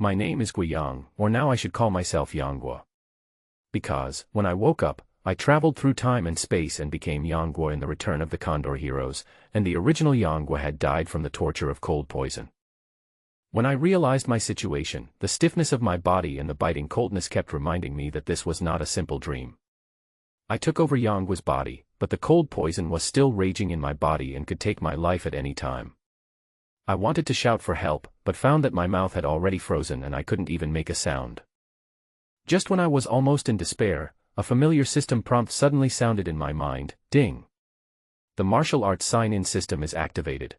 My name is Guiyang, or now I should call myself Yangguo. Because, when I woke up, I traveled through time and space and became Yangguo in the Return of the Condor Heroes, and the original Yangguo had died from the torture of cold poison. When I realized my situation, the stiffness of my body and the biting coldness kept reminding me that this was not a simple dream. I took over Yangguo's body, but the cold poison was still raging in my body and could take my life at any time. I wanted to shout for help, but found that my mouth had already frozen and I couldn't even make a sound. Just when I was almost in despair, a familiar system prompt suddenly sounded in my mind, ding. The martial arts sign-in system is activated.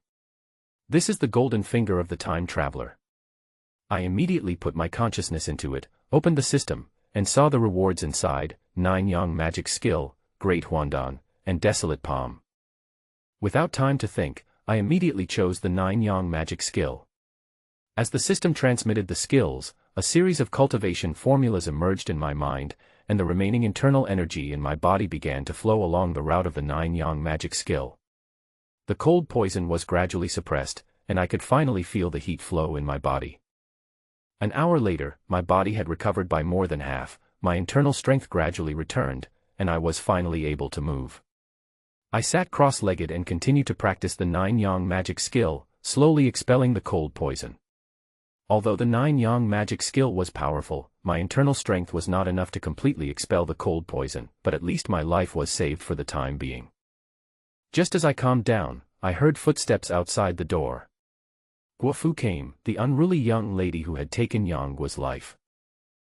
This is the golden finger of the time traveler. I immediately put my consciousness into it, opened the system, and saw the rewards inside: 9 Yang magic skill, Great Huandan, and Desolate Palm. Without time to think, I immediately chose the 9 Yang magic skill. As the system transmitted the skills, a series of cultivation formulas emerged in my mind, and the remaining internal energy in my body began to flow along the route of the 9 Yang magic skill. The cold poison was gradually suppressed, and I could finally feel the heat flow in my body. An hour later, my body had recovered by more than half, my internal strength gradually returned, and I was finally able to move. I sat cross-legged and continued to practice the 9 Yang magic skill, slowly expelling the cold poison. Although the 9 Yang magic skill was powerful, my internal strength was not enough to completely expel the cold poison, but at least my life was saved for the time being. Just as I calmed down, I heard footsteps outside the door. Guofu came, the unruly young lady who had taken Yangguo's life.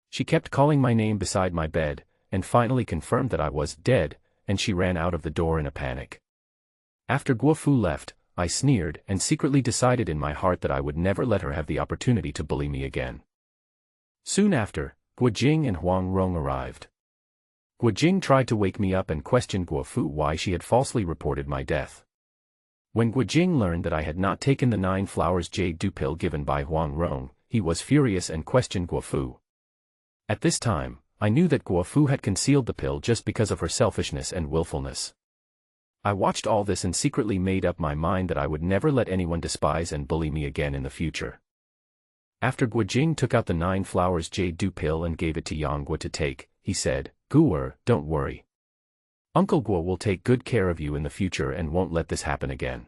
She kept calling my name beside my bed, and finally confirmed that I was dead, and she ran out of the door in a panic. After Guofu left, I sneered and secretly decided in my heart that I would never let her have the opportunity to bully me again. Soon after, Guojing and Huang Rong arrived. Guojing tried to wake me up and questioned Guofu why she had falsely reported my death. When Guojing learned that I had not taken the 9 flowers jade dew pill given by Huang Rong, he was furious and questioned Guofu. At this time, I knew that Guofu had concealed the pill just because of her selfishness and willfulness. I watched all this and secretly made up my mind that I would never let anyone despise and bully me again in the future. After Guojing took out the 9 flowers jade dew pill and gave it to Yangguo to take, he said, "Guo, don't worry. Uncle Guo will take good care of you in the future and won't let this happen again."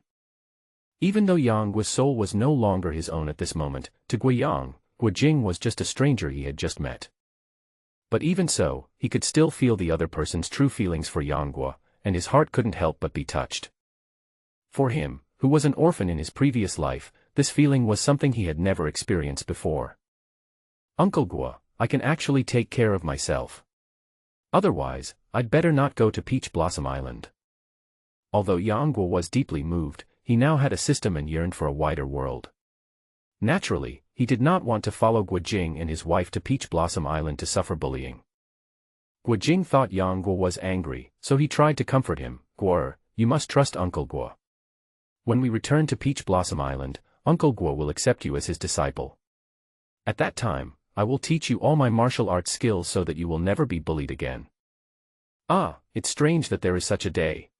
Even though Yangguo's soul was no longer his own at this moment, to Guiyang, Guojing was just a stranger he had just met. But even so, he could still feel the other person's true feelings for Yangguo, and his heart couldn't help but be touched. For him, who was an orphan in his previous life, this feeling was something he had never experienced before. "Uncle Guo, I can actually take care of myself. Otherwise, I'd better not go to Peach Blossom Island." Although Yangguo was deeply moved, he now had a system and yearned for a wider world. Naturally, he did not want to follow Guojing and his wife to Peach Blossom Island to suffer bullying. Guojing thought Yangguo was angry, so he tried to comfort him. "Guo, you must trust Uncle Guo. When we return to Peach Blossom Island, Uncle Guo will accept you as his disciple. At that time, I will teach you all my martial arts skills so that you will never be bullied again." Ah, it's strange that there is such a day.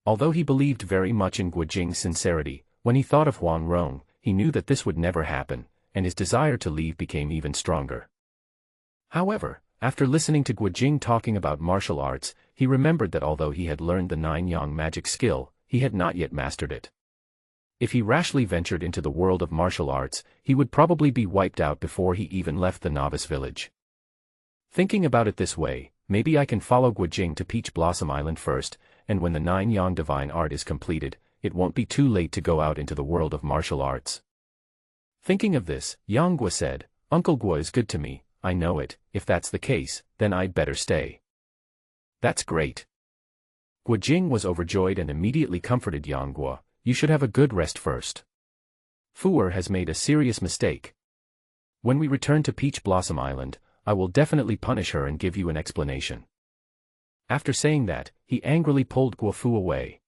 Although he believed very much in Guojing's sincerity, when he thought of Huang Rong, he knew that this would never happen, and his desire to leave became even stronger. However, after listening to Guojing talking about martial arts, he remembered that although he had learned the 9 Yang magic skill, he had not yet mastered it. If he rashly ventured into the world of martial arts, he would probably be wiped out before he even left the novice village. Thinking about it this way, maybe I can follow Guojing to Peach Blossom Island first, and when the 9 Yang divine art is completed, it won't be too late to go out into the world of martial arts. Thinking of this, Yangguo said, "Uncle Guo is good to me, I know it. If that's the case, then I'd better stay." "That's great." Guojing was overjoyed and immediately comforted Yangguo. "You should have a good rest first. Fu'er has made a serious mistake. When we return to Peach Blossom Island, I will definitely punish her and give you an explanation." After saying that, he angrily pulled Guofu away.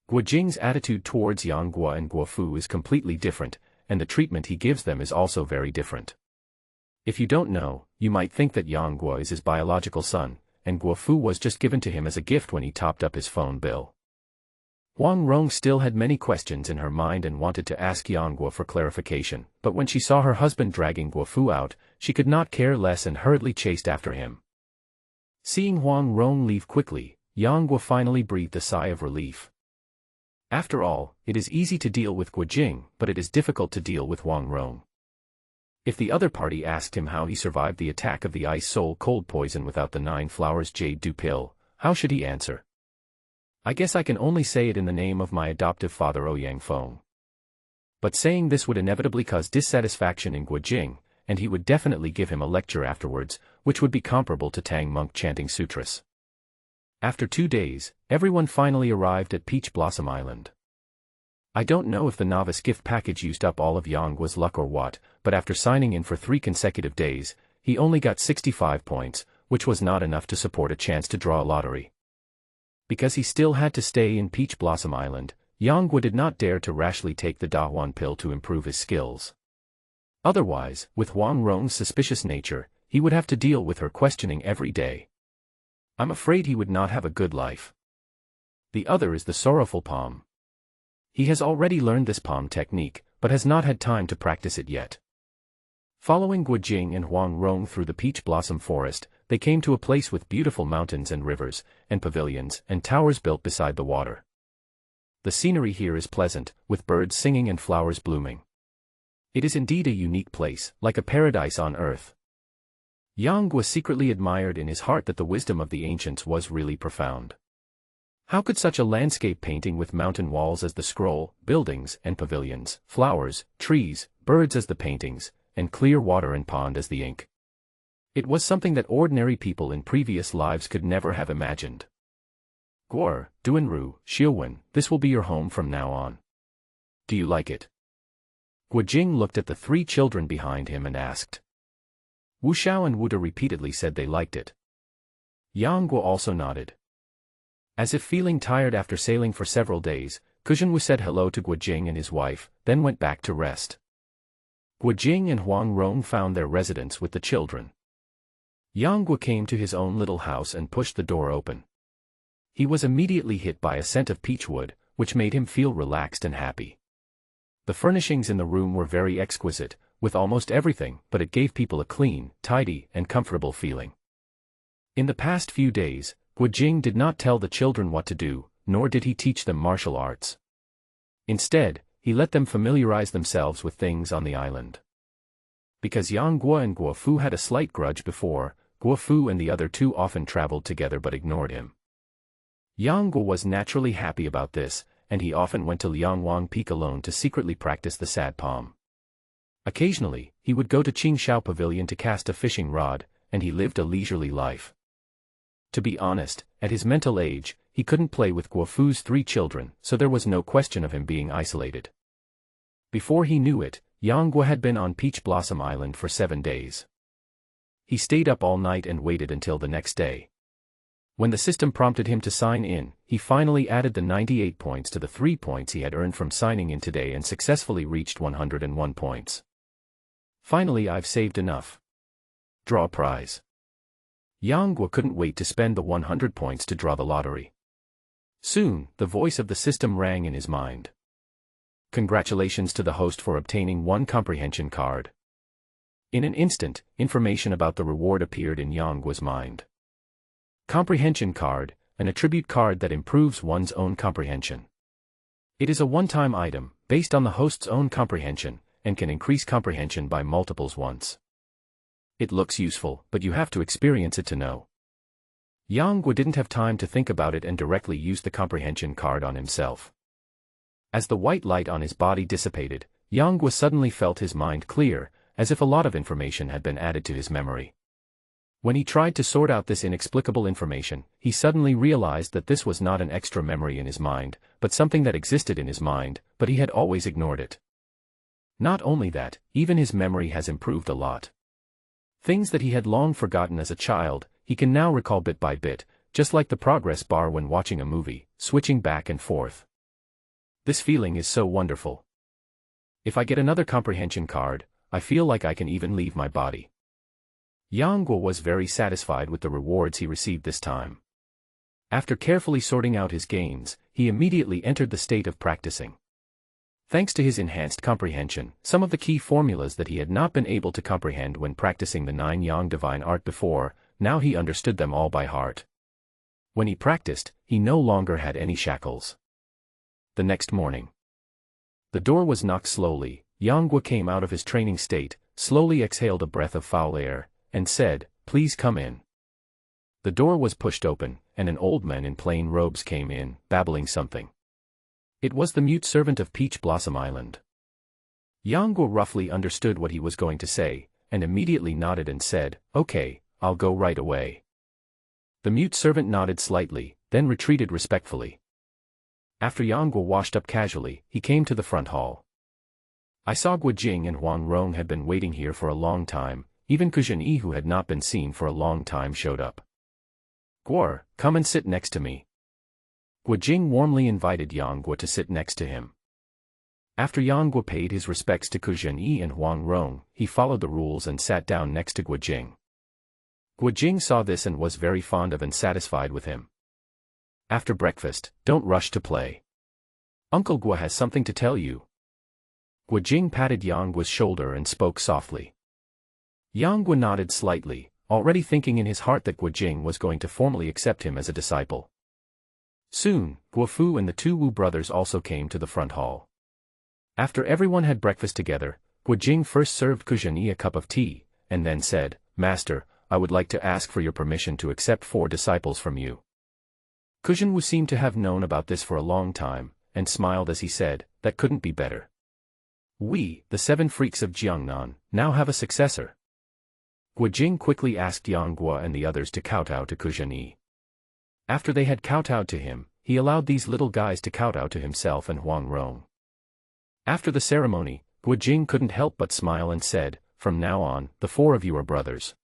Guojing's attitude towards Yangguo and Guofu is completely different, and the treatment he gives them is also very different. If you don't know, you might think that Yangguo is his biological son, and Guofu was just given to him as a gift when he topped up his phone bill. Huang Rong still had many questions in her mind and wanted to ask Yang Guo for clarification, but when she saw her husband dragging Guofu out, she could not care less and hurriedly chased after him. Seeing Huang Rong leave quickly, Yang Guo finally breathed a sigh of relief. After all, it is easy to deal with Guo Jing, but it is difficult to deal with Huang Rong. If the other party asked him how he survived the attack of the Ice Soul Cold Poison without the 9 Flowers Jade Dew Pill, how should he answer? I guess I can only say it in the name of my adoptive father Ouyang Feng. But saying this would inevitably cause dissatisfaction in Guo Jing, and he would definitely give him a lecture afterwards, which would be comparable to Tang monk chanting sutras. After 2 days, everyone finally arrived at Peach Blossom Island. I don't know if the novice gift package used up all of Yang Guo's luck or what, but after signing in for 3 consecutive days, he only got 65 points, which was not enough to support a chance to draw a lottery. Because he still had to stay in Peach Blossom Island, Yang Guo did not dare to rashly take the Dahuan pill to improve his skills. Otherwise, with Huang Rong's suspicious nature, he would have to deal with her questioning every day. I'm afraid he would not have a good life. The other is the sorrowful palm. He has already learned this palm technique, but has not had time to practice it yet. Following Guo Jing and Huang Rong through the Peach Blossom Forest, they came to a place with beautiful mountains and rivers, and pavilions, and towers built beside the water. The scenery here is pleasant, with birds singing and flowers blooming. It is indeed a unique place, like a paradise on earth. Yang Guo secretly admired in his heart that the wisdom of the ancients was really profound. How could such a landscape painting with mountain walls as the scroll, buildings and pavilions, flowers, trees, birds as the paintings, and clear water and pond as the ink? It was something that ordinary people in previous lives could never have imagined. Guo, Duanru, Xiuwen, this will be your home from now on. Do you like it? Guo Jing looked at the 3 children behind him and asked. Wu Xiao and Wu De repeatedly said they liked it. Yang Guo also nodded. As if feeling tired after sailing for several days, Kuzhenwu said hello to Guo Jing and his wife, then went back to rest. Guo Jing and Huang Rong found their residence with the children. Yang Guo came to his own little house and pushed the door open. He was immediately hit by a scent of peach wood, which made him feel relaxed and happy. The furnishings in the room were very exquisite, with almost everything, but it gave people a clean, tidy, and comfortable feeling. In the past few days, Guo Jing did not tell the children what to do, nor did he teach them martial arts. Instead, he let them familiarize themselves with things on the island. Because Yang Guo and Guo Fu had a slight grudge before, Guo Fu and the other 2 often traveled together but ignored him. Yang Guo was naturally happy about this, and he often went to Liangwang Peak alone to secretly practice the sad palm. Occasionally, he would go to Qingxiao Pavilion to cast a fishing rod, and he lived a leisurely life. To be honest, at his mental age, he couldn't play with Guo Fu's 3 children, so there was no question of him being isolated. Before he knew it, Yang Guo had been on Peach Blossom Island for 7 days. He stayed up all night and waited until the next day. When the system prompted him to sign in, he finally added the 98 points to the 3 points he had earned from signing in today and successfully reached 101 points. Finally, I've saved enough. Draw prize. Yang Guo couldn't wait to spend the 100 points to draw the lottery. Soon, the voice of the system rang in his mind. Congratulations to the host for obtaining 1 comprehension card. In an instant, information about the reward appeared in Yang Guo's mind. Comprehension card, an attribute card that improves one's own comprehension. It is a one-time item, based on the host's own comprehension, and can increase comprehension by multiples once. It looks useful, but you have to experience it to know. Yang Guo didn't have time to think about it and directly used the comprehension card on himself. As the white light on his body dissipated, Yang Guo suddenly felt his mind clear, as if a lot of information had been added to his memory. When he tried to sort out this inexplicable information, he suddenly realized that this was not an extra memory in his mind, but something that existed in his mind, but he had always ignored it. Not only that, even his memory has improved a lot. Things that he had long forgotten as a child, he can now recall bit by bit, just like the progress bar when watching a movie, switching back and forth. This feeling is so wonderful. If I get another comprehension card, I feel like I can even leave my body. Yang Guo was very satisfied with the rewards he received this time. After carefully sorting out his gains, he immediately entered the state of practicing. Thanks to his enhanced comprehension, some of the key formulas that he had not been able to comprehend when practicing the 9-yang divine art before, now he understood them all by heart. When he practiced, he no longer had any shackles. The next morning, the door was knocked slowly. Yang came out of his training state, slowly exhaled a breath of foul air, and said, "Please come in." The door was pushed open, and an old man in plain robes came in, babbling something. It was the mute servant of Peach Blossom Island. Yang roughly understood what he was going to say, and immediately nodded and said, "Okay, I'll go right away." The mute servant nodded slightly, then retreated respectfully. After Yang washed up casually, he came to the front hall. I saw Guojing and Huang Rong had been waiting here for a long time. Even Kuzhen, who had not been seen for a long time, showed up. "Guo, come and sit next to me." Guojing warmly invited Yang to sit next to him. After Yang paid his respects to Kuzhen and Huang Rong, he followed the rules and sat down next to Guojing. Guojing saw this and was very fond of and satisfied with him. "After breakfast, don't rush to play. Uncle Guo has something to tell you." Guojing patted Yang shoulder and spoke softly. Yang nodded slightly, already thinking in his heart that Guojing was going to formally accept him as a disciple. Soon, Guofu and the 2 Wu brothers also came to the front hall. After everyone had breakfast together, Guojing first served Kuzhen a cup of tea, and then said, "Master, I would like to ask for your permission to accept 4 disciples from you." Kuzhen seemed to have known about this for a long time, and smiled as he said, "That couldn't be better. We, the 7 freaks of Jiangnan, now have a successor." Guojing quickly asked Yang and the others to kowtow to Kuzhen. After they had kowtowed to him, he allowed these little guys to kowtow to himself and Huang Rong. After the ceremony, Guojing couldn't help but smile and said, "From now on, the 4 of you are brothers."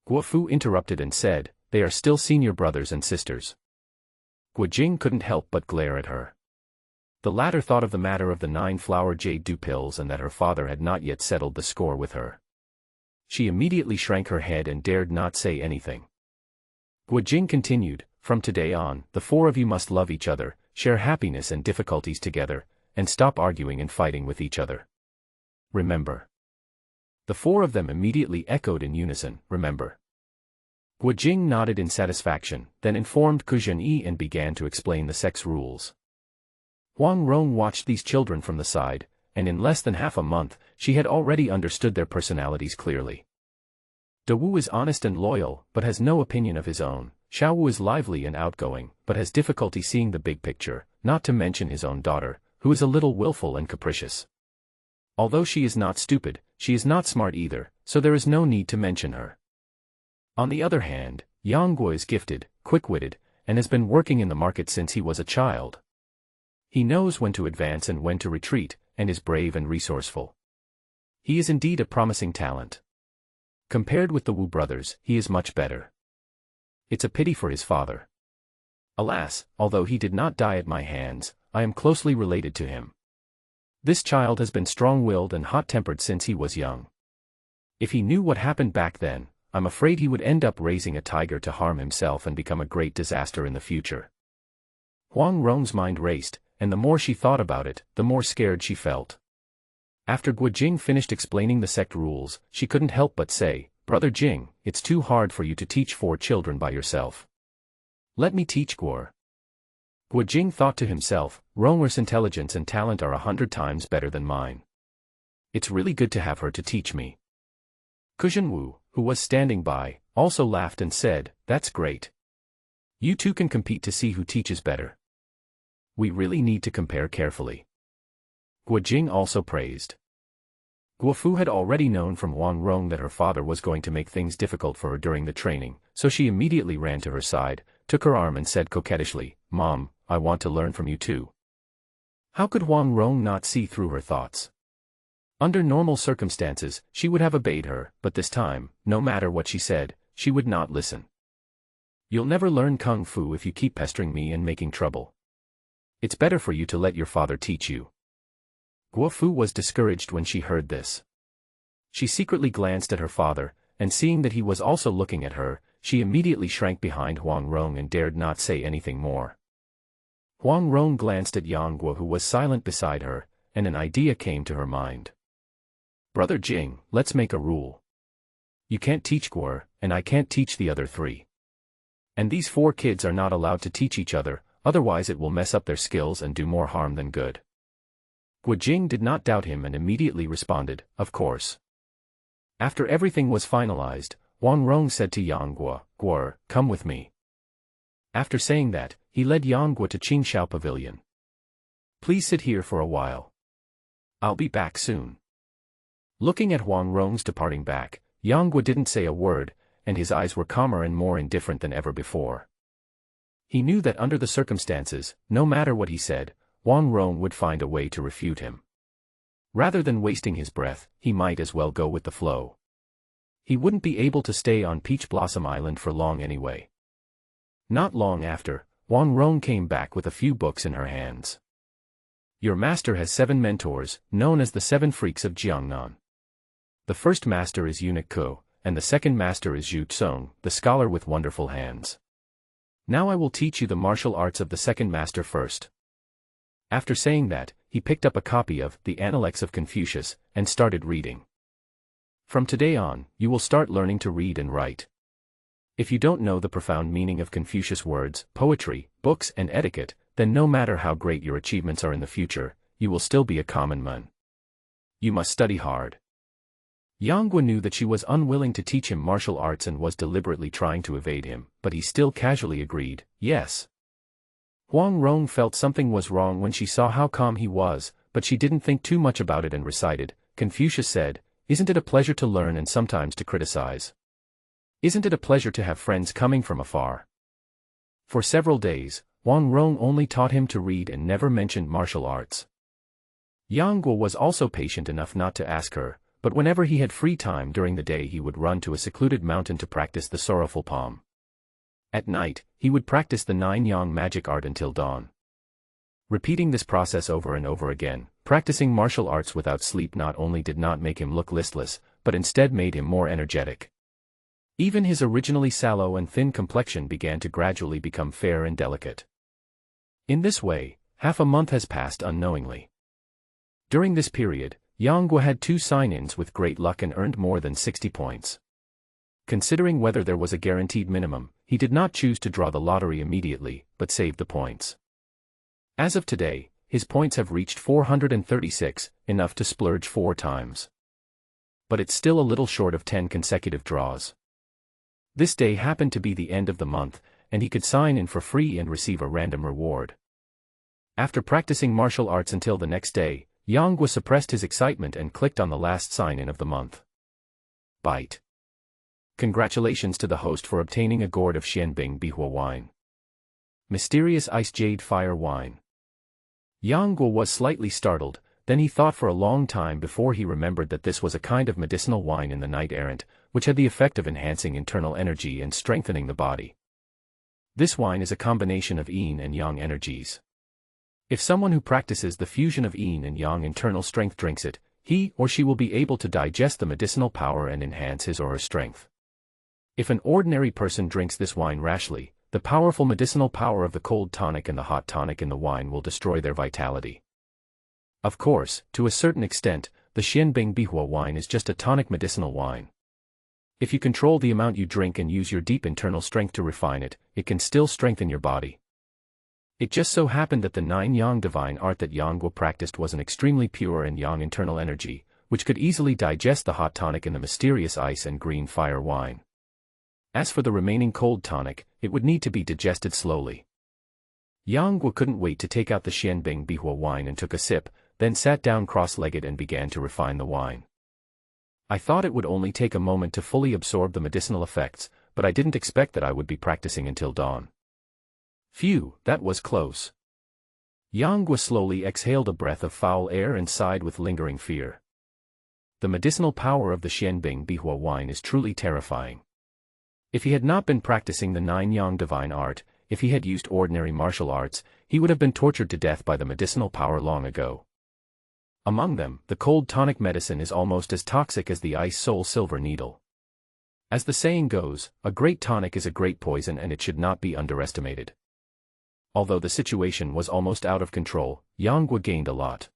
Guofu interrupted and said, "They are still senior brothers and sisters." Guojing couldn't help but glare at her. The latter thought of the matter of the 9-flower jade dew pills and that her father had not yet settled the score with her. She immediately shrank her head and dared not say anything. Guojing continued, "From today on, the 4 of you must love each other, share happiness and difficulties together, and stop arguing and fighting with each other. Remember." The 4 of them immediately echoed in unison, "Remember." Guojing nodded in satisfaction, then informed Kuzhen and began to explain the sex rules. Huang Rong watched these children from the side, and in less than half a month, she had already understood their personalities clearly. Dawu is honest and loyal, but has no opinion of his own. Xiaowu is lively and outgoing, but has difficulty seeing the big picture, not to mention his own daughter, who is a little willful and capricious. Although she is not stupid, she is not smart either, so there is no need to mention her. On the other hand, Yang is gifted, quick-witted, and has been working in the market since he was a child. He knows when to advance and when to retreat, and is brave and resourceful. He is indeed a promising talent. Compared with the Wu brothers, he is much better. It's a pity for his father. Alas, although he did not die at my hands, I am closely related to him. This child has been strong-willed and hot-tempered since he was young. If he knew what happened back then, I'm afraid he would end up raising a tiger to harm himself and become a great disaster in the future." Huang Rong's mind raced, and the more she thought about it, the more scared she felt. After Guojing finished explaining the sect rules, she couldn't help but say, "Brother Jing, it's too hard for you to teach 4 children by yourself. Let me teach Guo." Guojing thought to himself, "Rong's intelligence and talent are 100 times better than mine. It's really good to have her to teach me." Kuzhen, who was standing by, also laughed and said, "That's great. You 2 can compete to see who teaches better. We really need to compare carefully." Guojing also praised. Guofu had already known from Huang Rong that her father was going to make things difficult for her during the training, so she immediately ran to her side, took her arm and said coquettishly, "Mom, I want to learn from you too." How could Huang Rong not see through her thoughts? Under normal circumstances, she would have obeyed her, but this time, no matter what she said, she would not listen. "You'll never learn Kung Fu if you keep pestering me and making trouble. It's better for you to let your father teach you." Guofu was discouraged when she heard this. She secretly glanced at her father, and seeing that he was also looking at her, she immediately shrank behind Huang Rong and dared not say anything more. Huang Rong glanced at Yang Guo, who was silent beside her, and an idea came to her mind. "Brother Jing, let's make a rule. You can't teach Guo, and I can't teach the other three. And these 4 kids are not allowed to teach each other, otherwise it will mess up their skills and do more harm than good." Guo Jing did not doubt him and immediately responded, "Of course." After everything was finalized, Huang Rong said to Yang Guo, "Guo, come with me." After saying that, he led Yang Guo to Qingxiao Pavilion. "Please sit here for a while. I'll be back soon." Looking at Huang Rong's departing back, Yang Guo didn't say a word, and his eyes were calmer and more indifferent than ever before. He knew that under the circumstances, no matter what he said, Huang Rong would find a way to refute him. Rather than wasting his breath, he might as well go with the flow. He wouldn't be able to stay on Peach Blossom Island for long anyway. Not long after, Huang Rong came back with a few books in her hands. "Your master has 7 mentors, known as the 7 freaks of Jiangnan. The first master is Eunuch Ko, and the second master is Zhu Tsong, the scholar with wonderful hands. Now I will teach you the martial arts of the second master first." After saying that, he picked up a copy of The Analects of Confucius, and started reading. "From today on, you will start learning to read and write. If you don't know the profound meaning of Confucius words, poetry, books and etiquette, then no matter how great your achievements are in the future, you will still be a common man. You must study hard." Yang Guo knew that she was unwilling to teach him martial arts and was deliberately trying to evade him, but he still casually agreed, "Yes." Huang Rong felt something was wrong when she saw how calm he was, but she didn't think too much about it and recited, "Confucius said, isn't it a pleasure to learn and sometimes to criticize? Isn't it a pleasure to have friends coming from afar?" For several days, Huang Rong only taught him to read and never mentioned martial arts. Yang Guo was also patient enough not to ask her, but whenever he had free time during the day he would run to a secluded mountain to practice the sorrowful palm. At night, he would practice the 9 yang magic art until dawn. Repeating this process over and over again, practicing martial arts without sleep not only did not make him look listless, but instead made him more energetic. Even his originally sallow and thin complexion began to gradually become fair and delicate. In this way, half a month has passed unknowingly. During this period, Yang Guo had 2 sign-ins with great luck and earned more than 60 points. Considering whether there was a guaranteed minimum, he did not choose to draw the lottery immediately, but saved the points. As of today, his points have reached 436, enough to splurge 4 times. But it's still a little short of 10 consecutive draws. This day happened to be the end of the month, and he could sign in for free and receive a random reward. After practicing martial arts until the next day, Yang Guo suppressed his excitement and clicked on the last sign-in of the month. Bite. Congratulations to the host for obtaining a gourd of Xianbing Bihua wine. Mysterious Ice Jade Fire Wine. Yang Guo was slightly startled, then he thought for a long time before he remembered that this was a kind of medicinal wine in the Knight Errant, which had the effect of enhancing internal energy and strengthening the body. This wine is a combination of yin and yang energies. If someone who practices the fusion of yin and yang internal strength drinks it, he or she will be able to digest the medicinal power and enhance his or her strength. If an ordinary person drinks this wine rashly, the powerful medicinal power of the cold tonic and the hot tonic in the wine will destroy their vitality. Of course, to a certain extent, the Xianbing Bihua wine is just a tonic medicinal wine. If you control the amount you drink and use your deep internal strength to refine it, it can still strengthen your body. It just so happened that the 9 yang divine art that Yang Guo practiced was an extremely pure and yang internal energy, which could easily digest the hot tonic in the mysterious ice and green fire wine. As for the remaining cold tonic, it would need to be digested slowly. Yang Guo couldn't wait to take out the Xianbing Bihua wine and took a sip, then sat down cross-legged and began to refine the wine. I thought it would only take a moment to fully absorb the medicinal effects, but I didn't expect that I would be practicing until dawn. Phew, that was close. Yang Guo slowly exhaled a breath of foul air and sighed with lingering fear. The medicinal power of the Xianbing Bihua wine is truly terrifying. If he had not been practicing the 9 yang divine art, if he had used ordinary martial arts, he would have been tortured to death by the medicinal power long ago. Among them, the cold tonic medicine is almost as toxic as the ice soul silver needle. As the saying goes, a great tonic is a great poison and it should not be underestimated. Although the situation was almost out of control, Yanguo gained a lot.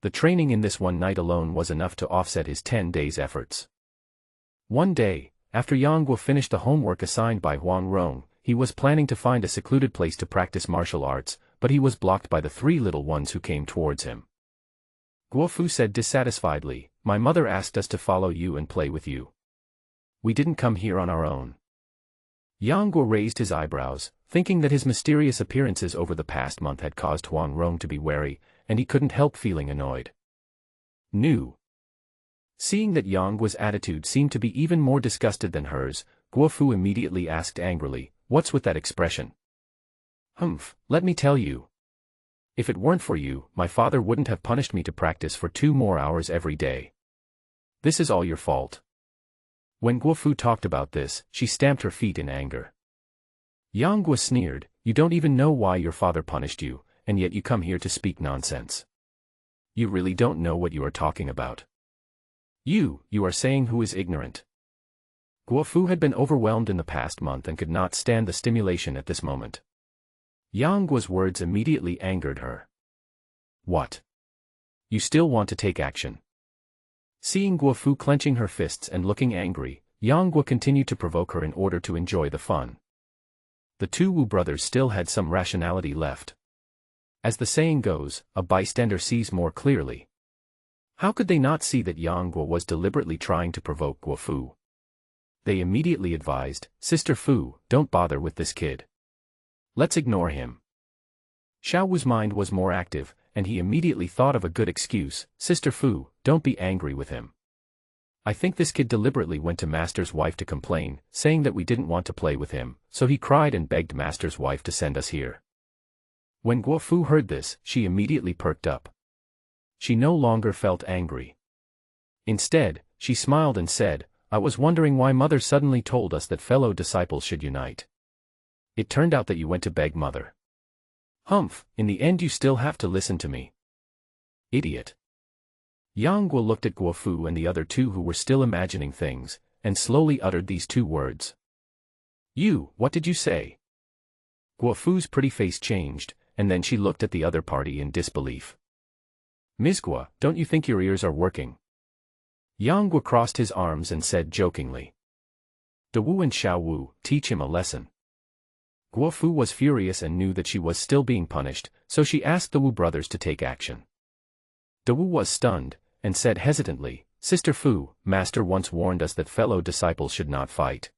The training in this one night alone was enough to offset his 10 days' efforts. One day, after Yanguo finished the homework assigned by Huang Rong, he was planning to find a secluded place to practice martial arts, but he was blocked by the 3 little ones who came towards him. Guofu said dissatisfiedly, "My mother asked us to follow you and play with you. We didn't come here on our own." Yanguo raised his eyebrows, thinking that his mysterious appearances over the past month had caused Huang Rong to be wary, and he couldn't help feeling annoyed. Seeing that Yanguo's attitude seemed to be even more disgusted than hers, Guofu immediately asked angrily, "What's with that expression?" "Humph, let me tell you. If it weren't for you, my father wouldn't have punished me to practice for 2 more hours every day. This is all your fault." When Guofu talked about this, she stamped her feet in anger. Yanguo sneered, "You don't even know why your father punished you, and yet you come here to speak nonsense. You really don't know what you are talking about. You are saying who is ignorant." Guofu had been overwhelmed in the past month and could not stand the stimulation at this moment. Yanguo's words immediately angered her. "What? You still want to take action?" Seeing Guofu clenching her fists and looking angry, Yanguo continued to provoke her in order to enjoy the fun. The 2 Wu brothers still had some rationality left. As the saying goes, a bystander sees more clearly. How could they not see that Yanguo was deliberately trying to provoke Guofu? They immediately advised, "Sister Fu, don't bother with this kid. Let's ignore him." Xiao Wu's mind was more active, and he immediately thought of a good excuse, "Sister Fu, don't be angry with him. I think this kid deliberately went to Master's wife to complain, saying that we didn't want to play with him, so he cried and begged Master's wife to send us here." When Guofu heard this, she immediately perked up. She no longer felt angry. Instead, she smiled and said, "I was wondering why Mother suddenly told us that fellow disciples should unite. It turned out that you went to beg Mother. Humph, in the end you still have to listen to me. Idiot." Yanguo looked at Guofu and the other 2 who were still imagining things, and slowly uttered these 2 words. What did you say?" Guofu's pretty face changed, and then she looked at the other party in disbelief. "Ms. Guo, don't you think your ears are working?" Yanguo crossed his arms and said jokingly. "Dawu and Xiao Wu, teach him a lesson." Guofu was furious and knew that she was still being punished, so she asked the Wu brothers to take action. Dawu was stunned, and said hesitantly, "Sister Fu, Master once warned us that fellow disciples should not fight.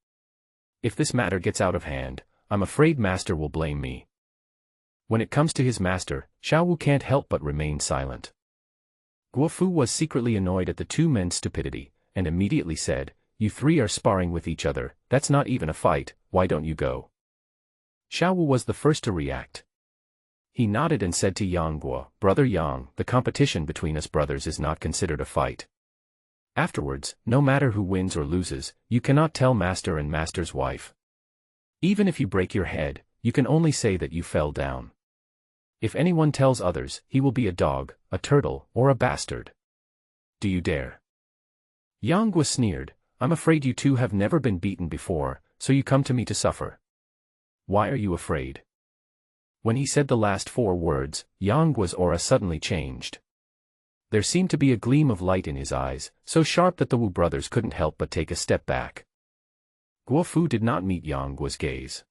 If this matter gets out of hand, I'm afraid Master will blame me." When it comes to his master, Xiao Wu can't help but remain silent. Guofu was secretly annoyed at the 2 men's stupidity, and immediately said, "You 3 are sparring with each other, that's not even a fight, why don't you go?" Xiao Wu was the first to react. He nodded and said to Yanguo, "Brother Yang, the competition between us brothers is not considered a fight. Afterwards, no matter who wins or loses, you cannot tell Master and Master's wife. Even if you break your head, you can only say that you fell down. If anyone tells others, he will be a dog, a turtle, or a bastard. Do you dare?" Yanguo sneered, "I'm afraid you 2 have never been beaten before, so you come to me to suffer. Why are you afraid?" When he said the last 4 words, Yanguo's aura suddenly changed. There seemed to be a gleam of light in his eyes, so sharp that the Wu brothers couldn't help but take a step back. Guofu did not meet Yanguo's gaze.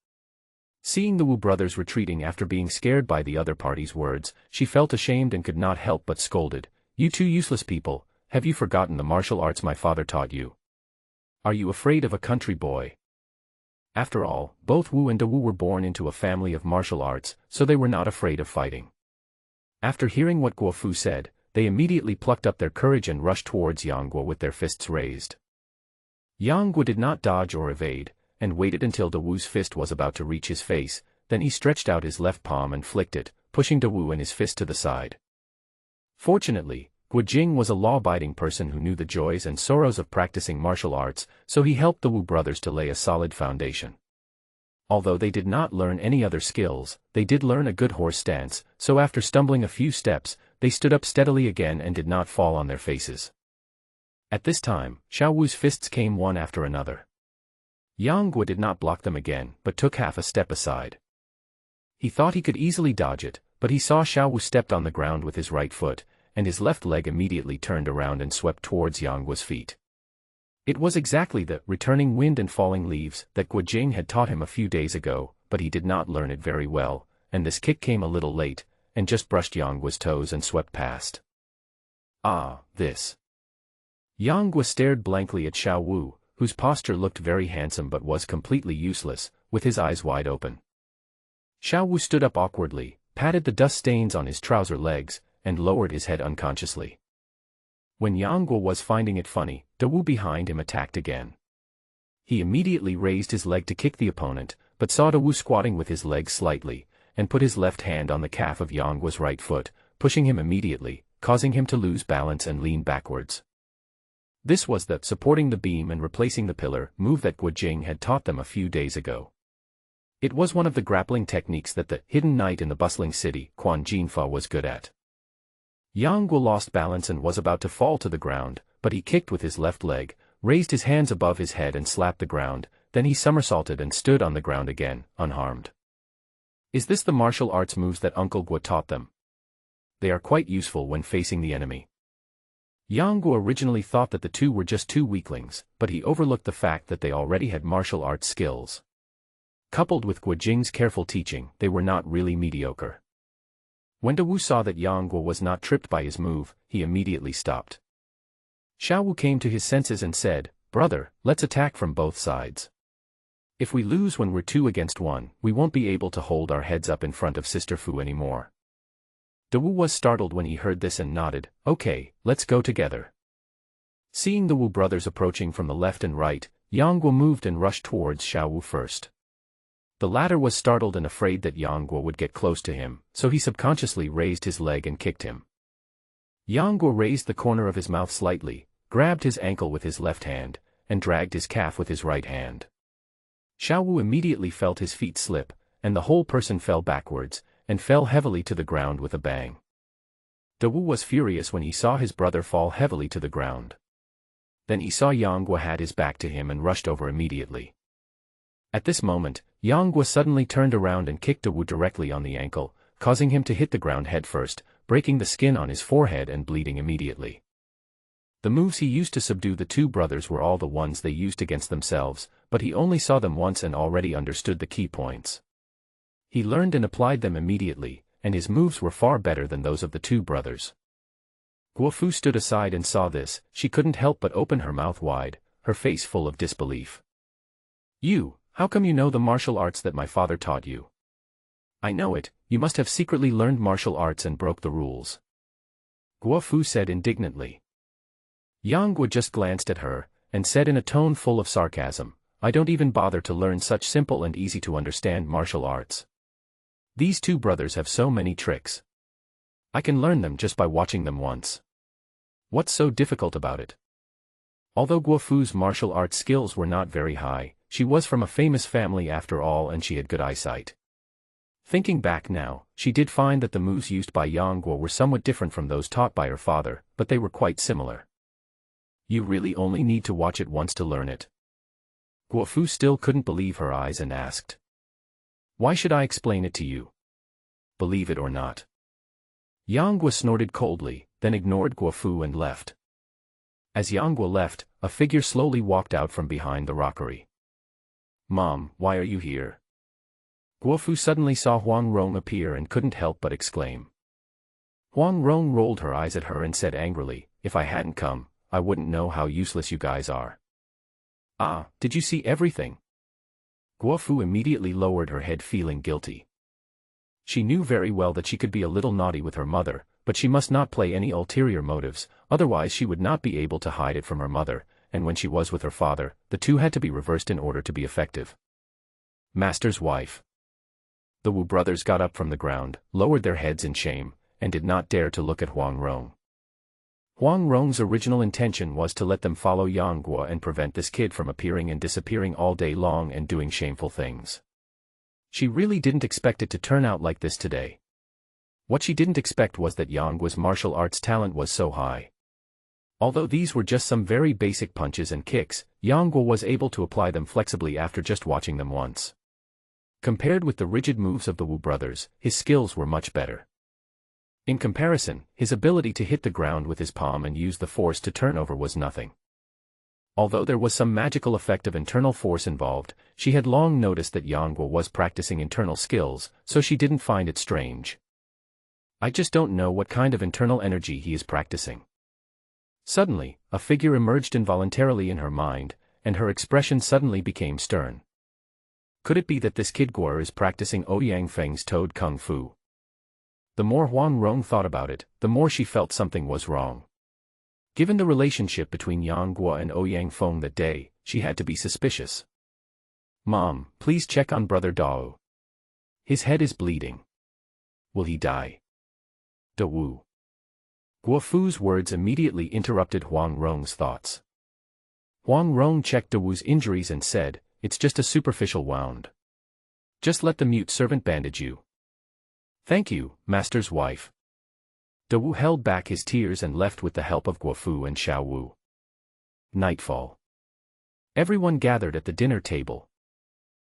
Seeing the Wu brothers retreating after being scared by the other party's words, she felt ashamed and could not help but scolded, "You 2 useless people, have you forgotten the martial arts my father taught you? Are you afraid of a country boy?" After all, both Wu and Dawu were born into a family of martial arts, so they were not afraid of fighting. After hearing what Guofu said, they immediately plucked up their courage and rushed towards Yanguo with their fists raised. Yanguo did not dodge or evade, and waited until Dawu's fist was about to reach his face, then he stretched out his left palm and flicked it, pushing Dawu and his fist to the side. Fortunately, Guo Jing was a law-abiding person who knew the joys and sorrows of practicing martial arts, so he helped the Wu brothers to lay a solid foundation. Although they did not learn any other skills, they did learn a good horse stance, so after stumbling a few steps, they stood up steadily again and did not fall on their faces. At this time, Xiao Wu's fists came one after another. Yang Guo did not block them again, but took half a step aside. He thought he could easily dodge it, but he saw Xiao Wu stepped on the ground with his right foot, and his left leg immediately turned around and swept towards Yang Guo's feet. It was exactly the returning wind and falling leaves that Guo Jing had taught him a few days ago, but he did not learn it very well, and this kick came a little late, and just brushed Yang Guo's toes and swept past. Ah, this. Yang Guo stared blankly at Xiao Wu, whose posture looked very handsome but was completely useless, with his eyes wide open. Xiao Wu stood up awkwardly, patted the dust stains on his trouser legs, and lowered his head unconsciously. When Yang Guo was finding it funny, De Wu behind him attacked again. He immediately raised his leg to kick the opponent, but saw De Wu squatting with his leg slightly, and put his left hand on the calf of Yang Guo's right foot, pushing him immediately, causing him to lose balance and lean backwards. This was the supporting the beam and replacing the pillar move that Guo Jing had taught them a few days ago. It was one of the grappling techniques that the hidden knight in the bustling city, Quan Jinfa, was good at. Yang Guo lost balance and was about to fall to the ground, but he kicked with his left leg, raised his hands above his head and slapped the ground, then he somersaulted and stood on the ground again, unharmed. Is this the martial arts moves that Uncle Guo taught them? They are quite useful when facing the enemy. Yang Guo originally thought that the two were just two weaklings, but he overlooked the fact that they already had martial arts skills. Coupled with Guo Jing's careful teaching, they were not really mediocre. When De Wu saw that Yang Guo was not tripped by his move, he immediately stopped. Xiao Wu came to his senses and said, "Brother, let's attack from both sides. If we lose when we're 2 against 1, we won't be able to hold our heads up in front of Sister Fu anymore." De Wu was startled when he heard this and nodded, "Okay, let's go together." Seeing the Wu brothers approaching from the left and right, Yang Guo moved and rushed towards Xiao Wu first. The latter was startled and afraid that Yang Guo would get close to him, so he subconsciously raised his leg and kicked him. Yang Guo raised the corner of his mouth slightly, grabbed his ankle with his left hand, and dragged his calf with his right hand. Xiao Wu immediately felt his feet slip, and the whole person fell backwards, and fell heavily to the ground with a bang. De Wu was furious when he saw his brother fall heavily to the ground. Then he saw Yang Guo had his back to him and rushed over immediately. At this moment, Yang Guo suddenly turned around and kicked De Wu directly on the ankle, causing him to hit the ground headfirst, breaking the skin on his forehead and bleeding immediately. The moves he used to subdue the two brothers were all the ones they used against themselves, but he only saw them once and already understood the key points. He learned and applied them immediately, and his moves were far better than those of the two brothers. Guo Fu stood aside and saw this. She couldn't help but open her mouth wide, her face full of disbelief. How come you know the martial arts that my father taught you?" "I know it, you must have secretly learned martial arts and broke the rules," Guo Fu said indignantly. Yang Guo just glanced at her, and said in a tone full of sarcasm, "I don't even bother to learn such simple and easy to understand martial arts. These two brothers have so many tricks. I can learn them just by watching them once. What's so difficult about it?" Although Guo Fu's martial arts skills were not very high, she was from a famous family after all and she had good eyesight. Thinking back now, she did find that the moves used by Yang Guo were somewhat different from those taught by her father, but they were quite similar. "You really only need to watch it once to learn it?" Guo Fu still couldn't believe her eyes and asked. "Why should I explain it to you? Believe it or not." Yang Guo snorted coldly, then ignored Guo Fu and left. As Yang Guo left, a figure slowly walked out from behind the rockery. "Mom, why are you here?" Guo Fu suddenly saw Huang Rong appear and couldn't help but exclaim. Huang Rong rolled her eyes at her and said angrily, "If I hadn't come, I wouldn't know how useless you guys are." "Ah, did you see everything?" Guo Fu immediately lowered her head feeling guilty. She knew very well that she could be a little naughty with her mother, but she must not play any ulterior motives, otherwise she would not be able to hide it from her mother, and when she was with her father, the two had to be reversed in order to be effective. Master's wife. The Wu brothers got up from the ground, lowered their heads in shame, and did not dare to look at Huang Rong. Huang Rong's original intention was to let them follow Yang Guo and prevent this kid from appearing and disappearing all day long and doing shameful things. She really didn't expect it to turn out like this today. What she didn't expect was that Yang Guo's martial arts talent was so high. Although these were just some very basic punches and kicks, Yang Guo was able to apply them flexibly after just watching them once. Compared with the rigid moves of the Wu brothers, his skills were much better. In comparison, his ability to hit the ground with his palm and use the force to turn over was nothing. Although there was some magical effect of internal force involved, she had long noticed that Yang Guo was practicing internal skills, so she didn't find it strange. I just don't know what kind of internal energy he is practicing. Suddenly, a figure emerged involuntarily in her mind, and her expression suddenly became stern. Could it be that this kid Guo is practicing Ouyang Feng's Toad Kung Fu? The more Huang Rong thought about it, the more she felt something was wrong. Given the relationship between Yang Guo and Ouyang Feng that day, she had to be suspicious. "Mom, please check on Brother Dao. His head is bleeding. Will he die?" "Da Wu." Guo Fu's words immediately interrupted Huang Rong's thoughts. Huang Rong checked Da Wu's injuries and said, "It's just a superficial wound. Just let the mute servant bandage you." "Thank you, master's wife." Da Wu held back his tears and left with the help of Guo Fu and Xiao Wu. Nightfall. Everyone gathered at the dinner table.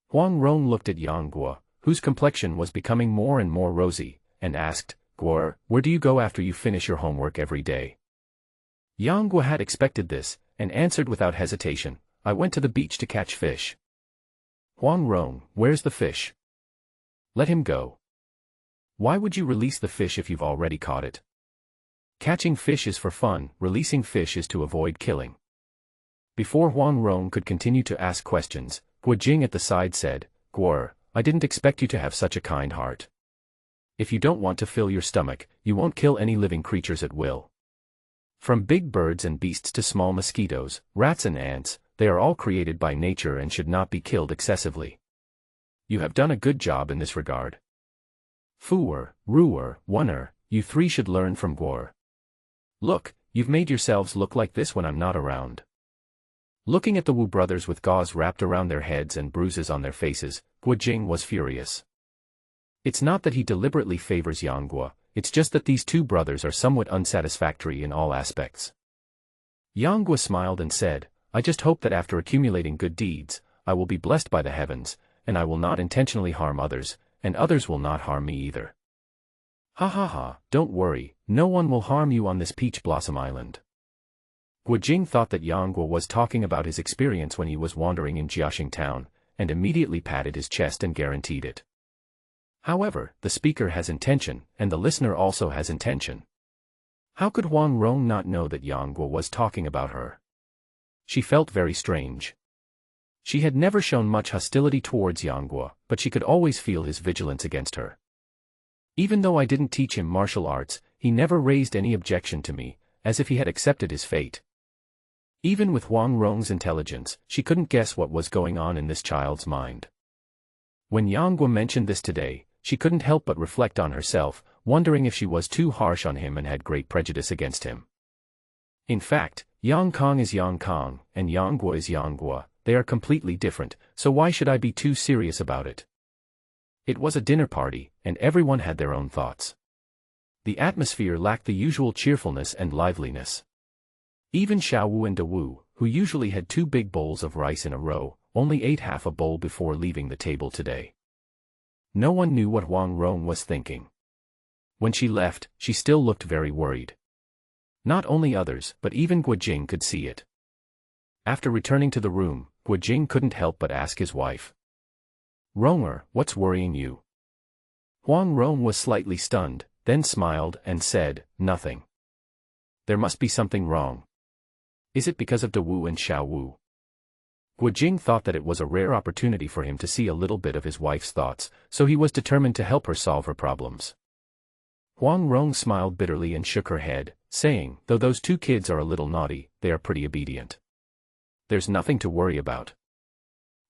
Huang Rong looked at Yang Guo, whose complexion was becoming more and more rosy, and asked, "Guo, where do you go after you finish your homework every day?" Yang Guo had expected this, and answered without hesitation, "I went to the beach to catch fish." "Huang Rong, where's the fish? Let him go." "Why would you release the fish if you've already caught it? Catching fish is for fun, releasing fish is to avoid killing." Before Huang Rong could continue to ask questions, Guo Jing at the side said, "Guo, I didn't expect you to have such a kind heart. If you don't want to fill your stomach, you won't kill any living creatures at will. From big birds and beasts to small mosquitoes, rats and ants, they are all created by nature and should not be killed excessively. You have done a good job in this regard. Fuer, Ruer, Wun'er, you three should learn from Guo. Look, you've made yourselves look like this when I'm not around." Looking at the Wu brothers with gauze wrapped around their heads and bruises on their faces, Guo Jing was furious. It's not that he deliberately favors Yang Guo, it's just that these two brothers are somewhat unsatisfactory in all aspects. Yang Guo smiled and said, "I just hope that after accumulating good deeds, I will be blessed by the heavens, and I will not intentionally harm others, and others will not harm me either." "Ha ha ha, don't worry, no one will harm you on this Peach Blossom Island." Guo Jing thought that Yang Guo was talking about his experience when he was wandering in Jiaxing town, and immediately patted his chest and guaranteed it. However, the speaker has intention, and the listener also has intention. How could Huang Rong not know that Yang Guo was talking about her? She felt very strange. She had never shown much hostility towards Yang Guo, but she could always feel his vigilance against her. Even though I didn't teach him martial arts, he never raised any objection to me, as if he had accepted his fate. Even with Huang Rong's intelligence, she couldn't guess what was going on in this child's mind. When Yang Guo mentioned this today, she couldn't help but reflect on herself, wondering if she was too harsh on him and had great prejudice against him. In fact, Yang Kong is Yang Kong, and Yang Guo is Yang Guo. They are completely different, so why should I be too serious about it? It was a dinner party, and everyone had their own thoughts. The atmosphere lacked the usual cheerfulness and liveliness. Even Xiao Wu and Da Wu, who usually had 2 big bowls of rice in a row, only ate half a bowl before leaving the table today. No one knew what Huang Rong was thinking. When she left, she still looked very worried. Not only others, but even Guo Jing could see it. After returning to the room, Guo Jing couldn't help but ask his wife, "Ronger, what's worrying you?" Huang Rong was slightly stunned, then smiled and said, "Nothing. There must be something wrong. Is it because of Da Wu and Xiao Wu?" Guo Jing thought that it was a rare opportunity for him to see a little bit of his wife's thoughts, so he was determined to help her solve her problems. Huang Rong smiled bitterly and shook her head, saying, "Though those 2 kids are a little naughty, they are pretty obedient. There's nothing to worry about."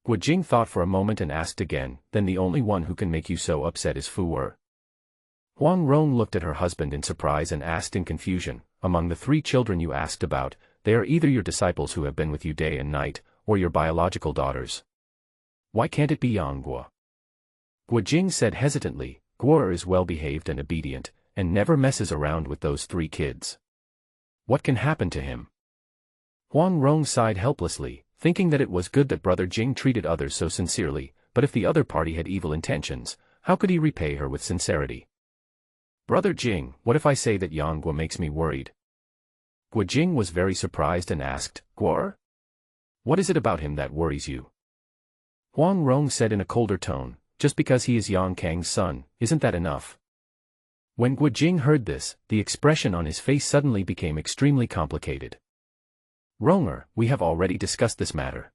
Guo Jing thought for a moment and asked again, "Then the only one who can make you so upset is Fu Er?" Huang Rong looked at her husband in surprise and asked in confusion, "Among the 3 children you asked about, they are either your disciples who have been with you day and night, or your biological daughters. Why can't it be Yang Guo?" Guo Jing said hesitantly, "Guo is well behaved and obedient, and never messes around with those 3 kids. What can happen to him? Huang Rong sighed helplessly, thinking that it was good that Brother Jing treated others so sincerely, but if the other party had evil intentions, how could he repay her with sincerity? Brother Jing, what if I say that Yang Guo makes me worried? Guo Jing was very surprised and asked, Guo? What is it about him that worries you? Huang Rong said in a colder tone, just because he is Yang Kang's son, isn't that enough? When Guo Jing heard this, the expression on his face suddenly became extremely complicated. Ronger, we have already discussed this matter.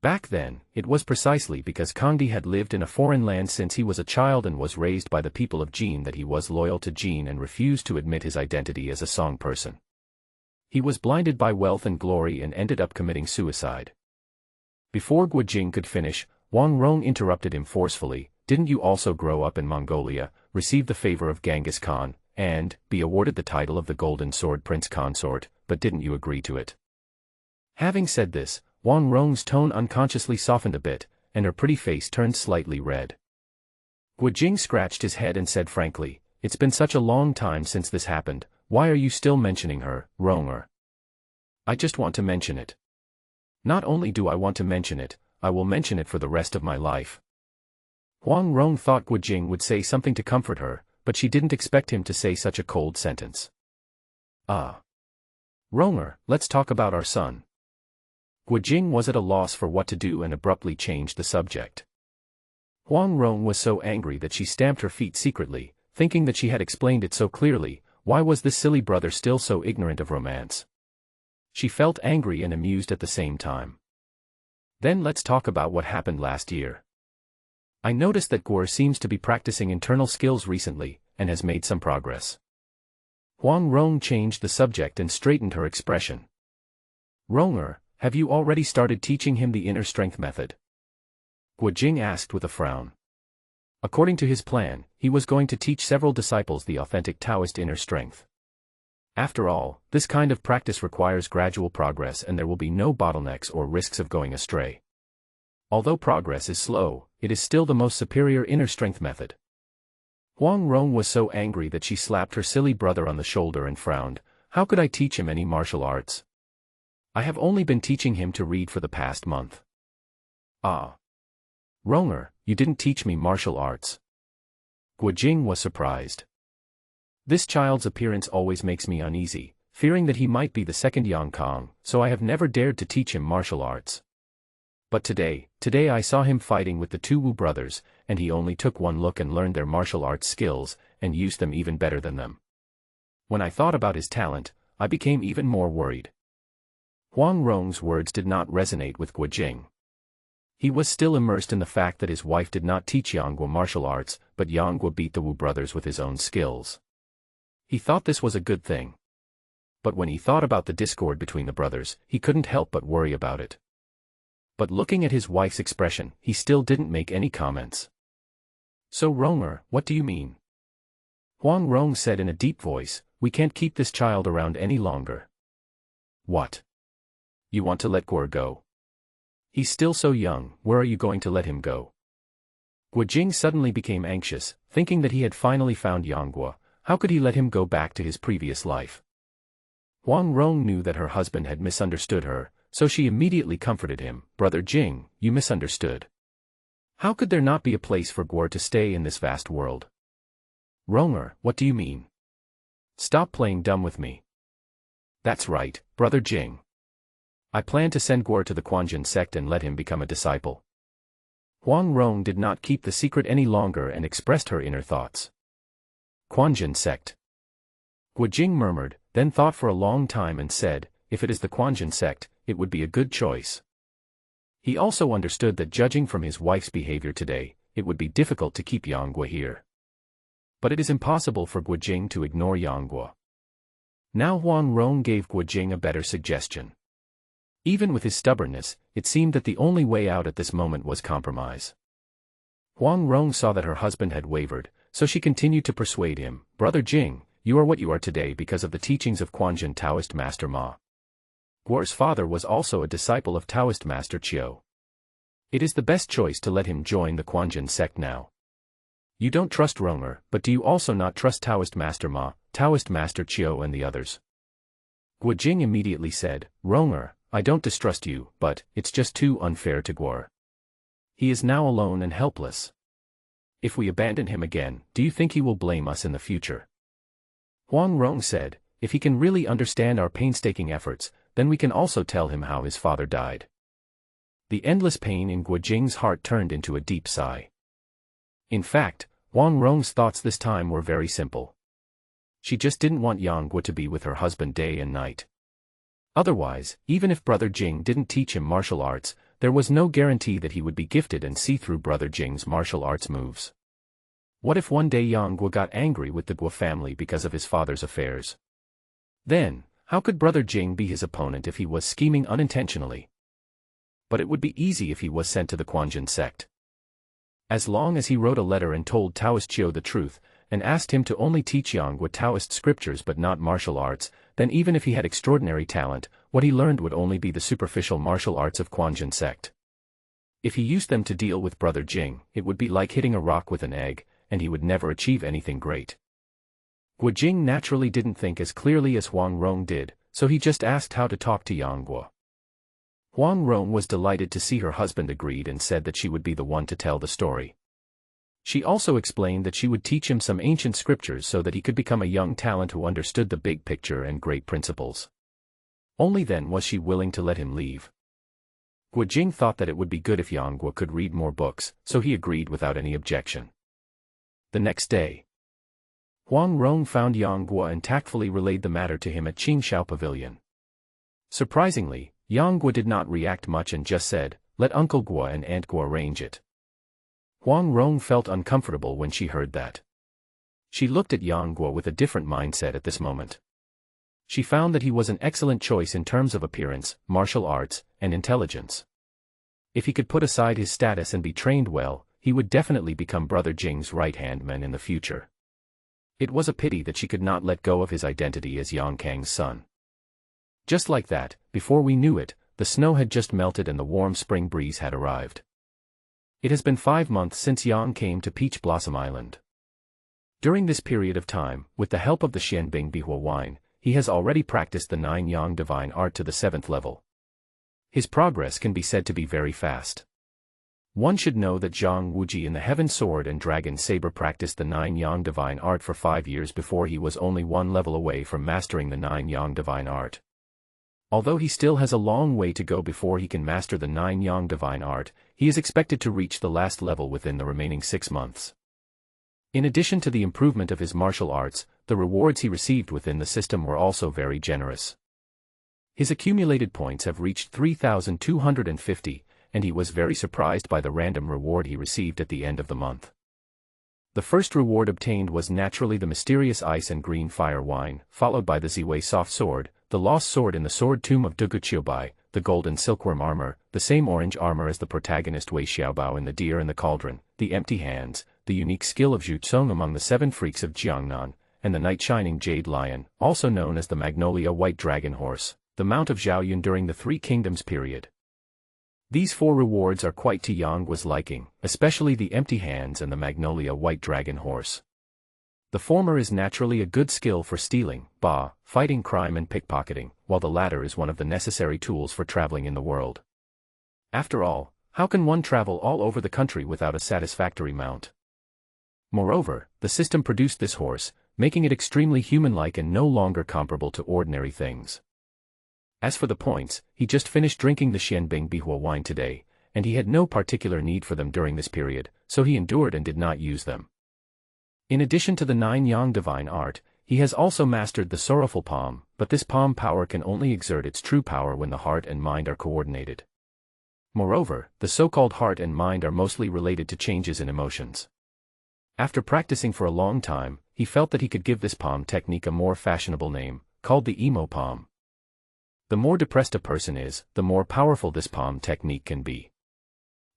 Back then, it was precisely because Kangdi had lived in a foreign land since he was a child and was raised by the people of Jin that he was loyal to Jin and refused to admit his identity as a Song person. He was blinded by wealth and glory and ended up committing suicide. Before Guo Jing could finish, Wang Rong interrupted him forcefully, didn't you also grow up in Mongolia, receive the favor of Genghis Khan, and be awarded the title of the Golden Sword Prince Consort, but didn't you agree to it? Having said this, Wang Rong's tone unconsciously softened a bit, and her pretty face turned slightly red. Guo Jing scratched his head and said frankly, it's been such a long time since this happened, why are you still mentioning her, Ronger? I just want to mention it. Not only do I want to mention it, I will mention it for the rest of my life. Huang Rong thought Guo Jing would say something to comfort her, but she didn't expect him to say such a cold sentence. Ah. Ronger, let's talk about our son. Guo Jing was at a loss for what to do and abruptly changed the subject. Huang Rong was so angry that she stamped her feet secretly, thinking that she had explained it so clearly. Why was this silly brother still so ignorant of romance? She felt angry and amused at the same time. Then let's talk about what happened last year. I noticed that Guo seems to be practicing internal skills recently, and has made some progress. Huang Rong changed the subject and straightened her expression. Ronger, have you already started teaching him the inner strength method? Guo Jing asked with a frown. According to his plan, he was going to teach several disciples the authentic Taoist inner strength. After all, this kind of practice requires gradual progress and there will be no bottlenecks or risks of going astray. Although progress is slow, it is still the most superior inner strength method. Huang Rong was so angry that she slapped her silly brother on the shoulder and frowned. How could I teach him any martial arts? I have only been teaching him to read for the past month. Ah. Ronger, you didn't teach me martial arts. Guo Jing was surprised. This child's appearance always makes me uneasy, fearing that he might be the second Yang Kang, so I have never dared to teach him martial arts. But today I saw him fighting with the two Wu brothers, and he only took one look and learned their martial arts skills, and used them even better than them. When I thought about his talent, I became even more worried. Huang Rong's words did not resonate with Guo Jing. He was still immersed in the fact that his wife did not teach Yang Guo martial arts, but Yang Guo beat the Wu brothers with his own skills. He thought this was a good thing. But when he thought about the discord between the brothers, he couldn't help but worry about it. But looking at his wife's expression, he still didn't make any comments. So Ronger, what do you mean? Huang Rong said in a deep voice, we can't keep this child around any longer. What? You want to let Guo go? He's still so young, where are you going to let him go? Guo Jing suddenly became anxious, thinking that he had finally found Yang Guo. How could he let him go back to his previous life? Huang Rong knew that her husband had misunderstood her, so she immediately comforted him. Brother Jing, you misunderstood. How could there not be a place for Guo to stay in this vast world? Ronger, what do you mean? Stop playing dumb with me. That's right, Brother Jing. I plan to send Guo to the Quanjin sect and let him become a disciple. Huang Rong did not keep the secret any longer and expressed her inner thoughts. Quanjin sect. Guo Jing murmured, then thought for a long time and said, if it is the Quanjin sect, it would be a good choice. He also understood that judging from his wife's behavior today, it would be difficult to keep Yang Guo here. But it is impossible for Guo Jing to ignore Yang Guo. Now Huang Rong gave Guo Jing a better suggestion. Even with his stubbornness, it seemed that the only way out at this moment was compromise. Huang Rong saw that her husband had wavered, so she continued to persuade him, Brother Jing, you are what you are today because of the teachings of Quanjin Taoist Master Ma. Guo's father was also a disciple of Taoist Master Qiu. It is the best choice to let him join the Quanjin sect now. You don't trust Ronger, but do you also not trust Taoist Master Ma, Taoist Master Qiu and the others? Guo Jing immediately said, Ronger, I don't distrust you, but it's just too unfair to Guo. He is now alone and helpless. If we abandon him again, do you think he will blame us in the future? Huang Rong said, if he can really understand our painstaking efforts, then we can also tell him how his father died. The endless pain in Guo Jing's heart turned into a deep sigh. In fact, Huang Rong's thoughts this time were very simple. She just didn't want Yang Guo to be with her husband day and night. Otherwise, even if Brother Jing didn't teach him martial arts, there was no guarantee that he would be gifted and see through Brother Jing's martial arts moves. What if one day Yang Guo got angry with the Guo family because of his father's affairs? Then, how could Brother Jing be his opponent if he was scheming unintentionally? But it would be easy if he was sent to the Quanjin sect. As long as he wrote a letter and told Taoist Chiu the truth, and asked him to only teach Yang Guo Taoist scriptures but not martial arts, then even if he had extraordinary talent, what he learned would only be the superficial martial arts of Quanjin sect. If he used them to deal with Brother Jing, it would be like hitting a rock with an egg, and he would never achieve anything great. Guo Jing naturally didn't think as clearly as Huang Rong did, so he just asked how to talk to Yang Guo. Huang Rong was delighted to see her husband agreed and said that she would be the one to tell the story. She also explained that she would teach him some ancient scriptures so that he could become a young talent who understood the big picture and great principles. Only then was she willing to let him leave. Guo Jing thought that it would be good if Yang Guo could read more books, so he agreed without any objection. The next day, Huang Rong found Yang Guo and tactfully relayed the matter to him at Qingxiao Pavilion. Surprisingly, Yang Guo did not react much and just said, let Uncle Guo and Aunt Guo arrange it. Huang Rong felt uncomfortable when she heard that. She looked at Yang Guo with a different mindset at this moment. She found that he was an excellent choice in terms of appearance, martial arts, and intelligence. If he could put aside his status and be trained well, he would definitely become Brother Jing's right-hand man in the future. It was a pity that she could not let go of his identity as Yang Kang's son. Just like that, before we knew it, the snow had just melted and the warm spring breeze had arrived. It has been 5 months since Yang came to Peach Blossom Island. During this period of time, with the help of the Xianbing Bihua wine, he has already practiced the 9 Yang divine art to the 7th level. His progress can be said to be very fast. One should know that Zhang Wuji in the Heaven Sword and Dragon Saber practiced the 9 Yang divine art for 5 years before he was only 1 level away from mastering the 9 Yang divine art. Although he still has a long way to go before he can master the 9 Yang divine art, he is expected to reach the last level within the remaining 6 months. In addition to the improvement of his martial arts, the rewards he received within the system were also very generous. His accumulated points have reached 3,250, and he was very surprised by the random reward he received at the end of the month. The first reward obtained was naturally the mysterious ice and green fire wine, followed by the Ziwei soft sword, the lost sword in the sword tomb of Dugu Qiubai, the golden silkworm armor, the same orange armor as the protagonist Wei Xiaobao in The Deer in the Cauldron, the empty hands, the unique skill of Zhu Cong among the 7 freaks of Jiangnan, and the night-shining jade lion, also known as the Magnolia White Dragon Horse, the mount of Zhao Yun during the 3 Kingdoms period. These 4 rewards are quite to Yang Guo's liking, especially the empty hands and the Magnolia White Dragon Horse. The former is naturally a good skill for stealing, fighting crime and pickpocketing, while the latter is one of the necessary tools for traveling in the world. After all, how can one travel all over the country without a satisfactory mount? Moreover, the system produced this horse, making it extremely human-like and no longer comparable to ordinary things. As for the points, he just finished drinking the Xianbing Bihua wine today, and he had no particular need for them during this period, so he endured and did not use them. In addition to the 9 Yang divine art, he has also mastered the sorrowful palm, but this palm power can only exert its true power when the heart and mind are coordinated. Moreover, the so-called heart and mind are mostly related to changes in emotions. After practicing for a long time, he felt that he could give this palm technique a more fashionable name, called the emo palm. The more depressed a person is, the more powerful this palm technique can be.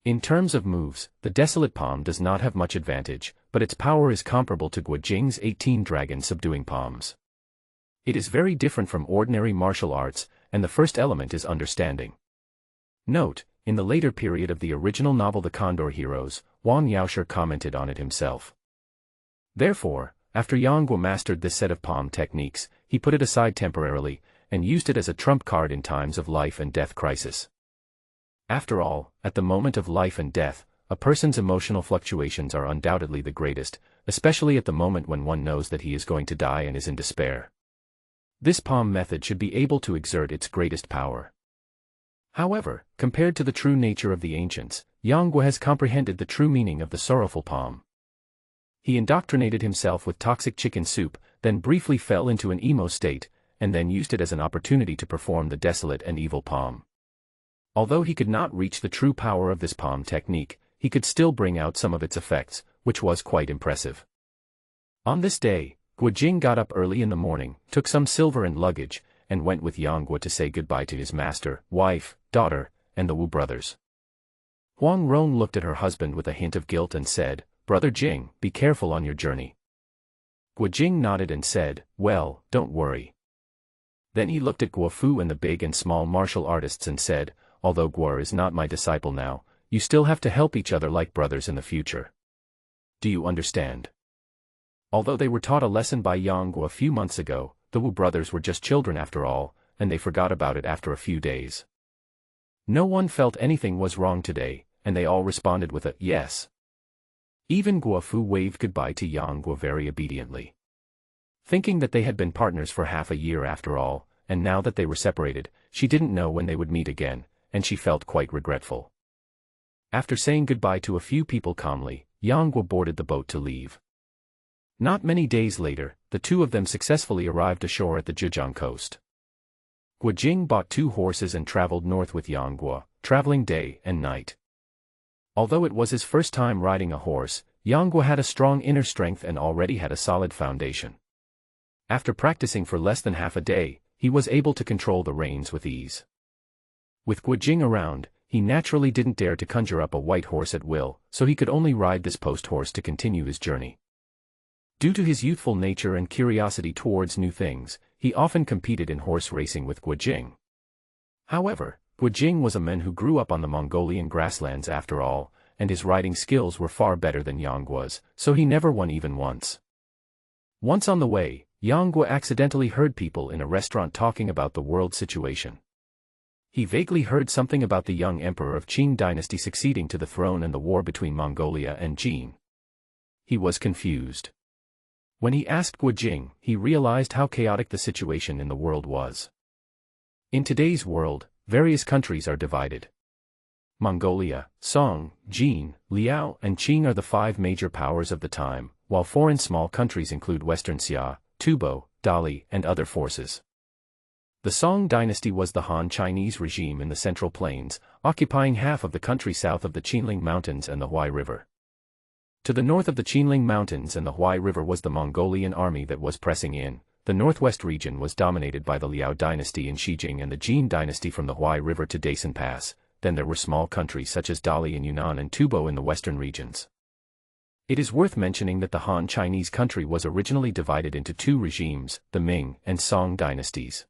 In terms of moves, the desolate palm does not have much advantage, but its power is comparable to Guo Jing's 18 dragon subduing palms. It is very different from ordinary martial arts, and the first element is understanding. Note, in the later period of the original novel The Condor Heroes, Wang Yaoshe commented on it himself. Therefore, after Yang Guo mastered this set of palm techniques, he put it aside temporarily, and used it as a trump card in times of life and death crisis. After all, at the moment of life and death, a person's emotional fluctuations are undoubtedly the greatest, especially at the moment when one knows that he is going to die and is in despair. This palm method should be able to exert its greatest power. However, compared to the true nature of the ancients, Yang has comprehended the true meaning of the sorrowful palm. He indoctrinated himself with toxic chicken soup, then briefly fell into an emo state, and then used it as an opportunity to perform the desolate and evil palm. Although he could not reach the true power of this palm technique, he could still bring out some of its effects, which was quite impressive. On this day, Guojing got up early in the morning, took some silver and luggage, and went with Yang to say goodbye to his master, wife, daughter, and the Wu brothers. Huang Rong looked at her husband with a hint of guilt and said, "Brother Jing, be careful on your journey." Guojing nodded and said, "Well, don't worry." Then he looked at Guo Fu and the big and small martial artists and said, "Although Guo is not my disciple now, you still have to help each other like brothers in the future. Do you understand?" Although they were taught a lesson by Yang a few months ago, the Wu brothers were just children after all, and they forgot about it after a few days. No one felt anything was wrong today, and they all responded with a yes. Even Guo Fu waved goodbye to Yang very obediently. Thinking that they had been partners for half a year after all, and now that they were separated, she didn't know when they would meet again, and she felt quite regretful. After saying goodbye to a few people calmly, Yang boarded the boat to leave. Not many days later, the two of them successfully arrived ashore at the Zhejiang coast. Guojing bought 2 horses and traveled north with Yang Guo, traveling day and night. Although it was his first time riding a horse, Yang Guo had a strong inner strength and already had a solid foundation. After practicing for less than half a day, he was able to control the reins with ease. With Guojing around, he naturally didn't dare to conjure up a white horse at will, so he could only ride this post horse to continue his journey. Due to his youthful nature and curiosity towards new things, he often competed in horse racing with Guojing. However, Guojing was a man who grew up on the Mongolian grasslands after all, and his riding skills were far better than Yang Guo's, so he never won even once. Once on the way, Yang Guo accidentally heard people in a restaurant talking about the world situation. He vaguely heard something about the young emperor of Qing dynasty succeeding to the throne and the war between Mongolia and Jin. He was confused. When he asked Guojing, he realized how chaotic the situation in the world was. In today's world, various countries are divided. Mongolia, Song, Jin, Liao, and Qing are the 5 major powers of the time, while foreign small countries include Western Xia, Tubo, Dali, and other forces. The Song dynasty was the Han Chinese regime in the Central Plains, occupying half of the country south of the Qinling Mountains and the Huai River. To the north of the Qinling Mountains and the Huai River was the Mongolian army that was pressing in. The northwest region was dominated by the Liao dynasty in Xijing and the Jin dynasty from the Huai River to Daisen Pass. Then there were small countries such as Dali in Yunnan and Tubo in the western regions. It is worth mentioning that the Han Chinese country was originally divided into 2 regimes, the Ming and Song dynasties.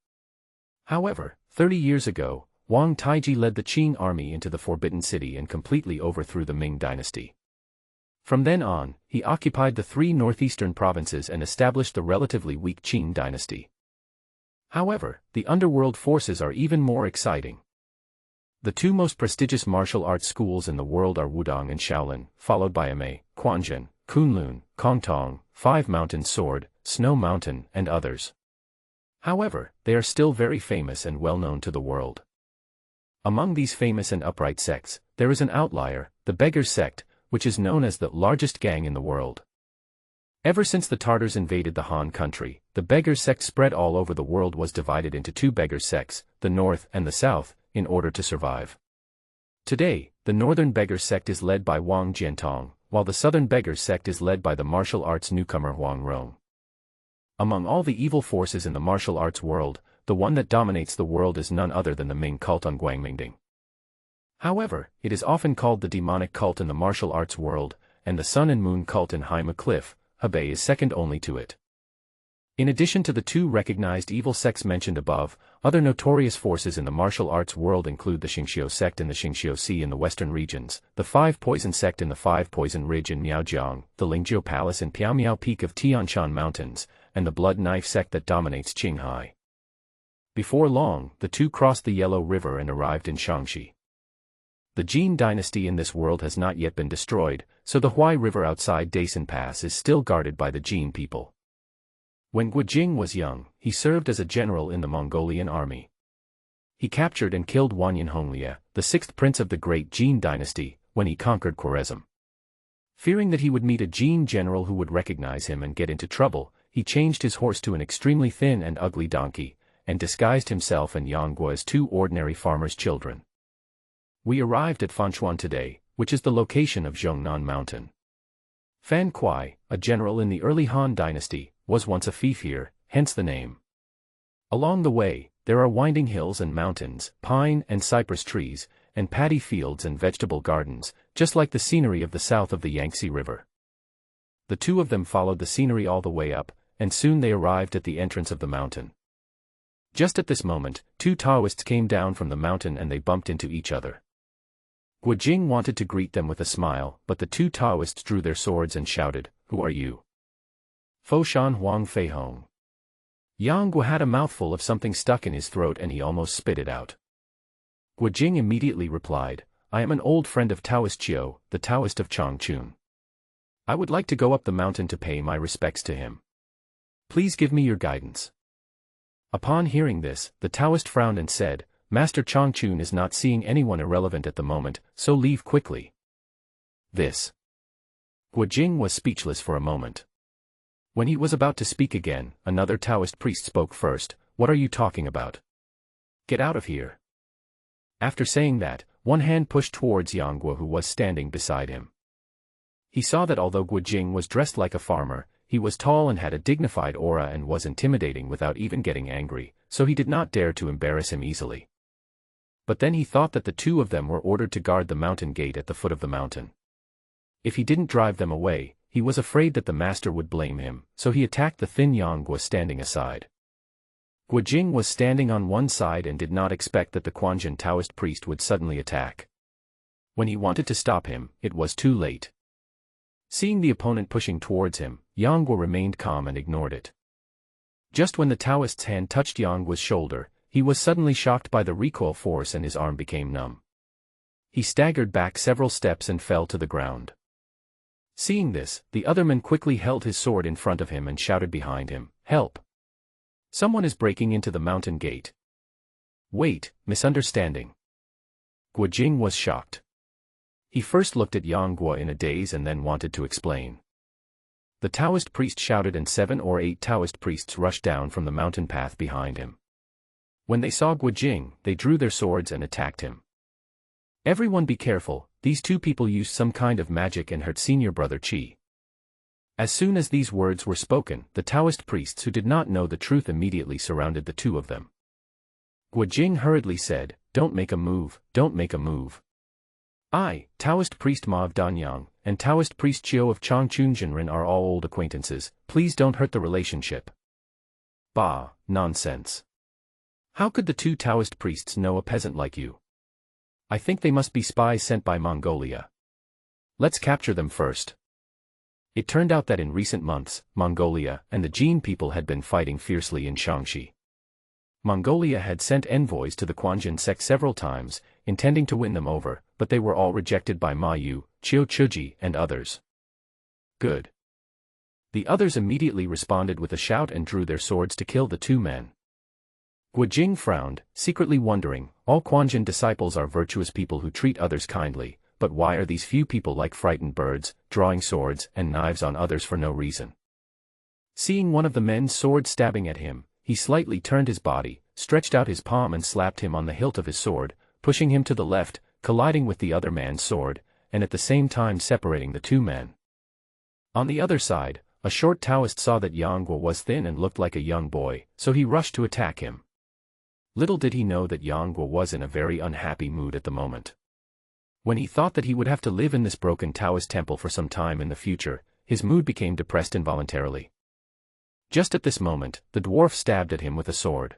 However, 30 years ago, Wang Taiji led the Qing army into the Forbidden City and completely overthrew the Ming dynasty. From then on, he occupied the 3 northeastern provinces and established the relatively weak Qing dynasty. However, the underworld forces are even more exciting. The 2 most prestigious martial arts schools in the world are Wudong and Shaolin, followed by Amei, Quanzhen, Kunlun, Kongtong, 5 Mountain Sword, Snow Mountain, and others. However, they are still very famous and well known to the world. Among these famous and upright sects, there is an outlier, the Beggars sect, which is known as the largest gang in the world. Ever since the Tartars invaded the Han country, the Beggars sect spread all over the world was divided into 2 Beggars sects, the North and the South, in order to survive. Today, the Northern Beggars sect is led by Wang Jiantong, while the Southern Beggars sect is led by the martial arts newcomer Huang Rong. Among all the evil forces in the martial arts world, the one that dominates the world is none other than the Ming cult on Guangmingding. However, it is often called the demonic cult in the martial arts world, and the Sun and Moon cult in Haima Cliff, Hebei is second only to it. In addition to the 2 recognized evil sects mentioned above, other notorious forces in the martial arts world include the Xingqiu sect in the Xingqiu Sea in the western regions, the 5 Poison sect in the 5 Poison Ridge in Miaojiang, the Lingjiu Palace in Piaomiao Peak of Tianshan Mountains, and the Blood Knife sect that dominates Qinghai. Before long, the two crossed the Yellow River and arrived in Shaanxi. The Jin dynasty in this world has not yet been destroyed, so the Huai River outside Daisen Pass is still guarded by the Jin people. When Guojing was young, he served as a general in the Mongolian army. He captured and killed Wanyan Honglia, the sixth prince of the great Jin dynasty, when he conquered Khwarezm. Fearing that he would meet a Jin general who would recognize him and get into trouble, he changed his horse to an extremely thin and ugly donkey, and disguised himself and Yangguo as two ordinary farmers' children. We arrived at Fanchuan today, which is the location of Zhongnan Mountain. Fan Kuai, a general in the early Han dynasty, was once a fief here, hence the name. Along the way, there are winding hills and mountains, pine and cypress trees, and paddy fields and vegetable gardens, just like the scenery of the south of the Yangtze River. The two of them followed the scenery all the way up, and soon they arrived at the entrance of the mountain. Just at this moment, two Taoists came down from the mountain and they bumped into each other. Guojing wanted to greet them with a smile, but the two Taoists drew their swords and shouted, "Who are you?" Foshan Huang Fei Hong. Yangguo had a mouthful of something stuck in his throat and he almost spit it out. Guojing immediately replied, "I am an old friend of Taoist Chiu, the Taoist of Changchun. I would like to go up the mountain to pay my respects to him. Please give me your guidance." Upon hearing this, the Taoist frowned and said, "Master Changchun is not seeing anyone irrelevant at the moment, so leave quickly." This. Guojing was speechless for a moment. When he was about to speak again, another Taoist priest spoke first, "What are you talking about? Get out of here." After saying that, one hand pushed towards Yangguo who was standing beside him. He saw that although Guojing was dressed like a farmer, he was tall and had a dignified aura and was intimidating without even getting angry, so he did not dare to embarrass him easily. But then he thought that the two of them were ordered to guard the mountain gate at the foot of the mountain. If he didn't drive them away, he was afraid that the master would blame him, so he attacked the thin Yangguo standing aside. Guojing was standing on one side and did not expect that the Quanjin Taoist priest would suddenly attack. When he wanted to stop him, it was too late. Seeing the opponent pushing towards him, Yangguo remained calm and ignored it. Just when the Taoist's hand touched Yangguo's shoulder, he was suddenly shocked by the recoil force and his arm became numb. He staggered back several steps and fell to the ground. Seeing this, the other man quickly held his sword in front of him and shouted behind him, "Help! Someone is breaking into the mountain gate." "Wait, misunderstanding." Guojing was shocked. He first looked at Yangguo in a daze and then wanted to explain. The Taoist priest shouted and 7 or 8 Taoist priests rushed down from the mountain path behind him. When they saw Guojing, they drew their swords and attacked him. "Everyone be careful, these two people used some kind of magic and hurt senior brother Qi." As soon as these words were spoken, the Taoist priests who did not know the truth immediately surrounded the two of them. Guojing hurriedly said, "Don't make a move, don't make a move. I, Taoist priest Ma of Danyang, and Taoist priest Chiu of Changchun Jinren are all old acquaintances, please don't hurt the relationship." "Bah, nonsense. How could the two Taoist priests know a peasant like you? I think they must be spies sent by Mongolia. Let's capture them first." It turned out that in recent months, Mongolia and the Jin people had been fighting fiercely in Shaanxi. Mongolia had sent envoys to the Quanjin sect several times, intending to win them over, but they were all rejected by Ma Yu, Qiu Chuji and others. Good. The others immediately responded with a shout and drew their swords to kill the two men. Guojing frowned, secretly wondering, all Quanjin disciples are virtuous people who treat others kindly, but why are these few people like frightened birds, drawing swords and knives on others for no reason? Seeing one of the men's swords stabbing at him, he slightly turned his body, stretched out his palm and slapped him on the hilt of his sword, pushing him to the left, colliding with the other man's sword, and at the same time separating the two men. On the other side, a short Taoist saw that Yangguo was thin and looked like a young boy, so he rushed to attack him. Little did he know that Yangguo was in a very unhappy mood at the moment. When he thought that he would have to live in this broken Taoist temple for some time in the future, his mood became depressed involuntarily. Just at this moment, the dwarf stabbed at him with a sword.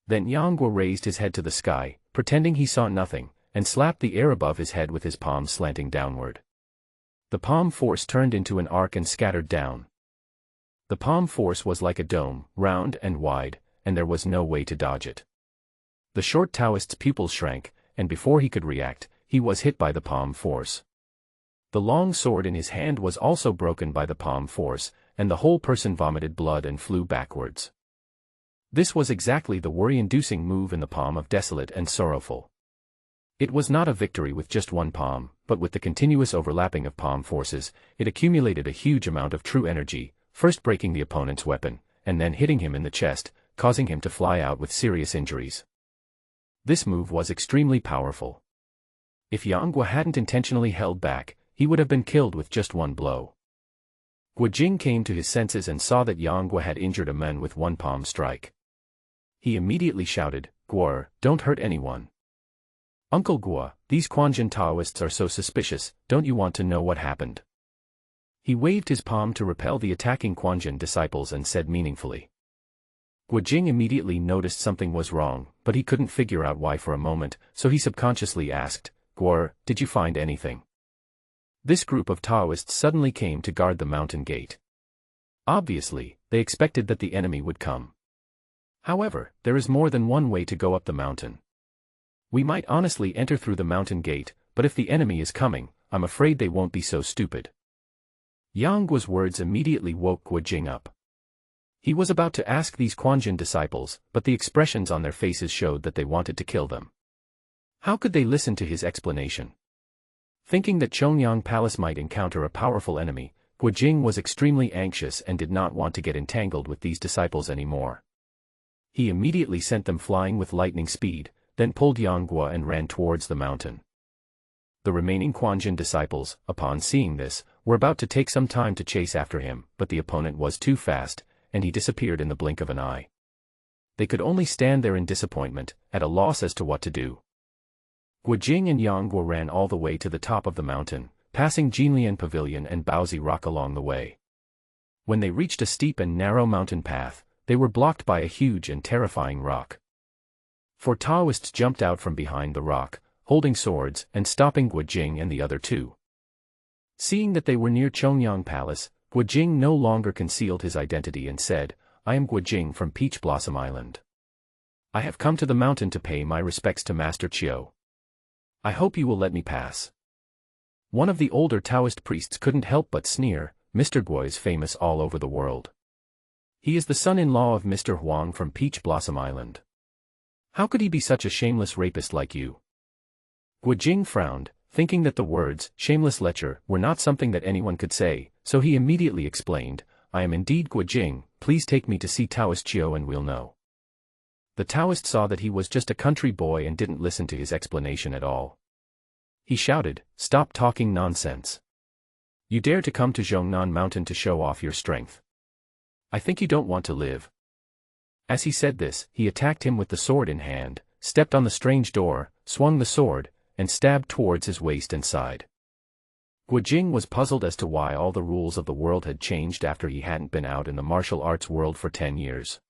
Then Yangguo raised his head to the sky, pretending he saw nothing, and slapped the air above his head with his palm slanting downward. The palm force turned into an arc and scattered down. The palm force was like a dome, round and wide, and there was no way to dodge it. The short Taoist's pupils shrank, and before he could react, he was hit by the palm force. The long sword in his hand was also broken by the palm force, and the whole person vomited blood and flew backwards. This was exactly the worry-inducing move in the palm of Desolate and Sorrowful. It was not a victory with just one palm, but with the continuous overlapping of palm forces, it accumulated a huge amount of true energy, first breaking the opponent's weapon, and then hitting him in the chest, causing him to fly out with serious injuries. This move was extremely powerful. If Yang Guo hadn't intentionally held back, he would have been killed with just one blow. Guo Jing came to his senses and saw that Yang Guo had injured a man with one palm strike. He immediately shouted, "Guo, don't hurt anyone." "Uncle Guo, these Quanjin Taoists are so suspicious, don't you want to know what happened?" He waved his palm to repel the attacking Quanjin disciples and said meaningfully. Guo Jing immediately noticed something was wrong, but he couldn't figure out why for a moment, so he subconsciously asked, "Guo, did you find anything?" This group of Taoists suddenly came to guard the mountain gate. Obviously, they expected that the enemy would come. However, there is more than one way to go up the mountain. We might honestly enter through the mountain gate, but if the enemy is coming, I'm afraid they won't be so stupid. Yang Guo's words immediately woke Guo Jing up. He was about to ask these Quanjin disciples, but the expressions on their faces showed that they wanted to kill them. How could they listen to his explanation? Thinking that Chongyang Palace might encounter a powerful enemy, Guo Jing was extremely anxious and did not want to get entangled with these disciples anymore. He immediately sent them flying with lightning speed, then pulled Yang Guo and ran towards the mountain. The remaining Quanjin disciples, upon seeing this, were about to take some time to chase after him, but the opponent was too fast, and he disappeared in the blink of an eye. They could only stand there in disappointment, at a loss as to what to do. Guo Jing and Yang Guo ran all the way to the top of the mountain, passing Jinlian Pavilion and Baozi Rock along the way. When they reached a steep and narrow mountain path, they were blocked by a huge and terrifying rock. Four Taoists jumped out from behind the rock, holding swords and stopping Guo Jing and the other two. Seeing that they were near Chongyang Palace, Guo Jing no longer concealed his identity and said, "I am Guo Jing from Peach Blossom Island. I have come to the mountain to pay my respects to Master Qiu. I hope you will let me pass." One of the older Taoist priests couldn't help but sneer, "Mr. Guo is famous all over the world. He is the son-in-law of Mr. Huang from Peach Blossom Island. How could he be such a shameless rapist like you?" Guo Jing frowned, thinking that the words, "shameless lecher," were not something that anyone could say, so he immediately explained, "I am indeed Guo Jing, please take me to see Taoist Qiu and we'll know." The Taoist saw that he was just a country boy and didn't listen to his explanation at all. He shouted, "Stop talking nonsense. You dare to come to Zhongnan Mountain to show off your strength. I think you don't want to live." As he said this, he attacked him with the sword in hand, stepped on the strange door, swung the sword, and stabbed towards his waist and side. Guo Jing was puzzled as to why all the rules of the world had changed after he hadn't been out in the martial arts world for 10 years.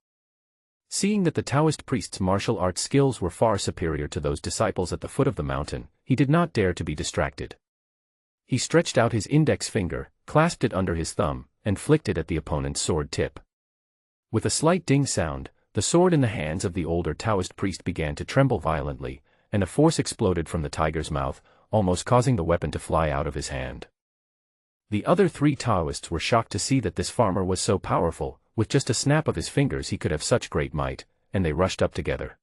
Seeing that the Taoist priest's martial arts skills were far superior to those disciples at the foot of the mountain, he did not dare to be distracted. He stretched out his index finger, clasped it under his thumb, and flicked it at the opponent's sword tip. With a slight ding sound, the sword in the hands of the older Taoist priest began to tremble violently, and a force exploded from the tiger's mouth, almost causing the weapon to fly out of his hand. The other three Taoists were shocked to see that this farmer was so powerful. With just a snap of his fingers he could have such great might, and they rushed up together.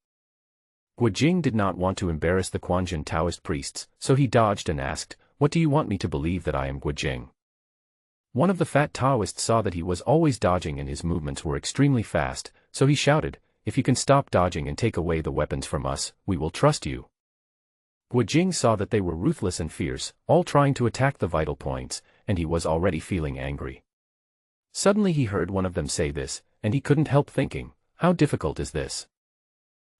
Guo Jing did not want to embarrass the Quanjin Taoist priests, so he dodged and asked, "What do you want me to believe that I am Guo Jing?" One of the fat Taoists saw that he was always dodging and his movements were extremely fast, so he shouted, "If you can stop dodging and take away the weapons from us, we will trust you." Guo Jing saw that they were ruthless and fierce, all trying to attack the vital points, and he was already feeling angry. Suddenly he heard one of them say this, and he couldn't help thinking, how difficult is this?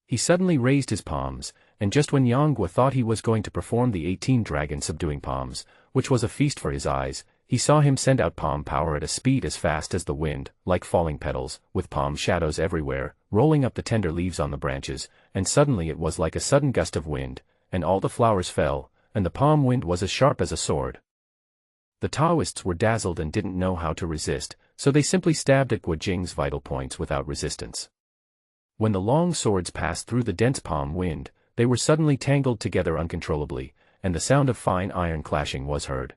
He suddenly raised his palms, and just when Yang Guo thought he was going to perform the 18 dragon subduing palms, which was a feast for his eyes, he saw him send out palm power at a speed as fast as the wind, like falling petals, with palm shadows everywhere, rolling up the tender leaves on the branches, and suddenly it was like a sudden gust of wind, and all the flowers fell, and the palm wind was as sharp as a sword. The Taoists were dazzled and didn't know how to resist, so they simply stabbed at Guo Jing's vital points without resistance. When the long swords passed through the dense palm wind, they were suddenly tangled together uncontrollably, and the sound of fine iron clashing was heard.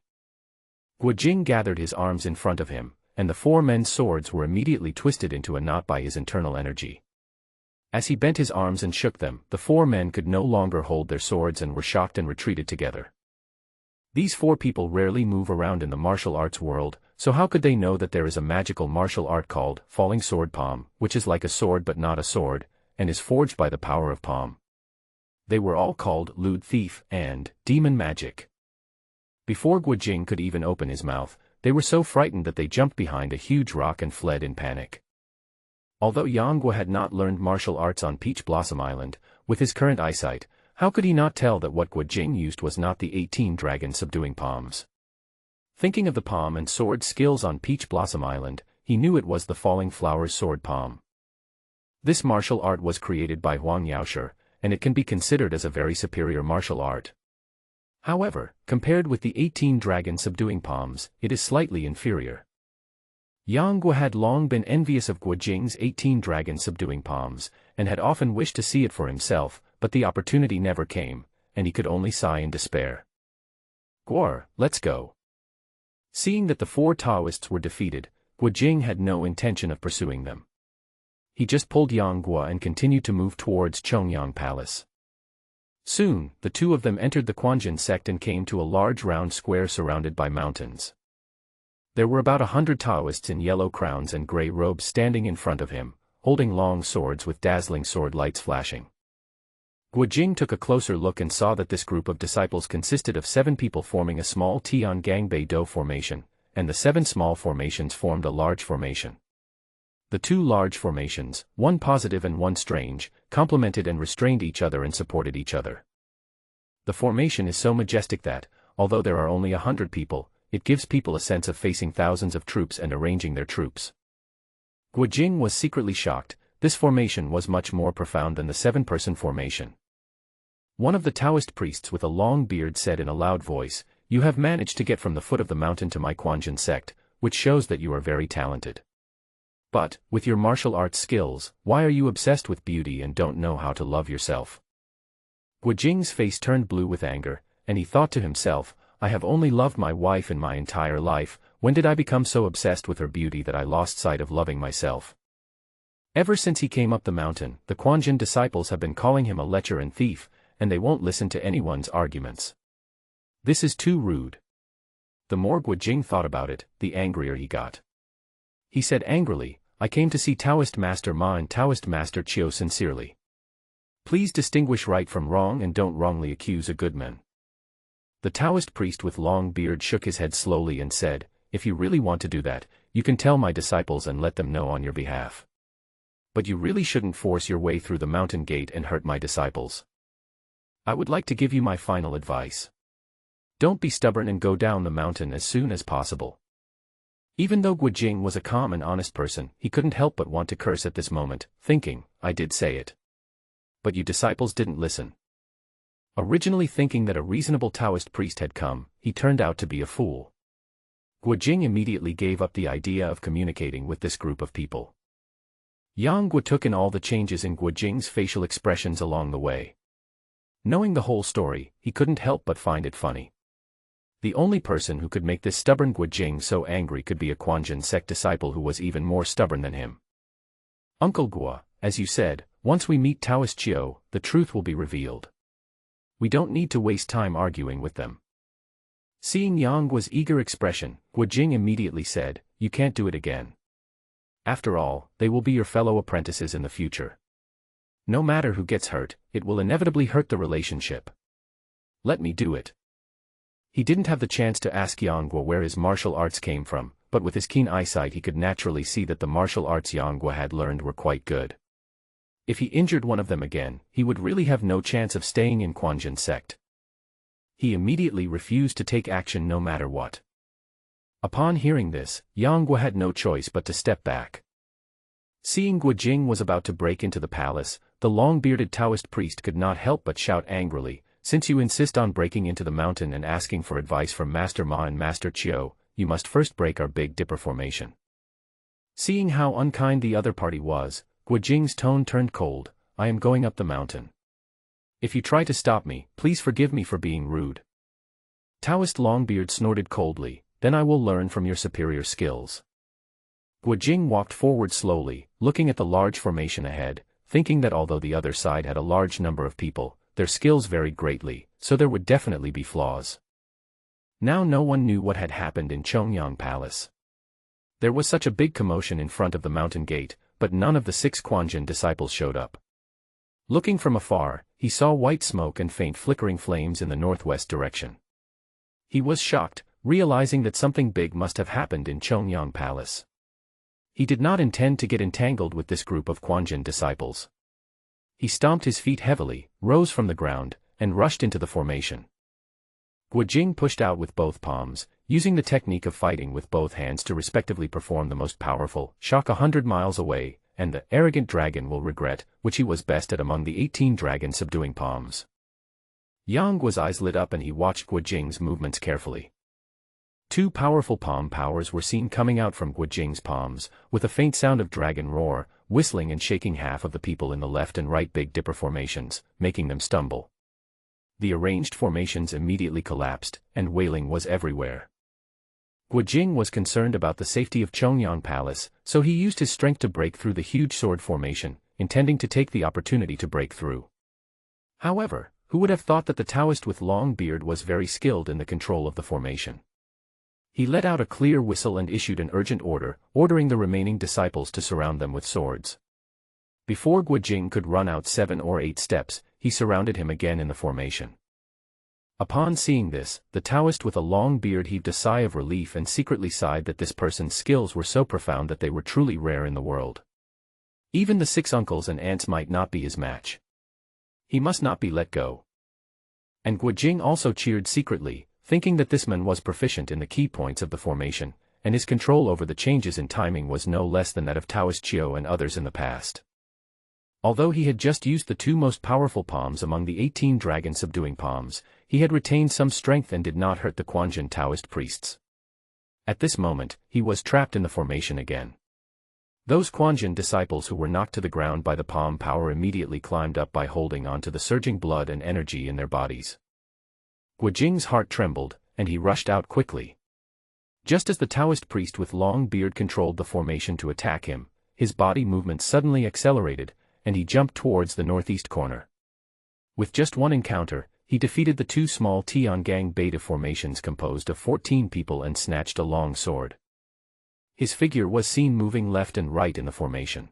Guojing gathered his arms in front of him, and the four men's swords were immediately twisted into a knot by his internal energy. As he bent his arms and shook them, the four men could no longer hold their swords and were shocked and retreated together. These four people rarely move around in the martial arts world, so how could they know that there is a magical martial art called falling sword palm, which is like a sword but not a sword, and is forged by the power of palm? They were all called lewd thief and demon magic. Before Guojing could even open his mouth, they were so frightened that they jumped behind a huge rock and fled in panic. Although Yanguo had not learned martial arts on Peach Blossom Island, with his current eyesight, how could he not tell that what Guojing used was not the 18 dragons subduing palms? Thinking of the palm and sword skills on Peach Blossom Island, he knew it was the falling flower's sword palm. This martial art was created by Huang Yaoshi, and it can be considered as a very superior martial art. However, compared with the 18 dragon subduing palms, it is slightly inferior. Yanguo had long been envious of Guojing's 18 dragon subduing palms, and had often wished to see it for himself, but the opportunity never came, and he could only sigh in despair. "Guor, let's go." Seeing that the four Taoists were defeated, Guojing had no intention of pursuing them. He just pulled Yanguo and continued to move towards Chongyang Palace. Soon, the two of them entered the Quanjin sect and came to a large round square surrounded by mountains. There were about 100 Taoists in yellow crowns and grey robes standing in front of him, holding long swords with dazzling sword lights flashing. Guojing took a closer look and saw that this group of disciples consisted of 7 people forming a small Tiangangbei Do formation, and the 7 small formations formed a large formation. The 2 large formations, one positive and one strange, complemented and restrained each other and supported each other. The formation is so majestic that, although there are only 100 people, it gives people a sense of facing thousands of troops and arranging their troops. Guojing was secretly shocked. This formation was much more profound than the 7-person formation. One of the Taoist priests with a long beard said in a loud voice, "You have managed to get from the foot of the mountain to my Quanjin sect, which shows that you are very talented. But, with your martial arts skills, why are you obsessed with beauty and don't know how to love yourself?" Guojing's face turned blue with anger, and he thought to himself, "I have only loved my wife in my entire life. When did I become so obsessed with her beauty that I lost sight of loving myself?" Ever since he came up the mountain, the Quanjin disciples have been calling him a lecher and thief, and they won't listen to anyone's arguments. This is too rude. The more Guojing thought about it, the angrier he got. He said angrily, "I came to see Taoist Master Ma and Taoist Master Chiu sincerely. Please distinguish right from wrong and don't wrongly accuse a good man." The Taoist priest with long beard shook his head slowly and said, "If you really want to do that, you can tell my disciples and let them know on your behalf. But you really shouldn't force your way through the mountain gate and hurt my disciples. I would like to give you my final advice. Don't be stubborn and go down the mountain as soon as possible." Even though Guojing was a calm and honest person, he couldn't help but want to curse at this moment, thinking, "I did say it. But you disciples didn't listen." Originally thinking that a reasonable Taoist priest had come, he turned out to be a fool. Guojing immediately gave up the idea of communicating with this group of people. Yanguo took in all the changes in Guojing's facial expressions along the way. Knowing the whole story, he couldn't help but find it funny. The only person who could make this stubborn Guojing so angry could be a Quanjin sect disciple who was even more stubborn than him. "Uncle Guo, as you said, once we meet Taoist Chiu, the truth will be revealed. We don't need to waste time arguing with them." Seeing Yanguo's eager expression, Guojing immediately said, "You can't do it again. After all, they will be your fellow apprentices in the future. No matter who gets hurt, it will inevitably hurt the relationship. Let me do it." He didn't have the chance to ask Yanguo where his martial arts came from, but with his keen eyesight he could naturally see that the martial arts Yanguo had learned were quite good. If he injured one of them again, he would really have no chance of staying in Quanjin sect. He immediately refused to take action no matter what. Upon hearing this, Yanguo had no choice but to step back. Seeing Guojing was about to break into the palace, the long-bearded Taoist priest could not help but shout angrily, "Since you insist on breaking into the mountain and asking for advice from Master Ma and Master Chiu, you must first break our Big Dipper formation." Seeing how unkind the other party was, Guo Jing's tone turned cold. I am going up the mountain. If you try to stop me, please forgive me for being rude. Taoist Longbeard snorted coldly, then I will learn from your superior skills. Guo Jing walked forward slowly, looking at the large formation ahead, thinking that although the other side had a large number of people, their skills varied greatly, so there would definitely be flaws. Now no one knew what had happened in Chongyang Palace. There was such a big commotion in front of the mountain gate, but none of the 6 Quanjin disciples showed up. Looking from afar, he saw white smoke and faint flickering flames in the northwest direction. He was shocked, realizing that something big must have happened in Chongyang Palace. He did not intend to get entangled with this group of Quanjin disciples. He stomped his feet heavily, rose from the ground, and rushed into the formation. Guo Jing pushed out with both palms, using the technique of fighting with both hands to respectively perform the most powerful shock 100 miles away, and the arrogant dragon will regret, which he was best at among the 18 dragon subduing palms. Yang Guo's eyes lit up and he watched Guo Jing's movements carefully. 2 powerful palm powers were seen coming out from Guo Jing's palms, with a faint sound of dragon roar, whistling and shaking half of the people in the left and right Big Dipper formations, making them stumble. The arranged formations immediately collapsed, and wailing was everywhere. Guo Jing was concerned about the safety of Chongyang Palace, so he used his strength to break through the huge sword formation, intending to take the opportunity to break through. However, who would have thought that the Taoist with long beard was very skilled in the control of the formation? He let out a clear whistle and issued an urgent order, ordering the remaining disciples to surround them with swords. Before Guo Jing could run out 7 or 8 steps, he surrounded him again in the formation. Upon seeing this, the Taoist with a long beard heaved a sigh of relief and secretly sighed that this person's skills were so profound that they were truly rare in the world. Even the 6 uncles and aunts might not be his match. He must not be let go. And Guo Jing also cheered secretly, thinking that this man was proficient in the key points of the formation, and his control over the changes in timing was no less than that of Taoist Chiu and others in the past. Although he had just used the 2 most powerful palms among the 18 dragon subduing palms, he had retained some strength and did not hurt the Quanjin Taoist priests. At this moment, he was trapped in the formation again. Those Quanjin disciples who were knocked to the ground by the palm power immediately climbed up by holding on to the surging blood and energy in their bodies. Guo Jing's heart trembled, and he rushed out quickly. Just as the Taoist priest with long beard controlled the formation to attack him, his body movement suddenly accelerated, and he jumped towards the northeast corner. With just one encounter, he defeated the 2 small Tiangang Beta formations composed of 14 people and snatched a long sword. His figure was seen moving left and right in the formation.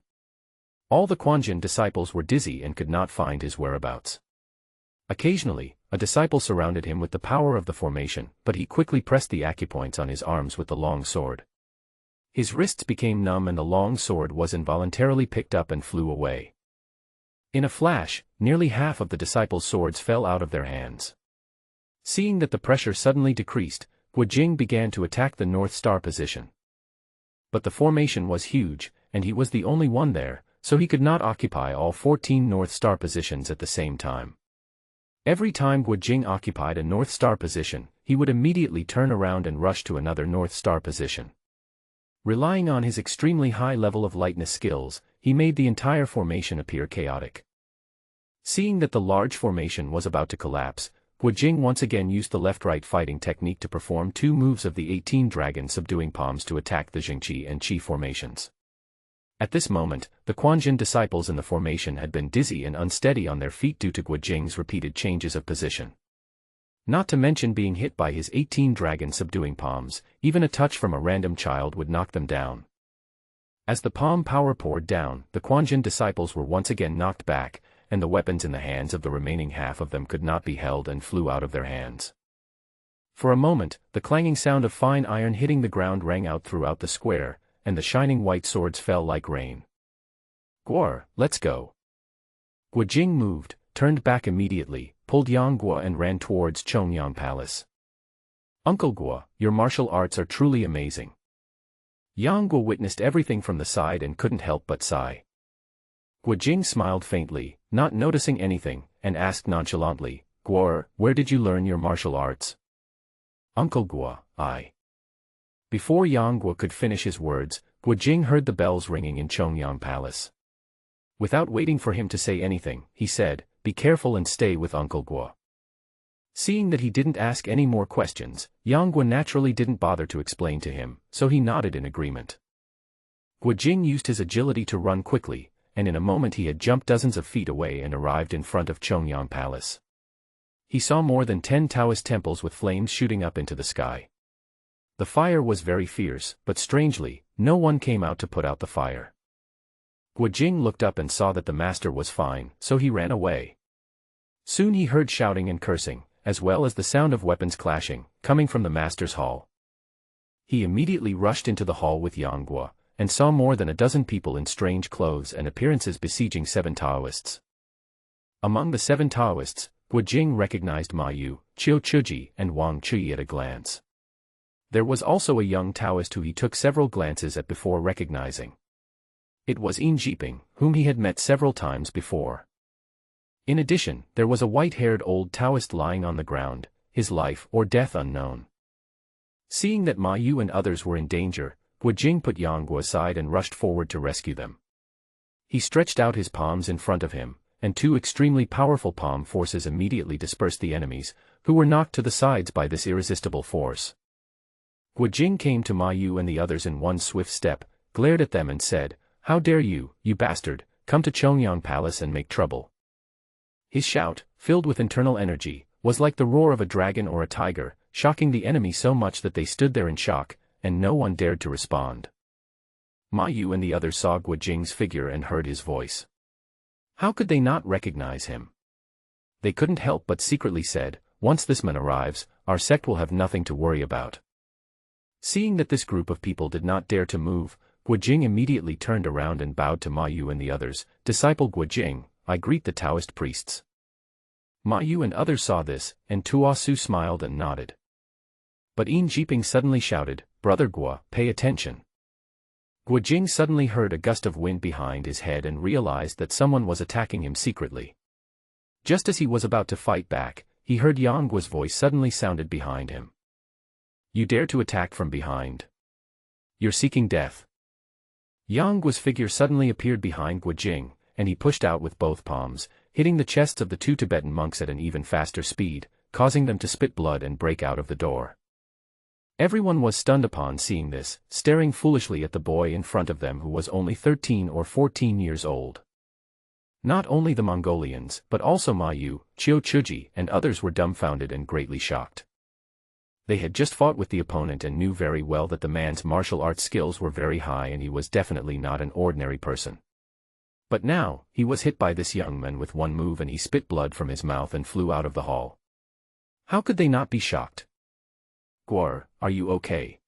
All the Quanjin disciples were dizzy and could not find his whereabouts. Occasionally, a disciple surrounded him with the power of the formation, but he quickly pressed the acupoints on his arms with the long sword. His wrists became numb and the long sword was involuntarily picked up and flew away. In a flash, nearly half of the disciples' swords fell out of their hands. Seeing that the pressure suddenly decreased, Guo Jing began to attack the North Star position. But the formation was huge, and he was the only one there, so he could not occupy all 14 North Star positions at the same time. Every time Guo Jing occupied a North Star position, he would immediately turn around and rush to another North Star position. Relying on his extremely high level of lightness skills, he made the entire formation appear chaotic. Seeing that the large formation was about to collapse, Guo Jing once again used the left-right fighting technique to perform 2 moves of the 18 dragon subduing palms to attack the Jingqi and Qi formations. At this moment, the Quanjin disciples in the formation had been dizzy and unsteady on their feet due to Guo Jing's repeated changes of position. Not to mention being hit by his 18 dragon subduing palms, even a touch from a random child would knock them down. As the palm power poured down, the Quanjin disciples were once again knocked back, and the weapons in the hands of the remaining half of them could not be held and flew out of their hands. For a moment, the clanging sound of fine iron hitting the ground rang out throughout the square, and the shining white swords fell like rain. "Guo, let's go." Guo Jing moved, turned back immediately, pulled Yang Guo and ran towards Chongyang Palace. "Uncle Guo, your martial arts are truly amazing." Yang Guo witnessed everything from the side and couldn't help but sigh. Guo Jing smiled faintly, not noticing anything, and asked nonchalantly, "Guo, where did you learn your martial arts?" "Uncle Guo, I..." Before Yang Guo could finish his words, Guo Jing heard the bells ringing in Chongyang Palace. Without waiting for him to say anything, he said, "Be careful and stay with Uncle Guo." Seeing that he didn't ask any more questions, Yang Guo naturally didn't bother to explain to him, so he nodded in agreement. Guo Jing used his agility to run quickly, and in a moment he had jumped dozens of feet away and arrived in front of Chongyang Palace. He saw more than 10 Taoist temples with flames shooting up into the sky. The fire was very fierce, but strangely, no one came out to put out the fire. Guo Jing looked up and saw that the master was fine, so he ran away. Soon he heard shouting and cursing, as well as the sound of weapons clashing, coming from the master's hall. He immediately rushed into the hall with Yang Guo, and saw more than a dozen people in strange clothes and appearances besieging 7 Taoists. Among the 7 Taoists, Guo Jing recognized Ma Yu, Qiu Chuji, and Wang Chui at a glance. There was also a young Taoist who he took several glances at before recognizing. It was Yin Jiping, whom he had met several times before. In addition, there was a white-haired old Taoist lying on the ground, his life or death unknown. Seeing that Ma Yu and others were in danger, Guo Jing put Yang Guo aside and rushed forward to rescue them. He stretched out his palms in front of him, and 2 extremely powerful palm forces immediately dispersed the enemies, who were knocked to the sides by this irresistible force. Guo Jing came to Ma Yu and the others in one swift step, glared at them and said, "How dare you, you bastard, come to Chongyang Palace and make trouble?" His shout, filled with internal energy, was like the roar of a dragon or a tiger, shocking the enemy so much that they stood there in shock, and no one dared to respond. Ma Yu and the others saw Guo Jing's figure and heard his voice. How could they not recognize him? They couldn't help but secretly said, "Once this man arrives, our sect will have nothing to worry about." Seeing that this group of people did not dare to move, Guo Jing immediately turned around and bowed to Ma Yu and the others, "Disciple Guo Jing, I greet the Taoist priests." Ma Yu and others saw this, and Tuo Su smiled and nodded. But Yin Jiping suddenly shouted, "Brother Guo, pay attention." Guo Jing suddenly heard a gust of wind behind his head and realized that someone was attacking him secretly. Just as he was about to fight back, he heard Yang Guo's voice suddenly sounded behind him. "You dare to attack from behind? You're seeking death." Yang Guo's figure suddenly appeared behind Guo Jing, and he pushed out with both palms, hitting the chests of the 2 Tibetan monks at an even faster speed, causing them to spit blood and break out of the door. Everyone was stunned upon seeing this, staring foolishly at the boy in front of them who was only 13 or 14 years old. Not only the Mongolians, but also Ma Yu, Qiu Chuji, and others were dumbfounded and greatly shocked. They had just fought with the opponent and knew very well that the man's martial arts skills were very high and he was definitely not an ordinary person. But now, he was hit by this young man with one move and he spit blood from his mouth and flew out of the hall. How could they not be shocked? "Guo, are you okay?"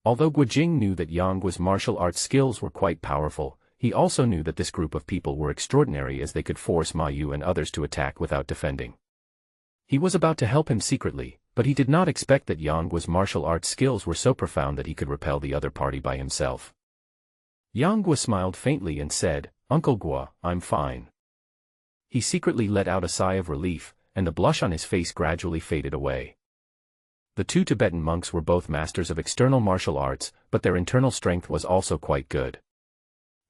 Although Guo Jing knew that Yang Guo's martial arts skills were quite powerful, he also knew that this group of people were extraordinary as they could force Ma Yu and others to attack without defending. He was about to help him secretly, but he did not expect that Yang Guo's martial arts skills were so profound that he could repel the other party by himself. Yang Guo smiled faintly and said, "Uncle Guo, I'm fine." He secretly let out a sigh of relief, and the blush on his face gradually faded away. The 2 Tibetan monks were both masters of external martial arts, but their internal strength was also quite good.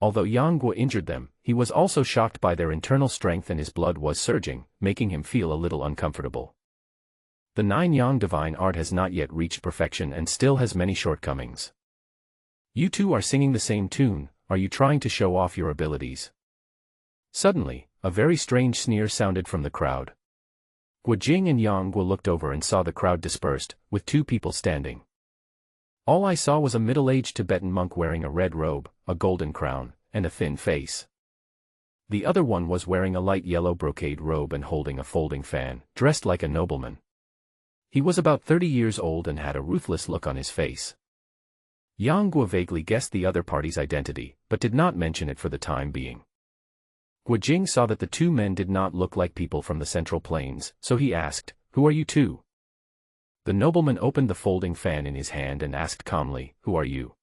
Although Yang Guo injured them, he was also shocked by their internal strength and his blood was surging, making him feel a little uncomfortable. The 9 Yang divine art has not yet reached perfection and still has many shortcomings. "You two are singing the same tune, are you trying to show off your abilities?" Suddenly, a very strange sneer sounded from the crowd. Guo Jing and Yang Guo looked over and saw the crowd dispersed, with 2 people standing. All I saw was a middle-aged Tibetan monk wearing a red robe, a golden crown, and a thin face. The other one was wearing a light yellow brocade robe and holding a folding fan, dressed like a nobleman. He was about 30 years old and had a ruthless look on his face. Yang Guo vaguely guessed the other party's identity, but did not mention it for the time being. Guo Jing saw that the 2 men did not look like people from the Central Plains, so he asked, "Who are you two?" The nobleman opened the folding fan in his hand and asked calmly, "Who are you?"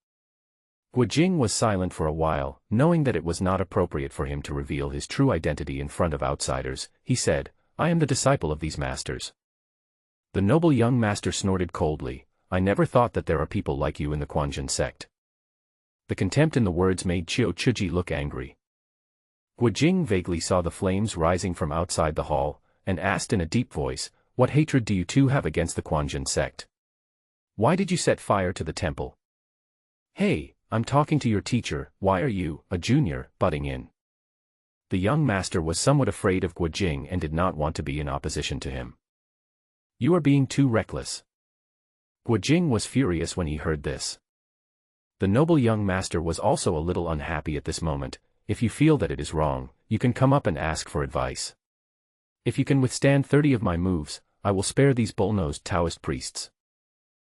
Guo Jing was silent for a while, knowing that it was not appropriate for him to reveal his true identity in front of outsiders. He said, "I am the disciple of these masters." The noble young master snorted coldly, "I never thought that there are people like you in the Quanzhen sect." The contempt in the words made Qiu Chuji look angry. Guojing vaguely saw the flames rising from outside the hall, and asked in a deep voice, "What hatred do you two have against the Quanjin sect? Why did you set fire to the temple?" "Hey, I'm talking to your teacher, why are you, a junior, butting in?" The young master was somewhat afraid of Guojing and did not want to be in opposition to him. "You are being too reckless." Guojing was furious when he heard this. The noble young master was also a little unhappy at this moment. "If you feel that it is wrong, you can come up and ask for advice. If you can withstand 30 of my moves, I will spare these bull-nosed Taoist priests."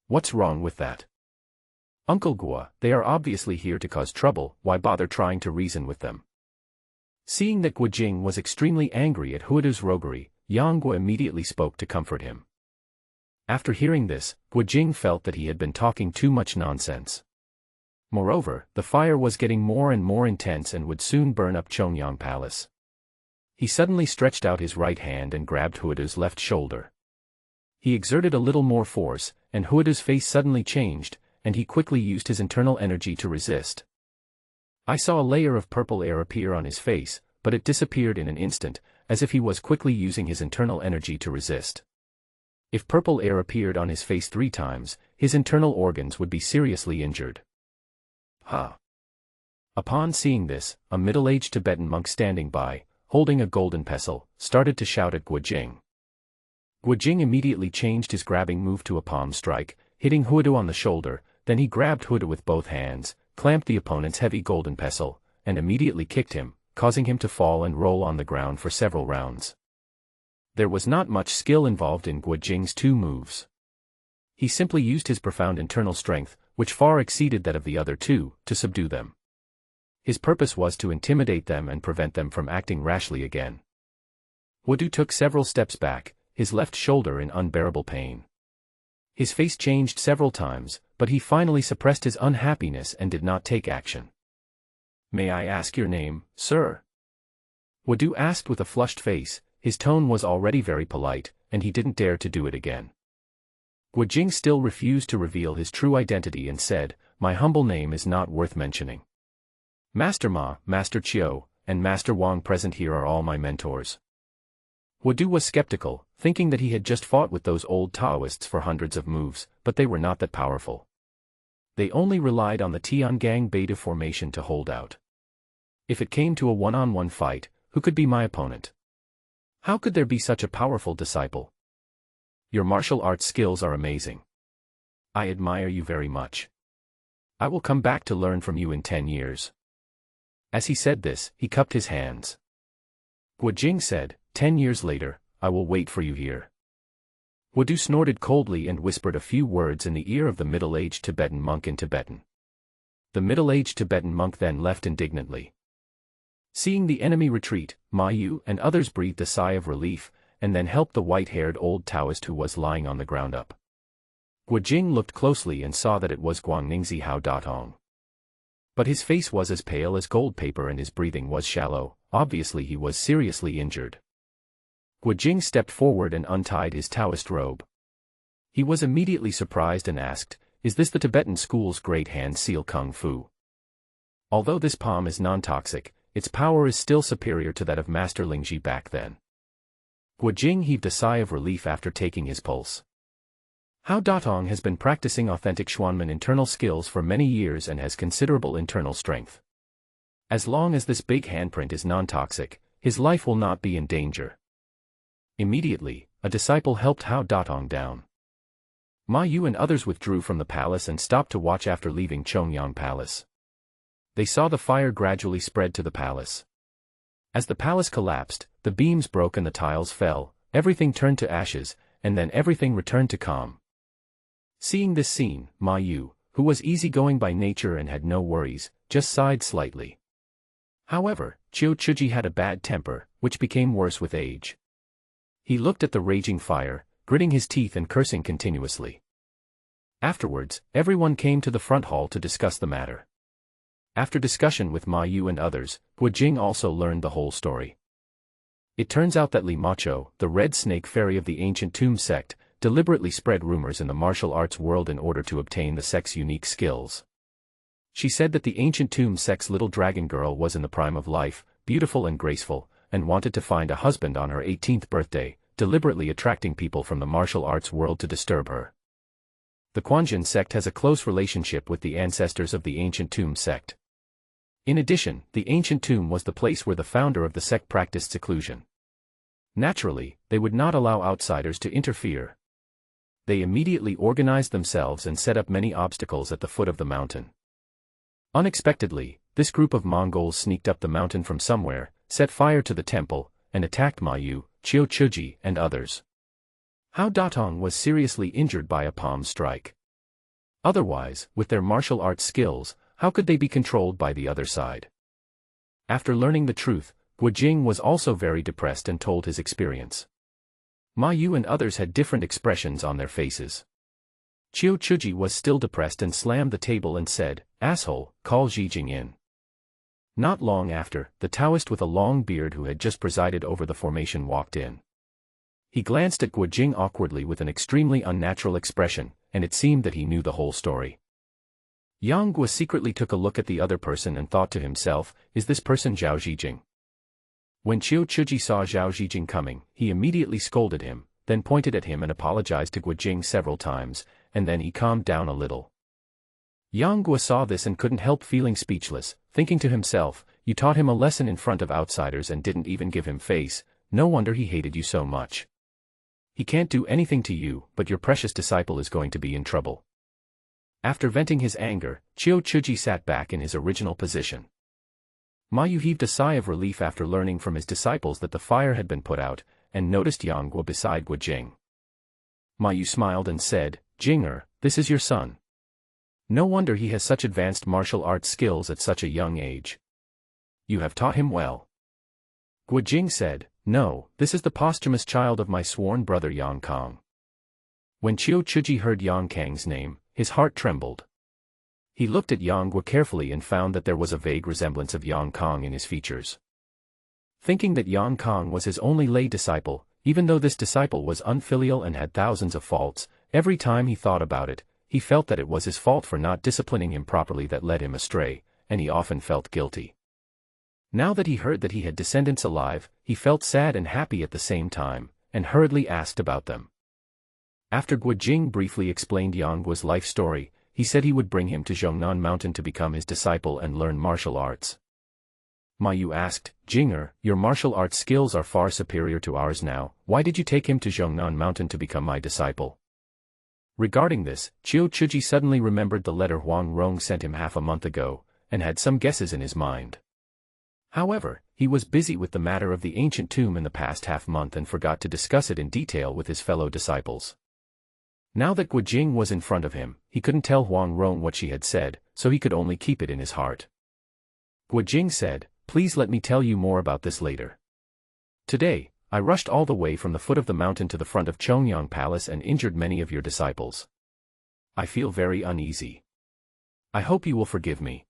"What's wrong with that?" "Uncle Guo, they are obviously here to cause trouble, why bother trying to reason with them?" Seeing that Guojing was extremely angry at Huidu's roguery, Yang Guo immediately spoke to comfort him. After hearing this, Guojing felt that he had been talking too much nonsense. Moreover, the fire was getting more and more intense and would soon burn up Chongyang Palace. He suddenly stretched out his right hand and grabbed Huidu's left shoulder. He exerted a little more force, and Huidu's face suddenly changed, and he quickly used his internal energy to resist. I saw a layer of purple air appear on his face, but it disappeared in an instant, as if he was quickly using his internal energy to resist. If purple air appeared on his face 3 times, his internal organs would be seriously injured. "Huh." Upon seeing this, a middle-aged Tibetan monk standing by, holding a golden pestle, started to shout at Guojing. Guojing immediately changed his grabbing move to a palm strike, hitting Huidu on the shoulder, then he grabbed Huidu with both hands, clamped the opponent's heavy golden pestle, and immediately kicked him, causing him to fall and roll on the ground for several rounds. There was not much skill involved in Guojing's 2 moves. He simply used his profound internal strength, which far exceeded that of the other 2, to subdue them. His purpose was to intimidate them and prevent them from acting rashly again. Huidu took several steps back, his left shoulder in unbearable pain. His face changed several times, but he finally suppressed his unhappiness and did not take action. "May I ask your name, sir?" Huidu asked with a flushed face. His tone was already very polite, and he didn't dare to do it again. Guojing still refused to reveal his true identity and said, "My humble name is not worth mentioning. Master Ma, Master Chiu, and Master Wang present here are all my mentors." Huidu was skeptical, thinking that he had just fought with those old Taoists for hundreds of moves, but they were not that powerful. They only relied on the Tiangang Beta formation to hold out. If it came to a one-on-one fight, who could be my opponent? How could there be such a powerful disciple? Your martial arts skills are amazing. I admire you very much. I will come back to learn from you in 10 years. As he said this, he cupped his hands. Guojing said, 10 years later, I will wait for you here. Huidu snorted coldly and whispered a few words in the ear of the middle-aged Tibetan monk in Tibetan. The middle-aged Tibetan monk then left indignantly. Seeing the enemy retreat, Ma Yu and others breathed a sigh of relief, and then helped the white-haired old Taoist who was lying on the ground up. Guojing looked closely and saw that it was Guangningzi Hao Datong. But his face was as pale as gold paper and his breathing was shallow, obviously he was seriously injured. Guojing stepped forward and untied his Taoist robe. He was immediately surprised and asked, "Is this the Tibetan school's great hand seal Kung Fu?" Although this palm is non-toxic, its power is still superior to that of Master Lingji back then. Guojing heaved a sigh of relief after taking his pulse. Hao Datong has been practicing authentic Xuanmen internal skills for many years and has considerable internal strength. As long as this big handprint is non-toxic, his life will not be in danger. Immediately, a disciple helped Hao Datong down. Ma Yu and others withdrew from the palace and stopped to watch after leaving Chongyang Palace. They saw the fire gradually spread to the palace. As the palace collapsed, the beams broke and the tiles fell, everything turned to ashes, and then everything returned to calm. Seeing this scene, Ma Yu, who was easygoing by nature and had no worries, just sighed slightly. However, Chiu Chuji had a bad temper, which became worse with age. He looked at the raging fire, gritting his teeth and cursing continuously. Afterwards, everyone came to the front hall to discuss the matter. After discussion with Ma Yu and others, Guojing also learned the whole story. It turns out that Li Macho, the red snake fairy of the ancient tomb sect, deliberately spread rumors in the martial arts world in order to obtain the sect's unique skills. She said that the ancient tomb sect's little dragon girl was in the prime of life, beautiful and graceful, and wanted to find a husband on her 18th birthday, deliberately attracting people from the martial arts world to disturb her. The Quanjin sect has a close relationship with the ancestors of the ancient tomb sect. In addition, the ancient tomb was the place where the founder of the sect practiced seclusion. Naturally, they would not allow outsiders to interfere. They immediately organized themselves and set up many obstacles at the foot of the mountain. Unexpectedly, this group of Mongols sneaked up the mountain from somewhere, set fire to the temple, and attacked Ma Yu, Qiu Chuji, and others. Hao Datong was seriously injured by a palm strike. Otherwise, with their martial arts skills, how could they be controlled by the other side? After learning the truth, Guojing was also very depressed and told his experience. Ma Yu and others had different expressions on their faces. Qiu Chuji was still depressed and slammed the table and said, "Asshole, call Zijing in." Not long after, the Taoist with a long beard who had just presided over the formation walked in. He glanced at Guojing awkwardly with an extremely unnatural expression, and it seemed that he knew the whole story. Yang Guo secretly took a look at the other person and thought to himself, is this person Zhao Zijing? When Qiu Chuji saw Zhao Zijing coming, he immediately scolded him, then pointed at him and apologized to Guojing several times, and then he calmed down a little. Yang Guo saw this and couldn't help feeling speechless, thinking to himself, you taught him a lesson in front of outsiders and didn't even give him face, no wonder he hated you so much. He can't do anything to you, but your precious disciple is going to be in trouble. After venting his anger, Qiu Chuji sat back in his original position. Ma Yu heaved a sigh of relief after learning from his disciples that the fire had been put out, and noticed Yang Guo beside Guojing. Ma Yu smiled and said, "Jinger, this is your son. No wonder he has such advanced martial arts skills at such a young age. You have taught him well." Guojing said, "No, this is the posthumous child of my sworn brother Yang Kang." When Qiu Chuji heard Yang Kang's name, his heart trembled. He looked at Yang Guo carefully and found that there was a vague resemblance of Yang Kang in his features. Thinking that Yang Kang was his only lay disciple, even though this disciple was unfilial and had thousands of faults, every time he thought about it, he felt that it was his fault for not disciplining him properly that led him astray, and he often felt guilty. Now that he heard that he had descendants alive, he felt sad and happy at the same time, and hurriedly asked about them. After Guojing briefly explained Yang Guo's life story, he said he would bring him to Zhongnan Mountain to become his disciple and learn martial arts. Ma Yu asked, "Jinger, your martial arts skills are far superior to ours now, why did you take him to Zhongnan Mountain to become my disciple?" Regarding this, Qiu Chuji suddenly remembered the letter Huang Rong sent him half a month ago, and had some guesses in his mind. However, he was busy with the matter of the ancient tomb in the past half-month and forgot to discuss it in detail with his fellow disciples. Now that Guojing was in front of him, he couldn't tell Huang Rong what she had said, so he could only keep it in his heart. Guojing said, "Please let me tell you more about this later. Today, I rushed all the way from the foot of the mountain to the front of Chongyang Palace and injured many of your disciples. I feel very uneasy. I hope you will forgive me."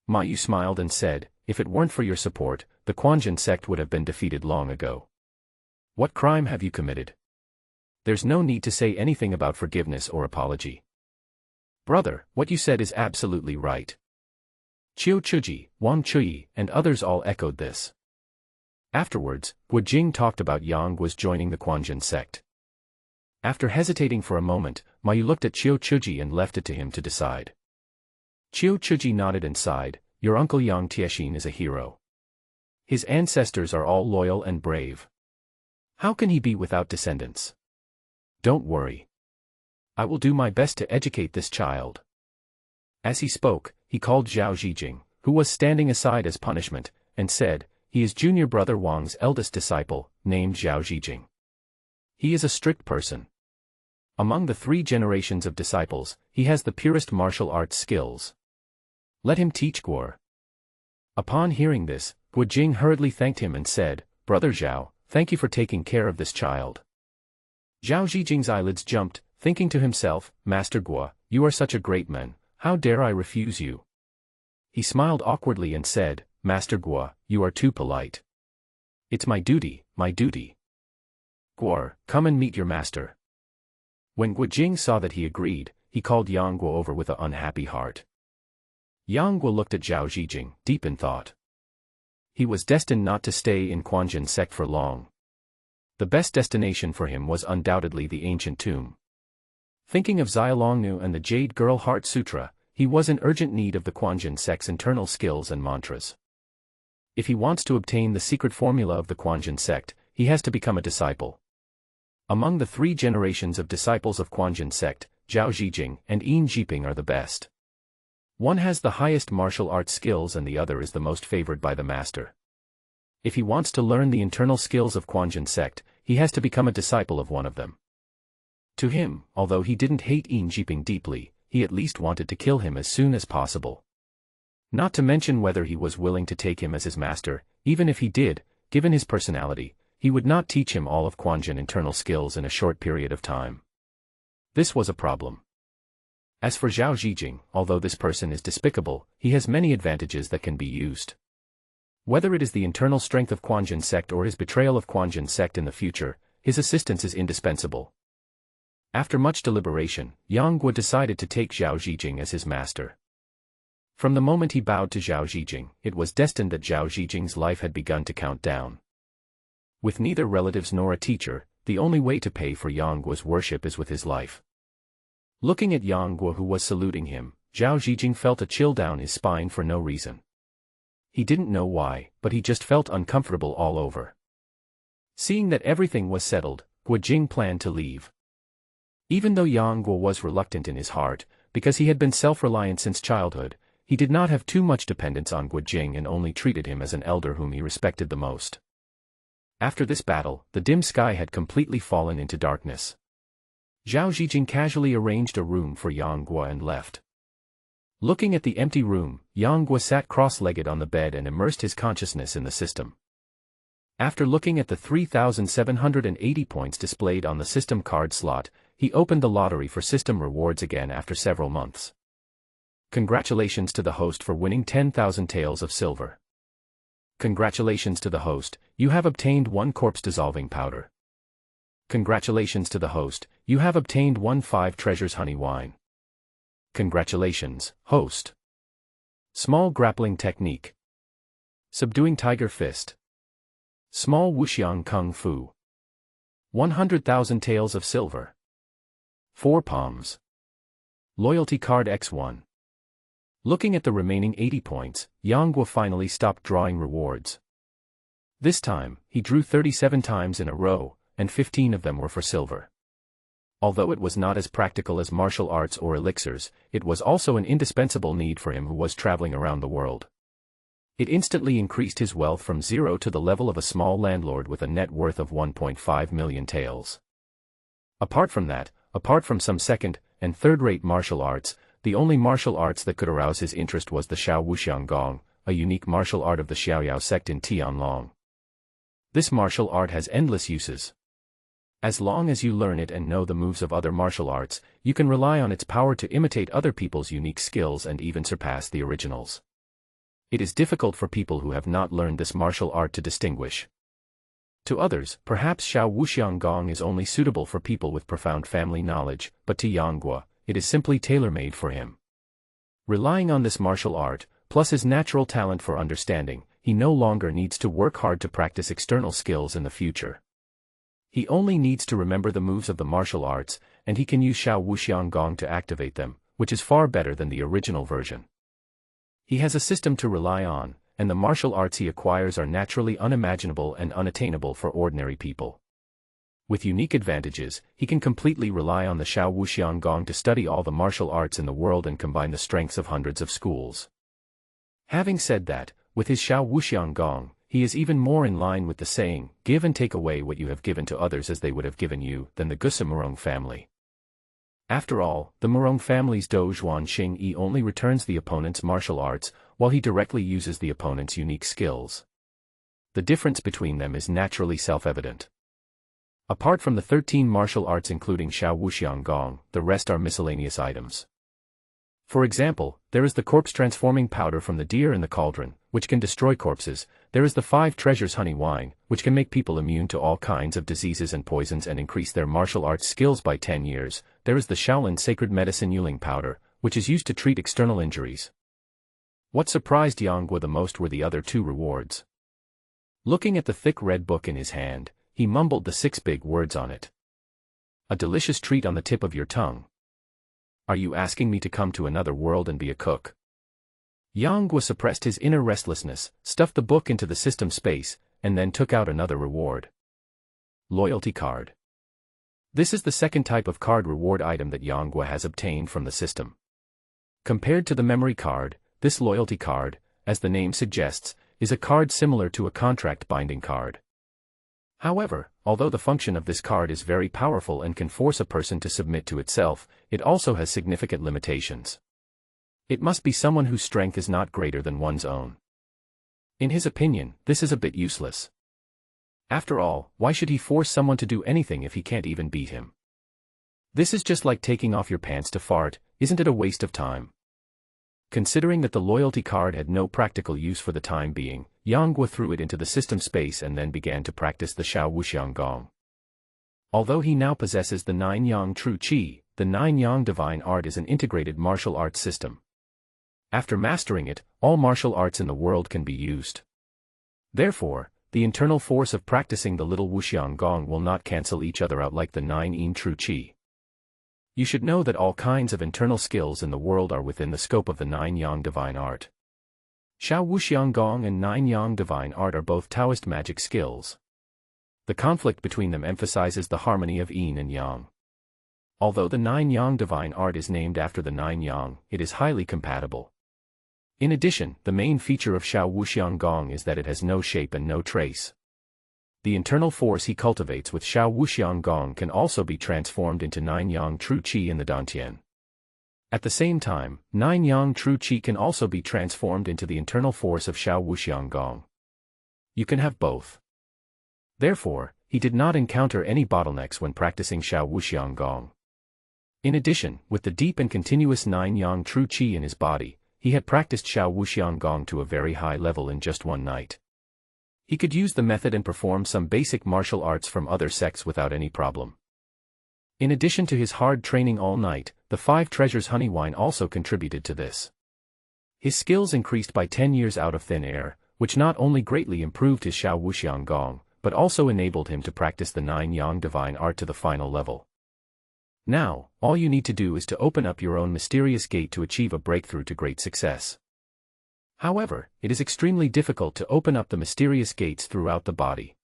Ma Yu smiled and said, "If it weren't for your support, the Quanjin sect would have been defeated long ago. What crime have you committed? There's no need to say anything about forgiveness or apology. Brother, what you said is absolutely right." Qiu Chuji, Wang Chuyi, and others all echoed this. Afterwards, Guojing talked about Yang Guo's joining the Quanjin sect. After hesitating for a moment, Ma Yu looked at Qiu Chuji and left it to him to decide. Qiu Chuji nodded and sighed, "Your uncle Yang Tiexin is a hero. His ancestors are all loyal and brave. How can he be without descendants? Don't worry. I will do my best to educate this child." As he spoke, he called Zhao Zijing, who was standing aside as punishment, and said, "He is junior brother Wang's eldest disciple, named Zhao Zijing. He is a strict person. Among the 3 generations of disciples, he has the purest martial arts skills. Let him teach Guo." Upon hearing this, Guojing hurriedly thanked him and said, "Brother Zhao, thank you for taking care of this child." Zhao Zijing's eyelids jumped, thinking to himself, "Master Guo, you are such a great man, how dare I refuse you?" He smiled awkwardly and said, "Master Guo, you are too polite. It's my duty, my duty. Guo, come and meet your master." When Guojing saw that he agreed, he called Yang Guo over with an unhappy heart. Yang Guo looked at Zhao Zijing, deep in thought. He was destined not to stay in Quanjin sect for long. The best destination for him was undoubtedly the ancient tomb. Thinking of Xiaolongnu and the Jade Girl Heart Sutra, he was in urgent need of the Quanjin sect's internal skills and mantras. If he wants to obtain the secret formula of the Quanjin sect, he has to become a disciple. Among the 3 generations of disciples of Quanjin sect, Zhao Zhijing and Yin Jiping are the best. One has the highest martial arts skills and the other is the most favored by the master. If he wants to learn the internal skills of Quanjin sect, he has to become a disciple of one of them. To him, although he didn't hate Yin Jiping deeply, he at least wanted to kill him as soon as possible. Not to mention whether he was willing to take him as his master. Even if he did, given his personality, he would not teach him all of Quanjin internal skills in a short period of time. This was a problem. As for Zhao Zhijing, although this person is despicable, he has many advantages that can be used. Whether it is the internal strength of Quanjin sect or his betrayal of Quanjin sect in the future, his assistance is indispensable. After much deliberation, Yang Guo decided to take Zhao Zhijing as his master. From the moment he bowed to Zhao Zhijing, it was destined that Zhao Zhijing's life had begun to count down. With neither relatives nor a teacher, the only way to pay for Yang Guo's worship is with his life. Looking at Yang Guo who was saluting him, Zhao Zhijing felt a chill down his spine for no reason. He didn't know why, but he just felt uncomfortable all over. Seeing that everything was settled, Guo Jing planned to leave. Even though Yang Guo was reluctant in his heart, because he had been self-reliant since childhood, he did not have too much dependence on Guo Jing and only treated him as an elder whom he respected the most. After this battle, the dim sky had completely fallen into darkness. Zhao Zhijing casually arranged a room for Yang Guo and left. Looking at the empty room, Yang Guo sat cross-legged on the bed and immersed his consciousness in the system. After looking at the 3,780 points displayed on the system card slot, he opened the lottery for system rewards again after several months. Congratulations to the host for winning 10,000 taels of silver. Congratulations to the host, you have obtained 1 corpse dissolving powder. Congratulations to the host, you have obtained 5 treasures honey wine. Congratulations, host. Small grappling technique. Subduing tiger fist. Small wuxiang kung fu. 100,000 taels of silver. 4 palms. Loyalty card X1. Looking at the remaining 80 points, Yang Guo finally stopped drawing rewards. This time, he drew 37 times in a row, and 15 of them were for silver. Although it was not as practical as martial arts or elixirs, it was also an indispensable need for him who was traveling around the world. It instantly increased his wealth from 0 to the level of a small landlord with a net worth of 1.5 million taels. Apart from that, apart from some second- and third-rate martial arts, the only martial arts that could arouse his interest was the Xiao Wuxiang Gong, a unique martial art of the Xiaoyao sect in Tianlong. This martial art has endless uses. As long as you learn it and know the moves of other martial arts, you can rely on its power to imitate other people's unique skills and even surpass the originals. It is difficult for people who have not learned this martial art to distinguish. To others, perhaps Xiao Wuxiang Gong is only suitable for people with profound family knowledge, but to Yang Guo, it is simply tailor-made for him. Relying on this martial art, plus his natural talent for understanding, he no longer needs to work hard to practice external skills in the future. He only needs to remember the moves of the martial arts, and he can use Xiao Wuxiang Gong to activate them, which is far better than the original version. He has a system to rely on, and the martial arts he acquires are naturally unimaginable and unattainable for ordinary people. With unique advantages, he can completely rely on the Xiao Wuxiang Gong to study all the martial arts in the world and combine the strengths of hundreds of schools. Having said that, with his Xiao Wuxiang Gong, he is even more in line with the saying, "Give and take away what you have given to others as they would have given you," than the Gusa Murong family. After all, the Murong family's Do Zhuan Xing Yi only returns the opponent's martial arts, while he directly uses the opponent's unique skills. The difference between them is naturally self-evident. Apart from the 13 martial arts including Xiao Wuxiang Gong, the rest are miscellaneous items. For example, there is the corpse transforming powder from the deer in the cauldron, which can destroy corpses. There is the 5 treasures honey wine, which can make people immune to all kinds of diseases and poisons and increase their martial arts skills by 10 years. There is the Shaolin sacred medicine Yuling powder, which is used to treat external injuries. What surprised Yang Guo the most were the other 2 rewards. Looking at the thick red book in his hand, he mumbled the 6 big words on it. A delicious treat on the tip of your tongue. Are you asking me to come to another world and be a cook? Yang Guo suppressed his inner restlessness, stuffed the book into the system space, and then took out another reward. Loyalty card. This is the second type of card reward item that Yang Guo has obtained from the system. Compared to the memory card, this loyalty card, as the name suggests, is a card similar to a contract binding card. However, although the function of this card is very powerful and can force a person to submit to itself, it also has significant limitations. It must be someone whose strength is not greater than one's own. In his opinion, this is a bit useless. After all, why should he force someone to do anything if he can't even beat him? This is just like taking off your pants to fart, isn't it a waste of time? Considering that the loyalty card had no practical use for the time being, Yang Guo threw it into the system space and then began to practice the Xiao Wuxiang Gong. Although he now possesses the 9 Yang True Qi, the 9 Yang Divine Art is an integrated martial arts system. After mastering it, all martial arts in the world can be used. Therefore, the internal force of practicing the little Wuxiang Gong will not cancel each other out like the 9 Yin True Qi. You should know that all kinds of internal skills in the world are within the scope of the 9 Yang Divine Art. Xiao Wuxiang Gong and 9 Yang Divine Art are both Taoist magic skills. The conflict between them emphasizes the harmony of Yin and Yang. Although the 9 Yang Divine Art is named after the 9 Yang, it is highly compatible. In addition, the main feature of Xiao Wuxiang Gong is that it has no shape and no trace. The internal force he cultivates with Xiao Wuxiang Gong can also be transformed into 9 Yang True Qi in the Dantian. At the same time, 9 Yang True Qi can also be transformed into the internal force of Xiao Wuxiang Gong. You can have both. Therefore, he did not encounter any bottlenecks when practicing Xiao Wuxiang Gong. In addition, with the deep and continuous 9 Yang True Qi in his body, he had practiced Xiao Wuxiang Gong to a very high level in just one night. He could use the method and perform some basic martial arts from other sects without any problem. In addition to his hard training all night, the 5 treasures honey wine also contributed to this. His skills increased by 10 years out of thin air, which not only greatly improved his Xiao Wuxiang Gong, but also enabled him to practice the 9 Yang Divine Art to the final level. Now, all you need to do is to open up your own mysterious gate to achieve a breakthrough to great success. However, it is extremely difficult to open up the mysterious gates throughout the body.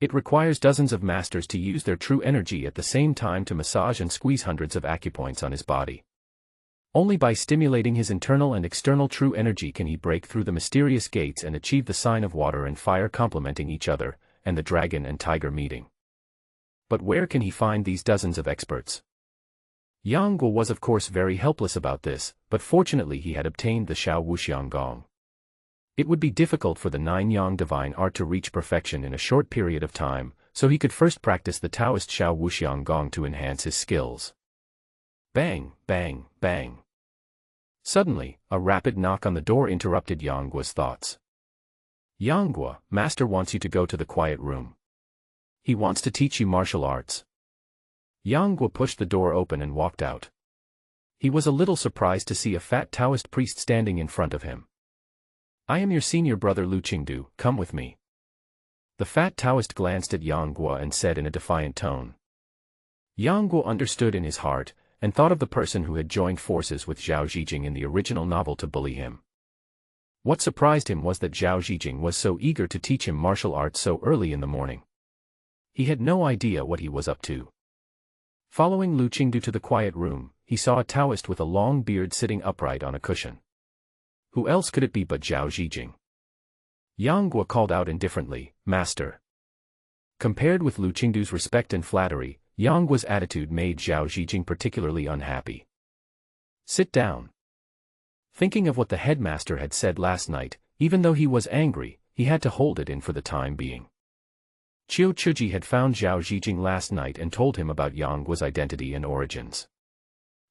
It requires dozens of masters to use their true energy at the same time to massage and squeeze hundreds of acupoints on his body. Only by stimulating his internal and external true energy can he break through the mysterious gates and achieve the sign of water and fire complementing each other, and the dragon and tiger meeting. But where can he find these dozens of experts? Yang Guo was of course very helpless about this, but fortunately he had obtained the Xiao Wuxiang Gong. It would be difficult for the 9 Yang Divine Art to reach perfection in a short period of time, so he could first practice the Taoist Xiao Wuxiang Gong to enhance his skills. Bang, bang, bang. Suddenly, a rapid knock on the door interrupted Yang Guo's thoughts. Yang Guo, Master wants you to go to the quiet room. He wants to teach you martial arts. Yang Guo pushed the door open and walked out. He was a little surprised to see a fat Taoist priest standing in front of him. I am your senior brother Lu Qingdu, come with me. The fat Taoist glanced at Yang Guo and said in a defiant tone. Yang Guo understood in his heart, and thought of the person who had joined forces with Zhao Zhijing in the original novel to bully him. What surprised him was that Zhao Zhijing was so eager to teach him martial arts so early in the morning. He had no idea what he was up to. Following Lu Qingdu to the quiet room, he saw a Taoist with a long beard sitting upright on a cushion. Who else could it be but Zhao Zhijing? Yang Guo called out indifferently, Master. Compared with Lu Qingdu's respect and flattery, Yang Guo's attitude made Zhao Zhijing particularly unhappy. Sit down. Thinking of what the headmaster had said last night, even though he was angry, he had to hold it in for the time being. Qiu Chuji had found Zhao Zhijing last night and told him about Yang Guo's identity and origins.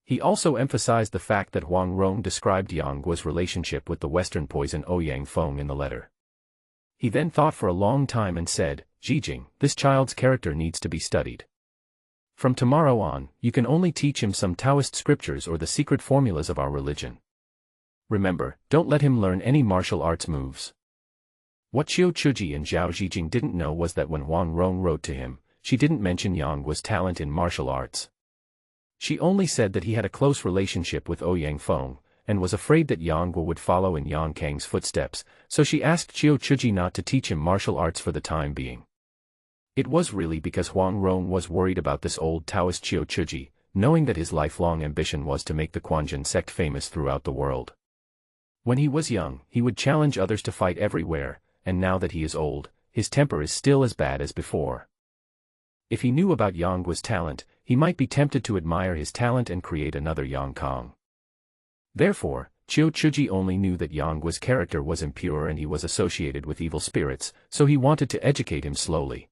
He also emphasized the fact that Huang Rong described Yang Guo's relationship with the Western poison Ouyang Feng in the letter. He then thought for a long time and said, Zhijing, this child's character needs to be studied. From tomorrow on, you can only teach him some Taoist scriptures or the secret formulas of our religion. Remember, don't let him learn any martial arts moves. What Qiu Chuji and Zhao Zhijing didn't know was that when Huang Rong wrote to him, she didn't mention Yangguo's talent in martial arts. She only said that he had a close relationship with Ouyang Feng, and was afraid that Yangguo would follow in Yang Kang's footsteps, so she asked Qiu Chuji not to teach him martial arts for the time being. It was really because Huang Rong was worried about this old Taoist Qiu Chuji, knowing that his lifelong ambition was to make the Quanjin sect famous throughout the world. When he was young, he would challenge others to fight everywhere, and now that he is old, his temper is still as bad as before. If he knew about Yangguo's talent, he might be tempted to admire his talent and create another Yang Kang. Therefore, Qiu Chuji only knew that Yangguo's character was impure and he was associated with evil spirits, so he wanted to educate him slowly.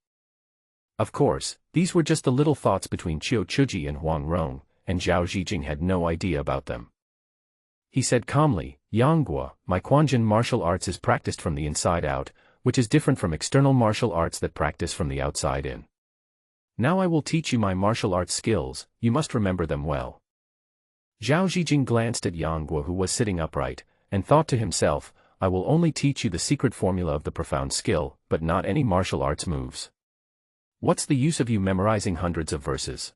Of course, these were just the little thoughts between Qiu Chuji and Huang Rong, and Zhao Zhijing had no idea about them. He said calmly, "Yangguo, my Quanjin martial arts is practiced from the inside out, which is different from external martial arts that practice from the outside in. Now I will teach you my martial arts skills, you must remember them well." Zhao Zhijing glanced at Yangguo, who was sitting upright, and thought to himself, "I will only teach you the secret formula of the profound skill, but not any martial arts moves. What's the use of you memorizing hundreds of verses?"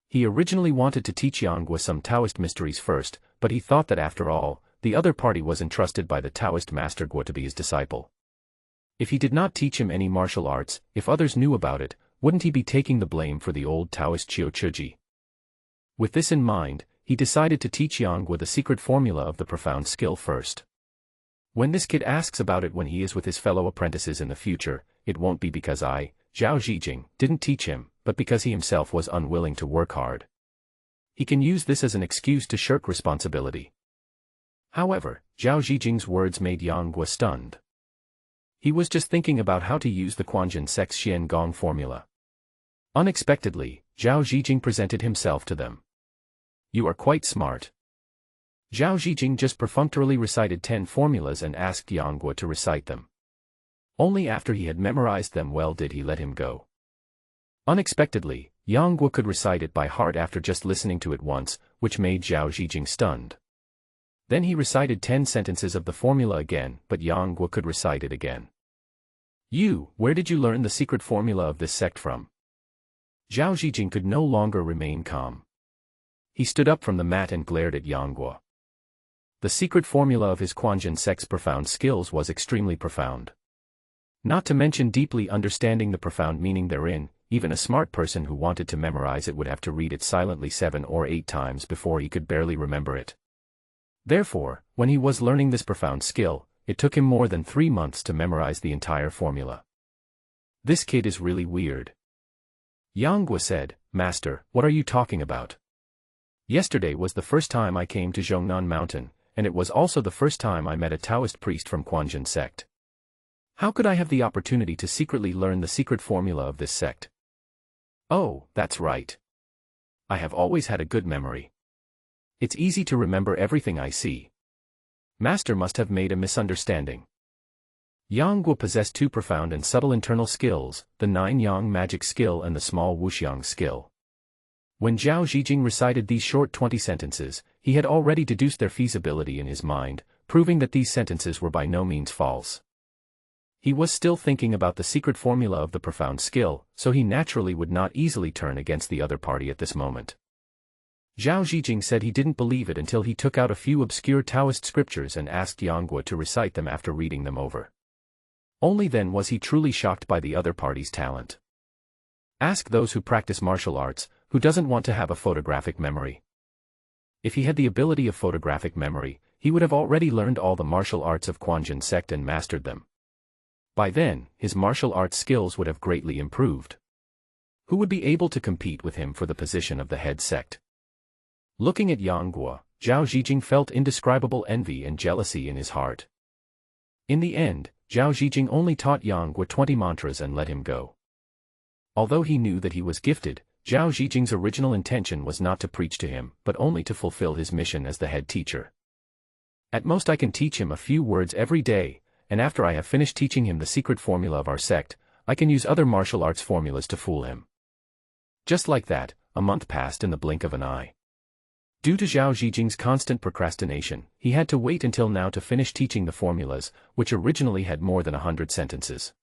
He originally wanted to teach Yangguo some Taoist mysteries first, but he thought that after all, the other party was entrusted by the Taoist master Guo to be his disciple. If he did not teach him any martial arts, if others knew about it, wouldn't he be taking the blame for the old Taoist Qiu Chuji? With this in mind, he decided to teach Yangguo the secret formula of the profound skill first. When this kid asks about it when he is with his fellow apprentices in the future, it won't be because I, Zhao Zhijing, didn't teach him, but because he himself was unwilling to work hard. He can use this as an excuse to shirk responsibility. However, Zhao Zhijing's words made Yangguo stunned. He was just thinking about how to use the Quanjin sect's Xian Gong formula. Unexpectedly, Zhao Zhijing presented himself to them. "You are quite smart." Zhao Zhijing just perfunctorily recited 10 formulas and asked Yangguo to recite them. Only after he had memorized them well did he let him go. Unexpectedly, Yangguo could recite it by heart after just listening to it once, which made Zhao Zhijing stunned. Then he recited 10 sentences of the formula again, but Yangguo could recite it again. Where did you learn the secret formula of this sect from?" Zhao Zhijing could no longer remain calm. He stood up from the mat and glared at Yangguo. The secret formula of his Quanjin sect's profound skills was extremely profound. Not to mention deeply understanding the profound meaning therein, even a smart person who wanted to memorize it would have to read it silently 7 or 8 times before he could barely remember it. Therefore, when he was learning this profound skill, it took him more than 3 months to memorize the entire formula. "This kid is really weird." Yangguo said, "Master, what are you talking about? Yesterday was the first time I came to Zhongnan Mountain, and it was also the first time I met a Taoist priest from Quanjin sect. How could I have the opportunity to secretly learn the secret formula of this sect?" "Oh, that's right. I have always had a good memory. It's easy to remember everything I see. Master must have made a misunderstanding." Yangguo possessed 2 profound and subtle internal skills, the 9 Yang magic skill and the small Wuxiang skill. When Zhao Zhijing recited these short 20 sentences, he had already deduced their feasibility in his mind, proving that these sentences were by no means false. He was still thinking about the secret formula of the profound skill, so he naturally would not easily turn against the other party at this moment. Zhao Zhijing said he didn't believe it until he took out a few obscure Taoist scriptures and asked Yangguo to recite them after reading them over. Only then was he truly shocked by the other party's talent. Ask those who practice martial arts, who doesn't want to have a photographic memory? If he had the ability of photographic memory, he would have already learned all the martial arts of Quanjin sect and mastered them. By then, his martial arts skills would have greatly improved. Who would be able to compete with him for the position of the head sect? Looking at Yangguo, Zhao Zhijing felt indescribable envy and jealousy in his heart. In the end, Zhao Zhijing only taught Yangguo 20 mantras and let him go. Although he knew that he was gifted, Zhao Zhijing's original intention was not to preach to him, but only to fulfill his mission as the head teacher. "At most I can teach him a few words every day, and after I have finished teaching him the secret formula of our sect, I can use other martial arts formulas to fool him." Just like that, a month passed in the blink of an eye. Due to Zhao Zijing's constant procrastination, he had to wait until now to finish teaching the formulas, which originally had more than 100 sentences.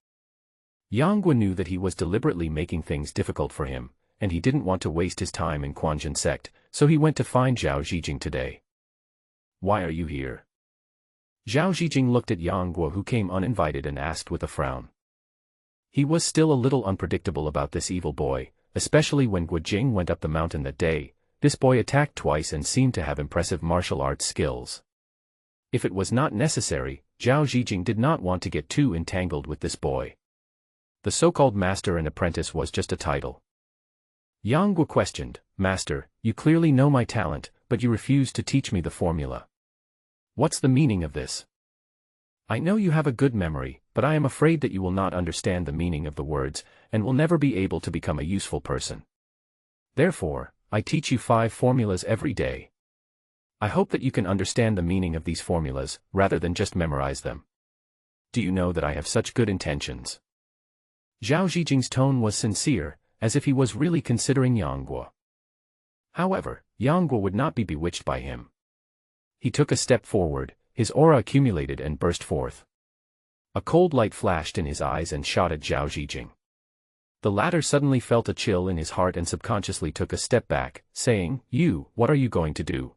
Yang Guo knew that he was deliberately making things difficult for him, and he didn't want to waste his time in Quanjin sect, so he went to find Zhao Zijing today. "Why are you here?" Zhao Zijing looked at Yang Guo, who came uninvited, and asked with a frown. He was still a little unpredictable about this evil boy, especially when Guo Jing went up the mountain that day. This boy attacked twice and seemed to have impressive martial arts skills. If it was not necessary, Zhao Zijing did not want to get too entangled with this boy. The so-called master and apprentice was just a title. Yang Guo questioned, "Master, you clearly know my talent, but you refuse to teach me the formula. What's the meaning of this? I know you have a good memory, but I am afraid that you will not understand the meaning of the words, and will never be able to become a useful person. Therefore, I teach you 5 formulas every day. I hope that you can understand the meaning of these formulas, rather than just memorize them. Do you know that I have such good intentions?" Zhao Zijing's tone was sincere, as if he was really considering Yang Guo. However, Yang Guo would not be bewitched by him. He took a step forward, his aura accumulated and burst forth. A cold light flashed in his eyes and shot at Zhao Zijing. The latter suddenly felt a chill in his heart and subconsciously took a step back, saying, What are you going to do?"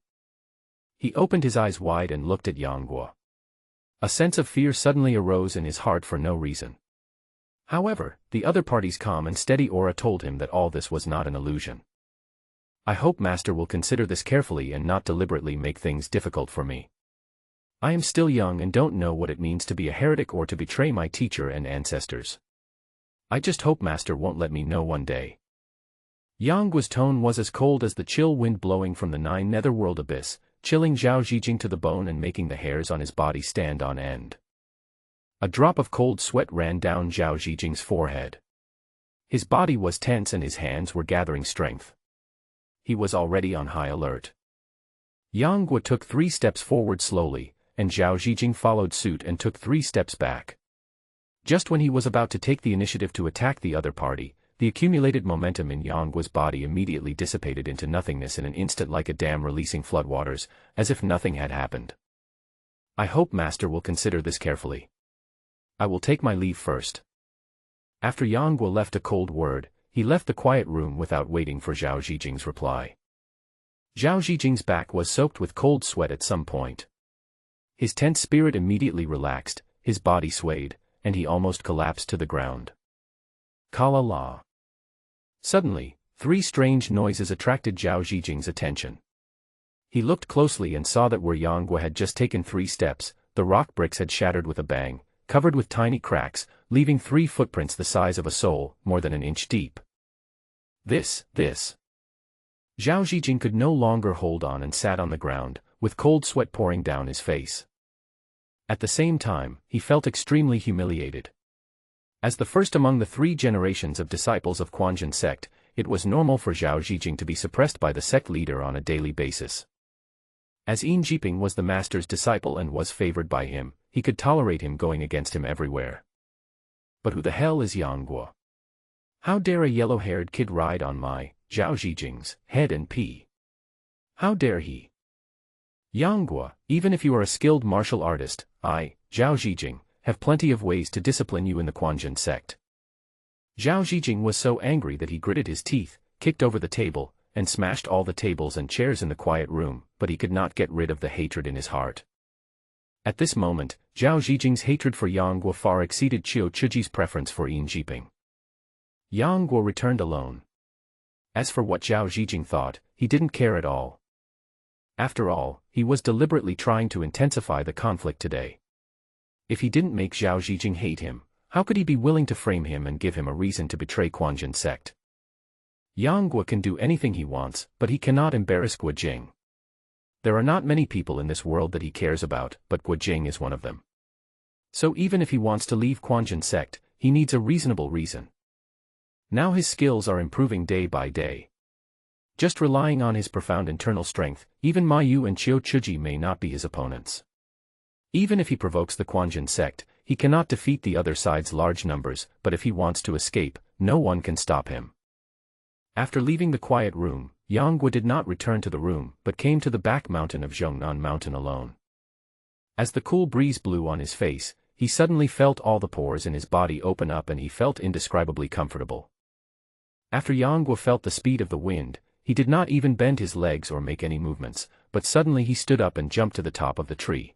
He opened his eyes wide and looked at Yang Guo. A sense of fear suddenly arose in his heart for no reason. However, the other party's calm and steady aura told him that all this was not an illusion. "I hope Master will consider this carefully and not deliberately make things difficult for me. I am still young and don't know what it means to be a heretic or to betray my teacher and ancestors. I just hope Master won't let me know one day." Yang Guo's tone was as cold as the chill wind blowing from the 9 netherworld abyss, chilling Zhao Zijing to the bone and making the hairs on his body stand on end. A drop of cold sweat ran down Zhao Zijing's forehead. His body was tense and his hands were gathering strength. He was already on high alert. Yang Guo took 3 steps forward slowly, and Zhao Zijing followed suit and took 3 steps back. Just when he was about to take the initiative to attack the other party, the accumulated momentum in Yang Guo's body immediately dissipated into nothingness in an instant, like a dam releasing floodwaters, as if nothing had happened. "I hope Master will consider this carefully. I will take my leave first." After Yang Guo left a cold word, he left the quiet room without waiting for Zhao Zijing's reply. Zhao Zijing's back was soaked with cold sweat at some point. His tense spirit immediately relaxed, his body swayed, and he almost collapsed to the ground. Kala la. Suddenly, 3 strange noises attracted Zhao Zijing's attention. He looked closely and saw that where Yang Guo had just taken 3 steps, the rock bricks had shattered with a bang, covered with tiny cracks, leaving 3 footprints the size of a sole, more than an inch deep. This. Zhao Zijing could no longer hold on and sat on the ground, with cold sweat pouring down his face. At the same time, he felt extremely humiliated. As the first among the 3 generations of disciples of Quanjin sect, it was normal for Zhao Zijing to be suppressed by the sect leader on a daily basis. As Yin Jiping was the master's disciple and was favored by him, he could tolerate him going against him everywhere. But who the hell is Yang Guo? How dare a yellow-haired kid ride on my, Zhao Zijing's, head and pee? How dare he? Yang Guo, even if you are a skilled martial artist, I, Zhao Zijing, have plenty of ways to discipline you in the Quanjin sect. Zhao Zijing was so angry that he gritted his teeth, kicked over the table, and smashed all the tables and chairs in the quiet room, but he could not get rid of the hatred in his heart. At this moment, Zhao Zijing's hatred for Yang Guo far exceeded Qiu Chuji's preference for Yin Jiping. Yang Guo returned alone. As for what Zhao Zijing thought, he didn't care at all. After all, he was deliberately trying to intensify the conflict today. If he didn't make Zhao Zijing hate him, how could he be willing to frame him and give him a reason to betray Quanjin sect? Yang Guo can do anything he wants, but he cannot embarrass Guo Jing. There are not many people in this world that he cares about, but Guo Jing is one of them. So even if he wants to leave Quanjin sect, he needs a reasonable reason. Now his skills are improving day by day. Just relying on his profound internal strength, even Ma Yu and Qiu Chuji may not be his opponents. Even if he provokes the Quanjin sect, he cannot defeat the other side's large numbers, but if he wants to escape, no one can stop him. After leaving the quiet room, Yang Guo did not return to the room but came to the back mountain of Zhongnan Mountain alone. As the cool breeze blew on his face, he suddenly felt all the pores in his body open up and he felt indescribably comfortable. After Yang Guo felt the speed of the wind, he did not even bend his legs or make any movements, but suddenly he stood up and jumped to the top of the tree.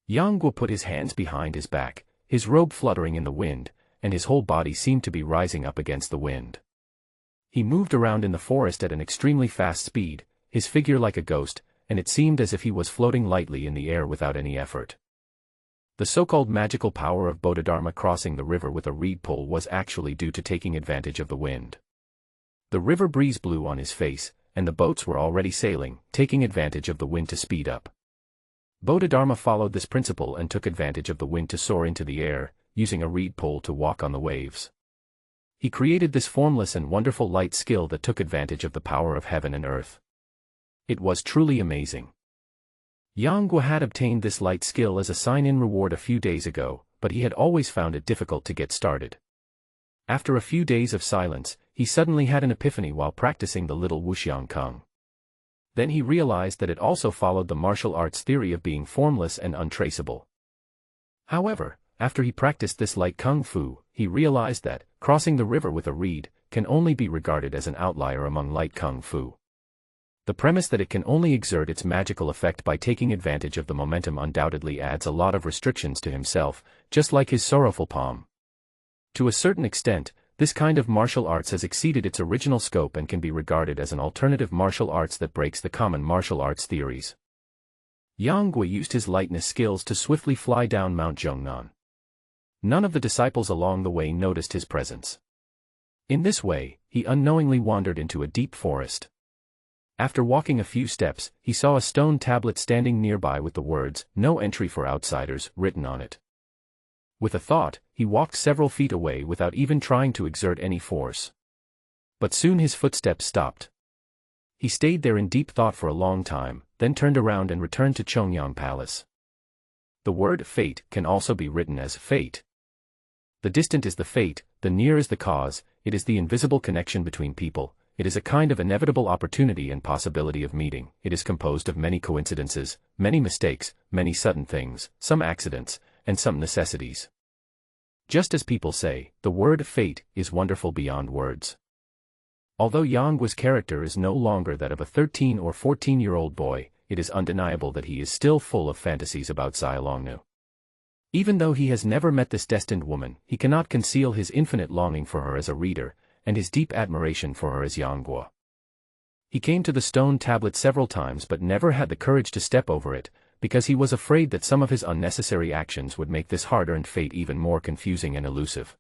Yang Guo put his hands behind his back, his robe fluttering in the wind, and his whole body seemed to be rising up against the wind. He moved around in the forest at an extremely fast speed, his figure like a ghost, and it seemed as if he was floating lightly in the air without any effort. The so-called magical power of Bodhidharma crossing the river with a reed pole was actually due to taking advantage of the wind. The river breeze blew on his face, and the boats were already sailing, taking advantage of the wind to speed up. Bodhidharma followed this principle and took advantage of the wind to soar into the air, using a reed pole to walk on the waves. He created this formless and wonderful light skill that took advantage of the power of heaven and earth. It was truly amazing. Yang Guo had obtained this light skill as a sign-in reward a few days ago, but he had always found it difficult to get started. After a few days of silence, he suddenly had an epiphany while practicing the little Wuxiang Kung. Then he realized that it also followed the martial arts theory of being formless and untraceable. However, after he practiced this light kung fu, he realized that, crossing the river with a reed, can only be regarded as an outlier among light kung fu. The premise that it can only exert its magical effect by taking advantage of the momentum undoubtedly adds a lot of restrictions to himself, just like his sorrowful palm. To a certain extent, this kind of martial arts has exceeded its original scope and can be regarded as an alternative martial arts that breaks the common martial arts theories. Yang Guo used his lightness skills to swiftly fly down Mount Zhongnan. None of the disciples along the way noticed his presence. In this way, he unknowingly wandered into a deep forest. After walking a few steps, he saw a stone tablet standing nearby with the words, "No entry for outsiders," written on it. With a thought, he walked several feet away without even trying to exert any force. But soon his footsteps stopped. He stayed there in deep thought for a long time, then turned around and returned to Chongyang Palace. The word fate can also be written as fate. The distant is the fate, the near is the cause, it is the invisible connection between people, it is a kind of inevitable opportunity and possibility of meeting, it is composed of many coincidences, many mistakes, many sudden things, some accidents, and some necessities. Just as people say, the word fate is wonderful beyond words. Although Yang Guo's character is no longer that of a 13 or 14-year-old boy, it is undeniable that he is still full of fantasies about Xiaolongnu. Even though he has never met this destined woman, he cannot conceal his infinite longing for her as a reader, and his deep admiration for her as Yang Guo. He came to the stone tablet several times but never had the courage to step over it, because he was afraid that some of his unnecessary actions would make this hard-earned fate even more confusing and elusive.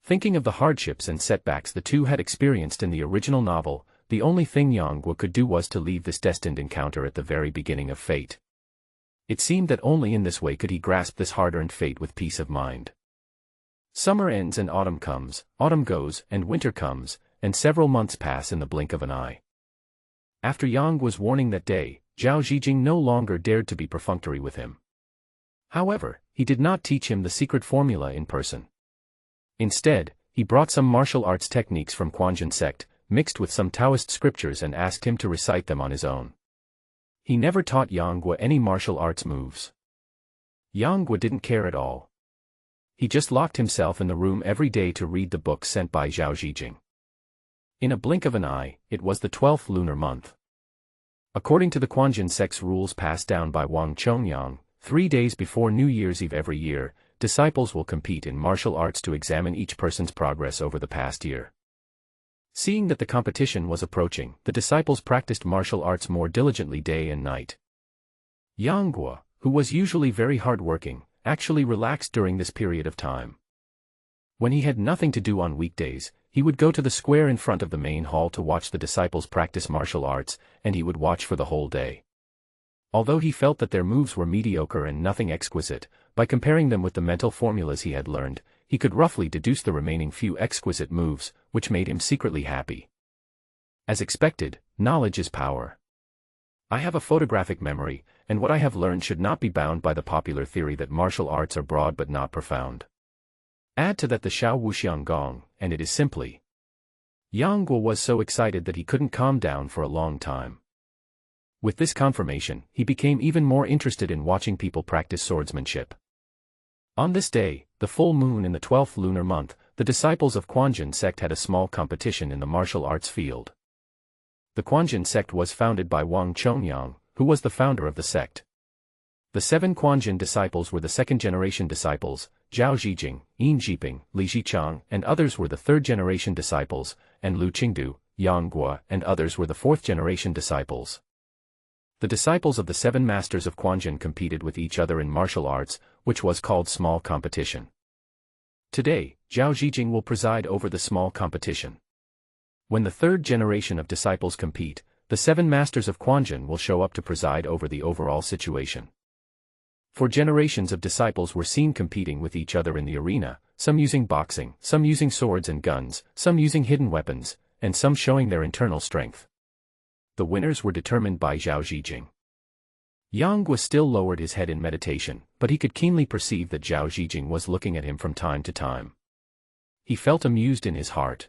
Thinking of the hardships and setbacks the two had experienced in the original novel, the only thing Yang Guo could do was to leave this destined encounter at the very beginning of fate. It seemed that only in this way could he grasp this hard-earned fate with peace of mind. Summer ends and autumn comes, autumn goes and winter comes, and several months pass in the blink of an eye. After Yang Guo's warning that day, Zhao Zhijing no longer dared to be perfunctory with him. However, he did not teach him the secret formula in person. Instead, he brought some martial arts techniques from Quanjin sect, mixed with some Taoist scriptures and asked him to recite them on his own. He never taught Yang Guo any martial arts moves. Yang Guo didn't care at all. He just locked himself in the room every day to read the books sent by Zhao Zhijing. In a blink of an eye, it was the 12th lunar month. According to the Quanjin sect's rules passed down by Wang Chongyang, 3 days before New Year's Eve every year, disciples will compete in martial arts to examine each person's progress over the past year. Seeing that the competition was approaching, the disciples practiced martial arts more diligently day and night. Yang Guo, who was usually very hard-working, actually relaxed during this period of time. When he had nothing to do on weekdays, he would go to the square in front of the main hall to watch the disciples practice martial arts, and he would watch for the whole day. Although he felt that their moves were mediocre and nothing exquisite, by comparing them with the mental formulas he had learned, he could roughly deduce the remaining few exquisite moves, which made him secretly happy. As expected, knowledge is power. I have a photographic memory, and what I have learned should not be bound by the popular theory that martial arts are broad but not profound. Add to that the Xiao Wuxiang Gong, and it is simply Yang Guo was so excited that he couldn't calm down for a long time. With this confirmation, he became even more interested in watching people practice swordsmanship. On this day, the full moon in the 12th lunar month, the disciples of Quanjin sect had a small competition in the martial arts field. The Quanjin sect was founded by Wang Chongyang, who was the founder of the sect. The 7 Quanjin disciples were the second-generation disciples, Zhao Zhijing, Yin Jiping, Li Xichang, and others were the third-generation disciples, and Lu Qingdu, Yang Guo, and others were the fourth-generation disciples. The disciples of the 7 masters of Quanjin competed with each other in martial arts, which was called small competition. Today, Zhao Zhijing will preside over the small competition. When the third generation of disciples compete, the 7 masters of Quanjin will show up to preside over the overall situation. For generations of disciples were seen competing with each other in the arena, some using boxing, some using swords and guns, some using hidden weapons, and some showing their internal strength. The winners were determined by Zhao Zhijing. Yang Guo still lowered his head in meditation, but he could keenly perceive that Zhao Zhijing was looking at him from time to time. He felt amused in his heart.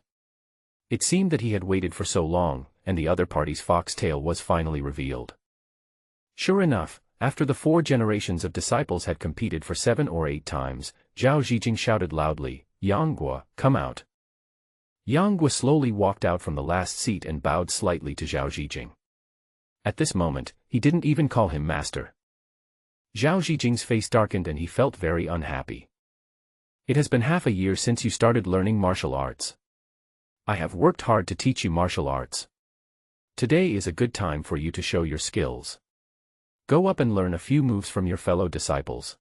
It seemed that he had waited for so long, and the other party's foxtail was finally revealed. Sure enough, after the 4 generations of disciples had competed for 7 or 8 times, Zhao Zhijing shouted loudly, "Yang Guo, come out." Yang Guo slowly walked out from the last seat and bowed slightly to Zhao Zhijing. At this moment, he didn't even call him master. Zhao Zhijing's face darkened and he felt very unhappy. "It has been half a year since you started learning martial arts. I have worked hard to teach you martial arts. Today is a good time for you to show your skills. Go up and learn a few moves from your fellow disciples."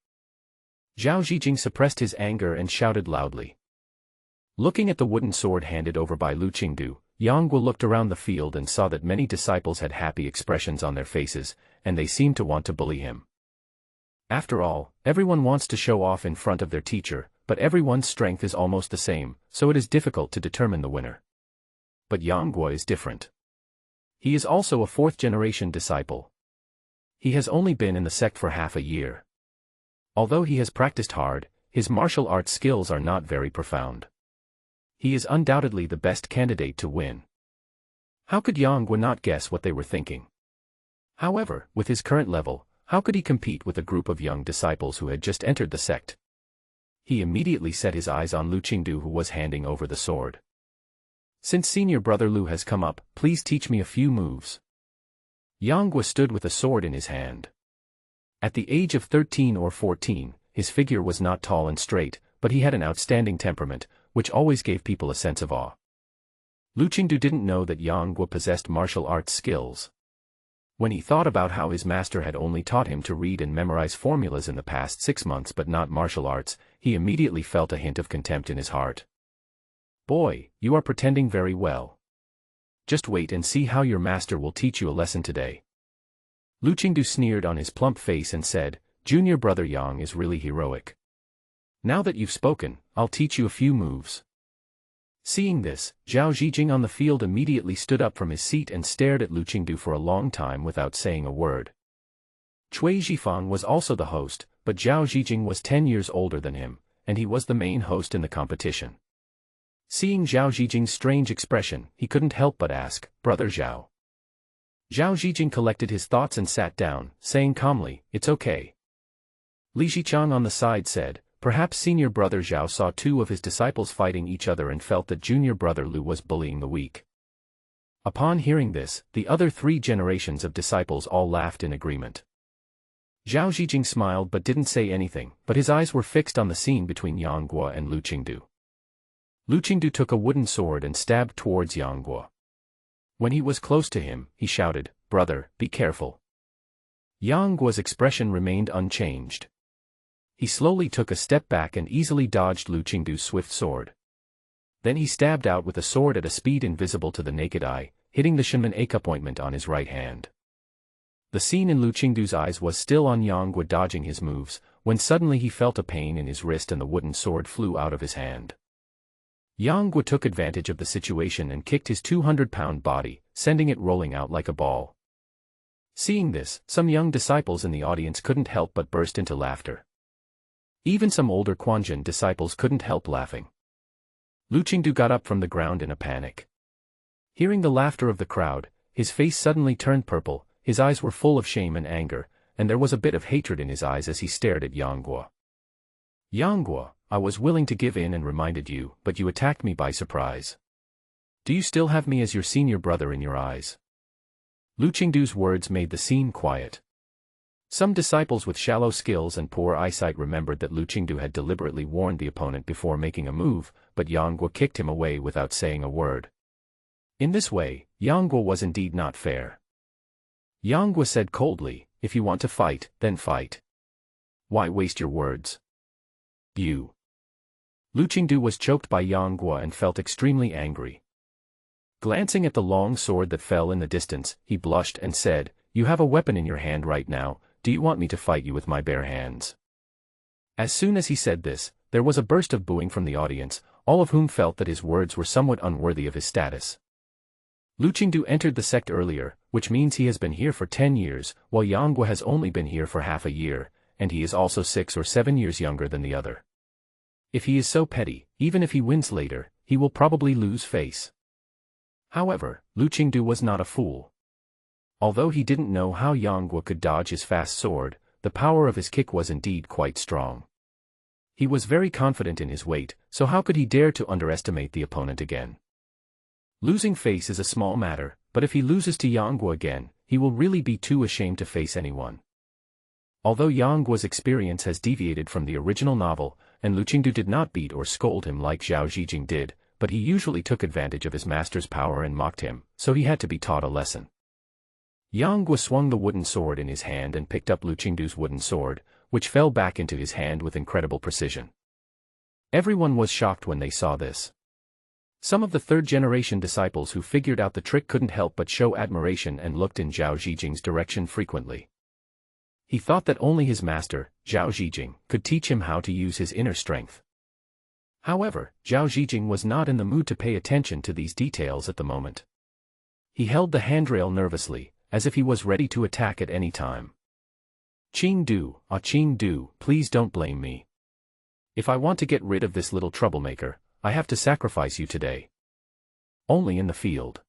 Zhao Zhijing suppressed his anger and shouted loudly. Looking at the wooden sword handed over by Lu Qingdu, Yang Guo looked around the field and saw that many disciples had happy expressions on their faces, and they seemed to want to bully him. After all, everyone wants to show off in front of their teacher, but everyone's strength is almost the same, so it is difficult to determine the winner. But Yang Guo is different. He is also a 4th-generation disciple. He has only been in the sect for half a year. Although he has practiced hard, his martial arts skills are not very profound. He is undoubtedly the best candidate to win. How could Yang Guo not guess what they were thinking? However, with his current level, how could he compete with a group of young disciples who had just entered the sect? He immediately set his eyes on Lu Qingdu, who was handing over the sword. "Since senior brother Lu has come up, please teach me a few moves." Yang Guo stood with a sword in his hand. At the age of 13 or 14, his figure was not tall and straight, but he had an outstanding temperament, which always gave people a sense of awe. Lu Qingdu didn't know that Yang Guo possessed martial arts skills. When he thought about how his master had only taught him to read and memorize formulas in the past 6 months but not martial arts, he immediately felt a hint of contempt in his heart. "Boy, you are pretending very well. Just wait and see how your master will teach you a lesson today." Lu Qingdu sneered on his plump face and said, "Junior brother Yang is really heroic. Now that you've spoken, I'll teach you a few moves." Seeing this, Zhao Zhijing on the field immediately stood up from his seat and stared at Lu Qingdu for a long time without saying a word. Cui Zhifang was also the host, but Zhao Zhijing was 10 years older than him, and he was the main host in the competition. Seeing Zhao Zhijing's strange expression, he couldn't help but ask, "Brother Zhao." Zhao Zhijing collected his thoughts and sat down, saying calmly, "It's okay." Li Xichang on the side said, "Perhaps senior brother Zhao saw 2 of his disciples fighting each other and felt that junior brother Lu was bullying the weak." Upon hearing this, the other 3 generations of disciples all laughed in agreement. Zhao Zhijing smiled but didn't say anything, but his eyes were fixed on the scene between Yang Guo and Lu Qingdu. Lu Qingdu took a wooden sword and stabbed towards Yang Guo. When he was close to him, he shouted, "Brother, be careful." Yang Guo's expression remained unchanged. He slowly took a step back and easily dodged Lu Qingdu's swift sword. Then he stabbed out with a sword at a speed invisible to the naked eye, hitting the Shenman acupointment on his right hand. The scene in Lu Qingdu's eyes was still on Yang Guo dodging his moves, when suddenly he felt a pain in his wrist and the wooden sword flew out of his hand. Yang Guo took advantage of the situation and kicked his 200-pound body, sending it rolling out like a ball. Seeing this, some young disciples in the audience couldn't help but burst into laughter. Even some older Quanjin disciples couldn't help laughing. Lu Qingdu got up from the ground in a panic. Hearing the laughter of the crowd, his face suddenly turned purple, his eyes were full of shame and anger, and there was a bit of hatred in his eyes as he stared at Yang Guo. Yang Guo, I was willing to give in and reminded you, but you attacked me by surprise. Do you still have me as your senior brother in your eyes? Lu Qingdu's words made the scene quiet. Some disciples with shallow skills and poor eyesight remembered that Lu Qingdu had deliberately warned the opponent before making a move, but Yang Guo kicked him away without saying a word. In this way, Yang Guo was indeed not fair. Yang Guo said coldly, if you want to fight, then fight. Why waste your words? You. Lu Qingdu was choked by Yang Guo and felt extremely angry. Glancing at the long sword that fell in the distance, he blushed and said, you have a weapon in your hand right now, do you want me to fight you with my bare hands? As soon as he said this, there was a burst of booing from the audience, all of whom felt that his words were somewhat unworthy of his status. Lu Qingdu entered the sect earlier, which means he has been here for 10 years, while Yang Guo has only been here for half a year, and he is also 6 or 7 years younger than the other. If he is so petty, even if he wins later, he will probably lose face. However, Lu Qingdu was not a fool. Although he didn't know how Yang Guo could dodge his fast sword, the power of his kick was indeed quite strong. He was very confident in his weight, so how could he dare to underestimate the opponent again? Losing face is a small matter, but if he loses to Yang Guo again, he will really be too ashamed to face anyone. Although Yang Guo's experience has deviated from the original novel, and Lu Qingdu did not beat or scold him like Zhao Zhijing did, but he usually took advantage of his master's power and mocked him, so he had to be taught a lesson. Yang Guo swung the wooden sword in his hand and picked up Lu Qingdu's wooden sword, which fell back into his hand with incredible precision. Everyone was shocked when they saw this. Some of the third-generation disciples who figured out the trick couldn't help but show admiration and looked in Zhao Zhijing's direction frequently. He thought that only his master, Zhao Zhijing, could teach him how to use his inner strength. However, Zhao Zhijing was not in the mood to pay attention to these details at the moment. He held the handrail nervously, as if he was ready to attack at any time. Qingdu, please don't blame me. If I want to get rid of this little troublemaker, I have to sacrifice you today. Only in the field.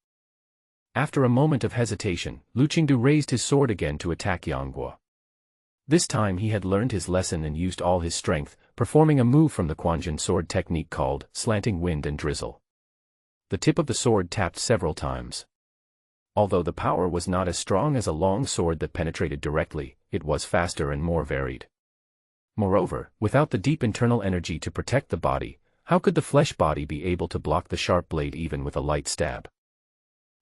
After a moment of hesitation, Lu Qingdu raised his sword again to attack Yang Guo. This time he had learned his lesson and used all his strength, performing a move from the Quanjin sword technique called slanting wind and drizzle. The tip of the sword tapped several times. Although the power was not as strong as a long sword that penetrated directly, it was faster and more varied. Moreover, without the deep internal energy to protect the body, how could the flesh body be able to block the sharp blade even with a light stab?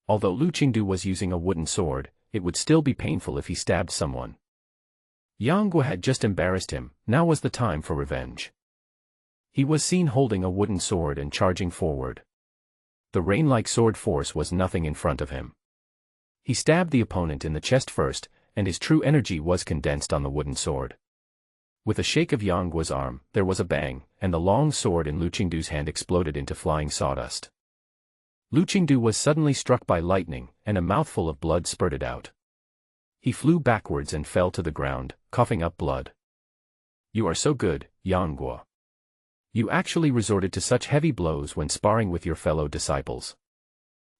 Although Lu Qingdu was using a wooden sword, it would still be painful if he stabbed someone. Yang Guo had just embarrassed him, now was the time for revenge. He was seen holding a wooden sword and charging forward. The rain-like sword force was nothing in front of him. He stabbed the opponent in the chest first, and his true energy was condensed on the wooden sword. With a shake of Yang Guo's arm, there was a bang, and the long sword in Lu Qingdu's hand exploded into flying sawdust. Lu Qingdu was suddenly struck by lightning, and a mouthful of blood spurted out. He flew backwards and fell to the ground, coughing up blood. You are so good, Yang Guo. You actually resorted to such heavy blows when sparring with your fellow disciples.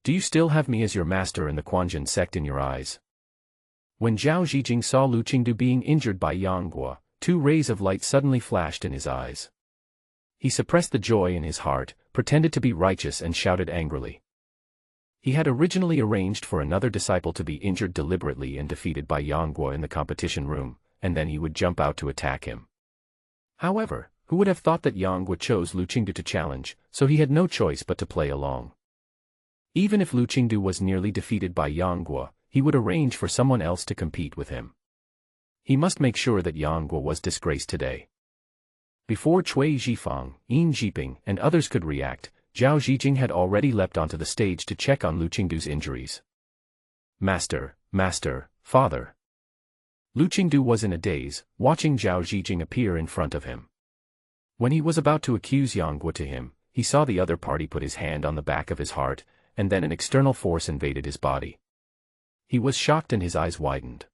Do you still have me as your master in the Quanjin sect in your eyes? When Zhao Zhijing saw Lu Qingdu being injured by Yang Guo, 2 rays of light suddenly flashed in his eyes. He suppressed the joy in his heart, pretended to be righteous and shouted angrily. He had originally arranged for another disciple to be injured deliberately and defeated by Yang Guo in the competition room, and then he would jump out to attack him. However, who would have thought that Yang Guo chose Lu Qingdu to challenge, so he had no choice but to play along. Even if Lu Qingdu was nearly defeated by Yang Guo, he would arrange for someone else to compete with him. He must make sure that Yang Guo was disgraced today. Before Cui Zhifang, Yin Zhiping, and others could react, Zhao Zhijing had already leapt onto the stage to check on Lu Qingdu's injuries. Master, father. Lu Qingdu was in a daze, watching Zhao Zhijing appear in front of him. When he was about to accuse Yang Guo to him, he saw the other party put his hand on the back of his heart, and then an external force invaded his body. He was shocked and his eyes widened.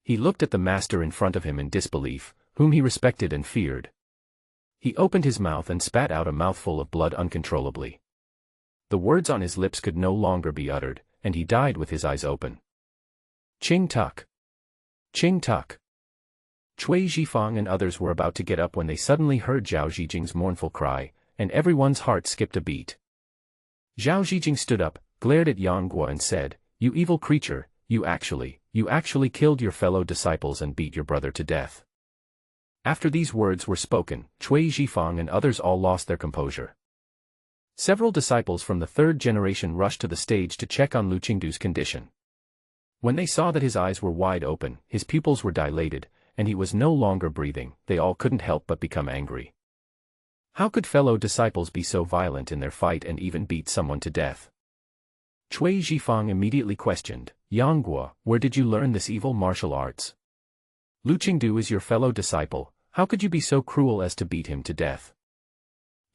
He looked at the master in front of him in disbelief, whom he respected and feared. He opened his mouth and spat out a mouthful of blood uncontrollably. The words on his lips could no longer be uttered, and he died with his eyes open. Ching Tuk! Ching Tuk! Cui Zhifang and others were about to get up when they suddenly heard Zhao Zhijing's mournful cry, and everyone's heart skipped a beat. Zhao Zhijing stood up, glared at Yang Guo and said, "You evil creature, you actually killed your fellow disciples and beat your brother to death." After these words were spoken, Cui Zhifang and others all lost their composure. Several disciples from the third generation rushed to the stage to check on Lu Qingdu's condition. When they saw that his eyes were wide open, his pupils were dilated, and he was no longer breathing, they all couldn't help but become angry. How could fellow disciples be so violent in their fight and even beat someone to death? Cui Zhifang immediately questioned, "Yang Guo, where did you learn this evil martial arts? Lu Qingdu is your fellow disciple, how could you be so cruel as to beat him to death?"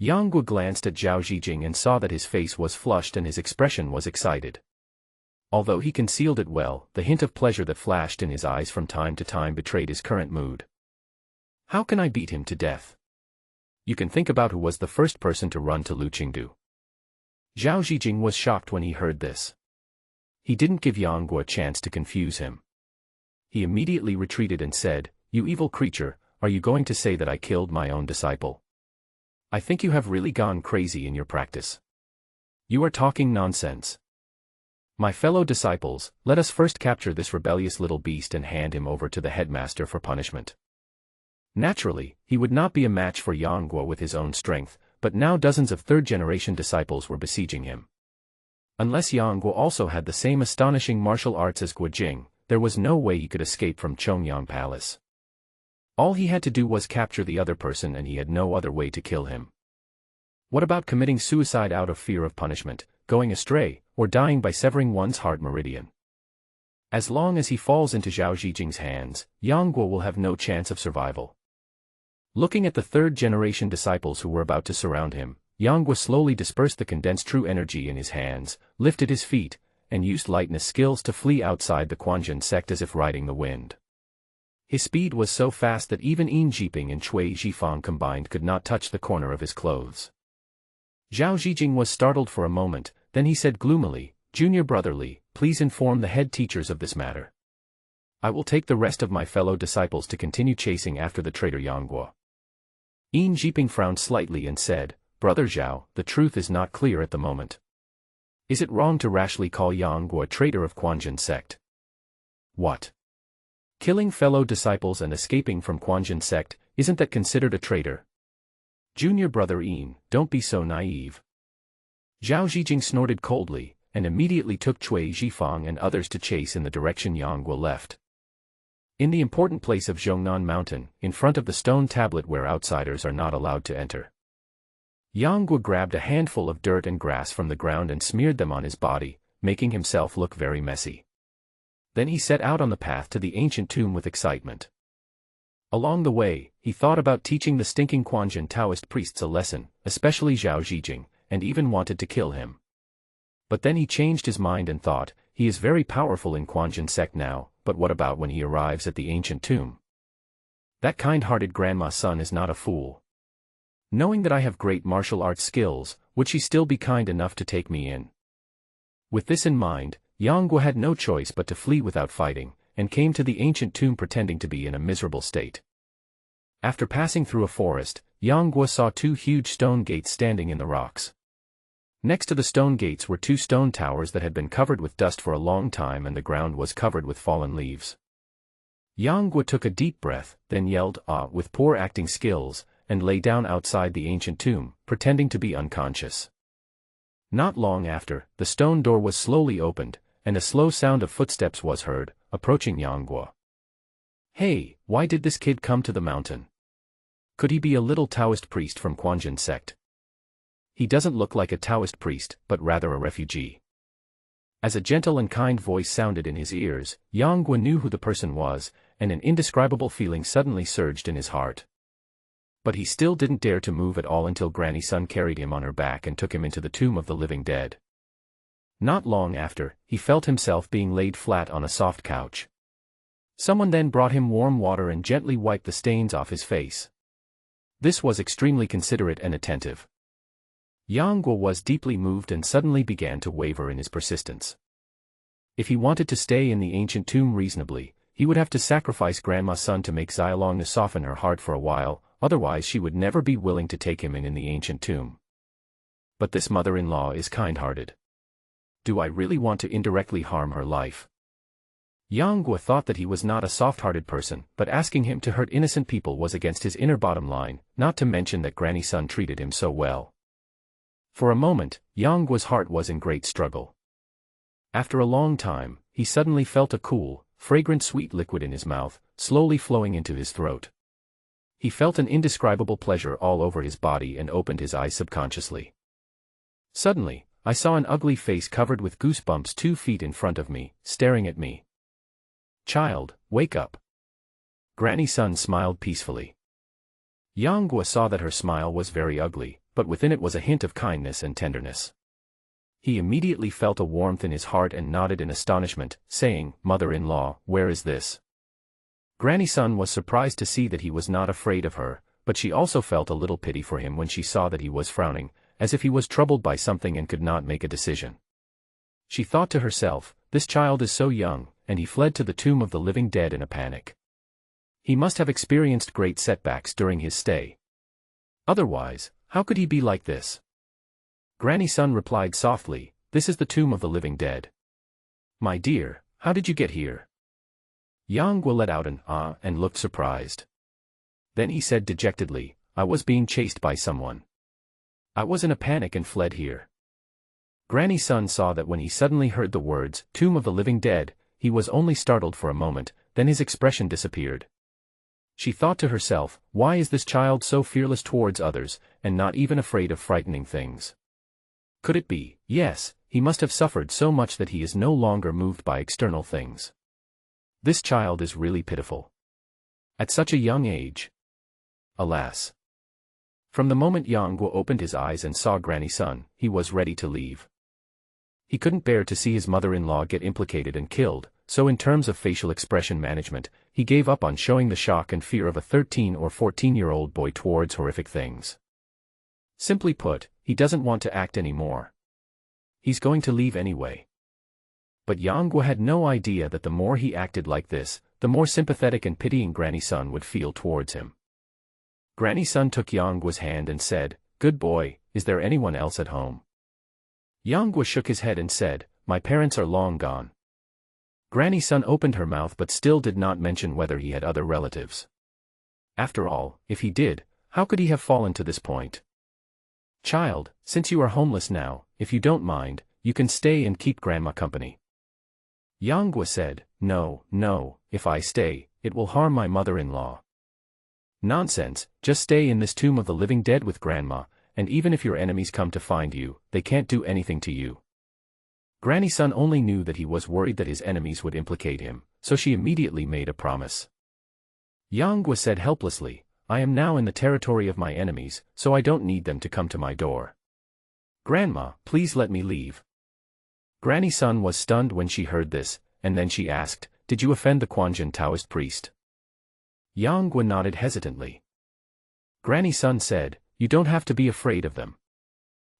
Yang Guo glanced at Zhao Zhijing and saw that his face was flushed and his expression was excited. Although he concealed it well, the hint of pleasure that flashed in his eyes from time to time betrayed his current mood. "How can I beat him to death? You can think about who was the first person to run to Lu Qingdu." Zhao Zhijing was shocked when he heard this. He didn't give Yang Guo a chance to confuse him. He immediately retreated and said, "You evil creature, are you going to say that I killed my own disciple? I think you have really gone crazy in your practice. You are talking nonsense. My fellow disciples, let us first capture this rebellious little beast and hand him over to the headmaster for punishment." Naturally, he would not be a match for Yang Guo with his own strength, but now dozens of third-generation disciples were besieging him. Unless Yang Guo also had the same astonishing martial arts as Guo Jing, there was no way he could escape from Chongyang Palace. All he had to do was capture the other person and he had no other way to kill him. What about committing suicide out of fear of punishment, going astray, or dying by severing one's heart meridian? As long as he falls into Zhao Zhijing's hands, Yang Guo will have no chance of survival. Looking at the third-generation disciples who were about to surround him, Yang Guo slowly dispersed the condensed true energy in his hands, lifted his feet, and used lightness skills to flee outside the Quanjin sect as if riding the wind. His speed was so fast that even Yin Jiping and Cui Zhifang combined could not touch the corner of his clothes. Zhao Zhijing was startled for a moment, then he said gloomily, "Junior brother Li, please inform the head teachers of this matter. I will take the rest of my fellow disciples to continue chasing after the traitor Yang Guo." Yin Jiping frowned slightly and said, "Brother Zhao, the truth is not clear at the moment. Is it wrong to rashly call Yang Guo a traitor of Quanjin sect?" "What? Killing fellow disciples and escaping from Quanjin sect, isn't that considered a traitor? Junior brother Yin, don't be so naive." Zhao Zhijing snorted coldly, and immediately took Cui Zhifang and others to chase in the direction Yang Guo left. In the important place of Zhongnan Mountain, in front of the stone tablet where outsiders are not allowed to enter, Yang Guo grabbed a handful of dirt and grass from the ground and smeared them on his body, making himself look very messy. Then he set out on the path to the ancient tomb with excitement. Along the way, he thought about teaching the stinking Quanjin Taoist priests a lesson, especially Zhao Zhijing, and even wanted to kill him. But then he changed his mind and thought, he is very powerful in Quanjin sect now, but what about when he arrives at the ancient tomb? That kind-hearted grandma's son is not a fool. Knowing that I have great martial arts skills, would she still be kind enough to take me in? With this in mind, Yang Guo had no choice but to flee without fighting, and came to the ancient tomb pretending to be in a miserable state. After passing through a forest, Yang Guo saw two huge stone gates standing in the rocks. Next to the stone gates were two stone towers that had been covered with dust for a long time and the ground was covered with fallen leaves. Yang Guo took a deep breath, then yelled, "Ah!" with poor acting skills, and lay down outside the ancient tomb, pretending to be unconscious. Not long after, the stone door was slowly opened, and a slow sound of footsteps was heard, approaching Yang Guo. "Hey, why did this kid come to the mountain? Could he be a little Taoist priest from Quanjin sect? He doesn't look like a Taoist priest, but rather a refugee." As a gentle and kind voice sounded in his ears, Yang Guo knew who the person was, and an indescribable feeling suddenly surged in his heart. But he still didn't dare to move at all until Granny Sun carried him on her back and took him into the tomb of the living dead. Not long after, he felt himself being laid flat on a soft couch. Someone then brought him warm water and gently wiped the stains off his face. This was extremely considerate and attentive. Yang Guo was deeply moved and suddenly began to waver in his persistence. If he wanted to stay in the ancient tomb reasonably, he would have to sacrifice Grandma's son to make Xiaolong soften her heart for a while, otherwise she would never be willing to take him in the ancient tomb. But this mother-in-law is kind-hearted. Do I really want to indirectly harm her life? Yang Guo thought that he was not a soft-hearted person, but asking him to hurt innocent people was against his inner bottom line, not to mention that Granny's son treated him so well. For a moment, Yang Guo's heart was in great struggle. After a long time, he suddenly felt a cool, fragrant sweet liquid in his mouth, slowly flowing into his throat. He felt an indescribable pleasure all over his body and opened his eyes subconsciously. Suddenly, I saw an ugly face covered with goosebumps 2 feet in front of me, staring at me. Child, wake up. Granny's son smiled peacefully. Yang Guo saw that her smile was very ugly, but within it was a hint of kindness and tenderness. He immediately felt a warmth in his heart and nodded in astonishment, saying, "Mother-in-law, where is this?" Granny's son was surprised to see that he was not afraid of her, but she also felt a little pity for him when she saw that he was frowning, as if he was troubled by something and could not make a decision. She thought to herself, this child is so young, and he fled to the tomb of the living dead in a panic. He must have experienced great setbacks during his stay. Otherwise, how could he be like this? Granny's son replied softly, "This is the tomb of the living dead." "My dear, how did you get here?" Yang Guo let out an "ah" and looked surprised. Then he said dejectedly, "I was being chased by someone. I was in a panic and fled here." Granny's son saw that when he suddenly heard the words, "Tomb of the living dead," he was only startled for a moment, then his expression disappeared. She thought to herself, why is this child so fearless towards others, and not even afraid of frightening things? Could it be, yes, he must have suffered so much that he is no longer moved by external things. This child is really pitiful. At such a young age. Alas. From the moment Yang Guo opened his eyes and saw Granny's son, he was ready to leave. He couldn't bear to see his mother-in-law get implicated and killed, so in terms of facial expression management, he gave up on showing the shock and fear of a 13 or 14-year-old boy towards horrific things. Simply put, he doesn't want to act anymore. He's going to leave anyway. But Yang Guo had no idea that the more he acted like this, the more sympathetic and pitying Granny's son would feel towards him. Granny's son took Yang Guo's hand and said, "Good boy, is there anyone else at home?" Yang Guo shook his head and said, "My parents are long gone." Granny's son opened her mouth but still did not mention whether he had other relatives. After all, if he did, how could he have fallen to this point? "Child, since you are homeless now, if you don't mind, you can stay and keep Grandma company." Yang Guo said, No, if I stay, it will harm my mother-in-law." "Nonsense, just stay in this tomb of the living dead with Grandma, and even if your enemies come to find you, they can't do anything to you." Granny's son only knew that he was worried that his enemies would implicate him, so she immediately made a promise. Yang Guo said helplessly, "I am now in the territory of my enemies, so I don't need them to come to my door. Grandma, please let me leave." Granny's son was stunned when she heard this, and then she asked, "Did you offend the Quanjin Taoist priest?" Yang Guo nodded hesitantly. Granny's son said, "You don't have to be afraid of them.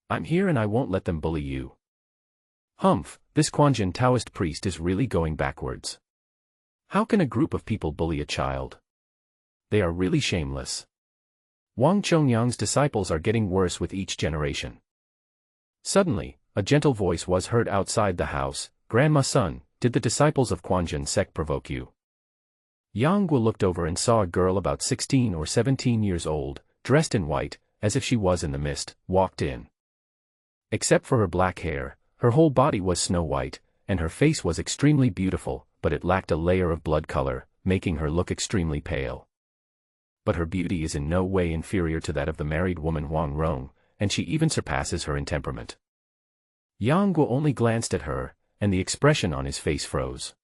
I'm here and I won't let them bully you." Humph, this Quanjin Taoist priest is really going backwards. How can a group of people bully a child? They are really shameless. Wang Chongyang's disciples are getting worse with each generation. Suddenly, a gentle voice was heard outside the house, "Grandma son, did the disciples of Quanjin sect provoke you?" Yang Guo looked over and saw a girl about 16 or 17 years old, dressed in white, as if she was in the mist, walked in. Except for her black hair, her whole body was snow-white, and her face was extremely beautiful, but it lacked a layer of blood color, making her look extremely pale. But her beauty is in no way inferior to that of the married woman Wang Rong, and she even surpasses her in temperament. Yang Guo only glanced at her, and the expression on his face froze.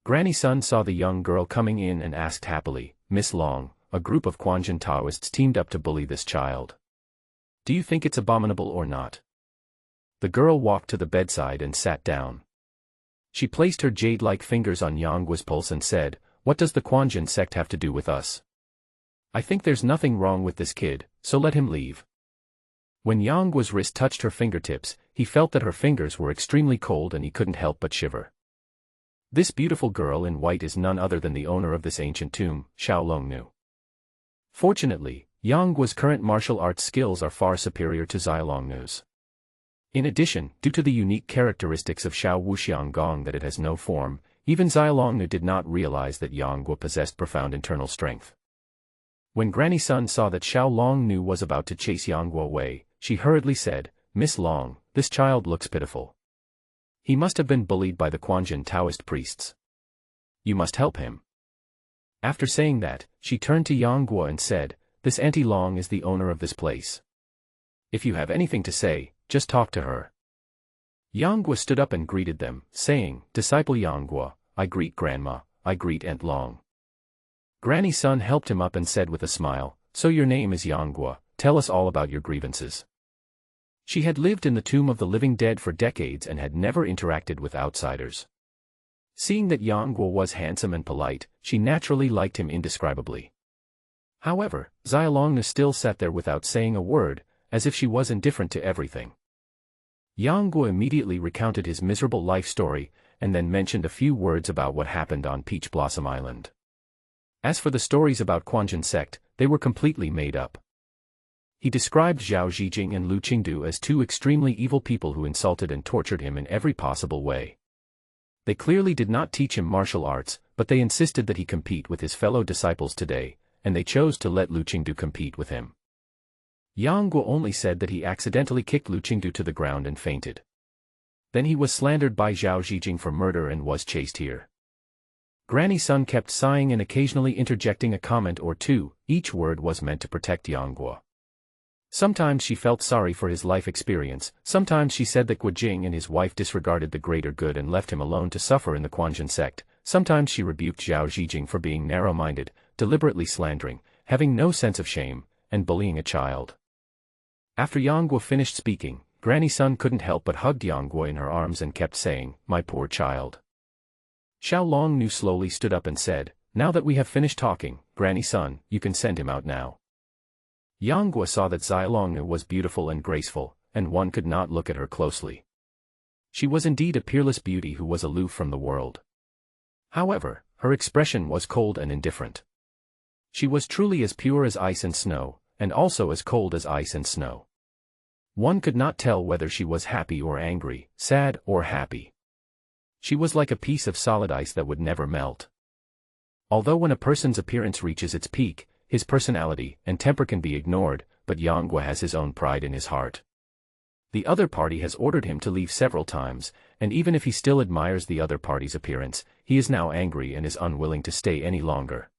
Granny's son saw the young girl coming in and asked happily, "Miss Long, a group of Quanjin Taoists teamed up to bully this child. Do you think it's abominable or not?" The girl walked to the bedside and sat down. She placed her jade-like fingers on Yang Guo's pulse and said, "What does the Quanjin sect have to do with us? I think there's nothing wrong with this kid, so let him leave." When Yangguo's wrist touched her fingertips, he felt that her fingers were extremely cold and he couldn't help but shiver. This beautiful girl in white is none other than the owner of this ancient tomb, Xiaolongnu. Fortunately, Yangguo's current martial arts skills are far superior to Xiaolongnu's. In addition, due to the unique characteristics of Xiao Wuxiang Gong that it has no form, even Xiaolongnu did not realize that Yangguo possessed profound internal strength. When Granny Sun saw that Xiaolongnu was about to chase Yangguo away, she hurriedly said, "Miss Long, this child looks pitiful. He must have been bullied by the Quanjin Taoist priests. You must help him." After saying that, she turned to Yangguo and said, "This Auntie Long is the owner of this place. If you have anything to say, just talk to her." Yangguo stood up and greeted them, saying, "Disciple Yangguo, I greet Grandma, I greet Aunt Long." Granny Sun helped him up and said with a smile, "So your name is Yangguo, tell us all about your grievances." She had lived in the tomb of the living dead for decades and had never interacted with outsiders. Seeing that Yangguo was handsome and polite, she naturally liked him indescribably. However, Xiaolongnu still sat there without saying a word, as if she was indifferent to everything. Yangguo immediately recounted his miserable life story, and then mentioned a few words about what happened on Peach Blossom Island. As for the stories about Quanjin sect, they were completely made up. He described Zhao Zhijing and Lu Qingdu as two extremely evil people who insulted and tortured him in every possible way. They clearly did not teach him martial arts, but they insisted that he compete with his fellow disciples today, and they chose to let Lu Qingdu compete with him. Yangguo only said that he accidentally kicked Lu Qingdu to the ground and fainted. Then he was slandered by Zhao Zhijing for murder and was chased here. Granny Sun kept sighing and occasionally interjecting a comment or two, each word was meant to protect Yangguo. Sometimes she felt sorry for his life experience, sometimes she said that Guojing and his wife disregarded the greater good and left him alone to suffer in the Quanjin sect, sometimes she rebuked Zhao Zhijing for being narrow-minded, deliberately slandering, having no sense of shame, and bullying a child. After Yangguo finished speaking, Granny Sun couldn't help but hugged Yangguo in her arms and kept saying, "My poor child." Xiaolongnu slowly stood up and said, "Now that we have finished talking, Granny Sun, you can send him out now." Yangguo saw that Xiaolongnu was beautiful and graceful, and one could not look at her closely. She was indeed a peerless beauty who was aloof from the world. However, her expression was cold and indifferent. She was truly as pure as ice and snow, and also as cold as ice and snow. One could not tell whether she was happy or angry, sad or happy. She was like a piece of solid ice that would never melt. Although when a person's appearance reaches its peak, his personality and temper can be ignored, but Yangguo has his own pride in his heart. The other party has ordered him to leave several times, and even if he still admires the other party's appearance, he is now angry and is unwilling to stay any longer.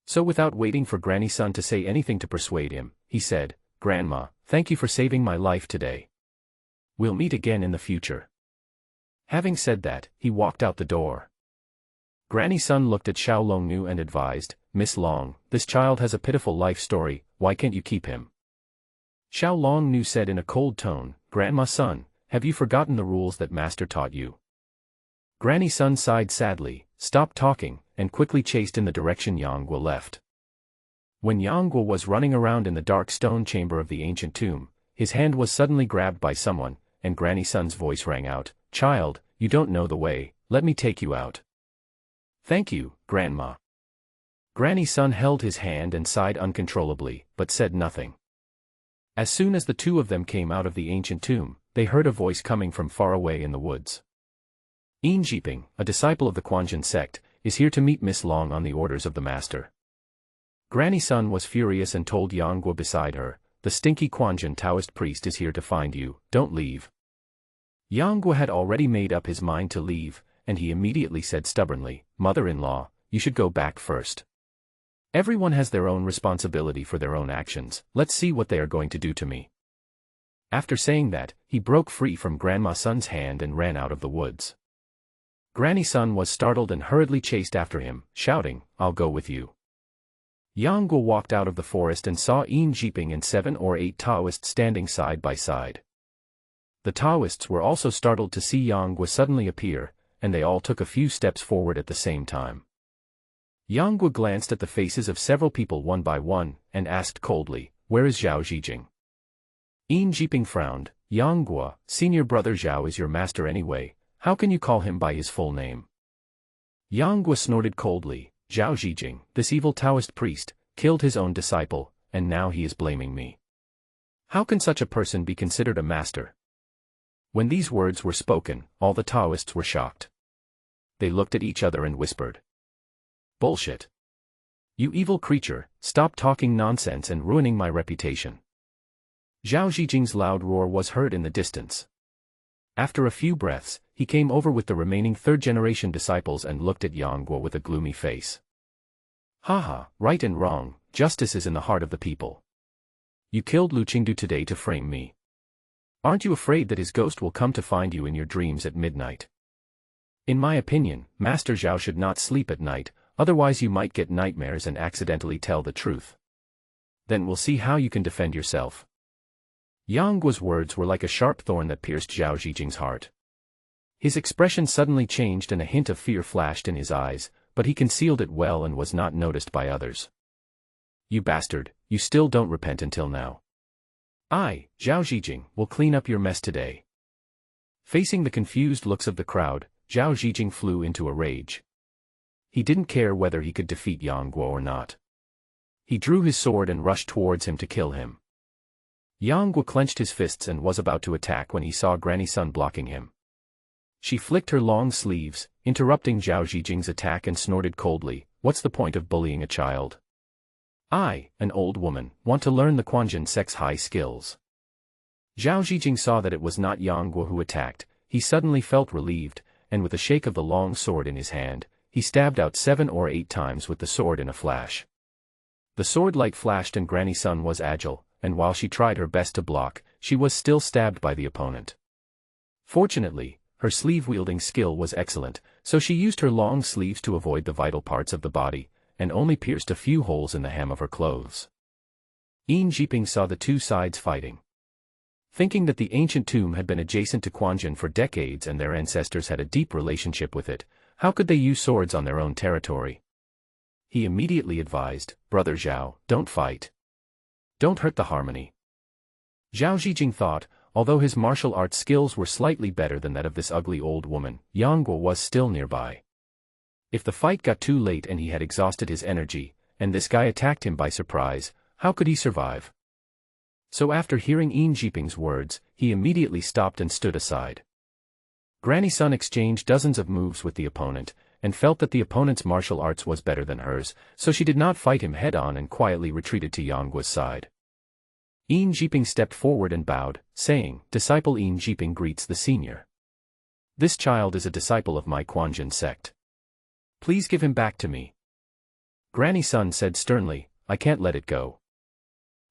So without waiting for Granny Sun to say anything to persuade him, he said, "Grandma, thank you for saving my life today. We'll meet again in the future." Having said that, he walked out the door. Granny Sun looked at Xiaolongnu and advised, "Miss Long, this child has a pitiful life story, why can't you keep him?" Xiaolongnu said in a cold tone, "Grandma Sun, have you forgotten the rules that Master taught you?" Granny Sun sighed sadly, stopped talking, and quickly chased in the direction Yangguo left. When Yangguo was running around in the dark stone chamber of the ancient tomb, his hand was suddenly grabbed by someone, and Granny Sun's voice rang out, "Child, you don't know the way, let me take you out." "Thank you, Grandma." Granny Sun held his hand and sighed uncontrollably, but said nothing. As soon as the two of them came out of the ancient tomb, they heard a voice coming from far away in the woods. "Yin Jiping, a disciple of the Quanjin sect, is here to meet Miss Long on the orders of the Master." Granny Sun was furious and told Yangguo beside her, "The stinky Quanjin Taoist priest is here to find you, don't leave." Yangguo had already made up his mind to leave, and he immediately said stubbornly, "Mother-in-law, you should go back first. Everyone has their own responsibility for their own actions, let's see what they are going to do to me." After saying that, he broke free from Grandma Sun's hand and ran out of the woods. Granny Sun was startled and hurriedly chased after him, shouting, "I'll go with you." Yangguo walked out of the forest and saw Yin Jiping and 7 or 8 Taoists standing side by side. The Taoists were also startled to see Yangguo suddenly appear, and they all took a few steps forward at the same time. Yangguo glanced at the faces of several people one by one, and asked coldly, "Where is Zhao Zhijing?" Yin Jiping frowned. Yang Guo, senior brother Zhao is your master anyway, how can you call him by his full name? Yang Guo snorted coldly. Zhao Zhijing, this evil Taoist priest, killed his own disciple, and now he is blaming me. How can such a person be considered a master? When these words were spoken, all the Taoists were shocked. They looked at each other and whispered. Bullshit. You evil creature, stop talking nonsense and ruining my reputation. Zhao Zhijing's loud roar was heard in the distance. After a few breaths, he came over with the remaining third-generation disciples and looked at Yang Guo with a gloomy face. Haha, right and wrong, justice is in the heart of the people. You killed Lu Qingdu today to frame me. Aren't you afraid that his ghost will come to find you in your dreams at midnight? In my opinion, Master Zhao should not sleep at night, otherwise you might get nightmares and accidentally tell the truth. Then we'll see how you can defend yourself. Yang Guo's words were like a sharp thorn that pierced Zhao Zhijing's heart. His expression suddenly changed and a hint of fear flashed in his eyes, but he concealed it well and was not noticed by others. You bastard, you still don't repent until now. I, Zhao Zhijing, will clean up your mess today. Facing the confused looks of the crowd, Zhao Zhijing flew into a rage. He didn't care whether he could defeat Yang Guo or not. He drew his sword and rushed towards him to kill him. Yang Guo clenched his fists and was about to attack when he saw Granny Sun blocking him. She flicked her long sleeves, interrupting Zhao Zhijing's attack and snorted coldly, what's the point of bullying a child? I, an old woman, want to learn the Quanjin sect's high skills. Zhao Zhijing saw that it was not Yang Guo who attacked, he suddenly felt relieved, and with a shake of the long sword in his hand, he stabbed out 7 or 8 times with the sword in a flash. The sword light flashed and Granny Sun was agile, and while she tried her best to block, she was still stabbed by the opponent. Fortunately, her sleeve-wielding skill was excellent, so she used her long sleeves to avoid the vital parts of the body, and only pierced a few holes in the hem of her clothes. Yin Jiping saw the two sides fighting. Thinking that the ancient tomb had been adjacent to Quanjin for decades and their ancestors had a deep relationship with it, how could they use swords on their own territory? He immediately advised, Brother Zhao, don't fight. Don't hurt the harmony. Zhao Zhijing thought, although his martial arts skills were slightly better than that of this ugly old woman, Yang Guo was still nearby. If the fight got too late and he had exhausted his energy, and this guy attacked him by surprise, how could he survive? So after hearing Yin Jiping's words, he immediately stopped and stood aside. Granny Sun exchanged dozens of moves with the opponent, and felt that the opponent's martial arts was better than hers, so she did not fight him head-on and quietly retreated to Yang Guo's side. Yin Jiping stepped forward and bowed, saying, Disciple Yin Jiping greets the senior. This child is a disciple of my Quanjin sect. Please give him back to me. Granny Sun said sternly, I can't let it go.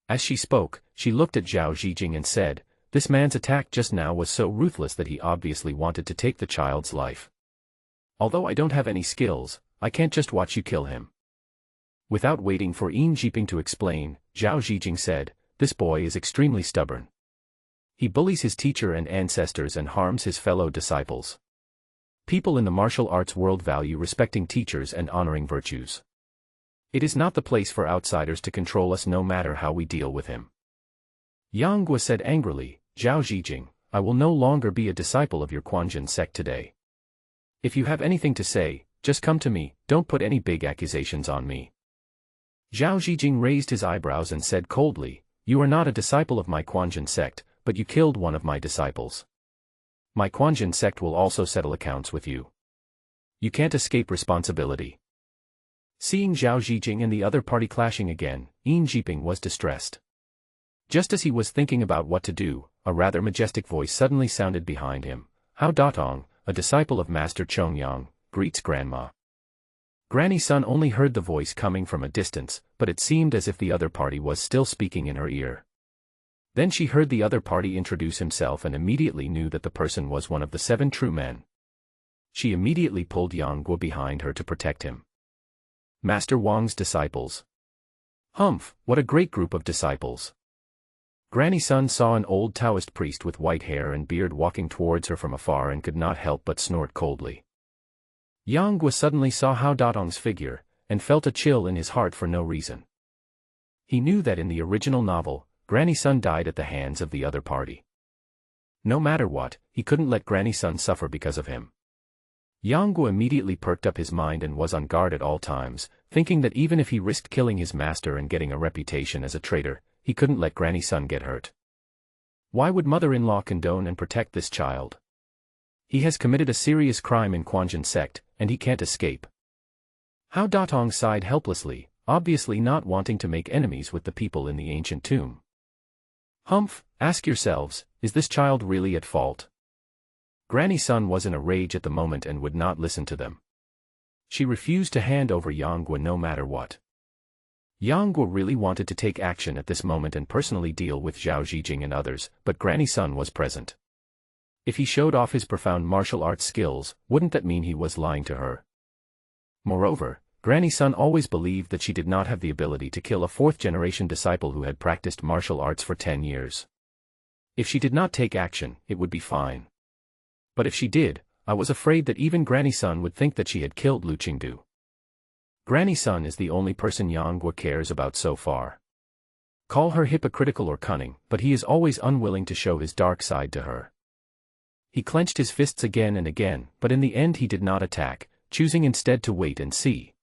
As she spoke, she looked at Zhao Zhijing and said, this man's attack just now was so ruthless that he obviously wanted to take the child's life. Although I don't have any skills, I can't just watch you kill him. Without waiting for Yin Jiping to explain, Zhao Zhijing said, this boy is extremely stubborn. He bullies his teacher and ancestors and harms his fellow disciples. People in the martial arts world value respecting teachers and honoring virtues. It is not the place for outsiders to control us no matter how we deal with him. Yang Guo said angrily, Zhao Zhijing, I will no longer be a disciple of your Quanjin sect today. If you have anything to say, just come to me, don't put any big accusations on me. Zhao Zhijing raised his eyebrows and said coldly, you are not a disciple of my Quanjin sect, but you killed one of my disciples. My Quanjin sect will also settle accounts with you. You can't escape responsibility. Seeing Zhao Zhijing and the other party clashing again, Yin Jiping was distressed. Just as he was thinking about what to do, a rather majestic voice suddenly sounded behind him. Hao Datong, a disciple of Master Chongyang, greets Grandma. Granny Sun only heard the voice coming from a distance, but it seemed as if the other party was still speaking in her ear. Then she heard the other party introduce himself and immediately knew that the person was one of the 7 true men. She immediately pulled Yang Guo behind her to protect him. Master Wang's disciples. Humph, what a great group of disciples. Granny Sun saw an old Taoist priest with white hair and beard walking towards her from afar and could not help but snort coldly. Yang Guo suddenly saw Hao Datong's figure, and felt a chill in his heart for no reason. He knew that in the original novel, Granny Sun died at the hands of the other party. No matter what, he couldn't let Granny Sun suffer because of him. Yang Guo immediately perked up his mind and was on guard at all times, thinking that even if he risked killing his master and getting a reputation as a traitor, he couldn't let Granny Sun get hurt. Why would mother-in-law condone and protect this child? He has committed a serious crime in Quanjin sect, and he can't escape. Hao Datong sighed helplessly, obviously not wanting to make enemies with the people in the ancient tomb. Humph, ask yourselves, is this child really at fault? Granny Sun was in a rage at the moment and would not listen to them. She refused to hand over Yang Guo no matter what. Yang Guo really wanted to take action at this moment and personally deal with Zhao Zhijing and others, but Granny Sun was present. If he showed off his profound martial arts skills, wouldn't that mean he was lying to her? Moreover, Granny Sun always believed that she did not have the ability to kill a fourth-generation disciple who had practiced martial arts for 10 years. If she did not take action, it would be fine. But if she did, I was afraid that even Granny Sun would think that she had killed Lu Qingdu. Granny Sun is the only person Yang Guo cares about so far. Call her hypocritical or cunning, but he is always unwilling to show his dark side to her. He clenched his fists again and again, but in the end he did not attack, choosing instead to wait and see.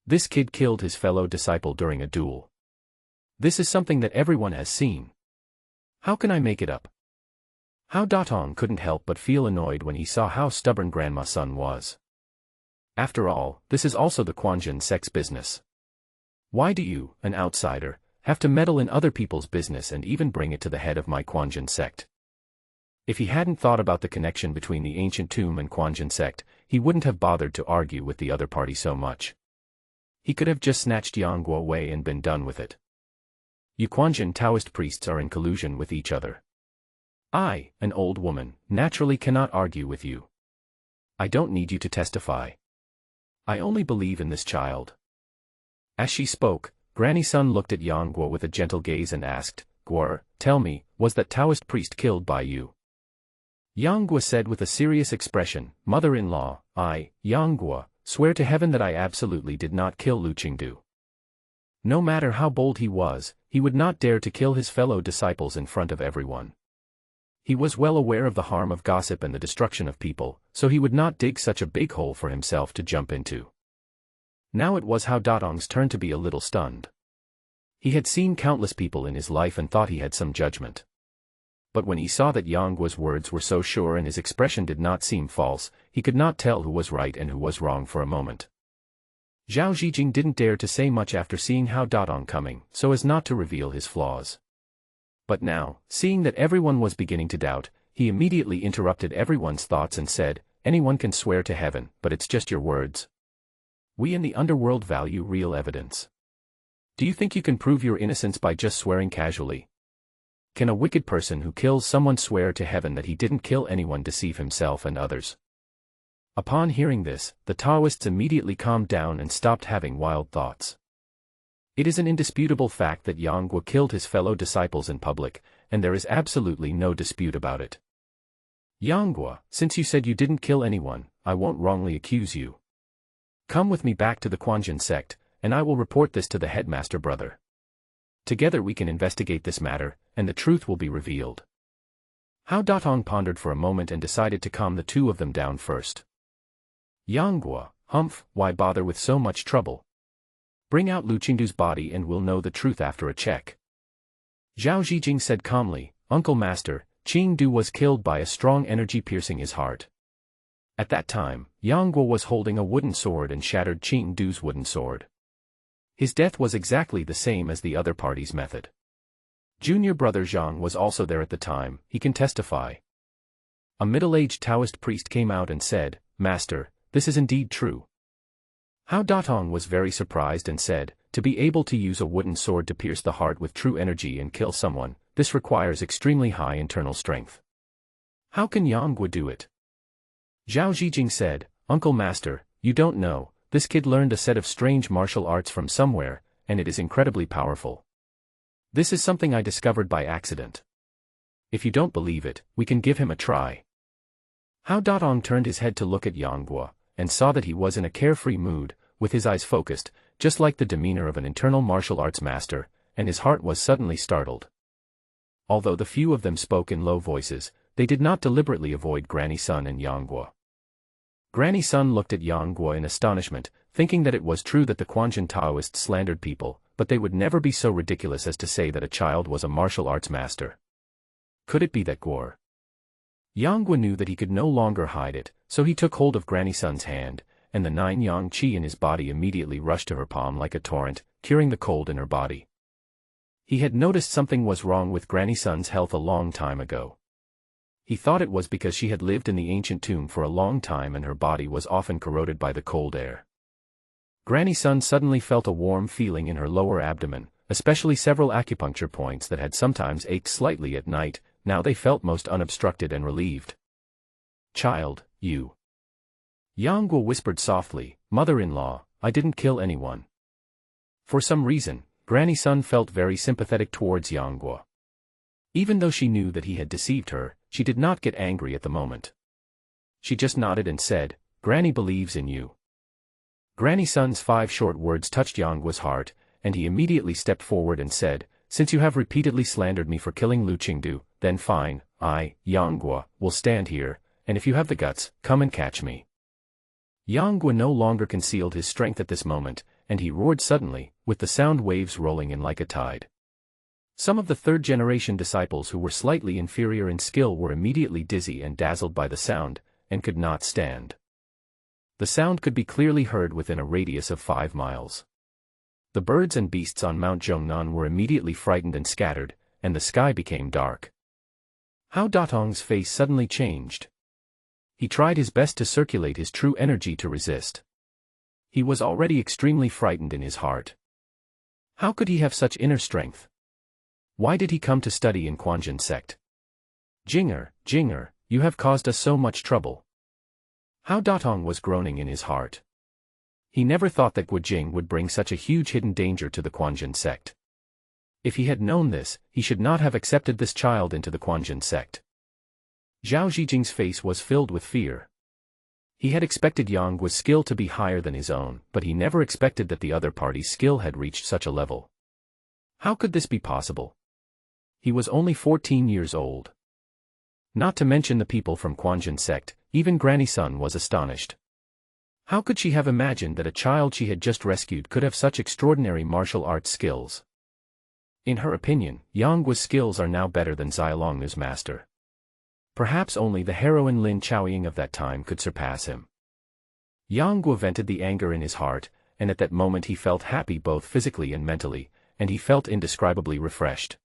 This kid killed his fellow disciple during a duel. This is something that everyone has seen. How can I make it up? Hao Datong couldn't help but feel annoyed when he saw how stubborn Grandma Sun was. After all, this is also the Quanjin sect's business. Why do you, an outsider, have to meddle in other people's business and even bring it to the head of my Quanjin sect? If he hadn't thought about the connection between the ancient tomb and Quanjin sect, he wouldn't have bothered to argue with the other party so much. He could have just snatched Yang Guo away and been done with it. You Quanjin Taoist priests are in collusion with each other. I, an old woman, naturally cannot argue with you. I don't need you to testify. I only believe in this child. As she spoke, Granny Sun looked at Yang Guo with a gentle gaze and asked, Guo, tell me, was that Taoist priest killed by you? Yang Guo said with a serious expression, Mother-in-law, I, Yang Guo, swear to heaven that I absolutely did not kill Lu Qingdu. No matter how bold he was, he would not dare to kill his fellow disciples in front of everyone. He was well aware of the harm of gossip and the destruction of people, so he would not dig such a big hole for himself to jump into. Now it was Hao Datong's turn to be a little stunned. He had seen countless people in his life and thought he had some judgment. But when he saw that Yang Guo's words were so sure and his expression did not seem false, he could not tell who was right and who was wrong for a moment. Zhao Zhijing didn't dare to say much after seeing Hao Datong coming, so as not to reveal his flaws. But now, seeing that everyone was beginning to doubt, he immediately interrupted everyone's thoughts and said, anyone can swear to heaven, but it's just your words. We in the underworld value real evidence. Do you think you can prove your innocence by just swearing casually? Can a wicked person who kills someone swear to heaven that he didn't kill anyone deceive himself and others? Upon hearing this, the Taoists immediately calmed down and stopped having wild thoughts. It is an indisputable fact that Yang Guo killed his fellow disciples in public, and there is absolutely no dispute about it. Yang Guo, since you said you didn't kill anyone, I won't wrongly accuse you. Come with me back to the Quanjin sect, and I will report this to the headmaster brother. Together we can investigate this matter, and the truth will be revealed. Hao Datong pondered for a moment and decided to calm the two of them down first. Yang Guo, humph, why bother with so much trouble? Bring out Lu Qingdu's body and we'll know the truth after a check. Zhao Zhijing said calmly, Uncle Master, Qingdu was killed by a strong energy piercing his heart. At that time, Yang Guo was holding a wooden sword and shattered Qingdu's wooden sword. His death was exactly the same as the other party's method. Junior brother Zhang was also there at the time, he can testify. A middle-aged Taoist priest came out and said, Master, this is indeed true. Hao Datong was very surprised and said, to be able to use a wooden sword to pierce the heart with true energy and kill someone, this requires extremely high internal strength. How can Yang Guo do it? Zhao Zhijing said, Uncle Master, you don't know, this kid learned a set of strange martial arts from somewhere, and it is incredibly powerful. This is something I discovered by accident. If you don't believe it, we can give him a try. Hao Datong turned his head to look at Yang Guo, and saw that he was in a carefree mood, with his eyes focused, just like the demeanor of an internal martial arts master, and his heart was suddenly startled. Although the few of them spoke in low voices, they did not deliberately avoid Granny Sun and Yang Guo. Granny Sun looked at Yang Guo in astonishment, thinking that it was true that the Quanjin Taoists slandered people, but they would never be so ridiculous as to say that a child was a martial arts master. Could it be that Guo? Yang Guo knew that he could no longer hide it, so he took hold of Granny Sun's hand, and the 9 yang qi in his body immediately rushed to her palm like a torrent, curing the cold in her body. He had noticed something was wrong with Granny Sun's health a long time ago. He thought it was because she had lived in the ancient tomb for a long time and her body was often corroded by the cold air. Granny Sun suddenly felt a warm feeling in her lower abdomen, especially several acupuncture points that had sometimes ached slightly at night. Now they felt most unobstructed and relieved. "Child, you." Yang Guo whispered softly, "Mother-in-law, I didn't kill anyone." For some reason, Granny Sun felt very sympathetic towards Yang Guo. Even though she knew that he had deceived her, she did not get angry at the moment. She just nodded and said, "Granny believes in you." Granny Sun's 5 short words touched Yang Guo's heart, and he immediately stepped forward and said, "Since you have repeatedly slandered me for killing Lu Qingdu, then fine, I, Yang Guo, will stand here, and if you have the guts, come and catch me." Yang Guo no longer concealed his strength at this moment, and he roared suddenly, with the sound waves rolling in like a tide. Some of the 3rd-generation disciples who were slightly inferior in skill were immediately dizzy and dazzled by the sound, and could not stand. The sound could be clearly heard within a radius of 5 miles. The birds and beasts on Mount Zhongnan were immediately frightened and scattered, and the sky became dark. How Datong's face suddenly changed. He tried his best to circulate his true energy to resist. He was already extremely frightened in his heart. How could he have such inner strength? Why did he come to study in Quanjin sect? Jinger, you have caused us so much trouble. How Datong was groaning in his heart. He never thought that Guo Jing would bring such a huge hidden danger to the Quanjin sect. If he had known this, he should not have accepted this child into the Quanjin sect. Zhao Zijing's face was filled with fear. He had expected Yang Guo's skill to be higher than his own, but he never expected that the other party's skill had reached such a level. How could this be possible? He was only 14 years old. Not to mention the people from Quanjin sect, even Granny Sun was astonished. How could she have imagined that a child she had just rescued could have such extraordinary martial arts skills? In her opinion, Yang Guo's skills are now better than Xiaolongnu's master. Perhaps only the heroine Lin Chaoying of that time could surpass him. Yang Guo vented the anger in his heart, and at that moment he felt happy both physically and mentally, and he felt indescribably refreshed.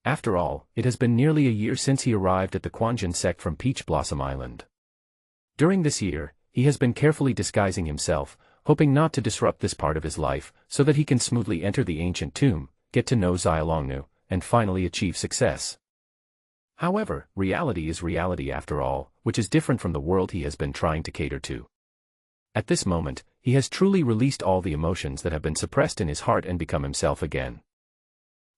After all, it has been nearly a year since he arrived at the Quanjin sect from Peach Blossom Island. During this year, he has been carefully disguising himself, hoping not to disrupt this part of his life, so that he can smoothly enter the ancient tomb, get to know Xiaolongnu, and finally achieve success. However, reality is reality after all, which is different from the world he has been trying to cater to. At this moment, he has truly released all the emotions that have been suppressed in his heart and become himself again.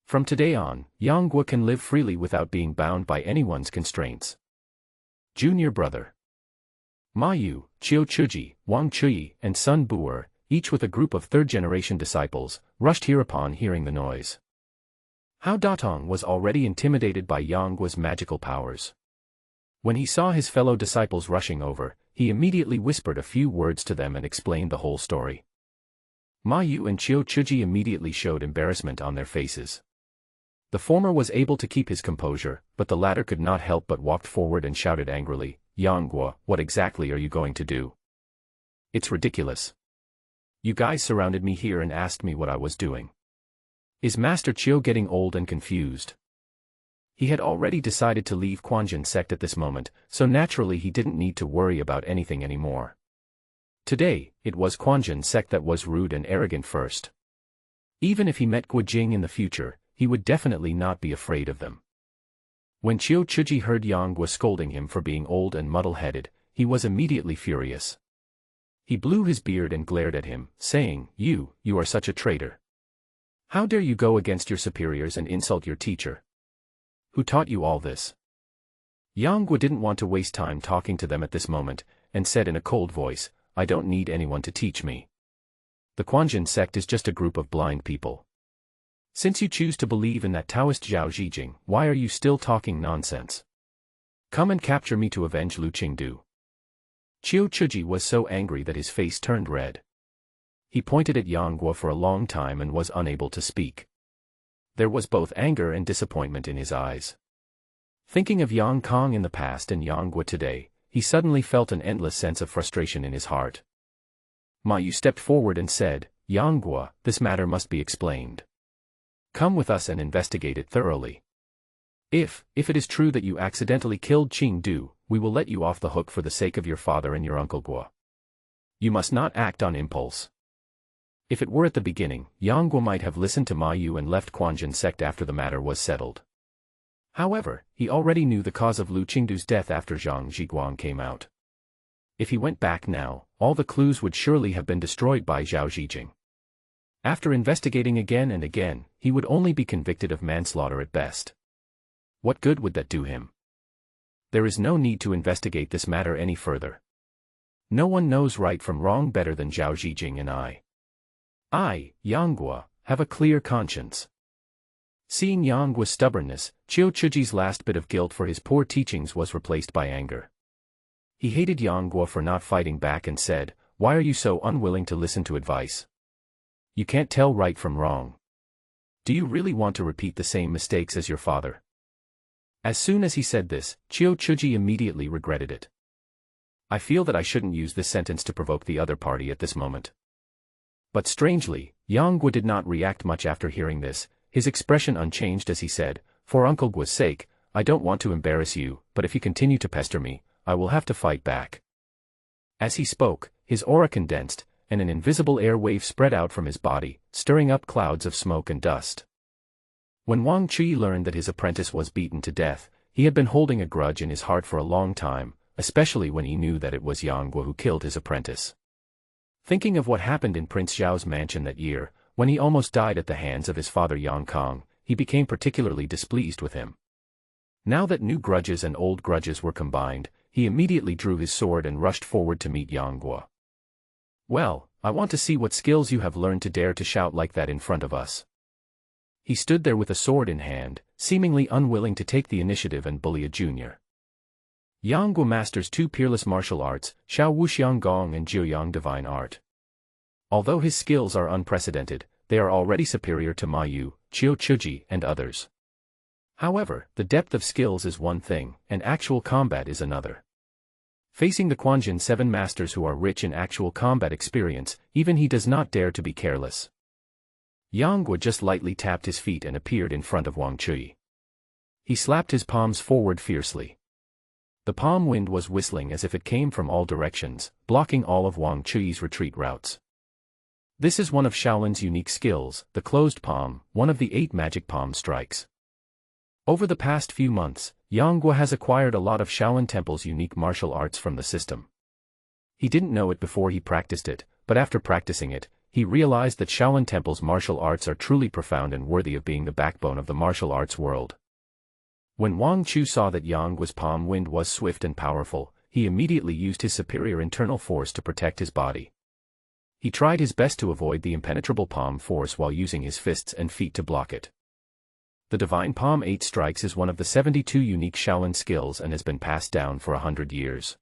From today on, Yang Guo can live freely without being bound by anyone's constraints. Junior brother. Ma Yu, Qiu Chuji, Wang Chuyi, and Sun Bu'er, each with a group of 3rd-generation disciples, rushed here upon hearing the noise. How Datong was already intimidated by Yang Guo's magical powers. When he saw his fellow disciples rushing over, he immediately whispered a few words to them and explained the whole story. Ma Yu and Qiu Chuji immediately showed embarrassment on their faces. The former was able to keep his composure, but the latter could not help but walked forward and shouted angrily, "Yang Guo, what exactly are you going to do? It's ridiculous. You guys surrounded me here and asked me what I was doing. Is Master Qiu getting old and confused?" He had already decided to leave Quanjin sect at this moment, so naturally he didn't need to worry about anything anymore. Today, it was Quanjin sect that was rude and arrogant first. Even if he met Guo Jing in the future, he would definitely not be afraid of them. When Qiu Chuji heard Yang Guo scolding him for being old and muddle-headed, he was immediately furious. He blew his beard and glared at him, saying, You are such a traitor. How dare you go against your superiors and insult your teacher? Who taught you all this? Yang Guo didn't want to waste time talking to them at this moment, and said in a cold voice, I don't need anyone to teach me. The Quanjin sect is just a group of blind people. Since you choose to believe in that Taoist Zhao Zhijing, why are you still talking nonsense? Come and capture me to avenge Lu Qingdu. Qiu Chuji was so angry that his face turned red. He pointed at Yang Guo for a long time and was unable to speak. There was both anger and disappointment in his eyes. Thinking of Yang Kong in the past and Yang Guo today, he suddenly felt an endless sense of frustration in his heart. Ma Yu stepped forward and said, Yang Guo, this matter must be explained. Come with us and investigate it thoroughly. If it is true that you accidentally killed Qingdu, we will let you off the hook for the sake of your father and your uncle Guo. You must not act on impulse. If it were at the beginning, Yang Guo might have listened to Ma Yu and left Quanjin sect after the matter was settled. However, he already knew the cause of Lu Qingdu's death after Zhang Zhiguang came out. If he went back now, all the clues would surely have been destroyed by Zhao Zhijing. After investigating again and again, he would only be convicted of manslaughter at best. What good would that do him? There is no need to investigate this matter any further. No one knows right from wrong better than Zhao Zhijing and I, Yang Guo, have a clear conscience. Seeing Yang Guo's stubbornness, Qiu Chuji's last bit of guilt for his poor teachings was replaced by anger. He hated Yang Guo for not fighting back and said, why are you so unwilling to listen to advice? You can't tell right from wrong. Do you really want to repeat the same mistakes as your father? As soon as he said this, Qiu Chuji immediately regretted it. I feel that I shouldn't use this sentence to provoke the other party at this moment. But strangely, Yang Guo did not react much after hearing this, his expression unchanged as he said, for Uncle Guo's sake, I don't want to embarrass you, but if you continue to pester me, I will have to fight back. As he spoke, his aura condensed, and an invisible air wave spread out from his body, stirring up clouds of smoke and dust. When Wang Chui learned that his apprentice was beaten to death, he had been holding a grudge in his heart for a long time, especially when he knew that it was Yang Guo who killed his apprentice. Thinking of what happened in Prince Zhao's mansion that year, when he almost died at the hands of his father Yang Kong, he became particularly displeased with him. Now that new grudges and old grudges were combined, he immediately drew his sword and rushed forward to meet Yang Guo. Well, I want to see what skills you have learned to dare to shout like that in front of us. He stood there with a sword in hand, seemingly unwilling to take the initiative and bully a junior. Yang Guo masters two peerless martial arts, Xiao Wuxiang Gong and Jiuyang Divine Art. Although his skills are unprecedented, they are already superior to Ma Yu, Qiu Chuji and others. However, the depth of skills is one thing, and actual combat is another. Facing the Quanjin 7 masters who are rich in actual combat experience, even he does not dare to be careless. Yang Guo just lightly tapped his feet and appeared in front of Wang Chui. He slapped his palms forward fiercely. The palm wind was whistling as if it came from all directions, blocking all of Wang Chui's retreat routes. This is one of Shaolin's unique skills, the closed palm, one of the 8 magic palm strikes. Over the past few months, Yang Guo has acquired a lot of Shaolin Temple's unique martial arts from the system. He didn't know it before he practiced it, but after practicing it, he realized that Shaolin Temple's martial arts are truly profound and worthy of being the backbone of the martial arts world. When Wang Chu saw that Yang Guo's palm wind was swift and powerful, he immediately used his superior internal force to protect his body. He tried his best to avoid the impenetrable palm force while using his fists and feet to block it. The Divine Palm 8 Strikes is one of the 72 unique Shaolin skills and has been passed down for 100 years.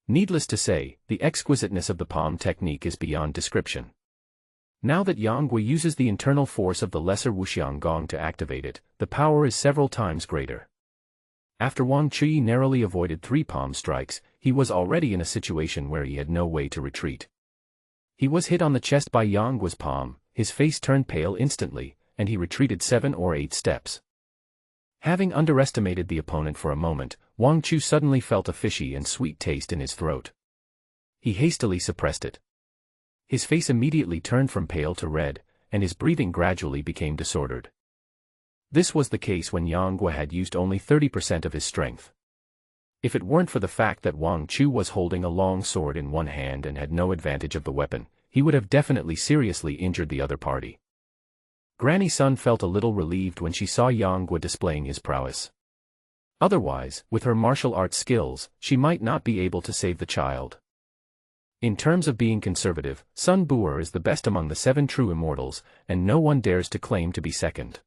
Needless to say, the exquisiteness of the palm technique is beyond description. Now that Yang Guo uses the internal force of the lesser Wuxiang Gong to activate it, the power is several times greater. After Wang Chui narrowly avoided 3 palm strikes, he was already in a situation where he had no way to retreat. He was hit on the chest by Yang Guo's palm, his face turned pale instantly, and he retreated 7 or 8 steps. Having underestimated the opponent for a moment, Wang Chu suddenly felt a fishy and sweet taste in his throat. He hastily suppressed it. His face immediately turned from pale to red, and his breathing gradually became disordered. This was the case when Yang Guo had used only 30% of his strength. If it weren't for the fact that Wang Chu was holding a long sword in one hand and had no advantage of the weapon, he would have definitely seriously injured the other party. Granny Sun felt a little relieved when she saw Yang Guo displaying his prowess. Otherwise, with her martial arts skills, she might not be able to save the child. In terms of being conservative, Sun Bu'er is the best among the 7 true immortals, and no one dares to claim to be second.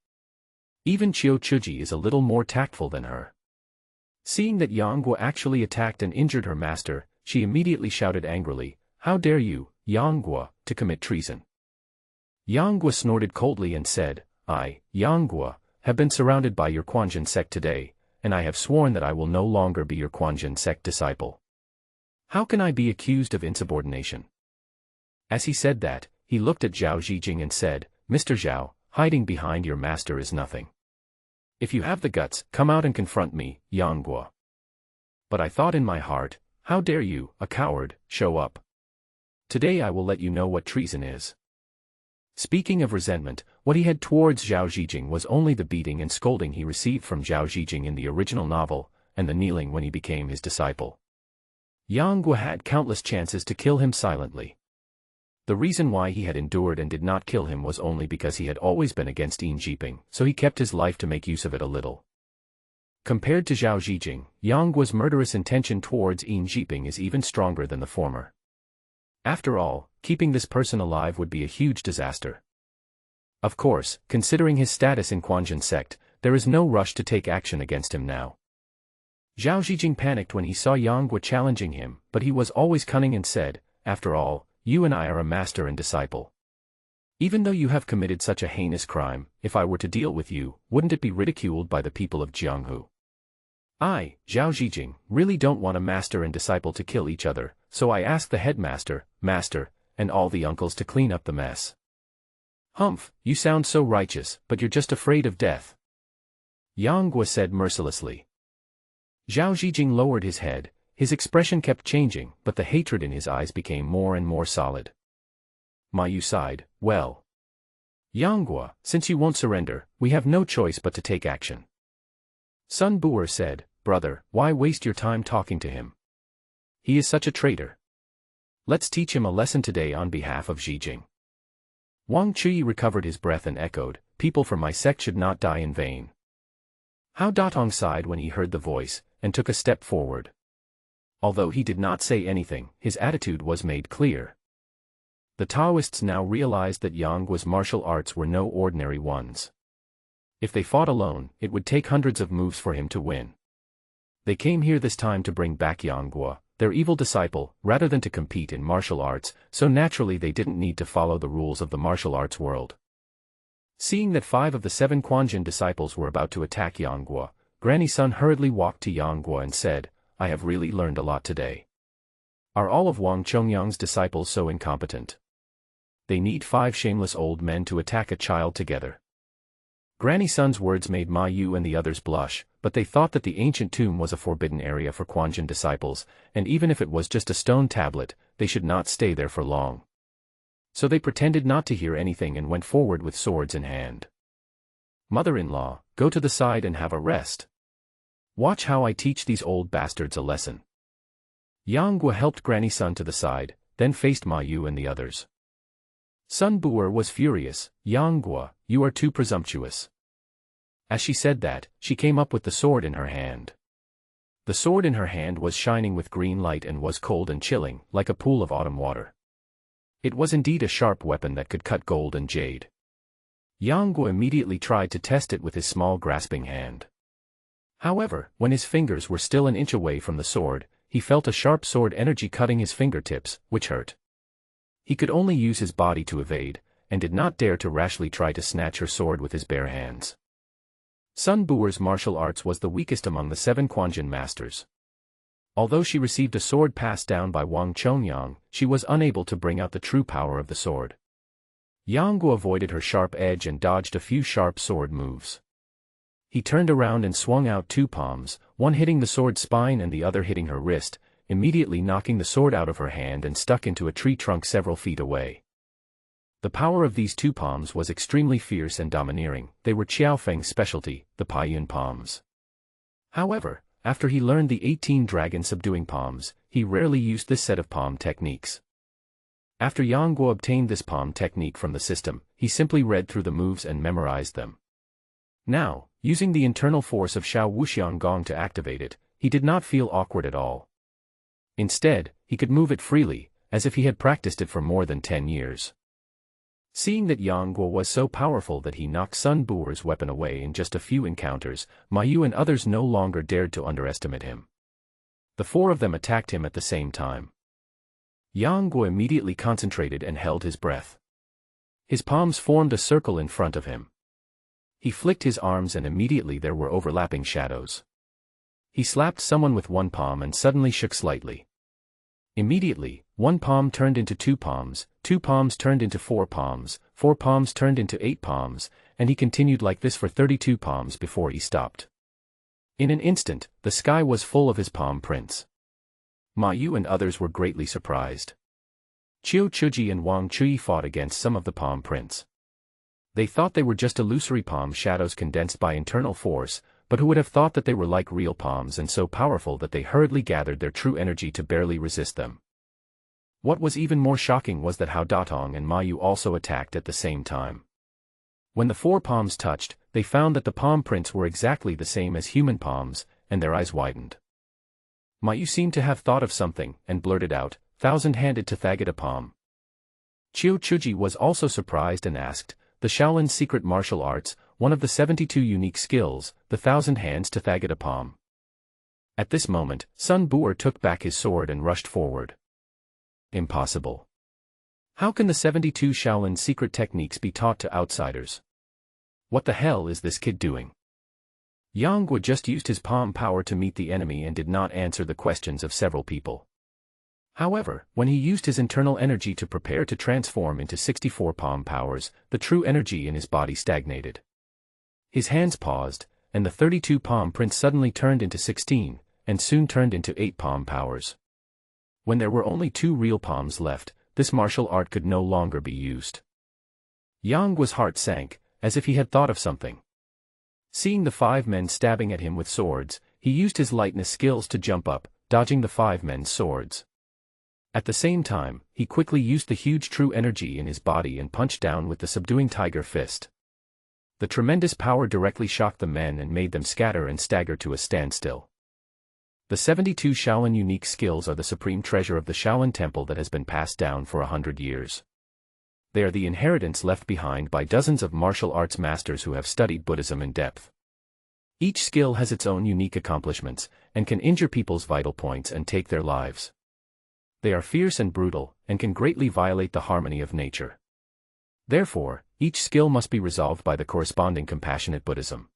Even Chiu Chuji is a little more tactful than her. Seeing that Yang Guo actually attacked and injured her master, she immediately shouted angrily, "How dare you, Yang Guo, to commit treason?" Yang Guo snorted coldly and said, "I, Yang Guo, have been surrounded by your Quanjin sect today, and I have sworn that I will no longer be your Quanjin sect disciple. How can I be accused of insubordination?" As he said that, he looked at Zhao Zhijing and said, "Mr. Zhao, hiding behind your master is nothing. If you have the guts, come out and confront me, Yang Guo." But I thought in my heart, how dare you, a coward, show up? Today I will let you know what treason is. Speaking of resentment, what he had towards Zhao Zhijing was only the beating and scolding he received from Zhao Zhijing in the original novel, and the kneeling when he became his disciple. Yang Guo had countless chances to kill him silently. The reason why he had endured and did not kill him was only because he had always been against Yin Jiping, so he kept his life to make use of it a little. Compared to Zhao Zhijing, Yang Guo's murderous intention towards Yin Jiping is even stronger than the former. After all, keeping this person alive would be a huge disaster. Of course, considering his status in Quanjin sect, there is no rush to take action against him now. Zhao Zhijing panicked when he saw Yang Guo challenging him, but he was always cunning and said, "After all, you and I are a master and disciple. Even though you have committed such a heinous crime, if I were to deal with you, wouldn't it be ridiculed by the people of Jianghu? I, Zhao Zhijing, really don't want a master and disciple to kill each other, so I asked the headmaster, master, and all the uncles to clean up the mess." "Humph, you sound so righteous, but you're just afraid of death," Yang Guo said mercilessly. Zhao Zhijing lowered his head. His expression kept changing, but the hatred in his eyes became more and more solid. Ma Yu sighed, "Well, Yang Guo, since you won't surrender, we have no choice but to take action." Sun Bu'er said, "Brother, why waste your time talking to him? He is such a traitor. Let's teach him a lesson today on behalf of Zhijing." Wang Chuyi recovered his breath and echoed, "People from my sect should not die in vain." Hao Datong sighed when he heard the voice, and took a step forward. Although he did not say anything, his attitude was made clear. The Taoists now realized that Yang Guo's martial arts were no ordinary ones. If they fought alone, it would take hundreds of moves for him to win. They came here this time to bring back Yang Guo, their evil disciple, rather than to compete in martial arts, so naturally they didn't need to follow the rules of the martial arts world. Seeing that 5 of the 7 Quanjin disciples were about to attack Yang Guo, Granny Sun hurriedly walked to Yang Guo and said, "I have really learned a lot today. Are all of Wang Chongyang's disciples so incompetent? They need 5 shameless old men to attack a child together." Granny Sun's words made Ma Yu and the others blush, but they thought that the ancient tomb was a forbidden area for Quanjin disciples, and even if it was just a stone tablet, they should not stay there for long. So they pretended not to hear anything and went forward with swords in hand. "Mother-in-law, go to the side and have a rest. Watch how I teach these old bastards a lesson." Yang Guo helped Granny Sun to the side, then faced Ma Yu and the others. Sun Bu'er was furious, "Yang Guo, you are too presumptuous." As she said that, she came up with the sword in her hand. The sword in her hand was shining with green light and was cold and chilling, like a pool of autumn water. It was indeed a sharp weapon that could cut gold and jade. Yang Guo immediately tried to test it with his small grasping hand. However, when his fingers were still an inch away from the sword, he felt a sharp sword energy cutting his fingertips, which hurt. He could only use his body to evade, and did not dare to rashly try to snatch her sword with his bare hands. Sun Bu'er's martial arts was the weakest among the 7 Quanjin masters. Although she received a sword passed down by Wang Chongyang, she was unable to bring out the true power of the sword. Yang Guo avoided her sharp edge and dodged a few sharp sword moves. He turned around and swung out 2 palms, one hitting the sword's spine and the other hitting her wrist, immediately knocking the sword out of her hand and stuck into a tree trunk several feet away. The power of these 2 palms was extremely fierce and domineering. They were Qiao Feng's specialty, the Paiyun palms. However, after he learned the 18 dragon subduing palms, he rarely used this set of palm techniques. After Yang Guo obtained this palm technique from the system, he simply read through the moves and memorized them. Now, using the internal force of Shao Wuxiang Gong to activate it, he did not feel awkward at all. Instead, he could move it freely, as if he had practiced it for more than 10 years. Seeing that Yang Guo was so powerful that he knocked Sun Bu'er's weapon away in just a few encounters, Ma Yu and others no longer dared to underestimate him. The four of them attacked him at the same time. Yang Guo immediately concentrated and held his breath. His palms formed a circle in front of him. He flicked his arms and immediately there were overlapping shadows. He slapped someone with one palm and suddenly shook slightly. Immediately, one palm turned into two palms turned into four palms turned into 8 palms, and he continued like this for 32 palms before he stopped. In an instant, the sky was full of his palm prints. Ma Yu and others were greatly surprised. Qiu Chuji and Wang Chui fought against some of the palm prints. They thought they were just illusory palm shadows condensed by internal force, but who would have thought that they were like real palms and so powerful that they hurriedly gathered their true energy to barely resist them. What was even more shocking was that Hao Datong and Ma Yu also attacked at the same time. When the four palms touched, they found that the palm prints were exactly the same as human palms, and their eyes widened. Ma Yu seemed to have thought of something, and blurted out, "Thousand-handed Tathagata palm." Qiu Chuji was also surprised and asked, "The Shaolin's secret martial arts, one of the 72 unique skills, the Thousand Hands Tathagata palm." At this moment, Sun Bu'er took back his sword and rushed forward. Impossible. How can the 72 Shaolin secret techniques be taught to outsiders? What the hell is this kid doing? Yang Guo just used his palm power to meet the enemy and did not answer the questions of several people. However, when he used his internal energy to prepare to transform into 64 palm powers, the true energy in his body stagnated. His hands paused, and the 32 palm prints suddenly turned into 16, and soon turned into 8 palm powers. When there were only 2 real palms left, this martial art could no longer be used. Yang Guo's heart sank, as if he had thought of something. Seeing the 5 men stabbing at him with swords, he used his lightness skills to jump up, dodging the 5 men's swords. At the same time, he quickly used the huge true energy in his body and punched down with the subduing tiger fist. The tremendous power directly shocked the men and made them scatter and stagger to a standstill. The 72 Shaolin unique skills are the supreme treasure of the Shaolin Temple that has been passed down for 100 years. They are the inheritance left behind by dozens of martial arts masters who have studied Buddhism in depth. Each skill has its own unique accomplishments, and can injure people's vital points and take their lives. They are fierce and brutal, and can greatly violate the harmony of nature. Therefore, each skill must be resolved by the corresponding compassionate Buddhism.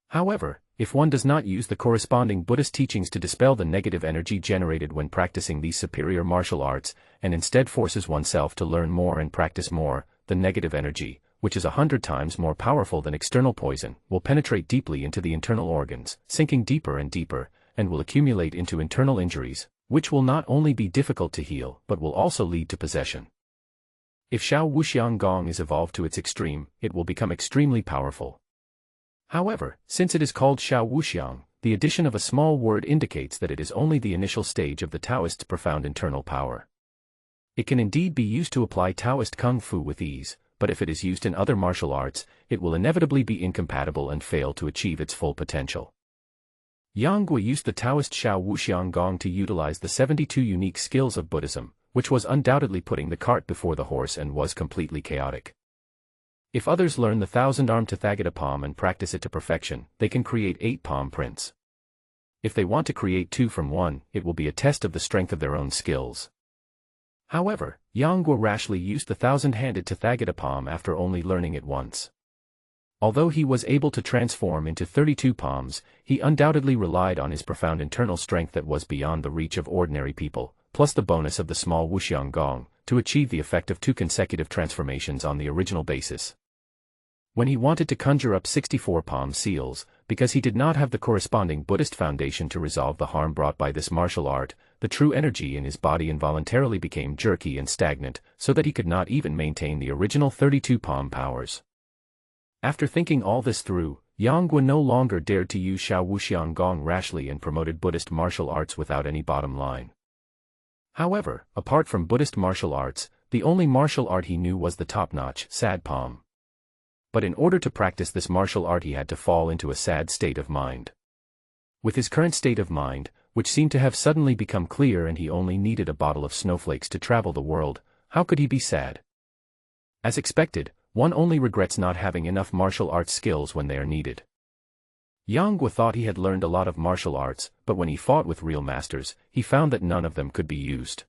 However, if one does not use the corresponding Buddhist teachings to dispel the negative energy generated when practicing these superior martial arts, and instead forces oneself to learn more and practice more, the negative energy, which is 100 times more powerful than external poison, will penetrate deeply into the internal organs, sinking deeper and deeper, and will accumulate into internal injuries, which will not only be difficult to heal but will also lead to possession. If Shao Wuxiang Gong is evolved to its extreme, it will become extremely powerful. However, since it is called Shao Wuxiang, the addition of a small word indicates that it is only the initial stage of the Taoist's profound internal power. It can indeed be used to apply Taoist Kung Fu with ease, but if it is used in other martial arts, it will inevitably be incompatible and fail to achieve its full potential. Yang Guo used the Taoist Shao Wuxiang Gong to utilize the 72 unique skills of Buddhism, which was undoubtedly putting the cart before the horse and was completely chaotic. If others learn the 1,000-armed Tathagata palm and practice it to perfection, they can create 8 palm prints. If they want to create 2 from 1, it will be a test of the strength of their own skills. However, Yang Guo rashly used the 1,000-handed Tathagata palm after only learning it once. Although he was able to transform into 32 palms, he undoubtedly relied on his profound internal strength that was beyond the reach of ordinary people, plus the bonus of the small Wuxiang Gong, to achieve the effect of 2 consecutive transformations on the original basis. When he wanted to conjure up 64 palm seals, because he did not have the corresponding Buddhist foundation to resolve the harm brought by this martial art, the true energy in his body involuntarily became jerky and stagnant, so that he could not even maintain the original 32 palm powers. After thinking all this through, Yang Guo no longer dared to use Shao Wuxiang Gong rashly and promoted Buddhist martial arts without any bottom line. However, apart from Buddhist martial arts, the only martial art he knew was the top-notch sad palm. But in order to practice this martial art he had to fall into a sad state of mind. With his current state of mind, which seemed to have suddenly become clear, and he only needed a bottle of snowflakes to travel the world. How could he be sad? As expected, one only regrets not having enough martial arts skills when they are needed. Yang Guo thought he had learned a lot of martial arts, but when he fought with real masters, he found that none of them could be used.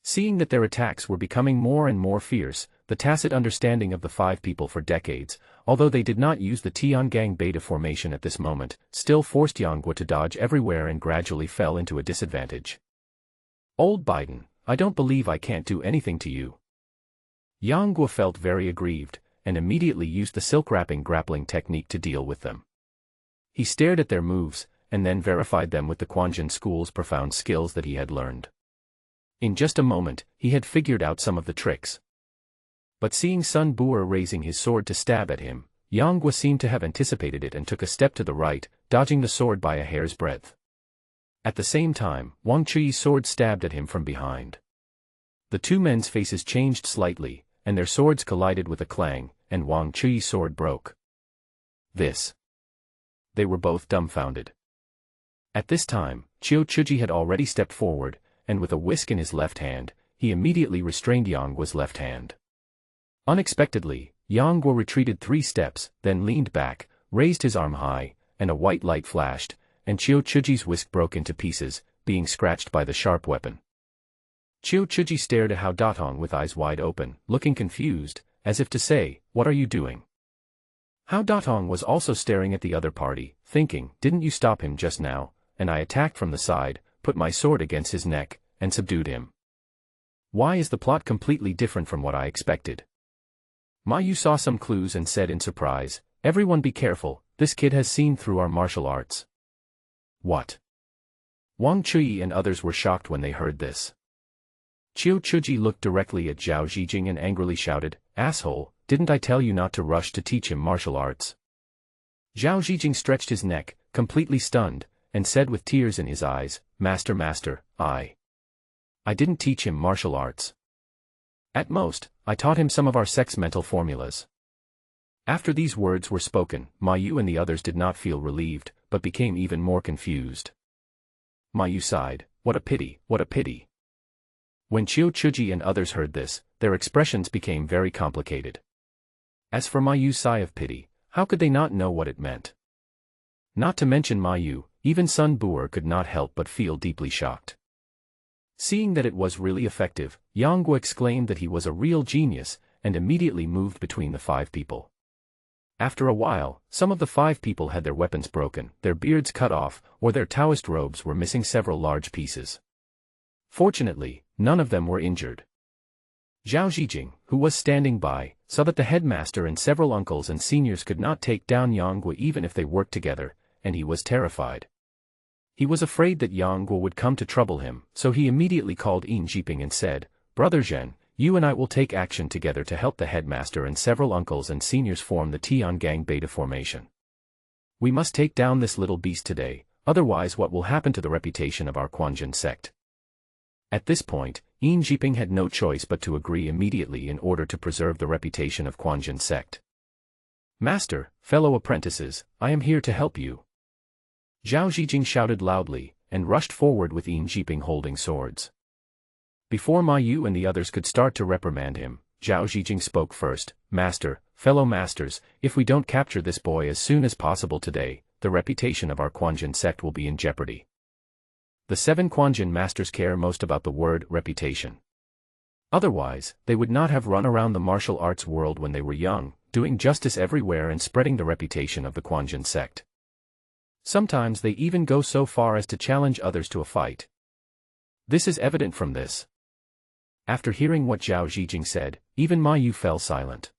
Seeing that their attacks were becoming more and more fierce, the tacit understanding of the five people for decades, although they did not use the Tiangang Beta formation at this moment, still forced Yang Guo to dodge everywhere and gradually fell into a disadvantage. Old Biden, I don't believe I can't do anything to you. Yang Guo felt very aggrieved, and immediately used the silk wrapping grappling technique to deal with them. He stared at their moves, and then verified them with the Quanjin school's profound skills that he had learned. In just a moment, he had figured out some of the tricks. But seeing Sun Bu'er raising his sword to stab at him, Yang Guo seemed to have anticipated it and took a step to the right, dodging the sword by a hair's breadth. At the same time, Wang Chuyi's sword stabbed at him from behind. The two men's faces changed slightly, and their swords collided with a clang, and Wang Chuyi's sword broke. They were both dumbfounded. At this time, Qiu Chuji had already stepped forward, and with a whisk in his left hand, he immediately restrained Yang Guo's left hand. Unexpectedly, Yang Guo retreated 3 steps, then leaned back, raised his arm high, and a white light flashed, and Qiu Chuji's whisk broke into pieces, being scratched by the sharp weapon. Qiu Chuji stared at Hao Datong with eyes wide open, looking confused, as if to say, "What are you doing?" Hao Datong was also staring at the other party, thinking, "Didn't you stop him just now?" And I attacked from the side, put my sword against his neck, and subdued him. Why is the plot completely different from what I expected? Ma Yu saw some clues and said in surprise, "Everyone be careful, this kid has seen through our martial arts." What? Wang Chuyi and others were shocked when they heard this. Qiu Chuji looked directly at Zhao Zhijing and angrily shouted, "Asshole, didn't I tell you not to rush to teach him martial arts?" Zhao Zhijing stretched his neck, completely stunned, and said with tears in his eyes, Master, I didn't teach him martial arts. At most, I taught him some of our sex mental formulas." After these words were spoken, Ma Yu and the others did not feel relieved, but became even more confused. Ma Yu sighed, "What a pity, what a pity." When Qiu Chuji and others heard this, their expressions became very complicated. As for Ma Yu's sigh of pity, how could they not know what it meant? Not to mention Ma Yu, even Sun Bu'er could not help but feel deeply shocked. Seeing that it was really effective, Yang Guo exclaimed that he was a real genius, and immediately moved between the 5 people. After a while, some of the 5 people had their weapons broken, their beards cut off, or their Taoist robes were missing several large pieces. Fortunately, none of them were injured. Zhao Zhijing, who was standing by, saw that the headmaster and several uncles and seniors could not take down Yang Guo even if they worked together, and he was terrified. He was afraid that Yang Guo would come to trouble him, so he immediately called Yin Jiping and said, "Brother Zhen, you and I will take action together to help the headmaster and several uncles and seniors form the Tiangang Beta formation. We must take down this little beast today, otherwise what will happen to the reputation of our Quanjin sect?" At this point, Yin Jiping had no choice but to agree immediately in order to preserve the reputation of Quanjin sect. "Master, fellow apprentices, I am here to help you." Zhao Zhijing shouted loudly, and rushed forward with Yin Jiping holding swords. Before Ma Yu and the others could start to reprimand him, Zhao Zhijing spoke first, "Master, fellow masters, if we don't capture this boy as soon as possible today, the reputation of our Quanjin sect will be in jeopardy." The 7 Quanjin masters care most about the word reputation. Otherwise, they would not have run around the martial arts world when they were young, doing justice everywhere and spreading the reputation of the Quanjin sect. Sometimes they even go so far as to challenge others to a fight. This is evident from this. After hearing what Zhao Zhijing said, even Ma Yu fell silent.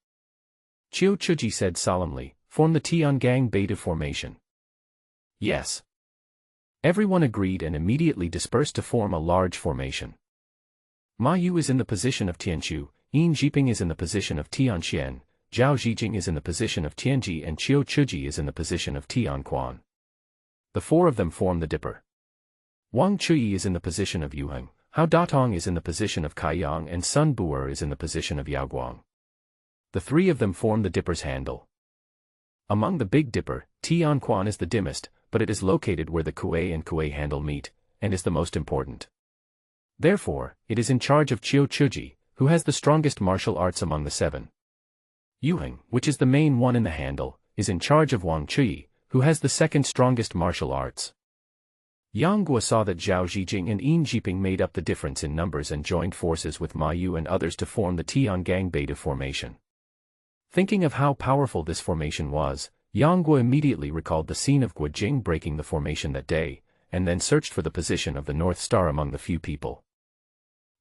Qiu Chuji said solemnly, "Form the Tiangang Beta formation." Yes. Everyone agreed and immediately dispersed to form a large formation. Ma Yu is in the position of Tianqiu, Yin Jiping is in the position of Tianxian, Zhao Zhijing is in the position of Tianji, and Qiu Chuji is in the position of Tianquan. The 4 of them form the Dipper. Wang Chuyi is in the position of Yuheng, Hao Datong is in the position of Kaiyang, and Sun Bu'er is in the position of Yaoguang. The 3 of them form the Dipper's handle. Among the Big Dipper, Tianquan is the dimmest, but it is located where the Kuei and Kuei handle meet, and is the most important. Therefore, it is in charge of Chiu Chuji, who has the strongest martial arts among the 7. Yuheng, which is the main one in the handle, is in charge of Wang Chui, who has the second strongest martial arts. Yang Guo saw that Zhao Zhijing and Yin Jiping made up the difference in numbers and joined forces with Ma Yu and others to form the Tiangang Beta formation. Thinking of how powerful this formation was, Yang Guo immediately recalled the scene of Guo Jing breaking the formation that day, and then searched for the position of the North Star among the few people.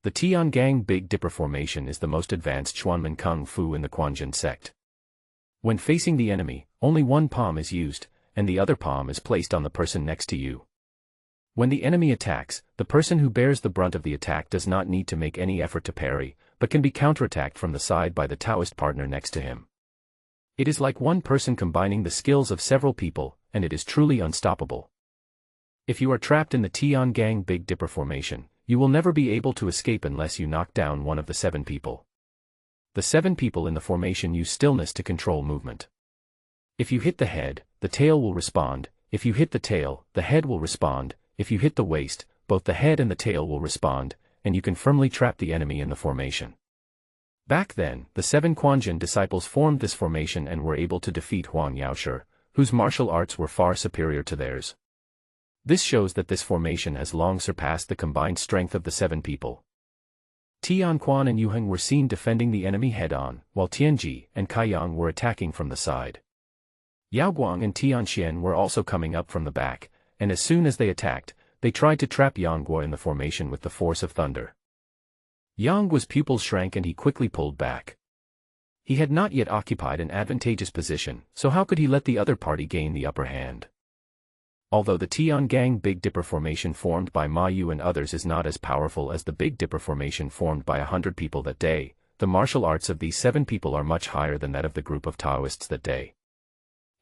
The Tiangang Big Dipper formation is the most advanced Xuanmen Kung Fu in the Quanjin sect. When facing the enemy, only one palm is used, and the other palm is placed on the person next to you. When the enemy attacks, the person who bears the brunt of the attack does not need to make any effort to parry, but can be counterattacked from the side by the Taoist partner next to him. It is like one person combining the skills of several people, and it is truly unstoppable. If you are trapped in the Tiangang Big Dipper formation, you will never be able to escape unless you knock down one of the 7 people. The 7 people in the formation use stillness to control movement. If you hit the head, the tail will respond; if you hit the tail, the head will respond; if you hit the waist, both the head and the tail will respond, and you can firmly trap the enemy in the formation. Back then, the 7 Quanjin disciples formed this formation and were able to defeat Huang Yaoshi, whose martial arts were far superior to theirs. This shows that this formation has long surpassed the combined strength of the 7 people. Tian Quan and Yuheng were seen defending the enemy head-on, while Tianji and Kaiyang were attacking from the side. Yao Guang and Tianxian were also coming up from the back, and as soon as they attacked, they tried to trap Yang Guo in the formation with the force of thunder. Yang Guo's pupils shrank and he quickly pulled back. He had not yet occupied an advantageous position, so how could he let the other party gain the upper hand? Although the Tiangang Big Dipper formation formed by Ma Yu and others is not as powerful as the Big Dipper formation formed by 100 people that day, the martial arts of these 7 people are much higher than that of the group of Taoists that day.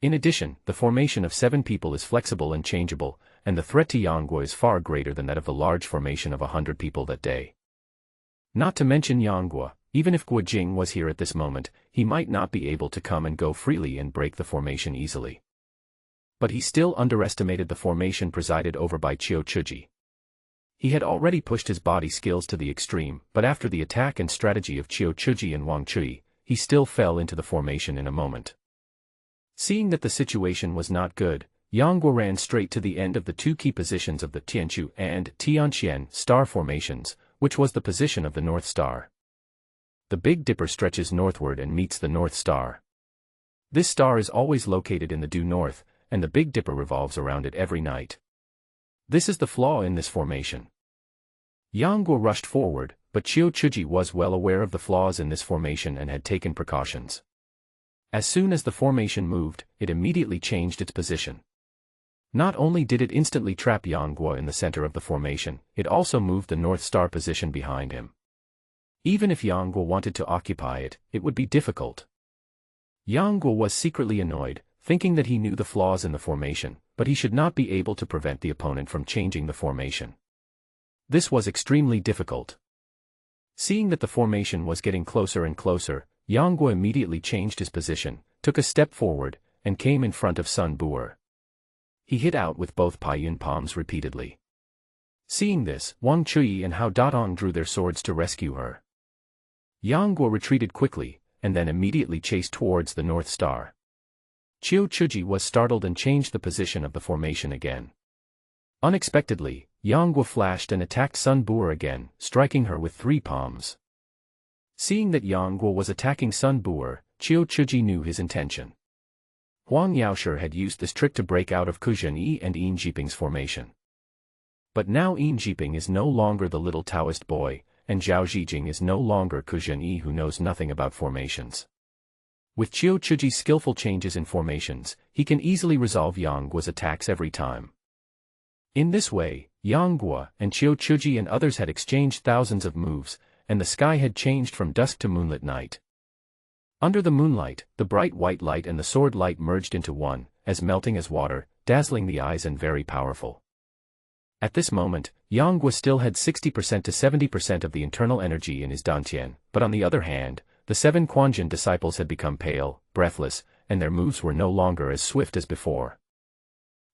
In addition, the formation of 7 people is flexible and changeable, and the threat to Yang Guo is far greater than that of the large formation of 100 people that day. Not to mention Yang Guo, even if Guo Jing was here at this moment, he might not be able to come and go freely and break the formation easily. But he still underestimated the formation presided over by Chiu Chuji. He had already pushed his body skills to the extreme, but after the attack and strategy of Chiu Chuji and Wang Chui, he still fell into the formation in a moment. Seeing that the situation was not good, Yang Guo ran straight to the end of the 2 key positions of the Tianchu and Tianxian star formations, which was the position of the North Star. The Big Dipper stretches northward and meets the North Star. This star is always located in the due north, and the Big Dipper revolves around it every night. This is the flaw in this formation. Yang Guo rushed forward, but Chiu Chuji was well aware of the flaws in this formation and had taken precautions. As soon as the formation moved, it immediately changed its position. Not only did it instantly trap Yang Guo in the center of the formation, it also moved the North Star position behind him. Even if Yang Guo wanted to occupy it, it would be difficult. Yang Guo was secretly annoyed, thinking that he knew the flaws in the formation, but he should not be able to prevent the opponent from changing the formation. This was extremely difficult. Seeing that the formation was getting closer and closer, Yang Guo immediately changed his position, took a step forward, and came in front of Sun Bu'er. He hit out with both Paiyun palms repeatedly. Seeing this, Wang Chui and Hao Datong drew their swords to rescue her. Yang Guo retreated quickly, and then immediately chased towards the North Star. Chiu Chuji was startled and changed the position of the formation again. Unexpectedly, Yang Guo flashed and attacked Sun Bu'er again, striking her with 3 palms. Seeing that Yang Guo was attacking Sun Bu'er, Chiu Chuji knew his intention. Huang Yaoshi had used this trick to break out of Ku Zhenyi and Yin Jiping's formation. But now Yin Jiping is no longer the little Taoist boy, and Zhao Zhijing is no longer Ku Zhenyi who knows nothing about formations. With Chiu Chuji's skillful changes in formations, he can easily resolve Yang Guo's attacks every time. In this way, Yang Guo and Chiu Chuji and others had exchanged thousands of moves, and the sky had changed from dusk to moonlit night. Under the moonlight, the bright white light and the sword light merged into one, as melting as water, dazzling the eyes and very powerful. At this moment, Yang Guo still had 60% to 70% of the internal energy in his dantian, but on the other hand, the 7 Quanjin disciples had become pale, breathless, and their moves were no longer as swift as before.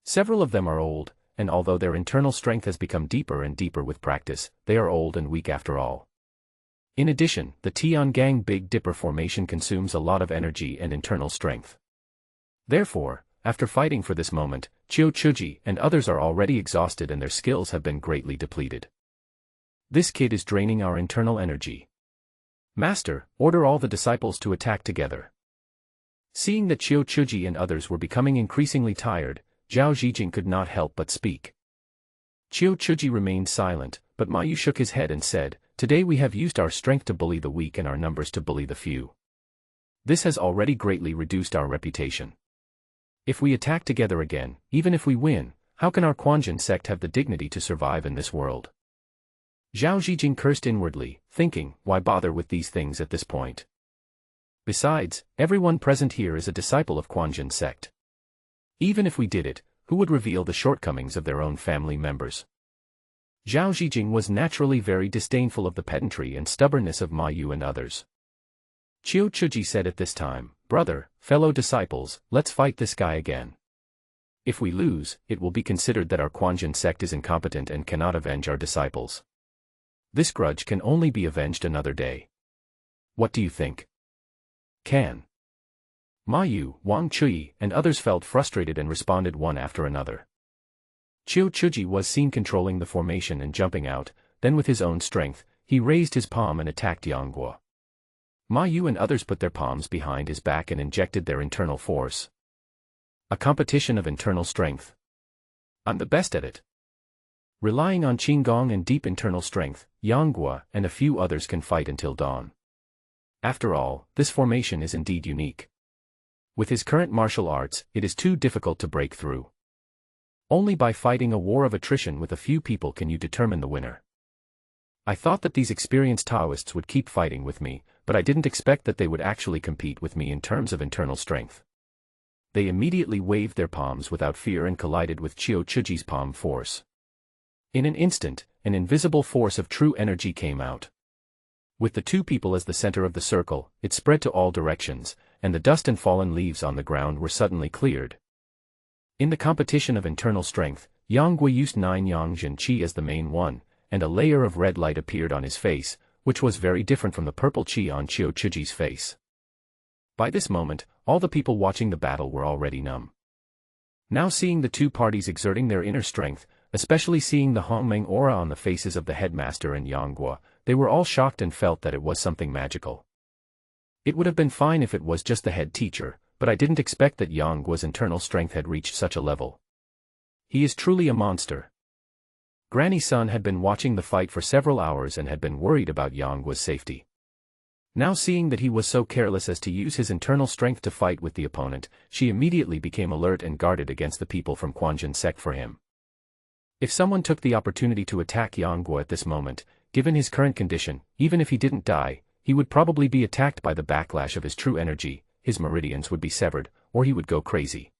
Several of them are old, and although their internal strength has become deeper and deeper with practice, they are old and weak after all. In addition, the Tiangang Big Dipper formation consumes a lot of energy and internal strength. Therefore, after fighting for this moment, Qiu Chuji and others are already exhausted and their skills have been greatly depleted. This kid is draining our internal energy. Master, order all the disciples to attack together. Seeing that Qiu Chuji and others were becoming increasingly tired, Zhao Zijing could not help but speak. Qiu Chuji remained silent, but Ma Yu shook his head and said, "Today we have used our strength to bully the weak and our numbers to bully the few. This has already greatly reduced our reputation. If we attack together again, even if we win, how can our Quanjin sect have the dignity to survive in this world?" Zhao Zijing cursed inwardly, thinking, why bother with these things at this point? Besides, everyone present here is a disciple of Quanjin sect. Even if we did it, who would reveal the shortcomings of their own family members? Zhao Zijing was naturally very disdainful of the pedantry and stubbornness of Ma Yu and others. Qiu Chuji said at this time, "Brother, fellow disciples, let's fight this guy again. If we lose, it will be considered that our Quanjin sect is incompetent and cannot avenge our disciples. This grudge can only be avenged another day. What do you think?" Can. Ma Yu, Wang Chui, and others felt frustrated and responded one after another. Qiu Chuji was seen controlling the formation and jumping out, then with his own strength, he raised his palm and attacked Yangguo. Ma Yu and others put their palms behind his back and injected their internal force. A competition of internal strength. I'm the best at it. Relying on Qinggong and deep internal strength, Yangguo and a few others can fight until dawn. After all, this formation is indeed unique. With his current martial arts, it is too difficult to break through. Only by fighting a war of attrition with a few people can you determine the winner. I thought that these experienced Taoists would keep fighting with me, but I didn't expect that they would actually compete with me in terms of internal strength. They immediately waved their palms without fear and collided with Qiu Chuji's palm force. In an instant, an invisible force of true energy came out. With the two people as the center of the circle, it spread to all directions, and the dust and fallen leaves on the ground were suddenly cleared. In the competition of internal strength, Yangguo used 9 Yangjin Qi as the main one, and a layer of red light appeared on his face, which was very different from the purple Qi on Qiu Chuji's face. By this moment, all the people watching the battle were already numb. Now seeing the two parties exerting their inner strength, especially seeing the Hongmeng aura on the faces of the headmaster and Yangguo, they were all shocked and felt that it was something magical. It would have been fine if it was just the head teacher, but I didn't expect that Yangguo's internal strength had reached such a level. He is truly a monster. Granny Sun had been watching the fight for several hours and had been worried about Yangguo's safety. Now seeing that he was so careless as to use his internal strength to fight with the opponent, she immediately became alert and guarded against the people from Quanjin sect for him. If someone took the opportunity to attack Yangguo at this moment, given his current condition, even if he didn't die, he would probably be attacked by the backlash of his true energy, his meridians would be severed, or he would go crazy.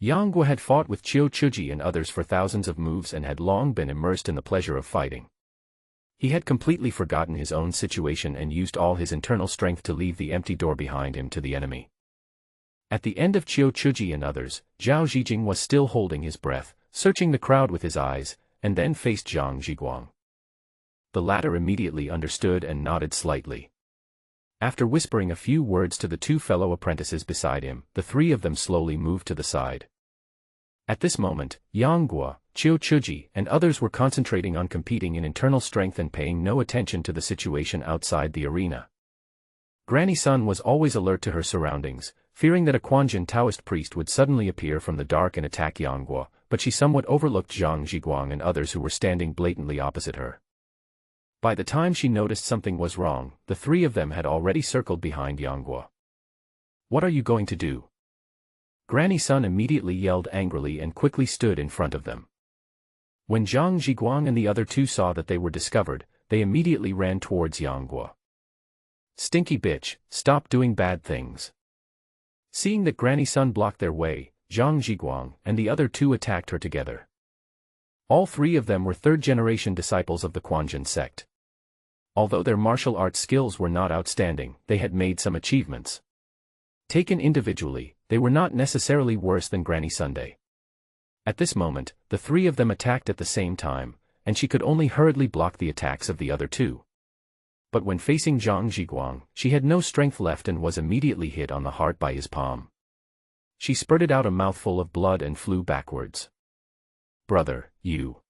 Yangguo had fought with Qiu Chuji and others for thousands of moves and had long been immersed in the pleasure of fighting. He had completely forgotten his own situation and used all his internal strength to leave the empty door behind him to the enemy. At the end of Qiu Chuji and others, Zhao Zijing was still holding his breath, searching the crowd with his eyes, and then faced Zhang Zhiguang. The latter immediately understood and nodded slightly. After whispering a few words to the two fellow apprentices beside him, the three of them slowly moved to the side. At this moment, Yangguo, Qiu Chuji, and others were concentrating on competing in internal strength and paying no attention to the situation outside the arena. Granny Sun was always alert to her surroundings, fearing that a Quanjin Taoist priest would suddenly appear from the dark and attack Yangguo, but she somewhat overlooked Zhang Zhiguang and others who were standing blatantly opposite her. By the time she noticed something was wrong, the three of them had already circled behind Yangguo. "What are you going to do?" Granny Sun immediately yelled angrily and quickly stood in front of them. When Zhang Zhiguang and the other two saw that they were discovered, they immediately ran towards Yangguo. "Stinky bitch, stop doing bad things." Seeing that Granny Sun blocked their way, Zhang Zhiguang and the other two attacked her together. All three of them were third-generation disciples of the Quanjin sect. Although their martial arts skills were not outstanding, they had made some achievements. Taken individually, they were not necessarily worse than Granny Sunday. At this moment, the three of them attacked at the same time, and she could only hurriedly block the attacks of the other two. But when facing Zhang Zhiguang, she had no strength left and was immediately hit on the heart by his palm. She spurted out a mouthful of blood and flew backwards. "Brother, you."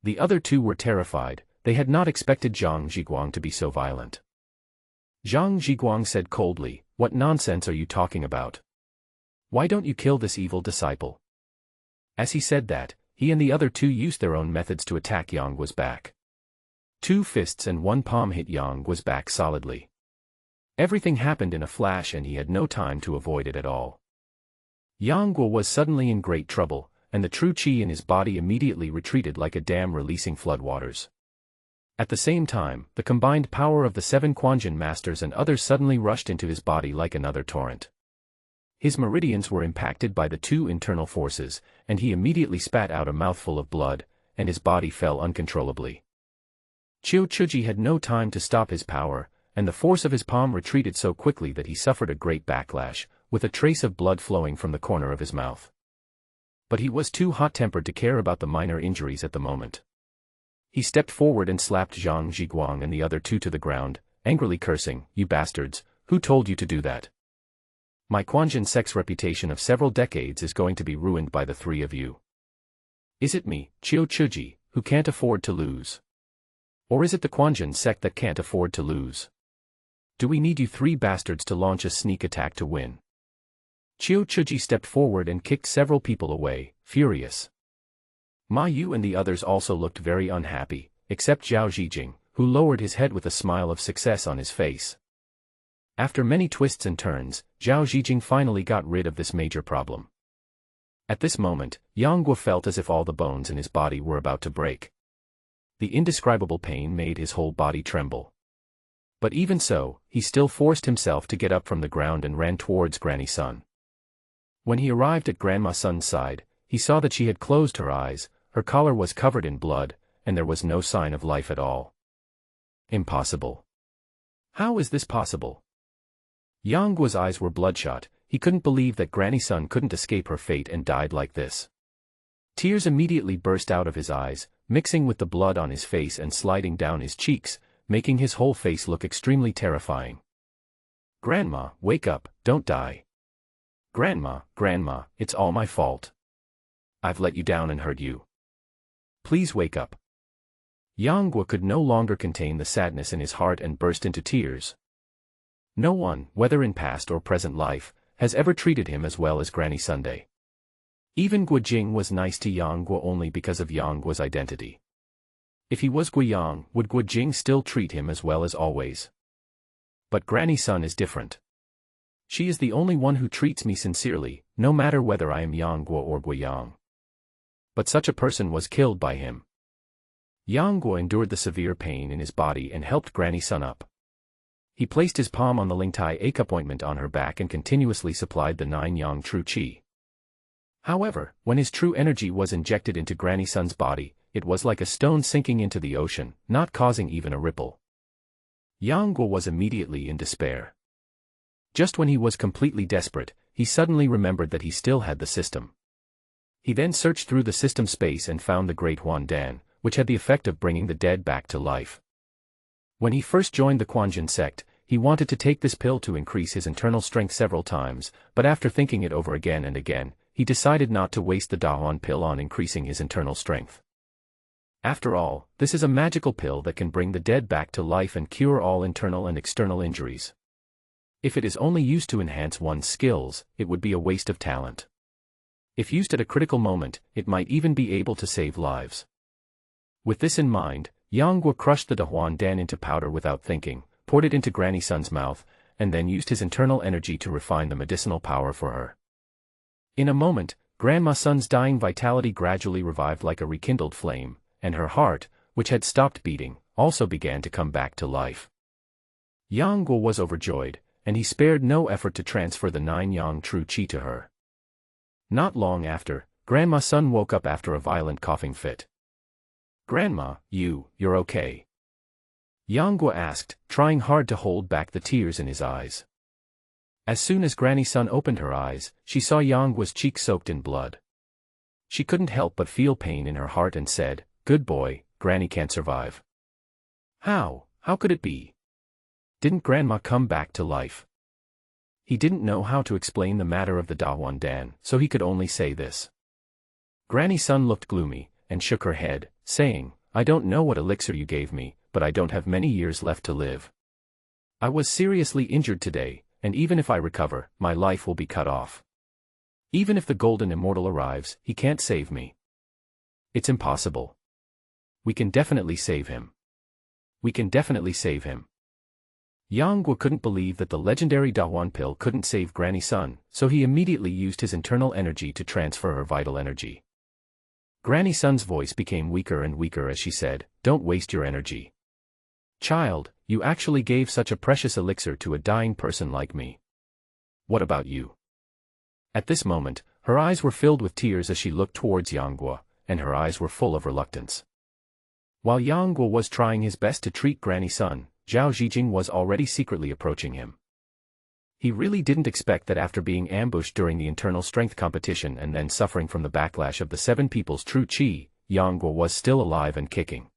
The other two were terrified. They had not expected Zhang Zhiguang to be so violent. Zhang Zhiguang said coldly, "What nonsense are you talking about? Why don't you kill this evil disciple?" As he said that, he and the other two used their own methods to attack Yang Guo's back. 2 fists and 1 palm hit Yang Guo's back solidly. Everything happened in a flash and he had no time to avoid it at all. Yang Guo was suddenly in great trouble, and the true qi in his body immediately retreated like a dam releasing floodwaters. At the same time, the combined power of the 7 Quanjin masters and others suddenly rushed into his body like another torrent. His meridians were impacted by the 2 internal forces, and he immediately spat out a mouthful of blood, and his body fell uncontrollably. Qiu Chuji had no time to stop his power, and the force of his palm retreated so quickly that he suffered a great backlash, with a trace of blood flowing from the corner of his mouth. But he was too hot-tempered to care about the minor injuries at the moment. He stepped forward and slapped Zhang Zhiguang and the other two to the ground, angrily cursing, "You bastards, who told you to do that? My Quanjin sect's reputation of several decades is going to be ruined by the 3 of you. Is it me, Qiu Chuji, who can't afford to lose? Or is it the Quanjin sect that can't afford to lose? Do we need you 3 bastards to launch a sneak attack to win?" Qiu Chuji stepped forward and kicked several people away, furious. Ma Yu and the others also looked very unhappy, except Zhao Zhijing, who lowered his head with a smile of success on his face. After many twists and turns, Zhao Zhijing finally got rid of this major problem. At this moment, Yang Guo felt as if all the bones in his body were about to break. The indescribable pain made his whole body tremble. But even so, he still forced himself to get up from the ground and ran towards Granny Sun. When he arrived at Grandma Sun's side, he saw that she had closed her eyes, her collar was covered in blood, and there was no sign of life at all. Impossible. How is this possible? Yang Guo's eyes were bloodshot. He couldn't believe that Granny Sun couldn't escape her fate and died like this. Tears immediately burst out of his eyes, mixing with the blood on his face and sliding down his cheeks, making his whole face look extremely terrifying. "Grandma, wake up, don't die. Grandma, it's all my fault. I've let you down and hurt you. Please wake up." Yang Guo could no longer contain the sadness in his heart and burst into tears. No one, whether in past or present life, has ever treated him as well as Granny Sunday. Even Guo Jing was nice to Yang Guo only because of Yang Guo's identity. If he was Guiyang, would Guo Jing still treat him as well as always? But Granny Sun is different. She is the only one who treats me sincerely, no matter whether I am Yang Guo or Guiyang. But such a person was killed by him. Yang Guo endured the severe pain in his body and helped Granny Sun up. He placed his palm on the Lingtai acupointment on her back and continuously supplied the 9 yang true qi. However, when his true energy was injected into Granny Sun's body, it was like a stone sinking into the ocean, not causing even a ripple. Yang Guo was immediately in despair. Just when he was completely desperate, he suddenly remembered that he still had the system. He then searched through the system space and found the Great Huan Dan, which had the effect of bringing the dead back to life. When he first joined the Quanjin sect, he wanted to take this pill to increase his internal strength several times, but after thinking it over again and again, he decided not to waste the Dahuan pill on increasing his internal strength. After all, this is a magical pill that can bring the dead back to life and cure all internal and external injuries. If it is only used to enhance one's skills, it would be a waste of talent. If used at a critical moment, it might even be able to save lives. With this in mind, Yang Guo crushed the Dahuan Dan into powder without thinking, poured it into Granny Sun's mouth, and then used his internal energy to refine the medicinal power for her. In a moment, Grandma Sun's dying vitality gradually revived like a rekindled flame, and her heart, which had stopped beating, also began to come back to life. Yang Guo was overjoyed, and he spared no effort to transfer the 9 yang true qi to her. Not long after, Grandma Sun woke up after a violent coughing fit. "Grandma, you're okay?" Yang Guo asked, trying hard to hold back the tears in his eyes. As soon as Granny Sun opened her eyes, she saw Yang Guo's cheek soaked in blood. She couldn't help but feel pain in her heart and said, "Good boy, Granny can't survive." How? How could it be? Didn't Grandma come back to life? He didn't know how to explain the matter of the Dawan Dan, so he could only say this. Granny Sun looked gloomy, and shook her head, saying, "I don't know what elixir you gave me, but I don't have many years left to live. I was seriously injured today, and even if I recover, my life will be cut off. Even if the Golden Immortal arrives, he can't save me. It's impossible. We can definitely save him. We can definitely save him." Yang Guo couldn't believe that the legendary Dawan pill couldn't save Granny Sun, so he immediately used his internal energy to transfer her vital energy. Granny Sun's voice became weaker and weaker as she said, "Don't waste your energy. Child, you actually gave such a precious elixir to a dying person like me. What about you?" At this moment, her eyes were filled with tears as she looked towards Yang Guo, and her eyes were full of reluctance. While Yang Guo was trying his best to treat Granny Sun, Zhao Zijing was already secretly approaching him. He really didn't expect that after being ambushed during the internal strength competition and then suffering from the backlash of the seven people's true qi, Yang Guo was still alive and kicking.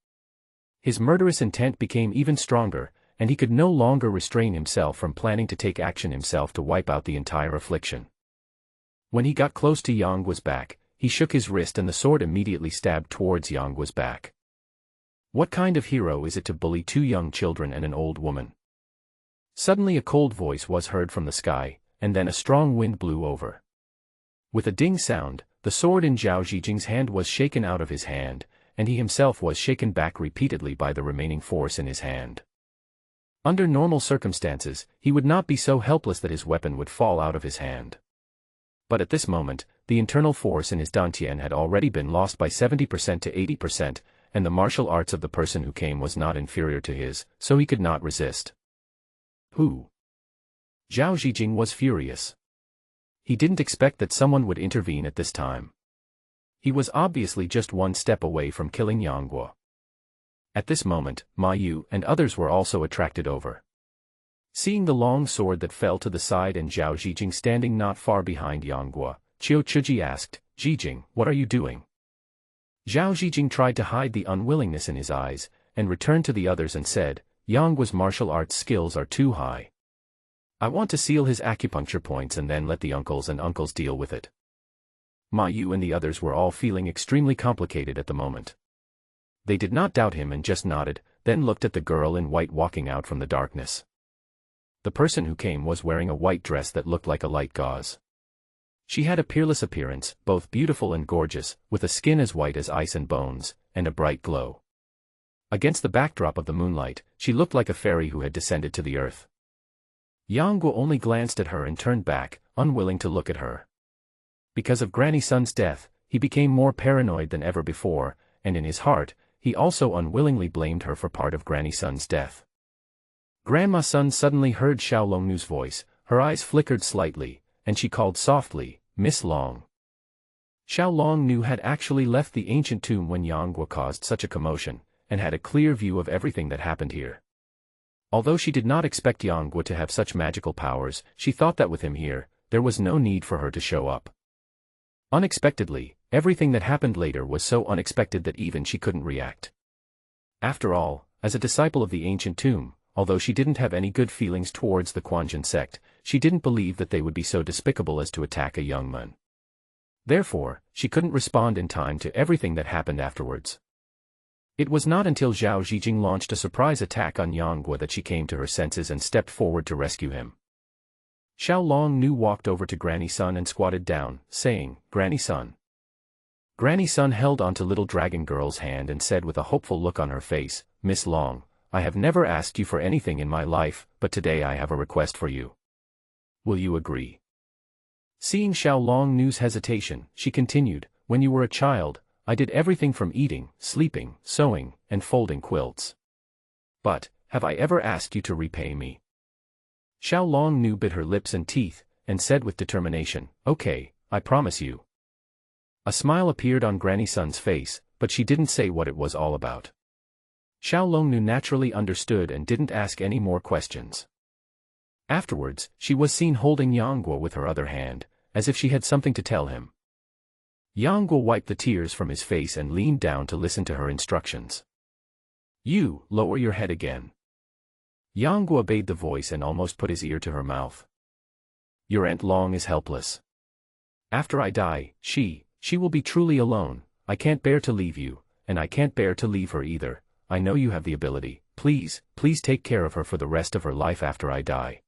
His murderous intent became even stronger, and he could no longer restrain himself from planning to take action himself to wipe out the entire affliction. When he got close to Yang Guo's back, he shook his wrist and the sword immediately stabbed towards Yang Guo's back. What kind of hero is it to bully two young children and an old woman? Suddenly a cold voice was heard from the sky, and then a strong wind blew over. With a ding sound, the sword in Zhao Zijing's hand was shaken out of his hand, and he himself was shaken back repeatedly by the remaining force in his hand. Under normal circumstances, he would not be so helpless that his weapon would fall out of his hand. But at this moment, the internal force in his dantian had already been lost by 70% to 80%, and the martial arts of the person who came was not inferior to his, so he could not resist. Who? Zhao Zijing was furious. He didn't expect that someone would intervene at this time. He was obviously just one step away from killing Yang Guo. At this moment, Ma Yu and others were also attracted over. Seeing the long sword that fell to the side and Zhao Zijing standing not far behind Yang Guo, Qiu Chuji asked, "Zijing, what are you doing?" Zhao Zijing tried to hide the unwillingness in his eyes, and returned to the others and said, "Yang Guo's martial arts skills are too high. I want to seal his acupuncture points and then let the uncles and uncles deal with it." Ma Yu and the others were all feeling extremely complicated at the moment. They did not doubt him and just nodded, then looked at the girl in white walking out from the darkness. The person who came was wearing a white dress that looked like a light gauze. She had a peerless appearance, both beautiful and gorgeous, with a skin as white as ice and bones, and a bright glow. Against the backdrop of the moonlight, she looked like a fairy who had descended to the earth. Yang Guo only glanced at her and turned back, unwilling to look at her. Because of Granny Sun's death, he became more paranoid than ever before, and in his heart, he also unwillingly blamed her for part of Granny Sun's death. Grandma Sun suddenly heard Xiao Longnu's voice, her eyes flickered slightly, and she called softly, "Miss Long." Xiao Longnu had actually left the ancient tomb when Yang Guo caused such a commotion, and had a clear view of everything that happened here. Although she did not expect Yang Guo to have such magical powers, she thought that with him here, there was no need for her to show up. Unexpectedly, everything that happened later was so unexpected that even she couldn't react. After all, as a disciple of the ancient tomb, although she didn't have any good feelings towards the Quanjin sect, she didn't believe that they would be so despicable as to attack a young man. Therefore, she couldn't respond in time to everything that happened afterwards. It was not until Zhao Zijing launched a surprise attack on Yang Guo that she came to her senses and stepped forward to rescue him. Xiao Longnu walked over to Granny Sun and squatted down, saying, "Granny Sun." Granny Sun held onto little dragon girl's hand and said with a hopeful look on her face, "Miss Long, I have never asked you for anything in my life, but today I have a request for you. Will you agree?" Seeing Xiao Longnu's hesitation, she continued, "When you were a child, I did everything from eating, sleeping, sewing, and folding quilts. But, have I ever asked you to repay me?" Xiao Longnu bit her lips and teeth, and said with determination, "Okay, I promise you." A smile appeared on Granny Sun's face, but she didn't say what it was all about. Xiao Longnu naturally understood and didn't ask any more questions. Afterwards, she was seen holding Yang Guo with her other hand, as if she had something to tell him. Yang Guo wiped the tears from his face and leaned down to listen to her instructions. You, lower your head again. Yang Guo obeyed the voice and almost put his ear to her mouth. Your Aunt Long is helpless. After I die, she will be truly alone. I can't bear to leave you, and I can't bear to leave her either. I know you have the ability. Please take care of her for the rest of her life after I die.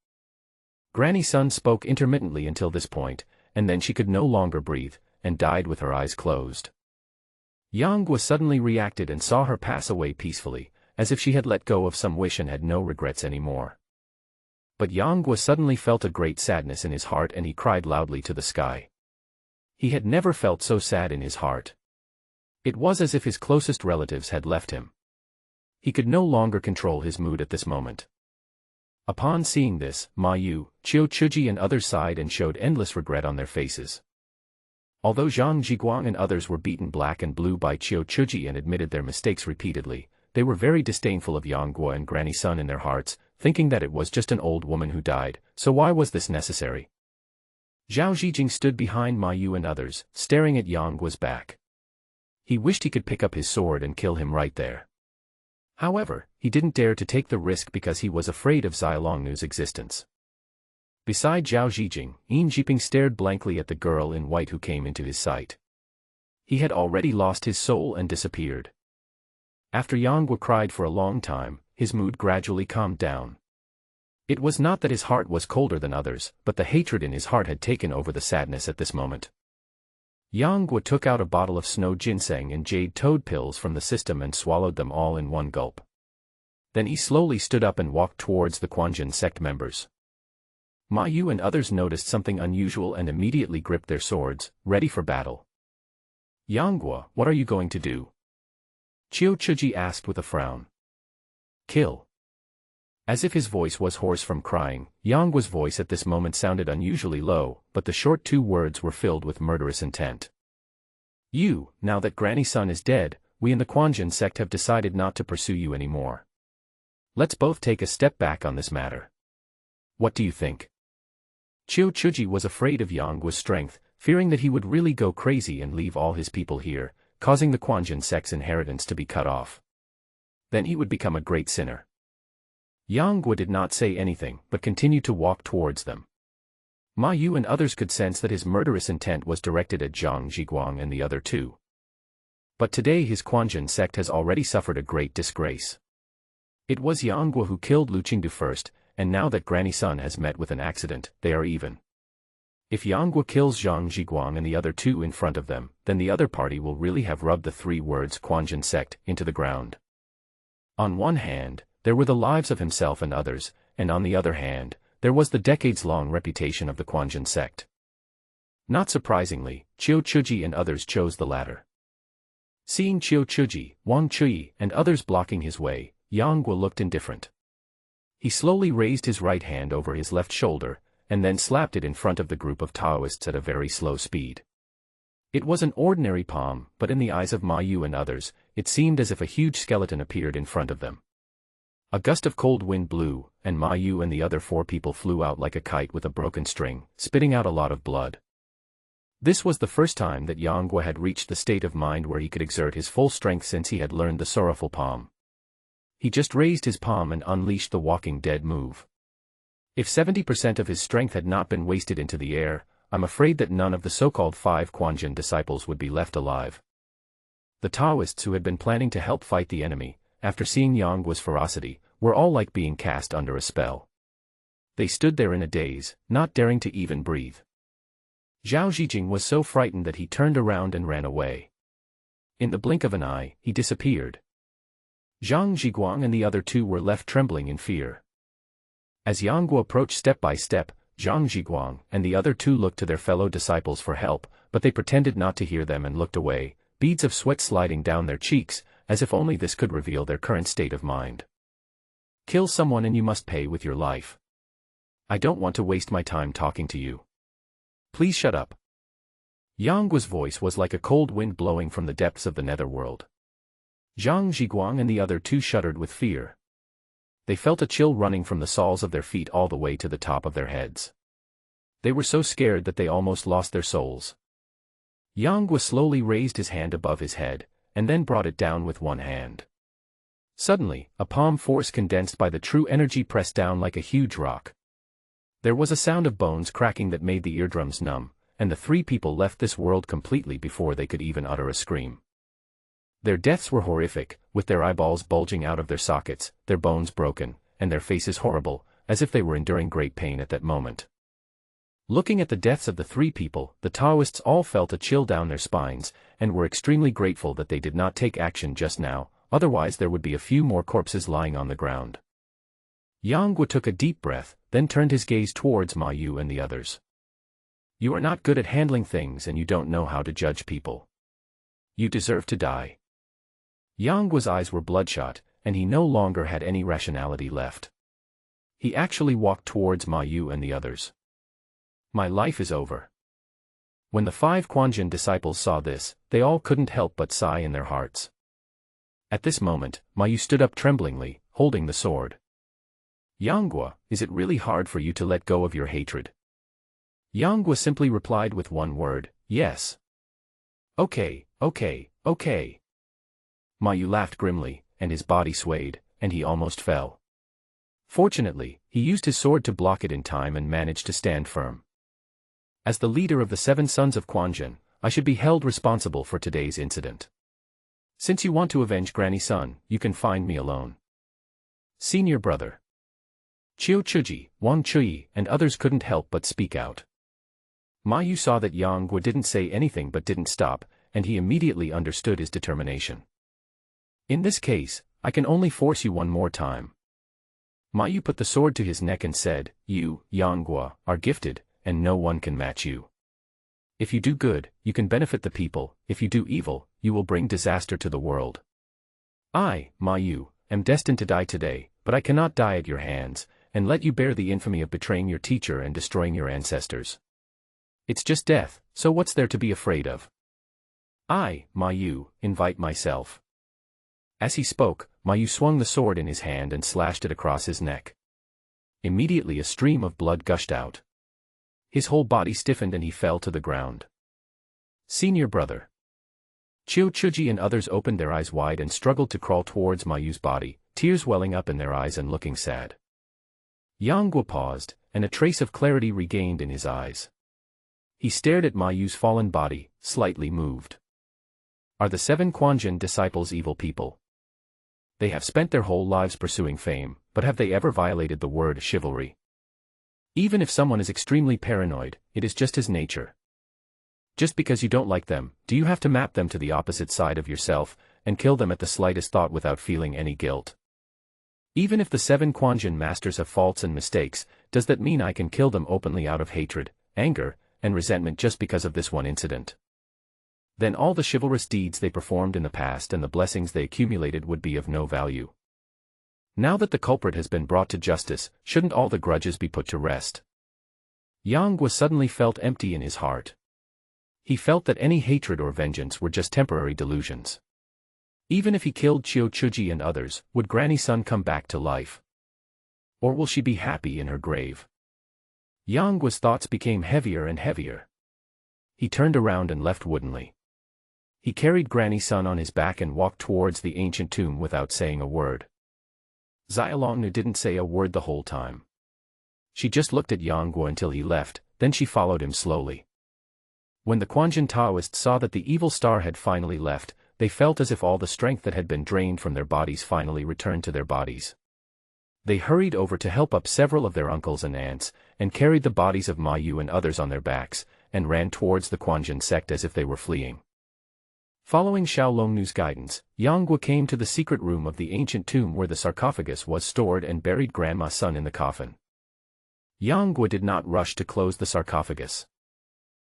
Granny Sun spoke intermittently until this point, and then she could no longer breathe, and died with her eyes closed. Yang Guo suddenly reacted and saw her pass away peacefully, as if she had let go of some wish and had no regrets anymore. But Yang Guo suddenly felt a great sadness in his heart and he cried loudly to the sky. He had never felt so sad in his heart. It was as if his closest relatives had left him. He could no longer control his mood at this moment. Upon seeing this, Ma Yu, Qiu Chuji and others sighed and showed endless regret on their faces. Although Zhang Zhiguang and others were beaten black and blue by Qiu Chuji and admitted their mistakes repeatedly, they were very disdainful of Yang Guo and Granny Sun in their hearts, thinking that it was just an old woman who died, so why was this necessary? Zhao Zhijing stood behind Ma Yu and others, staring at Yang Guo's back. He wished he could pick up his sword and kill him right there. However, he didn't dare to take the risk because he was afraid of Zai Longnu's existence. Beside Zhao Zhijing, Yin Jiping stared blankly at the girl in white who came into his sight. He had already lost his soul and disappeared. After Yang Guo cried for a long time, his mood gradually calmed down. It was not that his heart was colder than others, but the hatred in his heart had taken over the sadness at this moment. Yang Guo took out a bottle of snow ginseng and jade toad pills from the system and swallowed them all in one gulp. Then he slowly stood up and walked towards the Quanjin sect members. Ma Yu and others noticed something unusual and immediately gripped their swords, ready for battle. Yang Guo, what are you going to do? Qiu Chuji asked with a frown. Kill. As if his voice was hoarse from crying, Yang Guo's voice at this moment sounded unusually low, but the short two words were filled with murderous intent. Now that Granny Sun is dead, we in the Quanjin sect have decided not to pursue you anymore. Let's both take a step back on this matter. What do you think? Qiu Chuji was afraid of Yang Guo's strength, fearing that he would really go crazy and leave all his people here, causing the Quanjin sect's inheritance to be cut off. Then he would become a great sinner. Yang Guo did not say anything, but continued to walk towards them. Ma Yu and others could sense that his murderous intent was directed at Zhang Zhiguang and the other two. But today his Quanjin sect has already suffered a great disgrace. It was Yang Guo who killed Lu Qingdu first, and now that Granny Sun has met with an accident, they are even. If Yang Guo kills Zhang Zhiguang and the other two in front of them, then the other party will really have rubbed the three words Quanjin sect into the ground. On one hand, there were the lives of himself and others, and on the other hand, there was the decades-long reputation of the Quanjin sect. Not surprisingly, Qiu Chuji and others chose the latter. Seeing Qiu Chuji, Wang Chui, and others blocking his way, Yang Guo looked indifferent. He slowly raised his right hand over his left shoulder, and then slapped it in front of the group of Taoists at a very slow speed. It was an ordinary palm, but in the eyes of Ma Yu and others, it seemed as if a huge skeleton appeared in front of them. A gust of cold wind blew, and Ma Yu and the other four people flew out like a kite with a broken string, spitting out a lot of blood. This was the first time that Yang Guo had reached the state of mind where he could exert his full strength since he had learned the sorrowful palm. He just raised his palm and unleashed the Walking Dead move. If 70% of his strength had not been wasted into the air, I'm afraid that none of the so-called 5 Quanjin disciples would be left alive. The Taoists who had been planning to help fight the enemy, after seeing Yang Guo's ferocity, were all like being cast under a spell. They stood there in a daze, not daring to even breathe. Zhao Zhijing was so frightened that he turned around and ran away. In the blink of an eye, he disappeared. Zhang Zhiguang and the other two were left trembling in fear. As Yang Guo approached step by step, Zhang Zhiguang and the other two looked to their fellow disciples for help, but they pretended not to hear them and looked away, beads of sweat sliding down their cheeks, as if only this could reveal their current state of mind. Kill someone and you must pay with your life. I don't want to waste my time talking to you. Please shut up. Yang Guo's voice was like a cold wind blowing from the depths of the netherworld. Zhang Zhiguang and the other two shuddered with fear. They felt a chill running from the soles of their feet all the way to the top of their heads. They were so scared that they almost lost their souls. Yanghua slowly raised his hand above his head, and then brought it down with one hand. Suddenly, a palm force condensed by the true energy pressed down like a huge rock. There was a sound of bones cracking that made the eardrums numb, and the three people left this world completely before they could even utter a scream. Their deaths were horrific, with their eyeballs bulging out of their sockets, their bones broken, and their faces horrible, as if they were enduring great pain at that moment. Looking at the deaths of the three people, the Taoists all felt a chill down their spines, and were extremely grateful that they did not take action just now, otherwise there would be a few more corpses lying on the ground. Yanghua took a deep breath, then turned his gaze towards Ma Yu and the others. You are not good at handling things and you don't know how to judge people. You deserve to die. Yanggua's eyes were bloodshot, and he no longer had any rationality left. He actually walked towards Ma Yu and the others. My life is over. When the 5 Quanjin disciples saw this, they all couldn't help but sigh in their hearts. At this moment, Ma Yu stood up tremblingly, holding the sword. Yanghua, is it really hard for you to let go of your hatred? Yanghua simply replied with one word, yes. Okay. Ma Yu laughed grimly, and his body swayed, and he almost fell. Fortunately, he used his sword to block it in time and managed to stand firm. As the leader of the 7 sons of Quanjin, I should be held responsible for today's incident. Since you want to avenge Granny Sun, you can find me alone. Senior brother. Chiu Chuji, Wang Chuyi, and others couldn't help but speak out. Ma Yu saw that Yanghua didn't say anything but didn't stop, and he immediately understood his determination. In this case, I can only force you one more time. Ma Yu put the sword to his neck and said, You, Yanghua, are gifted, and no one can match you. If you do good, you can benefit the people, if you do evil, you will bring disaster to the world. I, Ma Yu, am destined to die today, but I cannot die at your hands, and let you bear the infamy of betraying your teacher and destroying your ancestors. It's just death, so what's there to be afraid of? I, Ma Yu, invite myself. As he spoke, Ma Yu swung the sword in his hand and slashed it across his neck. Immediately a stream of blood gushed out. His whole body stiffened and he fell to the ground. Senior brother. Chiu Chuji and others opened their eyes wide and struggled to crawl towards Ma Yu's body, tears welling up in their eyes and looking sad. Yanghua paused, and a trace of clarity regained in his eyes. He stared at Ma Yu's fallen body, slightly moved. Are the 7 Quanjin disciples evil people? They have spent their whole lives pursuing fame, but have they ever violated the word chivalry? Even if someone is extremely paranoid, it is just his nature. Just because you don't like them, do you have to map them to the opposite side of yourself, and kill them at the slightest thought without feeling any guilt? Even if the 7 Quanjin masters have faults and mistakes, does that mean I can kill them openly out of hatred, anger, and resentment just because of this one incident? Then all the chivalrous deeds they performed in the past and the blessings they accumulated would be of no value. Now that the culprit has been brought to justice, shouldn't all the grudges be put to rest? Yanghua suddenly felt empty in his heart. He felt that any hatred or vengeance were just temporary delusions. Even if he killed Chiu Chuji and others, would Granny Sun come back to life? Or will she be happy in her grave? Yanggua's thoughts became heavier and heavier. He turned around and left woodenly. He carried Granny Sun on his back and walked towards the ancient tomb without saying a word. Xiaolongnu didn't say a word the whole time. She just looked at Yanghua until he left, then she followed him slowly. When the Quanjin Taoists saw that the evil star had finally left, they felt as if all the strength that had been drained from their bodies finally returned to their bodies. They hurried over to help up several of their uncles and aunts, and carried the bodies of Ma Yu and others on their backs, and ran towards the Quanjin sect as if they were fleeing. Following Xiaolongnu's guidance, Yanghua came to the secret room of the ancient tomb where the sarcophagus was stored and buried Grandma Sun in the coffin. Yanghua did not rush to close the sarcophagus.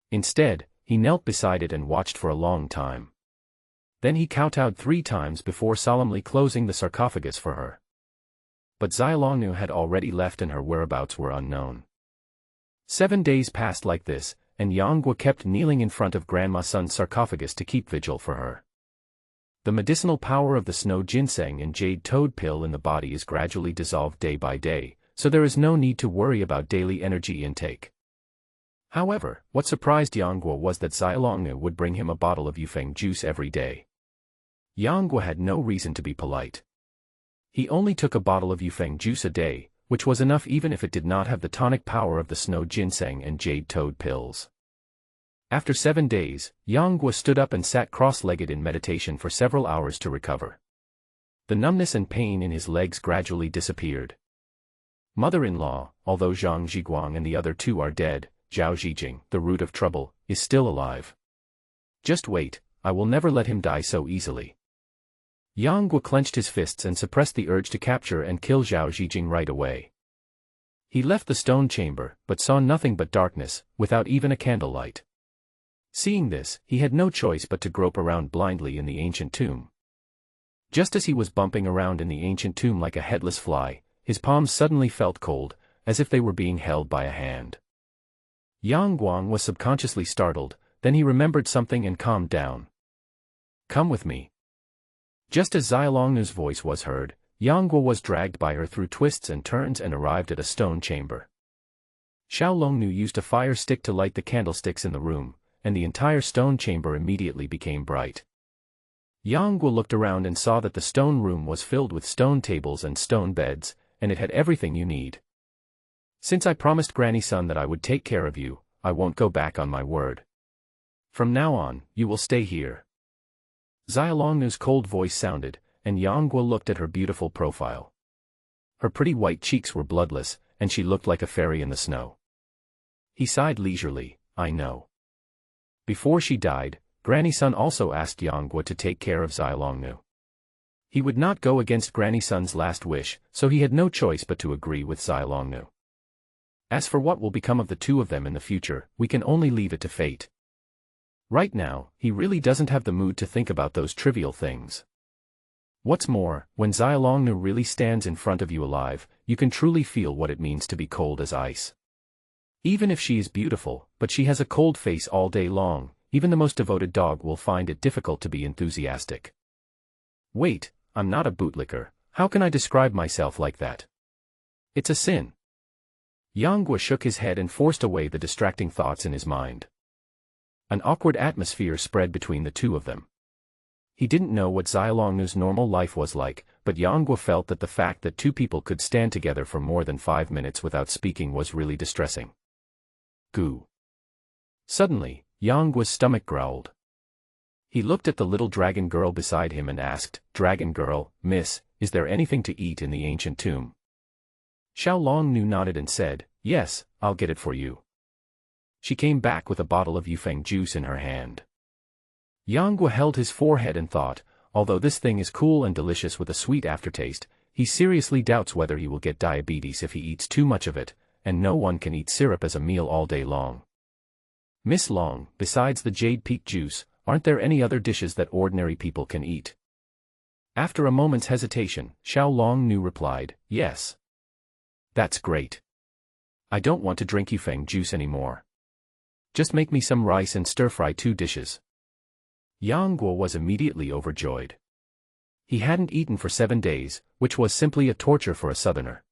Instead, he knelt beside it and watched for a long time. Then he kowtowed 3 times before solemnly closing the sarcophagus for her. But Xiaolongnu had already left and her whereabouts were unknown. 7 days passed like this, and Yanghua kept kneeling in front of Grandma Sun's sarcophagus to keep vigil for her. The medicinal power of the snow ginseng and jade toad pill in the body is gradually dissolved day by day, so there is no need to worry about daily energy intake. However, what surprised Yang Guo was that Xiaolongnu would bring him a bottle of yufeng juice every day. Yang Guo had no reason to be polite. He only took a bottle of yufeng juice a day, which was enough even if it did not have the tonic power of the snow ginseng and jade toad pills. After 7 days, Yang Guo stood up and sat cross-legged in meditation for several hours to recover. The numbness and pain in his legs gradually disappeared. Mother-in-law, although Zhang Zhiguang and the other two are dead, Zhao Zhijing, the root of trouble, is still alive. Just wait, I will never let him die so easily. Yang Guo clenched his fists and suppressed the urge to capture and kill Zhao Zhijing right away. He left the stone chamber, but saw nothing but darkness, without even a candlelight. Seeing this, he had no choice but to grope around blindly in the ancient tomb. Just as he was bumping around in the ancient tomb like a headless fly, his palms suddenly felt cold, as if they were being held by a hand. Yang Guang was subconsciously startled, then he remembered something and calmed down. Come with me. Just as Xiaolongnu's voice was heard, Yang Guo was dragged by her through twists and turns and arrived at a stone chamber. Xiaolongnu used a fire stick to light the candlesticks in the room, and the entire stone chamber immediately became bright. Yang Guo looked around and saw that the stone room was filled with stone tables and stone beds, and it had everything you need. Since I promised Granny Sun that I would take care of you, I won't go back on my word. From now on, you will stay here. Xiaolongnu's cold voice sounded, and Yang Guo looked at her beautiful profile. Her pretty white cheeks were bloodless, and she looked like a fairy in the snow. He sighed leisurely, I know. Before she died, Granny Sun also asked Yang Guo to take care of Xiaolongnu. He would not go against Granny Sun's last wish, so he had no choice but to agree with Xiaolongnu. As for what will become of the two of them in the future, we can only leave it to fate. Right now, he really doesn't have the mood to think about those trivial things. What's more, when Xiaolongnu really stands in front of you alive, you can truly feel what it means to be cold as ice. Even if she is beautiful, but she has a cold face all day long, even the most devoted dog will find it difficult to be enthusiastic. Wait, I'm not a bootlicker, how can I describe myself like that? It's a sin. Yang Guo shook his head and forced away the distracting thoughts in his mind. An awkward atmosphere spread between the two of them. He didn't know what Xiaolongnu's normal life was like, but Yang Guo felt that the fact that two people could stand together for more than 5 minutes without speaking was really distressing. Goo. Suddenly, Yang Guo's stomach growled. He looked at the little dragon girl beside him and asked, Dragon girl, miss, is there anything to eat in the ancient tomb? Xiaolongnu nodded and said, yes, I'll get it for you. She came back with a bottle of yufeng juice in her hand. Yang Guo held his forehead and thought, although this thing is cool and delicious with a sweet aftertaste, he seriously doubts whether he will get diabetes if he eats too much of it, and no one can eat syrup as a meal all day long. Miss Long, besides the jade peak juice, aren't there any other dishes that ordinary people can eat? After a moment's hesitation, Xiaolongnu replied, yes. That's great. I don't want to drink yufeng juice anymore. Just make me some rice and stir-fry 2 dishes. Yang Guo was immediately overjoyed. He hadn't eaten for 7 days, which was simply a torture for a southerner.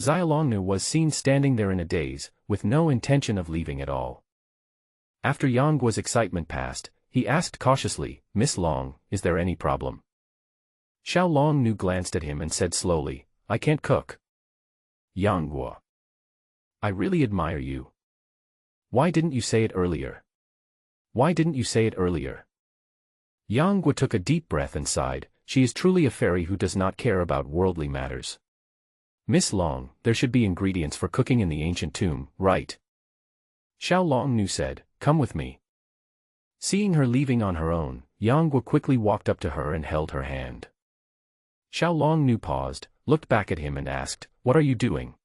Xiaolongnu was seen standing there in a daze, with no intention of leaving at all. After Yang Guo's excitement passed, he asked cautiously, Miss Long, is there any problem? Xiaolongnu glanced at him and said slowly, I can't cook. Yang Guo. I really admire you. Why didn't you say it earlier? Why didn't you say it earlier? Yang Guo took a deep breath and sighed, she is truly a fairy who does not care about worldly matters. Miss Long, there should be ingredients for cooking in the ancient tomb, right? Xiaolongnu said, come with me. Seeing her leaving on her own, Yang Guo quickly walked up to her and held her hand. Xiaolongnu paused, looked back at him and asked, what are you doing?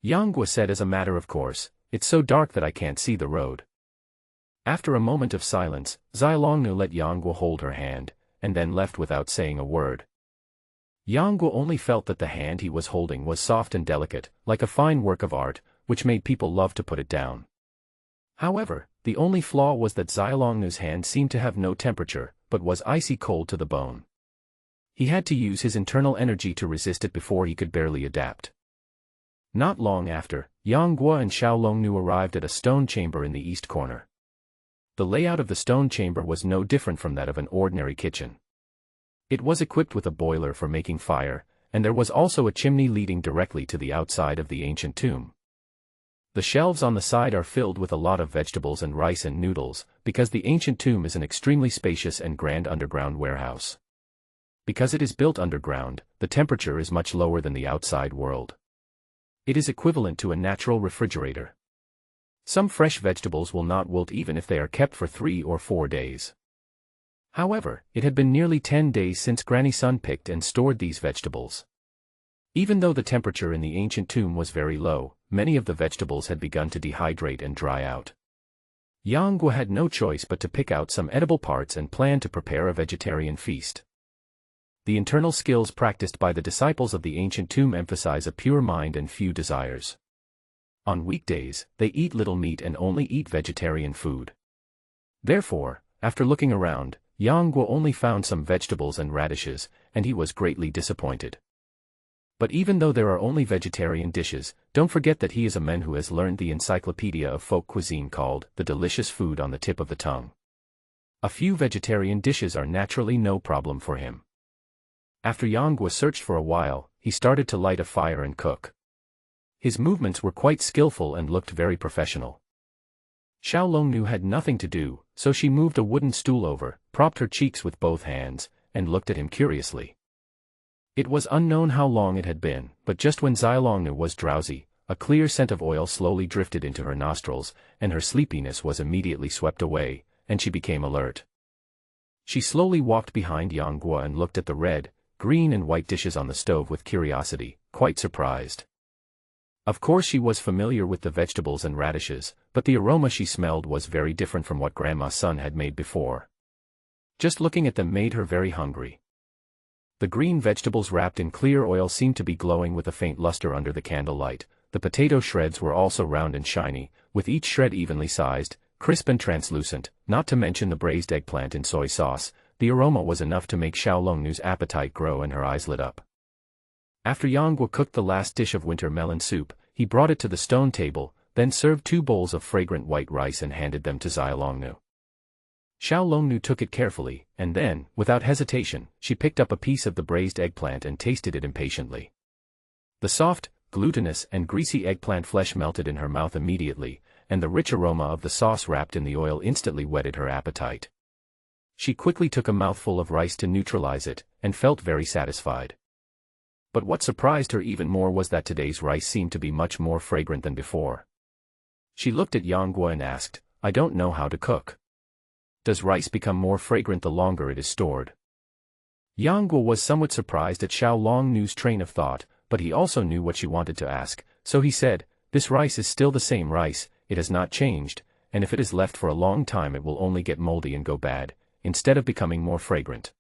Yang Guo said as a matter of course, it's so dark that I can't see the road. After a moment of silence, Xiaolongnu let Yang Guo hold her hand, and then left without saying a word. Yang Guo only felt that the hand he was holding was soft and delicate, like a fine work of art, which made people love to put it down. However, the only flaw was that Xiaolongnu's hand seemed to have no temperature, but was icy cold to the bone. He had to use his internal energy to resist it before he could barely adapt. Not long after, Yang Guo and Xiao Longnu arrived at a stone chamber in the east corner. The layout of the stone chamber was no different from that of an ordinary kitchen. It was equipped with a boiler for making fire, and there was also a chimney leading directly to the outside of the ancient tomb. The shelves on the side are filled with a lot of vegetables and rice and noodles, because the ancient tomb is an extremely spacious and grand underground warehouse. Because it is built underground, the temperature is much lower than the outside world. It is equivalent to a natural refrigerator. Some fresh vegetables will not wilt even if they are kept for 3 or 4 days. However, it had been nearly 10 days since Granny Sun picked and stored these vegetables. Even though the temperature in the ancient tomb was very low, many of the vegetables had begun to dehydrate and dry out. Yang Guo had no choice but to pick out some edible parts and plan to prepare a vegetarian feast. The internal skills practiced by the disciples of the ancient tomb emphasize a pure mind and few desires. On weekdays, they eat little meat and only eat vegetarian food. Therefore, after looking around, Yang Guo only found some vegetables and radishes, and he was greatly disappointed. But even though there are only vegetarian dishes, don't forget that he is a man who has learned the encyclopedia of folk cuisine called The Delicious Food on the Tip of the Tongue. A few vegetarian dishes are naturally no problem for him. After Yang Guo searched for a while, he started to light a fire and cook. His movements were quite skillful and looked very professional. Xiao Longnu had nothing to do, so she moved a wooden stool over, propped her cheeks with both hands, and looked at him curiously. It was unknown how long it had been, but just when Xia Longnu was drowsy, a clear scent of oil slowly drifted into her nostrils, and her sleepiness was immediately swept away, and she became alert. She slowly walked behind Yang Guo and looked at the red, green and white dishes on the stove with curiosity, quite surprised. Of course she was familiar with the vegetables and radishes, but the aroma she smelled was very different from what Grandma Sun had made before. Just looking at them made her very hungry. The green vegetables wrapped in clear oil seemed to be glowing with a faint luster under the candlelight. The potato shreds were also round and shiny, with each shred evenly sized, crisp and translucent, not to mention the braised eggplant in soy sauce. The aroma was enough to make Xiao Longnu's appetite grow and her eyes lit up. After Yang Guo cooked the last dish of winter melon soup, he brought it to the stone table, then served 2 bowls of fragrant white rice and handed them to Xia Longnu. Xiao Longnu took it carefully, and then, without hesitation, she picked up a piece of the braised eggplant and tasted it impatiently. The soft, glutinous and greasy eggplant flesh melted in her mouth immediately, and the rich aroma of the sauce wrapped in the oil instantly whetted her appetite. She quickly took a mouthful of rice to neutralize it, and felt very satisfied. But what surprised her even more was that today's rice seemed to be much more fragrant than before. She looked at Yang Guo and asked, "I don't know how to cook. Does rice become more fragrant the longer it is stored?" Yang Guo was somewhat surprised at Xiao Longnu's train of thought, but he also knew what she wanted to ask, so he said, "This rice is still the same rice, it has not changed, and if it is left for a long time it will only get moldy and go bad, instead of becoming more fragrant.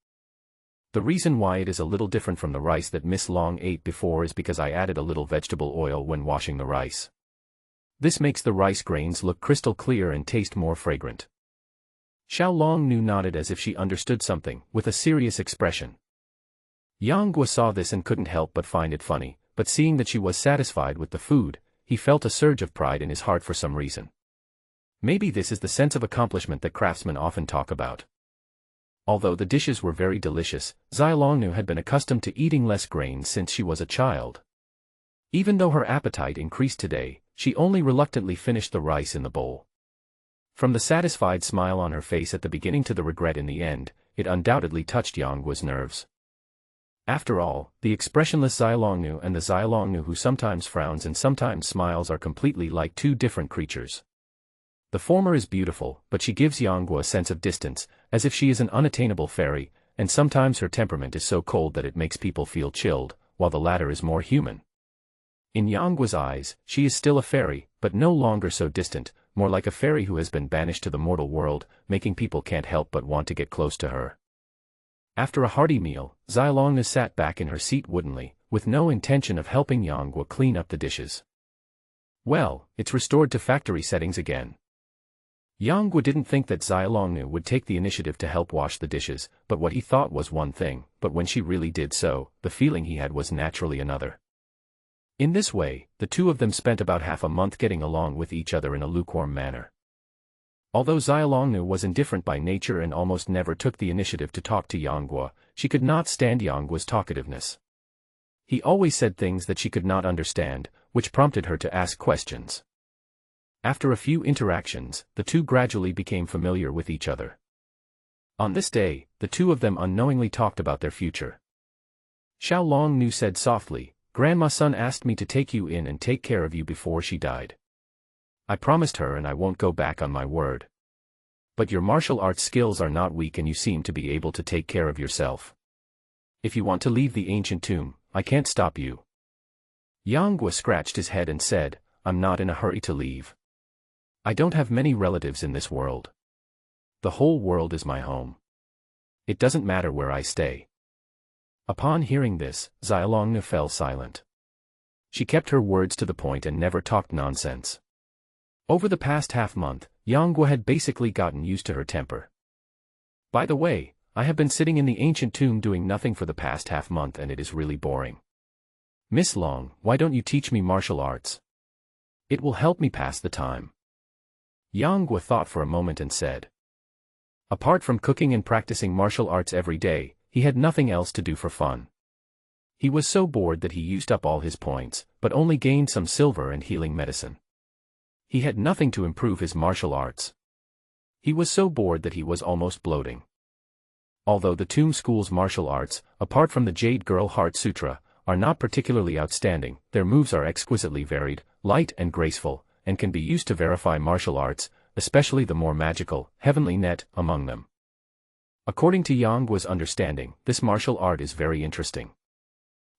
The reason why it is a little different from the rice that Miss Long ate before is because I added a little vegetable oil when washing the rice. This makes the rice grains look crystal clear and taste more fragrant." Xiao Longnu nodded as if she understood something, with a serious expression. Yang Guo saw this and couldn't help but find it funny, but seeing that she was satisfied with the food, he felt a surge of pride in his heart for some reason. Maybe this is the sense of accomplishment that craftsmen often talk about. Although the dishes were very delicious, Xia Longnu had been accustomed to eating less grains since she was a child. Even though her appetite increased today, she only reluctantly finished the rice in the bowl. From the satisfied smile on her face at the beginning to the regret in the end, it undoubtedly touched Yang Guo's nerves. After all, the expressionless Xia Longnu and the Xia Longnu who sometimes frowns and sometimes smiles are completely like 2 different creatures. The former is beautiful, but she gives Yang Guo a sense of distance, as if she is an unattainable fairy, and sometimes her temperament is so cold that it makes people feel chilled, while the latter is more human. In Yang Guo's eyes, she is still a fairy, but no longer so distant, more like a fairy who has been banished to the mortal world, making people can't help but want to get close to her. After a hearty meal, Xia Longnu sat back in her seat woodenly, with no intention of helping Yang Guo clean up the dishes. Well, it's restored to factory settings again. Yang Guo didn't think that Xia Longnu would take the initiative to help wash the dishes, but what he thought was one thing, but when she really did so, the feeling he had was naturally another. In this way, the two of them spent about half a month getting along with each other in a lukewarm manner. Although Xiaolongnu was indifferent by nature and almost never took the initiative to talk to Yanguo, she could not stand Yanguo's talkativeness. He always said things that she could not understand, which prompted her to ask questions. After a few interactions, the two gradually became familiar with each other. On this day, the two of them unknowingly talked about their future. Xiaolongnu said softly, "Grandma's son asked me to take you in and take care of you before she died. I promised her and I won't go back on my word. But your martial arts skills are not weak and you seem to be able to take care of yourself. If you want to leave the ancient tomb, I can't stop you." Yanguo scratched his head and said, "I'm not in a hurry to leave. I don't have many relatives in this world. The whole world is my home. It doesn't matter where I stay." Upon hearing this, Xiaolongnu fell silent. She kept her words to the point and never talked nonsense. Over the past half-month, Yanguo had basically gotten used to her temper. "By the way, I have been sitting in the ancient tomb doing nothing for the past half-month and it is really boring. Miss Long, why don't you teach me martial arts? It will help me pass the time." Yanguo thought for a moment and said. Apart from cooking and practicing martial arts every day, he had nothing else to do for fun. He was so bored that he used up all his points, but only gained some silver and healing medicine. He had nothing to improve his martial arts. He was so bored that he was almost bloating. Although the Tomb School's martial arts, apart from the Jade Girl Heart Sutra, are not particularly outstanding, their moves are exquisitely varied, light and graceful, and can be used to verify martial arts, especially the more magical, heavenly net, among them. According to Yanguo's understanding, this martial art is very interesting.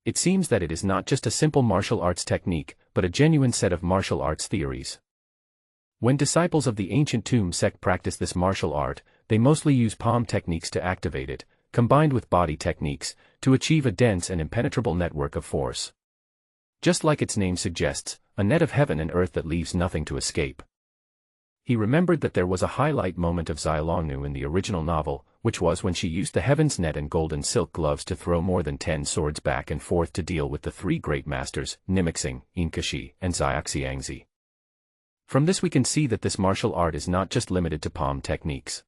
It seems that it is not just a simple martial arts technique, but a genuine set of martial arts theories. When disciples of the ancient tomb sect practice this martial art, they mostly use palm techniques to activate it, combined with body techniques, to achieve a dense and impenetrable network of force. Just like its name suggests, a net of heaven and earth that leaves nothing to escape. He remembered that there was a highlight moment of Xiaolongnu in the original novel, which was when she used the heaven's net and golden silk gloves to throw more than 10 swords back and forth to deal with the three great masters, Nimixing, Inkashi, and Xiaoxiangzi. From this we can see that this martial art is not just limited to palm techniques.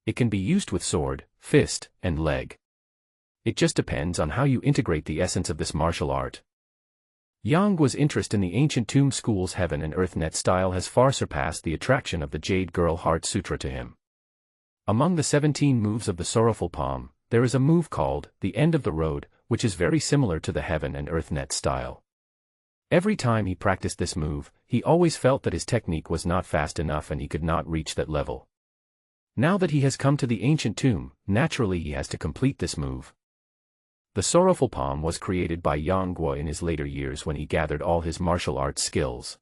It can be used with sword, fist, and leg. It just depends on how you integrate the essence of this martial art. Yanguo's interest in the ancient tomb school's heaven and earth net style has far surpassed the attraction of the Jade Girl Heart Sutra to him. Among the 17 moves of the Sorrowful Palm, there is a move called the End of the Road, which is very similar to the heaven and earth net style. Every time he practiced this move, he always felt that his technique was not fast enough and he could not reach that level. Now that he has come to the ancient tomb, naturally he has to complete this move. The Sorrowful Palm was created by Yanguo in his later years when he gathered all his martial arts skills.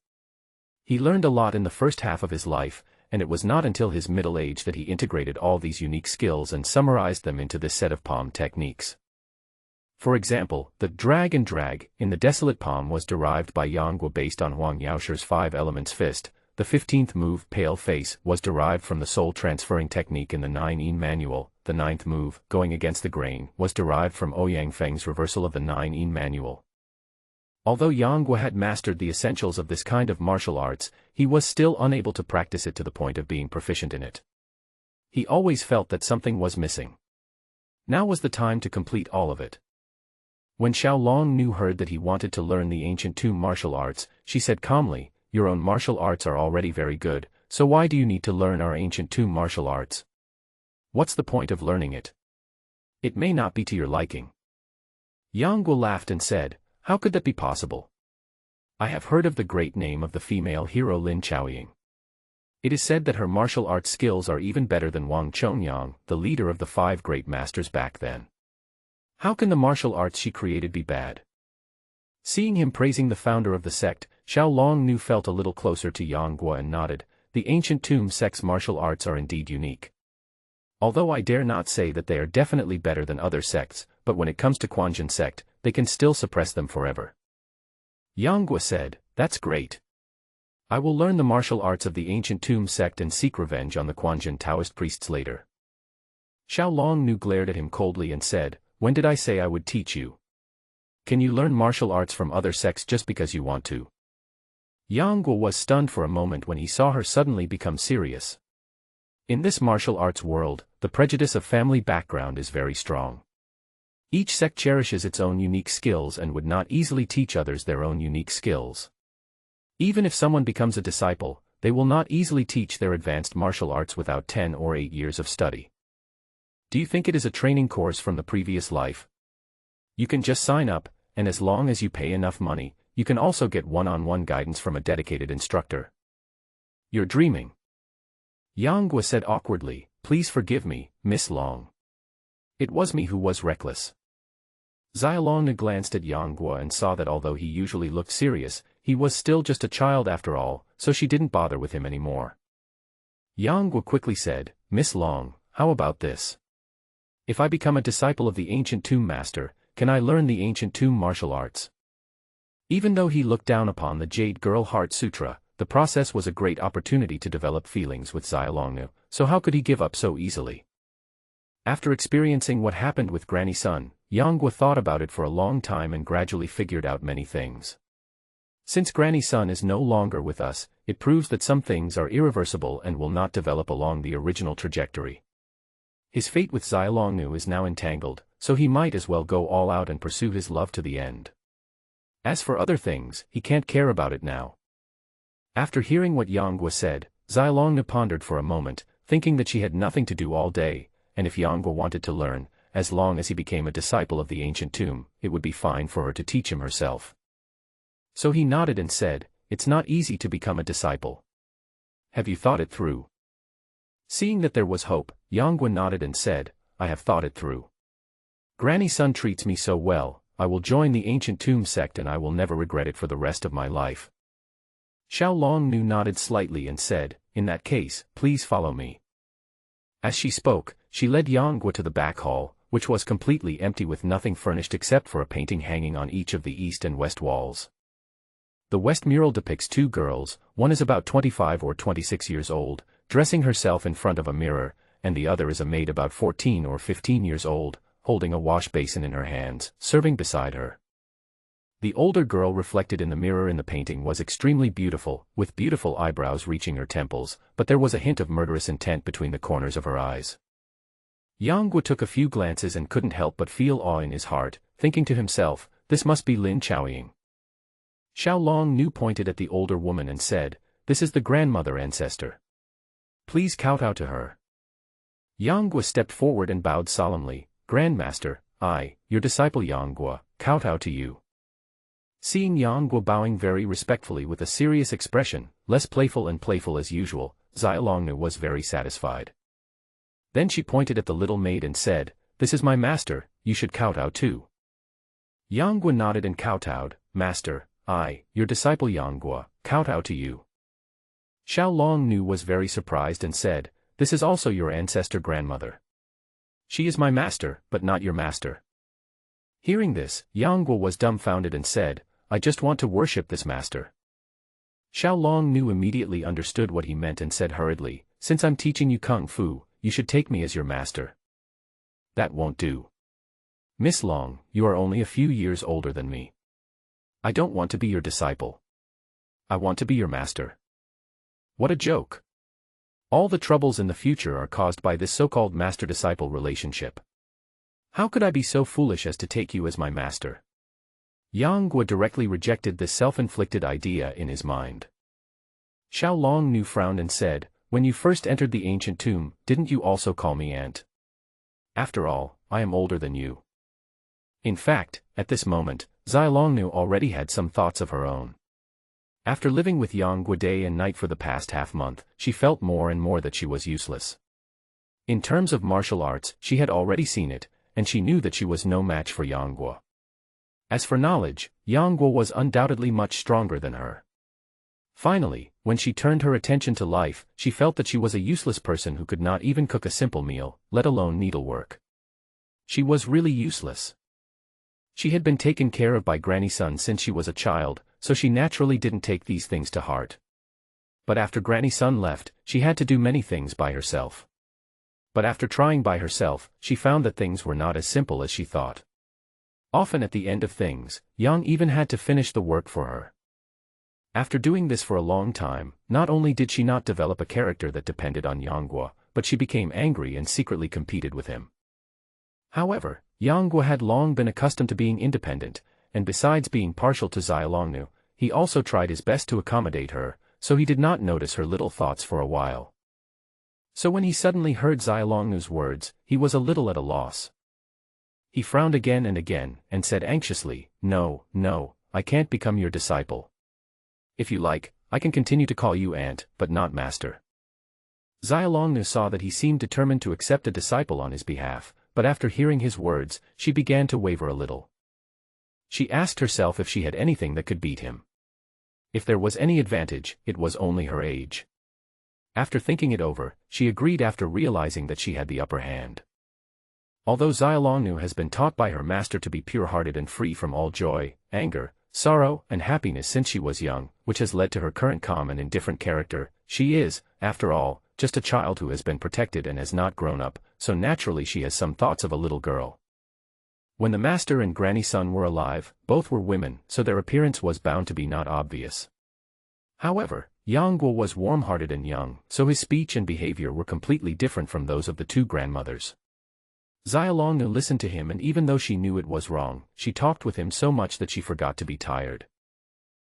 He learned a lot in the first half of his life, and it was not until his middle age that he integrated all these unique skills and summarized them into this set of palm techniques. For example, the drag and drag in the Desolate Palm was derived by Yanguo based on Huang Yaoshi's 5 elements fist. The 15th move, Pale Face, was derived from the soul transferring technique in the 9-in manual. The 9th move, Going Against the Grain, was derived from Ouyang Feng's reversal of the 9-in manual. Although Yanguo had mastered the essentials of this kind of martial arts, he was still unable to practice it to the point of being proficient in it. He always felt that something was missing. Now was the time to complete all of it. When Xiaolongnu heard that he wanted to learn the ancient tomb martial arts, she said calmly, "Your own martial arts are already very good, so why do you need to learn our ancient tomb martial arts? What's the point of learning it? It may not be to your liking." Yanguo laughed and said, "How could that be possible? I have heard of the great name of the female hero Lin Chaoying. It is said that her martial arts skills are even better than Wang Chongyang, the leader of the 5 great masters back then. How can the martial arts she created be bad?" Seeing him praising the founder of the sect, Xiaolongnu felt a little closer to Yanguo and nodded. The ancient tomb sect's martial arts are indeed unique. Although I dare not say that they are definitely better than other sects, but when it comes to Quanjin sect, they can still suppress them forever. Yanguo said, "That's great. I will learn the martial arts of the ancient tomb sect and seek revenge on the Quanjin Taoist priests later." Xiaolongnu glared at him coldly and said, "When did I say I would teach you? Can you learn martial arts from other sects just because you want to? Yang Guo was stunned for a moment when he saw her suddenly become serious. In this martial arts world, the prejudice of family background is very strong. Each sect cherishes its own unique skills and would not easily teach others their own unique skills. Even if someone becomes a disciple, they will not easily teach their advanced martial arts without 10 or 8 years of study. Do you think it is a training course from the previous life? You can just sign up, and as long as you pay enough money, you can also get one-on-one guidance from a dedicated instructor. You're dreaming. Yang Guo said awkwardly, "Please forgive me, Miss Long. It was me who was reckless." Xiaolong glanced at Yang Guo and saw that although he usually looked serious, he was still just a child after all, so she didn't bother with him anymore. Yang Guo quickly said, "Miss Long, how about this? If I become a disciple of the ancient tomb master, can I learn the ancient tomb martial arts?" Even though he looked down upon the Jade Girl Heart Sutra, the process was a great opportunity to develop feelings with Xiaolong, so how could he give up so easily? After experiencing what happened with Granny Sun, Yang Guo thought about it for a long time and gradually figured out many things. Since Granny Sun is no longer with us, it proves that some things are irreversible and will not develop along the original trajectory. His fate with Xiaolong is now entangled, so he might as well go all out and pursue his love to the end. As for other things, he can't care about it now. After hearing what Yang Guo said, Xiaolong pondered for a moment, thinking that she had nothing to do all day, and if Yang Guo wanted to learn, as long as he became a disciple of the ancient tomb, it would be fine for her to teach him herself. So he nodded and said, "It's not easy to become a disciple. Have you thought it through?" Seeing that there was hope, Yang Guo nodded and said, "I have thought it through. Granny Sun treats me so well, I will join the ancient tomb sect and I will never regret it for the rest of my life." Xiaolong nodded slightly and said, "In that case, please follow me." As she spoke, she led Yang Guo to the back hall, which was completely empty with nothing furnished except for a painting hanging on each of the east and west walls. The west mural depicts two girls, one is about 25 or 26 years old, dressing herself in front of a mirror, and the other is a maid about 14 or 15 years old, holding a wash basin in her hands, serving beside her. The older girl reflected in the mirror in the painting was extremely beautiful, with beautiful eyebrows reaching her temples, but there was a hint of murderous intent between the corners of her eyes. Yang Guo took a few glances and couldn't help but feel awe in his heart, thinking to himself, "This must be Lin Chaoying." Xiaolong pointed at the older woman and said, "This is the grandmother ancestor. Please kowtow to her." Yang Guo stepped forward and bowed solemnly, "Grandmaster, I, your disciple Yang Guo, kowtow to you." Seeing Yang Guo bowing very respectfully with a serious expression, less playful and playful as usual, Xiaolong was very satisfied. Then she pointed at the little maid and said, "This is my master, you should kowtow too." Yang Guo nodded and kowtowed, "Master, I, your disciple Yang Guo, kowtow to you." Xiaolong was very surprised and said, "This is also your ancestor grandmother." "She is my master, but not your master." Hearing this, Yang Guo was dumbfounded and said, "I just want to worship this master." Xiaolong immediately understood what he meant and said hurriedly, "Since I'm teaching you kung fu, you should take me as your master." "That won't do. Miss Long, you are only a few years older than me. I don't want to be your disciple. I want to be your master." What a joke. All the troubles in the future are caused by this so-called master-disciple relationship. How could I be so foolish as to take you as my master? Yang Guo directly rejected this self-inflicted idea in his mind. Xiaolong frowned and said, "When you first entered the ancient tomb, didn't you also call me aunt? After all, I am older than you." In fact, at this moment, Xiaolong already had some thoughts of her own. After living with Yang Guo day and night for the past half-month, she felt more and more that she was useless. In terms of martial arts, she had already seen it, and she knew that she was no match for Yang Guo. As for knowledge, Yang Guo was undoubtedly much stronger than her. Finally, when she turned her attention to life, she felt that she was a useless person who could not even cook a simple meal, let alone needlework. She was really useless. She had been taken care of by Granny Sun since she was a child, so she naturally didn't take these things to heart. But after Granny Sun left, she had to do many things by herself. But after trying by herself, she found that things were not as simple as she thought. Often at the end of things, Yang even had to finish the work for her. After doing this for a long time, not only did she not develop a character that depended on Yang, but she became angry and secretly competed with him. However, Yang had long been accustomed to being independent, and besides being partial to Xiaolongnu, he also tried his best to accommodate her, so he did not notice her little thoughts for a while. So when he suddenly heard Xiaolongnu's words, he was a little at a loss. He frowned again and said anxiously, "No, no, I can't become your disciple. If you like, I can continue to call you aunt, but not master." Xiaolongnu saw that he seemed determined to accept a disciple on his behalf, but after hearing his words, she began to waver a little. She asked herself if she had anything that could beat him. If there was any advantage, it was only her age. After thinking it over, she agreed after realizing that she had the upper hand. Although Xiaolongnu has been taught by her master to be pure-hearted and free from all joy, anger, sorrow, and happiness since she was young, which has led to her current calm and indifferent character, she is, after all, just a child who has been protected and has not grown up, so naturally she has some thoughts of a little girl. When the master and Granny Sun were alive, both were women, so their appearance was bound to be not obvious. However, Yang Guo was warm-hearted and young, so his speech and behavior were completely different from those of the two grandmothers. Xiaolongnu listened to him, and even though she knew it was wrong, she talked with him so much that she forgot to be tired.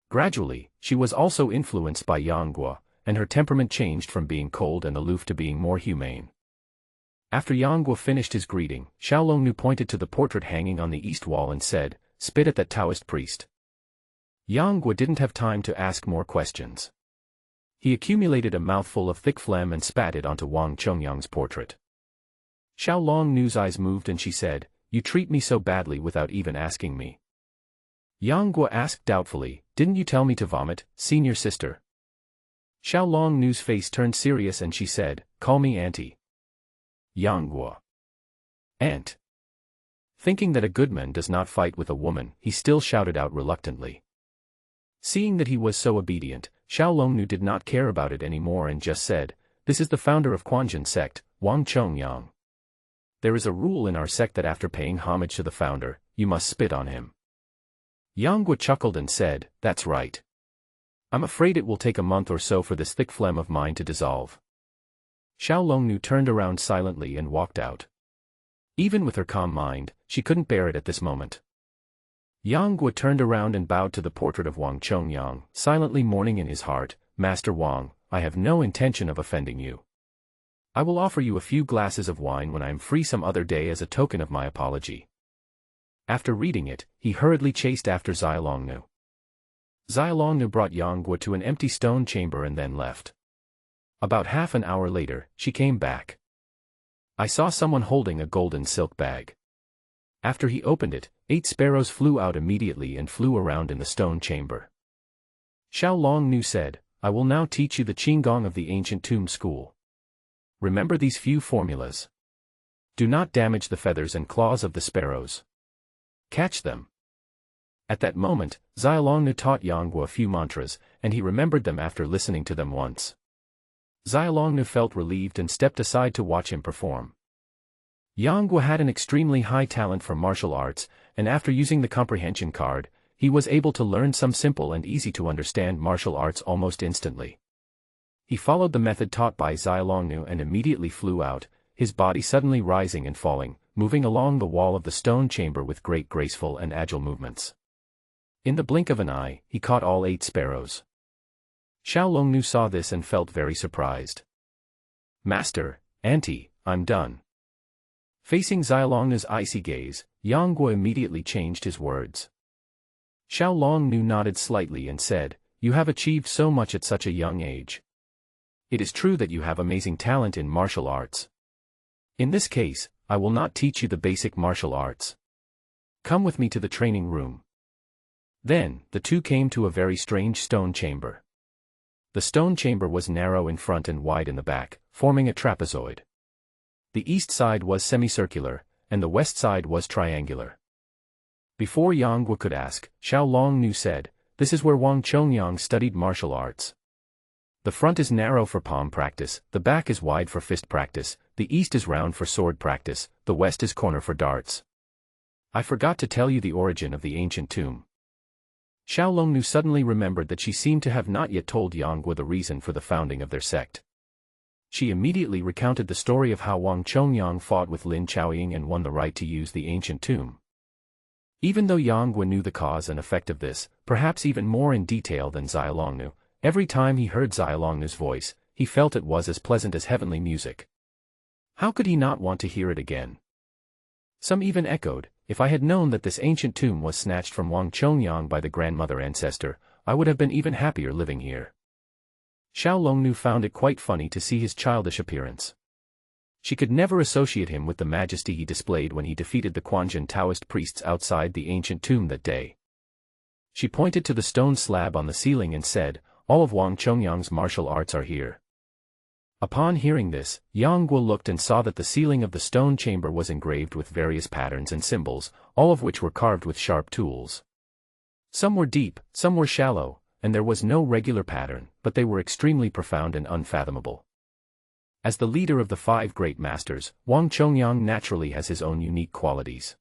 Gradually, she was also influenced by Yang Guo, and her temperament changed from being cold and aloof to being more humane. After Yang Guo finished his greeting, Xiaolongnu pointed to the portrait hanging on the east wall and said, "Spit at that Taoist priest." Yang Guo didn't have time to ask more questions. He accumulated a mouthful of thick phlegm and spat it onto Wang Chongyang's portrait. Xiaolongnu's eyes moved and she said, "You treat me so badly without even asking me." Yang Guo asked doubtfully, "Didn't you tell me to vomit, senior sister?" Xiaolongnu's face turned serious and she said, "Call me auntie." Yang Guo. Aunt. Thinking that a good man does not fight with a woman, he still shouted out reluctantly. Seeing that he was so obedient, Xiaolongnu did not care about it anymore and just said, "This is the founder of Quanjin sect, Wang Chongyang. There is a rule in our sect that after paying homage to the founder, you must spit on him." Yang Guo chuckled and said, "That's right. I'm afraid it will take a month or so for this thick phlegm of mine to dissolve." Xiaolongnu turned around silently and walked out. Even with her calm mind, she couldn't bear it at this moment. Yang Guo turned around and bowed to the portrait of Wang Chongyang, silently mourning in his heart, "Master Wang, I have no intention of offending you. I will offer you a few glasses of wine when I am free some other day as a token of my apology." After reading it, he hurriedly chased after Xiaolongnu. Xiaolongnu brought Yang Guo to an empty stone chamber and then left. About half an hour later, she came back. "I saw someone holding a golden silk bag." After he opened it, 8 sparrows flew out immediately and flew around in the stone chamber. Xiaolongnu said, "I will now teach you the Qinggong of the ancient tomb school. Remember these few formulas. Do not damage the feathers and claws of the sparrows. Catch them." At that moment, Xiaolongnu taught Yang Guo a few mantras, and he remembered them after listening to them once. Xiaolongnu felt relieved and stepped aside to watch him perform. Yang Guo had an extremely high talent for martial arts, and after using the comprehension card, he was able to learn some simple and easy-to-understand martial arts almost instantly. He followed the method taught by Xiaolongnu and immediately flew out, his body suddenly rising and falling, moving along the wall of the stone chamber with great graceful and agile movements. In the blink of an eye, he caught all 8 sparrows. Xiaolongnu saw this and felt very surprised. "Master, auntie, I'm done." Facing Xiaolongnu's icy gaze, Yang Guo immediately changed his words. Xiaolongnu nodded slightly and said, "You have achieved so much at such a young age. It is true that you have amazing talent in martial arts. In this case, I will not teach you the basic martial arts. Come with me to the training room." Then, the two came to a very strange stone chamber. The stone chamber was narrow in front and wide in the back, forming a trapezoid. The east side was semicircular, and the west side was triangular. Before Yang Guo could ask, Xiaolongnu said, "This is where Wang Chongyang studied martial arts. The front is narrow for palm practice, the back is wide for fist practice, the east is round for sword practice, the west is corner for darts. I forgot to tell you the origin of the ancient tomb. Xiao Longnu suddenly remembered that she seemed to have not yet told Yang Guo the reason for the founding of their sect. She immediately recounted the story of how Wang Chongyang fought with Lin Chaoying and won the right to use the ancient tomb. Even though Yang Guo knew the cause and effect of this, perhaps even more in detail than Xia Longnu, every time he heard Xia Longnu's voice, he felt it was as pleasant as heavenly music. How could he not want to hear it again? Some even echoed, "If I had known that this ancient tomb was snatched from Wang Chongyang by the grandmother ancestor, I would have been even happier living here." Xiao Longnu found it quite funny to see his childish appearance. She could never associate him with the majesty he displayed when he defeated the Quanjin Taoist priests outside the ancient tomb that day. She pointed to the stone slab on the ceiling and said, "All of Wang Chongyang's martial arts are here." Upon hearing this, Yang Guo looked and saw that the ceiling of the stone chamber was engraved with various patterns and symbols, all of which were carved with sharp tools. Some were deep, some were shallow, and there was no regular pattern, but they were extremely profound and unfathomable. As the leader of the five great masters, Wang Chongyang naturally has his own unique qualities.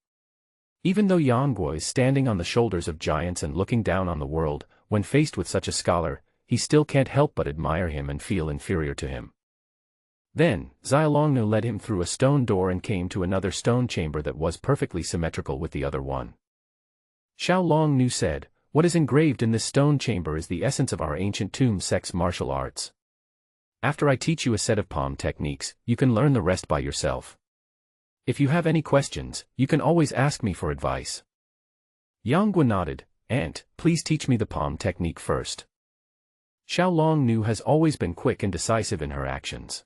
Even though Yang Guo is standing on the shoulders of giants and looking down on the world, when faced with such a scholar, he still can't help but admire him and feel inferior to him. Then, Xia Longnu led him through a stone door and came to another stone chamber that was perfectly symmetrical with the other one. Xiao Longnu said, "What is engraved in this stone chamber is the essence of our ancient tomb sect's martial arts. After I teach you a set of palm techniques, you can learn the rest by yourself. If you have any questions, you can always ask me for advice." Yang Guo nodded, "Aunt, please teach me the palm technique first." Xiao Longnu has always been quick and decisive in her actions.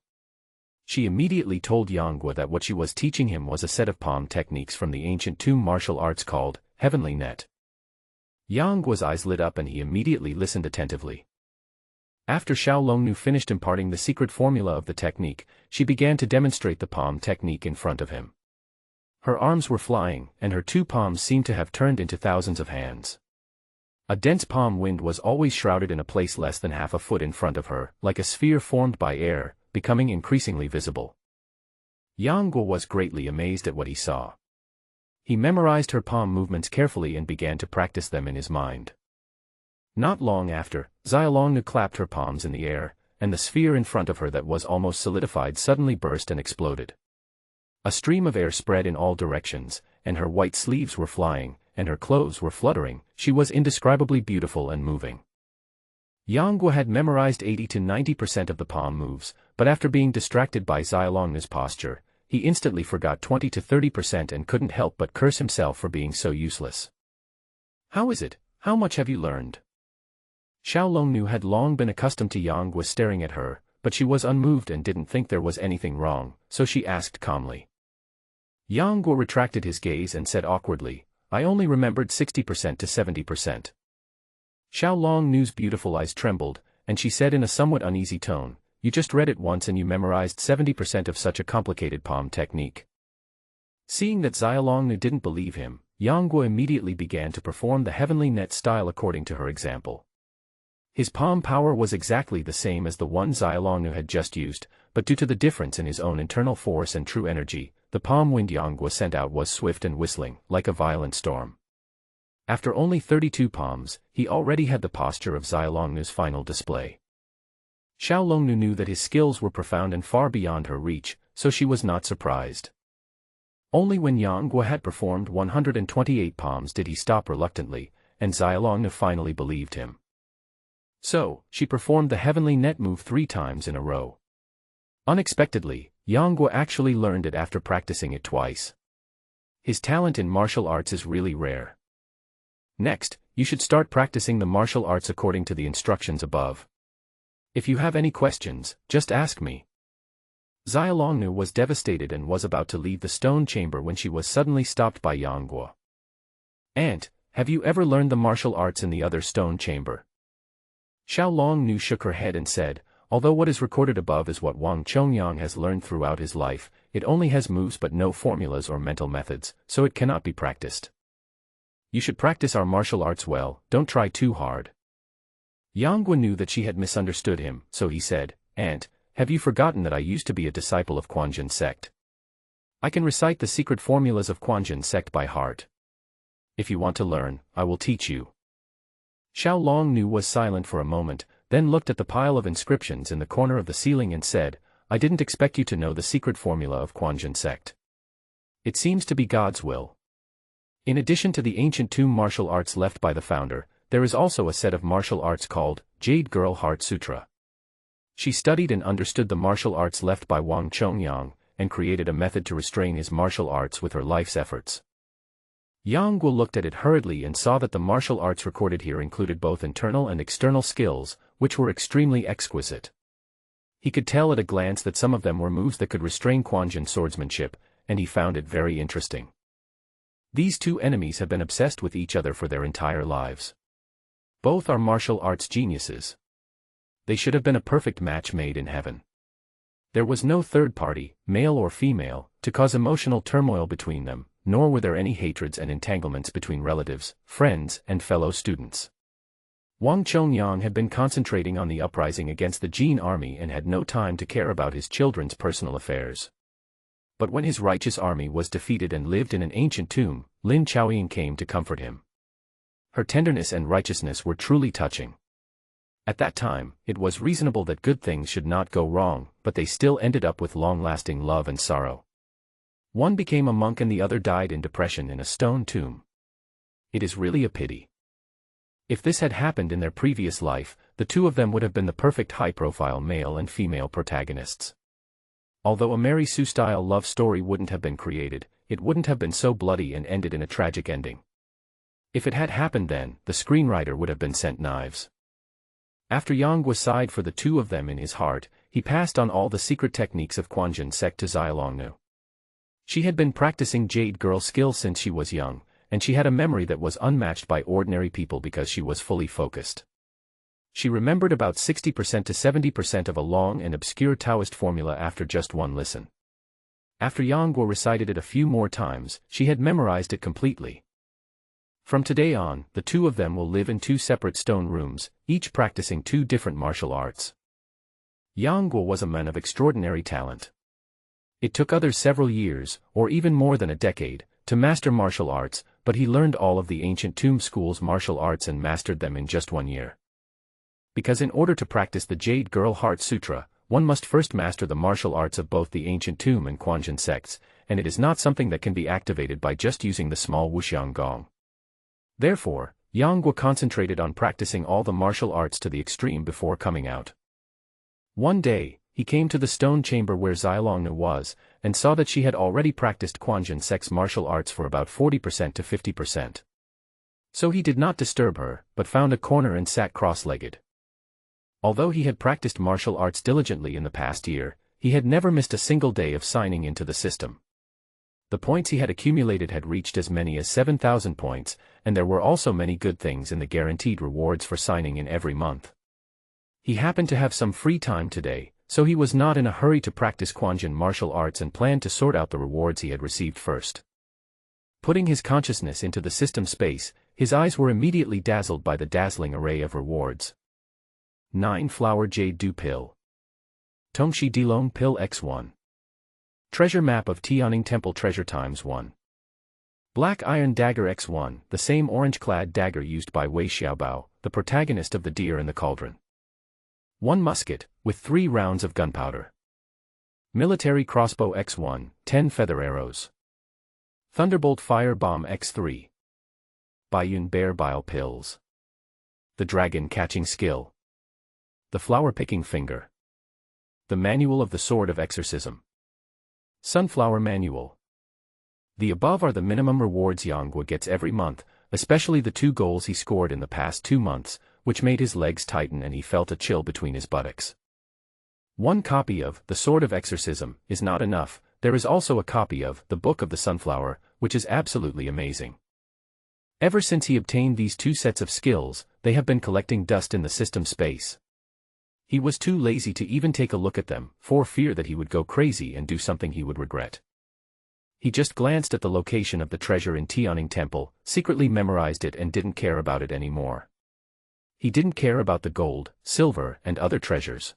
She immediately told Yang Guo that what she was teaching him was a set of palm techniques from the ancient tomb martial arts called Heavenly Net. Yang Guo's eyes lit up and he immediately listened attentively. After Xiao Longnu finished imparting the secret formula of the technique, she began to demonstrate the palm technique in front of him. Her arms were flying, and her two palms seemed to have turned into thousands of hands. A dense palm wind was always shrouded in a place less than half a foot in front of her, like a sphere formed by air, becoming increasingly visible. Yang Guo was greatly amazed at what he saw. He memorized her palm movements carefully and began to practice them in his mind. Not long after, Xia Longnu clapped her palms in the air, and the sphere in front of her that was almost solidified suddenly burst and exploded. A stream of air spread in all directions, and her white sleeves were flying, and her clothes were fluttering. She was indescribably beautiful and moving. Yang Guo had memorized 80 to 90% of the palm moves, but after being distracted by Xia Longnu's posture, he instantly forgot 20 to 30% and couldn't help but curse himself for being so useless. "How is it? How much have you learned?" Xiao Longnu had long been accustomed to Yang Guo staring at her, but she was unmoved and didn't think there was anything wrong, so she asked calmly. Yang Guo retracted his gaze and said awkwardly, "I only remembered 60% to 70%. Xiao Longnu's beautiful eyes trembled, and she said in a somewhat uneasy tone, "You just read it once and you memorized 70% of such a complicated palm technique." Seeing that Xia Longnu didn't believe him, Yang Guo immediately began to perform the heavenly net style according to her example. His palm power was exactly the same as the one Xia Longnu had just used, but due to the difference in his own internal force and true energy, the palm wind Yang Guo sent out was swift and whistling, like a violent storm. After only 32 palms, he already had the posture of Xia Longnu's final display. Xiao Longnu knew that his skills were profound and far beyond her reach, so she was not surprised. Only when Yang Guo had performed 128 palms did he stop reluctantly, and Xia Longnu finally believed him. So, she performed the heavenly net move 3 times in a row. Unexpectedly, Yang Guo actually learned it after practicing it twice. His talent in martial arts is really rare. Next, you should start practicing the martial arts according to the instructions above. If you have any questions, just ask me. Xia Longnu was devastated and was about to leave the stone chamber when she was suddenly stopped by Yang Guo. "Aunt, have you ever learned the martial arts in the other stone chamber?" Xiao Longnu shook her head and said, "Although what is recorded above is what Wang Chongyang has learned throughout his life, it only has moves but no formulas or mental methods, so it cannot be practiced. You should practice our martial arts well, don't try too hard." Yang Guo knew that she had misunderstood him, so he said, "Aunt, have you forgotten that I used to be a disciple of Quanjin sect? I can recite the secret formulas of Quanjin sect by heart." If you want to learn, I will teach you. Xiao Longnu was silent for a moment, then looked at the pile of inscriptions in the corner of the ceiling and said, I didn't expect you to know the secret formula of Quanjin sect. It seems to be God's will. In addition to the ancient tomb martial arts left by the founder, there is also a set of martial arts called Jade Girl Heart Sutra. She studied and understood the martial arts left by Wang Chongyang, and created a method to restrain his martial arts with her life's efforts. Yang Guo looked at it hurriedly and saw that the martial arts recorded here included both internal and external skills, which were extremely exquisite. He could tell at a glance that some of them were moves that could restrain Quanjin swordsmanship, and he found it very interesting. These two enemies have been obsessed with each other for their entire lives. Both are martial arts geniuses. They should have been a perfect match made in heaven. There was no third party, male or female, to cause emotional turmoil between them, nor were there any hatreds and entanglements between relatives, friends, and fellow students. Wang Chongyang had been concentrating on the uprising against the Jin army and had no time to care about his children's personal affairs. But when his righteous army was defeated and lived in an ancient tomb, Lin Chaoying came to comfort him. Her tenderness and righteousness were truly touching. At that time, it was reasonable that good things should not go wrong, but they still ended up with long-lasting love and sorrow. One became a monk and the other died in depression in a stone tomb. It is really a pity. If this had happened in their previous life, the two of them would have been the perfect high-profile male and female protagonists. Although a Mary Sue-style love story wouldn't have been created, it wouldn't have been so bloody and ended in a tragic ending. If it had happened then, the screenwriter would have been sent knives. After Yang Guo sighed for the two of them in his heart, he passed on all the secret techniques of Quanjin sect to Xia Longnu. She had been practicing Jade Girl skills since she was young, and she had a memory that was unmatched by ordinary people because she was fully focused. She remembered about 60% to 70% of a long and obscure Taoist formula after just one listen. After Yang Guo recited it a few more times, she had memorized it completely. From today on, the two of them will live in two separate stone rooms, each practicing two different martial arts. Yang Guo was a man of extraordinary talent. It took others several years, or even more than a decade, to master martial arts, but he learned all of the ancient tomb school's martial arts and mastered them in just 1 year. Because in order to practice the Jade Girl Heart Sutra, one must first master the martial arts of both the ancient tomb and Quanjin sects, and it is not something that can be activated by just using the small wuxiang gong. Therefore, Yang Guo concentrated on practicing all the martial arts to the extreme before coming out. One day, he came to the stone chamber where Xia Longnu was, and saw that she had already practiced Quanjin sect's martial arts for about 40% to 50%. So he did not disturb her, but found a corner and sat cross-legged. Although he had practiced martial arts diligently in the past year, he had never missed a single day of signing into the system. The points he had accumulated had reached as many as 7,000 points, and there were also many good things in the guaranteed rewards for signing in every month. He happened to have some free time today, so he was not in a hurry to practice Quanjin martial arts and planned to sort out the rewards he had received first. Putting his consciousness into the system space, his eyes were immediately dazzled by the dazzling array of rewards. 9-flower Jade Dew Pill. Tongshi Dilong Pill X1. Treasure Map of Tianning Temple Treasure ×1. Black Iron Dagger X1, the same orange-clad dagger used by Wei Xiaobao, the protagonist of The Deer in the Cauldron. 1 musket, with 3 rounds of gunpowder. Military Crossbow X1, 10 feather arrows. Thunderbolt Fire Bomb X3. Baiyun Bear Bile Pills. The Dragon Catching Skill. The Flower Picking Finger. The Manual of the Sword of Exorcism. Sunflower Manual. The above are the minimum rewards Yang Guo gets every month, especially the 2 goals he scored in the past 2 months, which made his legs tighten and he felt a chill between his buttocks. 1 copy of The Sword of Exorcism is not enough, there is also a copy of The Book of the Sunflower, which is absolutely amazing. Ever since he obtained these 2 sets of skills, they have been collecting dust in the system space. He was too lazy to even take a look at them, for fear that he would go crazy and do something he would regret. He just glanced at the location of the treasure in Tianning Temple, secretly memorized it and didn't care about it anymore. He didn't care about the gold, silver, and other treasures.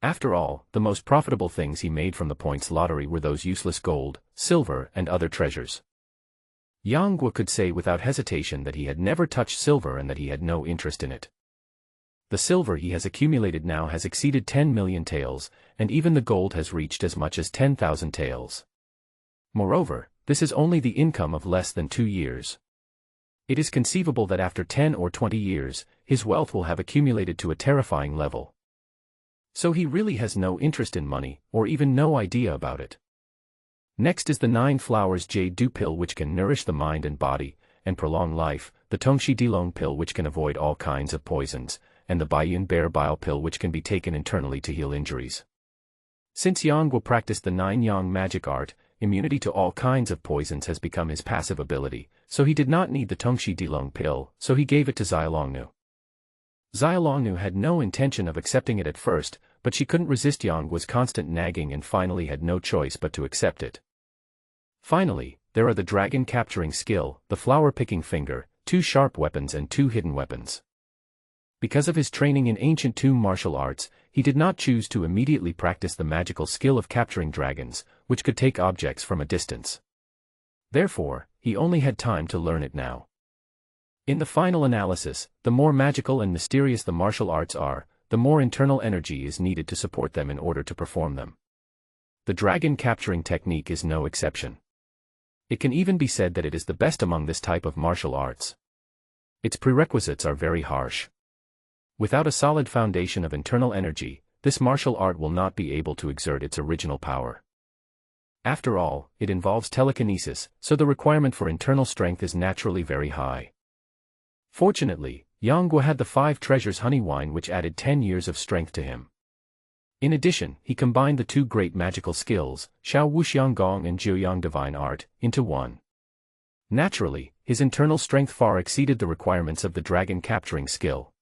After all, the most profitable things he made from the points lottery were those useless gold, silver, and other treasures. Yang Guo could say without hesitation that he had never touched silver and that he had no interest in it. The silver he has accumulated now has exceeded 10 million taels, and even the gold has reached as much as 10,000 taels. Moreover, this is only the income of less than 2 years. It is conceivable that after 10 or 20 years, his wealth will have accumulated to a terrifying level. So he really has no interest in money, or even no idea about it. Next is the 9 flowers jade dew pill which can nourish the mind and body, and prolong life, the tongshi dilong pill which can avoid all kinds of poisons, and the baiyun bear bile pill which can be taken internally to heal injuries. Since Yang Guo practiced the 9 yang magic art, immunity to all kinds of poisons has become his passive ability, so he did not need the tongshi dilong pill, so he gave it to Xiaolongnu. Xiaolongnu had no intention of accepting it at first, but she couldn't resist Yang Guo's constant nagging and finally had no choice but to accept it. Finally, there are the dragon capturing skill, the flower picking finger, 2 sharp weapons and 2 hidden weapons. Because of his training in ancient tomb martial arts, he did not choose to immediately practice the magical skill of capturing dragons, which could take objects from a distance. Therefore, he only had time to learn it now. In the final analysis, the more magical and mysterious the martial arts are, the more internal energy is needed to support them in order to perform them. The dragon capturing technique is no exception. It can even be said that it is the best among this type of martial arts. Its prerequisites are very harsh. Without a solid foundation of internal energy, this martial art will not be able to exert its original power. After all, it involves telekinesis, so the requirement for internal strength is naturally very high. Fortunately, Yang Guo had the 5 treasures honey wine which added 10 years of strength to him. In addition, he combined the 2 great magical skills, Xiao Wuxiang Gong and Jiuyang divine art, into one. Naturally, his internal strength far exceeded the requirements of the dragon capturing skill.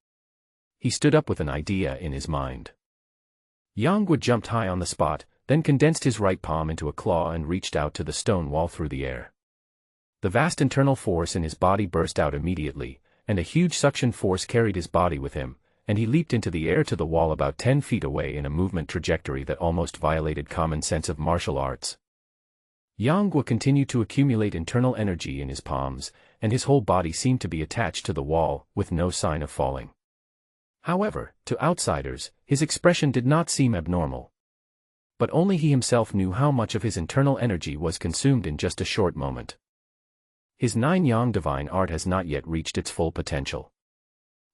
He stood up with an idea in his mind. Yang Guo jumped high on the spot, then condensed his right palm into a claw and reached out to the stone wall through the air. The vast internal force in his body burst out immediately, and a huge suction force carried his body with him, and he leaped into the air to the wall about 10 feet away in a movement trajectory that almost violated common sense of martial arts. Yang Guo continued to accumulate internal energy in his palms, and his whole body seemed to be attached to the wall, with no sign of falling. However, to outsiders, his expression did not seem abnormal. But only he himself knew how much of his internal energy was consumed in just a short moment. His 9 yang divine art has not yet reached its full potential.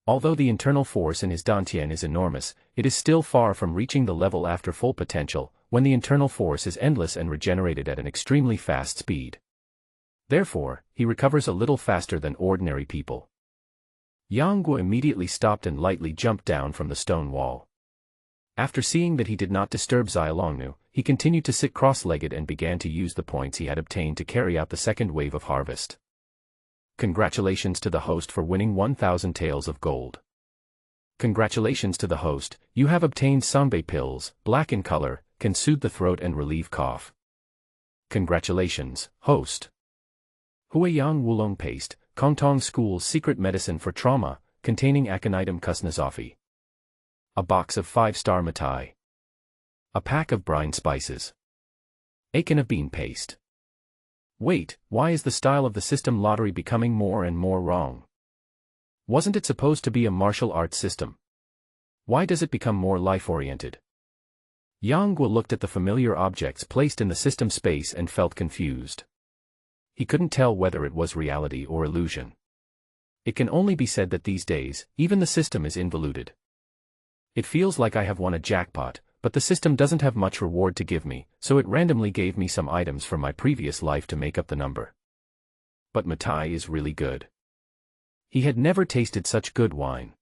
Although the internal force in his dantian is enormous, it is still far from reaching the level after full potential, when the internal force is endless and regenerated at an extremely fast speed. Therefore, he recovers a little faster than ordinary people. Yang Guo immediately stopped and lightly jumped down from the stone wall. After seeing that he did not disturb Xiaolongnu, he continued to sit cross-legged and began to use the points he had obtained to carry out the second wave of harvest. Congratulations to the host for winning 1,000 taels of gold. Congratulations to the host, you have obtained sanbei pills, black in color, can soothe the throat and relieve cough. Congratulations, host. Huiyang Wulong paste, Kongtong School's secret medicine for trauma, containing aconitum kusnazofi. A box of 5-star mitai. A pack of brine spices. Akan of bean paste. Wait, why is the style of the system lottery becoming more and more wrong? Wasn't it supposed to be a martial arts system? Why does it become more life-oriented? Yang Guo looked at the familiar objects placed in the system space and felt confused. He couldn't tell whether it was reality or illusion. It can only be said that these days, even the system is involuted. It feels like I have won a jackpot, but the system doesn't have much reward to give me, so it randomly gave me some items from my previous life to make up the number. But mitai is really good. He had never tasted such good wine.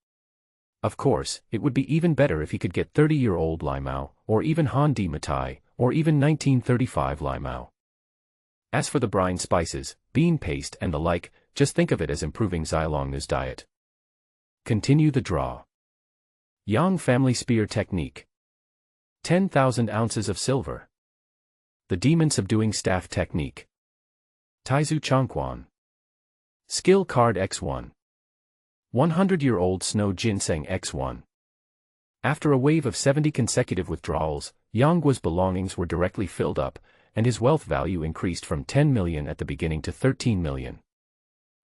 Of course, it would be even better if he could get 30-year-old Limao, or even Handi mitai, or even 1935 Limao. As for the brine spices, bean paste and the like, just think of it as improving Xiaolongnu's diet. Continue the draw. Yang family spear technique. 10,000 ounces of silver. The demon subduing staff technique. Taizu Changquan. Skill card X1. 100-year-old snow ginseng X1. After a wave of 70 consecutive withdrawals, Yang Guo's belongings were directly filled up, and his wealth value increased from 10 million at the beginning to 13 million.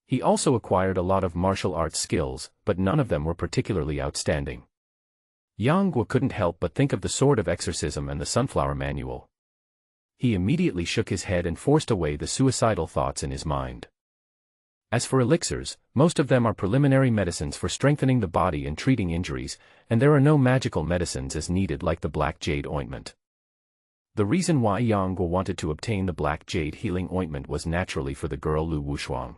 He also acquired a lot of martial arts skills, but none of them were particularly outstanding. Yang Guo couldn't help but think of the Sword of Exorcism and the Sunflower Manual. He immediately shook his head and forced away the suicidal thoughts in his mind. As for elixirs, most of them are preliminary medicines for strengthening the body and treating injuries, and there are no magical medicines as needed like the Black Jade Ointment. The reason why Yang Guo wanted to obtain the Black Jade Healing Ointment was naturally for the girl Lu Wushuang.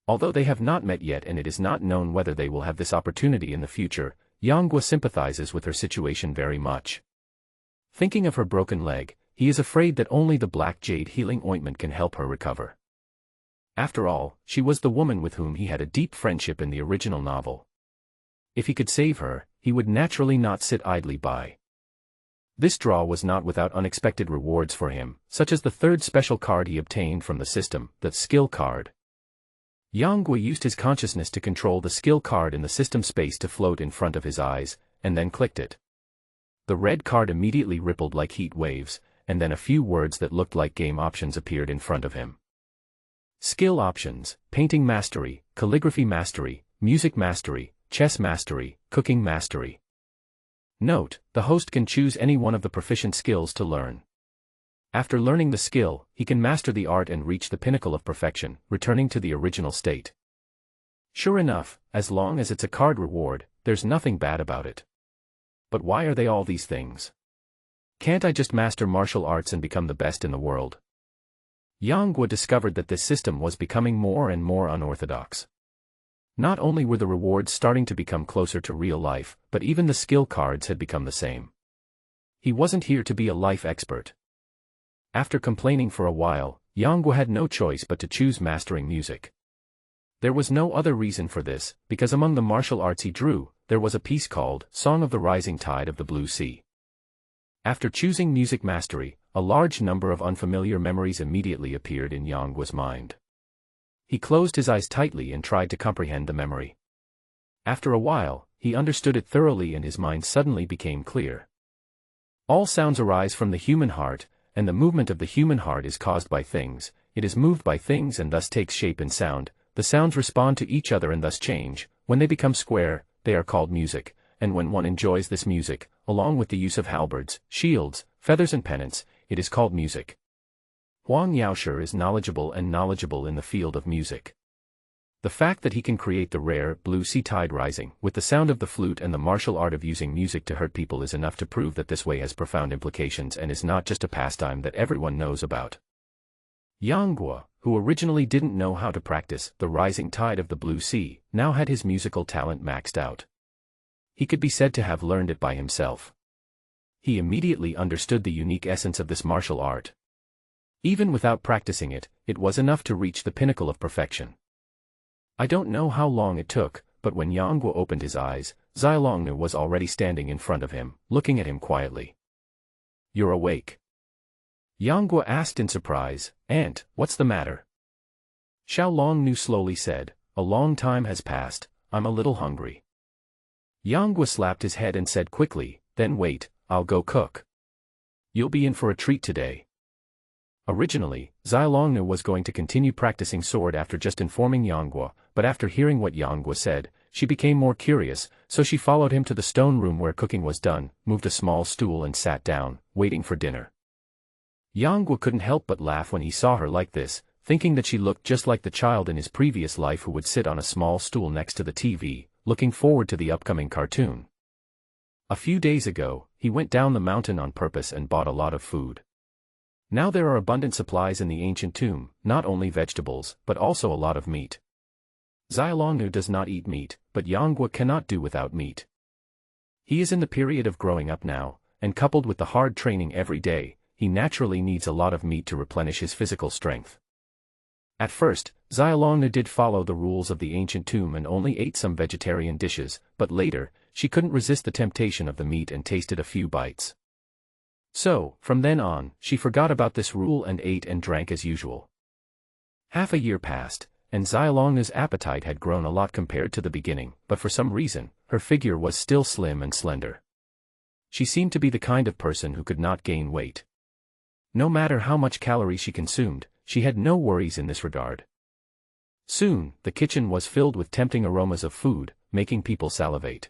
Although they have not met yet and it is not known whether they will have this opportunity in the future, Yang Guo sympathizes with her situation very much. Thinking of her broken leg, he is afraid that only the Black Jade Healing Ointment can help her recover. After all, she was the woman with whom he had a deep friendship in the original novel. If he could save her, he would naturally not sit idly by. This draw was not without unexpected rewards for him, such as the third special card he obtained from the system, the skill card. Yang Guo used his consciousness to control the skill card in the system space to float in front of his eyes, and then clicked it. The red card immediately rippled like heat waves, and then a few words that looked like game options appeared in front of him. Skill options: painting mastery, calligraphy mastery, music mastery, chess mastery, cooking mastery. Note: the host can choose any one of the proficient skills to learn. After learning the skill, he can master the art and reach the pinnacle of perfection, returning to the original state. Sure enough, as long as it's a card reward, there's nothing bad about it. But why are they all these things? Can't I just master martial arts and become the best in the world? Yang Guo discovered that this system was becoming more and more unorthodox. Not only were the rewards starting to become closer to real life, but even the skill cards had become the same. He wasn't here to be a life expert. After complaining for a while, Yang Guo had no choice but to choose mastering music. There was no other reason for this, because among the martial arts he drew, there was a piece called Song of the Rising Tide of the Blue Sea. After choosing music mastery, a large number of unfamiliar memories immediately appeared in Yang Guo's mind. He closed his eyes tightly and tried to comprehend the memory. After a while, he understood it thoroughly and his mind suddenly became clear. All sounds arise from the human heart, and the movement of the human heart is caused by things, it is moved by things and thus takes shape in sound, the sounds respond to each other and thus change, when they become square, they are called music, and when one enjoys this music, along with the use of halberds, shields, feathers and pennants, it is called music. Huang Yaoshi is knowledgeable in the field of music. The fact that he can create the rare blue sea tide rising with the sound of the flute and the martial art of using music to hurt people is enough to prove that this way has profound implications and is not just a pastime that everyone knows about. Yang Guo, who originally didn't know how to practice the rising tide of the blue sea, now had his musical talent maxed out. He could be said to have learned it by himself. He immediately understood the unique essence of this martial art. Even without practicing it, it was enough to reach the pinnacle of perfection. I don't know how long it took, but when Yang Guo opened his eyes, Zai Longnu was already standing in front of him, looking at him quietly. "You're awake?" Yang Guo asked in surprise. "Aunt, what's the matter?" Xiao Longnu slowly said, "A long time has passed, I'm a little hungry." Yang Guo slapped his head and said quickly, "Then wait, I'll go cook. You'll be in for a treat today." Originally, Zai Longnu was going to continue practicing sword after just informing Yang Guo, but after hearing what Yang Guo said, she became more curious, so she followed him to the stone room where cooking was done, moved a small stool and sat down, waiting for dinner. Yang Guo couldn't help but laugh when he saw her like this, thinking that she looked just like the child in his previous life who would sit on a small stool next to the TV, looking forward to the upcoming cartoon. A few days ago, he went down the mountain on purpose and bought a lot of food. Now there are abundant supplies in the ancient tomb, not only vegetables, but also a lot of meat. Zai Longnu does not eat meat, but Yang Guo cannot do without meat. He is in the period of growing up now, and coupled with the hard training every day, he naturally needs a lot of meat to replenish his physical strength. At first, Zai Longnu did follow the rules of the ancient tomb and only ate some vegetarian dishes, but later, she couldn't resist the temptation of the meat and tasted a few bites. So, from then on, she forgot about this rule and ate and drank as usual. Half a year passed, and Zai Longnu's appetite had grown a lot compared to the beginning, but for some reason, her figure was still slim and slender. She seemed to be the kind of person who could not gain weight. No matter how much calories she consumed, she had no worries in this regard. Soon, the kitchen was filled with tempting aromas of food, making people salivate.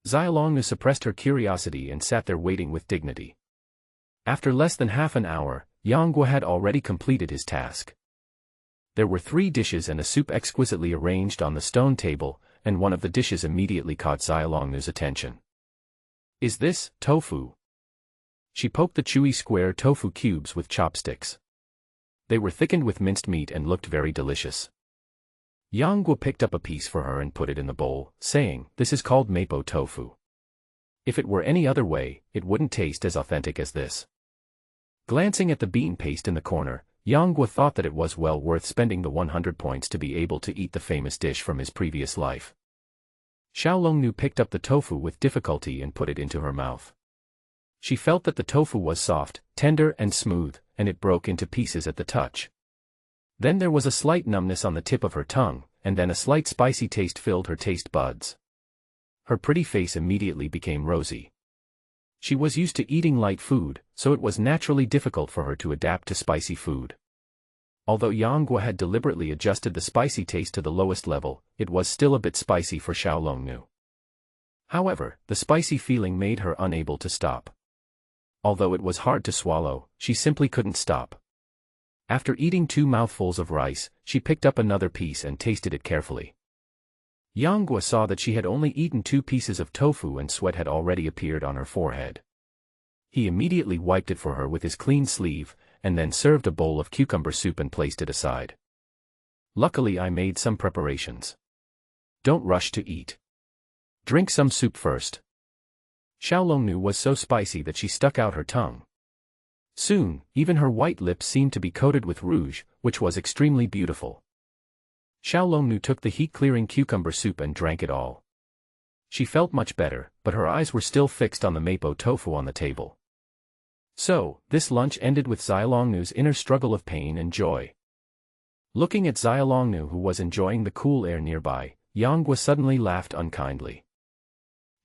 Xiaolongnu suppressed her curiosity and sat there waiting with dignity. After less than half an hour, Yang Guo had already completed his task. There were 3 dishes and a soup exquisitely arranged on the stone table, and one of the dishes immediately caught Xiaolongnu's attention. "Is this tofu?" She poked the chewy square tofu cubes with chopsticks. They were thickened with minced meat and looked very delicious. Yang Guo picked up a piece for her and put it in the bowl, saying, "This is called mapo tofu. If it were any other way, it wouldn't taste as authentic as this." Glancing at the bean paste in the corner, Yang Guo thought that it was well worth spending the 100 points to be able to eat the famous dish from his previous life. Xiaolongnu picked up the tofu with difficulty and put it into her mouth. She felt that the tofu was soft, tender and smooth, and it broke into pieces at the touch. Then there was a slight numbness on the tip of her tongue, and then a slight spicy taste filled her taste buds. Her pretty face immediately became rosy. She was used to eating light food, so it was naturally difficult for her to adapt to spicy food. Although Yang Guo had deliberately adjusted the spicy taste to the lowest level, it was still a bit spicy for Xiaolongnu. However, the spicy feeling made her unable to stop. Although it was hard to swallow, she simply couldn't stop. After eating 2 mouthfuls of rice, she picked up another piece and tasted it carefully. Yang Guo saw that she had only eaten 2 pieces of tofu and sweat had already appeared on her forehead. He immediately wiped it for her with his clean sleeve, and then served a bowl of cucumber soup and placed it aside. "Luckily I made some preparations. Don't rush to eat. Drink some soup first." Xiaolongnu was so spicy that she stuck out her tongue. Soon, even her white lips seemed to be coated with rouge, which was extremely beautiful. Xiaolongnu took the heat-clearing cucumber soup and drank it all. She felt much better, but her eyes were still fixed on the mapo tofu on the table. So, this lunch ended with Xiaolongnu's inner struggle of pain and joy. Looking at Xiaolongnu, who was enjoying the cool air nearby, Yang Guo suddenly laughed unkindly.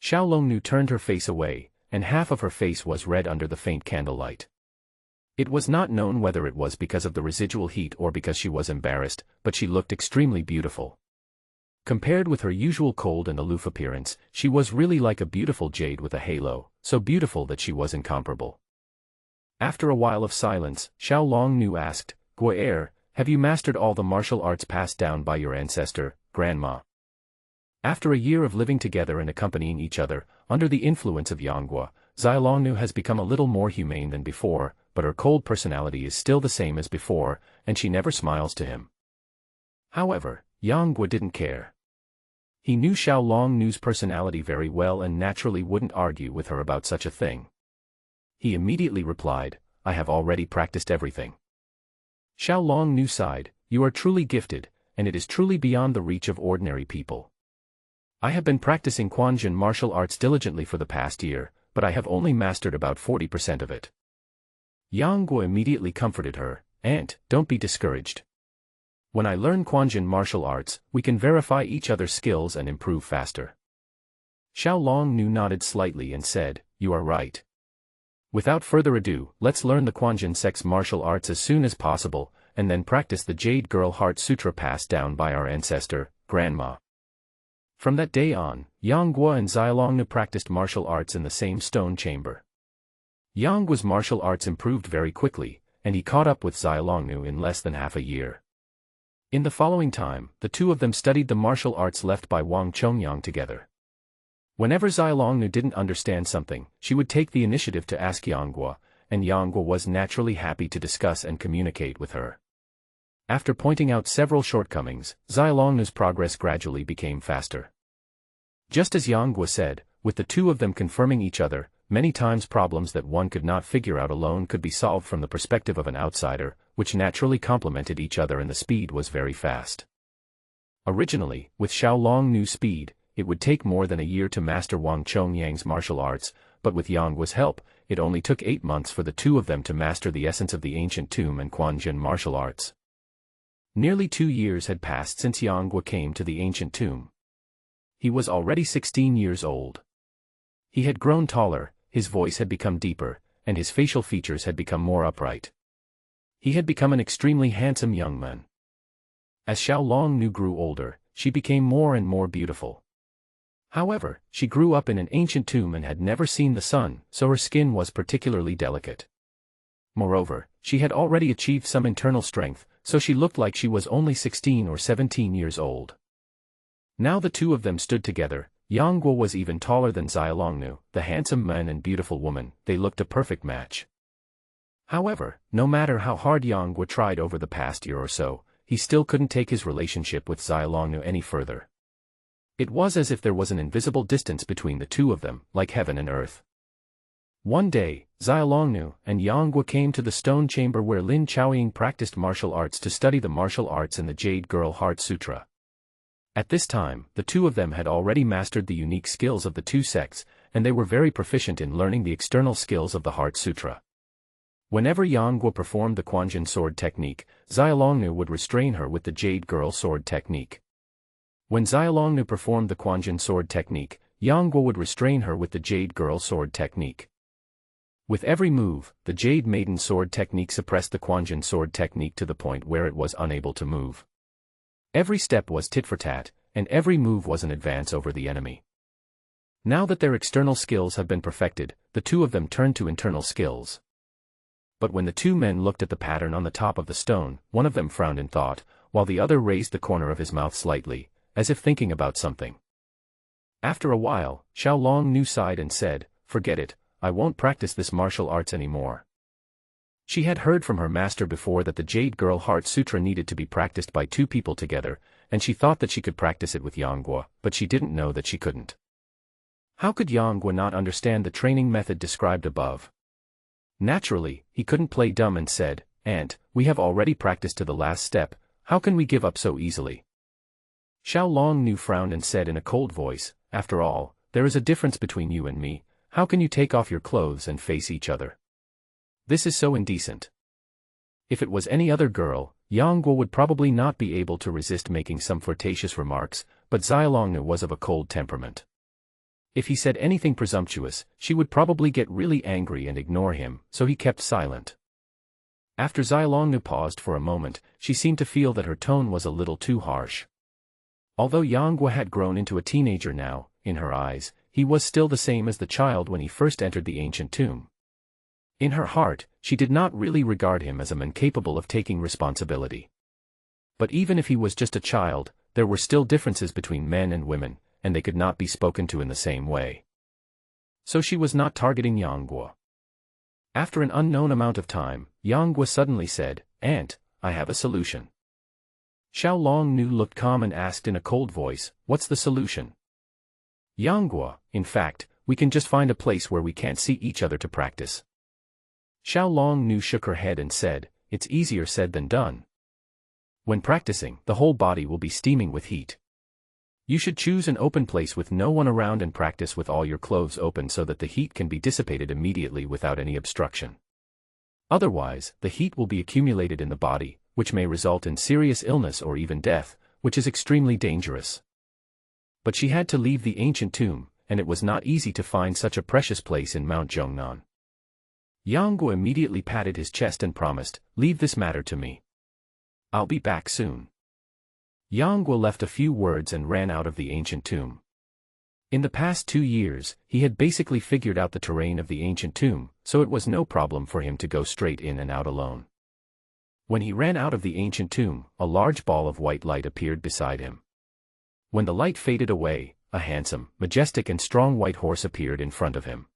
Xiaolongnu turned her face away, and half of her face was red under the faint candlelight. It was not known whether it was because of the residual heat or because she was embarrassed, but she looked extremely beautiful. Compared with her usual cold and aloof appearance, she was really like a beautiful jade with a halo, so beautiful that she was incomparable. After a while of silence, Xiaolongnu asked, "Guo, have you mastered all the martial arts passed down by your ancestor, Grandma?" After a year of living together and accompanying each other, under the influence of Yang Guo, Xiaolongnu has become a little more humane than before, but her cold personality is still the same as before, and she never smiles to him. However, Yang Guo didn't care. He knew Xiaolongnu's personality very well and naturally wouldn't argue with her about such a thing. He immediately replied, "I have already practiced everything." Xiaolongnu sighed, "You are truly gifted, and it is truly beyond the reach of ordinary people. I have been practicing Quanjin martial arts diligently for the past year, but I have only mastered about 40% of it." Yang Guo immediately comforted her, "Aunt, don't be discouraged. When I learn Quanjin martial arts, we can verify each other's skills and improve faster." Xiaolongnu nodded slightly and said, "You are right. Without further ado, let's learn the Quanjin sex martial arts as soon as possible, and then practice the Jade Girl Heart Sutra passed down by our ancestor, Grandma." From that day on, Yang Guo and Xiaolongnu practiced martial arts in the same stone chamber. Yang Guo's martial arts improved very quickly, and he caught up with Xiaolongnu in less than half a year. In the following time, the two of them studied the martial arts left by Wang Chongyang together. Whenever Xiaolongnu didn't understand something, she would take the initiative to ask Yang Guo, and Yang Guo was naturally happy to discuss and communicate with her. After pointing out several shortcomings, Xiaolongnu's progress gradually became faster. Just as Yang Guo said, with the two of them confirming each other, many times problems that one could not figure out alone could be solved from the perspective of an outsider, which naturally complemented each other, and the speed was very fast. Originally, with Xiaolongnu's speed, it would take more than a year to master Wang Chongyang's martial arts, but with Yang Guo's help, it only took 8 months for the two of them to master the essence of the ancient tomb and Quanjin martial arts. Nearly 2 years had passed since Yang Guo came to the ancient tomb. He was already 16 years old. He had grown taller, his voice had become deeper, and his facial features had become more upright. He had become an extremely handsome young man. As Xiao Longnu grew older, she became more and more beautiful. However, she grew up in an ancient tomb and had never seen the sun, so her skin was particularly delicate. Moreover, she had already achieved some internal strength, so she looked like she was only 16 or 17 years old. Now the two of them stood together. Yang Guo was even taller than Xia Longnu, the handsome man and beautiful woman. They looked a perfect match. However, no matter how hard Yang Guo tried over the past year or so, he still couldn't take his relationship with Xia Longnu any further. It was as if there was an invisible distance between the two of them, like heaven and earth. One day, Xia Longnu and Yang Guo came to the stone chamber where Lin Chaoying practiced martial arts to study the martial arts and the Jade Girl Heart Sutra. At this time, the two of them had already mastered the unique skills of the two sects, and they were very proficient in learning the external skills of the Heart Sutra. Whenever Yang Guo performed the Quanjin sword technique, Xia Longnu would restrain her with the Jade Girl sword technique. When Xia Longnu performed the Quanjin sword technique, Yang Guo would restrain her with the Jade Girl sword technique. With every move, the Jade Maiden sword technique suppressed the Quanjin sword technique to the point where it was unable to move. Every step was tit for tat, and every move was an advance over the enemy. Now that their external skills have been perfected, the two of them turned to internal skills. But when the two men looked at the pattern on the top of the stone, one of them frowned in thought, while the other raised the corner of his mouth slightly, as if thinking about something. After a while, Xiao Longnu sighed and said, "Forget it, I won't practice this martial arts anymore." She had heard from her master before that the Jade Girl Heart Sutra needed to be practiced by two people together, and she thought that she could practice it with Yang Guo, but she didn't know that she couldn't. How could Yang Guo not understand the training method described above? Naturally, he couldn't play dumb and said, "Aunt, we have already practiced to the last step, how can we give up so easily?" Xiao Longnu frowned and said in a cold voice, "After all, there is a difference between you and me. How can you take off your clothes and face each other? This is so indecent." If it was any other girl, Yang Guo would probably not be able to resist making some flirtatious remarks, but Xia Longnu was of a cold temperament. If he said anything presumptuous, she would probably get really angry and ignore him, so he kept silent. After Xia Longnu paused for a moment, she seemed to feel that her tone was a little too harsh. Although Yang Guo had grown into a teenager now, in her eyes, he was still the same as the child when he first entered the ancient tomb. In her heart, she did not really regard him as a man capable of taking responsibility. But even if he was just a child, there were still differences between men and women, and they could not be spoken to in the same way. So she was not targeting Yang Guo. After an unknown amount of time, Yang Guo suddenly said, "Aunt, I have a solution." Xiao Longnu looked calm and asked in a cold voice, "What's the solution?" "Yang Guo, in fact, we can just find a place where we can't see each other to practice." Xiao Longnu shook her head and said, "It's easier said than done. When practicing, the whole body will be steaming with heat. You should choose an open place with no one around and practice with all your clothes open so that the heat can be dissipated immediately without any obstruction. Otherwise, the heat will be accumulated in the body, which may result in serious illness or even death, which is extremely dangerous." But she had to leave the ancient tomb, and it was not easy to find such a precious place in Mount Zhongnan. Yang Guo immediately patted his chest and promised, "Leave this matter to me. I'll be back soon." Yang Guo left a few words and ran out of the ancient tomb. In the past 2 years, he had basically figured out the terrain of the ancient tomb, so it was no problem for him to go straight in and out alone. When he ran out of the ancient tomb, a large ball of white light appeared beside him. When the light faded away, a handsome, majestic and strong white horse appeared in front of him.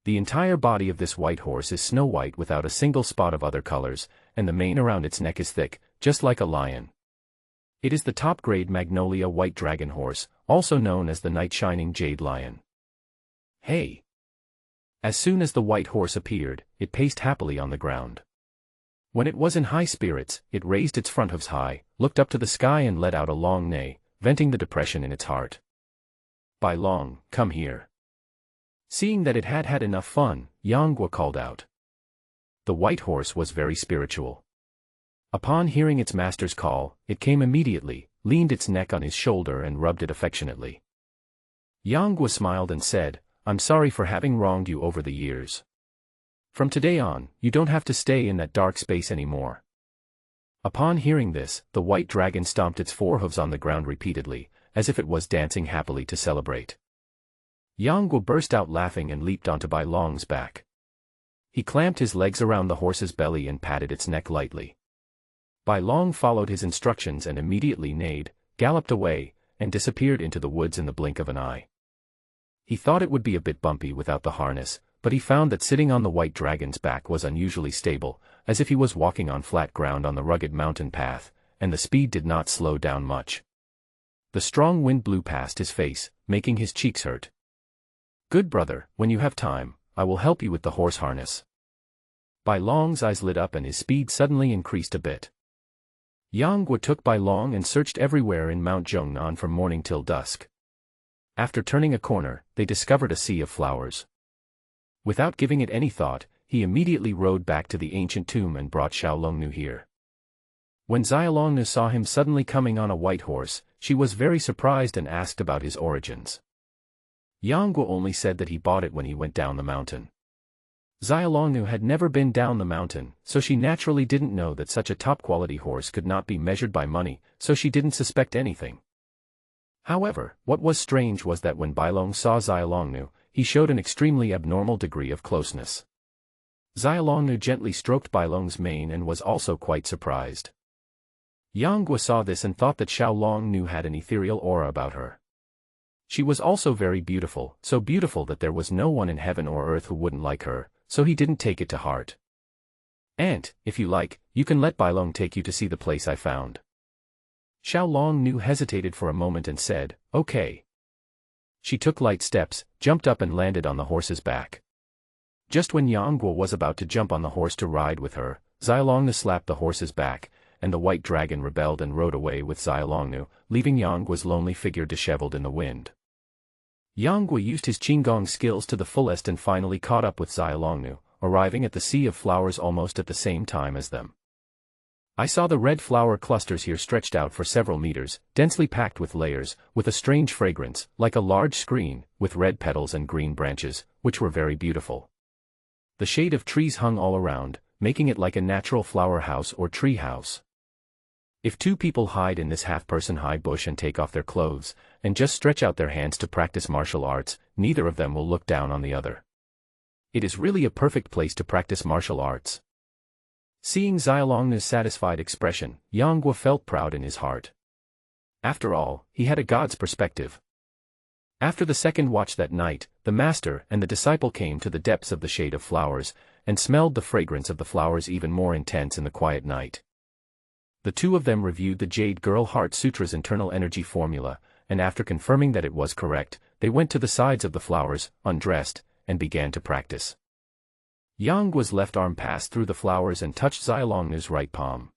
The entire body of this white horse is snow white without a single spot of other colors, and the mane around its neck is thick, just like a lion. It is the top-grade Magnolia White Dragon Horse, also known as the Night Shining Jade Lion. "Hey!" As soon as the white horse appeared, it paced happily on the ground. When it was in high spirits, it raised its front hooves high, looked up to the sky and let out a long neigh, venting the depression in its heart. "Bai Long, come here." Seeing that it had had enough fun, Yang Guo called out. The white horse was very spiritual. Upon hearing its master's call, it came immediately, leaned its neck on his shoulder and rubbed it affectionately. Yang Guo smiled and said, "I'm sorry for having wronged you over the years. From today on, you don't have to stay in that dark space anymore." Upon hearing this, the white dragon stomped its forehooves on the ground repeatedly, as if it was dancing happily to celebrate. Yang Guo burst out laughing and leaped onto Bai Long's back. He clamped his legs around the horse's belly and patted its neck lightly. Bai Long followed his instructions and immediately neighed, galloped away, and disappeared into the woods in the blink of an eye. He thought it would be a bit bumpy without the harness, but he found that sitting on the white dragon's back was unusually stable, as if he was walking on flat ground on the rugged mountain path, and the speed did not slow down much. The strong wind blew past his face, making his cheeks hurt. "Good brother, when you have time, I will help you with the horse harness." Bai Long's eyes lit up and his speed suddenly increased a bit. Yang Guo took Bai Long and searched everywhere in Mount Zhongnan from morning till dusk. After turning a corner, they discovered a sea of flowers. Without giving it any thought, he immediately rode back to the ancient tomb and brought Xiaolongnu here. When Xiaolongnu saw him suddenly coming on a white horse, she was very surprised and asked about his origins. Yang Guo only said that he bought it when he went down the mountain. Xiaolongnu had never been down the mountain, so she naturally didn't know that such a top-quality horse could not be measured by money, so she didn't suspect anything. However, what was strange was that when Bai Long saw Xiaolongnu, he showed an extremely abnormal degree of closeness. Xiaolongnu gently stroked Bai Long's mane and was also quite surprised. Yang Guo saw this and thought that Xiaolongnu had an ethereal aura about her. She was also very beautiful, so beautiful that there was no one in heaven or earth who wouldn't like her, so he didn't take it to heart. "Aunt, if you like, you can let Bai Long take you to see the place I found." Xiaolongnu hesitated for a moment and said, "Okay." She took light steps, jumped up and landed on the horse's back. Just when Yang Guo was about to jump on the horse to ride with her, Xiaolongnu slapped the horse's back, and the white dragon rebelled and rode away with Xiaolongnu, leaving Yang Guo's lonely figure disheveled in the wind. Yang Guo used his Qinggong skills to the fullest and finally caught up with Xiaolongnu, arriving at the Sea of Flowers almost at the same time as them. I saw the red flower clusters here stretched out for several meters, densely packed with layers, with a strange fragrance, like a large screen, with red petals and green branches, which were very beautiful. The shade of trees hung all around, making it like a natural flower house or tree house. If two people hide in this half-person high bush and take off their clothes, and just stretch out their hands to practice martial arts, neither of them will look down on the other. It is really a perfect place to practice martial arts. Seeing Xiaolongnu's satisfied expression, Yang Guo felt proud in his heart. After all, he had a god's perspective. After the second watch that night, the master and the disciple came to the depths of the shade of flowers, and smelled the fragrance of the flowers even more intense in the quiet night. The two of them reviewed the Jade Girl Heart Sutra's internal energy formula, and after confirming that it was correct, they went to the sides of the flowers, undressed, and began to practice. Yang Guo's left arm passed through the flowers and touched Xiaolongnu's right palm.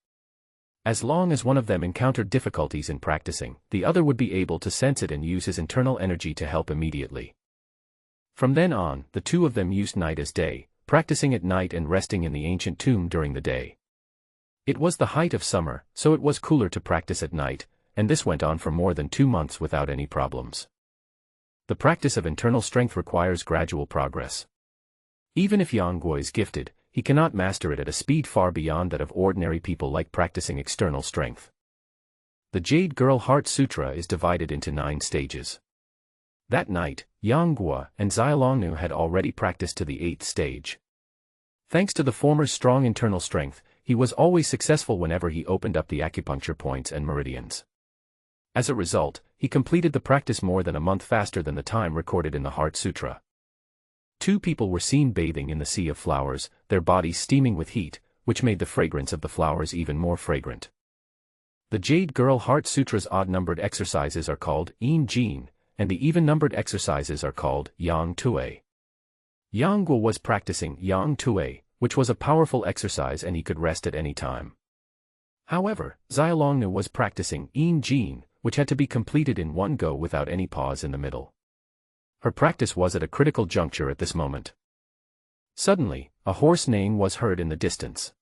As long as one of them encountered difficulties in practicing, the other would be able to sense it and use his internal energy to help immediately. From then on, the two of them used night as day, practicing at night and resting in the ancient tomb during the day. It was the height of summer, so it was cooler to practice at night, and this went on for more than 2 months without any problems. The practice of internal strength requires gradual progress. Even if Yang Guo is gifted, he cannot master it at a speed far beyond that of ordinary people like practicing external strength. The Jade Girl Heart Sutra is divided into 9 stages. That night, Yang Guo and Xiaolongnu had already practiced to the 8th stage. Thanks to the former's strong internal strength, he was always successful whenever he opened up the acupuncture points and meridians. As a result, he completed the practice more than a month faster than the time recorded in the Heart Sutra. 2 people were seen bathing in the Sea of Flowers, their bodies steaming with heat, which made the fragrance of the flowers even more fragrant. The Jade Girl Heart Sutra's odd-numbered exercises are called Yin Jin, and the even-numbered exercises are called Yang Tue. Yang Guo was practicing Yang Tue, which was a powerful exercise and he could rest at any time. However, Xiaolongnu was practicing Yin Jin, which had to be completed in one go without any pause in the middle. Her practice was at a critical juncture at this moment. Suddenly, a hoarse neighing was heard in the distance.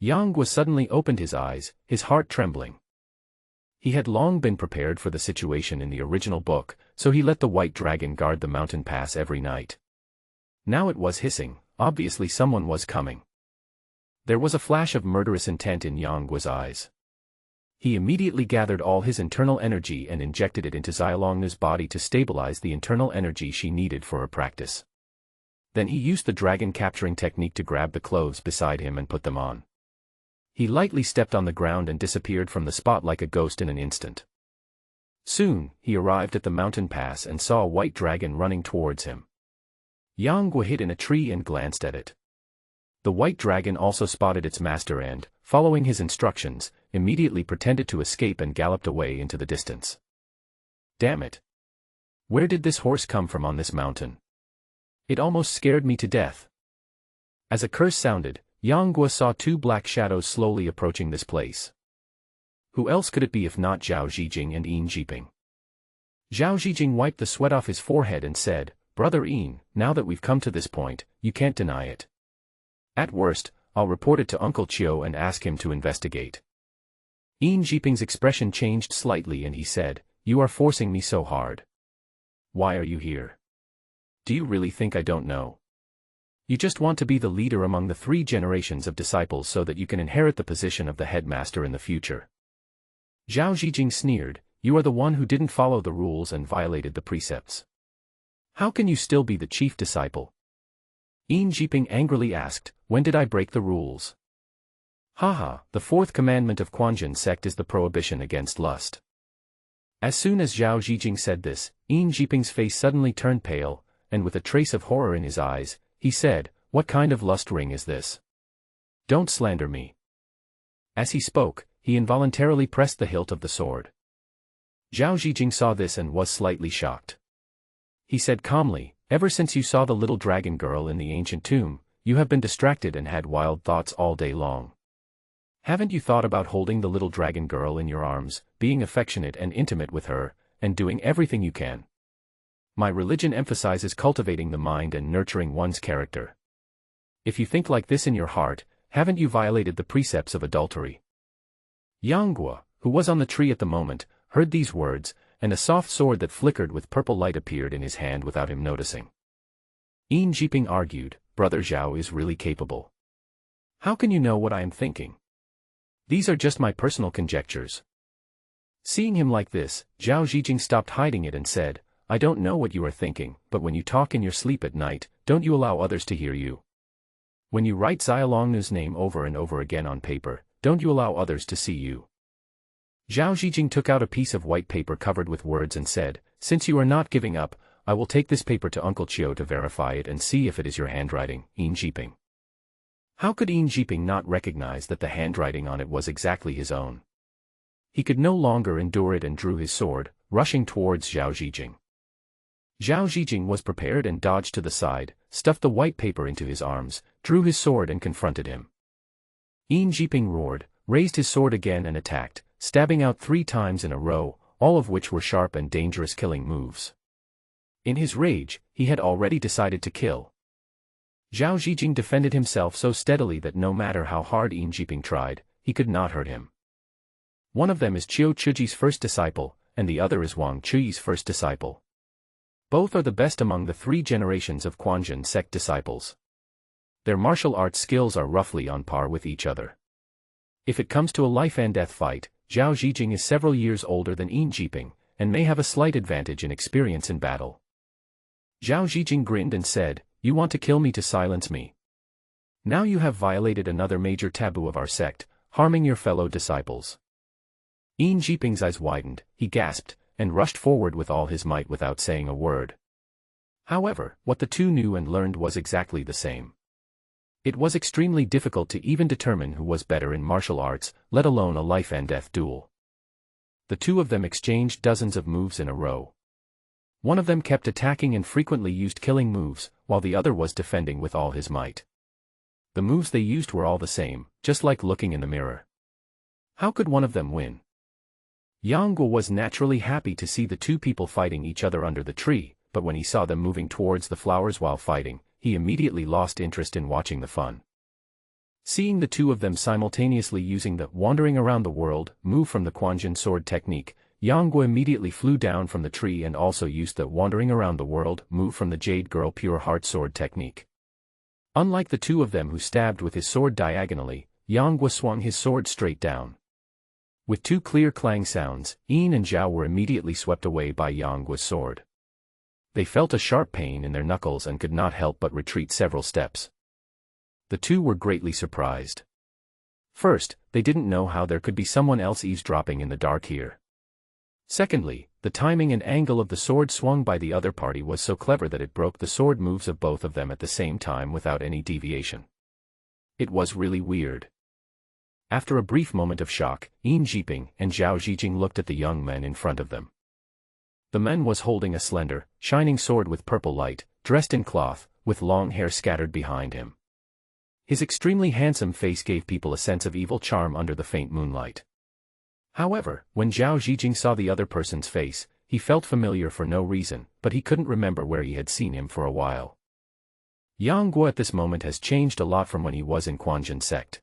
Yang Guo suddenly opened his eyes, his heart trembling. He had long been prepared for the situation in the original book, so he let the white dragon guard the mountain pass every night. Now it was hissing, obviously someone was coming. There was a flash of murderous intent in Yangguo's eyes. He immediately gathered all his internal energy and injected it into Xiaolongnu's body to stabilize the internal energy she needed for her practice. Then he used the dragon capturing technique to grab the clothes beside him and put them on. He lightly stepped on the ground and disappeared from the spot like a ghost in an instant. Soon, he arrived at the mountain pass and saw a white dragon running towards him. Yangguo hid in a tree and glanced at it. The white dragon also spotted its master and, following his instructions, immediately pretended to escape and galloped away into the distance. Damn it! Where did this horse come from on this mountain? It almost scared me to death. As a curse sounded, Yangguo saw two black shadows slowly approaching this place. Who else could it be if not Zhao Zhijing and Yin Jiping? Zhao Zhijing wiped the sweat off his forehead and said, "Brother Yin, now that we've come to this point, you can't deny it. At worst, I'll report it to Uncle Chiu and ask him to investigate." Yin Jiping's expression changed slightly and he said, "You are forcing me so hard. Why are you here? Do you really think I don't know? You just want to be the leader among the 3 generations of disciples so that you can inherit the position of the headmaster in the future." Zhao Zhijing sneered, "You are the one who didn't follow the rules and violated the precepts. How can you still be the chief disciple?" Yin Jiping angrily asked, "When did I break the rules?" Haha, the 4th commandment of Quanjin sect is the prohibition against lust. As soon as Zhao Zhijing said this, Yin Jiping's face suddenly turned pale, and with a trace of horror in his eyes, he said, "What kind of lust ring is this? Don't slander me." As he spoke, he involuntarily pressed the hilt of the sword. Zhao Zhijing saw this and was slightly shocked. He said calmly, "Ever since you saw the little dragon girl in the ancient tomb, you have been distracted and had wild thoughts all day long. Haven't you thought about holding the little dragon girl in your arms, being affectionate and intimate with her, and doing everything you can? My religion emphasizes cultivating the mind and nurturing one's character. If you think like this in your heart, haven't you violated the precepts of adultery?" Yangguo, who was on the tree at the moment, heard these words, and a soft sword that flickered with purple light appeared in his hand without him noticing. Yin Jiping argued, "Brother Zhao is really capable. How can you know what I am thinking? These are just my personal conjectures." Seeing him like this, Zhao Zhijing stopped hiding it and said, "I don't know what you are thinking, but when you talk in your sleep at night, don't you allow others to hear you? When you write Xiaolongnu's name over and over again on paper, don't you allow others to see you?" Zhao Zhijing took out a piece of white paper covered with words and said, "Since you are not giving up, I will take this paper to Uncle Chiu to verify it and see if it is your handwriting, Yin Jiping." How could Yin Jiping not recognize that the handwriting on it was exactly his own? He could no longer endure it and drew his sword, rushing towards Zhao Zhijing. Zhao Zhijing was prepared and dodged to the side, stuffed the white paper into his arms, drew his sword and confronted him. Yin Jiping roared, raised his sword again and attacked, stabbing out 3 times in a row, all of which were sharp and dangerous killing moves. In his rage, he had already decided to kill. Zhao Zhijing defended himself so steadily that no matter how hard Yin Jiping tried, he could not hurt him. One of them is Qiu Chuji's first disciple, and the other is Wang Chuyi's first disciple. Both are the best among the 3 generations of Quanjin sect disciples. Their martial arts skills are roughly on par with each other. If it comes to a life-and-death fight, Zhao Zhijing is several years older than Yin Jiping, and may have a slight advantage in experience in battle. Zhao Zhijing grinned and said, "You want to kill me to silence me? Now you have violated another major taboo of our sect, harming your fellow disciples." Yin Jiping's eyes widened, he gasped, and rushed forward with all his might without saying a word. However, what the two knew and learned was exactly the same. It was extremely difficult to even determine who was better in martial arts, let alone a life-and-death duel. The two of them exchanged dozens of moves in a row. One of them kept attacking and frequently used killing moves, while the other was defending with all his might. The moves they used were all the same, just like looking in the mirror. How could one of them win? Yangguo was naturally happy to see the two people fighting each other under the tree, but when he saw them moving towards the flowers while fighting, he immediately lost interest in watching the fun. Seeing the two of them simultaneously using the wandering around the world move from the Quanjin sword technique, Yangguo immediately flew down from the tree and also used the wandering around the world move from the Jade Girl Pure Heart sword technique. Unlike the two of them who stabbed with his sword diagonally, Yang Guo swung his sword straight down. With two clear clang sounds, Yin and Zhao were immediately swept away by Yang Guo's sword. They felt a sharp pain in their knuckles and could not help but retreat several steps. The two were greatly surprised. First, they didn't know how there could be someone else eavesdropping in the dark here. Secondly, the timing and angle of the sword swung by the other party was so clever that it broke the sword moves of both of them at the same time without any deviation. It was really weird. After a brief moment of shock, Yin Jiping and Zhao Zijing looked at the young men in front of them. The man was holding a slender, shining sword with purple light, dressed in cloth, with long hair scattered behind him. His extremely handsome face gave people a sense of evil charm under the faint moonlight. However, when Zhao Zijing saw the other person's face, he felt familiar for no reason, but he couldn't remember where he had seen him for a while. Yang Guo at this moment has changed a lot from when he was in Quanjin sect.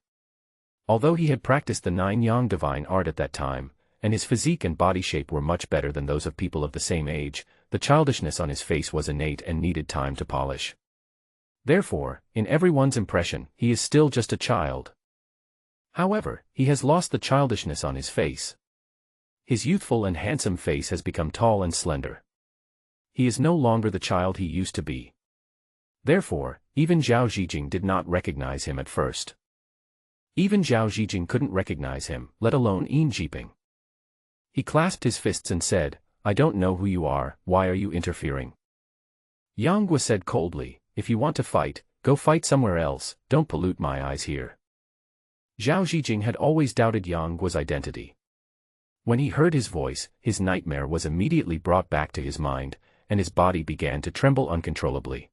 Although he had practiced the 9 Yang divine art at that time, and his physique and body shape were much better than those of people of the same age, the childishness on his face was innate and needed time to polish. Therefore, in everyone's impression, he is still just a child. However, he has lost the childishness on his face. His youthful and handsome face has become tall and slender. He is no longer the child he used to be. Therefore, even Zhao Zijing did not recognize him at first. Even Zhao Zijing couldn't recognize him, let alone Yin Jiping. He clasped his fists and said, "I don't know who you are, why are you interfering?" Yang Guo said coldly, "If you want to fight, go fight somewhere else, don't pollute my eyes here." Zhao Zijing had always doubted Yang Guo's identity. When he heard his voice, his nightmare was immediately brought back to his mind, and his body began to tremble uncontrollably.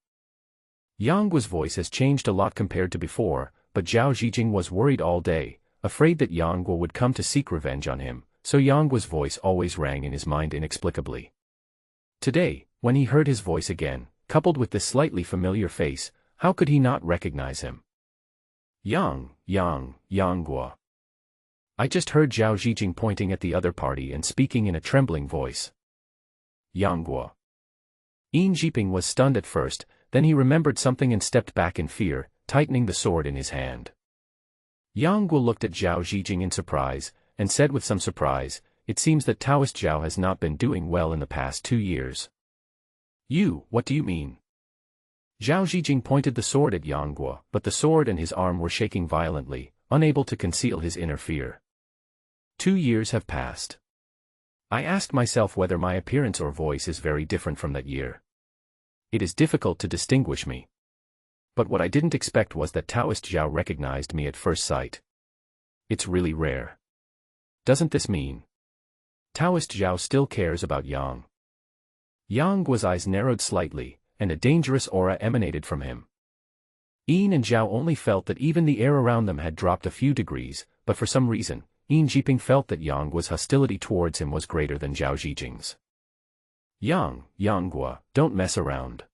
Yang Guo's voice has changed a lot compared to before, but Zhao Zijing was worried all day, afraid that Yang Guo would come to seek revenge on him, so Yang Guo's voice always rang in his mind inexplicably. Today, when he heard his voice again, coupled with this slightly familiar face, how could he not recognize him? Yang Guo. I just heard Zhao Zijing pointing at the other party and speaking in a trembling voice. Yang Guo. Yin Jiping was stunned at first, then he remembered something and stepped back in fear, tightening the sword in his hand. Yang Guo looked at Zhao Zijing in surprise, and said with some surprise, "It seems that Taoist Zhao has not been doing well in the past 2 years. What do you mean?" Zhao Zijing pointed the sword at Yang Guo, but the sword and his arm were shaking violently, unable to conceal his inner fear. 2 years have passed. I asked myself whether my appearance or voice is very different from that year. It is difficult to distinguish me. But what I didn't expect was that Taoist Zhao recognized me at first sight. It's really rare. Doesn't this mean Taoist Zhao still cares about Yang? Yang Guo's eyes narrowed slightly, and a dangerous aura emanated from him. Yin and Zhao only felt that even the air around them had dropped a few degrees, but for some reason, Yin Jiping felt that Yang Guo's hostility towards him was greater than Zhao Zijing's. Yang Guo, don't mess around.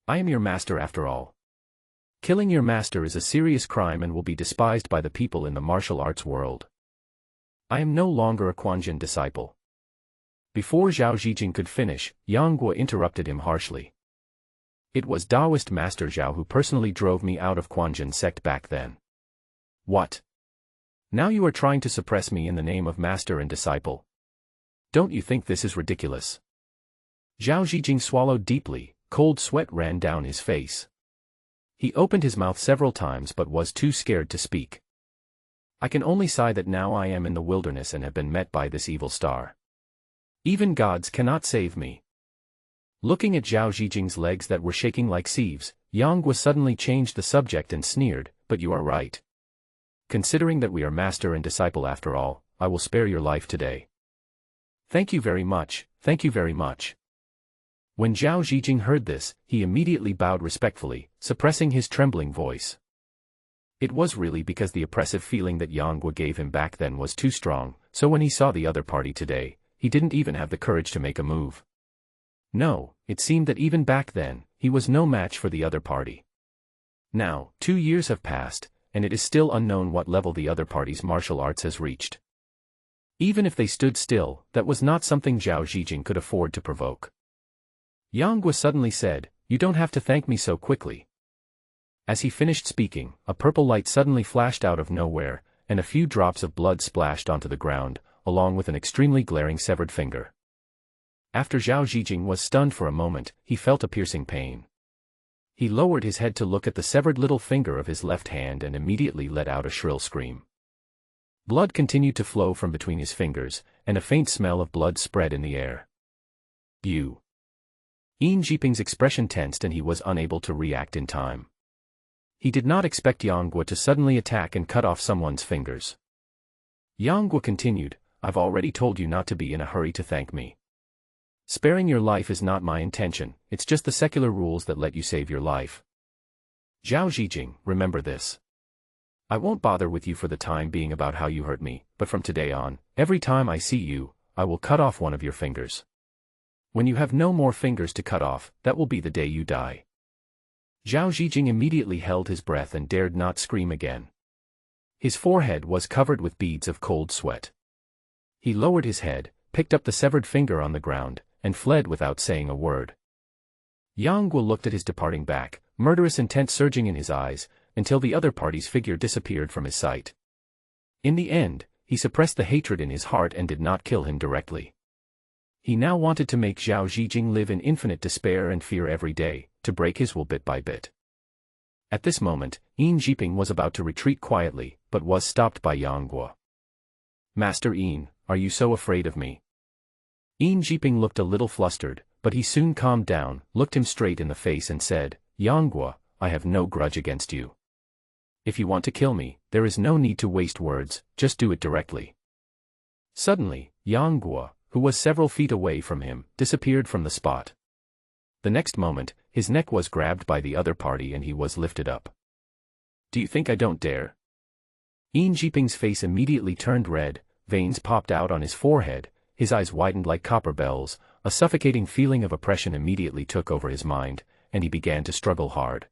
I am your master after all. Killing your master is a serious crime and will be despised by the people in the martial arts world. I am no longer a Quanjin disciple. Before Zhao Zijing could finish, Yang Guo interrupted him harshly. It was Taoist Master Zhao who personally drove me out of Quanjin sect back then. What? Now you are trying to suppress me in the name of master and disciple? Don't you think this is ridiculous? Zhao Zijing swallowed deeply, cold sweat ran down his face. He opened his mouth several times but was too scared to speak. I can only sigh that now I am in the wilderness and have been met by this evil star. Even gods cannot save me. Looking at Zhao Zijing's legs that were shaking like sieves, Yang Guo suddenly changed the subject and sneered, "But you are right. Considering that we are master and disciple after all, I will spare your life today." Thank you very much, thank you very much. When Zhao Zijing heard this, he immediately bowed respectfully, suppressing his trembling voice. It was really because the oppressive feeling that Yang Guo gave him back then was too strong, so when he saw the other party today, he didn't even have the courage to make a move. No, it seemed that even back then, he was no match for the other party. Now, 2 years have passed, and it is still unknown what level the other party's martial arts has reached. Even if they stood still, that was not something Zhao Zijing could afford to provoke. Yang Guo suddenly said, "You don't have to thank me so quickly. As he finished speaking, a purple light suddenly flashed out of nowhere, and a few drops of blood splashed onto the ground, along with an extremely glaring severed finger. After Zhao Zhijing was stunned for a moment, he felt a piercing pain. He lowered his head to look at the severed little finger of his left hand and immediately let out a shrill scream. Blood continued to flow from between his fingers, and a faint smell of blood spread in the air. You. Yin Jiping's expression tensed and he was unable to react in time. He did not expect Yang Guo to suddenly attack and cut off someone's fingers. Yang Guo continued, "I've already told you not to be in a hurry to thank me. Sparing your life is not my intention, it's just the secular rules that let you save your life. Zhao Zhijing, remember this. I won't bother with you for the time being about how you hurt me, but from today on, every time I see you, I will cut off one of your fingers. When you have no more fingers to cut off, that will be the day you die." Zhao Zhijing immediately held his breath and dared not scream again. His forehead was covered with beads of cold sweat. He lowered his head, picked up the severed finger on the ground, and fled without saying a word. Yang Guo looked at his departing back, murderous intent surging in his eyes, until the other party's figure disappeared from his sight. In the end, he suppressed the hatred in his heart and did not kill him directly. He now wanted to make Zhao Zhijing live in infinite despair and fear every day, to break his will bit by bit. At this moment, Yin Jiping was about to retreat quietly, but was stopped by Yang Guo. "Master Yin, are you so afraid of me?" Yin Jiping looked a little flustered, but he soon calmed down, looked him straight in the face and said, "Yang Guo, I have no grudge against you. If you want to kill me, there is no need to waste words, just do it directly." Suddenly, Yang Guo, who was several feet away from him, disappeared from the spot. The next moment, his neck was grabbed by the other party and he was lifted up. "Do you think I don't dare?" Yin Jiping's face immediately turned red, veins popped out on his forehead, his eyes widened like copper bells, a suffocating feeling of oppression immediately took over his mind, and he began to struggle hard.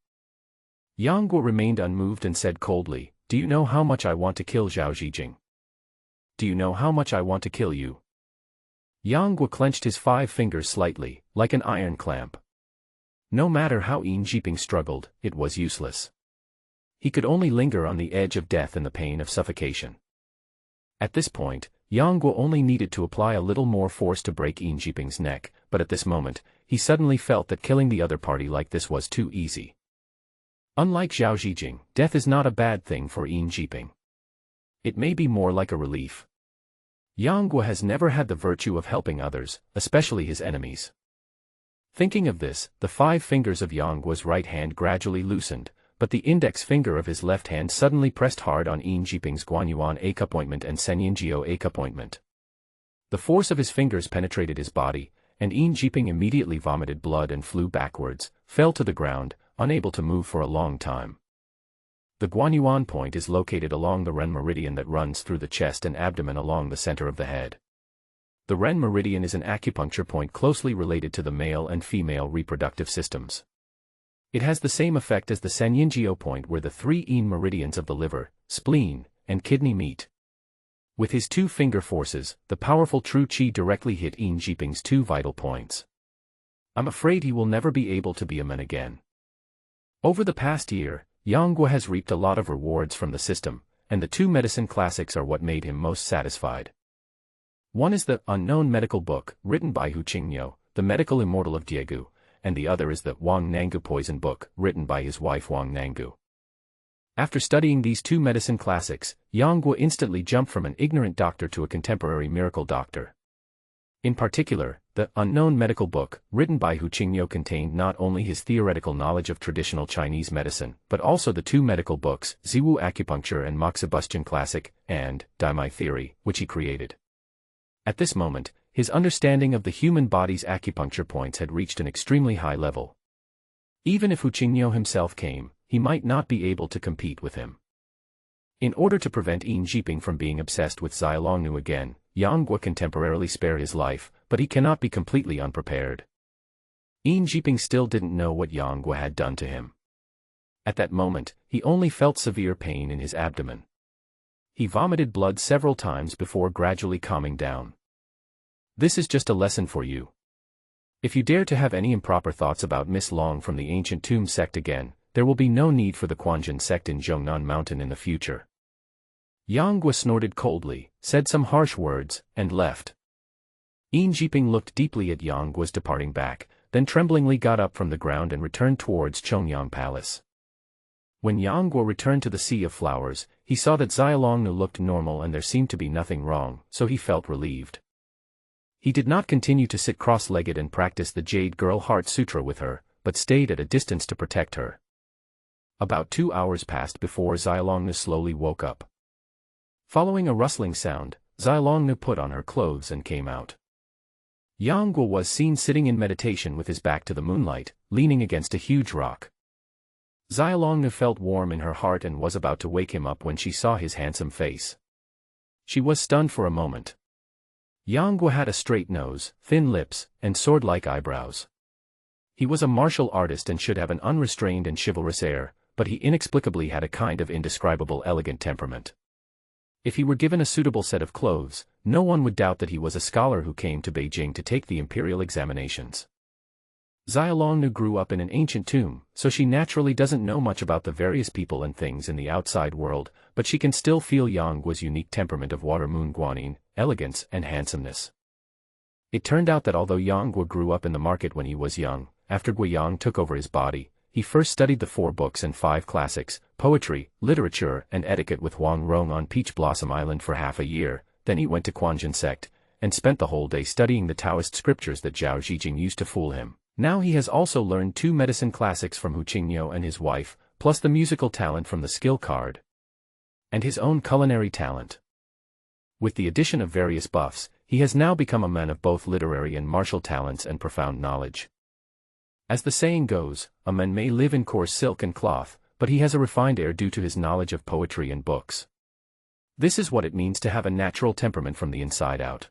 Yang Guo remained unmoved and said coldly, "Do you know how much I want to kill Zhao Zhijing? Do you know how much I want to kill you?" Yang Guo clenched his 5 fingers slightly, like an iron clamp. No matter how Yin Jiping struggled, it was useless. He could only linger on the edge of death in the pain of suffocation. At this point, Yang Guo only needed to apply a little more force to break Yin Jiping's neck, but at this moment, he suddenly felt that killing the other party like this was too easy. Unlike Zhao Zhijing, death is not a bad thing for Yin Jiping. It may be more like a relief. Yang Guo has never had the virtue of helping others, especially his enemies. Thinking of this, the 5 fingers of Yang Guo's right hand gradually loosened, but the index finger of his left hand suddenly pressed hard on Yin Jiping's Guanyuan acupointment and Senyin-jiao acupointment. The force of his fingers penetrated his body, and Yin Jiping immediately vomited blood and flew backwards, fell to the ground, unable to move for a long time. The Guanyuan point is located along the Ren meridian that runs through the chest and abdomen along the center of the head. The Ren meridian is an acupuncture point closely related to the male and female reproductive systems. It has the same effect as the Senyin-jiao point where the 3 Yin meridians of the liver, spleen, and kidney meet. With his 2 finger forces, the powerful true qi directly hit Yin Jiping's 2 vital points. I'm afraid he will never be able to be a man again. Over the past year, Yang Guo has reaped a lot of rewards from the system, and the 2 medicine classics are what made him most satisfied. One is the Unknown Medical Book, written by Hu Qingniu, the medical immortal of Diegu, and the other is the Wang Nangu Poison Book, written by his wife Wang Nangu. After studying these 2 medicine classics, Yang Guo instantly jumped from an ignorant doctor to a contemporary miracle doctor. In particular, the Unknown Medical Book, written by Hu Qingniu contained not only his theoretical knowledge of traditional Chinese medicine, but also the 2 medical books, Ziwu Acupuncture and Moxibustion Classic, and Daimai Theory, which he created. At this moment, his understanding of the human body's acupuncture points had reached an extremely high level. Even if Hu Qingniu himself came, he might not be able to compete with him. In order to prevent Yin Jiping from being obsessed with Zai Longnu again, Yang Guo can temporarily spare his life, but he cannot be completely unprepared. Yin Jiping still didn't know what Yang Guo had done to him. At that moment, he only felt severe pain in his abdomen. He vomited blood several times before gradually calming down. This is just a lesson for you. If you dare to have any improper thoughts about Miss Long from the ancient tomb sect again, there will be no need for the Quanjin sect in Zhongnan Mountain in the future. Yang Guo snorted coldly, said some harsh words, and left. Yin Jiping looked deeply at Yang Guo's departing back, then tremblingly got up from the ground and returned towards Chongyang Palace. When Yang Guo returned to the Sea of Flowers, he saw that Xiaolongnu looked normal and there seemed to be nothing wrong, so he felt relieved. He did not continue to sit cross-legged and practice the Jade Girl Heart Sutra with her, but stayed at a distance to protect her. About 2 hours passed before Xiaolongnu slowly woke up. Following a rustling sound, Xiaolongnu put on her clothes and came out. Yang Guo was seen sitting in meditation with his back to the moonlight, leaning against a huge rock. Xiaolongnu felt warm in her heart and was about to wake him up when she saw his handsome face. She was stunned for a moment. Yang Guo had a straight nose, thin lips, and sword-like eyebrows. He was a martial artist and should have an unrestrained and chivalrous air, but he inexplicably had a kind of indescribable elegant temperament. If he were given a suitable set of clothes, no one would doubt that he was a scholar who came to Beijing to take the imperial examinations. Xiaolongnu grew up in an ancient tomb, so she naturally doesn't know much about the various people and things in the outside world, but she can still feel Yang Guo's unique temperament of water moon guanyin, elegance and handsomeness. It turned out that although Yang Guo grew up in the market when he was young, after Guiyang took over his body, he first studied the 4 books and 5 classics, poetry, literature and etiquette with Wang Rong on Peach Blossom Island for half a year, then he went to Quanjin sect, and spent the whole day studying the Taoist scriptures that Zhao Zhijing used to fool him. Now he has also learned 2 medicine classics from Hu Qingniu and his wife, plus the musical talent from the skill card, and his own culinary talent. With the addition of various buffs, he has now become a man of both literary and martial talents and profound knowledge. As the saying goes, a man may live in coarse silk and cloth, but he has a refined air due to his knowledge of poetry and books. This is what it means to have a natural temperament from the inside out.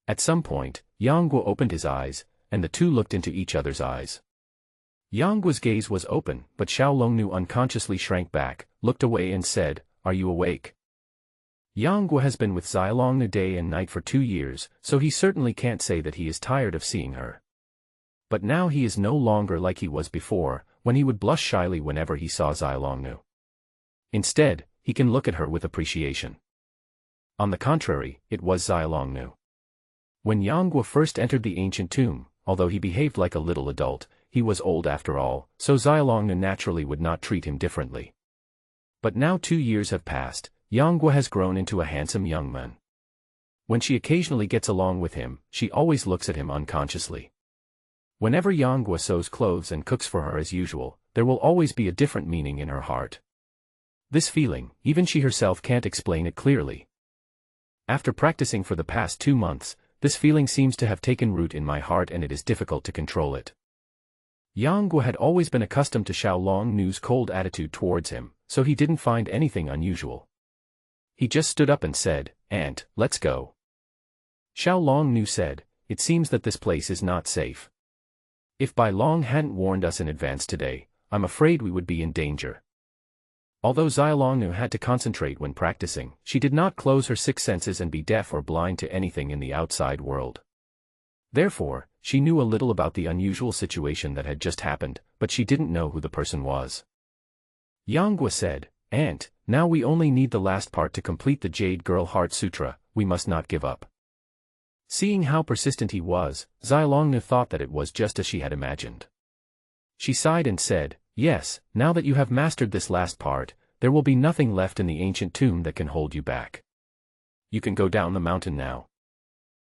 At some point, Yang Guo opened his eyes, and the two looked into each other's eyes. Yang Guo's gaze was open, but Xiaolongnu unconsciously shrank back, looked away and said, "Are you awake?" Yang Guo has been with Xiaolongnu day and night for 2 years, so he certainly can't say that he is tired of seeing her. But now he is no longer like he was before, when he would blush shyly whenever he saw Xiaolongnu. Instead, he can look at her with appreciation. On the contrary, it was Xiaolongnu. When Yang Guo first entered the ancient tomb, although he behaved like a little adult, he was old after all, so Xiaolongnu naturally would not treat him differently. But now 2 years have passed, Yang Guo has grown into a handsome young man. When she occasionally gets along with him, she always looks at him unconsciously. Whenever Yang Guo sews clothes and cooks for her as usual, there will always be a different meaning in her heart. This feeling, even she herself can't explain it clearly. After practicing for the past 2 months, this feeling seems to have taken root in my heart and it is difficult to control it. Yang Guo had always been accustomed to Xiaolongnu's cold attitude towards him, so he didn't find anything unusual. He just stood up and said, "Aunt, let's go." Xiaolongnu said, "It seems that this place is not safe. If Bai Long hadn't warned us in advance today, I'm afraid we would be in danger." Although Xiaolongnu had to concentrate when practicing, she did not close her 6 senses and be deaf or blind to anything in the outside world. Therefore, she knew a little about the unusual situation that had just happened, but she didn't know who the person was. Yang Guo said, "Aunt, now we only need the last part to complete the Jade Girl Heart Sutra, we must not give up." Seeing how persistent he was, Xiaolongnu thought that it was just as she had imagined. She sighed and said, "Yes, now that you have mastered this last part, there will be nothing left in the ancient tomb that can hold you back. You can go down the mountain now."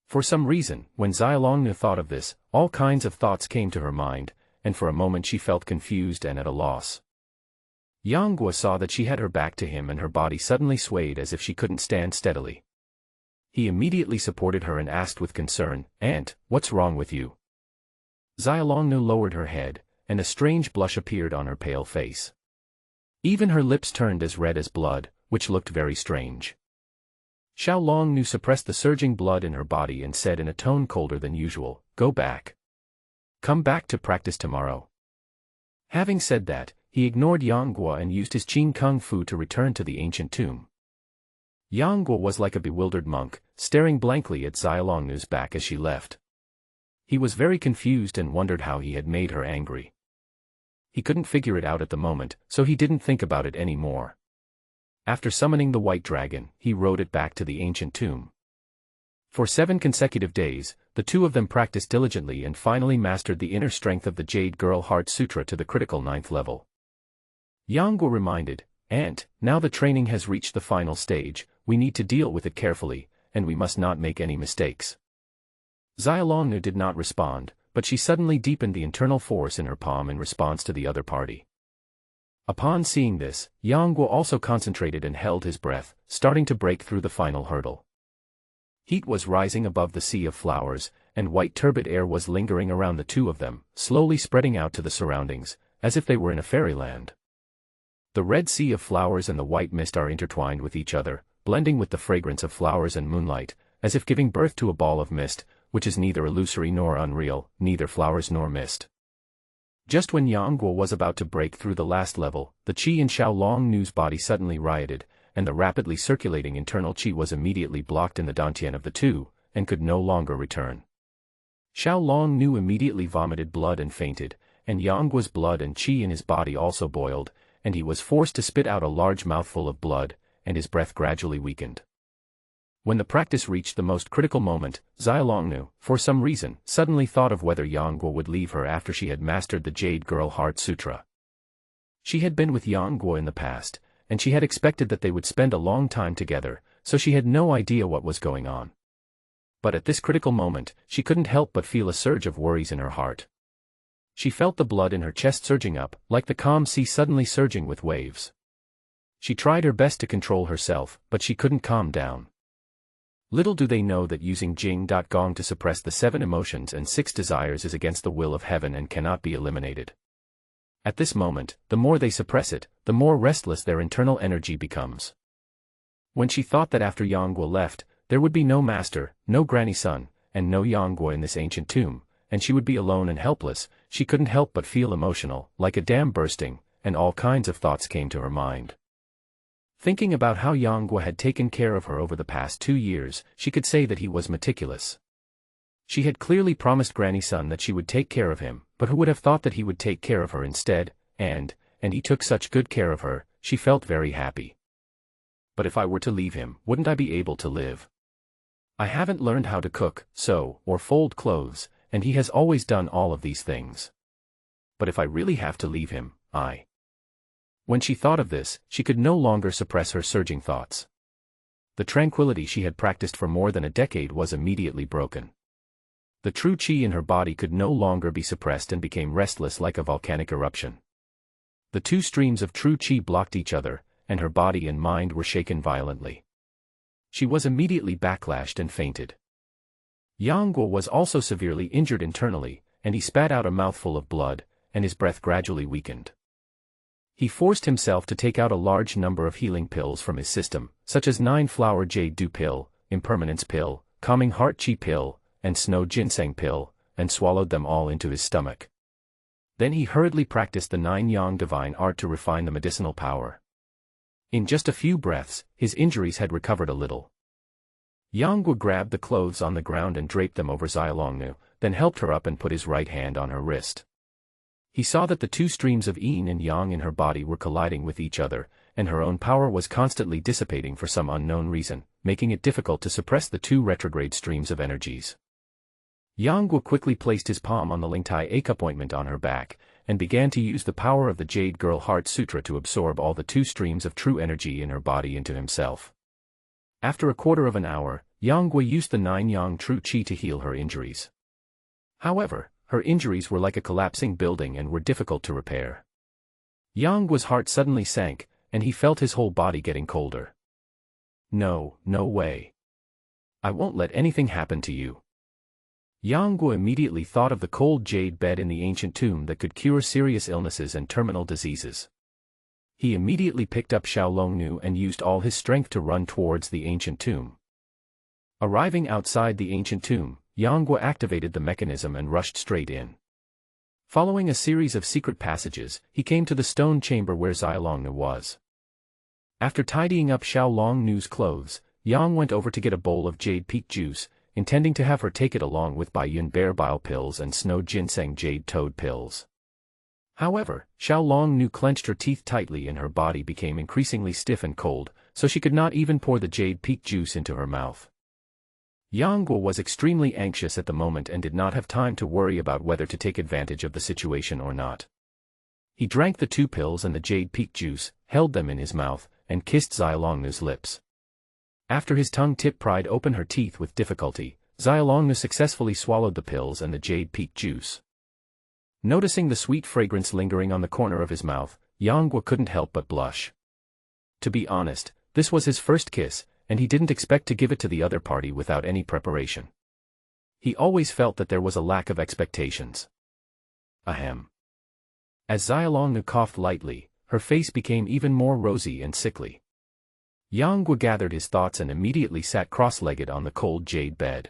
For some reason, when Xiaolongnu thought of this, all kinds of thoughts came to her mind, and for a moment she felt confused and at a loss. Yang Guo saw that she had her back to him and her body suddenly swayed as if she couldn't stand steadily. He immediately supported her and asked with concern, "Aunt, what's wrong with you?" Xiaolongnu lowered her head, and a strange blush appeared on her pale face. Even her lips turned as red as blood, which looked very strange. Xiaolongnu suppressed the surging blood in her body and said in a tone colder than usual, "Go back. Come back to practice tomorrow." Having said that, he ignored Yang Guo and used his Qing Kung Fu to return to the ancient tomb. Yang Guo was like a bewildered monk, staring blankly at Xiaolongnu's back as she left. He was very confused and wondered how he had made her angry. He couldn't figure it out at the moment, so he didn't think about it anymore. After summoning the white dragon, he rode it back to the ancient tomb. For 7 consecutive days, the two of them practiced diligently and finally mastered the inner strength of the Jade Girl Heart Sutra to the critical 9th level. Yangguo reminded, "Aunt, now the training has reached the final stage, we need to deal with it carefully, and we must not make any mistakes." Xiaolongnu did not respond, but she suddenly deepened the internal force in her palm in response to the other party. Upon seeing this, Yangguo also concentrated and held his breath, starting to break through the final hurdle. Heat was rising above the sea of flowers, and white turbid air was lingering around the two of them, slowly spreading out to the surroundings, as if they were in a fairyland. The red sea of flowers and the white mist are intertwined with each other, blending with the fragrance of flowers and moonlight, as if giving birth to a ball of mist, which is neither illusory nor unreal, neither flowers nor mist. Just when Yangguo was about to break through the last level, the qi in Xiaolongnu's body suddenly rioted, and the rapidly circulating internal qi was immediately blocked in the dantian of the two, and could no longer return. Xiaolongnu immediately vomited blood and fainted, and Yangguo's blood and qi in his body also boiled, and he was forced to spit out a large mouthful of blood, and his breath gradually weakened. When the practice reached the most critical moment, Xiaolongnu, for some reason, suddenly thought of whether Yangguo would leave her after she had mastered the Jade Girl Heart Sutra. She had been with Yangguo in the past, and she had expected that they would spend a long time together, so she had no idea what was going on. But at this critical moment, she couldn't help but feel a surge of worries in her heart. She felt the blood in her chest surging up, like the calm sea suddenly surging with waves. She tried her best to control herself, but she couldn't calm down. Little do they know that using Jing.Gong to suppress the 7 emotions and 6 desires is against the will of heaven and cannot be eliminated. At this moment, the more they suppress it, the more restless their internal energy becomes. When she thought that after Yangguo left, there would be no master, no granny son, and no Yangguo in this ancient tomb, and she would be alone and helpless, she couldn't help but feel emotional, like a dam bursting, and all kinds of thoughts came to her mind. Thinking about how Yangguo had taken care of her over the past 2 years, she could say that he was meticulous. She had clearly promised Granny Sun that she would take care of him, but who would have thought that he would take care of her instead, and he took such good care of her, she felt very happy. But if I were to leave him, wouldn't I be able to live? I haven't learned how to cook, sew, or fold clothes, and he has always done all of these things. But if I really have to leave him, When she thought of this, she could no longer suppress her surging thoughts. The tranquility she had practiced for more than a decade was immediately broken. The true qi in her body could no longer be suppressed and became restless like a volcanic eruption. The 2 streams of true qi blocked each other, and her body and mind were shaken violently. She was immediately backlashed and fainted. Yangguo was also severely injured internally, and he spat out a mouthful of blood, and his breath gradually weakened. He forced himself to take out a large number of healing pills from his system, such as 9-flower jade dew pill, impermanence pill, calming heart qi pill, and snow ginseng pill, and swallowed them all into his stomach. Then he hurriedly practiced the 9-yang divine art to refine the medicinal power. In just a few breaths, his injuries had recovered a little. Yangguo grabbed the clothes on the ground and draped them over Xiaolongnu, then helped her up and put his right hand on her wrist. He saw that the 2 streams of yin and yang in her body were colliding with each other, and her own power was constantly dissipating for some unknown reason, making it difficult to suppress the 2 retrograde streams of energies. Yangguo quickly placed his palm on the Lingtai Akup ointment on her back, and began to use the power of the Jade Girl Heart Sutra to absorb all the 2 streams of true energy in her body into himself. After a quarter of an hour, Yangguo used the 9-yang true qi to heal her injuries. However, her injuries were like a collapsing building and were difficult to repair. Yangguo's heart suddenly sank, and he felt his whole body getting colder. No way. I won't let anything happen to you. Yangguo immediately thought of the cold jade bed in the ancient tomb that could cure serious illnesses and terminal diseases. He immediately picked up Xiaolongnu and used all his strength to run towards the ancient tomb. Arriving outside the ancient tomb, Yangguo activated the mechanism and rushed straight in. Following a series of secret passages, he came to the stone chamber where Xiaolongnu was. After tidying up Xiaolongnu's clothes, Yang went over to get a bowl of jade peak juice, intending to have her take it along with Baiyun bear bile pills and snow ginseng jade toad pills. However, Xiao Longnu clenched her teeth tightly and her body became increasingly stiff and cold, so she could not even pour the jade peak juice into her mouth. Yang Guo was extremely anxious at the moment and did not have time to worry about whether to take advantage of the situation or not. He drank the 2 pills and the jade peak juice, held them in his mouth, and kissed Xiaolongnu's lips. After his tongue tip pried open her teeth with difficulty, Xiaolongnu successfully swallowed the pills and the jade peak juice. Noticing the sweet fragrance lingering on the corner of his mouth, Yang Guo couldn't help but blush. To be honest, this was his first kiss, and he didn't expect to give it to the other party without any preparation. He always felt that there was a lack of expectations. Ahem. As Xiaolongnu coughed lightly, her face became even more rosy and sickly. Yang Guo gathered his thoughts and immediately sat cross-legged on the cold jade bed.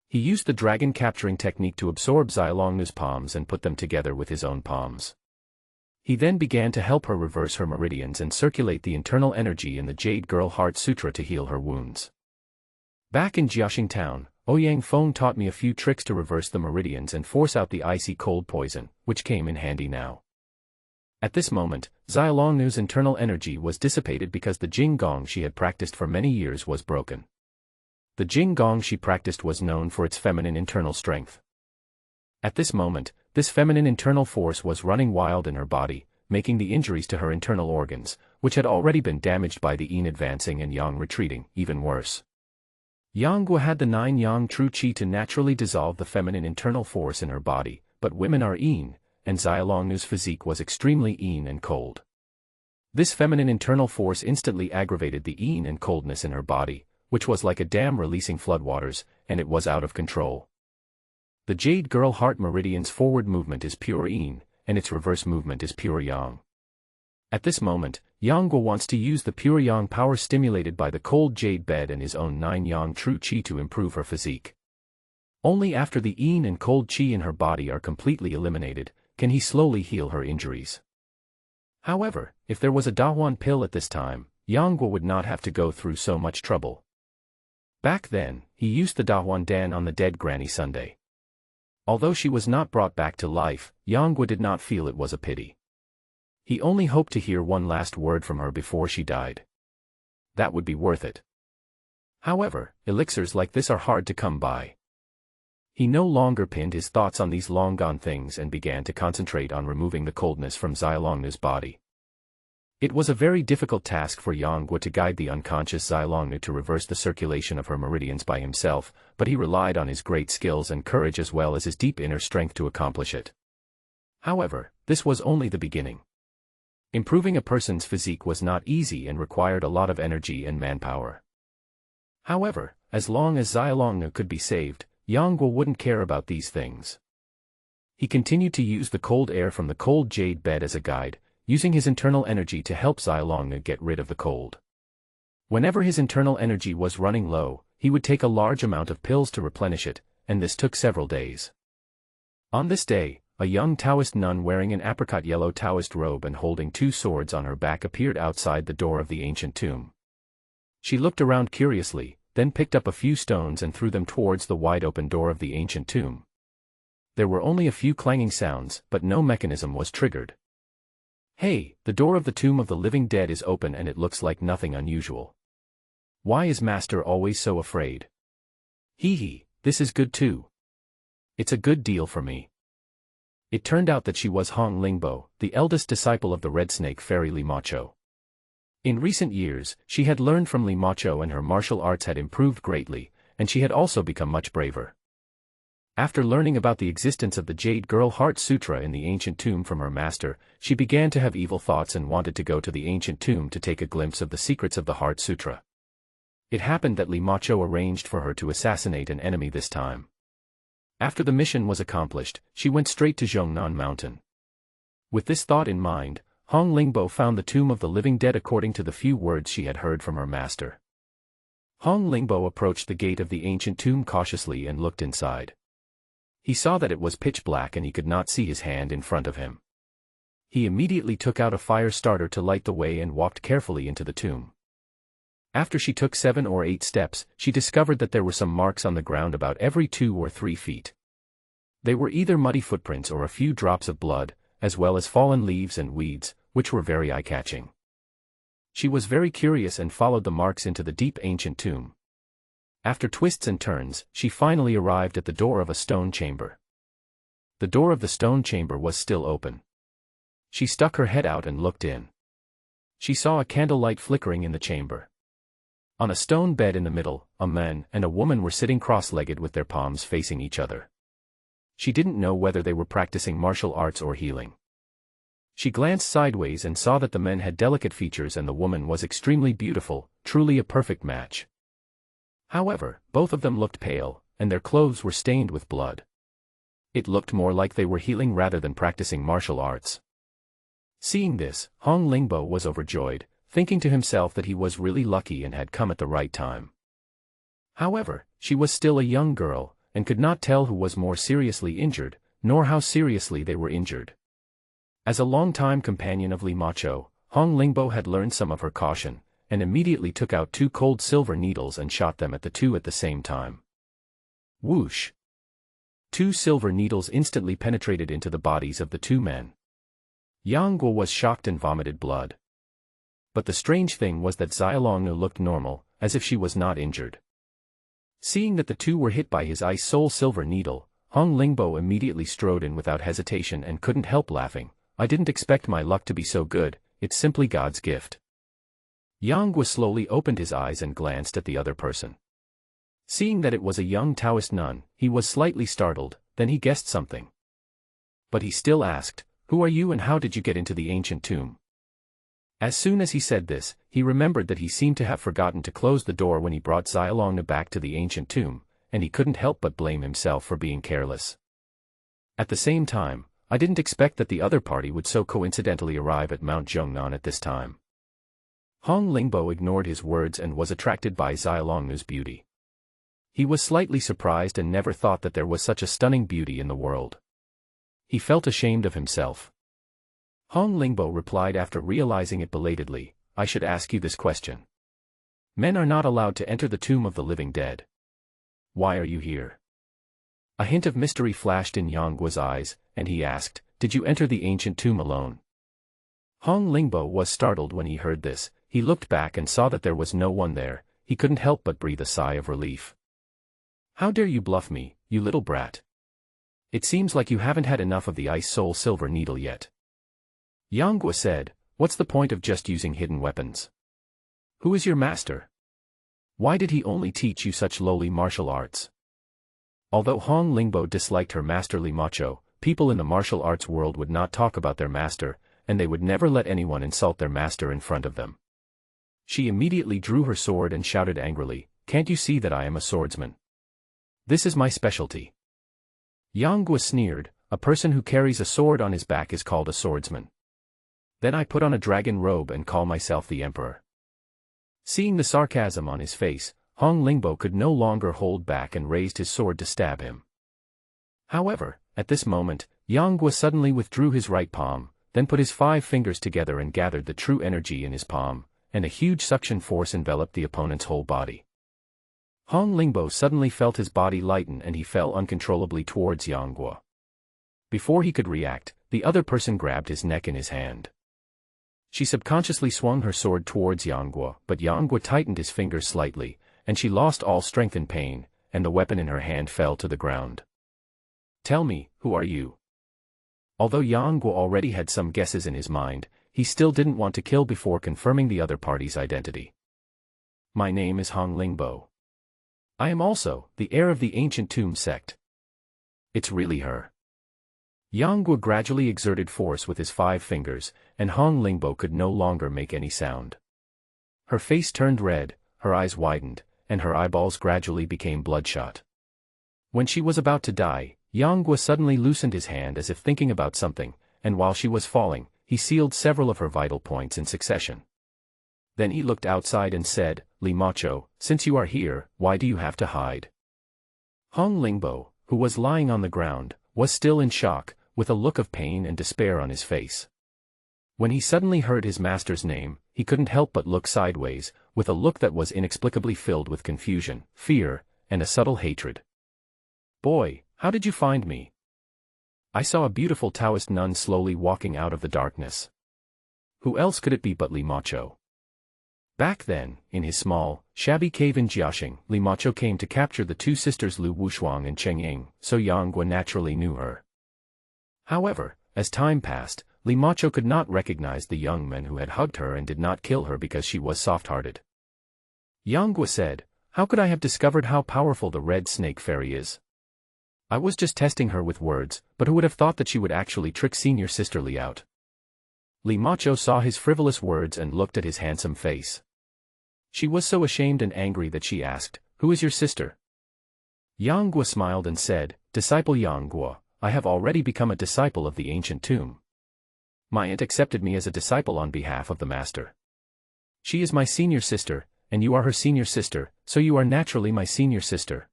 He used the dragon capturing technique to absorb Xiaolongnu's palms and put them together with his own palms. He then began to help her reverse her meridians and circulate the internal energy in the Jade Girl Heart Sutra to heal her wounds. Back in Jiaxing Town, Ouyang Feng taught me a few tricks to reverse the meridians and force out the icy cold poison, which came in handy now. At this moment, Xiaolongnu's internal energy was dissipated because the Jing Gong she had practiced for many years was broken. The Jing Gong she practiced was known for its feminine internal strength. At this moment, this feminine internal force was running wild in her body, making the injuries to her internal organs, which had already been damaged by the yin advancing and yang retreating, even worse. Yang Guo had the 9 yang true qi to naturally dissolve the feminine internal force in her body, but women are yin, and Xiaolongnu's physique was extremely yin and cold. This feminine internal force instantly aggravated the yin and coldness in her body, which was like a dam releasing floodwaters, and it was out of control. The Jade Girl Heart Meridian's forward movement is pure yin, and its reverse movement is pure yang. At this moment, Yang Guo wants to use the pure yang power stimulated by the cold jade bed and his own 9 yang true qi to improve her physique. Only after the yin and cold qi in her body are completely eliminated, can he slowly heal her injuries. However, if there was a Dahuan pill at this time, Yang Guo would not have to go through so much trouble. Back then, he used the Dahuan Dan on the dead Granny Sunday. Although she was not brought back to life, Yang Guo did not feel it was a pity. He only hoped to hear one last word from her before she died. That would be worth it. However, elixirs like this are hard to come by. He no longer pinned his thoughts on these long-gone things and began to concentrate on removing the coldness from Xiaolongnu's body. It was a very difficult task for Yang Guo to guide the unconscious Xiaolongnu to reverse the circulation of her meridians by himself, but he relied on his great skills and courage as well as his deep inner strength to accomplish it. However, this was only the beginning. Improving a person's physique was not easy and required a lot of energy and manpower. However, as long as Xiaolongnu could be saved, Yang Guo wouldn't care about these things. He continued to use the cold air from the cold jade bed as a guide, using his internal energy to help Xiaolongnu get rid of the cold. Whenever his internal energy was running low, he would take a large amount of pills to replenish it, and this took several days. On this day, a young Taoist nun wearing an apricot-yellow Taoist robe and holding 2 swords on her back appeared outside the door of the ancient tomb. She looked around curiously, then picked up a few stones and threw them towards the wide-open door of the ancient tomb. There were only a few clanging sounds, but no mechanism was triggered. Hey, the door of the tomb of the living dead is open and it looks like nothing unusual. Why is Master always so afraid? Hee, this is good too. It's a good deal for me. It turned out that she was Hong Lingbo, the eldest disciple of the Red Snake Fairy Li Macho. In recent years, she had learned from Li Macho and her martial arts had improved greatly, and she had also become much braver. After learning about the existence of the Jade Girl Heart Sutra in the ancient tomb from her master, she began to have evil thoughts and wanted to go to the ancient tomb to take a glimpse of the secrets of the Heart Sutra. It happened that Li Macho arranged for her to assassinate an enemy this time. After the mission was accomplished, she went straight to Zhongnan Mountain. With this thought in mind, Hong Lingbo found the tomb of the living dead according to the few words she had heard from her master. Hong Lingbo approached the gate of the ancient tomb cautiously and looked inside. He saw that it was pitch black and he could not see his hand in front of him. He immediately took out a fire starter to light the way and walked carefully into the tomb. After she took 7 or 8 steps, she discovered that there were some marks on the ground about every 2 or 3 feet. They were either muddy footprints or a few drops of blood, as well as fallen leaves and weeds, which were very eye-catching. She was very curious and followed the marks into the deep ancient tomb. After twists and turns, she finally arrived at the door of a stone chamber. The door of the stone chamber was still open. She stuck her head out and looked in. She saw a candlelight flickering in the chamber. On a stone bed in the middle, a man and a woman were sitting cross-legged with their palms facing each other. She didn't know whether they were practicing martial arts or healing. She glanced sideways and saw that the men had delicate features and the woman was extremely beautiful, truly a perfect match. However, both of them looked pale, and their clothes were stained with blood. It looked more like they were healing rather than practicing martial arts. Seeing this, Hong Lingbo was overjoyed, thinking to himself that he was really lucky and had come at the right time. However, she was still a young girl, and could not tell who was more seriously injured, nor how seriously they were injured. As a long-time companion of Li Macho, Hong Lingbo had learned some of her caution, and immediately took out 2 cold silver needles and shot them at the two at the same time. Whoosh! 2 silver needles instantly penetrated into the bodies of the 2 men. Yang Guo was shocked and vomited blood. But the strange thing was that Xiaolongnu looked normal, as if she was not injured. Seeing that the 2 were hit by his ice soul silver needle, Hong Lingbo immediately strode in without hesitation and couldn't help laughing. I didn't expect my luck to be so good, it's simply God's gift. Yang Guo slowly opened his eyes and glanced at the other person. Seeing that it was a young Taoist nun, he was slightly startled, then he guessed something. But he still asked, "Who are you and how did you get into the ancient tomb?" As soon as he said this, he remembered that he seemed to have forgotten to close the door when he brought Xiaolongnu back to the ancient tomb, and he couldn't help but blame himself for being careless. At the same time, I didn't expect that the other party would so coincidentally arrive at Mount Zhongnan at this time. Hong Lingbo ignored his words and was attracted by Xiaolongnu's beauty. He was slightly surprised and never thought that there was such a stunning beauty in the world. He felt ashamed of himself. Hong Lingbo replied after realizing it belatedly, "I should ask you this question. Men are not allowed to enter the tomb of the living dead. Why are you here?" A hint of mystery flashed in Yang Guo's eyes, and he asked, "Did you enter the ancient tomb alone?" Hong Lingbo was startled when he heard this. He looked back and saw that there was no one there. He couldn't help but breathe a sigh of relief. "How dare you bluff me, you little brat? It seems like you haven't had enough of the ice soul silver needle yet." Yang Guo said, "What's the point of just using hidden weapons? Who is your master? Why did he only teach you such lowly martial arts?" Although Hong Lingbo disliked her master Li Macho, people in the martial arts world would not talk about their master, and they would never let anyone insult their master in front of them. She immediately drew her sword and shouted angrily, "Can't you see that I am a swordsman? This is my specialty." Yang Guo sneered, "A person who carries a sword on his back is called a swordsman. Then I put on a dragon robe and call myself the emperor." Seeing the sarcasm on his face, Hong Lingbo could no longer hold back and raised his sword to stab him. However, at this moment, Yang Guo suddenly withdrew his right palm, then put his 5 fingers together and gathered the true energy in his palm, and a huge suction force enveloped the opponent's whole body. Hong Lingbo suddenly felt his body lighten and he fell uncontrollably towards Yang Guo. Before he could react, the other person grabbed his neck in his hand. She subconsciously swung her sword towards Yang Guo, but Yang Guo tightened his fingers slightly, and she lost all strength in pain, and the weapon in her hand fell to the ground. "Tell me, who are you?" Although Yang Guo already had some guesses in his mind, he still didn't want to kill before confirming the other party's identity. "My name is Hong Lingbo. I am also the heir of the ancient tomb sect." "It's really her." Yang Guo gradually exerted force with his 5 fingers, and Hong Lingbo could no longer make any sound. Her face turned red, her eyes widened, and her eyeballs gradually became bloodshot. When she was about to die, Yang Guo suddenly loosened his hand as if thinking about something, and while she was falling, he sealed several of her vital points in succession. Then he looked outside and said, "Li Macho, since you are here, why do you have to hide?" Hong Lingbo, who was lying on the ground, was still in shock, with a look of pain and despair on his face. When he suddenly heard his master's name, he couldn't help but look sideways, with a look that was inexplicably filled with confusion, fear, and a subtle hatred. "Boy, how did you find me?" I saw a beautiful Taoist nun slowly walking out of the darkness. Who else could it be but Li Macho? Back then, in his small, shabby cave in Jiaxing, Li Macho came to capture the two sisters Lu Wushuang and Cheng Ying, so Yang Guo naturally knew her. However, as time passed, Li Macho could not recognize the young men who had hugged her and did not kill her because she was soft-hearted. Yang Guo said, "How could I have discovered how powerful the red snake fairy is? I was just testing her with words, but who would have thought that she would actually trick senior sister Li out?" Li Macho saw his frivolous words and looked at his handsome face. She was so ashamed and angry that she asked, "Who is your sister?" Yang Guo smiled and said, "Disciple Yang Guo, I have already become a disciple of the ancient tomb. My aunt accepted me as a disciple on behalf of the master. She is my senior sister, and you are her senior sister, so you are naturally my senior sister."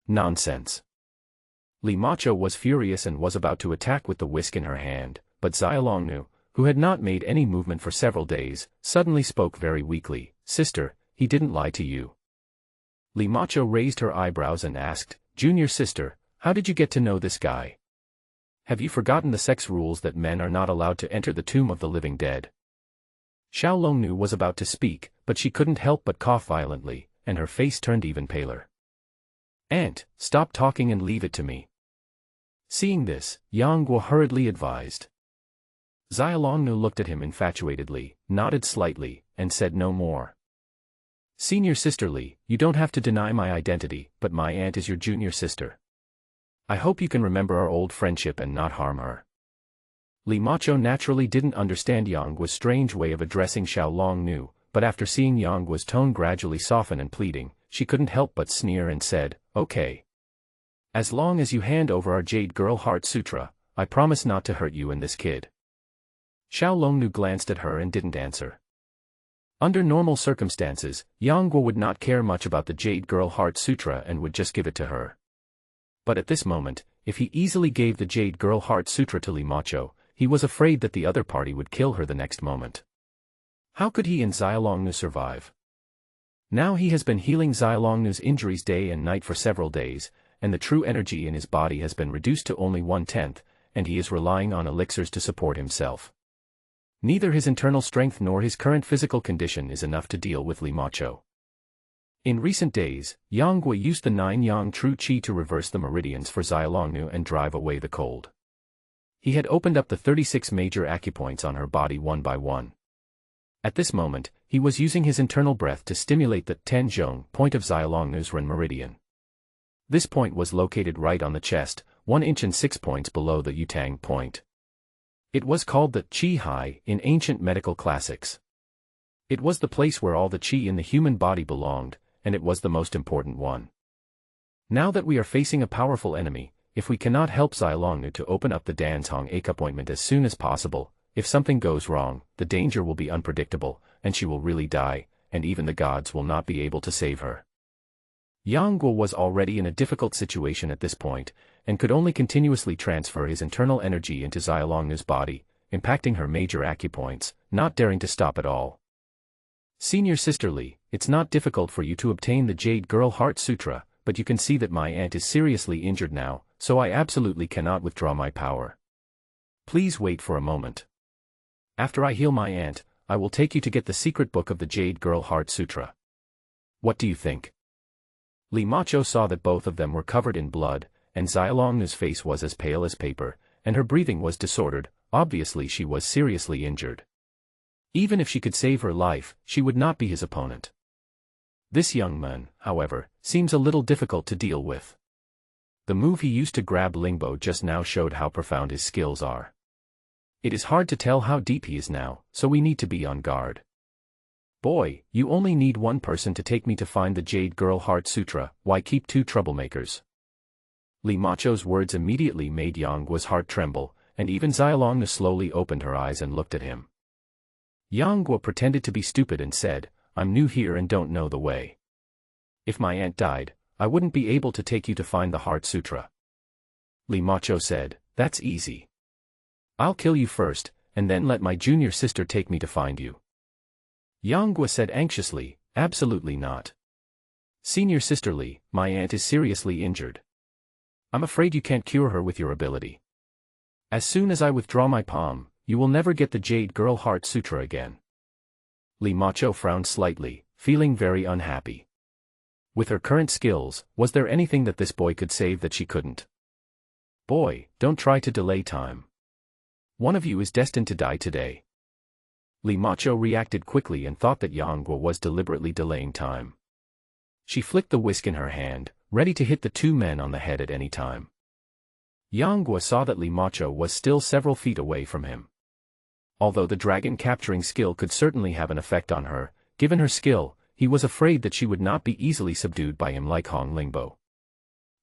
Nonsense. Li Macho was furious and was about to attack with the whisk in her hand, but Xiaolongnu, who had not made any movement for several days, suddenly spoke very weakly, "Sister, he didn't lie to you." Li Macho raised her eyebrows and asked, "Junior sister, how did you get to know this guy? Have you forgotten the sex rules that men are not allowed to enter the tomb of the living dead?" Xiaolongnu was about to speak, but she couldn't help but cough violently, and her face turned even paler. "Aunt, stop talking and leave it to me." Seeing this, Yang Guo hurriedly advised. Xiaolongnu looked at him infatuatedly, nodded slightly, and said no more. "Senior sister Li, you don't have to deny my identity, but my aunt is your junior sister. I hope you can remember our old friendship and not harm her." Li Macho naturally didn't understand Yang Guo's strange way of addressing Xiaolongnu, but after seeing Yang Guo's tone gradually soften and pleading, she couldn't help but sneer and said, "Okay. As long as you hand over our Jade Girl Heart Sutra, I promise not to hurt you and this kid." Xiaolongnu glanced at her and didn't answer. Under normal circumstances, Yang Guo would not care much about the Jade Girl Heart Sutra and would just give it to her. But at this moment, if he easily gave the Jade Girl Heart Sutra to Li Macho, he was afraid that the other party would kill her the next moment. How could he and Xiaolongnu survive? Now he has been healing Xiaolongnu's injuries day and night for several days, and the true energy in his body has been reduced to only 1/10, and he is relying on elixirs to support himself. Neither his internal strength nor his current physical condition is enough to deal with Li Macho. In recent days, Yang Guo used the 9 Yang True Qi to reverse the meridians for Xiaolongnu and drive away the cold. He had opened up the 36 major acupoints on her body one by one. At this moment, he was using his internal breath to stimulate the Tenzhong point of Xiaolongnu's Ren meridian. This point was located right on the chest, 1 inch and 6 points below the Yutang point. It was called the Qi Hai in ancient medical classics. It was the place where all the qi in the human body belonged, and it was the most important one. Now that we are facing a powerful enemy, if we cannot help Xiaolongnu to open up the Danzhong acupointment as soon as possible, if something goes wrong, the danger will be unpredictable, and she will really die, and even the gods will not be able to save her. Yang Guo was already in a difficult situation at this point, and could only continuously transfer his internal energy into Xiaolongnu's body, impacting her major acupoints, not daring to stop at all. "Senior sister Li, it's not difficult for you to obtain the Jade Girl Heart Sutra, but you can see that my aunt is seriously injured now, so I absolutely cannot withdraw my power. Please wait for a moment. After I heal my aunt, I will take you to get the secret book of the Jade Girl Heart Sutra. What do you think?" Li Macho saw that both of them were covered in blood, and Xiaolongnu's face was as pale as paper, and her breathing was disordered. Obviously she was seriously injured. Even if she could save her life, she would not be his opponent. This young man, however, seems a little difficult to deal with. The move he used to grab Lingbo just now showed how profound his skills are. It is hard to tell how deep he is now, so we need to be on guard. "Boy, you only need one person to take me to find the Jade Girl Heart Sutra, why keep 2 troublemakers?" Li Macho's words immediately made Yang Guo's heart tremble, and even Xiaolongnu slowly opened her eyes and looked at him. Yang Guo pretended to be stupid and said, "I'm new here and don't know the way. If my aunt died, I wouldn't be able to take you to find the Heart Sutra." Li Macho said, "That's easy. I'll kill you first, and then let my junior sister take me to find you." Yang Guo said anxiously, "Absolutely not. Senior sister Li, my aunt is seriously injured. I'm afraid you can't cure her with your ability. As soon as I withdraw my palm, you will never get the Jade Girl Heart Sutra again. Li Macho frowned slightly, feeling very unhappy. With her current skills, was there anything that this boy could save that she couldn't? Boy, don't try to delay time. One of you is destined to die today. Li Macho reacted quickly and thought that Yang Guo was deliberately delaying time. She flicked the whisk in her hand, ready to hit the two men on the head at any time. Yang Guo saw that Li Macho was still several feet away from him. Although the dragon capturing skill could certainly have an effect on her, given her skill, he was afraid that she would not be easily subdued by him like Hong Lingbo.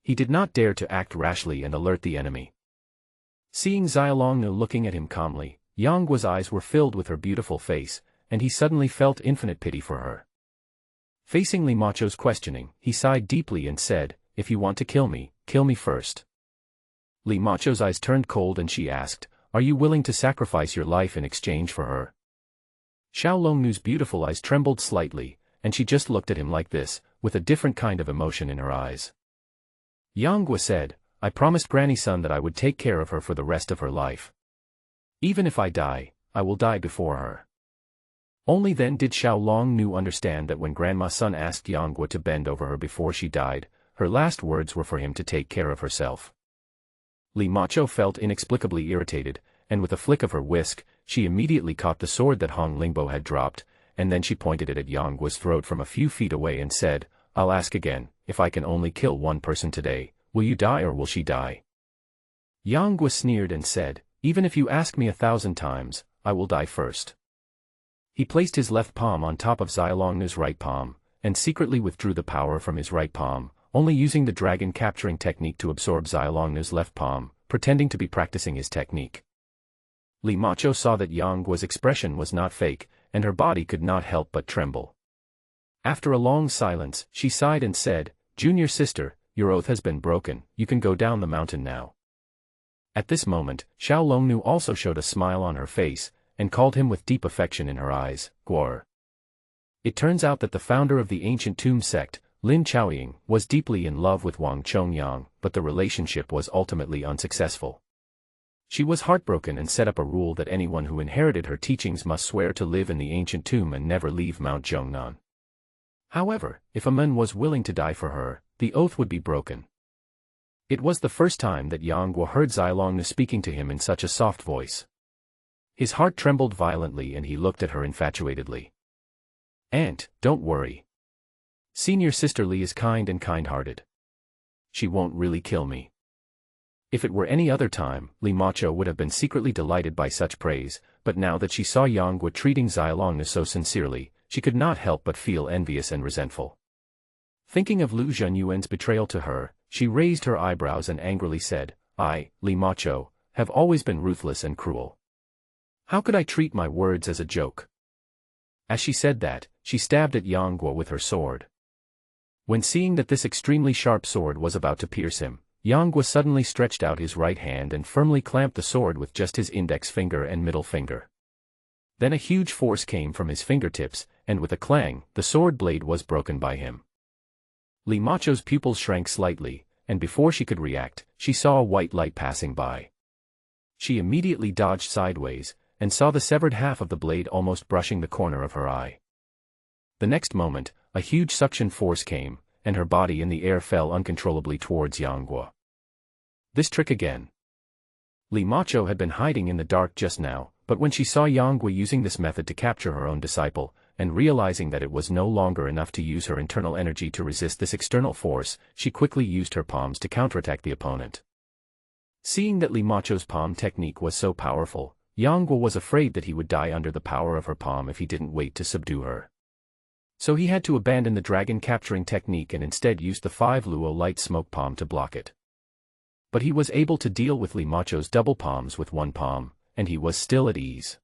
He did not dare to act rashly and alert the enemy. Seeing Xiaolongnu looking at him calmly, Yang Guo's eyes were filled with her beautiful face, and he suddenly felt infinite pity for her. Facing Li Macho's questioning, he sighed deeply and said, "If you want to kill me first." Li Macho's eyes turned cold and she asked, "Are you willing to sacrifice your life in exchange for her?" Xiaolongnu's beautiful eyes trembled slightly, and she just looked at him like this, with a different kind of emotion in her eyes. Yang Guo said, "I promised Granny Sun that I would take care of her for the rest of her life. Even if I die, I will die before her." Only then did Xiaolongnu understand that when Grandma Sun asked Yang Guo to bend over her before she died, her last words were for him to take care of herself. Li Macho felt inexplicably irritated, and with a flick of her whisk, she immediately caught the sword that Hong Lingbo had dropped, and then she pointed it at Yang Guo's throat from a few feet away and said, "I'll ask again, if I can only kill one person today, will you die or will she die?" Yang Guo sneered and said, "Even if you ask me 1,000 times, I will die first." He placed his left palm on top of Xiaolongnu's right palm, and secretly withdrew the power from his right palm, only using the dragon capturing technique to absorb Xiaolongnu's left palm, pretending to be practicing his technique. Li Macho saw that Yang Guo's expression was not fake, and her body could not help but tremble. After a long silence, she sighed and said, "Junior sister, your oath has been broken, you can go down the mountain now." At this moment, Xiaolongnu also showed a smile on her face, and called him with deep affection in her eyes, "Guo." It turns out that the founder of the ancient tomb sect, Lin Chaoying, was deeply in love with Wang Chongyang, but the relationship was ultimately unsuccessful. She was heartbroken and set up a rule that anyone who inherited her teachings must swear to live in the ancient tomb and never leave Mount Zhongnan. However, if a man was willing to die for her, the oath would be broken. It was the first time that Yang Guo heard Xiaolongnu speaking to him in such a soft voice. His heart trembled violently and he looked at her infatuatedly. "Aunt, don't worry. Senior sister Li is kind and kind-hearted. She won't really kill me." If it were any other time, Li Macho would have been secretly delighted by such praise, but now that she saw Yang Guo treating Xiaolongnu so sincerely, she could not help but feel envious and resentful. Thinking of Lu Zhenyuan's betrayal to her, she raised her eyebrows and angrily said, "I, Li Macho, have always been ruthless and cruel. How could I treat my words as a joke?" As she said that, she stabbed at Yang Guo with her sword. When seeing that this extremely sharp sword was about to pierce him, Yang Guo suddenly stretched out his right hand and firmly clamped the sword with just his index finger and middle finger. Then a huge force came from his fingertips, and with a clang, the sword blade was broken by him. Li Macho's pupils shrank slightly, and before she could react, she saw a white light passing by. She immediately dodged sideways, and saw the severed half of the blade almost brushing the corner of her eye. The next moment, a huge suction force came, and her body in the air fell uncontrollably towards Yang Guo. This trick again. Li Macho had been hiding in the dark just now, but when she saw Yang Guo using this method to capture her own disciple, and realizing that it was no longer enough to use her internal energy to resist this external force, she quickly used her palms to counterattack the opponent. Seeing that Li Macho's palm technique was so powerful, Yang Guo was afraid that he would die under the power of her palm if he didn't wait to subdue her. So he had to abandon the dragon capturing technique and instead used the 5 Luo light smoke palm to block it. But he was able to deal with Li Macho's double palms with one palm, and he was still at ease.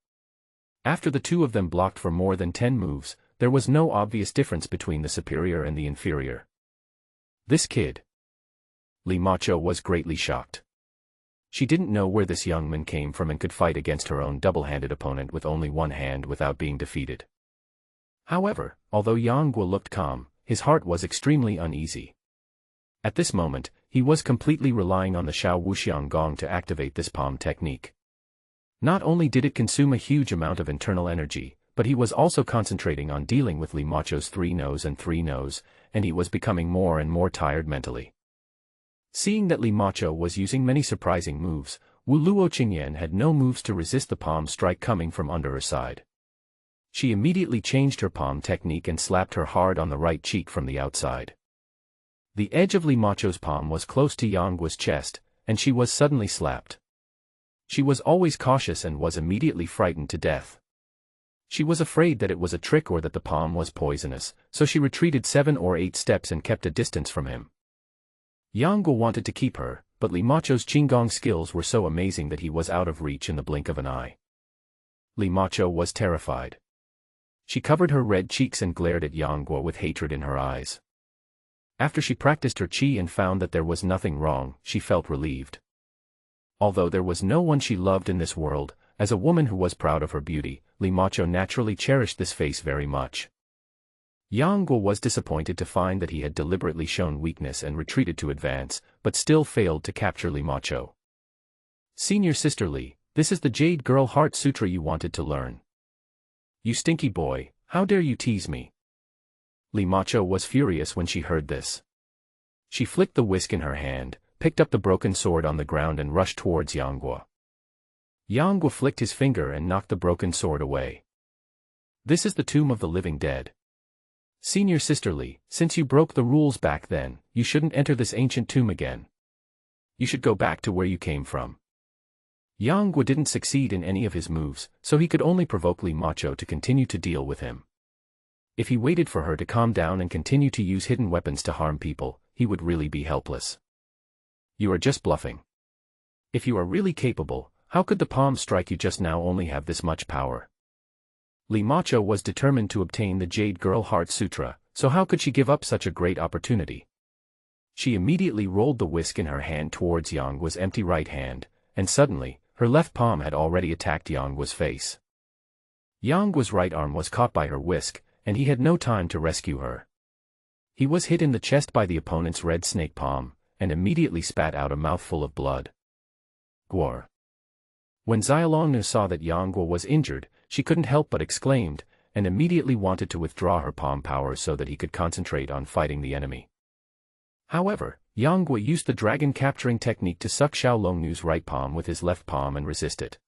After the two of them blocked for more than 10 moves, there was no obvious difference between the superior and the inferior. This kid. Li Macho was greatly shocked. She didn't know where this young man came from and could fight against her own double-handed opponent with only one hand without being defeated. However, although Yang Guo looked calm, his heart was extremely uneasy. At this moment, he was completely relying on the Xiao Wuxiang Gong to activate this palm technique. Not only did it consume a huge amount of internal energy, but he was also concentrating on dealing with Li Macho's 3 no's and 3 no's, and he was becoming more and more tired mentally. Seeing that Li Macho was using many surprising moves, Wu Luo Qingyan had no moves to resist the palm strike coming from under her side. She immediately changed her palm technique and slapped her hard on the right cheek from the outside. The edge of Li Macho's palm was close to Yang Guo's chest, and she was suddenly slapped. She was always cautious and was immediately frightened to death. She was afraid that it was a trick or that the palm was poisonous, so she retreated 7 or 8 steps and kept a distance from him. Yang Guo wanted to keep her, but Li Macho's Qinggong skills were so amazing that he was out of reach in the blink of an eye. Li Macho was terrified. She covered her red cheeks and glared at Yang Guo with hatred in her eyes. After she practiced her qi and found that there was nothing wrong, she felt relieved. Although there was no one she loved in this world, as a woman who was proud of her beauty, Li Macho naturally cherished this face very much. Yang Guo was disappointed to find that he had deliberately shown weakness and retreated to advance, but still failed to capture Li Macho. "Senior Sister Li, this is the Jade Girl Heart Sutra you wanted to learn. You stinky boy, how dare you tease me?" Li Macho was furious when she heard this. She flicked the whisk in her hand, picked up the broken sword on the ground and rushed towards Yang Guo. Yang Guo flicked his finger and knocked the broken sword away. "This is the tomb of the living dead. Senior Sister Li, since you broke the rules back then, you shouldn't enter this ancient tomb again. You should go back to where you came from." Yang Guo didn't succeed in any of his moves, so he could only provoke Li Macho to continue to deal with him. If he waited for her to calm down and continue to use hidden weapons to harm people, he would really be helpless. "You are just bluffing. If you are really capable, how could the palm strike you just now only have this much power?" Li Macho was determined to obtain the Jade Girl Heart Sutra, so how could she give up such a great opportunity? She immediately rolled the whisk in her hand towards Yang Guo's empty right hand, and suddenly, her left palm had already attacked Yang Guo's face. Yang Guo's right arm was caught by her whisk, and he had no time to rescue her. He was hit in the chest by the opponent's red snake palm, and immediately spat out a mouthful of blood. Guor. When Xiaolongnu saw that Yang Guo was injured, she couldn't help but exclaimed, and immediately wanted to withdraw her palm power so that he could concentrate on fighting the enemy. However, Yang Guo used the dragon capturing technique to suck Xiaolongnu's right palm with his left palm and resist it.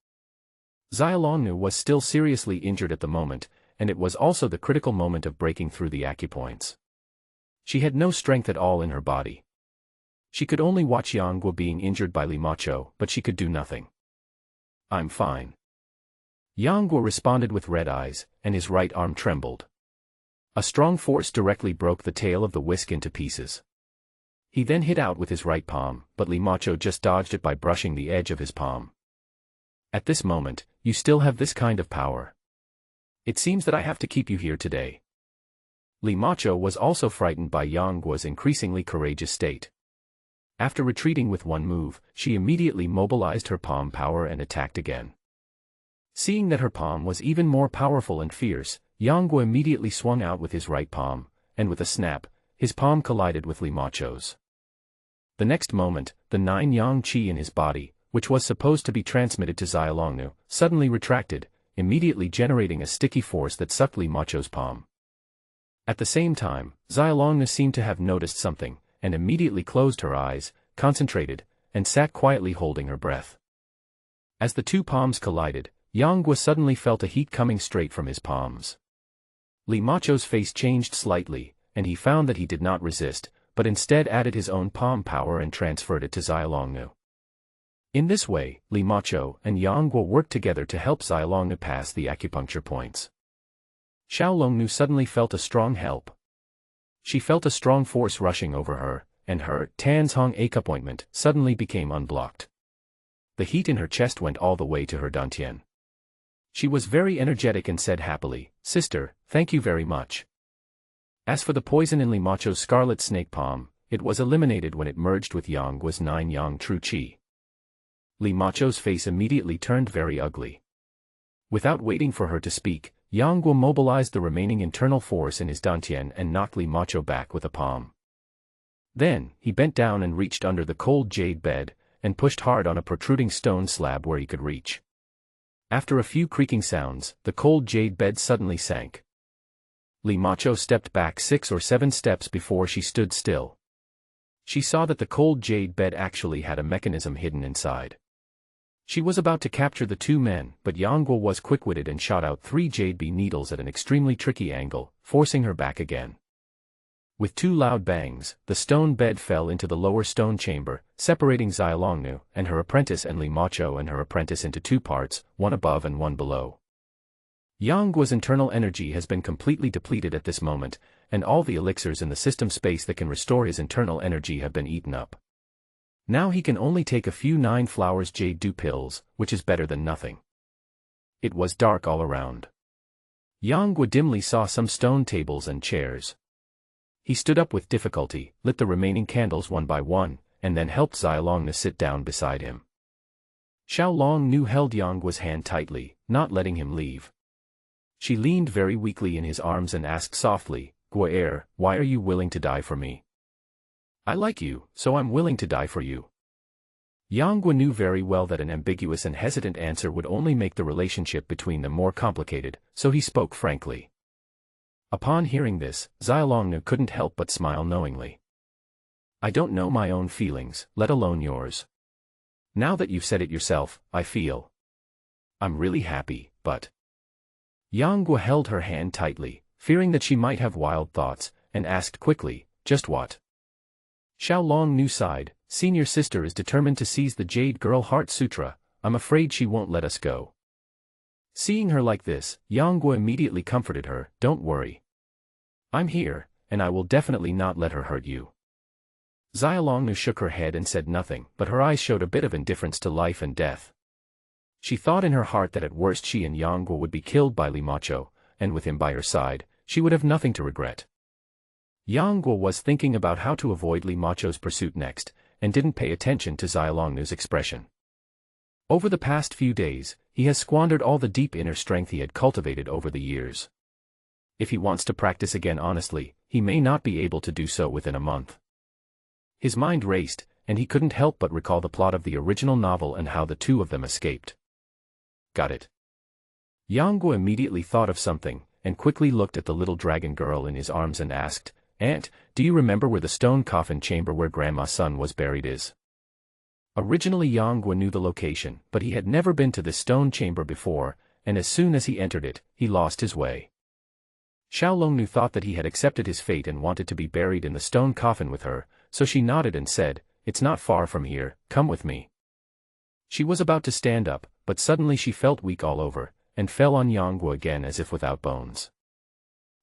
Xiaolongnu was still seriously injured at the moment, and it was also the critical moment of breaking through the acupoints. She had no strength at all in her body. She could only watch Yang Guo being injured by Li Macho, but she could do nothing. "I'm fine." Yang Guo responded with red eyes, and his right arm trembled. A strong force directly broke the tail of the whisk into pieces. He then hit out with his right palm, but Li Macho just dodged it by brushing the edge of his palm. "At this moment, you still have this kind of power. It seems that I have to keep you here today." Li Macho was also frightened by Yang Guo's increasingly courageous state. After retreating with one move, she immediately mobilized her palm power and attacked again. Seeing that her palm was even more powerful and fierce, Yang Guo immediately swung out with his right palm, and with a snap, his palm collided with Li Macho's. The next moment, the 9 yang qi in his body, which was supposed to be transmitted to Xiaolongnu, suddenly retracted, immediately generating a sticky force that sucked Li Macho's palm. At the same time, Xiaolongnu seemed to have noticed something, and immediately closed her eyes, concentrated, and sat quietly holding her breath. As the two palms collided, Yang Guo suddenly felt a heat coming straight from his palms. Li Macho's face changed slightly, and he found that he did not resist, but instead added his own palm power and transferred it to Xiaolongnu. In this way, Li Macho and Yang Guo worked together to help Xiaolongnu pass the acupuncture points. Xiaolongnu suddenly felt a strong help. She felt a strong force rushing over her, and her Tanzhong acupointment suddenly became unblocked. The heat in her chest went all the way to her dantian. She was very energetic and said happily, "Sister, thank you very much." As for the poison in Li Macho's scarlet snake palm, it was eliminated when it merged with Yang Guo's 9 yang true qi. Li Macho's face immediately turned very ugly. Without waiting for her to speak, Yang Guo mobilized the remaining internal force in his dantian and knocked Li Macho back with a palm. Then, he bent down and reached under the cold jade bed, and pushed hard on a protruding stone slab where he could reach. After a few creaking sounds, the cold jade bed suddenly sank. Li Macho stepped back 6 or 7 steps before she stood still. She saw that the cold jade bed actually had a mechanism hidden inside. She was about to capture the 2 men, but Yangguo was quick-witted and shot out 3 jade bee needles at an extremely tricky angle, forcing her back again. With 2 loud bangs, the stone bed fell into the lower stone chamber, separating Xiaolongnu and her apprentice and Li Macho and her apprentice into 2 parts, one above and one below. Yangguo's internal energy has been completely depleted at this moment, and all the elixirs in the system space that can restore his internal energy have been eaten up. Now he can only take a few 9 flowers jade dew pills, which is better than nothing. It was dark all around. Yangguo dimly saw some stone tables and chairs. He stood up with difficulty, lit the remaining candles one by one, and then helped Xiaolongnu sit down beside him. Xiaolongnu held Yangguo's hand tightly, not letting him leave. She leaned very weakly in his arms and asked softly, "Guo, why are you willing to die for me?" "I like you, so I'm willing to die for you." Yangguo knew very well that an ambiguous and hesitant answer would only make the relationship between them more complicated, so he spoke frankly. Upon hearing this, Xiaolongnu couldn't help but smile knowingly. "I don't know my own feelings, let alone yours. Now that you've said it yourself, I feel. I'm really happy, but..." Yangguo held her hand tightly, fearing that she might have wild thoughts, and asked quickly, "Just what?" Xiaolongnu sighed, "Senior sister is determined to seize the Jade Girl Heart Sutra. I'm afraid she won't let us go." Seeing her like this, Yangguo immediately comforted her, "Don't worry. I'm here, and I will definitely not let her hurt you." Xiaolongnu shook her head and said nothing, but her eyes showed a bit of indifference to life and death. She thought in her heart that at worst she and Yangguo would be killed by Li Macho, and with him by her side, she would have nothing to regret. Yangguo was thinking about how to avoid Li Macho's pursuit next, and didn't pay attention to Xiaolongnu's expression. Over the past few days, he has squandered all the deep inner strength he had cultivated over the years. If he wants to practice again honestly, he may not be able to do so within a month. His mind raced, and he couldn't help but recall the plot of the original novel and how the 2 of them escaped. Got it. Yangguo immediately thought of something, and quickly looked at the little dragon girl in his arms and asked, "Aunt, do you remember where the stone coffin chamber where Grandma's son was buried is?" Originally Yangguo knew the location, but he had never been to this stone chamber before, and as soon as he entered it, he lost his way. Xiaolongnu thought that he had accepted his fate and wanted to be buried in the stone coffin with her, so she nodded and said, "It's not far from here, come with me." She was about to stand up, but suddenly she felt weak all over, and fell on Yangguo again as if without bones.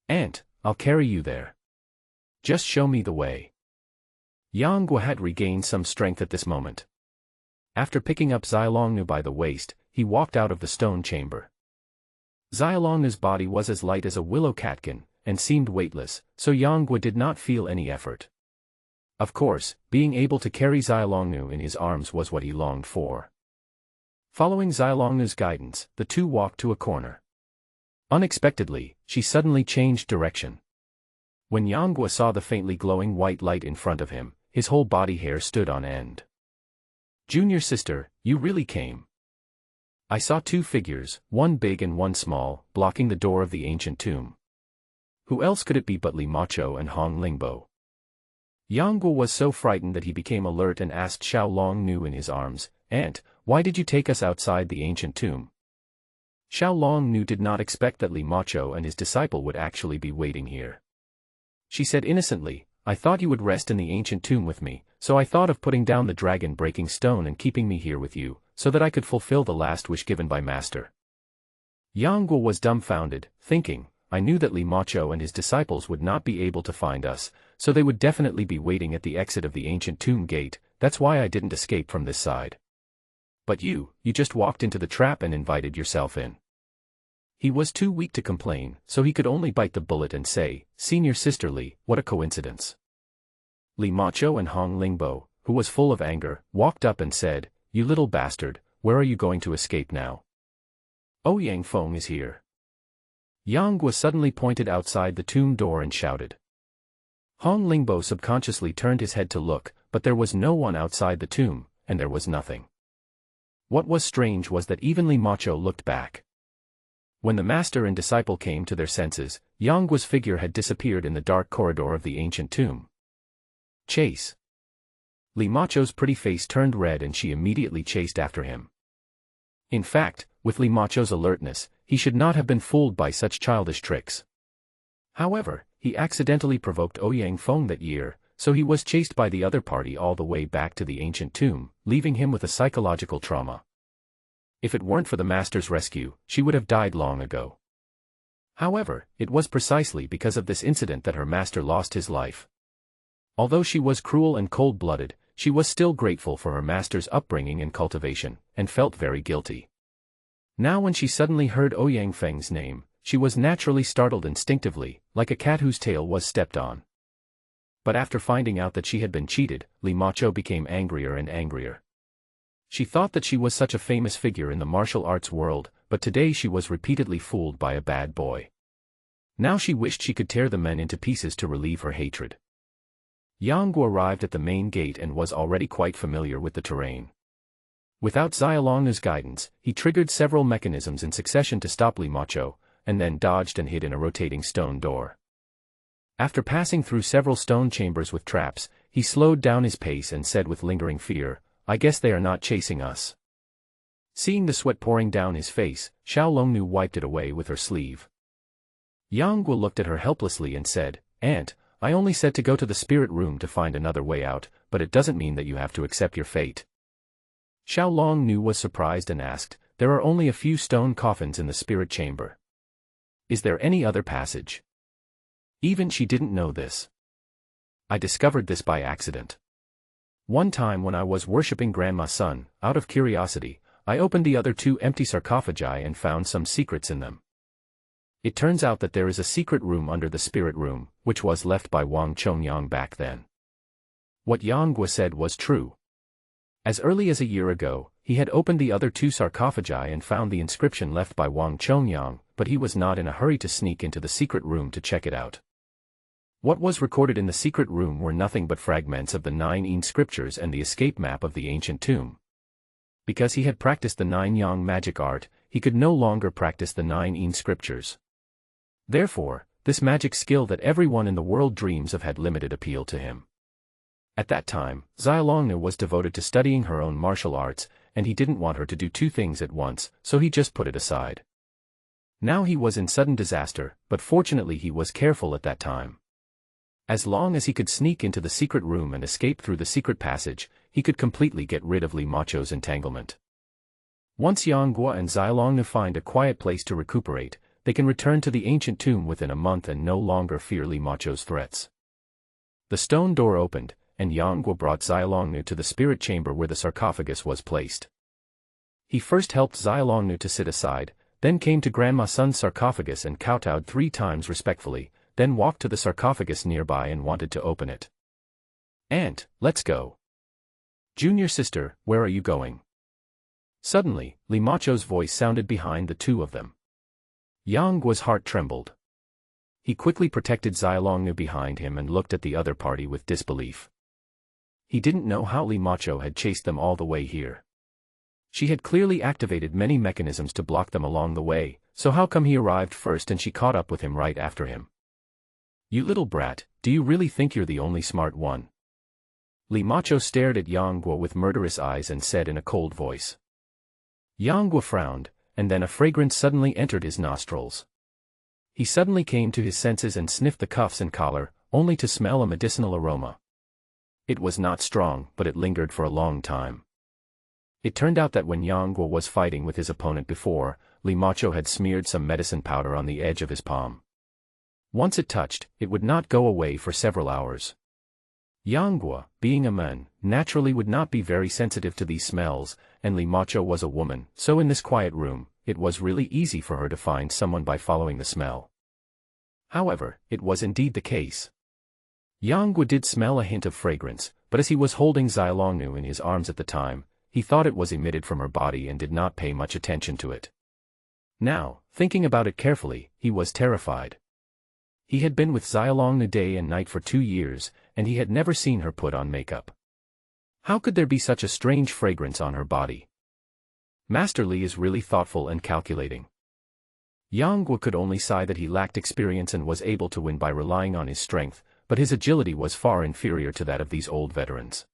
"Aunt, I'll carry you there. Just show me the way." Yangguo had regained some strength at this moment. After picking up Xiaolongnu by the waist, he walked out of the stone chamber. Xiaolongnu's body was as light as a willow catkin, and seemed weightless, so Yangguo did not feel any effort. Of course, being able to carry Xiaolongnu in his arms was what he longed for. Following Xiaolongnu's guidance, the 2 walked to a corner. Unexpectedly, she suddenly changed direction. When Yangguo saw the faintly glowing white light in front of him, his whole body hair stood on end. "Junior sister, you really came." "I saw 2 figures, one big and one small, blocking the door of the ancient tomb. Who else could it be but Li Macho and Hong Lingbo?" Yangguo was so frightened that he became alert and asked Xiaolongnu in his arms, "Aunt, why did you take us outside the ancient tomb?" Xiaolongnu did not expect that Li Macho and his disciple would actually be waiting here. She said innocently, "I thought you would rest in the ancient tomb with me, so I thought of putting down the dragon-breaking stone and keeping me here with you, so that I could fulfill the last wish given by Master." Yangguo was dumbfounded, thinking, "I knew that Li Macho and his disciples would not be able to find us, so they would definitely be waiting at the exit of the ancient tomb gate, that's why I didn't escape from this side. But you just walked into the trap and invited yourself in." He was too weak to complain, so he could only bite the bullet and say, "Senior sister Li, what a coincidence." Li Macho and Hong Lingbo, who was full of anger, walked up and said, "You little bastard, where are you going to escape now? Ouyang Feng is here." Yangguo suddenly pointed outside the tomb door and shouted, Hong Lingbo subconsciously turned his head to look, but there was no one outside the tomb, and there was nothing. What was strange was that even Li Macho looked back. When the master and disciple came to their senses, Yangguo's figure had disappeared in the dark corridor of the ancient tomb. Chase. Li Macho's pretty face turned red and she immediately chased after him. In fact, with Li Macho's alertness, he should not have been fooled by such childish tricks. However, he accidentally provoked Ouyang Feng that year, so he was chased by the other party all the way back to the ancient tomb, leaving him with a psychological trauma. If it weren't for the master's rescue, she would have died long ago. However, it was precisely because of this incident that her master lost his life. Although she was cruel and cold-blooded, she was still grateful for her master's upbringing and cultivation, and felt very guilty. Now when she suddenly heard Ouyang Feng's name, she was naturally startled instinctively, like a cat whose tail was stepped on. But after finding out that she had been cheated, Li Macho became angrier and angrier. She thought that she was such a famous figure in the martial arts world, but today she was repeatedly fooled by a bad boy. Now she wished she could tear the men into pieces to relieve her hatred. Yangguo arrived at the main gate and was already quite familiar with the terrain. Without Xiaolongnu's guidance, he triggered several mechanisms in succession to stop Li Macho, and then dodged and hid in a rotating stone door. After passing through several stone chambers with traps, he slowed down his pace and said with lingering fear, "I guess they are not chasing us." Seeing the sweat pouring down his face, Xiaolongnu wiped it away with her sleeve. Yangguo looked at her helplessly and said, "Aunt, I only said to go to the spirit room to find another way out, but it doesn't mean that you have to accept your fate." Xiaolongnu was surprised and asked, "There are only a few stone coffins in the spirit chamber. Is there any other passage?" Even she didn't know this. "I discovered this by accident. One time when I was worshipping Grandma Sun, out of curiosity, I opened the other two empty sarcophagi and found some secrets in them. It turns out that there is a secret room under the spirit room, which was left by Wang Chongyang back then." What Yangguo said was true. As early as a year ago, he had opened the other two sarcophagi and found the inscription left by Wang Chongyang, but he was not in a hurry to sneak into the secret room to check it out. What was recorded in the secret room were nothing but fragments of the 9 Yin scriptures and the escape map of the ancient tomb. Because he had practiced the 9 Yang magic art, he could no longer practice the 9 Yin scriptures. Therefore, this magic skill that everyone in the world dreams of had limited appeal to him. At that time, Xiaolongnu was devoted to studying her own martial arts, and he didn't want her to do two things at once, so he just put it aside. Now he was in sudden disaster, but fortunately he was careful at that time. As long as he could sneak into the secret room and escape through the secret passage, he could completely get rid of Li Macho's entanglement. Once Yangguo and Xiaolongnu find a quiet place to recuperate, they can return to the ancient tomb within a month and no longer fear Li Macho's threats. The stone door opened, and Yangguo brought Xiaolongnu to the spirit chamber where the sarcophagus was placed. He first helped Xiaolongnu to sit aside, then came to Grandma Sun's sarcophagus and kowtowed 3 times respectfully, then walked to the sarcophagus nearby and wanted to open it. "Aunt, let's go." "Junior sister, where are you going?" Suddenly, Li Macho's voice sounded behind the two of them. Yangguo's heart trembled. He quickly protected Xiaolongnu behind him and looked at the other party with disbelief. He didn't know how Li Macho had chased them all the way here. She had clearly activated many mechanisms to block them along the way, so how come he arrived first and she caught up with him right after him? "You little brat, do you really think you're the only smart one?" Li Macho stared at Yangguo with murderous eyes and said in a cold voice. Yangguo frowned, and then a fragrance suddenly entered his nostrils. He suddenly came to his senses and sniffed the cuffs and collar, only to smell a medicinal aroma. It was not strong, but it lingered for a long time. It turned out that when Yangguo was fighting with his opponent before, Li Macho had smeared some medicine powder on the edge of his palm. Once it touched, it would not go away for several hours. Yangguo, being a man, naturally would not be very sensitive to these smells, and Li Macho was a woman, so in this quiet room, it was really easy for her to find someone by following the smell. However, it was indeed the case. Yangguo did smell a hint of fragrance, but as he was holding Xiaolongnu in his arms at the time, he thought it was emitted from her body and did not pay much attention to it. Now, thinking about it carefully, he was terrified. He had been with Xiaolong day and night for 2 years, and he had never seen her put on makeup. How could there be such a strange fragrance on her body? Master Li is really thoughtful and calculating. Yang Guo could only sigh that he lacked experience and was able to win by relying on his strength, but his agility was far inferior to that of these old veterans.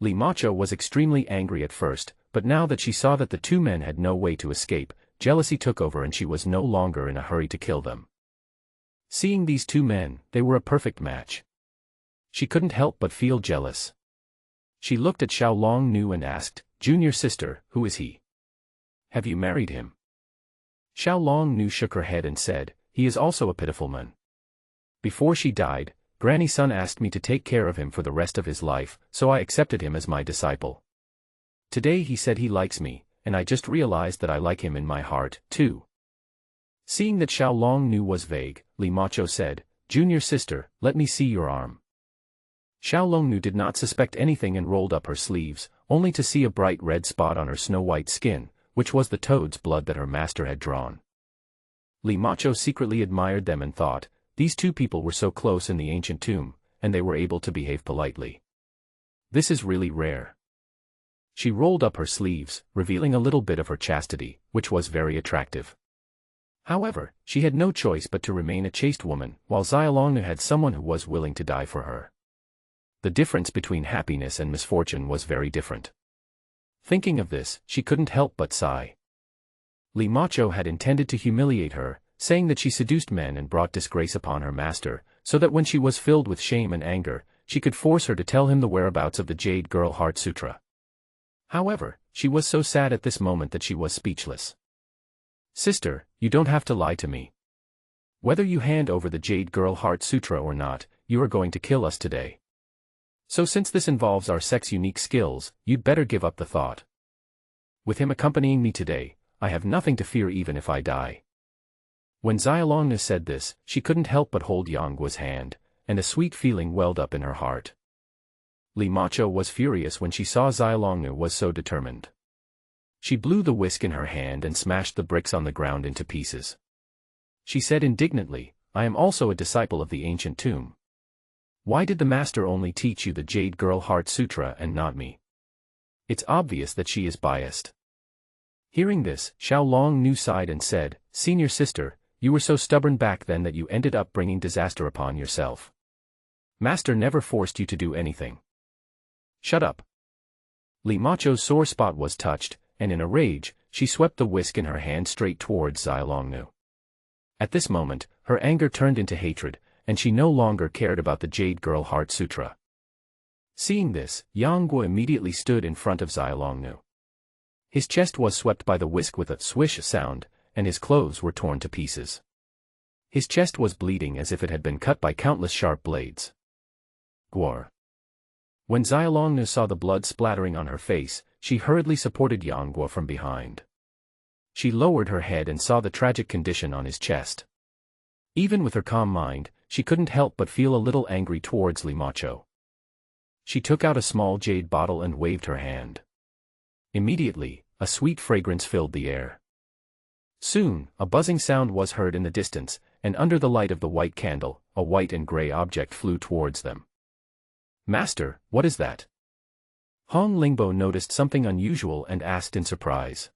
Li Macho was extremely angry at first, but now that she saw that the two men had no way to escape, jealousy took over and she was no longer in a hurry to kill them. Seeing these two men, they were a perfect match. She couldn't help but feel jealous. She looked at Xiaolong and asked, "Junior sister, who is he? Have you married him?" Xiaolong shook her head and said, "He is also a pitiful man. Before she died, Granny Sun asked me to take care of him for the rest of his life, so I accepted him as my disciple. Today he said he likes me, and I just realized that I like him in my heart, too." Seeing that Xiaolong was vague, Li Macho said, "Junior sister, let me see your arm." Xiaolong did not suspect anything and rolled up her sleeves, only to see a bright red spot on her snow-white skin, which was the toad's blood that her master had drawn. Li Macho secretly admired them and thought, these two people were so close in the ancient tomb, and they were able to behave politely. This is really rare. She rolled up her sleeves, revealing a little bit of her chastity, which was very attractive. However, she had no choice but to remain a chaste woman, while Xiaolong had someone who was willing to die for her. The difference between happiness and misfortune was very different. Thinking of this, she couldn't help but sigh. Li Macho had intended to humiliate her, saying that she seduced men and brought disgrace upon her master, so that when she was filled with shame and anger, she could force her to tell him the whereabouts of the Jade Girl Heart Sutra. However, she was so sad at this moment that she was speechless. "Sister, you don't have to lie to me. Whether you hand over the Jade Girl Heart Sutra or not, you are going to kill us today. So since this involves our sex-unique skills, you'd better give up the thought. With him accompanying me today, I have nothing to fear even if I die." When Xiaolong said this, she couldn't help but hold Yang Guo's hand, and a sweet feeling welled up in her heart. Li Macho was furious when she saw Xiaolong was so determined. She blew the whisk in her hand and smashed the bricks on the ground into pieces. She said indignantly, "I am also a disciple of the ancient tomb. Why did the master only teach you the Jade Girl Heart Sutra and not me? It's obvious that she is biased." Hearing this, Xiaolong sighed and said, "Senior sister, you were so stubborn back then that you ended up bringing disaster upon yourself. Master never forced you to do anything. Shut up." Li Macho's sore spot was touched, and in a rage, she swept the whisk in her hand straight towards Xiaolong. At this moment, her anger turned into hatred, and she no longer cared about the Jade Girl Heart Sutra. Seeing this, Yang Guo immediately stood in front of Xiaolong. His chest was swept by the whisk with a swish sound, and his clothes were torn to pieces. His chest was bleeding as if it had been cut by countless sharp blades. Gwar. When Xiaolong saw the blood splattering on her face, she hurriedly supported Yang Guo from behind. She lowered her head and saw the tragic condition on his chest. Even with her calm mind, she couldn't help but feel a little angry towards Li Macho. She took out a small jade bottle and waved her hand. Immediately, a sweet fragrance filled the air. Soon, a buzzing sound was heard in the distance, and under the light of the white candle, a white and gray object flew towards them. "Master, what is that?" Hong Lingbo noticed something unusual and asked in surprise.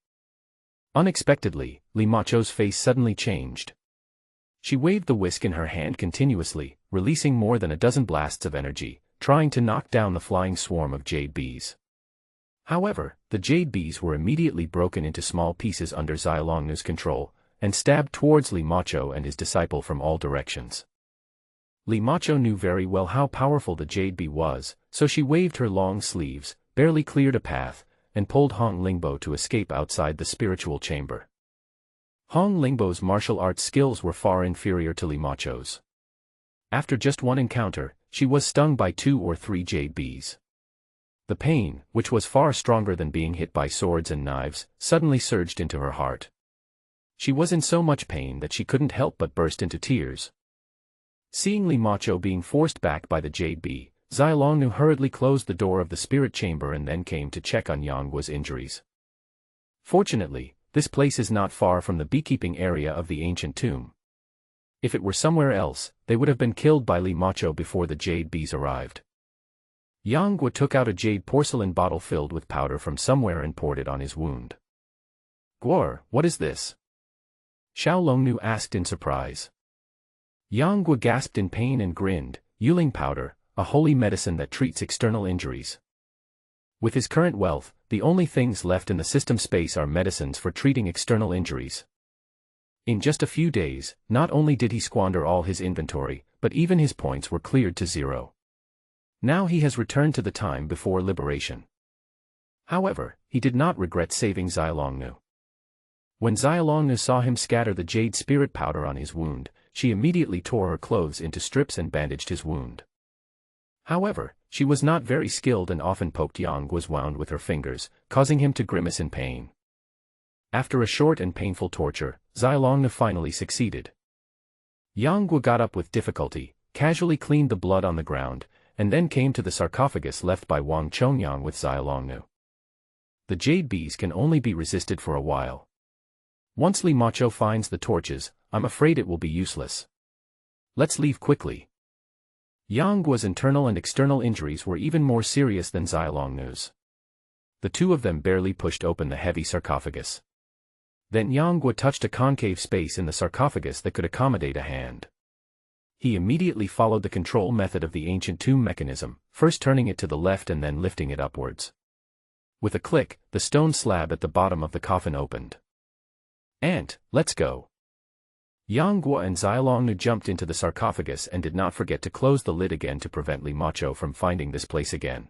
Unexpectedly, Li Macho's face suddenly changed. She waved the whisk in her hand continuously, releasing more than a dozen blasts of energy, trying to knock down the flying swarm of jade bees. However, the jade bees were immediately broken into small pieces under Xiaolong's control, and stabbed towards Li Macho and his disciple from all directions. Li Macho knew very well how powerful the jade bee was, so she waved her long sleeves, barely cleared a path, and pulled Hong Lingbo to escape outside the spiritual chamber. Hong Lingbo's martial arts skills were far inferior to Li Macho's. After just one encounter, she was stung by 2 or 3 jade bees. The pain, which was far stronger than being hit by swords and knives, suddenly surged into her heart. She was in so much pain that she couldn't help but burst into tears. Seeing Li Macho being forced back by the jade bee, Xiaolong hurriedly closed the door of the spirit chamber and then came to check on Yang Guo's injuries. Fortunately, this place is not far from the beekeeping area of the ancient tomb. If it were somewhere else, they would have been killed by Li Macho before the jade bees arrived. Yang Guo took out a jade porcelain bottle filled with powder from somewhere and poured it on his wound. "Guo, what is this?" Xiao Longnu asked in surprise. Yang Guo gasped in pain and grinned, "Yuling powder, a holy medicine that treats external injuries." With his current wealth, the only things left in the system space are medicines for treating external injuries. In just a few days, not only did he squander all his inventory, but even his points were cleared to 0. Now he has returned to the time before liberation. However, he did not regret saving Xiaolongnu. When Xiaolongnu saw him scatter the jade spirit powder on his wound, she immediately tore her clothes into strips and bandaged his wound. However, she was not very skilled and often poked Yang Guo's wound with her fingers, causing him to grimace in pain. After a short and painful torture, Xiaolongnu finally succeeded. Yang Guo got up with difficulty, casually cleaned the blood on the ground, and then came to the sarcophagus left by Wang Chongyang with Xiaolongnu. The jade bees can only be resisted for a while. Once Li Macho finds the torches, I'm afraid it will be useless. Let's leave quickly. Yang Guo's internal and external injuries were even more serious than Xiaolongnu's. The two of them barely pushed open the heavy sarcophagus. Then Yang Guo touched a concave space in the sarcophagus that could accommodate a hand. He immediately followed the control method of the ancient tomb mechanism, first turning it to the left and then lifting it upwards. With a click, the stone slab at the bottom of the coffin opened. "Ant, let's go." Yang Guo and Xiaolongnu jumped into the sarcophagus and did not forget to close the lid again to prevent Li Macho from finding this place again.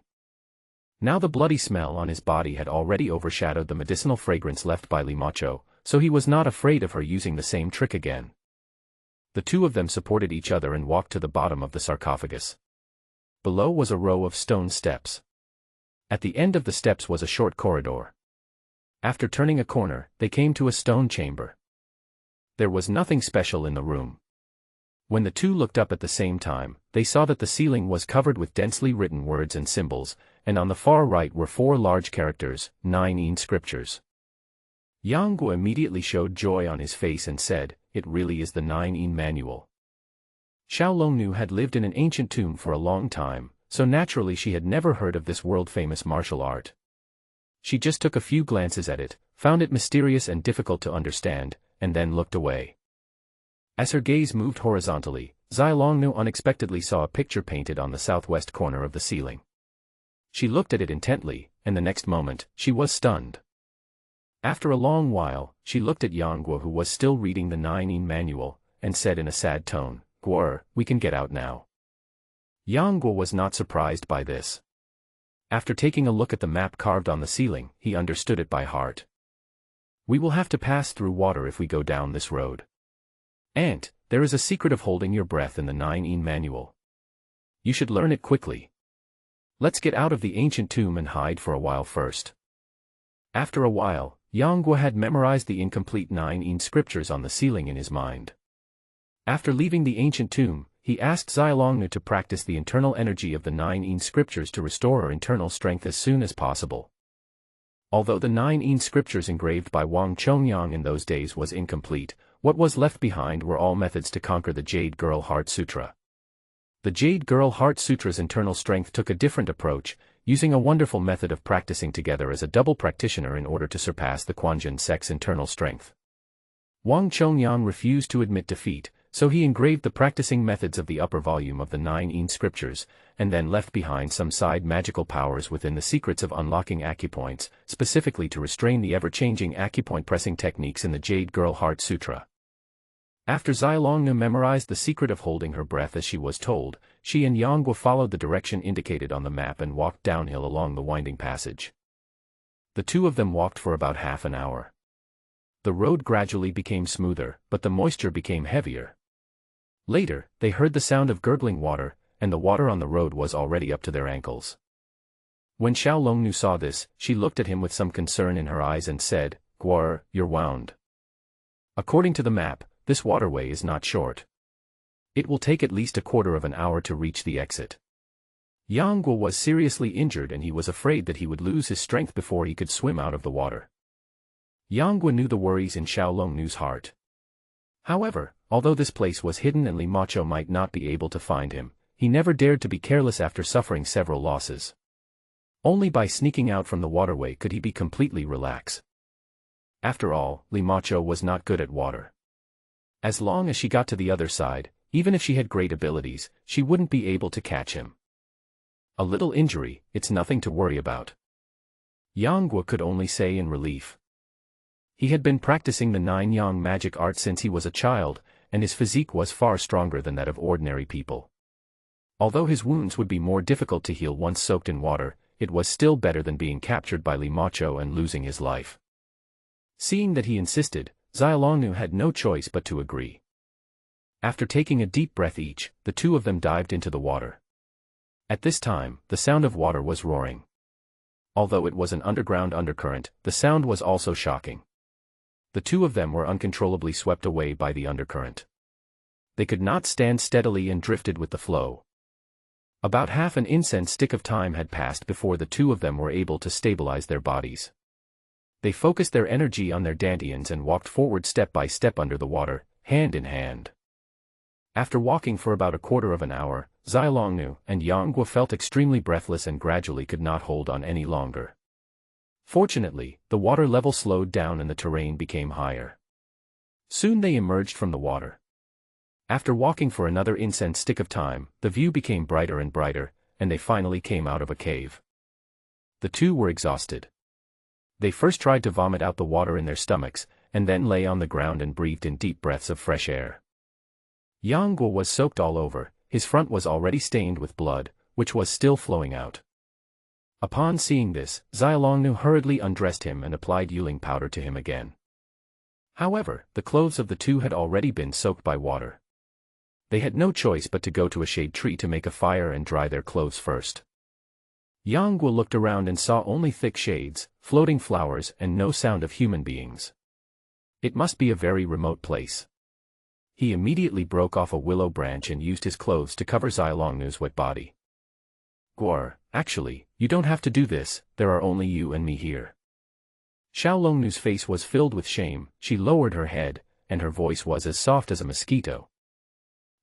Now the bloody smell on his body had already overshadowed the medicinal fragrance left by Li Macho, so he was not afraid of her using the same trick again. The two of them supported each other and walked to the bottom of the sarcophagus. Below was a row of stone steps. At the end of the steps was a short corridor. After turning a corner, they came to a stone chamber. There was nothing special in the room. When the two looked up at the same time, they saw that the ceiling was covered with densely written words and symbols, and on the far right were 4 large characters, 9 scriptures. Yang Guo immediately showed joy on his face and said, "It really is the 9 manual." Xiao Longnu had lived in an ancient tomb for a long time, so naturally she had never heard of this world-famous martial art. She just took a few glances at it, found it mysterious and difficult to understand, and then looked away. As her gaze moved horizontally, Xiaolongnu unexpectedly saw a picture painted on the southwest corner of the ceiling. She looked at it intently, and the next moment, she was stunned. After a long while, she looked at Yang Guo, who was still reading the 9 manual, and said in a sad tone, "Guo, we can get out now." Yang Guo was not surprised by this. After taking a look at the map carved on the ceiling, he understood it by heart. "We will have to pass through water if we go down this road. Ant, there is a secret of holding your breath in the 9 manual. You should learn it quickly. Let's get out of the ancient tomb and hide for a while first." After a while, Yang Guo had memorized the incomplete 9 scriptures on the ceiling in his mind. After leaving the ancient tomb, he asked Xiaolongnu to practice the internal energy of the 9 scriptures to restore her internal strength as soon as possible. Although the 9 scriptures engraved by Wang Chongyang in those days was incomplete, what was left behind were all methods to conquer the Jade Girl Heart Sutra. The Jade Girl Heart Sutra's internal strength took a different approach, using a wonderful method of practicing together as a double practitioner in order to surpass the Quanjin sect's internal strength. Wang Chongyang refused to admit defeat, so he engraved the practicing methods of the upper volume of the 9 scriptures, and then left behind some side magical powers within the secrets of unlocking acupoints, specifically to restrain the ever-changing acupoint pressing techniques in the Jade Girl Heart Sutra. After Xiaolongnu memorized the secret of holding her breath as she was told, she and Yang Guo followed the direction indicated on the map and walked downhill along the winding passage. The two of them walked for about half an hour. The road gradually became smoother, but the moisture became heavier. Later, they heard the sound of gurgling water, and the water on the road was already up to their ankles. When Xiao Longnu saw this, she looked at him with some concern in her eyes and said, "Guo, you're wound. According to the map, this waterway is not short. It will take at least a quarter of an hour to reach the exit." Yang Guo was seriously injured and he was afraid that he would lose his strength before he could swim out of the water. Yang Guo knew the worries in Xiao Longnu's heart. However, although this place was hidden and Li Macho might not be able to find him, he never dared to be careless after suffering several losses. Only by sneaking out from the waterway could he be completely relaxed. After all, Li Macho was not good at water. As long as she got to the other side, even if she had great abilities, she wouldn't be able to catch him. A little injury, it's nothing to worry about. Yang Guo could only say in relief. He had been practicing the 9-yang magic art since he was a child, and his physique was far stronger than that of ordinary people. Although his wounds would be more difficult to heal once soaked in water, it was still better than being captured by Li Macho and losing his life. Seeing that he insisted, Xiaolongnu had no choice but to agree. After taking a deep breath each, the two of them dived into the water. At this time, the sound of water was roaring. Although it was an underground undercurrent, the sound was also shocking. The two of them were uncontrollably swept away by the undercurrent. They could not stand steadily and drifted with the flow. About half an incense stick of time had passed before the two of them were able to stabilize their bodies. They focused their energy on their dantians and walked forward step by step under the water, hand in hand. After walking for about a quarter of an hour, Xiaolongnu and Yang Guo felt extremely breathless and gradually could not hold on any longer. Fortunately, the water level slowed down and the terrain became higher. Soon they emerged from the water. After walking for another incense stick of time, the view became brighter and brighter, and they finally came out of a cave. The two were exhausted. They first tried to vomit out the water in their stomachs, and then lay on the ground and breathed in deep breaths of fresh air. Yang Guo was soaked all over, his front was already stained with blood, which was still flowing out. Upon seeing this, Xiaolongnu hurriedly undressed him and applied Yuling powder to him again. However, the clothes of the two had already been soaked by water. They had no choice but to go to a shade tree to make a fire and dry their clothes first. Yang Guo looked around and saw only thick shades, floating flowers and no sound of human beings. It must be a very remote place. He immediately broke off a willow branch and used his clothes to cover Xiaolongnu's wet body. Guo, actually, you don't have to do this, there are only you and me here. Xiaolongnu's face was filled with shame, she lowered her head, and her voice was as soft as a mosquito.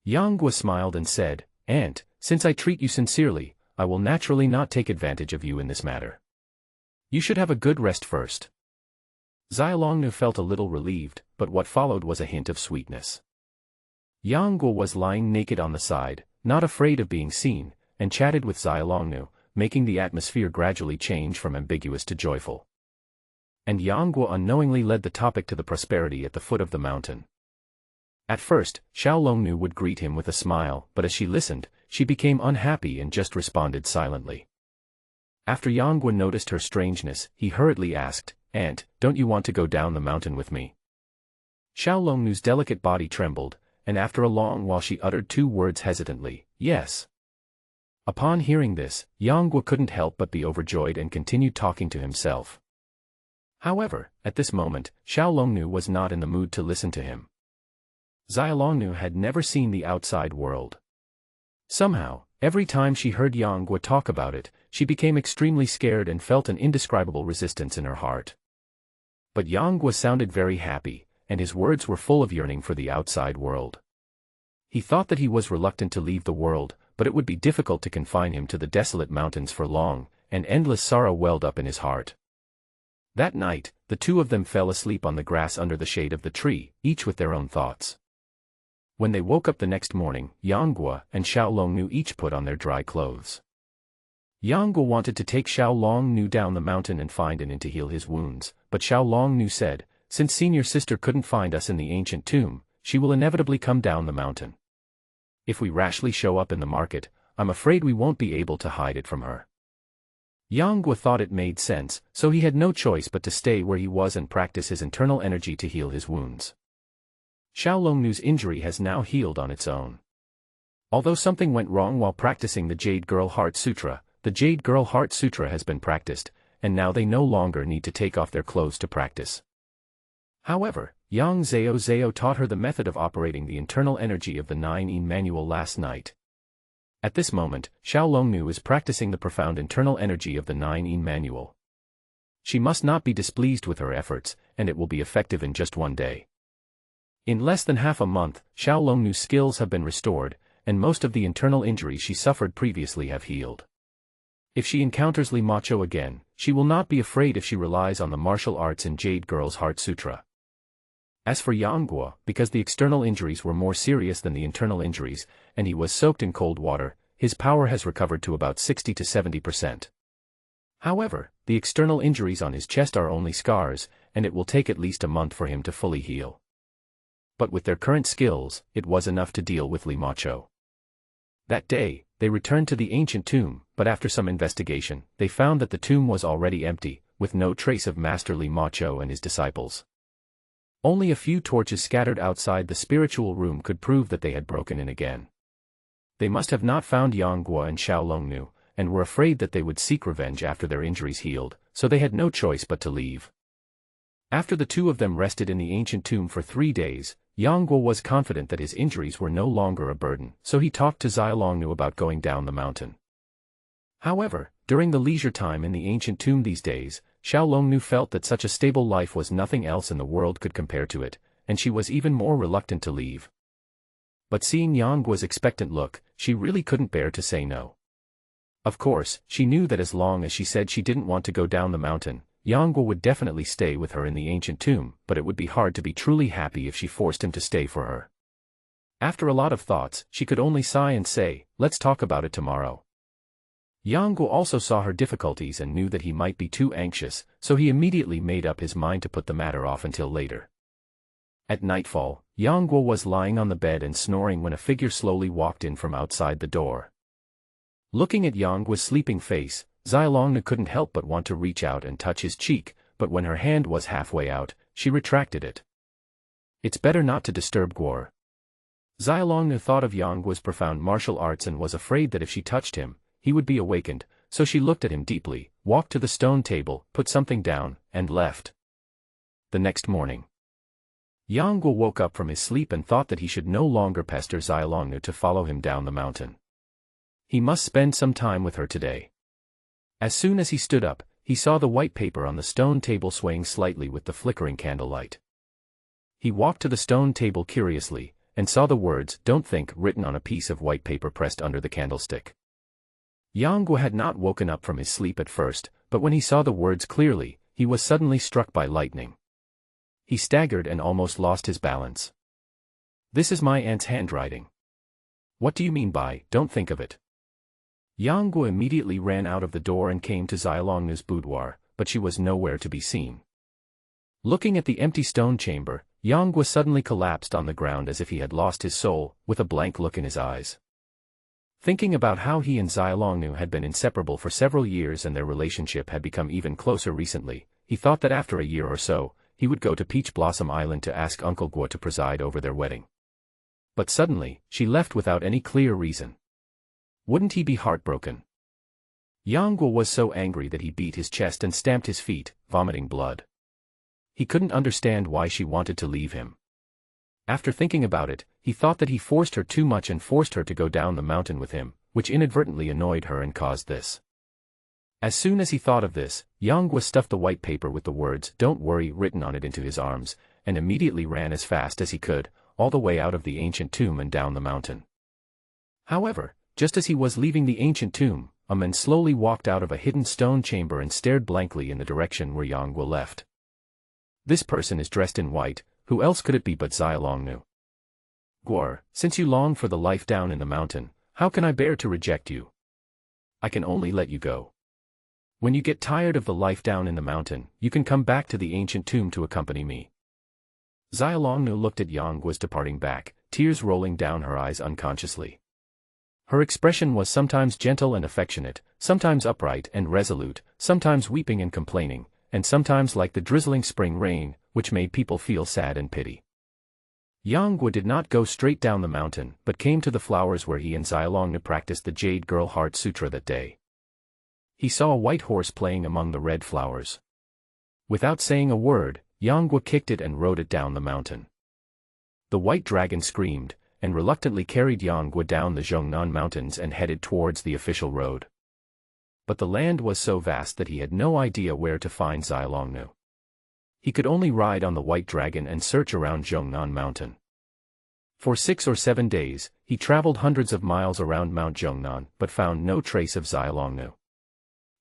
Yang Guo smiled and said, "Aunt, since I treat you sincerely, I will naturally not take advantage of you in this matter. You should have a good rest first." Xiaolongnu felt a little relieved, but what followed was a hint of sweetness. Yang Guo was lying naked on the side, not afraid of being seen, and chatted with Xiaolongnu, making the atmosphere gradually change from ambiguous to joyful. And Yang Guo unknowingly led the topic to the prosperity at the foot of the mountain. At first, Xiaolongnu would greet him with a smile, but as she listened, she became unhappy and just responded silently. After Yang Guo noticed her strangeness, he hurriedly asked, "Aunt, don't you want to go down the mountain with me?" Xiaolongnu's delicate body trembled, and after a long while she uttered two words hesitantly, "Yes." Upon hearing this, Yang Guo couldn't help but be overjoyed and continued talking to himself. However, at this moment, Xiaolongnu was not in the mood to listen to him. Xiaolongnu had never seen the outside world. Somehow, every time she heard Yang Guo talk about it, she became extremely scared and felt an indescribable resistance in her heart. But Yang Guo sounded very happy, and his words were full of yearning for the outside world. He thought that he was reluctant to leave the world, but it would be difficult to confine him to the desolate mountains for long, and endless sorrow welled up in his heart. That night, the two of them fell asleep on the grass under the shade of the tree, each with their own thoughts. When they woke up the next morning, Yang Guo and Xiaolongnu each put on their dry clothes. Yang Guo wanted to take Xiaolongnu down the mountain and find an inn to heal his wounds, but Xiaolongnu said, "Since senior sister couldn't find us in the ancient tomb, she will inevitably come down the mountain. If we rashly show up in the market, I'm afraid we won't be able to hide it from her." Yang Guo thought it made sense, so he had no choice but to stay where he was and practice his internal energy to heal his wounds. Xiaolongnu's injury has now healed on its own. Although something went wrong while practicing the Jade Girl Heart Sutra, the Jade Girl Heart Sutra has been practiced, and now they no longer need to take off their clothes to practice. However, Yang Zhao taught her the method of operating the internal energy of the 9-yin manual last night. At this moment, Xiaolongnu is practicing the profound internal energy of the 9-yin manual. She must not be displeased with her efforts, and it will be effective in just one day. In less than half a month, Xiaolongnu's skills have been restored, and most of the internal injuries she suffered previously have healed. If she encounters Li Macho again, she will not be afraid if she relies on the martial arts in Jade Girl's Heart Sutra. As for Yang Guo, because the external injuries were more serious than the internal injuries, and he was soaked in cold water, his power has recovered to about 60 to 70%. However, the external injuries on his chest are only scars, and it will take at least a month for him to fully heal. But with their current skills, it was enough to deal with Li Macho. That day, they returned to the ancient tomb, but after some investigation, they found that the tomb was already empty, with no trace of Master Li Macho and his disciples. Only a few torches scattered outside the spiritual room could prove that they had broken in again. They must have not found Yang Guo and Xiaolongnu, and were afraid that they would seek revenge after their injuries healed, so they had no choice but to leave. After the two of them rested in the ancient tomb for 3 days, Yang Guo was confident that his injuries were no longer a burden, so he talked to Xiaolongnu about going down the mountain. However, during the leisure time in the ancient tomb these days, Xiaolongnu felt that such a stable life was nothing else in the world could compare to it, and she was even more reluctant to leave. But seeing Yang Guo's expectant look, she really couldn't bear to say no. Of course, she knew that as long as she said she didn't want to go down the mountain, Yang Guo would definitely stay with her in the ancient tomb, but it would be hard to be truly happy if she forced him to stay for her. After a lot of thoughts, she could only sigh and say, "Let's talk about it tomorrow." Yang Guo also saw her difficulties and knew that he might be too anxious, so he immediately made up his mind to put the matter off until later. At nightfall, Yang Guo was lying on the bed and snoring when a figure slowly walked in from outside the door. Looking at Yang Guo's sleeping face, Xiaolongnu couldn't help but want to reach out and touch his cheek, but when her hand was halfway out, she retracted it. It's better not to disturb Guo. Xiaolongnu thought of Yang Guo's profound martial arts and was afraid that if she touched him, he would be awakened, so she looked at him deeply, walked to the stone table, put something down, and left. The next morning, Yang Guo woke up from his sleep and thought that he should no longer pester Xiaolongnu to follow him down the mountain. He must spend some time with her today. As soon as he stood up, he saw the white paper on the stone table swaying slightly with the flickering candlelight. He walked to the stone table curiously, and saw the words, "Don't think," written on a piece of white paper pressed under the candlestick. Yang Guo had not woken up from his sleep at first, but when he saw the words clearly, he was suddenly struck by lightning. He staggered and almost lost his balance. "This is my aunt's handwriting. What do you mean by, 'don't think of it'?" Yang Guo immediately ran out of the door and came to Xiaolongnu's boudoir, but she was nowhere to be seen. Looking at the empty stone chamber, Yang Guo suddenly collapsed on the ground as if he had lost his soul, with a blank look in his eyes. Thinking about how he and Xiaolongnu had been inseparable for several years and their relationship had become even closer recently, he thought that after a year or so, he would go to Peach Blossom Island to ask Uncle Guo to preside over their wedding. But suddenly, she left without any clear reason. Wouldn't he be heartbroken? Yang Guo was so angry that he beat his chest and stamped his feet, vomiting blood. He couldn't understand why she wanted to leave him. After thinking about it, he thought that he forced her too much and forced her to go down the mountain with him, which inadvertently annoyed her and caused this. As soon as he thought of this, Yang Guo stuffed the white paper with the words, "Don't worry," written on it into his arms, and immediately ran as fast as he could, all the way out of the ancient tomb and down the mountain. However, just as he was leaving the ancient tomb, a man slowly walked out of a hidden stone chamber and stared blankly in the direction where Yang Guo left. This person is dressed in white, who else could it be but Xiaolongnu? "Guo, since you long for the life down in the mountain, how can I bear to reject you? I can only let you go. When you get tired of the life down in the mountain, you can come back to the ancient tomb to accompany me." Xiaolongnu looked at Yang Guo's departing back, tears rolling down her eyes unconsciously. Her expression was sometimes gentle and affectionate, sometimes upright and resolute, sometimes weeping and complaining, and sometimes like the drizzling spring rain, which made people feel sad and pity. Yang Guo did not go straight down the mountain, but came to the flowers where he and Xiaolongnu practiced the Jade Girl Heart Sutra that day. He saw a white horse playing among the red flowers. Without saying a word, Yang Guo kicked it and rode it down the mountain. The white dragon screamed, and reluctantly carried Yang Guo down the Zhongnan Mountains and headed towards the official road. But the land was so vast that he had no idea where to find Xiaolongnu. he could only ride on the white dragon and search around Zhongnan Mountain. For 6 or 7 days, he traveled hundreds of miles around Mount Zhongnan but found no trace of Xiaolongnu.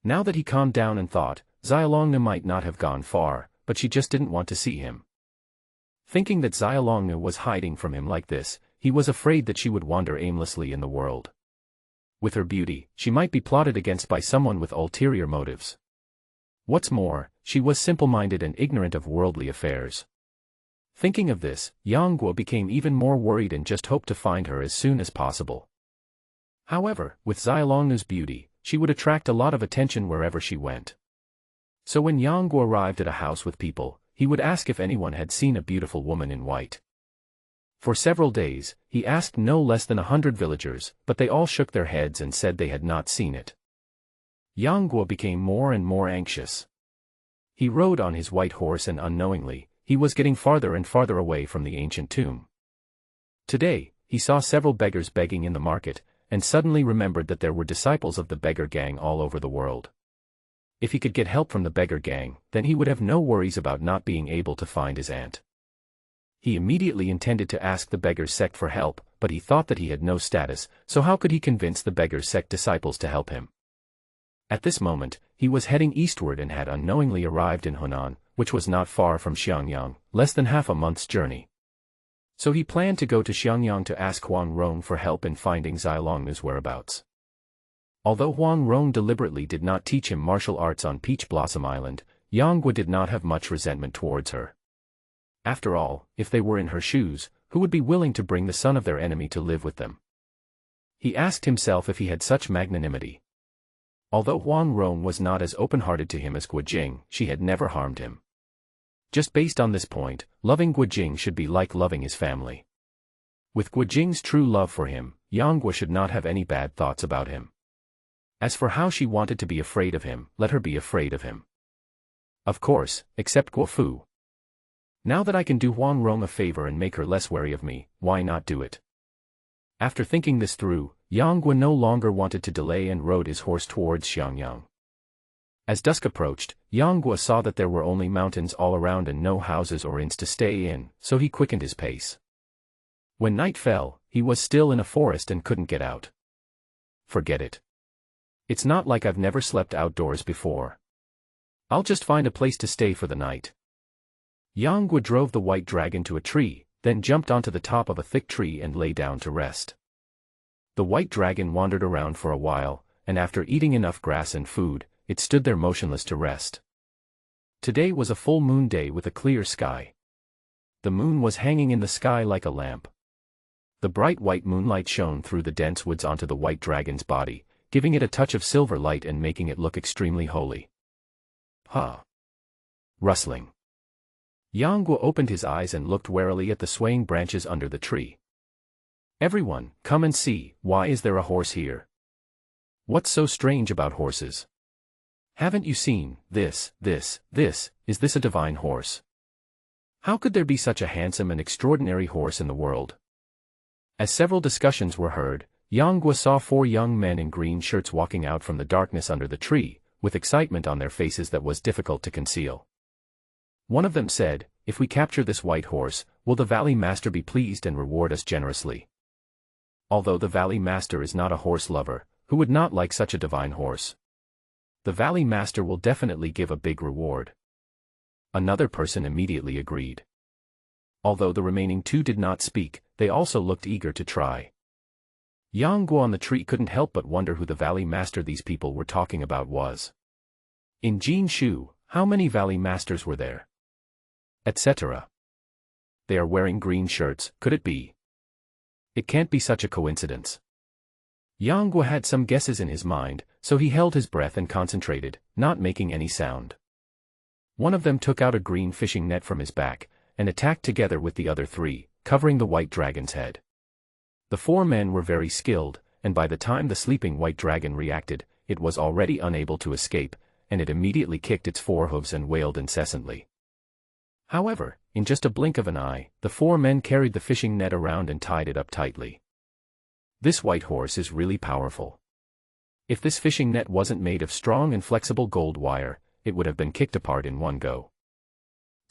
Now that he calmed down and thought, Xiaolongnu might not have gone far, but she just didn't want to see him. Thinking that Xiaolongnu was hiding from him like this, he was afraid that she would wander aimlessly in the world. With her beauty, she might be plotted against by someone with ulterior motives. What's more, she was simple-minded and ignorant of worldly affairs. Thinking of this, Yang Guo became even more worried and just hoped to find her as soon as possible. However, with Xiaolongnu's beauty, she would attract a lot of attention wherever she went. So when Yang Guo arrived at a house with people, he would ask if anyone had seen a beautiful woman in white. For several days, he asked no less than 100 villagers, but they all shook their heads and said they had not seen it. Yang Guo became more and more anxious. He rode on his white horse and unknowingly, he was getting farther and farther away from the ancient tomb. Today, he saw several beggars begging in the market, and suddenly remembered that there were disciples of the beggar gang all over the world. If he could get help from the beggar gang, then he would have no worries about not being able to find his aunt. He immediately intended to ask the beggar's sect for help, but he thought that he had no status, so how could he convince the beggar's sect disciples to help him? At this moment, he was heading eastward and had unknowingly arrived in Hunan, which was not far from Xiangyang, less than half a month's journey. So he planned to go to Xiangyang to ask Huang Rong for help in finding Xiaolongnu's whereabouts. Although Huang Rong deliberately did not teach him martial arts on Peach Blossom Island, Yang Guo did not have much resentment towards her. After all, if they were in her shoes, who would be willing to bring the son of their enemy to live with them? He asked himself if he had such magnanimity. Although Huang Rong was not as open-hearted to him as Guo Jing, she had never harmed him. Just based on this point, loving Guo Jing should be like loving his family. With Guo Jing's true love for him, Yang Guo should not have any bad thoughts about him. As for how she wanted to be afraid of him, let her be afraid of him. Of course, except Guo Fu. Now that I can do Huang Rong a favor and make her less wary of me, why not do it? After thinking this through, Yang Guo no longer wanted to delay and rode his horse towards Xiangyang. As dusk approached, Yang Guo saw that there were only mountains all around and no houses or inns to stay in, so he quickened his pace. When night fell, he was still in a forest and couldn't get out. Forget it. It's not like I've never slept outdoors before. I'll just find a place to stay for the night. Yang Guo drove the white dragon to a tree, then jumped onto the top of a thick tree and lay down to rest. The white dragon wandered around for a while, and after eating enough grass and food, it stood there motionless to rest. Today was a full moon day with a clear sky. The moon was hanging in the sky like a lamp. The bright white moonlight shone through the dense woods onto the white dragon's body, giving it a touch of silver light and making it look extremely holy. Rustling. Yang Guo opened his eyes and looked warily at the swaying branches under the tree. Everyone, come and see, why is there a horse here? What's so strange about horses? Haven't you seen, is this a divine horse? How could there be such a handsome and extraordinary horse in the world? As several discussions were heard, Yang Guo saw 4 young men in green shirts walking out from the darkness under the tree, with excitement on their faces that was difficult to conceal. One of them said, "If we capture this white horse, will the Valley Master be pleased and reward us generously?" Although the Valley Master is not a horse lover, who would not like such a divine horse? The Valley Master will definitely give a big reward. Another person immediately agreed. Although the remaining 2 did not speak, they also looked eager to try. Yang Guo on the tree couldn't help but wonder who the Valley Master these people were talking about was. In Jinshu, how many Valley Masters were there? Etc. They are wearing green shirts, could it be? It can't be such a coincidence. Yang Guo had some guesses in his mind, so he held his breath and concentrated, not making any sound. One of them took out a green fishing net from his back, and attacked together with the other 3, covering the white dragon's head. The 4 men were very skilled, and by the time the sleeping white dragon reacted, it was already unable to escape, and it immediately kicked its 4 hooves and wailed incessantly. However, in just a blink of an eye, the 4 men carried the fishing net around and tied it up tightly. This white horse is really powerful. If this fishing net wasn't made of strong and flexible gold wire, it would have been kicked apart in one go.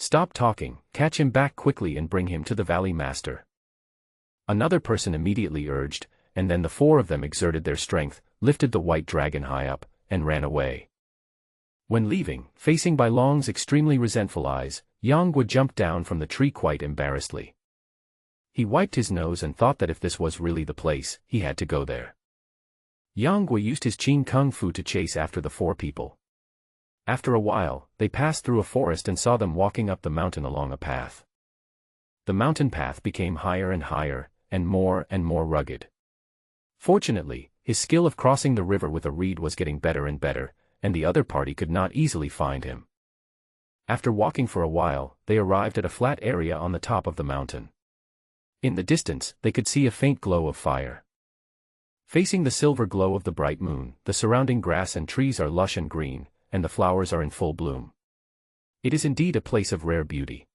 Stop talking, catch him back quickly and bring him to the valley master. Another person immediately urged, and then the four of them exerted their strength, lifted the white dragon high up, and ran away. When leaving, facing Bai Long's extremely resentful eyes, Yang Guo jumped down from the tree quite embarrassedly. He wiped his nose and thought that if this was really the place, he had to go there. Yang Guo used his Qing Kung Fu to chase after the four people. After a while, they passed through a forest and saw them walking up the mountain along a path. The mountain path became higher and higher, and more rugged. Fortunately, his skill of crossing the river with a reed was getting better and better, and the other party could not easily find him. After walking for a while, they arrived at a flat area on the top of the mountain. In the distance, they could see a faint glow of fire. Facing the silver glow of the bright moon, the surrounding grass and trees are lush and green, and the flowers are in full bloom. It is indeed a place of rare beauty.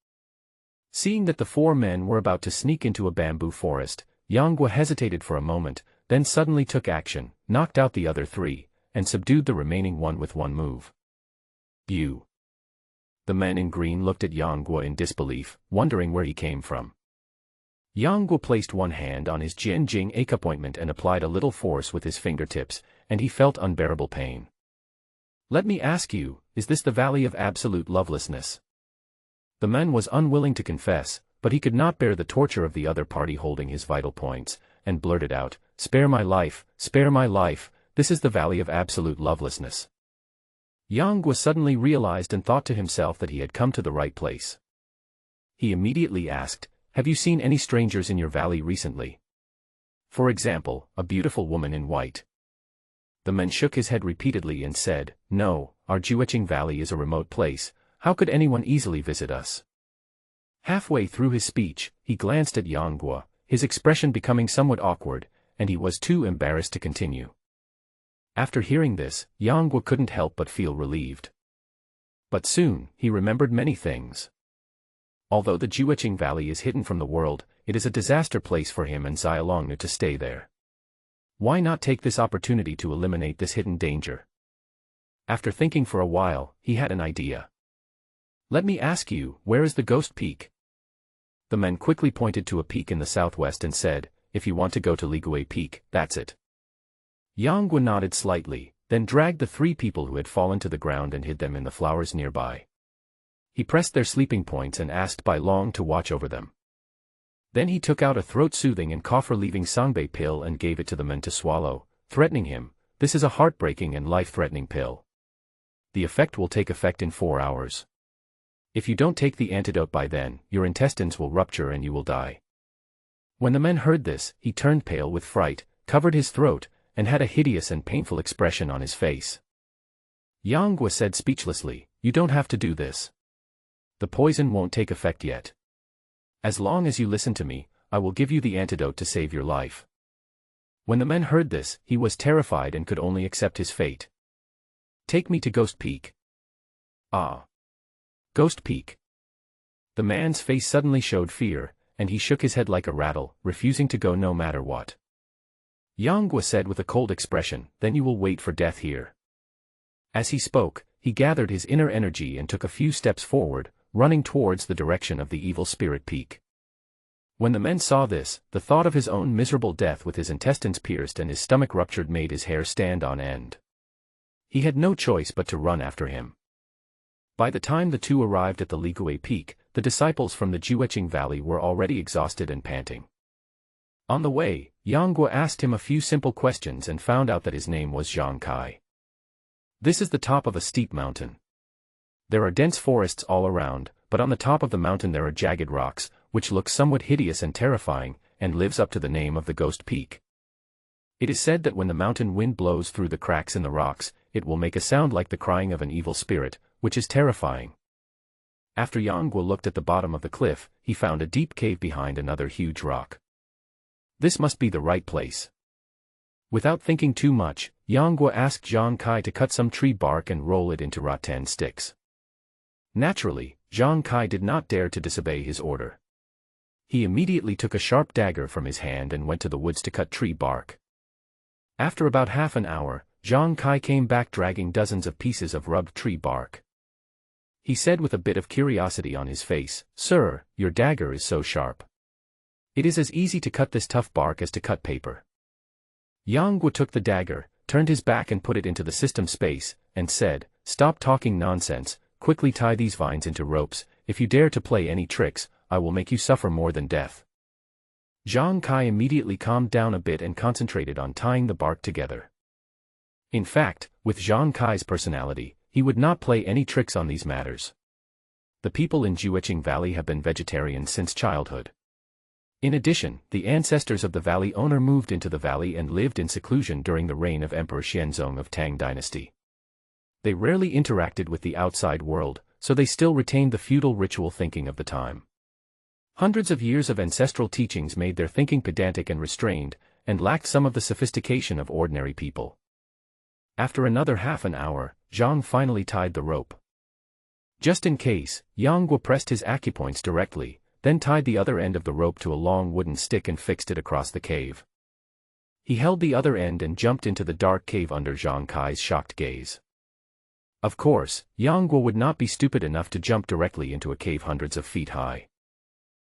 Seeing that the four men were about to sneak into a bamboo forest, Yang Guo hesitated for a moment, then suddenly took action, knocked out the other three, and subdued the remaining one with one move. You. The men in green looked at Yang Guo in disbelief, wondering where he came from. Yang Guo placed one hand on his Jianjing ache ointment and applied a little force with his fingertips, and he felt unbearable pain. Let me ask you, is this the Valley of Absolute Lovelessness? The man was unwilling to confess, but he could not bear the torture of the other party holding his vital points, and blurted out, spare my life, this is the Valley of Absolute Lovelessness. Yang Guo suddenly realized and thought to himself that he had come to the right place. He immediately asked, have you seen any strangers in your valley recently? For example, a beautiful woman in white. The man shook his head repeatedly and said, no, our Jueqing Valley is a remote place, how could anyone easily visit us? Halfway through his speech, he glanced at Yang Guo, his expression becoming somewhat awkward, and he was too embarrassed to continue. After hearing this, Yang Guo couldn't help but feel relieved. But soon, he remembered many things. Although the Jueqing Valley is hidden from the world, it is a disaster place for him and Xia Longnu to stay there. Why not take this opportunity to eliminate this hidden danger? After thinking for a while, he had an idea. Let me ask you, where is the Ghost Peak? The man quickly pointed to a peak in the southwest and said, if you want to go to Ligui Peak, that's it. Yang Guo nodded slightly, then dragged the three people who had fallen to the ground and hid them in the flowers nearby. He pressed their sleeping points and asked Bai Long to watch over them. Then he took out a throat-soothing and cough-relieving sangbei pill and gave it to the man to swallow, threatening him, this is a heartbreaking and life-threatening pill. The effect will take effect in 4 hours. If you don't take the antidote by then, your intestines will rupture and you will die. When the man heard this, he turned pale with fright, covered his throat, and had a hideous and painful expression on his face. Yang Guo said speechlessly, you don't have to do this. The poison won't take effect yet. As long as you listen to me, I will give you the antidote to save your life. When the man heard this, he was terrified and could only accept his fate. Take me to Ghost Peak. Ah. Ghost Peak. The man's face suddenly showed fear, and he shook his head like a rattle, refusing to go no matter what. Yang Guo said with a cold expression, then you will wait for death here. As he spoke, he gathered his inner energy and took a few steps forward, running towards the direction of the evil spirit peak. When the men saw this, the thought of his own miserable death with his intestines pierced and his stomach ruptured made his hair stand on end. He had no choice but to run after him. By the time the two arrived at the Ligui Peak, the disciples from the Jueqing Valley were already exhausted and panting. On the way, Yang Guo asked him a few simple questions and found out that his name was Zhang Kai. This is the top of a steep mountain. There are dense forests all around, but on the top of the mountain there are jagged rocks, which look somewhat hideous and terrifying, and lives up to the name of the Ghost Peak. It is said that when the mountain wind blows through the cracks in the rocks, it will make a sound like the crying of an evil spirit, which is terrifying. After Yang Guo looked at the bottom of the cliff, he found a deep cave behind another huge rock. This must be the right place. Without thinking too much, Yang Guo asked Zhang Kai to cut some tree bark and roll it into rattan sticks. Naturally, Zhang Kai did not dare to disobey his order. He immediately took a sharp dagger from his hand and went to the woods to cut tree bark. After about half an hour, Zhang Kai came back dragging dozens of pieces of rubbed tree bark. he said with a bit of curiosity on his face. Sir, your dagger is so sharp. It is as easy to cut this tough bark as to cut paper. Yang Guo took the dagger, turned his back and put it into the system space, and said, Stop talking nonsense, quickly tie these vines into ropes. If you dare to play any tricks, I will make you suffer more than death. Zhang Kai immediately calmed down a bit and concentrated on tying the bark together. In fact, with Zhang Kai's personality, he would not play any tricks on these matters. The people in Jueqing Valley have been vegetarians since childhood. In addition, the ancestors of the valley owner moved into the valley and lived in seclusion during the reign of Emperor Xianzong of Tang Dynasty. They rarely interacted with the outside world, so they still retained the feudal ritual thinking of the time. Hundreds of years of ancestral teachings made their thinking pedantic and restrained, and lacked some of the sophistication of ordinary people. After another half an hour, Zhang finally tied the rope. Just in case, Yang Guo pressed his acupoints directly, then tied the other end of the rope to a long wooden stick and fixed it across the cave. He held the other end and jumped into the dark cave under Zhang Kai's shocked gaze. Of course, Yang Guo would not be stupid enough to jump directly into a cave hundreds of feet high.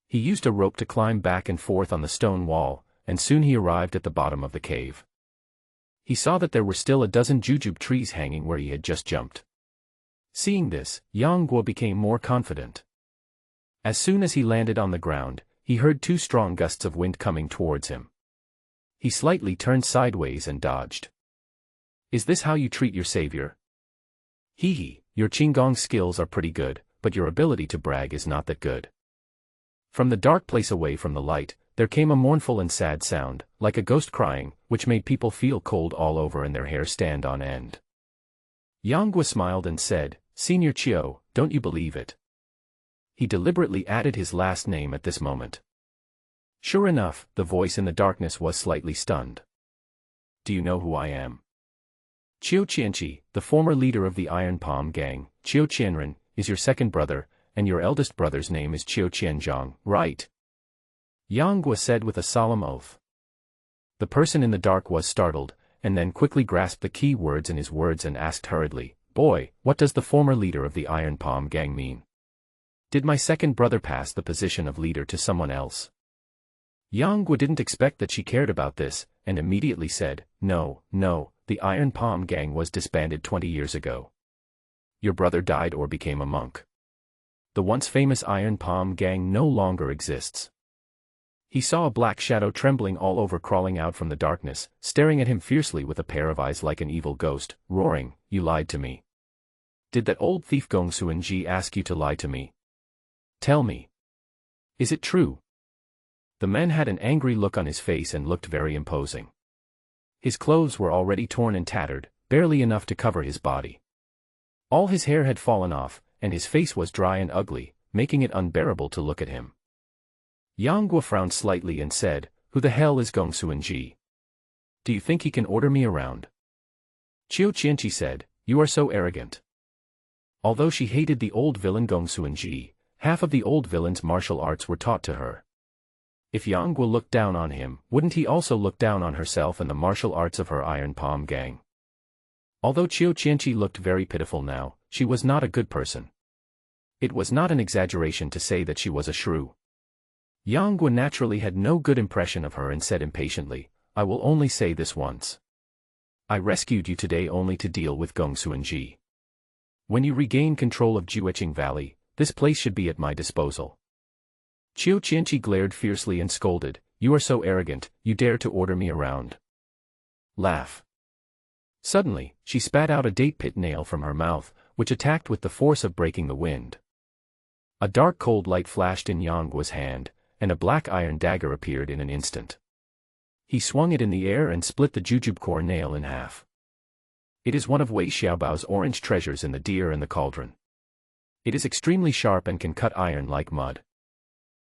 He used a rope to climb back and forth on the stone wall, and soon he arrived at the bottom of the cave. He saw that there were still a dozen jujube trees hanging where he had just jumped. Seeing this, Yang Guo became more confident. As soon as he landed on the ground, he heard two strong gusts of wind coming towards him. He slightly turned sideways and dodged. Is this how you treat your savior? Hee, your Qinggong skills are pretty good, but your ability to brag is not that good. From the dark place away from the light, there came a mournful and sad sound, like a ghost crying, which made people feel cold all over and their hair stand on end. Yang Guo smiled and said, Senior Qiu, don't you believe it? He deliberately added his last name at this moment. Sure enough, the voice in the darkness was slightly stunned. Do you know who I am? Qiu Qianqi, the former leader of the Iron Palm Gang, Qiu Qianren, is your second brother, and your eldest brother's name is Qiu Qianzhang, right? Yang Guo said with a solemn oath. The person in the dark was startled, and then quickly grasped the key words in his words and asked hurriedly, Boy, what does the former leader of the Iron Palm Gang mean? Did my second brother pass the position of leader to someone else? Yang Guo didn't expect that she cared about this, and immediately said, No, the Iron Palm Gang was disbanded 20 years ago. Your brother died or became a monk. The once famous Iron Palm Gang no longer exists. He saw a black shadow trembling all over crawling out from the darkness, staring at him fiercely with a pair of eyes like an evil ghost, roaring, You lied to me. Did that old thief Gong Suanji ask you to lie to me? Tell me. Is it true? The man had an angry look on his face and looked very imposing. His clothes were already torn and tattered, barely enough to cover his body. All his hair had fallen off, and his face was dry and ugly, making it unbearable to look at him. Yang Guo frowned slightly and said, Who the hell is Gong Suanji? Do you think he can order me around? Qiu Qianqi said, You are so arrogant. Although she hated the old villain Gong Suanji, half of the old villain's martial arts were taught to her. If Yang Guo looked down on him, wouldn't he also look down on herself and the martial arts of her Iron Palm Gang? Although Qiu Qianqi looked very pitiful now, she was not a good person. It was not an exaggeration to say that she was a shrew. Yang Guo naturally had no good impression of her and said impatiently, I will only say this once. I rescued you today only to deal with Gong Suanji. When you regain control of Jueqing Valley, this place should be at my disposal. Qiu Qianqi glared fiercely and scolded, You are so arrogant, you dare to order me around. Laugh. Suddenly, she spat out a date pit nail from her mouth, which attacked with the force of breaking the wind. A dark cold light flashed in Yang Guo's hand, and a black iron dagger appeared in an instant. He swung it in the air and split the jujube core nail in half. It is one of Wei Xiaobao's orange treasures in the deer and the cauldron. It is extremely sharp and can cut iron like mud.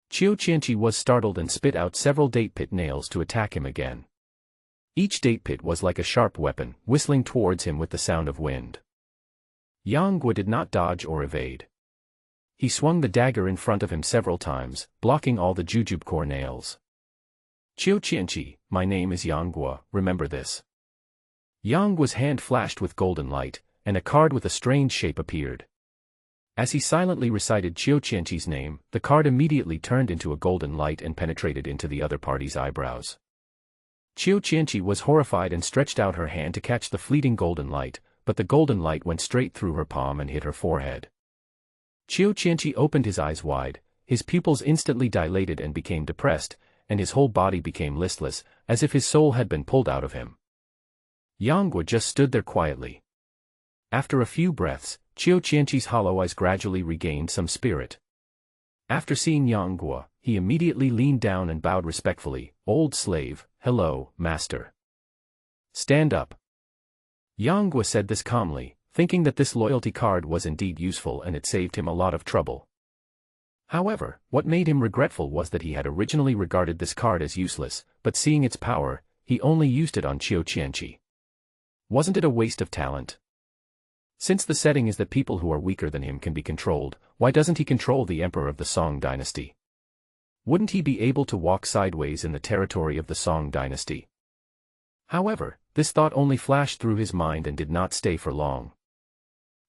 Qiu Qianqi was startled and spit out several date pit nails to attack him again. Each date pit was like a sharp weapon, whistling towards him with the sound of wind. Yang Guo did not dodge or evade. He swung the dagger in front of him several times, blocking all the jujube core nails. Qiu Qianqi, my name is Yang Guo, remember this. Yang Guo's hand flashed with golden light, and a card with a strange shape appeared. As he silently recited Qiu Qianqi's name, the card immediately turned into a golden light and penetrated into the other party's eyebrows. Qiu Qianqi was horrified and stretched out her hand to catch the fleeting golden light, but the golden light went straight through her palm and hit her forehead. Qiu Qianqi opened his eyes wide, his pupils instantly dilated and became depressed, and his whole body became listless, as if his soul had been pulled out of him. Yang Guo just stood there quietly. After a few breaths, Qiu Qianqi's hollow eyes gradually regained some spirit. After seeing Yang Guo, he immediately leaned down and bowed respectfully. "Old slave, hello, master. Stand up." Yang Guo said this calmly, thinking that this loyalty card was indeed useful and it saved him a lot of trouble. However, what made him regretful was that he had originally regarded this card as useless, but seeing its power, he only used it on Qiu Qianqi. Wasn't it a waste of talent? Since the setting is that people who are weaker than him can be controlled, why doesn't he control the emperor of the Song dynasty? Wouldn't he be able to walk sideways in the territory of the Song dynasty? However, this thought only flashed through his mind and did not stay for long.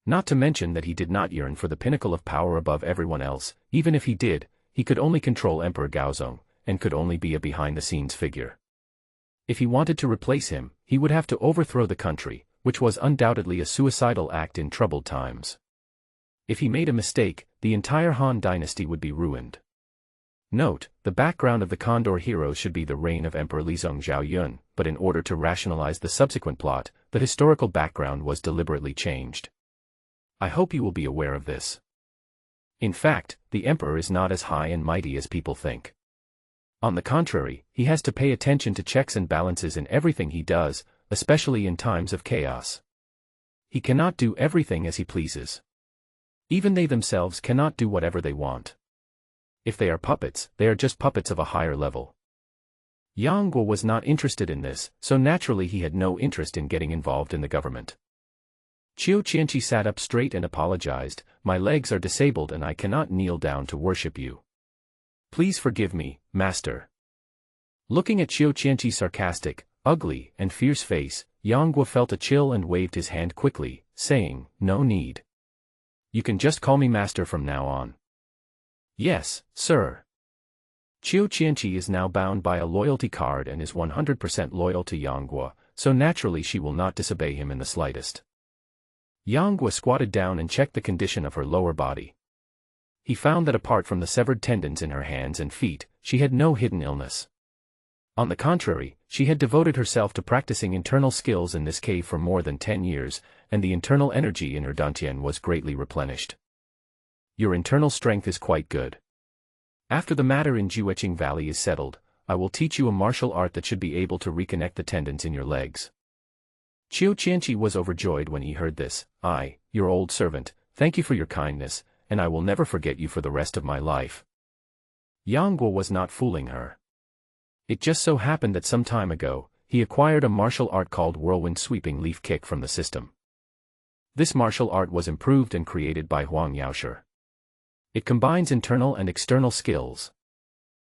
Not to mention that he did not yearn for the pinnacle of power above everyone else. Even if he did, he could only control Emperor Gaozong, and could only be a behind-the-scenes figure. If he wanted to replace him, he would have to overthrow the country, which was undoubtedly a suicidal act in troubled times. If he made a mistake, the entire Han dynasty would be ruined. Note, the background of the Condor heroes should be the reign of Emperor Lizong Zhaoyun, but in order to rationalize the subsequent plot, the historical background was deliberately changed. I hope you will be aware of this. In fact, the emperor is not as high and mighty as people think. On the contrary, he has to pay attention to checks and balances in everything he does, especially in times of chaos. He cannot do everything as he pleases. Even they themselves cannot do whatever they want. If they are puppets, they are just puppets of a higher level. Yang Guo was not interested in this, so naturally he had no interest in getting involved in the government. Qiu Qianqi sat up straight and apologized. "My legs are disabled and I cannot kneel down to worship you. Please forgive me, master." Looking at Qiu Qianqi's sarcastic, ugly, and fierce face, Yang Guo felt a chill and waved his hand quickly, saying, "No need. You can just call me master from now on." "Yes, sir." Qiu Qianqi is now bound by a loyalty card and is 100% loyal to Yang Guo, so naturally she will not disobey him in the slightest. Yang Guo squatted down and checked the condition of her lower body. He found that apart from the severed tendons in her hands and feet, she had no hidden illness. On the contrary, she had devoted herself to practicing internal skills in this cave for more than 10 years, and the internal energy in her dantian was greatly replenished. "Your internal strength is quite good. After the matter in Jueqing Valley is settled, I will teach you a martial art that should be able to reconnect the tendons in your legs." Qiu Qianqi was overjoyed when he heard this. "I, your old servant, thank you for your kindness, and I will never forget you for the rest of my life." Yang Guo was not fooling her. It just so happened that some time ago, he acquired a martial art called Whirlwind Sweeping Leaf Kick from the system. This martial art was improved and created by Huang Yaoshe. It combines internal and external skills.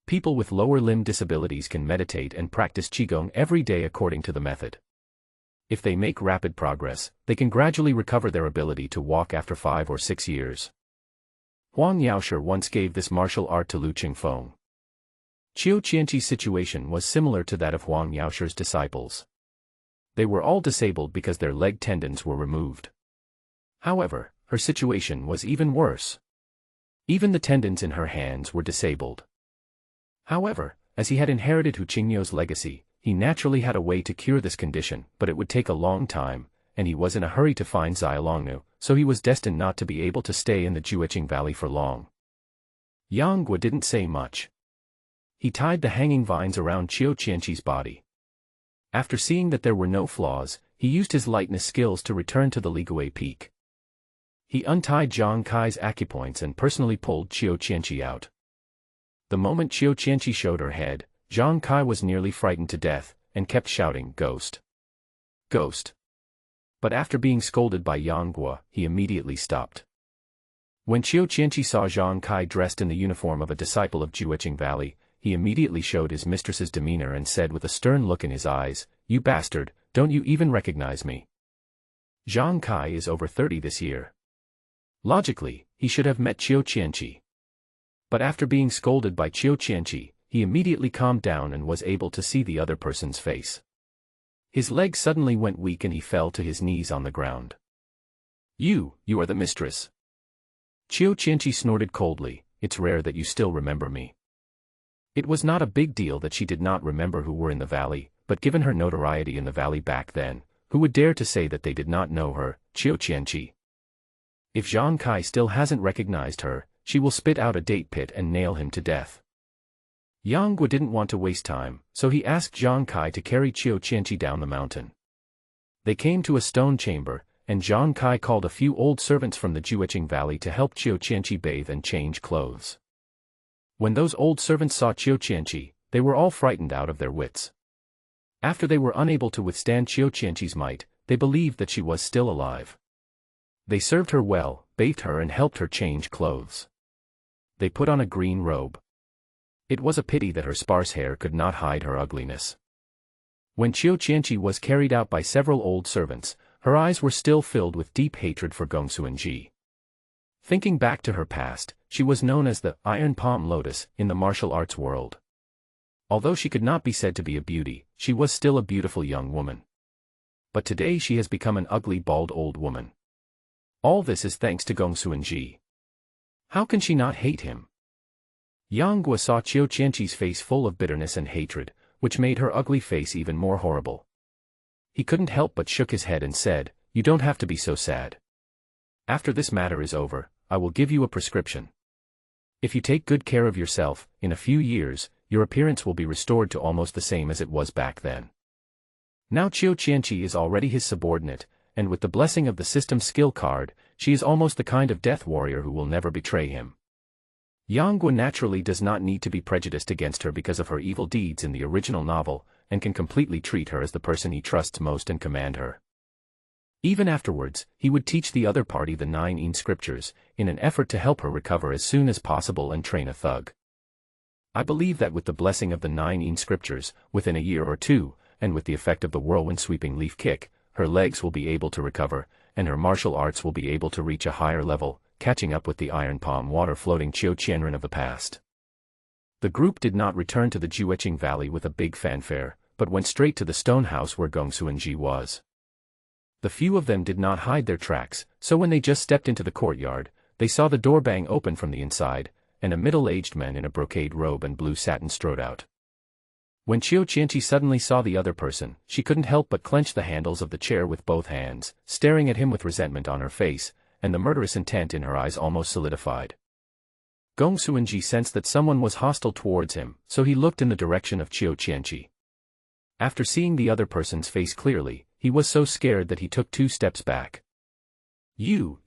People with lower limb disabilities can meditate and practice Qigong every day according to the method. If they make rapid progress, they can gradually recover their ability to walk after 5 or 6 years. Huang Yaoshe once gave this martial art to Lu Qingfeng. Qiu Qianqi's situation was similar to that of Huang Yaoshe's disciples. They were all disabled because their leg tendons were removed. However, her situation was even worse. Even the tendons in her hands were disabled. However, as he had inherited Hu Qingyou's legacy, he naturally had a way to cure this condition, but it would take a long time, and he was in a hurry to find Xiaolongnu, so he was destined not to be able to stay in the Jueqing Valley for long. Yang Guo didn't say much. He tied the hanging vines around Qiu Qianqi's body. After seeing that there were no flaws, he used his lightness skills to return to the Ligui Peak. He untied Zhang Kai's acupoints and personally pulled Qiu Qianqi out. The moment Qiu Qianqi showed her head, Zhang Kai was nearly frightened to death, and kept shouting, "Ghost! Ghost!" But after being scolded by Yang Guo, he immediately stopped. When Qiu Qianqi saw Zhang Kai dressed in the uniform of a disciple of Jueqing Valley, he immediately showed his mistress's demeanor and said with a stern look in his eyes, "You bastard, don't you even recognize me? Zhang Kai is over 30 this year. Logically, he should have met Qiu Qianqi. But after being scolded by Qiu Qianqi, he immediately calmed down and was able to see the other person's face. His legs suddenly went weak and he fell to his knees on the ground. You are the mistress. Qiu Qianqi snorted coldly, it's rare that you still remember me. It was not a big deal that she did not remember who were in the valley, but given her notoriety in the valley back then, who would dare to say that they did not know her, Qiu Qianqi? If Zhang Kai still hasn't recognized her, she will spit out a date pit and nail him to death. Yang Guo didn't want to waste time, so he asked Zhang Kai to carry Qiu Qianqi down the mountain. They came to a stone chamber, and Zhang Kai called a few old servants from the Jueqing Valley to help Qiu Qianqi bathe and change clothes. When those old servants saw Qiu Qianqi, they were all frightened out of their wits. After they were unable to withstand Qiu Qianqi's might, they believed that she was still alive. They served her well, bathed her and helped her change clothes. They put on a green robe. It was a pity that her sparse hair could not hide her ugliness. When Qiu Qianqi was carried out by several old servants, her eyes were still filled with deep hatred for Gongsuanji. Thinking back to her past, she was known as the Iron Palm Lotus in the martial arts world. Although she could not be said to be a beauty, she was still a beautiful young woman. But today she has become an ugly bald old woman. All this is thanks to Gongsuanji. How can she not hate him? Yang Guo saw Qiu Qianqi's face full of bitterness and hatred, which made her ugly face even more horrible. He couldn't help but shook his head and said, "You don't have to be so sad. After this matter is over, I will give you a prescription. If you take good care of yourself, in a few years, your appearance will be restored to almost the same as it was back then." Now Qiu Qianqi is already his subordinate, and with the blessing of the system skill card, she is almost the kind of death warrior who will never betray him. Yang Guo naturally does not need to be prejudiced against her because of her evil deeds in the original novel, and can completely treat her as the person he trusts most and command her. Even afterwards, he would teach the other party the 9 Yin scriptures, in an effort to help her recover as soon as possible and train a thug. I believe that with the blessing of the 9 Yin scriptures, within a year or two, and with the effect of the whirlwind sweeping leaf kick, her legs will be able to recover, and her martial arts will be able to reach a higher level, catching up with the iron palm water floating Qiu Qianren of the past. The group did not return to the Jueqing Valley with a big fanfare, but went straight to the stone house where Gongsuanji was. The few of them did not hide their tracks, so when they just stepped into the courtyard, they saw the door bang open from the inside, and a middle-aged man in a brocade robe and blue satin strode out. When Qiu Qianqi suddenly saw the other person, she couldn't help but clench the handles of the chair with both hands, staring at him with resentment on her face, and the murderous intent in her eyes almost solidified. Gongsuanji sensed that someone was hostile towards him, so he looked in the direction of Qiu Qianqi. After seeing the other person's face clearly, he was so scared that he took 2 steps back. You.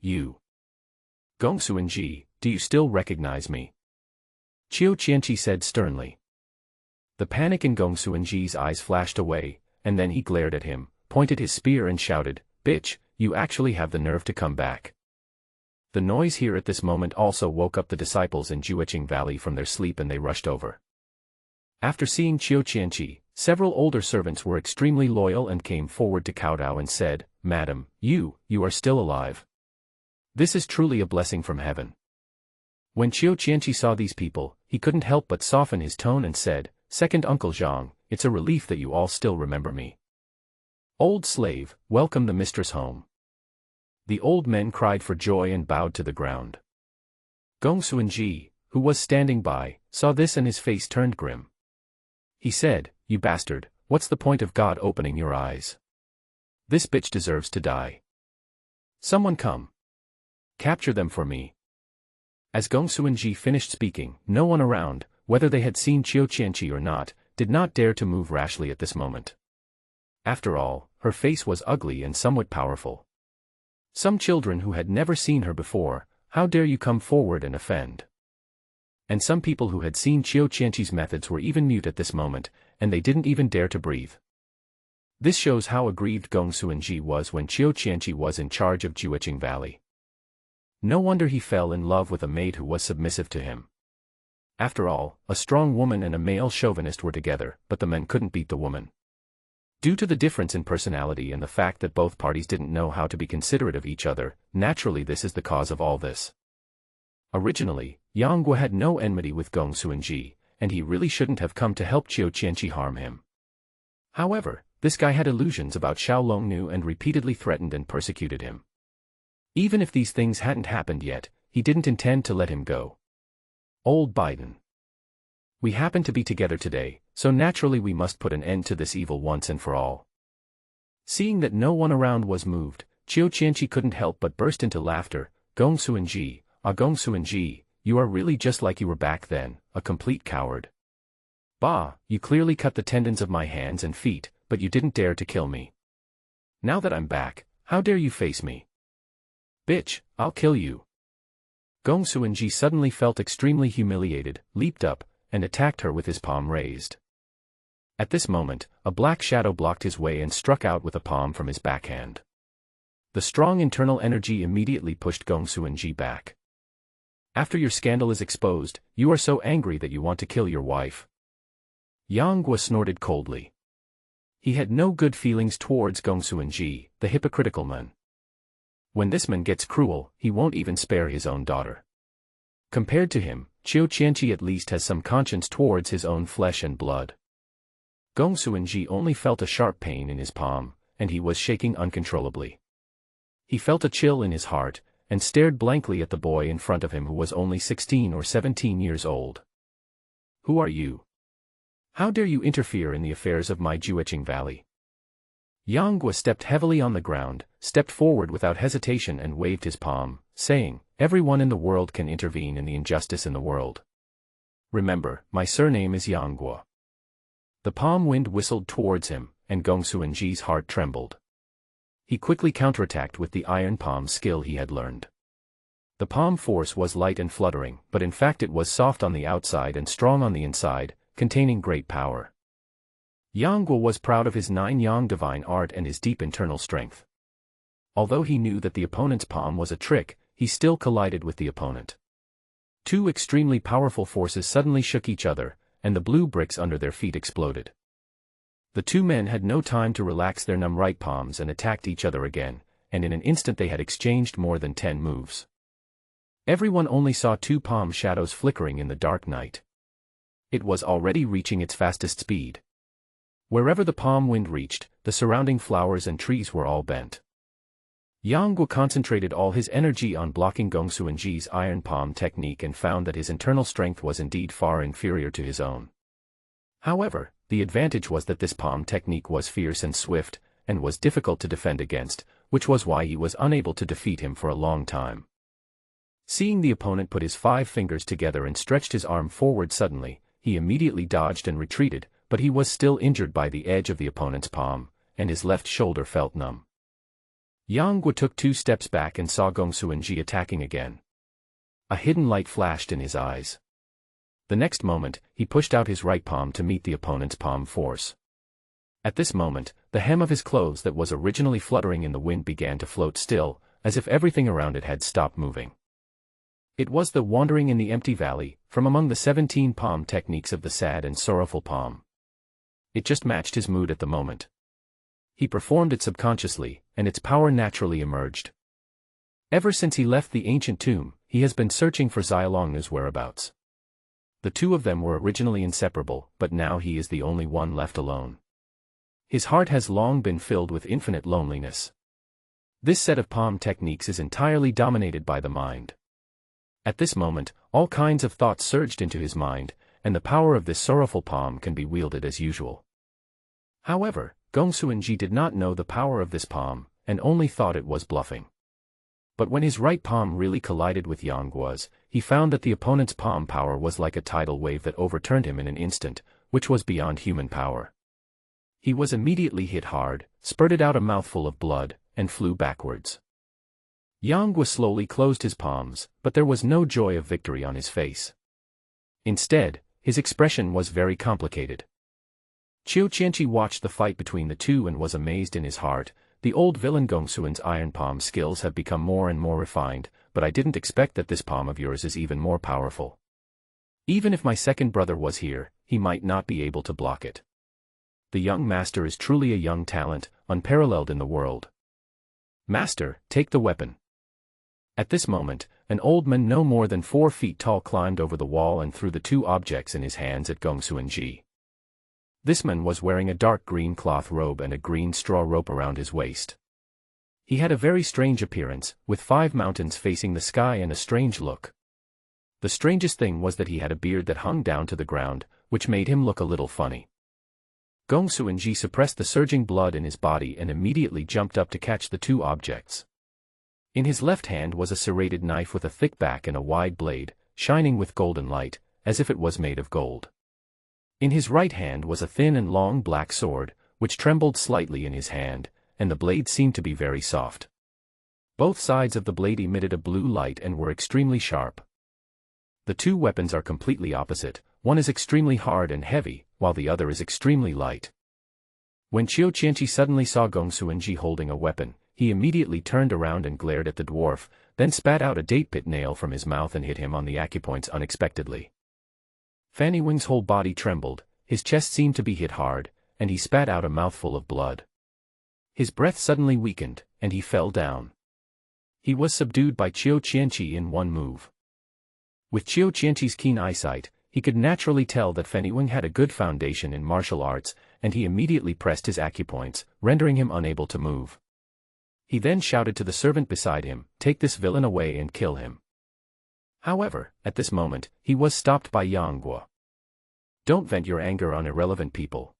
Gongsuanji, do you still recognize me? Qiu Qianqi said sternly. The panic in Gongsuanji's eyes flashed away, and then he glared at him, pointed his spear and shouted, "Bitch, you actually have the nerve to come back." The noise here at this moment also woke up the disciples in Jueqing Valley from their sleep and they rushed over. After seeing Qiu Qianqi, several older servants were extremely loyal and came forward to kowtow and said, "Madam, you are still alive. This is truly a blessing from heaven." When Qiu Qianqi saw these people, he couldn't help but soften his tone and said, "Second Uncle Zhang, it's a relief that you all still remember me. Old slave, welcome the mistress home." The old men cried for joy and bowed to the ground. Gongsuanji, who was standing by, saw this and his face turned grim. He said, "You bastard, what's the point of God opening your eyes? This bitch deserves to die. Someone come. Capture them for me." As Gongsuanji finished speaking, no one around, whether they had seen Qiu Qianqi or not, did not dare to move rashly at this moment. After all, her face was ugly and somewhat powerful. Some children who had never seen her before, how dare you come forward and offend? And some people who had seen Qiu Qianqi's methods were even mute at this moment, and they didn't even dare to breathe. This shows how aggrieved Gongsuanji was when Qiu Qianqi was in charge of Jueqing Valley. No wonder he fell in love with a maid who was submissive to him. After all, a strong woman and a male chauvinist were together, but the men couldn't beat the woman. Due to the difference in personality and the fact that both parties didn't know how to be considerate of each other, naturally this is the cause of all this. Originally, Yang Guo had no enmity with Gong Suanji, and he really shouldn't have come to help Qiu Qianqi harm him. However, this guy had illusions about Xiao Longnu and repeatedly threatened and persecuted him. Even if these things hadn't happened yet, he didn't intend to let him go. Old Biden. We happen to be together today, so naturally we must put an end to this evil once and for all. Seeing that no one around was moved, Qiu Qianqi couldn't help but burst into laughter. Gong Suanji, Gong Suanji, you are really just like you were back then, a complete coward. Bah, you clearly cut the tendons of my hands and feet, but you didn't dare to kill me. Now that I'm back, how dare you face me? Bitch, I'll kill you. Gong Suanji suddenly felt extremely humiliated, leaped up, and attacked her with his palm raised. At this moment, a black shadow blocked his way and struck out with a palm from his backhand. The strong internal energy immediately pushed Gong Suanji back. After your scandal is exposed, you are so angry that you want to kill your wife. Yang Guo snorted coldly. He had no good feelings towards Gong Suanji, the hypocritical man. When this man gets cruel, he won't even spare his own daughter. Compared to him, Qiu Qianqi at least has some conscience towards his own flesh and blood. Gong Suanji only felt a sharp pain in his palm, and he was shaking uncontrollably. He felt a chill in his heart, and stared blankly at the boy in front of him who was only 16 or 17 years old. Who are you? How dare you interfere in the affairs of my Jueqing Valley? Yang Guo stepped heavily on the ground, stepped forward without hesitation and waved his palm, saying, everyone in the world can intervene in the injustice in the world. Remember, my surname is Yang Guo. The palm wind whistled towards him, and Gong Suanji's heart trembled. He quickly counterattacked with the iron palm skill he had learned. The palm force was light and fluttering, but in fact it was soft on the outside and strong on the inside, containing great power. Yang Guo was proud of his 9-yang divine art and his deep internal strength. Although he knew that the opponent's palm was a trick, he still collided with the opponent. Two extremely powerful forces suddenly shook each other, and the blue bricks under their feet exploded. The two men had no time to relax their numb right palms and attacked each other again, and in an instant they had exchanged more than 10 moves. Everyone only saw two palm shadows flickering in the dark night. It was already reaching its fastest speed. Wherever the palm wind reached, the surrounding flowers and trees were all bent. Yang Guo concentrated all his energy on blocking Gong Suanji's iron palm technique and found that his internal strength was indeed far inferior to his own. However, the advantage was that this palm technique was fierce and swift, and was difficult to defend against, which was why he was unable to defeat him for a long time. Seeing the opponent put his 5 fingers together and stretched his arm forward suddenly, he immediately dodged and retreated, but he was still injured by the edge of the opponent's palm, and his left shoulder felt numb. Yang Guo took 2 steps back and saw Gong Suanji attacking again. A hidden light flashed in his eyes. The next moment, he pushed out his right palm to meet the opponent's palm force. At this moment, the hem of his clothes that was originally fluttering in the wind began to float still, as if everything around it had stopped moving. It was the wandering in the empty valley, from among the 17 palm techniques of the sad and sorrowful palm. It just matched his mood at the moment. He performed it subconsciously, and its power naturally emerged. Ever since he left the ancient tomb, he has been searching for Xiaolongnu's whereabouts. The two of them were originally inseparable, but now he is the only one left alone. His heart has long been filled with infinite loneliness. This set of palm techniques is entirely dominated by the mind. At this moment, all kinds of thoughts surged into his mind, and the power of this sorrowful palm can be wielded as usual. However, Gong Suanji did not know the power of this palm, and only thought it was bluffing. But when his right palm really collided with Yang Guo's, he found that the opponent's palm power was like a tidal wave that overturned him in an instant, which was beyond human power. He was immediately hit hard, spurted out a mouthful of blood, and flew backwards. Yang Guo slowly closed his palms, but there was no joy of victory on his face. Instead, his expression was very complicated. Qiu Qianqi watched the fight between the two and was amazed in his heart. The old villain Gong Suan's iron palm skills have become more and more refined, but I didn't expect that this palm of yours is even more powerful. Even if my second brother was here, he might not be able to block it. The young master is truly a young talent, unparalleled in the world. Master, take the weapon. At this moment, an old man no more than 4 feet tall climbed over the wall and threw the 2 objects in his hands at Gong Suanji. This man was wearing a dark green cloth robe and a green straw rope around his waist. He had a very strange appearance, with 5 mountains facing the sky and a strange look. The strangest thing was that he had a beard that hung down to the ground, which made him look a little funny. Gong Suanji suppressed the surging blood in his body and immediately jumped up to catch the 2 objects. In his left hand was a serrated knife with a thick back and a wide blade, shining with golden light, as if it was made of gold. In his right hand was a thin and long black sword, which trembled slightly in his hand, and the blade seemed to be very soft. Both sides of the blade emitted a blue light and were extremely sharp. The 2 weapons are completely opposite, one is extremely hard and heavy, while the other is extremely light. When Qiu Qianqi suddenly saw Gong Suanji holding a weapon, he immediately turned around and glared at the dwarf, then spat out a date-pit nail from his mouth and hit him on the acupoints unexpectedly. Fanny Wing's whole body trembled, his chest seemed to be hit hard, and he spat out a mouthful of blood. His breath suddenly weakened, and he fell down. He was subdued by Qiu Qianqi in one move. With Qiu Qianqi's keen eyesight, he could naturally tell that Fanny Wing had a good foundation in martial arts, and he immediately pressed his acupoints, rendering him unable to move. He then shouted to the servant beside him, "Take this villain away and kill him." However, at this moment, he was stopped by Yang Guo. "Don't vent your anger on irrelevant people.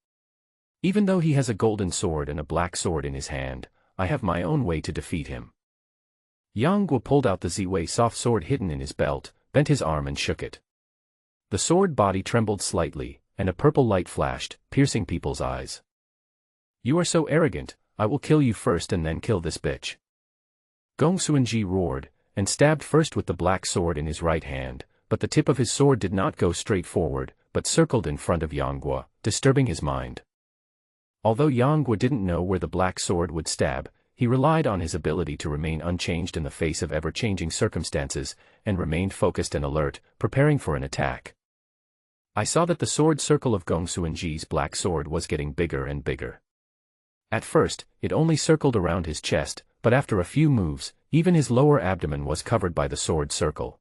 Even though he has a golden sword and a black sword in his hand, I have my own way to defeat him." Yang Guo pulled out the Ziwei soft sword hidden in his belt, bent his arm and shook it. The sword body trembled slightly, and a purple light flashed, piercing people's eyes. "You are so arrogant, I will kill you first and then kill this bitch." Gong Suanji roared, and stabbed first with the black sword in his right hand, but the tip of his sword did not go straight forward, but circled in front of Yang Guo, disturbing his mind. Although Yang Guo didn't know where the black sword would stab, he relied on his ability to remain unchanged in the face of ever-changing circumstances, and remained focused and alert, preparing for an attack. I saw that the sword circle of Gong Suanji's black sword was getting bigger and bigger. At first, it only circled around his chest, but after a few moves, even his lower abdomen was covered by the sword circle.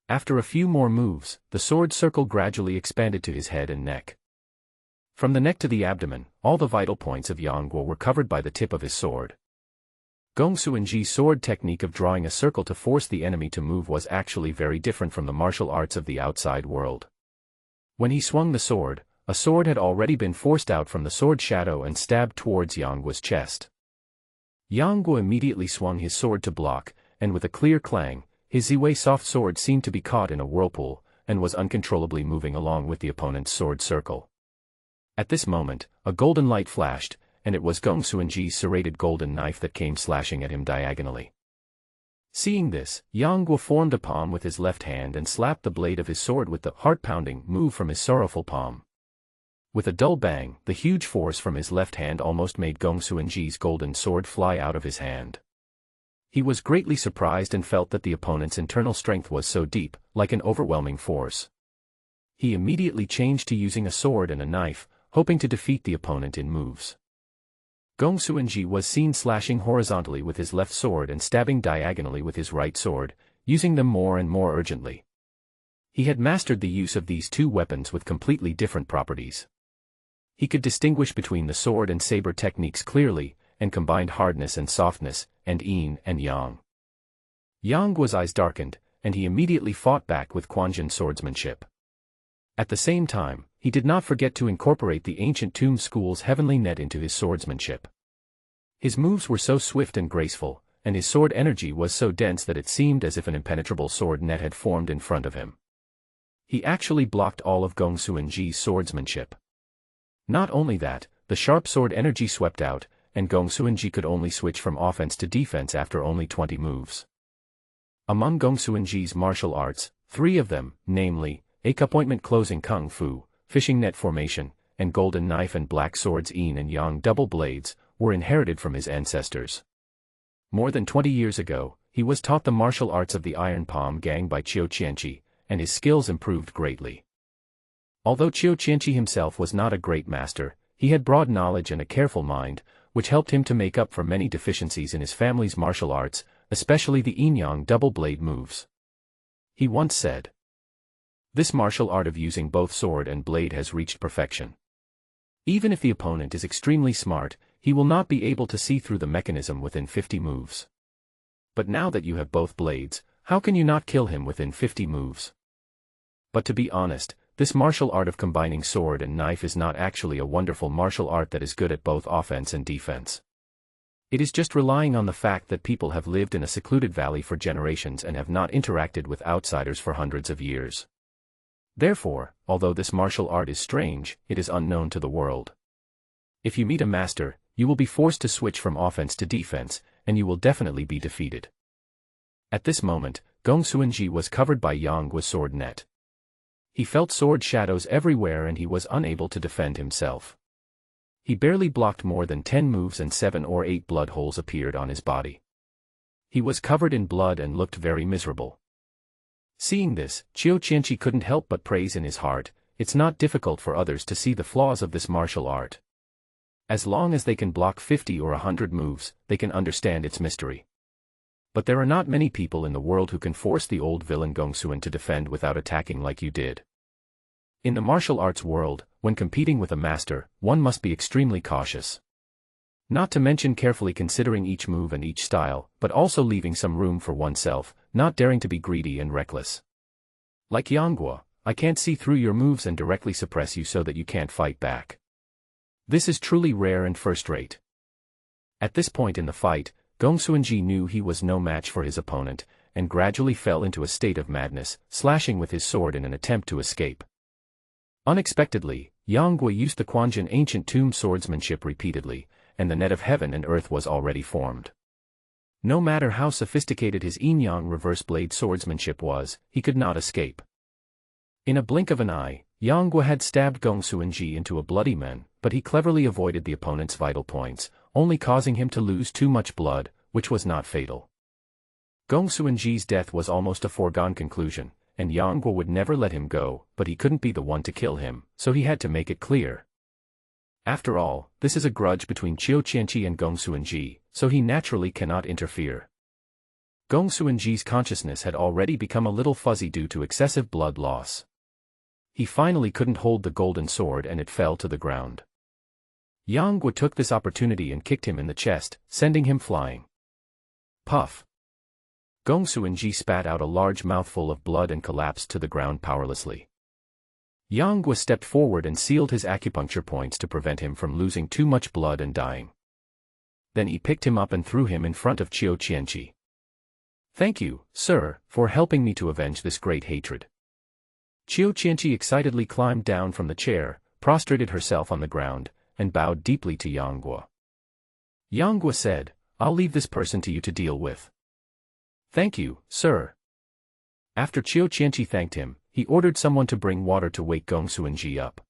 After a few more moves, the sword circle gradually expanded to his head and neck. From the neck to the abdomen, all the vital points of Yang Guo were covered by the tip of his sword. Gong Suanji's sword technique of drawing a circle to force the enemy to move was actually very different from the martial arts of the outside world. When he swung the sword, a sword had already been forced out from the sword shadow and stabbed towards Yang Guo's chest. Yang Guo immediately swung his sword to block, and with a clear clang, his Ziwei soft sword seemed to be caught in a whirlpool, and was uncontrollably moving along with the opponent's sword circle. At this moment, a golden light flashed, and it was Gong Suanji's serrated golden knife that came slashing at him diagonally. Seeing this, Yang Guo formed a palm with his left hand and slapped the blade of his sword with the heart-pounding move from his sorrowful palm. With a dull bang, the huge force from his left hand almost made Gong Suanji's golden sword fly out of his hand. He was greatly surprised and felt that the opponent's internal strength was so deep, like an overwhelming force. He immediately changed to using a sword and a knife, hoping to defeat the opponent in moves. Gong Suanji was seen slashing horizontally with his left sword and stabbing diagonally with his right sword, using them more and more urgently. He had mastered the use of these 2 weapons with completely different properties. He could distinguish between the sword and saber techniques clearly, and combined hardness and softness, and yin and yang. Yang Guo's eyes darkened, and he immediately fought back with Quanjin swordsmanship. At the same time, he did not forget to incorporate the ancient tomb school's heavenly net into his swordsmanship. His moves were so swift and graceful, and his sword energy was so dense that it seemed as if an impenetrable sword net had formed in front of him. He actually blocked all of Gong Suanji's swordsmanship. Not only that, the sharp sword energy swept out, and Gong Suanji could only switch from offense to defense after only 20 moves. Among Gong Suanji's martial arts, 3 of them, namely, A-appointment closing kung fu, fishing net formation, and golden knife and black swords yin and yang double blades, were inherited from his ancestors. More than 20 years ago, he was taught the martial arts of the Iron Palm Gang by Qiu Qianqi, and his skills improved greatly. Although Qiu Qianqi himself was not a great master, he had broad knowledge and a careful mind, which helped him to make up for many deficiencies in his family's martial arts, especially the yin-yang double-blade moves. He once said, "This martial art of using both sword and blade has reached perfection. Even if the opponent is extremely smart, he will not be able to see through the mechanism within 50 moves. But now that you have both blades, how can you not kill him within 50 moves?" But to be honest, this martial art of combining sword and knife is not actually a wonderful martial art that is good at both offense and defense. It is just relying on the fact that people have lived in a secluded valley for generations and have not interacted with outsiders for hundreds of years. Therefore, although this martial art is strange, it is unknown to the world. If you meet a master, you will be forced to switch from offense to defense, and you will definitely be defeated. At this moment, Gong Xuanji was covered by Yang Guo's sword net. He felt sword shadows everywhere and he was unable to defend himself. He barely blocked more than 10 moves and 7 or 8 blood holes appeared on his body. He was covered in blood and looked very miserable. Seeing this, Qiu Qianqi couldn't help but praise in his heart, "It's not difficult for others to see the flaws of this martial art. As long as they can block 50 or 100 moves, they can understand its mystery. But there are not many people in the world who can force the old villain Gong Xuan to defend without attacking like you did." In the martial arts world, when competing with a master, one must be extremely cautious. Not to mention carefully considering each move and each style, but also leaving some room for oneself, not daring to be greedy and reckless. Like Yang Guo, I can't see through your moves and directly suppress you so that you can't fight back. This is truly rare and first-rate. At this point in the fight, Gong Xuanji knew he was no match for his opponent, and gradually fell into a state of madness, slashing with his sword in an attempt to escape. Unexpectedly, Yang Guo used the Quanjin ancient tomb swordsmanship repeatedly, and the net of heaven and earth was already formed. No matter how sophisticated his yin-yang reverse blade swordsmanship was, he could not escape. In a blink of an eye, Yang Guo had stabbed Gong Xuanji into a bloody man, but he cleverly avoided the opponent's vital points, only causing him to lose too much blood, which was not fatal. Gong Xuanji's death was almost a foregone conclusion, and Yang Guo would never let him go, but he couldn't be the one to kill him, so he had to make it clear. After all, this is a grudge between Qiu Qianqi and Gong Xuanji, so he naturally cannot interfere. Gong Xuanji's consciousness had already become a little fuzzy due to excessive blood loss. He finally couldn't hold the golden sword and it fell to the ground. Yang Guo took this opportunity and kicked him in the chest, sending him flying. Puff! Gong Xuanji spat out a large mouthful of blood and collapsed to the ground powerlessly. Yang Guo stepped forward and sealed his acupuncture points to prevent him from losing too much blood and dying. Then he picked him up and threw him in front of Qiu Qianqi. "Thank you, sir, for helping me to avenge this great hatred." Qiu Qianqi excitedly climbed down from the chair, prostrated herself on the ground, and bowed deeply to Yang Guo. Yang Guo said, "I'll leave this person to you to deal with." "Thank you, sir." After Qiu Qianqi thanked him, he ordered someone to bring water to wake Gong Xuanji up.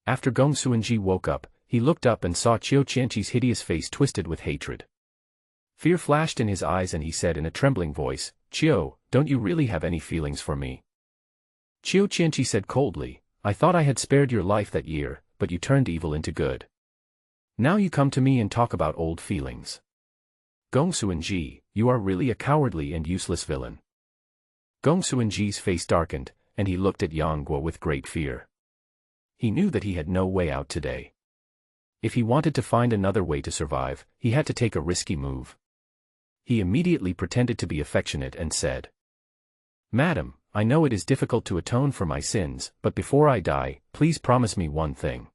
After Gong Xuanji woke up, he looked up and saw Qiu Qianqi's hideous face twisted with hatred. Fear flashed in his eyes and he said in a trembling voice, "Qiu, don't you really have any feelings for me?" Qiu Qianqi said coldly, "I thought I had spared your life that year, but you turned evil into good. Now you come to me and talk about old feelings. Gong Xuanji, you are really a cowardly and useless villain." Gong Xuanji's face darkened, and he looked at Yang Guo with great fear. He knew that he had no way out today. If he wanted to find another way to survive, he had to take a risky move. He immediately pretended to be affectionate and said, "Madam, I know it is difficult to atone for my sins, but before I die, please promise me one thing."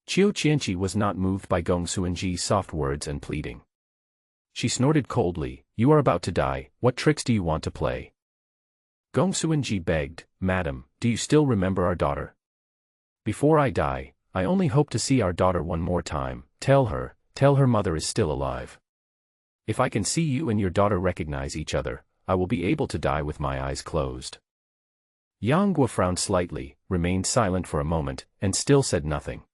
Qiu Qianqi was not moved by Gong Xuanji's soft words and pleading. She snorted coldly, "You are about to die, what tricks do you want to play?" Gong Xuanji begged, "Madam, do you still remember our daughter? Before I die, I only hope to see our daughter one more time. Tell her mother is still alive. If I can see you and your daughter recognize each other, I will be able to die with my eyes closed." Yang Guo frowned slightly, remained silent for a moment, and still said nothing.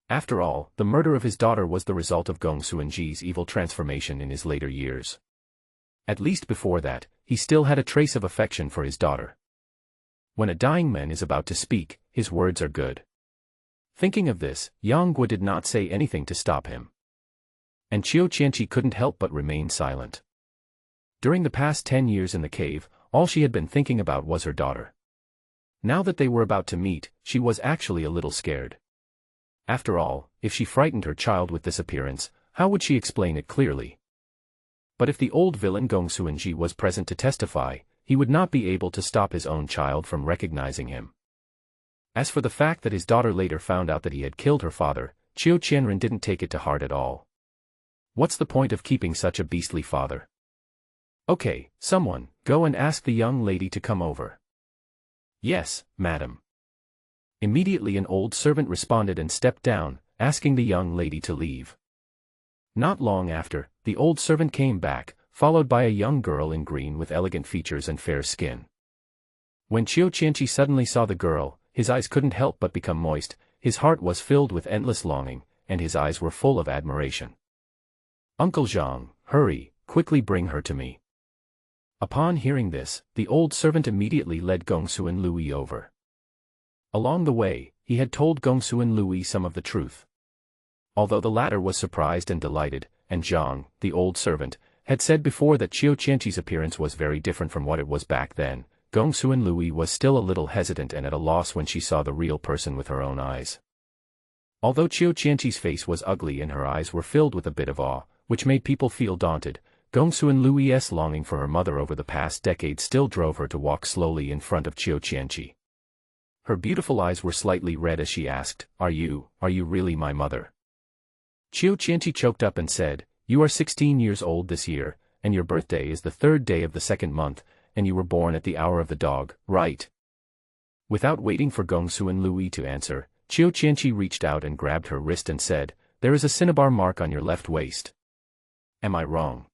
After all, the murder of his daughter was the result of Gong Xuanji's evil transformation in his later years. At least before that, he still had a trace of affection for his daughter. When a dying man is about to speak, his words are good. Thinking of this, Yang Guo did not say anything to stop him. And Qiu Qianqi couldn't help but remain silent. During the past 10 years in the cave, all she had been thinking about was her daughter. Now that they were about to meet, she was actually a little scared. After all, if she frightened her child with this appearance, how would she explain it clearly? But if the old villain Gong Suanji was present to testify, he would not be able to stop his own child from recognizing him. As for the fact that his daughter later found out that he had killed her father, Qiu Qianren didn't take it to heart at all. What's the point of keeping such a beastly father? Okay, someone, go and ask the young lady to come over. Yes, madam. Immediately an old servant responded and stepped down, asking the young lady to leave. Not long after, the old servant came back, followed by a young girl in green with elegant features and fair skin. When Qiu Qianqi suddenly saw the girl, his eyes couldn't help but become moist, his heart was filled with endless longing, and his eyes were full of admiration. Uncle Zhang, hurry, quickly bring her to me. Upon hearing this, the old servant immediately led Gongsun Lui over. Along the way, he had told Gongsun Lui some of the truth. Although the latter was surprised and delighted, and Zhang, the old servant, had said before that Qiu Qianqi's appearance was very different from what it was back then, Gongsun Lui was still a little hesitant and at a loss when she saw the real person with her own eyes. Although Qiu Qianqi's face was ugly and her eyes were filled with a bit of awe, which made people feel daunted, Gongsun Lui's longing for her mother over the past decade still drove her to walk slowly in front of Qiu Qianqi. Her beautiful eyes were slightly red as she asked, Are you really my mother? Qiu Qianqi choked up and said, You are 16 years old this year, and your birthday is the 3rd day of the 2nd month, and you were born at the hour of the dog, right? Without waiting for Gongsun Lui to answer, Qiu Qianqi reached out and grabbed her wrist and said, There is a cinnabar mark on your left waist. Am I wrong?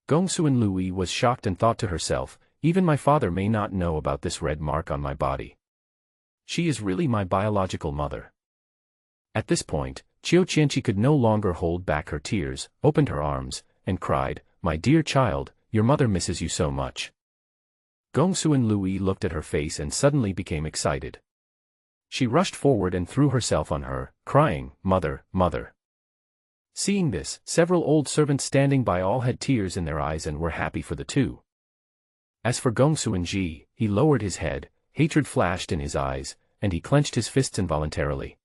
Gongsun Lui was shocked and thought to herself, Even my father may not know about this red mark on my body. She is really my biological mother. At this point, Qiu Qianqi could no longer hold back her tears, opened her arms, and cried, My dear child, your mother misses you so much. Gongsun Lui looked at her face and suddenly became excited. She rushed forward and threw herself on her, crying, Mother, mother. Seeing this, several old servants standing by all had tears in their eyes and were happy for the two. As for Gongsun Ji, he lowered his head, hatred flashed in his eyes, and he clenched his fists involuntarily.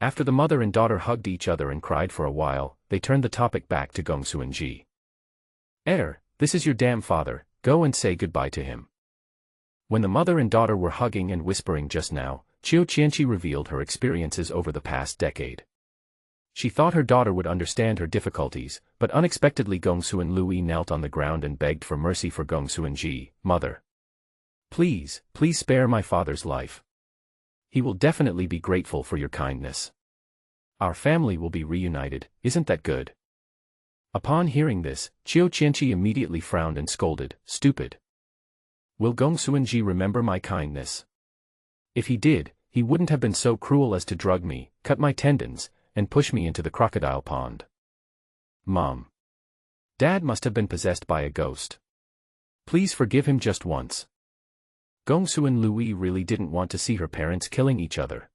After the mother and daughter hugged each other and cried for a while, they turned the topic back to Gongsun Ji. This is your damn father, go and say goodbye to him. When the mother and daughter were hugging and whispering just now, Qiu Qianqi revealed her experiences over the past decade. She thought her daughter would understand her difficulties, but unexpectedly Gongsun Lui knelt on the ground and begged for mercy for Gongsun Ji, Mother. Please spare my father's life. He will definitely be grateful for your kindness. Our family will be reunited, isn't that good? Upon hearing this, Qiu Qianqi immediately frowned and scolded, Stupid. Will Gongsun Ji remember my kindness? If he did, he wouldn't have been so cruel as to drug me, cut my tendons, and push me into the crocodile pond. Mom. Dad must have been possessed by a ghost. Please forgive him just once. Gongsun Lui really didn't want to see her parents killing each other.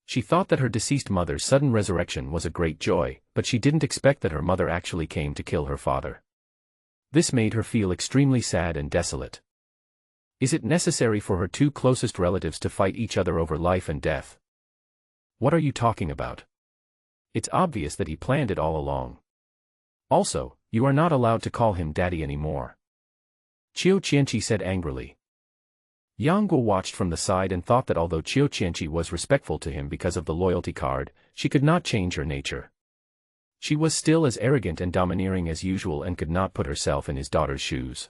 She thought that her deceased mother's sudden resurrection was a great joy, but she didn't expect that her mother actually came to kill her father. This made her feel extremely sad and desolate. Is it necessary for her two closest relatives to fight each other over life and death? What are you talking about? It's obvious that he planned it all along. Also, you are not allowed to call him daddy anymore. Qiu Qianqi said angrily. Yang Guo watched from the side and thought that although Qiu Qianqi was respectful to him because of the loyalty card, she could not change her nature. She was still as arrogant and domineering as usual and could not put herself in his daughter's shoes.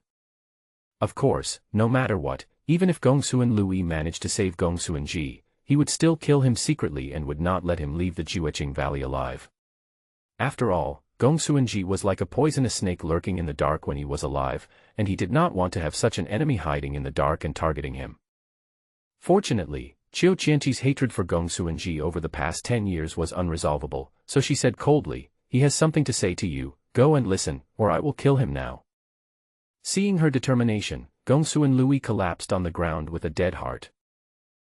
Of course, no matter what, even if Gongsun Lui managed to save Gongsun Ji, he would still kill him secretly and would not let him leave the Jiuqing Valley alive. After all, Gongsun Ji was like a poisonous snake lurking in the dark when he was alive, and he did not want to have such an enemy hiding in the dark and targeting him. Fortunately, Qiu Qianqi's hatred for Gongsun Ji over the past 10 years was unresolvable, so she said coldly, He has something to say to you, go and listen, or I will kill him now. Seeing her determination, Gongsun Lui collapsed on the ground with a dead heart.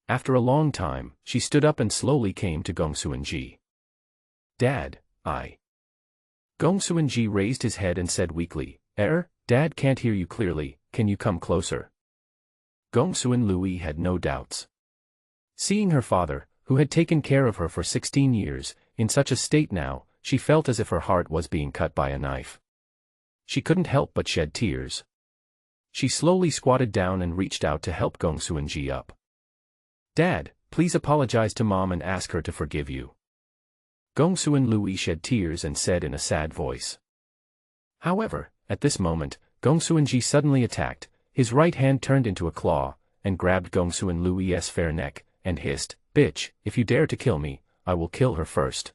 After a long time, she stood up and slowly came to Gongsun Ji. Dad, Gongsun Ji raised his head and said weakly, Dad can't hear you clearly, can you come closer? Gongsu and Louis had no doubts. Seeing her father, who had taken care of her for 16 years, in such a state now, she felt as if her heart was being cut by a knife. She couldn't help but shed tears. She slowly squatted down and reached out to help Gongsu and Ji up. Dad, please apologize to Mom and ask her to forgive you. Gongsu and Louis shed tears and said in a sad voice. However, at this moment, Gongsu and Ji suddenly attacked. His right hand turned into a claw, and grabbed Gongsu and Louis's fair neck, and hissed, "Bitch, if you dare to kill me, I will kill her first."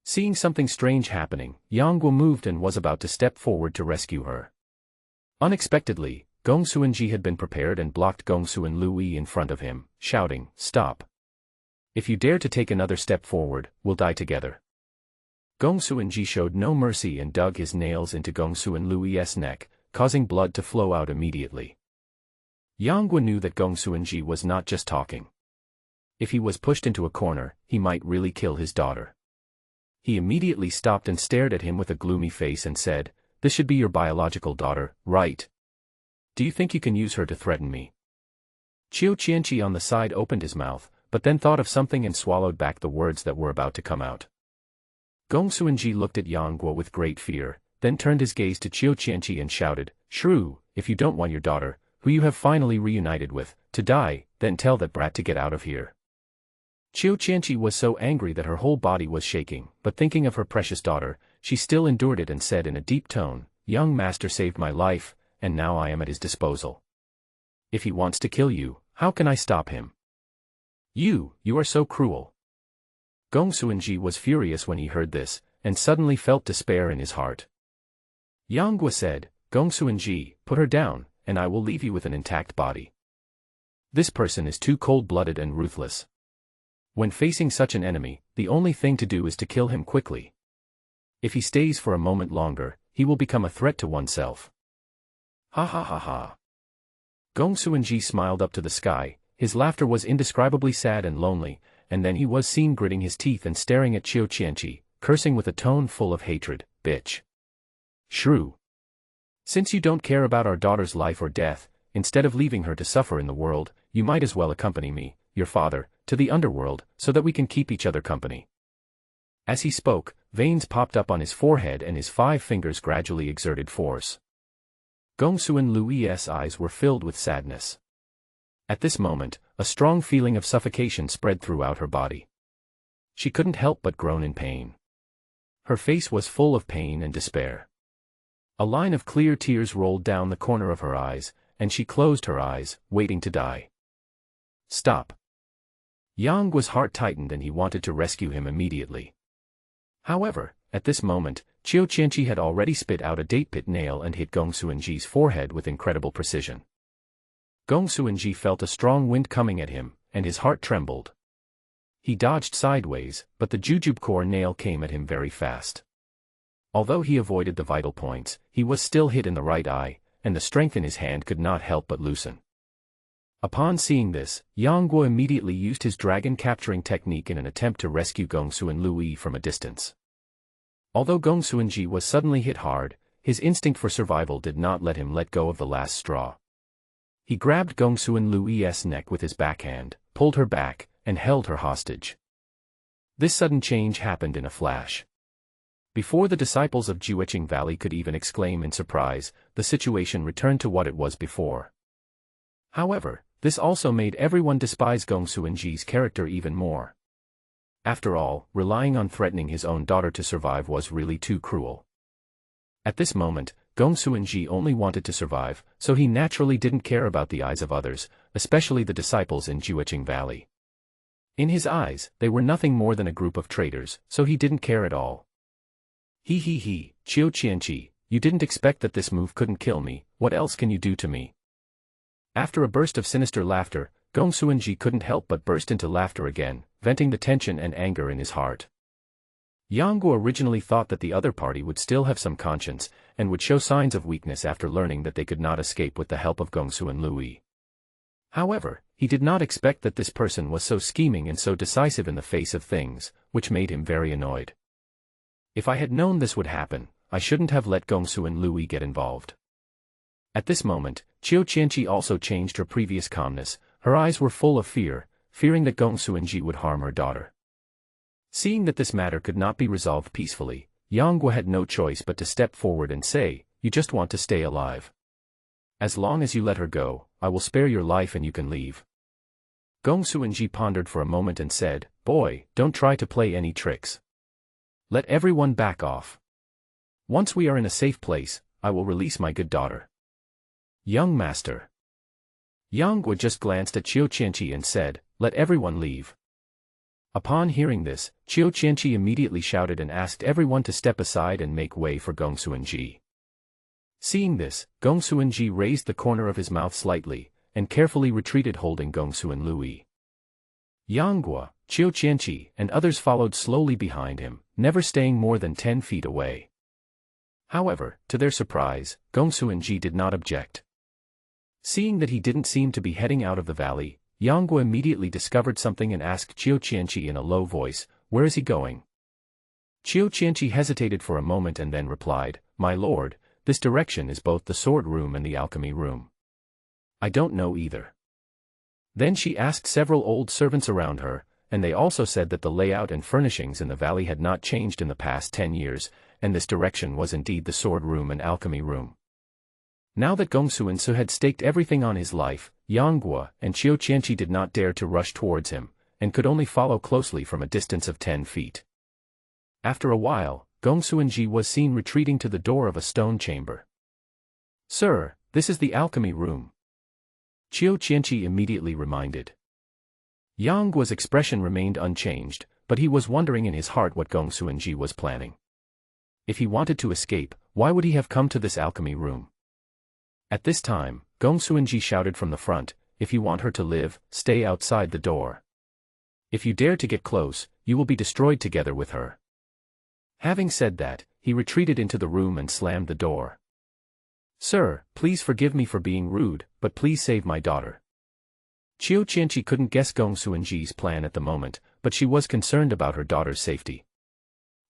Seeing something strange happening, Yangguo moved and was about to step forward to rescue her. Unexpectedly, Gongsu and Ji had been prepared and blocked Gongsu and Louis in front of him, shouting, "Stop! If you dare to take another step forward, we'll die together." Gongsu and Ji showed no mercy and dug his nails into Gongsu and Louis's neck, causing blood to flow out immediately. Yangguo knew that Gongsu and Ji was not just talking. If he was pushed into a corner, he might really kill his daughter. He immediately stopped and stared at him with a gloomy face and said, "This should be your biological daughter, right? Do you think you can use her to threaten me?" Qiu Qianqi on the side opened his mouth, but then thought of something and swallowed back the words that were about to come out. Gongsu and Ji looked at Yangguo with great fear, then turned his gaze to Qiu Qianqi and shouted, "Shrew, if you don't want your daughter, who you have finally reunited with, to die, then tell that brat to get out of here." Qiu Qianqi was so angry that her whole body was shaking, but thinking of her precious daughter, she still endured it and said in a deep tone, "Young master saved my life, and now I am at his disposal. If he wants to kill you, how can I stop him? You are so cruel." Gongsu and Ji was furious when he heard this, and suddenly felt despair in his heart. Yangguo said, "Gongsu and Ji, put her down, and I will leave you with an intact body. This person is too cold-blooded and ruthless. When facing such an enemy, the only thing to do is to kill him quickly. If he stays for a moment longer, he will become a threat to oneself." Ha ha ha ha. Gongsu and Ji smiled up to the sky. His laughter was indescribably sad and lonely, and then he was seen gritting his teeth and staring at Qiu Qianqi, cursing with a tone full of hatred, "Bitch. Shrew. Since you don't care about our daughter's life or death, instead of leaving her to suffer in the world, you might as well accompany me, your father, to the underworld, so that we can keep each other company." As he spoke, veins popped up on his forehead and his 5 fingers gradually exerted force. Gongsu and Louis's eyes were filled with sadness. At this moment, a strong feeling of suffocation spread throughout her body. She couldn't help but groan in pain. Her face was full of pain and despair. A line of clear tears rolled down the corner of her eyes, and she closed her eyes, waiting to die. "Stop." Yangguo's heart tightened and he wanted to rescue him immediately. However, at this moment, Qiu Qianqi had already spit out a date-pit nail and hit Gongsu and Ji's forehead with incredible precision. Gongsu and Ji felt a strong wind coming at him, and his heart trembled. He dodged sideways, but the jujube core nail came at him very fast. Although he avoided the vital points, he was still hit in the right eye, and the strength in his hand could not help but loosen. Upon seeing this, Yangguo immediately used his dragon capturing technique in an attempt to rescue Gongsu and Louis from a distance. Although Gongsu and Ji was suddenly hit hard, his instinct for survival did not let him let go of the last straw. He grabbed Gongsu and Louis's neck with his backhand, pulled her back, and held her hostage. This sudden change happened in a flash. Before the disciples of Jueqing Valley could even exclaim in surprise, the situation returned to what it was before. However, this also made everyone despise Gongsu and Ji's character even more. After all, relying on threatening his own daughter to survive was really too cruel. At this moment, Gongsu and Ji only wanted to survive, so he naturally didn't care about the eyes of others, especially the disciples in Jueqing Valley. In his eyes, they were nothing more than a group of traitors, so he didn't care at all. He, Qiu Qianqi, you didn't expect that this move couldn't kill me, what else can you do to me? After a burst of sinister laughter, Gongsu and Ji couldn't help but burst into laughter again, venting the tension and anger in his heart. Yangguo originally thought that the other party would still have some conscience, and would show signs of weakness after learning that they could not escape with the help of Gongsu and Louis. However, he did not expect that this person was so scheming and so decisive in the face of things, which made him very annoyed. If I had known this would happen, I shouldn't have let Gongsu and Louis get involved. At this moment, Qiu Qianqi also changed her previous calmness. Her eyes were full of fear, fearing that Gong Suanji would harm her daughter. Seeing that this matter could not be resolved peacefully, Yang Guo had no choice but to step forward and say, "You just want to stay alive. As long as you let her go, I will spare your life and you can leave." Gong Suanji pondered for a moment and said, "Boy, don't try to play any tricks. Let everyone back off. Once we are in a safe place, I will release my good daughter." "Young master." Yang Guo just glanced at Qiu Qianqi and said, "Let everyone leave." Upon hearing this, Qiu Qianqi immediately shouted and asked everyone to step aside and make way for Gong Suanji. Seeing this, Gong Suanji raised the corner of his mouth slightly, and carefully retreated holding Gong Suan Lui. Yang Guo, Qiu Qianqi, and others followed slowly behind him, never staying more than 10 feet away. However, to their surprise, Gong Suanji did not object. Seeing that he didn't seem to be heading out of the valley, Yang Guo immediately discovered something and asked Qiu Qianqi in a low voice, "Where is he going?" Qiu Qianqi hesitated for a moment and then replied, "My lord, this direction is both the sword room and the alchemy room. I don't know either." Then she asked several old servants around her, and they also said that the layout and furnishings in the valley had not changed in the past 10 years, and this direction was indeed the sword room and alchemy room. Now that Gong Suansu had staked everything on his life, Yang Guo and Qiu Qianqi did not dare to rush towards him, and could only follow closely from a distance of 10 feet. After a while, Gong Suanji was seen retreating to the door of a stone chamber. "Sir, this is the alchemy room," Qiu Qianqi immediately reminded. Yang Guo's expression remained unchanged, but he was wondering in his heart what Gong Suanji was planning. If he wanted to escape, why would he have come to this alchemy room? At this time, Gong Suanji shouted from the front, "If you want her to live, stay outside the door. If you dare to get close, you will be destroyed together with her." Having said that, he retreated into the room and slammed the door. "Sir, please forgive me for being rude, but please save my daughter." Qiu Qianqi couldn't guess Gong Suanji's plan at the moment, but she was concerned about her daughter's safety.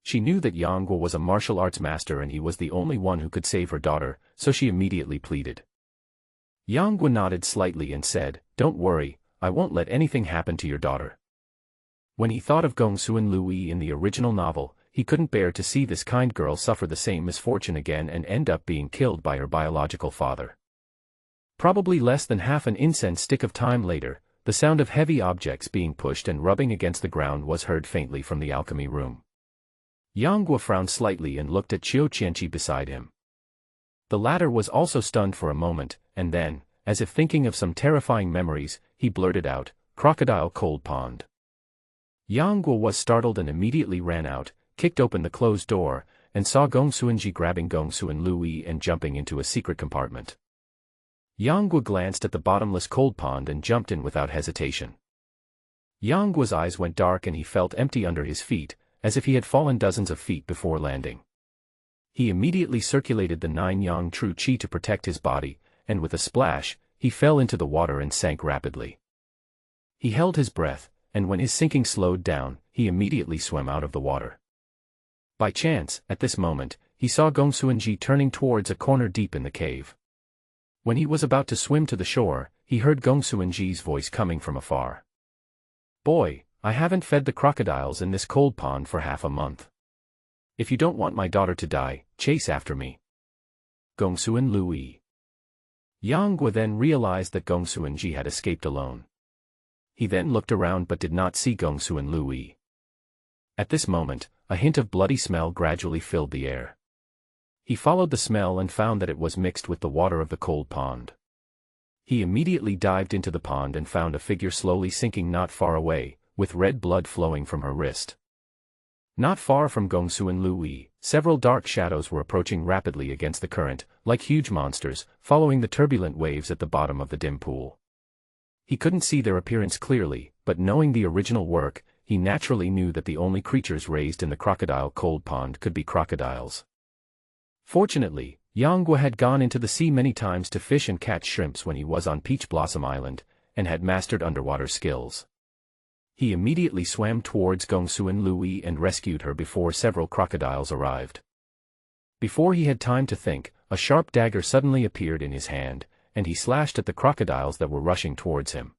She knew that Yang Guo was a martial arts master and he was the only one who could save her daughter, so she immediately pleaded. Yang Guo nodded slightly and said, "Don't worry, I won't let anything happen to your daughter." When he thought of Gong Suan Lui in the original novel, he couldn't bear to see this kind girl suffer the same misfortune again and end up being killed by her biological father. Probably less than half an incense stick of time later, the sound of heavy objects being pushed and rubbing against the ground was heard faintly from the alchemy room. Yang Guo frowned slightly and looked at Qiu Qianqi beside him. The latter was also stunned for a moment, and then, as if thinking of some terrifying memories, he blurted out, "Crocodile Cold Pond." Yang Guo was startled and immediately ran out, kicked open the closed door, and saw Gong Suanji grabbing Gong Suan Lui and jumping into a secret compartment. Yang Guo glanced at the bottomless cold pond and jumped in without hesitation. Yang Guo's eyes went dark and he felt empty under his feet, as if he had fallen dozens of feet before landing. He immediately circulated the 9 yang true qi to protect his body, and with a splash, he fell into the water and sank rapidly. He held his breath, and when his sinking slowed down, he immediately swam out of the water. By chance, at this moment, he saw Gong Suanji turning towards a corner deep in the cave. When he was about to swim to the shore, he heard Gong Suanji's voice coming from afar. "Boy, I haven't fed the crocodiles in this cold pond for half a month. If you don't want my daughter to die, chase after me." Gong Suan Lui. Yang Guo then realized that Gong Suanji had escaped alone. He then looked around but did not see Gong Suan Lui. At this moment, a hint of bloody smell gradually filled the air. He followed the smell and found that it was mixed with the water of the cold pond. He immediately dived into the pond and found a figure slowly sinking not far away, with red blood flowing from her wrist. Not far from Gong Suan Lui, several dark shadows were approaching rapidly against the current, like huge monsters, following the turbulent waves at the bottom of the dim pool. He couldn't see their appearance clearly, but knowing the original work, he naturally knew that the only creatures raised in the crocodile cold pond could be crocodiles. Fortunately, Yang Guo had gone into the sea many times to fish and catch shrimps when he was on Peach Blossom Island, and had mastered underwater skills. He immediately swam towards Gong Suan Lui and rescued her before several crocodiles arrived. Before he had time to think, a sharp dagger suddenly appeared in his hand, and he slashed at the crocodiles that were rushing towards him.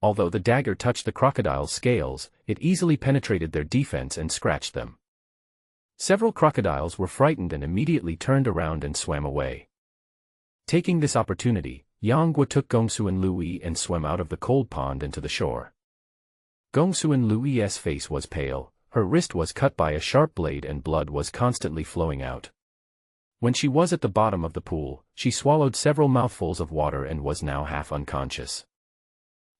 Although the dagger touched the crocodiles' scales, it easily penetrated their defense and scratched them. Several crocodiles were frightened and immediately turned around and swam away. Taking this opportunity, Yang Guo took Gongsun Lui and swam out of the cold pond into the shore. Gongsun Lui's face was pale, her wrist was cut by a sharp blade and blood was constantly flowing out. When she was at the bottom of the pool, she swallowed several mouthfuls of water and was now half unconscious.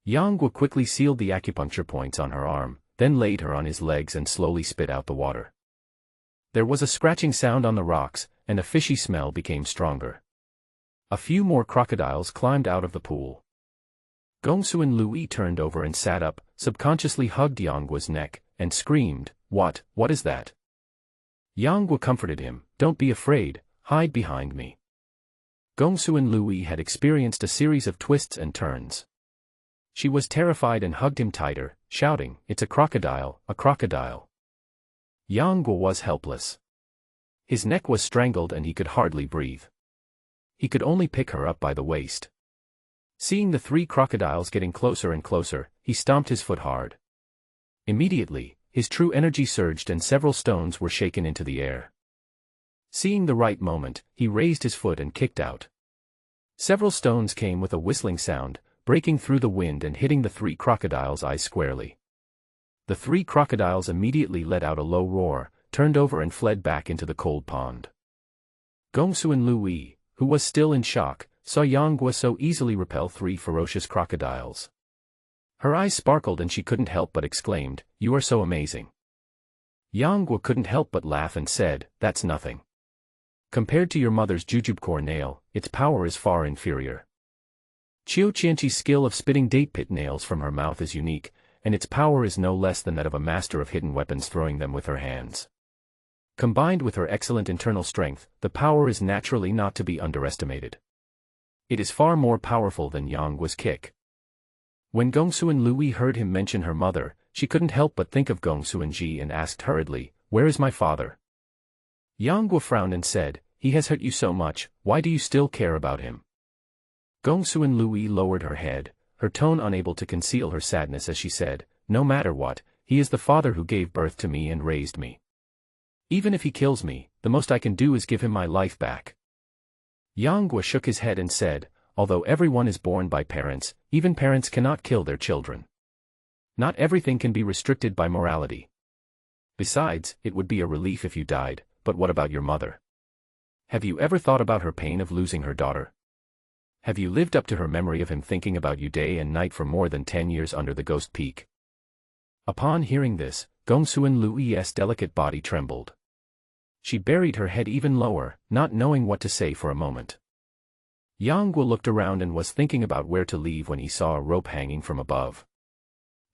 Yang Guo quickly sealed the acupuncture points on her arm, then laid her on his legs and slowly spit out the water. There was a scratching sound on the rocks, and a fishy smell became stronger. A few more crocodiles climbed out of the pool. Gongsun Lui turned over and sat up, subconsciously hugged Yang Guo's neck, and screamed, What is that? Yang Guo comforted him, Don't be afraid, hide behind me. Gongsun Lui had experienced a series of twists and turns. She was terrified and hugged him tighter, shouting, It's a crocodile, a crocodile. Yang Guo was helpless. His neck was strangled and he could hardly breathe. He could only pick her up by the waist. Seeing the 3 crocodiles getting closer and closer, he stomped his foot hard. Immediately, his true energy surged and several stones were shaken into the air. Seeing the right moment, he raised his foot and kicked out. Several stones came with a whistling sound, breaking through the wind and hitting the 3 crocodiles' eyes squarely. The 3 crocodiles immediately let out a low roar, turned over and fled back into the cold pond. Gongsun Lui, who was still in shock, saw Yang Guo so easily repel 3 ferocious crocodiles. Her eyes sparkled and she couldn't help but exclaimed, You are so amazing. Yang Guo couldn't help but laugh and said, That's nothing. Compared to your mother's jujube nail, its power is far inferior. Qiu Qianqi's skill of spitting date pit nails from her mouth is unique, and its power is no less than that of a master of hidden weapons throwing them with her hands. Combined with her excellent internal strength, the power is naturally not to be underestimated. It is far more powerful than Yang Guo's kick. When Gongsun Lui heard him mention her mother, she couldn't help but think of Gongsun Ji and asked hurriedly, Where is my father? Yang Guo frowned and said, He has hurt you so much, why do you still care about him? Gongsun Lui lowered her head, her tone unable to conceal her sadness as she said, No matter what, he is the father who gave birth to me and raised me. Even if he kills me, the most I can do is give him my life back. Yang Guo shook his head and said, Although everyone is born by parents, even parents cannot kill their children. Not everything can be restricted by morality. Besides, it would be a relief if you died, but what about your mother? Have you ever thought about her pain of losing her daughter? Have you lived up to her memory of him thinking about you day and night for more than 10 years under the ghost peak? Upon hearing this, Gongsun Lui's delicate body trembled. She buried her head even lower, not knowing what to say for a moment. Yang Guo looked around and was thinking about where to leave when he saw a rope hanging from above.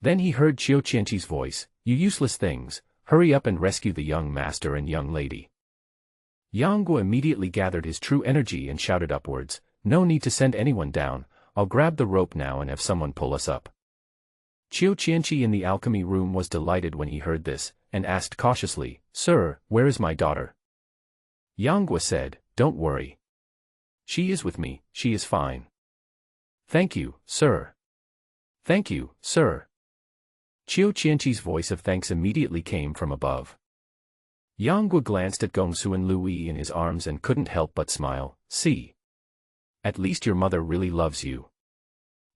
Then he heard Qiu Qianqi's voice, You useless things, hurry up and rescue the young master and young lady. Yang Guo immediately gathered his true energy and shouted upwards, No need to send anyone down, I'll grab the rope now and have someone pull us up. Qiu Qianqi in the alchemy room was delighted when he heard this, and asked cautiously, Sir, where is my daughter? Yang Guo said, Don't worry. She is with me, she is fine. Thank you, sir. Thank you, sir. Qiu Qianqi's voice of thanks immediately came from above. Yang Guo glanced at Gongsun Lui in his arms and couldn't help but smile, See. At least your mother really loves you.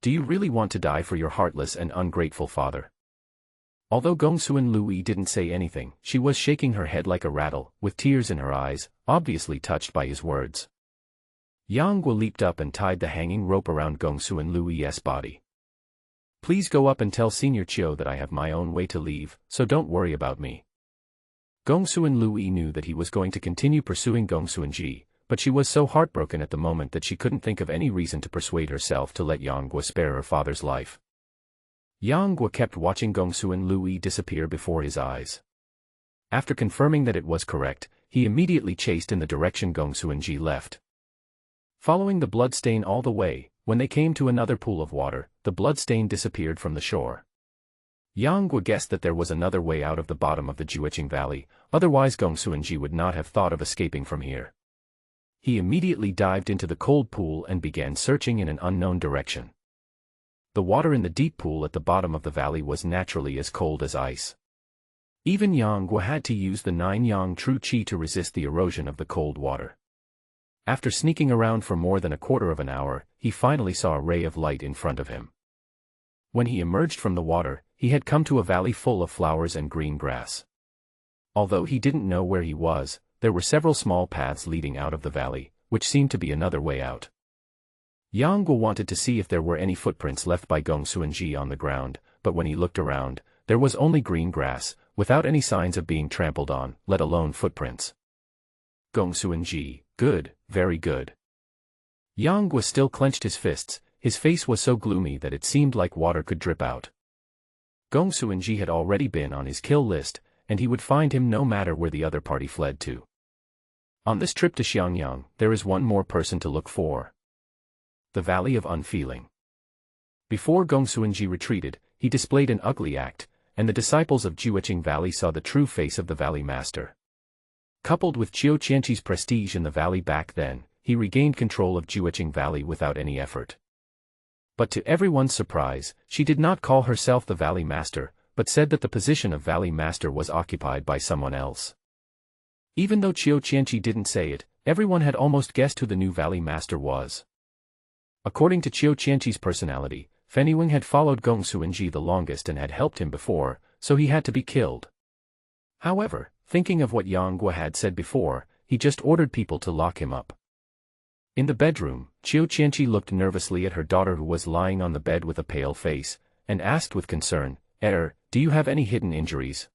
Do you really want to die for your heartless and ungrateful father? Although Gongsun Lui didn't say anything, she was shaking her head like a rattle, with tears in her eyes, obviously touched by his words. Yang Guo leaped up and tied the hanging rope around Gongsun Lui's body. Please go up and tell Senior Qiu that I have my own way to leave, so don't worry about me. Gongsun Lui knew that he was going to continue pursuing Gongsun Ji, but she was so heartbroken at the moment that she couldn't think of any reason to persuade herself to let Yang Guo spare her father's life. Yang Guo kept watching Gongsun Lui disappear before his eyes. After confirming that it was correct, he immediately chased in the direction Gongsun Ji left. Following the bloodstain all the way, when they came to another pool of water, the bloodstain disappeared from the shore. Yang Guo guessed that there was another way out of the bottom of the Jueqing Valley, otherwise Gongsun Ji would not have thought of escaping from here. he immediately dived into the cold pool and began searching in an unknown direction. The water in the deep pool at the bottom of the valley was naturally as cold as ice. Even Yang Guo had to use the 9 Yang True Qi to resist the erosion of the cold water. After sneaking around for more than a quarter of an hour, he finally saw a ray of light in front of him. When he emerged from the water, he had come to a valley full of flowers and green grass. Although he didn't know where he was, there were several small paths leading out of the valley, which seemed to be another way out. Yang Guo wanted to see if there were any footprints left by Gong Suanji on the ground, but when he looked around, there was only green grass, without any signs of being trampled on, let alone footprints. Gong Suanji, good, very good. Yang Guo still clenched his fists, his face was so gloomy that it seemed like water could drip out. Gong Suanji had already been on his kill list, and he would find him no matter where the other party fled to. On this trip to Xiangyang, there is one more person to look for. The Valley of Unfeeling. Before Gong Suanji retreated, he displayed an ugly act, and the disciples of Jueqing Valley saw the true face of the Valley Master. Coupled with Qiu Qianqi's prestige in the valley back then, he regained control of Jueqing Valley without any effort. But to everyone's surprise, she did not call herself the Valley Master, but said that the position of Valley Master was occupied by someone else. Even though Qiu Qianqi didn't say it, everyone had almost guessed who the new Valley Master was. According to Qiu Qianqi's personality, Fengying had followed Gong Suanji the longest and had helped him before, so he had to be killed. However, thinking of what Yang Guo had said before, he just ordered people to lock him up. In the bedroom, Qiu Qianqi looked nervously at her daughter who was lying on the bed with a pale face, and asked with concern, do you have any hidden injuries?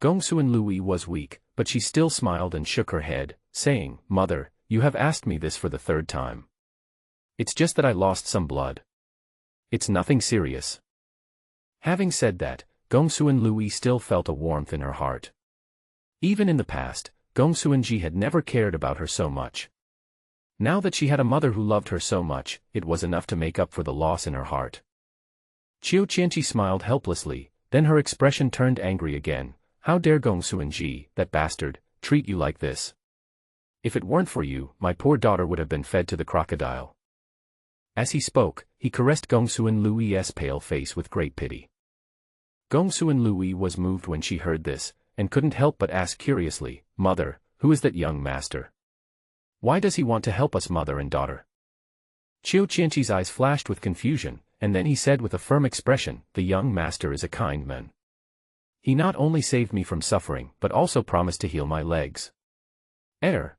Gong Suanlui was weak, but she still smiled and shook her head, saying, Mother, you have asked me this for the 3rd time. It's just that I lost some blood. It's nothing serious. Having said that, Gong Suanlui still felt a warmth in her heart. Even in the past, Gong Suanji had never cared about her so much. Now that she had a mother who loved her so much, it was enough to make up for the loss in her heart. Qiu Qianqi smiled helplessly, then her expression turned angry again. How dare Gong Suanji, that bastard, treat you like this? If it weren't for you, my poor daughter would have been fed to the crocodile. As he spoke, he caressed Gong Suanlui's pale face with great pity. Gong Suanlui was moved when she heard this, and couldn't help but ask curiously, Mother, who is that young master? Why does he want to help us, mother and daughter? Qiu Qianqi's eyes flashed with confusion, and then he said with a firm expression, the young master is a kind man. He not only saved me from suffering, but also promised to heal my legs.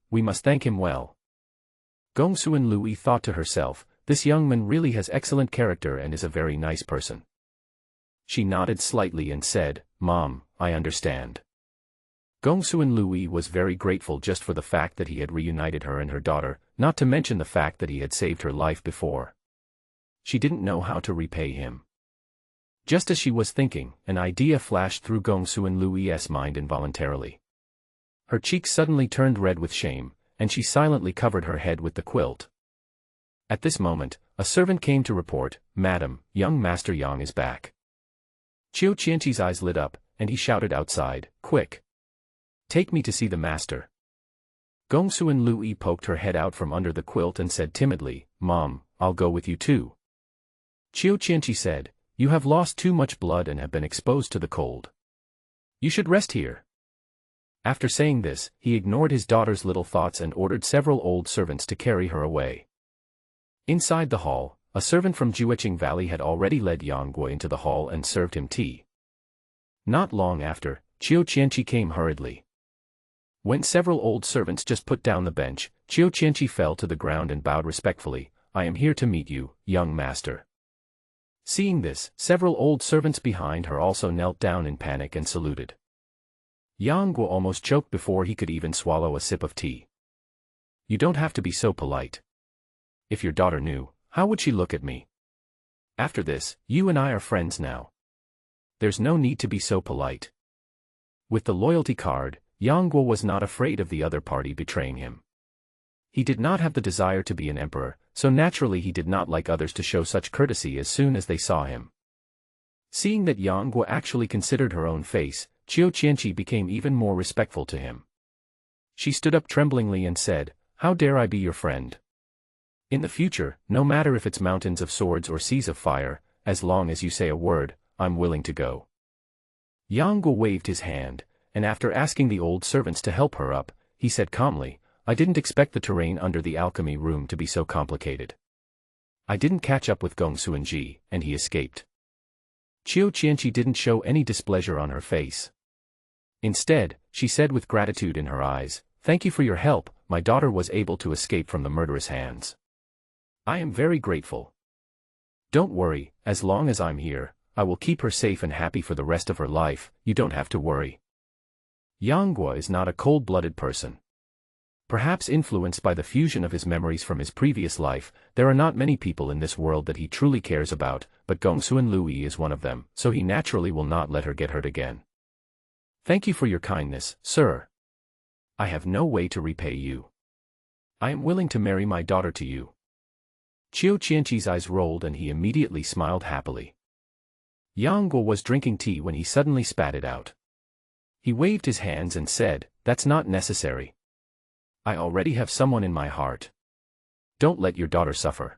We must thank him well. Gong Suanlui thought to herself, this young man really has excellent character and is a very nice person. She nodded slightly and said, Mom, I understand. Gong Suanlui was very grateful just for the fact that he had reunited her and her daughter, not to mention the fact that he had saved her life before. She didn't know how to repay him. Just as she was thinking, an idea flashed through Gong Suanlui's mind involuntarily. Her cheeks suddenly turned red with shame, and she silently covered her head with the quilt. At this moment, a servant came to report, Madam, young Master Yang is back. Qiu Qianqi's eyes lit up, and he shouted outside, Quick! Take me to see the master. Gong Suanlui poked her head out from under the quilt and said timidly, Mom, I'll go with you too. Qiu Qianqi said, You have lost too much blood and have been exposed to the cold. You should rest here. After saying this, he ignored his daughter's little thoughts and ordered several old servants to carry her away. Inside the hall, a servant from Jueqing Valley had already led Yang Guo into the hall and served him tea. Not long after, Qiu Qianqi came hurriedly. When several old servants just put down the bench, Qiu Qianqi fell to the ground and bowed respectfully, I am here to meet you, young master. Seeing this, several old servants behind her also knelt down in panic and saluted. Yang Guo almost choked before he could even swallow a sip of tea. You don't have to be so polite. If your daughter knew, how would she look at me? After this, you and I are friends now. There's no need to be so polite. With the loyalty card, Yang Guo was not afraid of the other party betraying him. He did not have the desire to be an emperor, so naturally he did not like others to show such courtesy as soon as they saw him. Seeing that Yang Guo actually considered her own face, Qiu Qianqi became even more respectful to him. She stood up tremblingly and said, how dare I be your friend? In the future, no matter if it's mountains of swords or seas of fire, as long as you say a word, I'm willing to go. Yang Guo waved his hand, and after asking the old servants to help her up, he said calmly, I didn't expect the terrain under the alchemy room to be so complicated. I didn't catch up with Gong Suanji, and he escaped. Qiu Qianqi didn't show any displeasure on her face. Instead, she said with gratitude in her eyes, thank you for your help, my daughter was able to escape from the murderous hands. I am very grateful. Don't worry, as long as I'm here, I will keep her safe and happy for the rest of her life, you don't have to worry. Yang Guo is not a cold-blooded person. Perhaps influenced by the fusion of his memories from his previous life, there are not many people in this world that he truly cares about, but Gongsun Lui is one of them, so he naturally will not let her get hurt again. Thank you for your kindness, sir. I have no way to repay you. I am willing to marry my daughter to you. Qiu Qianqi's eyes rolled and he immediately smiled happily. Yang Guo was drinking tea when he suddenly spat it out. He waved his hands and said, that's not necessary. I already have someone in my heart. Don't let your daughter suffer.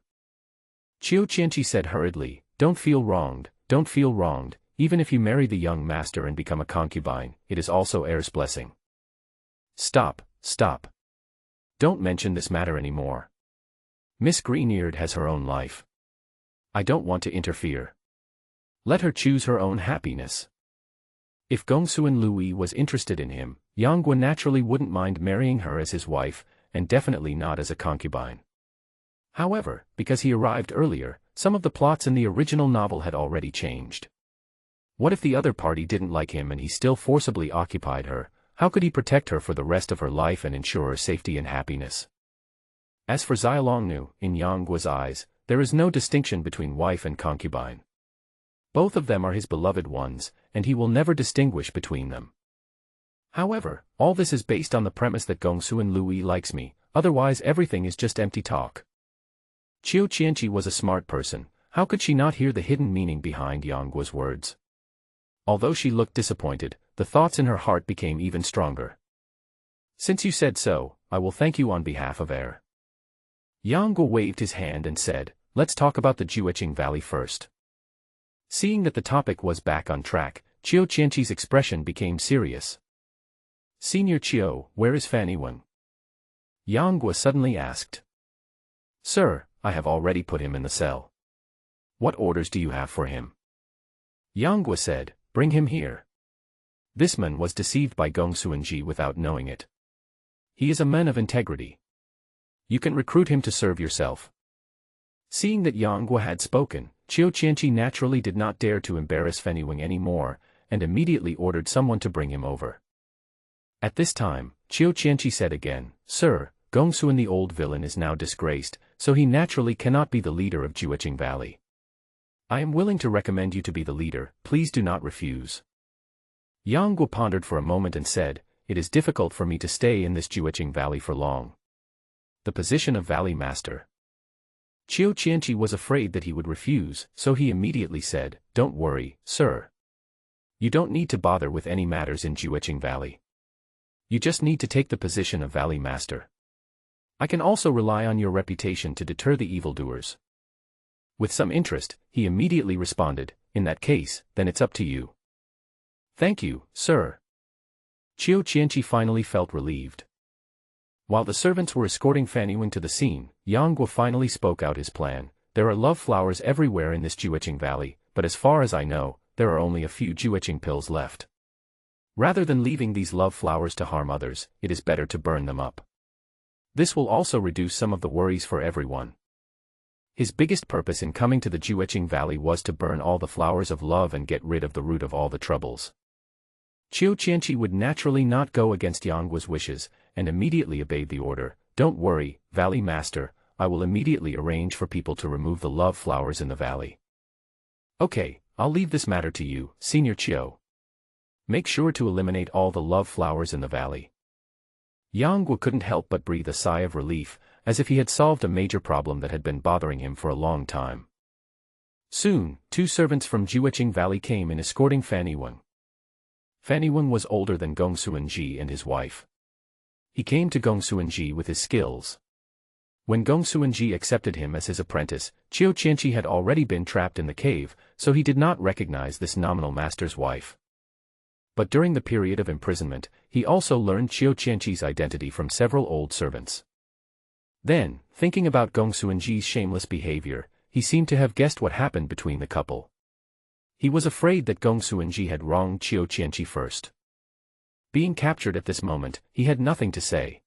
Qiu Qianqi said hurriedly, don't feel wronged, even if you marry the young master and become a concubine, it is also heir's blessing. Stop. Don't mention this matter anymore. Miss Greeneard has her own life. I don't want to interfere. Let her choose her own happiness. If Gongsun Lui was interested in him, Yang Guo naturally wouldn't mind marrying her as his wife, and definitely not as a concubine. However, because he arrived earlier, some of the plots in the original novel had already changed. What if the other party didn't like him and he still forcibly occupied her? How could he protect her for the rest of her life and ensure her safety and happiness? As for Xiaolongnu, in Yang Guo's eyes, there is no distinction between wife and concubine. Both of them are his beloved ones, and he will never distinguish between them. However, all this is based on the premise that Gongsun Lui likes me, otherwise everything is just empty talk. Qiu Qianqi was a smart person, how could she not hear the hidden meaning behind Yang Guo's words? Although she looked disappointed, the thoughts in her heart became even stronger. Since you said so, I will thank you on behalf of heir. Yang Guo waved his hand and said, let's talk about the Jueqing Valley first. Seeing that the topic was back on track, Qiu Qianqi's expression became serious. Senior Qiu, where is Fanny Wen? Yang Guo suddenly asked. Sir, I have already put him in the cell. What orders do you have for him? Yang Guo said, bring him here. This man was deceived by Gong Suanji without knowing it. He is a man of integrity. You can recruit him to serve yourself. Seeing that Yang Guo had spoken, Qiu Qianqi naturally did not dare to embarrass Fanny Wing anymore, and immediately ordered someone to bring him over. At this time, Qiu Qianqi said again, Sir, Gong Suan the old villain is now disgraced, so he naturally cannot be the leader of Jueqing Valley. I am willing to recommend you to be the leader, please do not refuse. Yang Guo pondered for a moment and said, it is difficult for me to stay in this Jueqing Valley for long. The position of Valley Master. Qiu Qianqi was afraid that he would refuse, so he immediately said, don't worry, sir. You don't need to bother with any matters in Jueqing Valley. You just need to take the position of Valley Master. I can also rely on your reputation to deter the evildoers. With some interest, he immediately responded, in that case, then it's up to you. Thank you, sir. Qiu Qianqi finally felt relieved. While the servants were escorting Fanny Wing to the scene, Yang Guo finally spoke out his plan. There are love flowers everywhere in this Jueqing Valley, but as far as I know, there are only a few Jueqing pills left. Rather than leaving these love flowers to harm others, it is better to burn them up. This will also reduce some of the worries for everyone. His biggest purpose in coming to the Jueqing Valley was to burn all the flowers of love and get rid of the root of all the troubles. Qiu Qianqi would naturally not go against Yang Guo's wishes, and immediately obeyed the order. Don't worry, Valley Master, I will immediately arrange for people to remove the love flowers in the valley. Okay, I'll leave this matter to you, Senior Qiu. Make sure to eliminate all the love flowers in the valley. Yang Guo couldn't help but breathe a sigh of relief, as if he had solved a major problem that had been bothering him for a long time. Soon, 2 servants from Jueqing Valley came in escorting Fanny Weng. Fanny Weng was older than Gong Suanji and his wife. He came to Gong Suanji with his skills. When Gong Suanji accepted him as his apprentice, Qiu Qianqi had already been trapped in the cave, so he did not recognize this nominal master's wife. But during the period of imprisonment, he also learned Qiu Qianqi's identity from several old servants. Then, thinking about Gong Suanji's shameless behavior, he seemed to have guessed what happened between the couple. He was afraid that Gong Suanji had wronged Qiu Qianqi first. Being captured at this moment, he had nothing to say.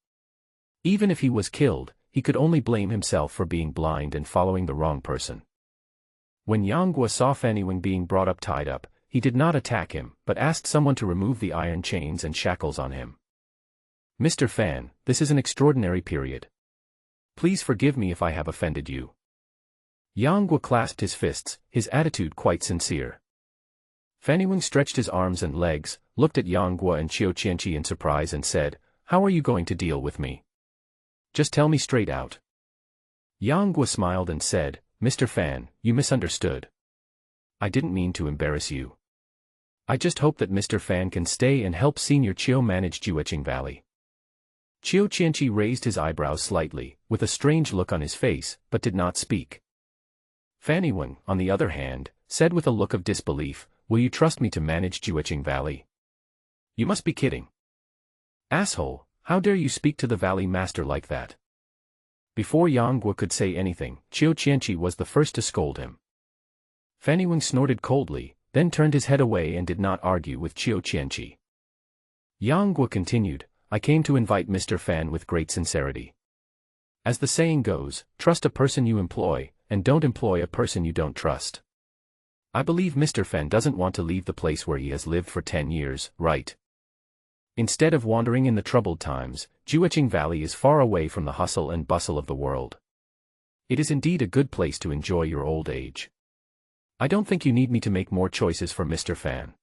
Even if he was killed, he could only blame himself for being blind and following the wrong person. When Yang Guo saw Fanny being brought up tied up, he did not attack him, but asked someone to remove the iron chains and shackles on him. "Mr. Fan, this is an extraordinary period. Please forgive me if I have offended you." Yang Guo clasped his fists, his attitude quite sincere. Fanny stretched his arms and legs, looked at Yang Guo and Qiu Qianqi in surprise and said, "How are you going to deal with me? Just tell me straight out." Yang Guo smiled and said, "Mr. Fan, you misunderstood. I didn't mean to embarrass you. I just hope that Mr. Fan can stay and help Senior Qiu manage Jueqing Valley." Qiu Qianqi raised his eyebrows slightly, with a strange look on his face, but did not speak. Fanny Wang, on the other hand, said with a look of disbelief, "Will you trust me to manage Jueqing Valley? You must be kidding. Asshole, how dare you speak to the Valley Master like that?" Before Yang Guo could say anything, Qiu Qianqi was the first to scold him. Fanny Wang snorted coldly, then turned his head away and did not argue with Qiu Qianqi. Yang Guo continued, "I came to invite Mr. Fan with great sincerity. As the saying goes, trust a person you employ, and don't employ a person you don't trust. I believe Mr. Fan doesn't want to leave the place where he has lived for 10 years, right? Instead of wandering in the troubled times, Jueqing Valley is far away from the hustle and bustle of the world. It is indeed a good place to enjoy your old age. I don't think you need me to make more choices for Mr. Fan."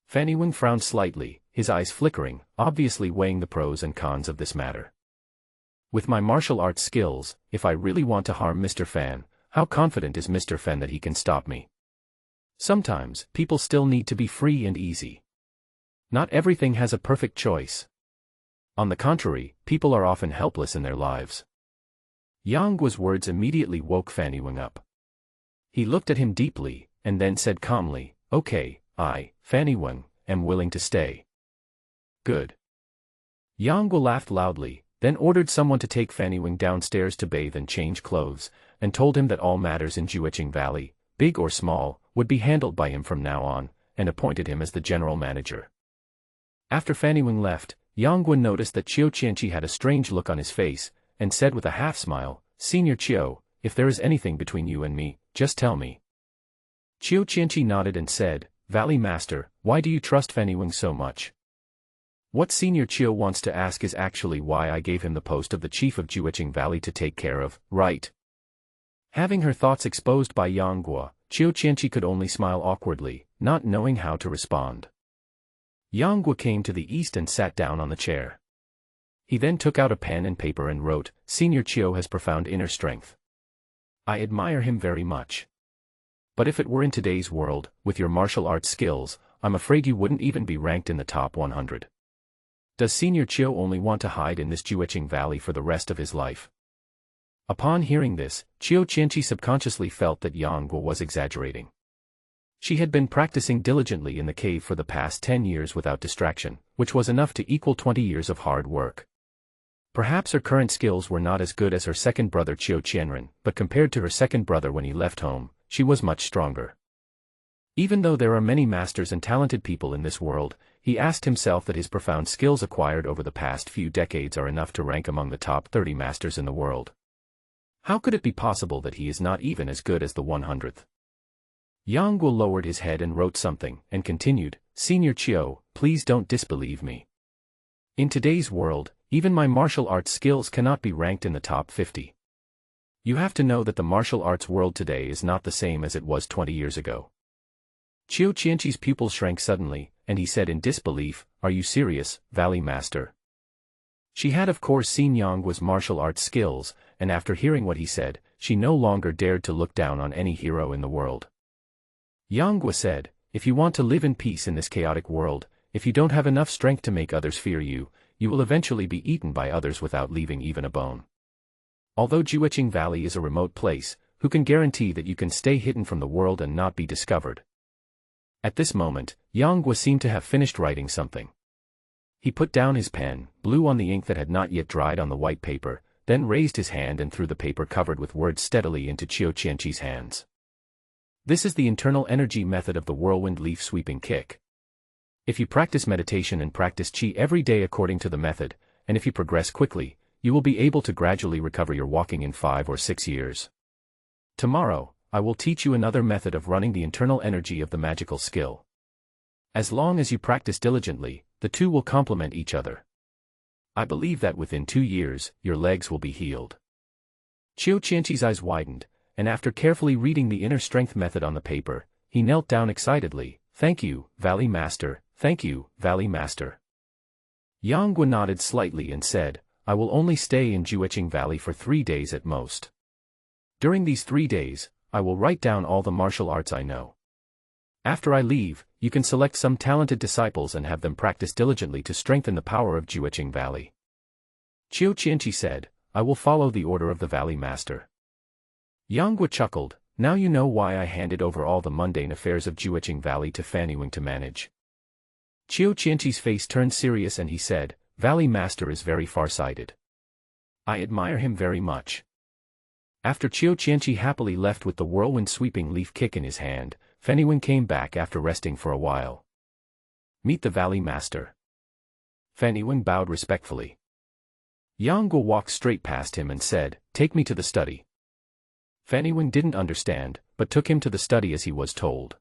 Fanny Wang frowned slightly, his eyes flickering, obviously weighing the pros and cons of this matter. "With my martial arts skills, if I really want to harm Mr. Fan, how confident is Mr. Fan that he can stop me? Sometimes, people still need to be free and easy. Not everything has a perfect choice. On the contrary, people are often helpless in their lives." Yang Guo's words immediately woke Fanny Wang up. He looked at him deeply, and then said calmly, "Okay, I, Fanny Wang, am willing to stay." "Good." Yang Guo laughed loudly, then ordered someone to take Fanny Wang downstairs to bathe and change clothes, and told him that all matters in Jueqing Valley, big or small, would be handled by him from now on, and appointed him as the general manager. After Fanny Wang left, Yang Guo noticed that Qiu Qianqi had a strange look on his face, and said with a half-smile, "Senior Qiu, if there is anything between you and me, just tell me." Qiu Qianqi nodded and said, "Valley Master, why do you trust Fanny Wang so much?" What Senior Qiu wants to ask is actually why I gave him the post of the chief of Jueqing Valley to take care of, right? Having her thoughts exposed by Yang Guo, Qiu Qianqi could only smile awkwardly, not knowing how to respond. Yang Guo came to the east and sat down on the chair. He then took out a pen and paper and wrote, "Senior Qiu has profound inner strength. I admire him very much. But if it were in today's world, with your martial arts skills, I'm afraid you wouldn't even be ranked in the top 100. Does Senior Qiu only want to hide in this Jueqing Valley for the rest of his life?" Upon hearing this, Qiu Qianqi subconsciously felt that Yang Guo was exaggerating. She had been practicing diligently in the cave for the past 10 years without distraction, which was enough to equal 20 years of hard work. Perhaps her current skills were not as good as her second brother Qiu Qianren, but compared to her second brother when he left home, she was much stronger. Even though there are many masters and talented people in this world, he asked himself that his profound skills acquired over the past few decades are enough to rank among the top 30 masters in the world. How could it be possible that he is not even as good as the 100th? Yang Guo lowered his head and wrote something, and continued, "Senior Qiu, please don't disbelieve me. In today's world, even my martial arts skills cannot be ranked in the top 50. You have to know that the martial arts world today is not the same as it was 20 years ago." Qiu Qianqi's pupils shrank suddenly, and he said in disbelief, "Are you serious, Valley Master?" She had of course seen Yang Guo's martial arts skills, and after hearing what he said, she no longer dared to look down on any hero in the world. Yang Guo said, "If you want to live in peace in this chaotic world, if you don't have enough strength to make others fear you, you will eventually be eaten by others without leaving even a bone. Although Jueching Valley is a remote place, who can guarantee that you can stay hidden from the world and not be discovered? At this moment, Yang Guo seemed to have finished writing something. He put down his pen, blew on the ink that had not yet dried on the white paper, then raised his hand and threw the paper covered with words steadily into Qiu Qianqi's hands. This is the internal energy method of the whirlwind leaf sweeping kick. If you practice meditation and practice qi every day according to the method, and if you progress quickly, you will be able to gradually recover your walking in 5 or 6 years. Tomorrow, I will teach you another method of running the internal energy of the magical skill. As long as you practice diligently, the two will complement each other. I believe that within 2 years, your legs will be healed. Qiu Qianqi's eyes widened, and after carefully reading the inner strength method on the paper, he knelt down excitedly. Thank you, Valley Master, thank you, Valley Master. Yang Guo nodded slightly and said, I will only stay in Jueching Valley for 3 days at most. During these 3 days, I will write down all the martial arts I know. After I leave, you can select some talented disciples and have them practice diligently to strengthen the power of Jueching Valley. Qiu Qianqi said, I will follow the order of the Valley Master. Yang Guo chuckled, now you know why I handed over all the mundane affairs of Jueching Valley to Fanny Wing to manage. Qiu Qianqi's face turned serious and he said, Valley Master is very far-sighted. I admire him very much. After Qiu Qianqi happily left with the whirlwind sweeping leaf kick in his hand, Fanny Wing came back after resting for a while. Meet the Valley Master. Fanny Wing bowed respectfully. Yang Guo walked straight past him and said, take me to the study. Fanny Wing didn't understand, but took him to the study as he was told.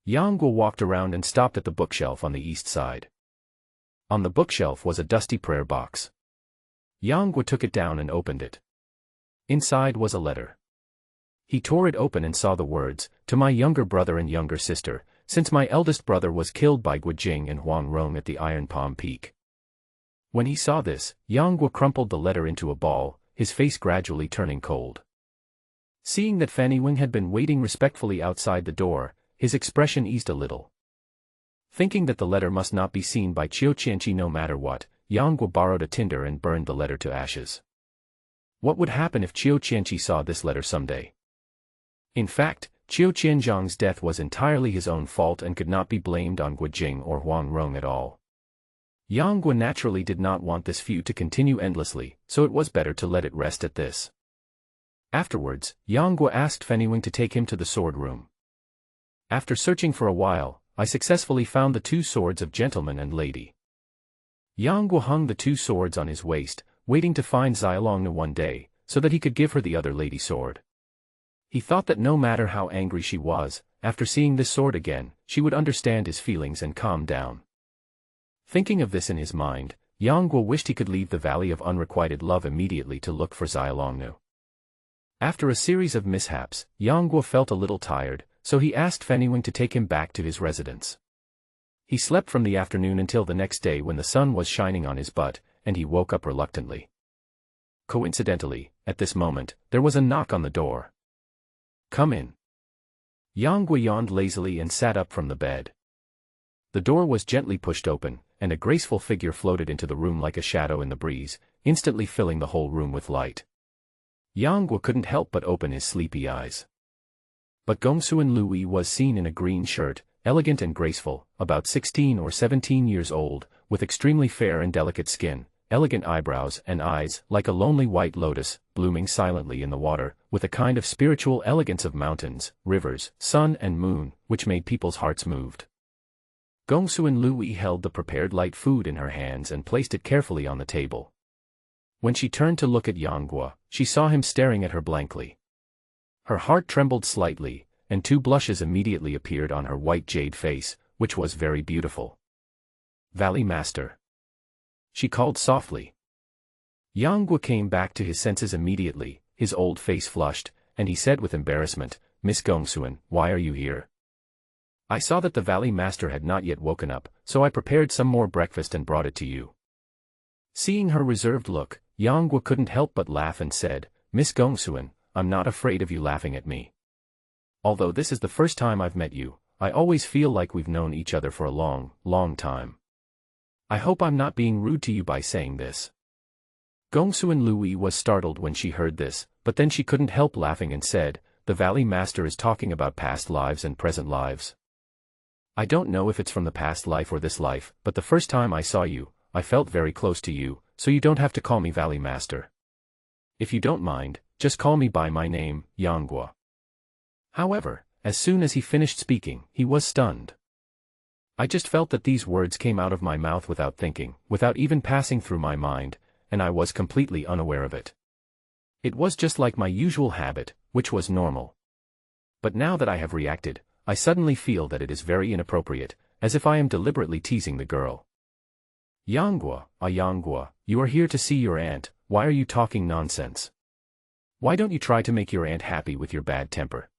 Yang Guo walked around and stopped at the bookshelf on the east side. On the bookshelf was a dusty prayer box. Yang Guo took it down and opened it. Inside was a letter. He tore it open and saw the words, to my younger brother and younger sister, since my eldest brother was killed by Guojing and Huang Rong at the Iron Palm Peak. When he saw this, Yang Guo crumpled the letter into a ball, his face gradually turning cold. Seeing that Fanny Wing had been waiting respectfully outside the door, his expression eased a little. Thinking that the letter must not be seen by Qiu Qianqi no matter what, Yang Guo borrowed a tinder and burned the letter to ashes. What would happen if Qiu Qianqi saw this letter someday? In fact, Qiu Qianzhang's death was entirely his own fault and could not be blamed on Guojing or Huang Rong at all. Yang Guo naturally did not want this feud to continue endlessly, so it was better to let it rest at this. Afterwards, Yang Guo asked Fanny Wing to take him to the sword room. After searching for a while, I successfully found the 2 swords of gentleman and lady. Yang Guo hung the 2 swords on his waist, waiting to find Xiaolongnu one day, so that he could give her the other lady sword. He thought that no matter how angry she was, after seeing this sword again, she would understand his feelings and calm down. Thinking of this in his mind, Yang Guo wished he could leave the Valley of Unrequited Love immediately to look for Xiaolongnu. After a series of mishaps, Yang Guo felt a little tired, so he asked Fanny Wing to take him back to his residence. He slept from the afternoon until the next day when the sun was shining on his butt, and he woke up reluctantly. Coincidentally, at this moment, there was a knock on the door. Come in. Yang Guo yawned lazily and sat up from the bed. The door was gently pushed open, and a graceful figure floated into the room like a shadow in the breeze, instantly filling the whole room with light. Yang Guo couldn't help but open his sleepy eyes. But Gongsuan Lui was seen in a green shirt, elegant and graceful, about 16 or 17 years old, with extremely fair and delicate skin, elegant eyebrows and eyes like a lonely white lotus, blooming silently in the water, with a kind of spiritual elegance of mountains, rivers, sun and moon, which made people's hearts moved. Gongsuan Lui held the prepared light food in her hands and placed it carefully on the table. When she turned to look at Yang Guo, she saw him staring at her blankly. Her heart trembled slightly, and 2 blushes immediately appeared on her white jade face, which was very beautiful. Valley Master. She called softly. Yang Guo came back to his senses immediately, his old face flushed, and he said with embarrassment, Miss Gongsuan, why are you here? I saw that the Valley Master had not yet woken up, so I prepared some more breakfast and brought it to you. Seeing her reserved look, Yang Guo couldn't help but laugh and said, Miss Gongsuan, I'm not afraid of you laughing at me. Although this is the first time I've met you, I always feel like we've known each other for a long, long time. I hope I'm not being rude to you by saying this. Gongsuan Lui was startled when she heard this, but then she couldn't help laughing and said, the Valley Master is talking about past lives and present lives. I don't know if it's from the past life or this life, but the first time I saw you, I felt very close to you, so you don't have to call me Valley Master. If you don't mind, just call me by my name, Yanghua. However, as soon as he finished speaking, he was stunned. I just felt that these words came out of my mouth without thinking, without even passing through my mind, and I was completely unaware of it. It was just like my usual habit, which was normal. But now that I have reacted, I suddenly feel that it is very inappropriate, as if I am deliberately teasing the girl. Yanghua, you are here to see your aunt, why are you talking nonsense? Why don't you try to make your aunt happy with your bad temper?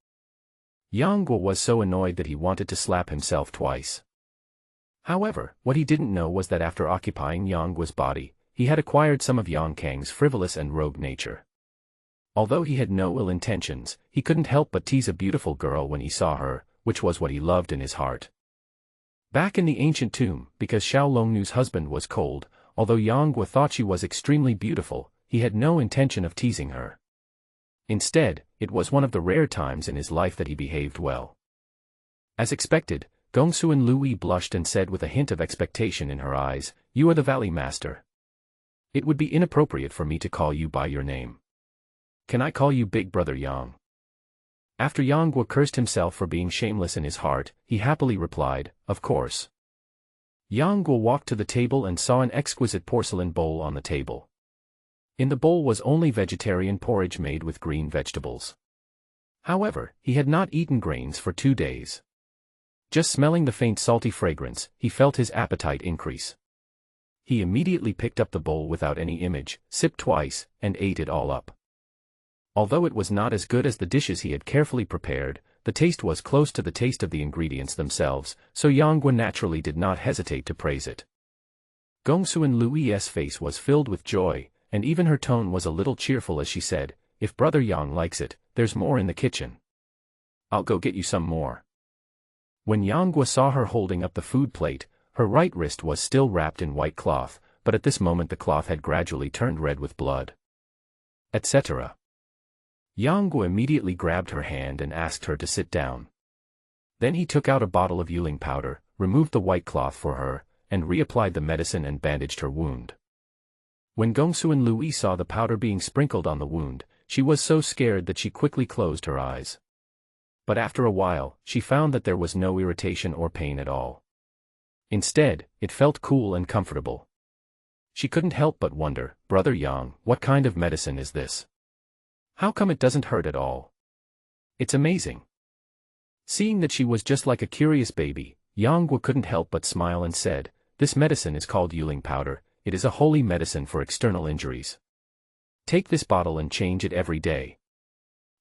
Yanghua was so annoyed that he wanted to slap himself twice. However, what he didn't know was that after occupying Yanggua's body, he had acquired some of Yang Kang's frivolous and rogue nature. Although he had no ill intentions, he couldn't help but tease a beautiful girl when he saw her, which was what he loved in his heart. Back in the ancient tomb, because Xiao Longnu's husband was cold, although Yanghua thought she was extremely beautiful, he had no intention of teasing her. Instead, it was one of the rare times in his life that he behaved well. As expected, Gongsuan Lui blushed and said with a hint of expectation in her eyes, you are the Valley Master. It would be inappropriate for me to call you by your name. Can I call you Big Brother Yang? After Yanghua cursed himself for being shameless in his heart, he happily replied, of course. Yanghua walked to the table and saw an exquisite porcelain bowl on the table. In the bowl was only vegetarian porridge made with green vegetables. However, he had not eaten grains for 2 days. Just smelling the faint salty fragrance, he felt his appetite increase. He immediately picked up the bowl without any image, sipped twice, and ate it all up. Although it was not as good as the dishes he had carefully prepared, the taste was close to the taste of the ingredients themselves, so Yanghua naturally did not hesitate to praise it. Gongsuan Lui's face was filled with joy, and even her tone was a little cheerful as she said, if Brother Yang likes it, there's more in the kitchen. I'll go get you some more. When Yanghua saw her holding up the food plate, her right wrist was still wrapped in white cloth, but at this moment the cloth had gradually turned red with blood. Etc. Yanghua immediately grabbed her hand and asked her to sit down. Then he took out a bottle of Yuling powder, removed the white cloth for her, and reapplied the medicine and bandaged her wound. When Gongsuan Lui saw the powder being sprinkled on the wound, she was so scared that she quickly closed her eyes. But after a while, she found that there was no irritation or pain at all. Instead, it felt cool and comfortable. She couldn't help but wonder, Brother Yang, what kind of medicine is this? How come it doesn't hurt at all? It's amazing. Seeing that she was just like a curious baby, Yanghua couldn't help but smile and said, this medicine is called Yuling powder, it is a holy medicine for external injuries. Take this bottle and change it every day.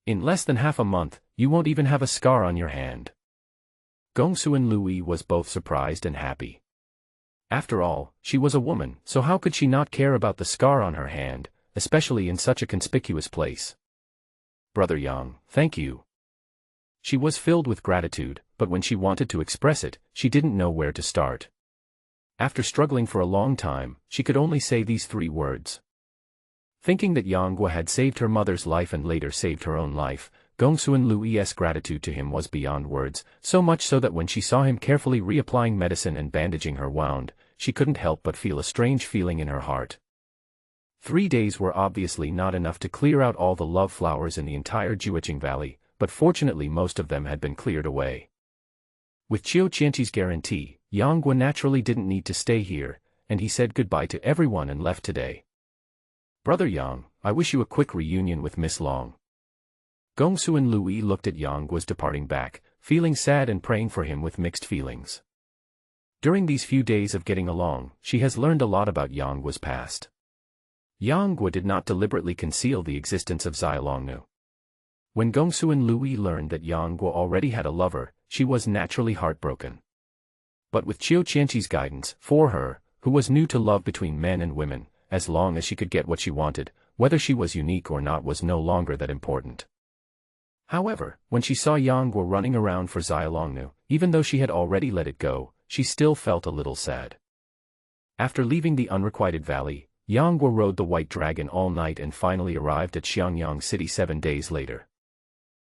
In less than half a month, you won't even have a scar on your hand. Gongsuan Lui was both surprised and happy. After all, she was a woman, so how could she not care about the scar on her hand, especially in such a conspicuous place? Brother Yang, thank you. She was filled with gratitude, but when she wanted to express it, she didn't know where to start. After struggling for a long time, she could only say these 3 words. Thinking that Yanghua had saved her mother's life and later saved her own life, Gongsuan Lui's gratitude to him was beyond words, so much so that when she saw him carefully reapplying medicine and bandaging her wound, she couldn't help but feel a strange feeling in her heart. 3 days were obviously not enough to clear out all the love flowers in the entire Jiuqing Valley, but fortunately most of them had been cleared away. With Qiu Qianqi's guarantee, Yanghua naturally didn't need to stay here, and he said goodbye to everyone and left today. Brother Yang, I wish you a quick reunion with Miss Long. Gongsuan Lui looked at Yanggua's departing back, feeling sad and praying for him with mixed feelings. During these few days of getting along, she has learned a lot about Yanggua's past. Yanghua did not deliberately conceal the existence of Xiaolongnu. When Gongsuan Lui learned that Yanghua already had a lover, she was naturally heartbroken. But with Qiu Qianqi's guidance, for her, who was new to love between men and women, as long as she could get what she wanted, whether she was unique or not was no longer that important. However, when she saw Yanghua running around for Xiaolongnu, even though she had already let it go, she still felt a little sad. After leaving the unrequited valley, Yang Guo rode the white dragon all night and finally arrived at Xiangyang City 7 days later.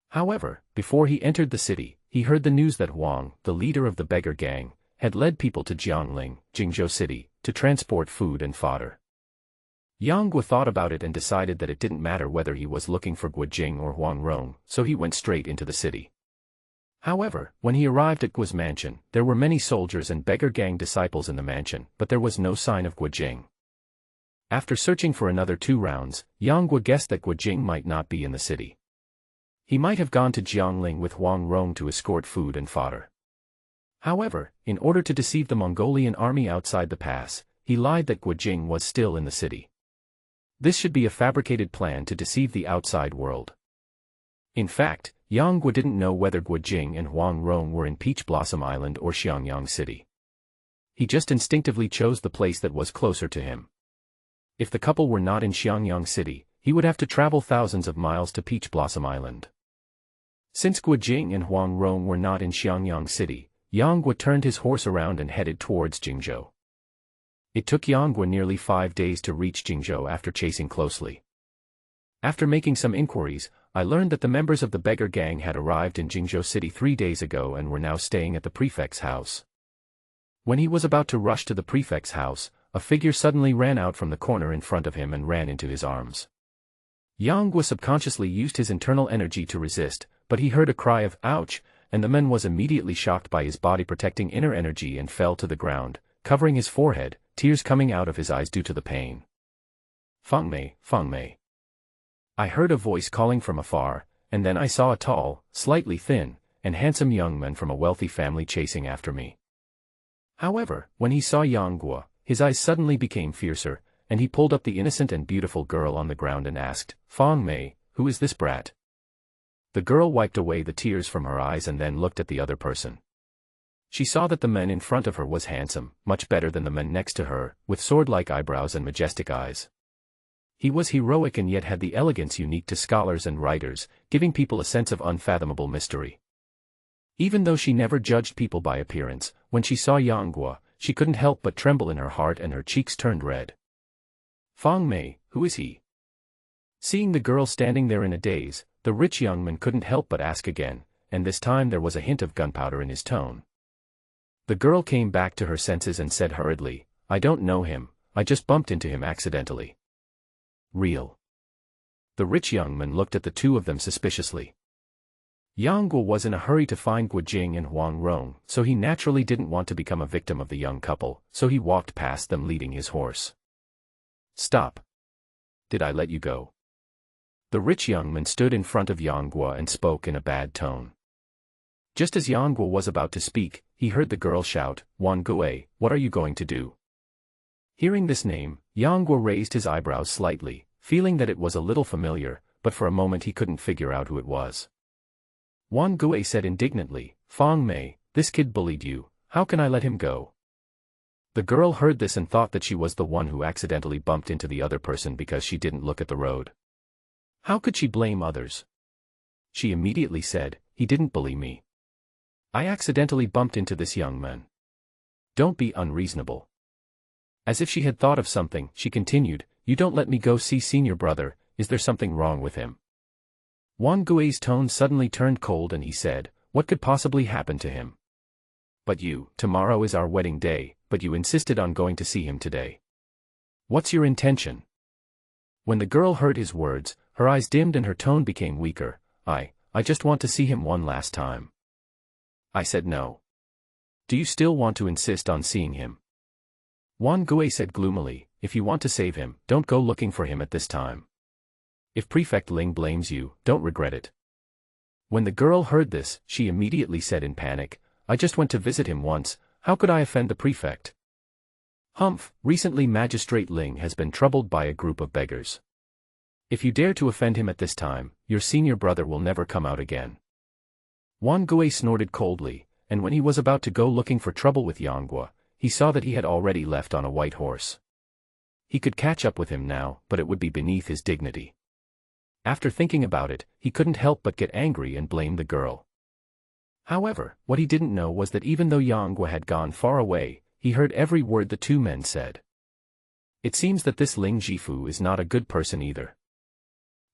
However, before he entered the city, he heard the news that Wang, the leader of the beggar gang, had led people to Jiangling, Jingzhou City, to transport food and fodder. Yang Guo thought about it and decided that it didn't matter whether he was looking for Guojing or Huang Rong, so he went straight into the city. However, when he arrived at Guo's mansion, there were many soldiers and beggar gang disciples in the mansion, but there was no sign of Guojing. After searching for another 2 rounds, Yang Guo guessed that Guojing might not be in the city. He might have gone to Jiangling with Huang Rong to escort food and fodder. However, in order to deceive the Mongolian army outside the pass, he lied that Guojing was still in the city. This should be a fabricated plan to deceive the outside world. In fact, Yang Guo didn't know whether Guojing and Huang Rong were in Peach Blossom Island or Xiangyang City. He just instinctively chose the place that was closer to him. If the couple were not in Xiangyang City, he would have to travel thousands of miles to Peach Blossom Island. Since Guojing and Huang Rong were not in Xiangyang City, Yang Guo turned his horse around and headed towards Jingzhou. It took Yang Guo nearly 5 days to reach Jingzhou after chasing closely. After making some inquiries, I learned that the members of the beggar gang had arrived in Jingzhou City 3 days ago and were now staying at the prefect's house. When he was about to rush to the prefect's house, a figure suddenly ran out from the corner in front of him and ran into his arms. Yang Guo subconsciously used his internal energy to resist, but he heard a cry of "ouch," and the man was immediately shocked by his body protecting inner energy and fell to the ground, covering his forehead, tears coming out of his eyes due to the pain. "Feng Mei, Feng Mei." I heard a voice calling from afar, and then I saw a tall, slightly thin, and handsome young man from a wealthy family chasing after me. However, when he saw Yang Guo, his eyes suddenly became fiercer, and he pulled up the innocent and beautiful girl on the ground and asked, "Feng Mei, who is this brat?" The girl wiped away the tears from her eyes and then looked at the other person. She saw that the man in front of her was handsome, much better than the man next to her, with sword-like eyebrows and majestic eyes. He was heroic and yet had the elegance unique to scholars and writers, giving people a sense of unfathomable mystery. Even though she never judged people by appearance, when she saw Yang Guo, she couldn't help but tremble in her heart and her cheeks turned red. "Feng Mei, who is he?" Seeing the girl standing there in a daze, the rich young man couldn't help but ask again, and this time there was a hint of gunpowder in his tone. The girl came back to her senses and said hurriedly, "I don't know him, I just bumped into him accidentally." "Real?" The rich young man looked at the two of them suspiciously. Yang Guo was in a hurry to find Guojing and Huang Rong, so he naturally didn't want to become a victim of the young couple, so he walked past them leading his horse. "Stop. Did I let you go?" The rich young man stood in front of Yang Guo and spoke in a bad tone. Just as Yang Guo was about to speak, he heard the girl shout, "Wan Gui, what are you going to do?" Hearing this name, Yang Guo raised his eyebrows slightly, feeling that it was a little familiar, but for a moment he couldn't figure out who it was. Wan Gui said indignantly, "Feng Mei, this kid bullied you, how can I let him go?" The girl heard this and thought that she was the one who accidentally bumped into the other person because she didn't look at the road. How could she blame others? She immediately said, "He didn't bully me. I accidentally bumped into this young man. Don't be unreasonable." As if she had thought of something, she continued, "You don't let me go see senior brother, is there something wrong with him?" Wan Gui's tone suddenly turned cold and he said, "What could possibly happen to him?" "But you, tomorrow is our wedding day, but you insisted on going to see him today. What's your intention?" When the girl heard his words, her eyes dimmed and her tone became weaker. I just want to see him one last time." I said no. "Do you still want to insist on seeing him?" Wan Gui said gloomily, "If you want to save him, don't go looking for him at this time. If Prefect Ling blames you, don't regret it." When the girl heard this, she immediately said in panic, "I just went to visit him once, how could I offend the prefect?" "Humph, recently Magistrate Ling has been troubled by a group of beggars. If you dare to offend him at this time, your senior brother will never come out again." Wan Gui snorted coldly, and when he was about to go looking for trouble with Yang Guo, he saw that he had already left on a white horse. He could catch up with him now, but it would be beneath his dignity. After thinking about it, he couldn't help but get angry and blame the girl. However, what he didn't know was that even though Yang Guo had gone far away, he heard every word the two men said. It seems that this Ling Jifu is not a good person either.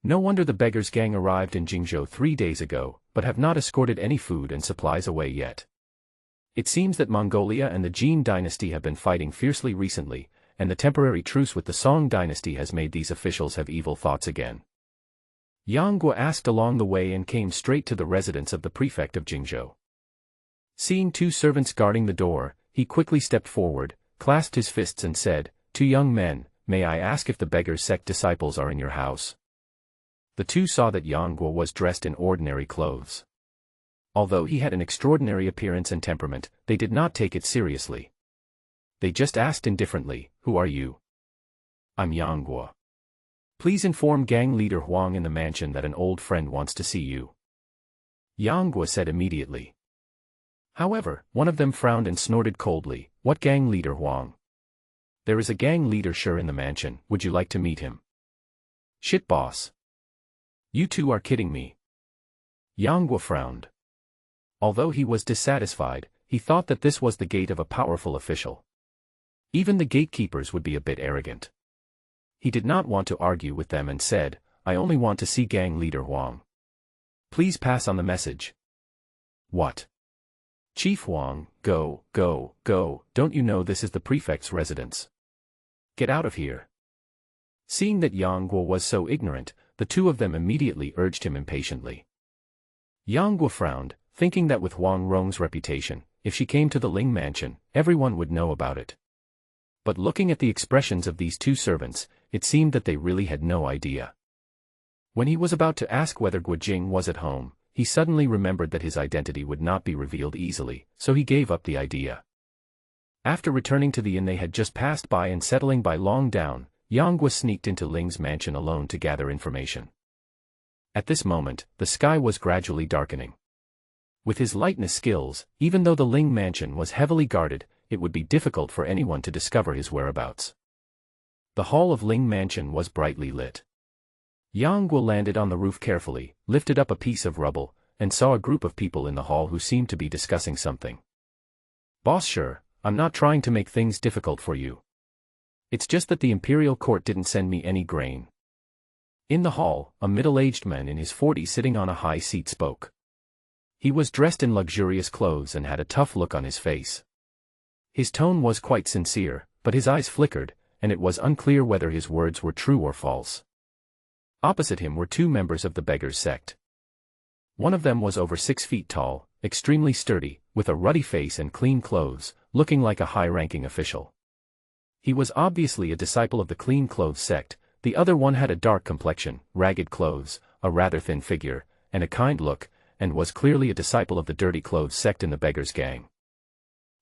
No wonder the beggars' gang arrived in Jingzhou 3 days ago, but have not escorted any food and supplies away yet. It seems that Mongolia and the Jin dynasty have been fighting fiercely recently, and the temporary truce with the Song dynasty has made these officials have evil thoughts again. Yang Guo asked along the way and came straight to the residence of the prefect of Jingzhou. Seeing 2 servants guarding the door, he quickly stepped forward, clasped his fists and said, "2 young men, may I ask if the beggars' sect disciples are in your house?" The 2 saw that Yang Guo was dressed in ordinary clothes. Although he had an extraordinary appearance and temperament, they did not take it seriously. They just asked indifferently, "Who are you?" "I'm Yang Guo. Please inform gang leader Huang in the mansion that an old friend wants to see you," Yang Guo said immediately. However, one of them frowned and snorted coldly, "What gang leader Huang?" "There is a gang leader sure in the mansion, would you like to meet him?" "Shit boss. You 2 are kidding me." Yang Guo frowned. Although he was dissatisfied, he thought that this was the gate of a powerful official. Even the gatekeepers would be a bit arrogant. He did not want to argue with them and said, "I only want to see gang leader Huang. Please pass on the message." "What? Chief Huang, go, don't you know this is the prefect's residence? Get out of here." Seeing that Yang Guo was so ignorant, the 2 of them immediately urged him impatiently. Yang Guo frowned, thinking that with Huang Rong's reputation, if she came to the Ling mansion, everyone would know about it. But looking at the expressions of these 2 servants, it seemed that they really had no idea. When he was about to ask whether Guo Jing was at home, he suddenly remembered that his identity would not be revealed easily, so he gave up the idea. After returning to the inn they had just passed by and settling by Long Down, Yang Guo sneaked into Ling's mansion alone to gather information. At this moment, the sky was gradually darkening. With his lightness skills, even though the Ling mansion was heavily guarded, it would be difficult for anyone to discover his whereabouts. The hall of Ling mansion was brightly lit. Yang Guo landed on the roof carefully, lifted up a piece of rubble, and saw a group of people in the hall who seemed to be discussing something. "Boss, sure, I'm not trying to make things difficult for you. It's just that the imperial court didn't send me any grain." In the hall, a middle-aged man in his 40s sitting on a high seat spoke. He was dressed in luxurious clothes and had a tough look on his face. His tone was quite sincere, but his eyes flickered, and it was unclear whether his words were true or false. Opposite him were 2 members of the beggars' sect. One of them was over 6 feet tall, extremely sturdy, with a ruddy face and clean clothes, looking like a high-ranking official. He was obviously a disciple of the clean clothes sect. The other one had a dark complexion, ragged clothes, a rather thin figure, and a kind look, and was clearly a disciple of the dirty clothes sect in the beggars' gang.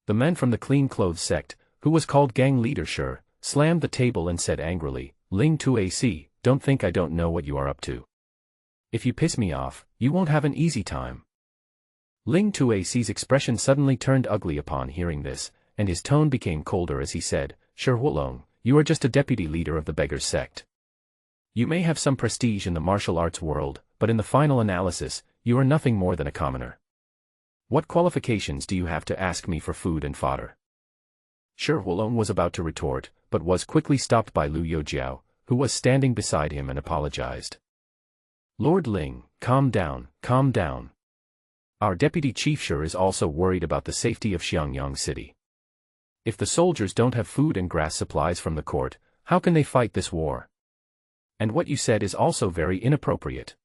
The man from the clean clothes sect, who was called gang leader Sure, slammed the table and said angrily, "Ling Tuac, don't think I don't know what you are up to. If you piss me off, you won't have an easy time." Ling Tuac's expression suddenly turned ugly upon hearing this, and his tone became colder as he said, "Sure Huolong, you are just a deputy leader of the beggars' sect. You may have some prestige in the martial arts world, but in the final analysis, you are nothing more than a commoner. What qualifications do you have to ask me for food and fodder?" Sure Huolong was about to retort, but was quickly stopped by Lu Youjiao, who was standing beside him and apologized. "Lord Ling, calm down, calm down. Our deputy chief Sure is also worried about the safety of Xiangyang City. If the soldiers don't have food and grass supplies from the court, how can they fight this war? And what you said is also very inappropriate.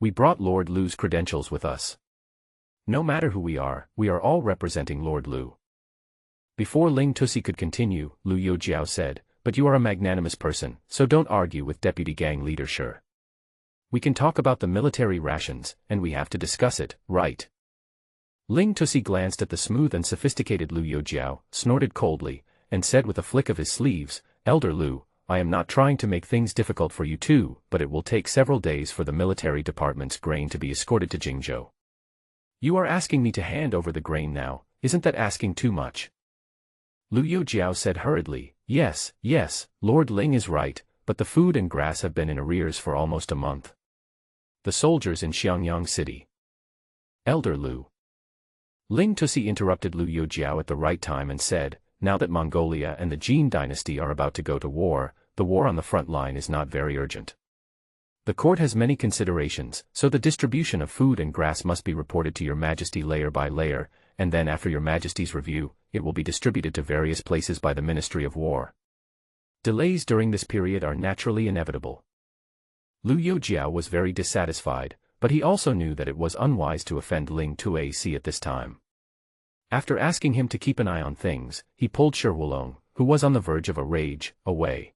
We brought Lord Lu's credentials with us. No matter who we are all representing Lord Lu." Before Ling Tusi could continue, Lu Youjiao said, "But you are a magnanimous person, so don't argue with deputy gang leader Sure. We can talk about the military rations, and we have to discuss it, right?" Ling Tusi glanced at the smooth and sophisticated Lu Youjiao, snorted coldly, and said with a flick of his sleeves, "Elder Lu, I am not trying to make things difficult for you too, but it will take several days for the military department's grain to be escorted to Jingzhou. You are asking me to hand over the grain now, isn't that asking too much?" Lu Youjiao said hurriedly, Yes, Lord Ling is right, but the food and grass have been in arrears for almost a month. The soldiers in Xiangyang City." "Elder Lu." Ling Tusi interrupted Lu Youjiao at the right time and said, now that Mongolia and the Jin dynasty are about to go to war, the war on the front line is not very urgent. The court has many considerations, so the distribution of food and grass must be reported to your majesty layer by layer, and then after your majesty's review, it will be distributed to various places by the Ministry of War. Delays during this period are naturally inevitable. Liu Youjiao was very dissatisfied, but he also knew that it was unwise to offend Ling Tuac at this time. After asking him to keep an eye on things, he pulled Shi Huolong, who was on the verge of a rage, away.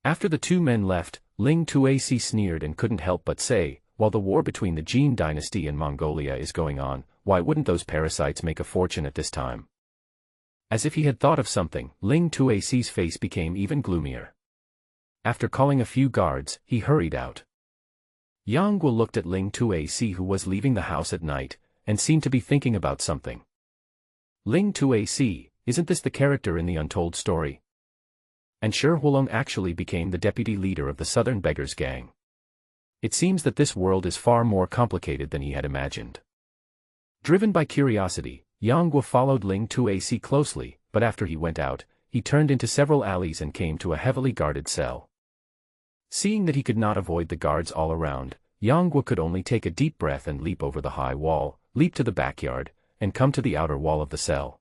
After the two men left, Ling Tuac sneered and couldn't help but say, while the war between the Jin dynasty and Mongolia is going on, why wouldn't those parasites make a fortune at this time? As if he had thought of something, Ling Tuac's face became even gloomier. After calling a few guards, he hurried out. Yang Guo looked at Ling Tuac, who was leaving the house at night, and seemed to be thinking about something. Ling Tuac, isn't this the character in the Untold Story? And Shi Huolong actually became the deputy leader of the Southern Beggars Gang. It seems that this world is far more complicated than he had imagined. Driven by curiosity, Yang Guo followed Ling Tuac closely, but after he went out, he turned into several alleys and came to a heavily guarded cell. Seeing that he could not avoid the guards all around, Yang Guo could only take a deep breath and leap over the high wall, leap to the backyard, and come to the outer wall of the cell.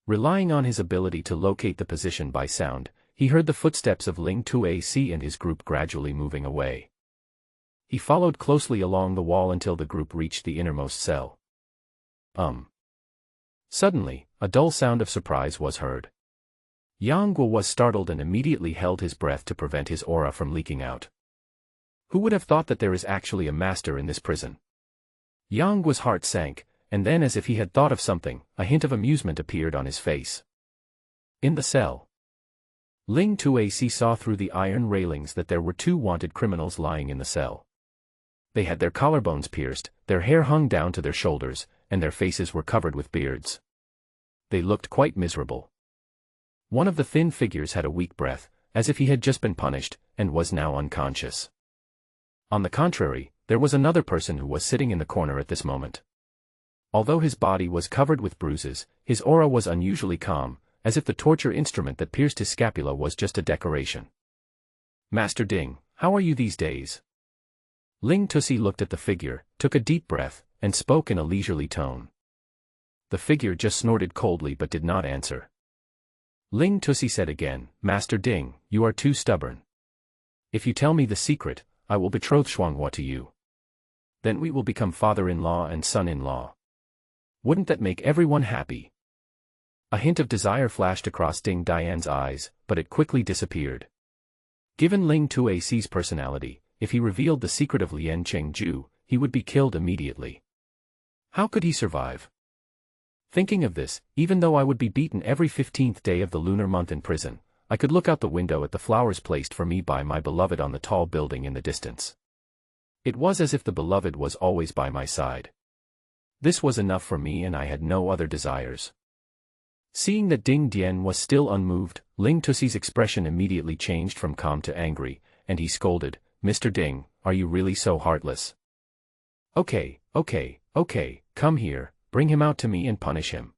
Relying on his ability to locate the position by sound, he heard the footsteps of Ling Tuac and his group gradually moving away. He followed closely along the wall until the group reached the innermost cell. Suddenly, a dull sound of surprise was heard. Yang Guo was startled and immediately held his breath to prevent his aura from leaking out. Who would have thought that there is actually a master in this prison? Yang Guo's heart sank, and then as if he had thought of something, a hint of amusement appeared on his face. In the cell, Ling Tuac saw through the iron railings that there were two wanted criminals lying in the cell. They had their collarbones pierced, their hair hung down to their shoulders, and their faces were covered with beards. They looked quite miserable. One of the thin figures had a weak breath, as if he had just been punished, and was now unconscious. On the contrary, there was another person who was sitting in the corner at this moment. Although his body was covered with bruises, his aura was unusually calm, as if the torture instrument that pierced his scapula was just a decoration. Master Ding, how are you these days? Ling Tuac looked at the figure, took a deep breath, and spoke in a leisurely tone. The figure just snorted coldly but did not answer. Ling Tuac said again, Master Ding, you are too stubborn. If you tell me the secret, I will betroth Shuanghua to you. Then we will become father-in-law and son-in-law. Wouldn't that make everyone happy? A hint of desire flashed across Ding Dian's eyes, but it quickly disappeared. Given Ling Tuac's personality, if he revealed the secret of Lien Chengju, he would be killed immediately. How could he survive? Thinking of this, even though I would be beaten every 15th day of the lunar month in prison, I could look out the window at the flowers placed for me by my beloved on the tall building in the distance. It was as if the beloved was always by my side. This was enough for me and I had no other desires. Seeing that Ding Dian was still unmoved, Ling Tuaci's expression immediately changed from calm to angry, and he scolded, Mr. Ding, are you really so heartless? Okay, come here, bring him out to me and punish him.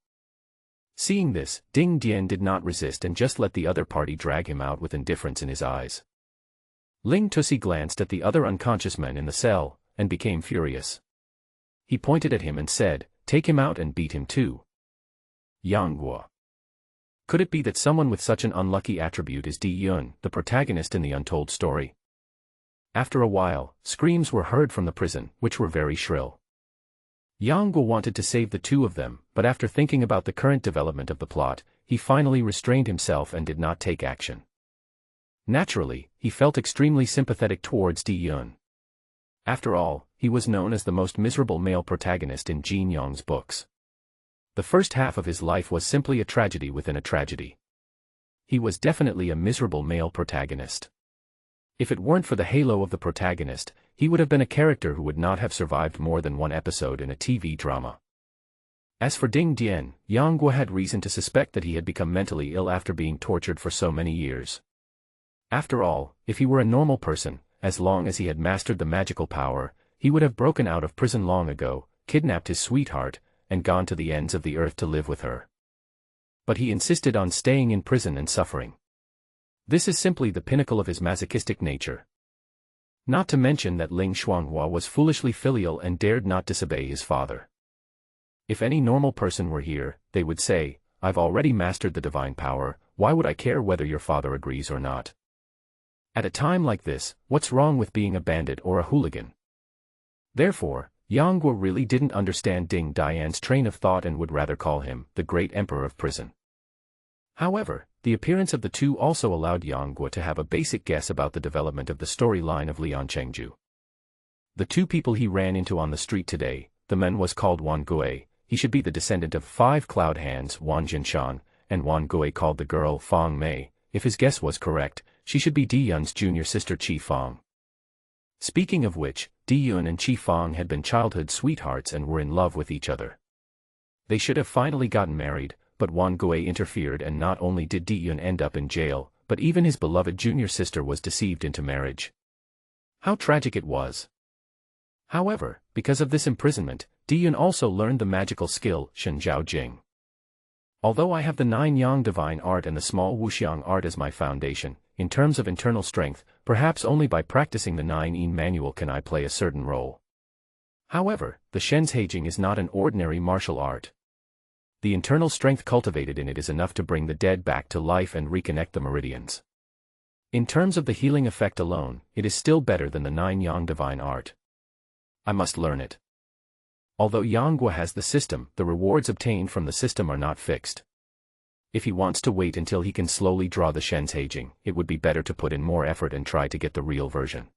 Seeing this, Ding Dian did not resist and just let the other party drag him out with indifference in his eyes. Ling Tuac glanced at the other unconscious men in the cell, and became furious. He pointed at him and said, take him out and beat him too. Yang Guo. Could it be that someone with such an unlucky attribute is Di Yun, the protagonist in the Untold Story? After a while, screams were heard from the prison, which were very shrill. Yang Guo wanted to save the two of them, but after thinking about the current development of the plot, he finally restrained himself and did not take action. Naturally, he felt extremely sympathetic towards Di Yun. After all, he was known as the most miserable male protagonist in Jin Yong's books. The first half of his life was simply a tragedy within a tragedy. He was definitely a miserable male protagonist. If it weren't for the halo of the protagonist, he would have been a character who would not have survived more than one episode in a TV drama. As for Ding Dian, Yang Guo had reason to suspect that he had become mentally ill after being tortured for so many years. After all, if he were a normal person, as long as he had mastered the magical power, he would have broken out of prison long ago, kidnapped his sweetheart, and gone to the ends of the earth to live with her. But he insisted on staying in prison and suffering. This is simply the pinnacle of his masochistic nature. Not to mention that Ling Xuanghua was foolishly filial and dared not disobey his father. If any normal person were here, they would say, "I've already mastered the divine power, why would I care whether your father agrees or not?" At a time like this, what's wrong with being a bandit or a hooligan? Therefore, Yang Guo really didn't understand Ding Dian's train of thought and would rather call him the Great Emperor of Prison. However, the appearance of the two also allowed Yang Guo to have a basic guess about the development of the storyline of Lian Chengju. The two people he ran into on the street today, the man was called Wan Gui, he should be the descendant of 5 cloud hands Wan Jinshan, and Wan Gui called the girl Fang Mei. If his guess was correct, she should be Di Yun's junior sister Qi Fang. Speaking of which, Di Yun and Qi Fang had been childhood sweethearts and were in love with each other. They should have finally gotten married, but Wan Gui interfered, and not only did Di Yun end up in jail, but even his beloved junior sister was deceived into marriage. How tragic it was. However, because of this imprisonment, Di Yun also learned the magical skill Shen Zhao Jing. Although I have the 9 Yang divine art and the small Wuxiang art as my foundation, in terms of internal strength, perhaps only by practicing the 9 Yin manual can I play a certain role. However, the Shen's Heijing is not an ordinary martial art. The internal strength cultivated in it is enough to bring the dead back to life and reconnect the meridians. In terms of the healing effect alone, it is still better than the 9 Yang divine art. I must learn it. Although Yang Guo has the system, the rewards obtained from the system are not fixed. If he wants to wait until he can slowly draw the Shen's Heijing, it would be better to put in more effort and try to get the real version.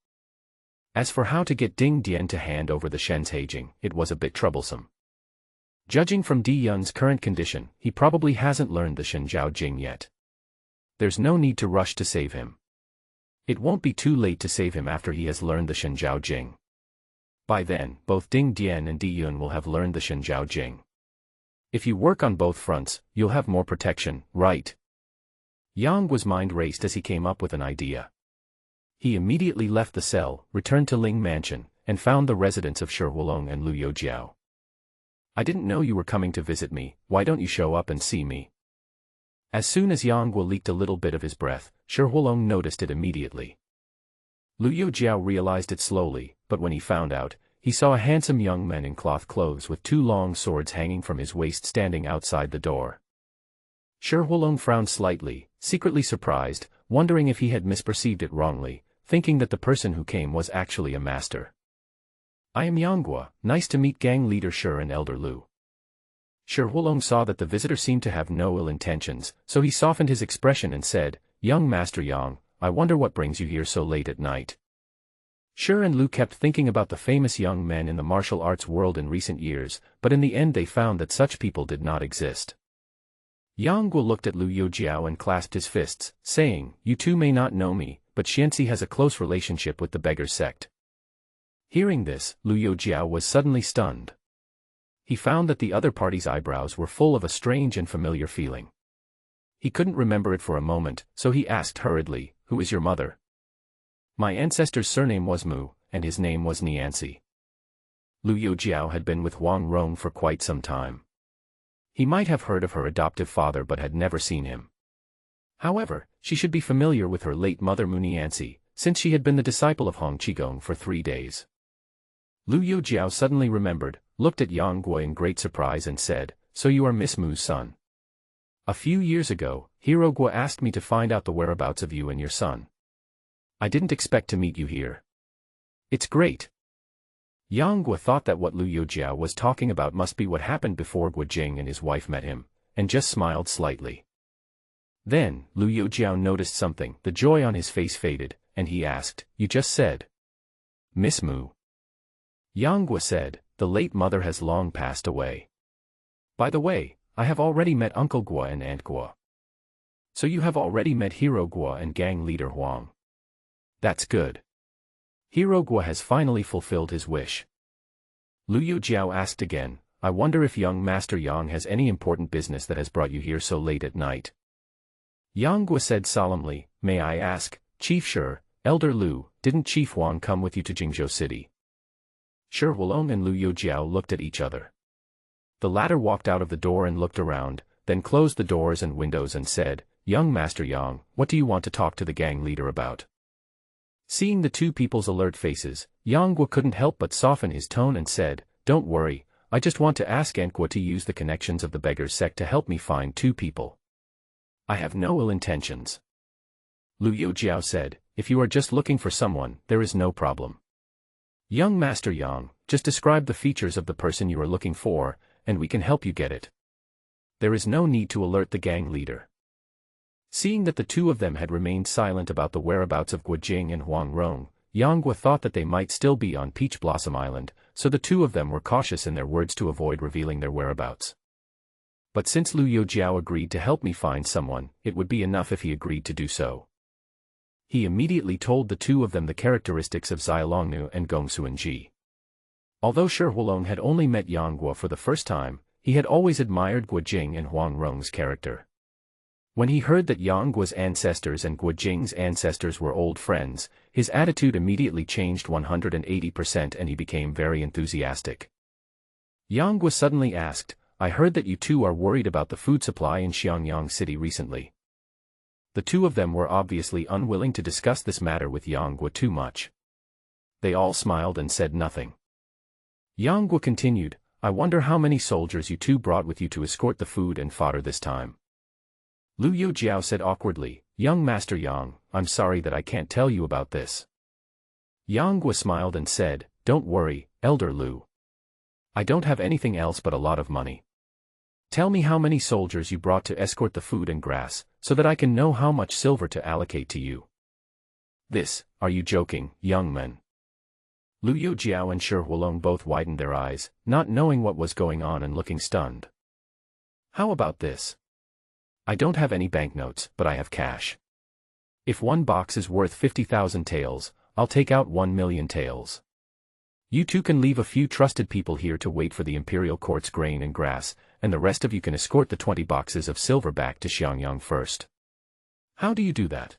As for how to get Ding Dian to hand over the Shen's Heijing, it was a bit troublesome. Judging from Di Yun's current condition, he probably hasn't learned the Shen Zhao Jing yet. There's no need to rush to save him. It won't be too late to save him after he has learned the Shen Zhao Jing. By then, both Ding Dian and Di Yun will have learned the Shen Zhao Jing. If you work on both fronts, you'll have more protection, right? Yang Guo's mind raced as he came up with an idea. He immediately left the cell, returned to Ling Mansion, and found the residence of Shi Huolong and Lu Youjiao. "I didn't know you were coming to visit me, why don't you show up and see me?" As soon as Yang Guo leaked a little bit of his breath, Shi Huolong noticed it immediately. Lu Youjiao realized it slowly, but when he found out, he saw a handsome young man in cloth clothes with 2 long swords hanging from his waist standing outside the door. Shi Huolong frowned slightly, secretly surprised, wondering if he had misperceived it wrongly, thinking that the person who came was actually a master. "I am Yang Guo, nice to meet gang leader Shi and Elder Lu." Shi Huolong saw that the visitor seemed to have no ill intentions, so he softened his expression and said, "Young Master Yang, I wonder what brings you here so late at night." Shi and Lu kept thinking about the famous young men in the martial arts world in recent years, but in the end they found that such people did not exist. Yang Guo looked at Lu Youjiao and clasped his fists, saying, "You two may not know me, but Xianxi has a close relationship with the beggar sect." Hearing this, Lu Youjiao was suddenly stunned. He found that the other party's eyebrows were full of a strange and familiar feeling. He couldn't remember it for a moment, so he asked hurriedly, "Who is your mother?" "My ancestor's surname was Mu, and his name was Nianci." Lu Youjiao had been with Wang Rong for quite some time. He might have heard of her adoptive father but had never seen him. However, she should be familiar with her late mother Mu Nianci, since she had been the disciple of Hong Qigong for 3 days. Lu Youjiao suddenly remembered, looked at Yang Guo in great surprise and said, "So you are Miss Mu's son. A few years ago, Hero Guo asked me to find out the whereabouts of you and your son. I didn't expect to meet you here. It's great." Yang Guo thought that what Lu Youjiao was talking about must be what happened before Guo Jing and his wife met him, and just smiled slightly. Then, Lu Youjiao noticed something, the joy on his face faded, and he asked, "You just said Miss Mu?" Yang Guo said, "The late mother has long passed away. By the way, I have already met Uncle Guo and Aunt Guo." "So you have already met Hero Guo and gang leader Huang. That's good. Hero Guo has finally fulfilled his wish." Lu Youjiao asked again, "I wonder if young Master Yang has any important business that has brought you here so late at night." Yang Guo said solemnly, "May I ask, Chief Shi, Elder Lu, didn't Chief Huang come with you to Jingzhou City?" Shi Huolong and Lu Youjiao looked at each other. The latter walked out of the door and looked around, then closed the doors and windows and said, "Young Master Yang, what do you want to talk to the gang leader about?" Seeing the two people's alert faces, Yang Guo couldn't help but soften his tone and said, "Don't worry, I just want to ask Guo to use the connections of the beggar's sect to help me find two people. I have no ill intentions." Lu Yojiao said, "If you are just looking for someone, there is no problem. Young Master Yang, just describe the features of the person you are looking for, and we can help you get it. There is no need to alert the gang leader." Seeing that the two of them had remained silent about the whereabouts of Guo Jing and Huang Rong, Yang Guo thought that they might still be on Peach Blossom Island, so the two of them were cautious in their words to avoid revealing their whereabouts. But since Lu Yojiao agreed to help me find someone, it would be enough if he agreed to do so. He immediately told the two of them the characteristics of Zai Longnu and Gong Suanji. Although Shi Huolong had only met Yang Guo for the first time, he had always admired Guo Jing and Huang Rong's character. When he heard that Yang Guo's ancestors and Guo Jing's ancestors were old friends, his attitude immediately changed 180% and he became very enthusiastic. Yang Guo suddenly asked, "I heard that you two are worried about the food supply in Xiangyang City recently." The two of them were obviously unwilling to discuss this matter with Yang Guo too much. They all smiled and said nothing. Yang Guo continued, "I wonder how many soldiers you two brought with you to escort the food and fodder this time." Lu Yojiao said awkwardly, "Young Master Yang, I'm sorry that I can't tell you about this." Yang Guo smiled and said, "Don't worry, Elder Lu. I don't have anything else but a lot of money. Tell me how many soldiers you brought to escort the food and grass, so that I can know how much silver to allocate to you." Are you joking, young men?" Lu Yojiao and Shi Huolong both widened their eyes, not knowing what was going on and looking stunned. "How about this? I don't have any banknotes, but I have cash. If one box is worth 50,000 taels, I'll take out 1,000,000 taels. You two can leave a few trusted people here to wait for the imperial court's grain and grass, and the rest of you can escort the 20 boxes of silver back to Xiangyang first. How do you do that?"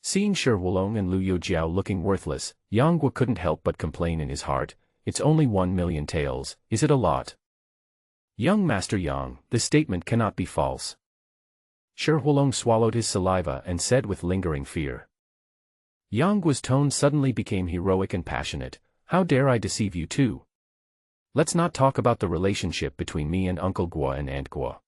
Seeing Shi Huolong and Lu Yojiao looking worthless, Yang Guo couldn't help but complain in his heart, "It's only 1,000,000 taels, is it a lot?" "Young Master Yang, this statement cannot be false." Shi Huolong swallowed his saliva and said with lingering fear. Yang Guo's tone suddenly became heroic and passionate, "How dare I deceive you two? Let's not talk about the relationship between me and Uncle Guo and Aunt Guo.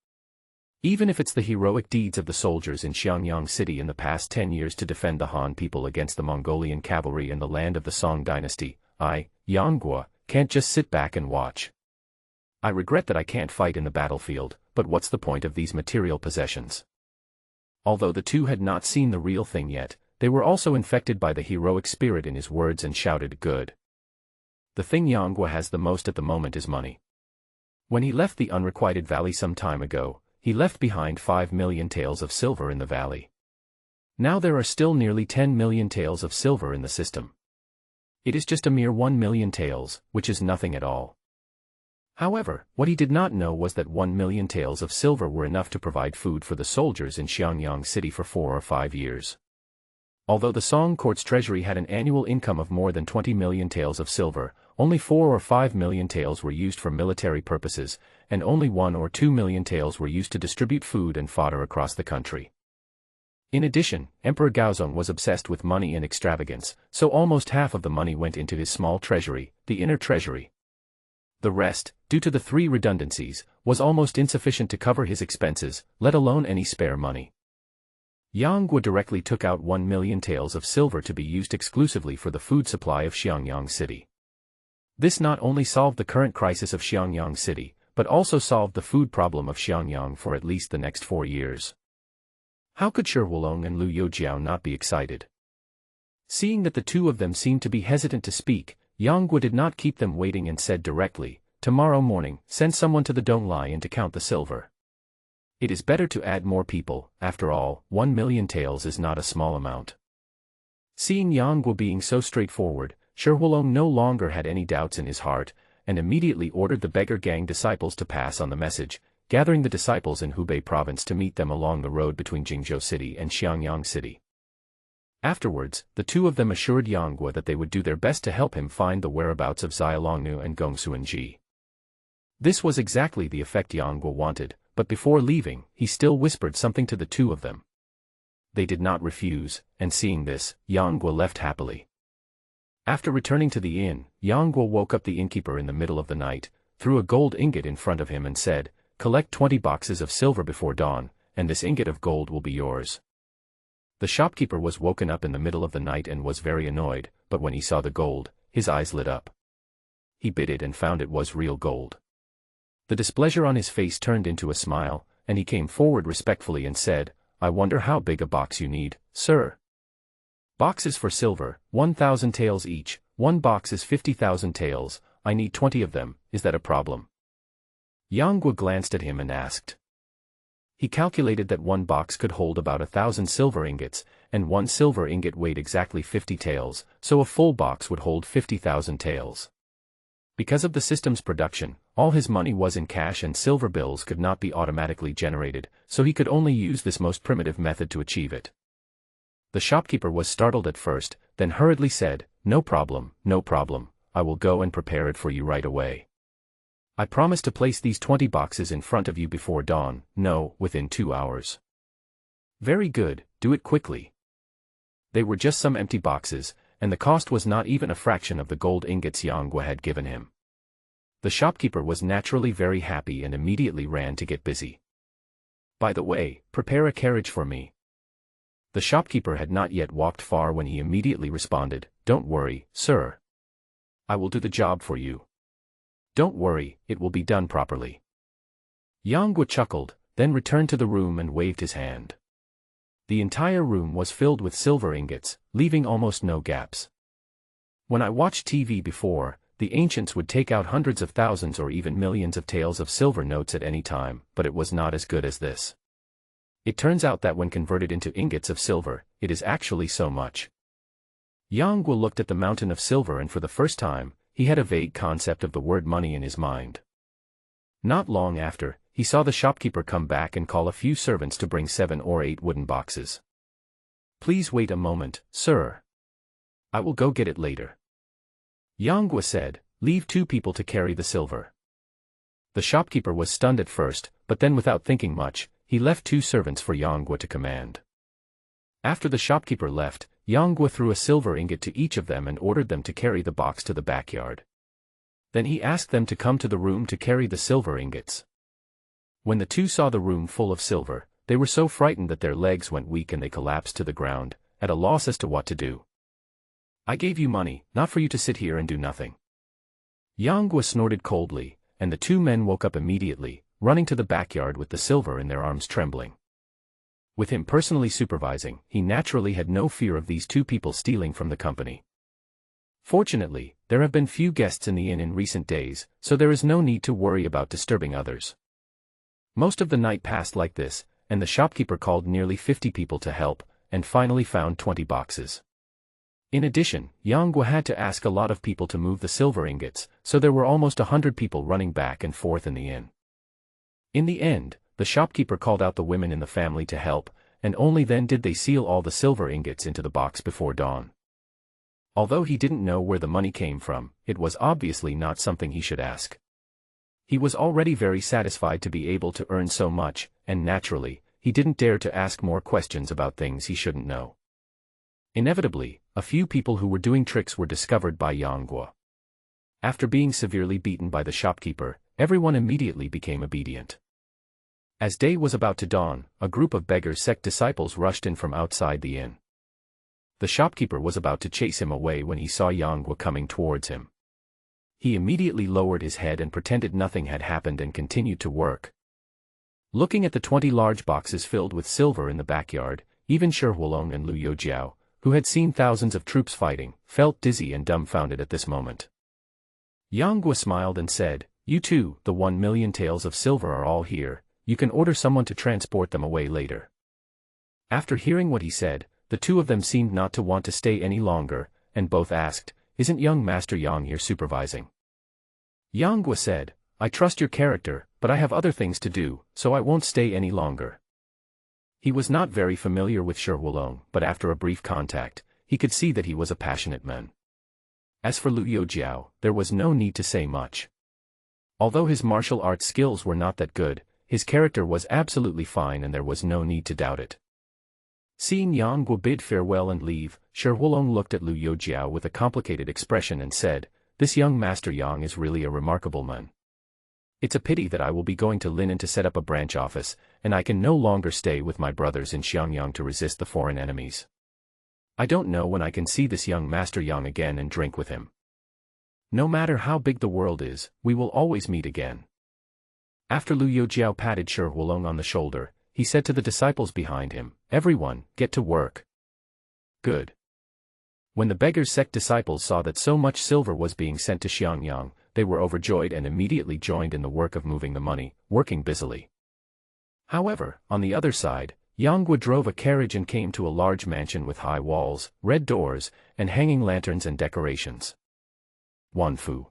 Even if it's the heroic deeds of the soldiers in Xiangyang City in the past 10 years to defend the Han people against the Mongolian cavalry in the land of the Song dynasty, I, Yang Guo, can't just sit back and watch. I regret that I can't fight in the battlefield, but what's the point of these material possessions?" Although the two had not seen the real thing yet, they were also infected by the heroic spirit in his words and shouted, "Good. The thing Yang Guo has the most at the moment is money. When he left the unrequited valley some time ago, he left behind 5,000,000 taels of silver in the valley. Now there are still nearly 10,000,000 taels of silver in the system. It is just a mere 1,000,000 taels, which is nothing at all." However, what he did not know was that 1,000,000 taels of silver were enough to provide food for the soldiers in Xiangyang City for 4 or 5 years. Although the Song court's treasury had an annual income of more than 20,000,000 taels of silver, only 4 or 5,000,000 taels were used for military purposes, and only 1 or 2,000,000 taels were used to distribute food and fodder across the country. In addition, Emperor Gaozong was obsessed with money and extravagance, so almost half of the money went into his small treasury, the inner treasury. The rest, due to the 3 redundancies, was almost insufficient to cover his expenses, let alone any spare money. Yang Guo directly took out 1,000,000 taels of silver to be used exclusively for the food supply of Xiangyang City. This not only solved the current crisis of Xiangyang City, but also solved the food problem of Xiangyang for at least the next 4 years. How could Shi Huolong and Lu Yojiao not be excited? Seeing that the two of them seemed to be hesitant to speak, Yang Guo did not keep them waiting and said directly, "Tomorrow morning, send someone to the Donglai Inn to count the silver. It is better to add more people, after all, 1,000,000 taels is not a small amount." Seeing Yang Guo being so straightforward, Shi Huolong no longer had any doubts in his heart, and immediately ordered the beggar gang disciples to pass on the message, gathering the disciples in Hubei province to meet them along the road between Jingzhou City and Xiangyang City. Afterwards, the two of them assured Yang Guo that they would do their best to help him find the whereabouts of Zai Longnu and Gong Suanji. This was exactly the effect Yang Guo wanted, but before leaving, he still whispered something to the two of them. They did not refuse, and seeing this, Yang Guo left happily. After returning to the inn, Yang Guo woke up the innkeeper in the middle of the night, threw a gold ingot in front of him and said, "Collect 20 boxes of silver before dawn, and this ingot of gold will be yours." The shopkeeper was woken up in the middle of the night and was very annoyed, but when he saw the gold, his eyes lit up. He bit it and found it was real gold. The displeasure on his face turned into a smile, and he came forward respectfully and said, "I wonder how big a box you need, sir." "Boxes for silver, 1,000 taels each, one box is 50,000 taels, I need 20 of them, is that a problem?" Yang Guo glanced at him and asked. He calculated that one box could hold about 1,000 silver ingots, and one silver ingot weighed exactly 50 taels, so a full box would hold 50,000 taels. Because of the system's production, all his money was in cash and silver bills could not be automatically generated, so he could only use this most primitive method to achieve it. The shopkeeper was startled at first, then hurriedly said, no problem, I will go and prepare it for you right away. I promise to place these 20 boxes in front of you before dawn, no, within 2 hours. Very good, do it quickly. They were just some empty boxes, and the cost was not even a fraction of the gold ingots Yang Guo had given him. The shopkeeper was naturally very happy and immediately ran to get busy. By the way, prepare a carriage for me. The shopkeeper had not yet walked far when he immediately responded, don't worry, sir. I will do the job for you. Don't worry, it will be done properly. Yang Guo chuckled, then returned to the room and waved his hand. The entire room was filled with silver ingots, leaving almost no gaps. When I watched TV before, the ancients would take out hundreds of thousands or even millions of taels of silver notes at any time, but it was not as good as this. It turns out that when converted into ingots of silver, it is actually so much. Yang Guo looked at the mountain of silver and for the first time, he had a vague concept of the word money in his mind. Not long after, he saw the shopkeeper come back and call a few servants to bring 7 or 8 wooden boxes. Please wait a moment, sir. I will go get it later. Yang Guo said, leave 2 people to carry the silver. The shopkeeper was stunned at first, but then without thinking much, he left 2 servants for Yang Guo to command. After the shopkeeper left, Yang Guo threw a silver ingot to each of them and ordered them to carry the box to the backyard. Then he asked them to come to the room to carry the silver ingots. When the 2 saw the room full of silver, they were so frightened that their legs went weak and they collapsed to the ground, at a loss as to what to do. I gave you money, not for you to sit here and do nothing. Yang Guo snorted coldly, and the 2 men woke up immediately, running to the backyard with the silver in their arms trembling. With him personally supervising, he naturally had no fear of these 2 people stealing from the company. Fortunately, there have been few guests in the inn in recent days, so there is no need to worry about disturbing others. Most of the night passed like this, and the shopkeeper called nearly 50 people to help, and finally found 20 boxes. In addition, Yang Guo had to ask a lot of people to move the silver ingots, so there were almost 100 people running back and forth in the inn. In the end, the shopkeeper called out the women in the family to help, and only then did they seal all the silver ingots into the box before dawn. Although he didn't know where the money came from, it was obviously not something he should ask. He was already very satisfied to be able to earn so much, and naturally, he didn't dare to ask more questions about things he shouldn't know. Inevitably, a few people who were doing tricks were discovered by Yang Guo. After being severely beaten by the shopkeeper, everyone immediately became obedient. As day was about to dawn, a group of beggar sect disciples rushed in from outside the inn. The shopkeeper was about to chase him away when he saw Yang Guo coming towards him. He immediately lowered his head and pretended nothing had happened and continued to work. Looking at the 20 large boxes filled with silver in the backyard, even Shi Huolong and Lu Youjiao, who had seen thousands of troops fighting, felt dizzy and dumbfounded at this moment. Yang Guo smiled and said, you too, the 1 million taels of silver are all here, you can order someone to transport them away later. After hearing what he said, the 2 of them seemed not to want to stay any longer, and both asked, isn't young Master Yang here supervising? Yang Guo said, I trust your character, but I have other things to do, so I won't stay any longer. He was not very familiar with Shi Huolong, but after a brief contact, he could see that he was a passionate man. As for Lu Youjiao, there was no need to say much. Although his martial arts skills were not that good, his character was absolutely fine and there was no need to doubt it. Seeing Yang Guo bid farewell and leave, Shi Huolong looked at Lu Youjiao with a complicated expression and said, "This young Master Yang is really a remarkable man. It's a pity that I will be going to Linen to set up a branch office, and I can no longer stay with my brothers in Xiangyang to resist the foreign enemies. I don't know when I can see this young Master Yang again and drink with him. No matter how big the world is, we will always meet again." After Lu Youjiao patted Shi Huolong on the shoulder, he said to the disciples behind him, "Everyone, get to work." Good. When the beggar's sect disciples saw that so much silver was being sent to Xiangyang, they were overjoyed and immediately joined in the work of moving the money, working busily. However, on the other side, Yang Guo drove a carriage and came to a large mansion with high walls, red doors, and hanging lanterns and decorations. Wan Fu.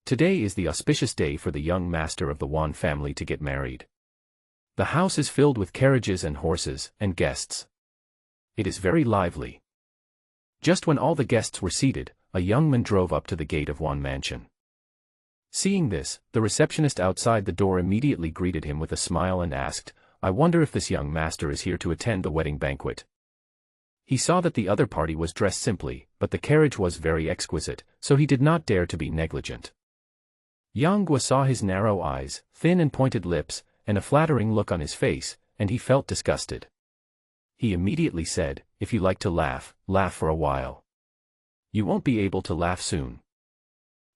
Today is the auspicious day for the young master of the Wan family to get married. The house is filled with carriages and horses, and guests. It is very lively. Just when all the guests were seated, a young man drove up to the gate of Wan Mansion. Seeing this, the receptionist outside the door immediately greeted him with a smile and asked, "I wonder if this young master is here to attend the wedding banquet." He saw that the other party was dressed simply, but the carriage was very exquisite, so he did not dare to be negligent. Yang Guo saw his narrow eyes, thin and pointed lips, and a flattering look on his face, and he felt disgusted. He immediately said, "If you like to laugh, laugh for a while. You won't be able to laugh soon."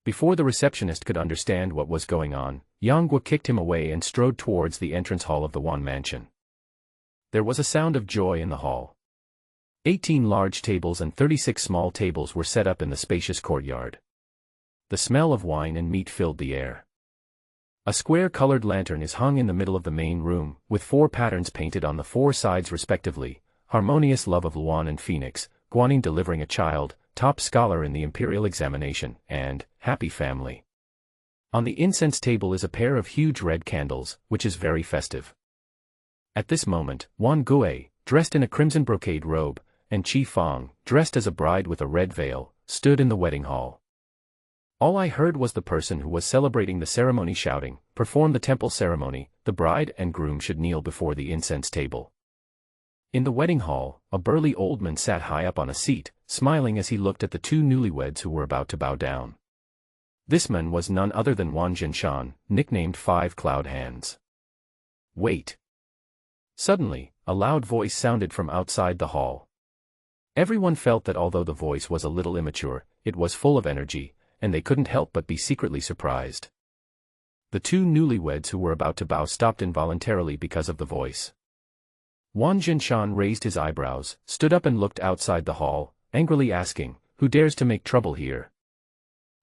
Before the receptionist could understand what was going on, Yang Guo kicked him away and strode towards the entrance hall of the Wan Mansion. There was a sound of joy in the hall. 18 large tables and 36 small tables were set up in the spacious courtyard. The smell of wine and meat filled the air. A square-colored lantern is hung in the middle of the main room, with 4 patterns painted on the 4 sides respectively: Harmonious Love of Luan and Phoenix, Guanyin Delivering a Child, Top Scholar in the Imperial Examination, and Happy Family. On the incense table is a pair of huge red candles, which is very festive. At this moment, Wan Gui, dressed in a crimson brocade robe, and Qi Fang, dressed as a bride with a red veil, stood in the wedding hall. All I heard was the person who was celebrating the ceremony shouting, "Perform the temple ceremony, the bride and groom should kneel before the incense table." In the wedding hall, a burly old man sat high up on a seat, smiling as he looked at the 2 newlyweds who were about to bow down. This man was none other than Wan Jinshan, nicknamed 5 Cloud Hands. "Wait." Suddenly, a loud voice sounded from outside the hall. Everyone felt that although the voice was a little immature, it was full of energy, and they couldn't help but be secretly surprised. The 2 newlyweds who were about to bow stopped involuntarily because of the voice. Wan Jinshan raised his eyebrows, stood up and looked outside the hall, angrily asking, "Who dares to make trouble here?"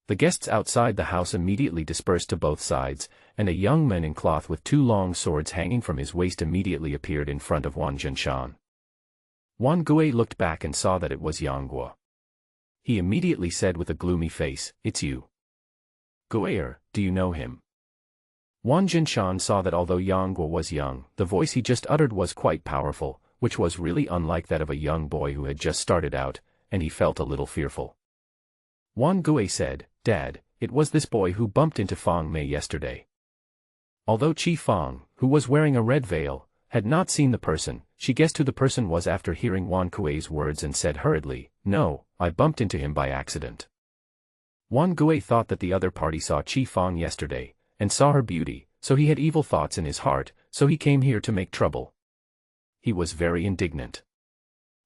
The guests outside the house immediately dispersed to both sides, and a young man in cloth with 2 long swords hanging from his waist immediately appeared in front of Wan Jinshan. Wan Gui looked back and saw that it was Yang Guo. He immediately said with a gloomy face, "It's you. Guier, do you know him?" Wan Jinshan saw that although Yang Guo was young, the voice he just uttered was quite powerful, which was really unlike that of a young boy who had just started out, and he felt a little fearful. Wan Gui said, "Dad, it was this boy who bumped into Fang Mei yesterday." Although Qi Fang, who was wearing a red veil, had not seen the person, she guessed who the person was after hearing Wan Gui's words and said hurriedly, "No, I bumped into him by accident." Wan Gui thought that the other party saw Qi Fang yesterday, and saw her beauty, so he had evil thoughts in his heart, so he came here to make trouble. He was very indignant.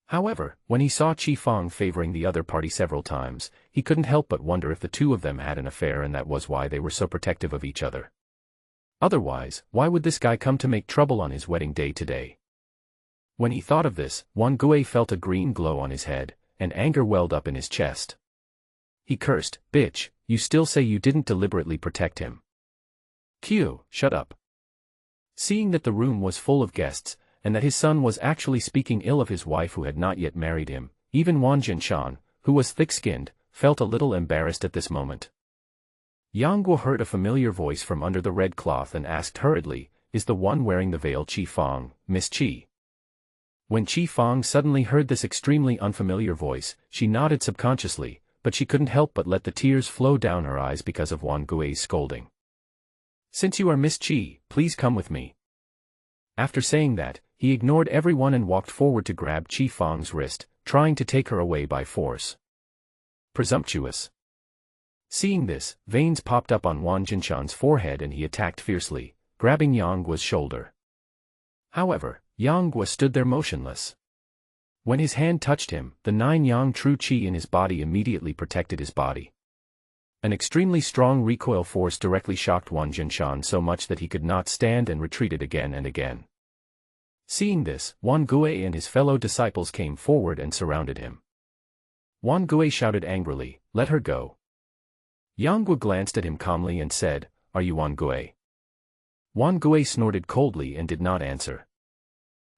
However, when he saw Qi Fang favoring the other party several times, he couldn't help but wonder if the 2 of them had an affair and that was why they were so protective of each other. Otherwise, why would this guy come to make trouble on his wedding day today? When he thought of this, Wan Gui felt a green glow on his head, and anger welled up in his chest. He cursed, "Bitch, you still say you didn't deliberately protect him. Q, shut up." Seeing that the room was full of guests, and that his son was actually speaking ill of his wife who had not yet married him, even Wan Jinshan, who was thick-skinned, felt a little embarrassed at this moment. Yang Guo heard a familiar voice from under the red cloth and asked hurriedly, "Is the one wearing the veil Qi Fang, Miss Qi?" When Qi Fang suddenly heard this extremely unfamiliar voice, she nodded subconsciously, but she couldn't help but let the tears flow down her eyes because of Wan Gui's scolding. Since you are Miss Qi, please come with me. After saying that, he ignored everyone and walked forward to grab Qi Fang's wrist, trying to take her away by force. Presumptuous. Seeing this, veins popped up on Wang Jinshan's forehead and he attacked fiercely, grabbing Yang Guo's shoulder. However, Yang Guo stood there motionless. When his hand touched him, the 9 Yang true Qi in his body immediately protected his body. An extremely strong recoil force directly shocked Wang Jinshan so much that he could not stand and retreated again and again. Seeing this, Wan Gui and his fellow disciples came forward and surrounded him. Wan Gui shouted angrily, "Let her go." Yang Guo glanced at him calmly and said, "Are you Wan Gui?" Wan Gui snorted coldly and did not answer.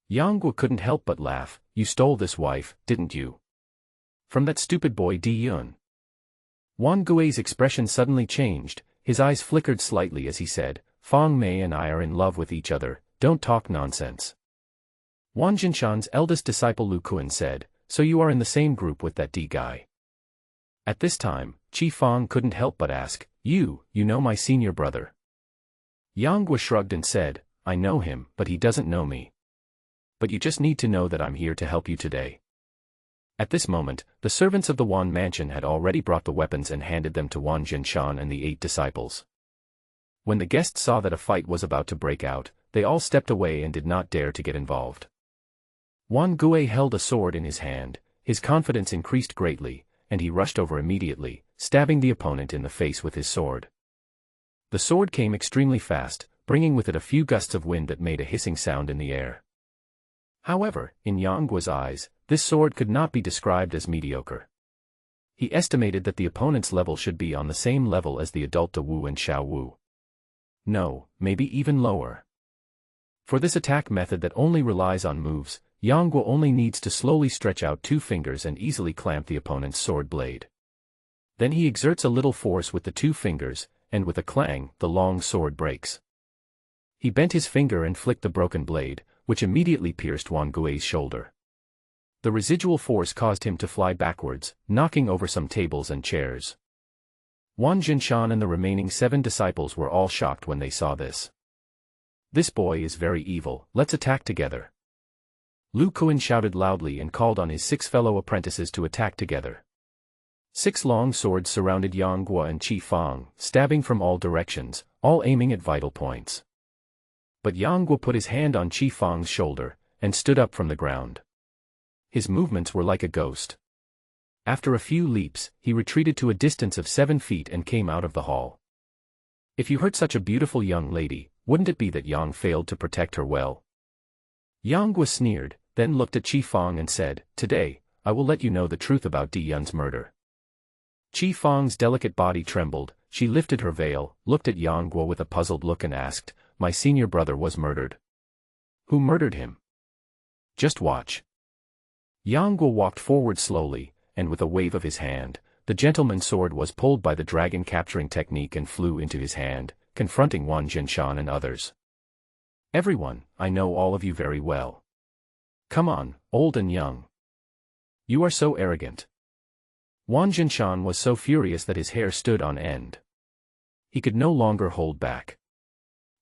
Yang Guo couldn't help but laugh. "You stole this wife, didn't you? From that stupid boy Di Yun." Wan Gui's expression suddenly changed, his eyes flickered slightly as he said, "Fang Mei and I are in love with each other, don't talk nonsense." Wang Jinshan's eldest disciple Lu Kuan said, "So you are in the same group with that D guy?" At this time, Qi Fang couldn't help but ask, You know my senior brother." Yang Guo shrugged and said, "I know him, but he doesn't know me. But you just need to know that I'm here to help you today." At this moment, the servants of the Wan mansion had already brought the weapons and handed them to Wang Jinshan and the 8 disciples. When the guests saw that a fight was about to break out, they all stepped away and did not dare to get involved. Wan Gui held a sword in his hand, his confidence increased greatly, and he rushed over immediately, stabbing the opponent in the face with his sword. The sword came extremely fast, bringing with it a few gusts of wind that made a hissing sound in the air. However, in Yang Guo's eyes, this sword could not be described as mediocre. He estimated that the opponent's level should be on the same level as the adult De Wu and Xiao Wu. No, maybe even lower. For this attack method that only relies on moves, Yang Guo only needs to slowly stretch out 2 fingers and easily clamp the opponent's sword blade. Then he exerts a little force with the 2 fingers, and with a clang, the long sword breaks. He bent his finger and flicked the broken blade, which immediately pierced Wan Gui's shoulder. The residual force caused him to fly backwards, knocking over some tables and chairs. Wang Jinshan and the remaining 7 disciples were all shocked when they saw this. "This boy is very evil, let's attack together." Lu Kuan shouted loudly and called on his 6 fellow apprentices to attack together. 6 long swords surrounded Yang Guo and Qi Fang, stabbing from all directions, all aiming at vital points. But Yang Guo put his hand on Qi Fang's shoulder, and stood up from the ground. His movements were like a ghost. After a few leaps, he retreated to a distance of 7 feet and came out of the hall. "If you hurt such a beautiful young lady, wouldn't it be that Yang failed to protect her well?" Yang Guo sneered, then looked at Qi Fang and said, "Today, I will let you know the truth about Di Yun's murder." Qi Fang's delicate body trembled, she lifted her veil, looked at Yang Guo with a puzzled look and asked, "My senior brother was murdered. Who murdered him?" "Just watch." Yang Guo walked forward slowly, and with a wave of his hand, the gentleman's sword was pulled by the dragon capturing technique and flew into his hand, confronting Wang Jinshan and others. "Everyone, I know all of you very well. Come on, old and young. You are so arrogant." Wang Jinshan was so furious that his hair stood on end. He could no longer hold back.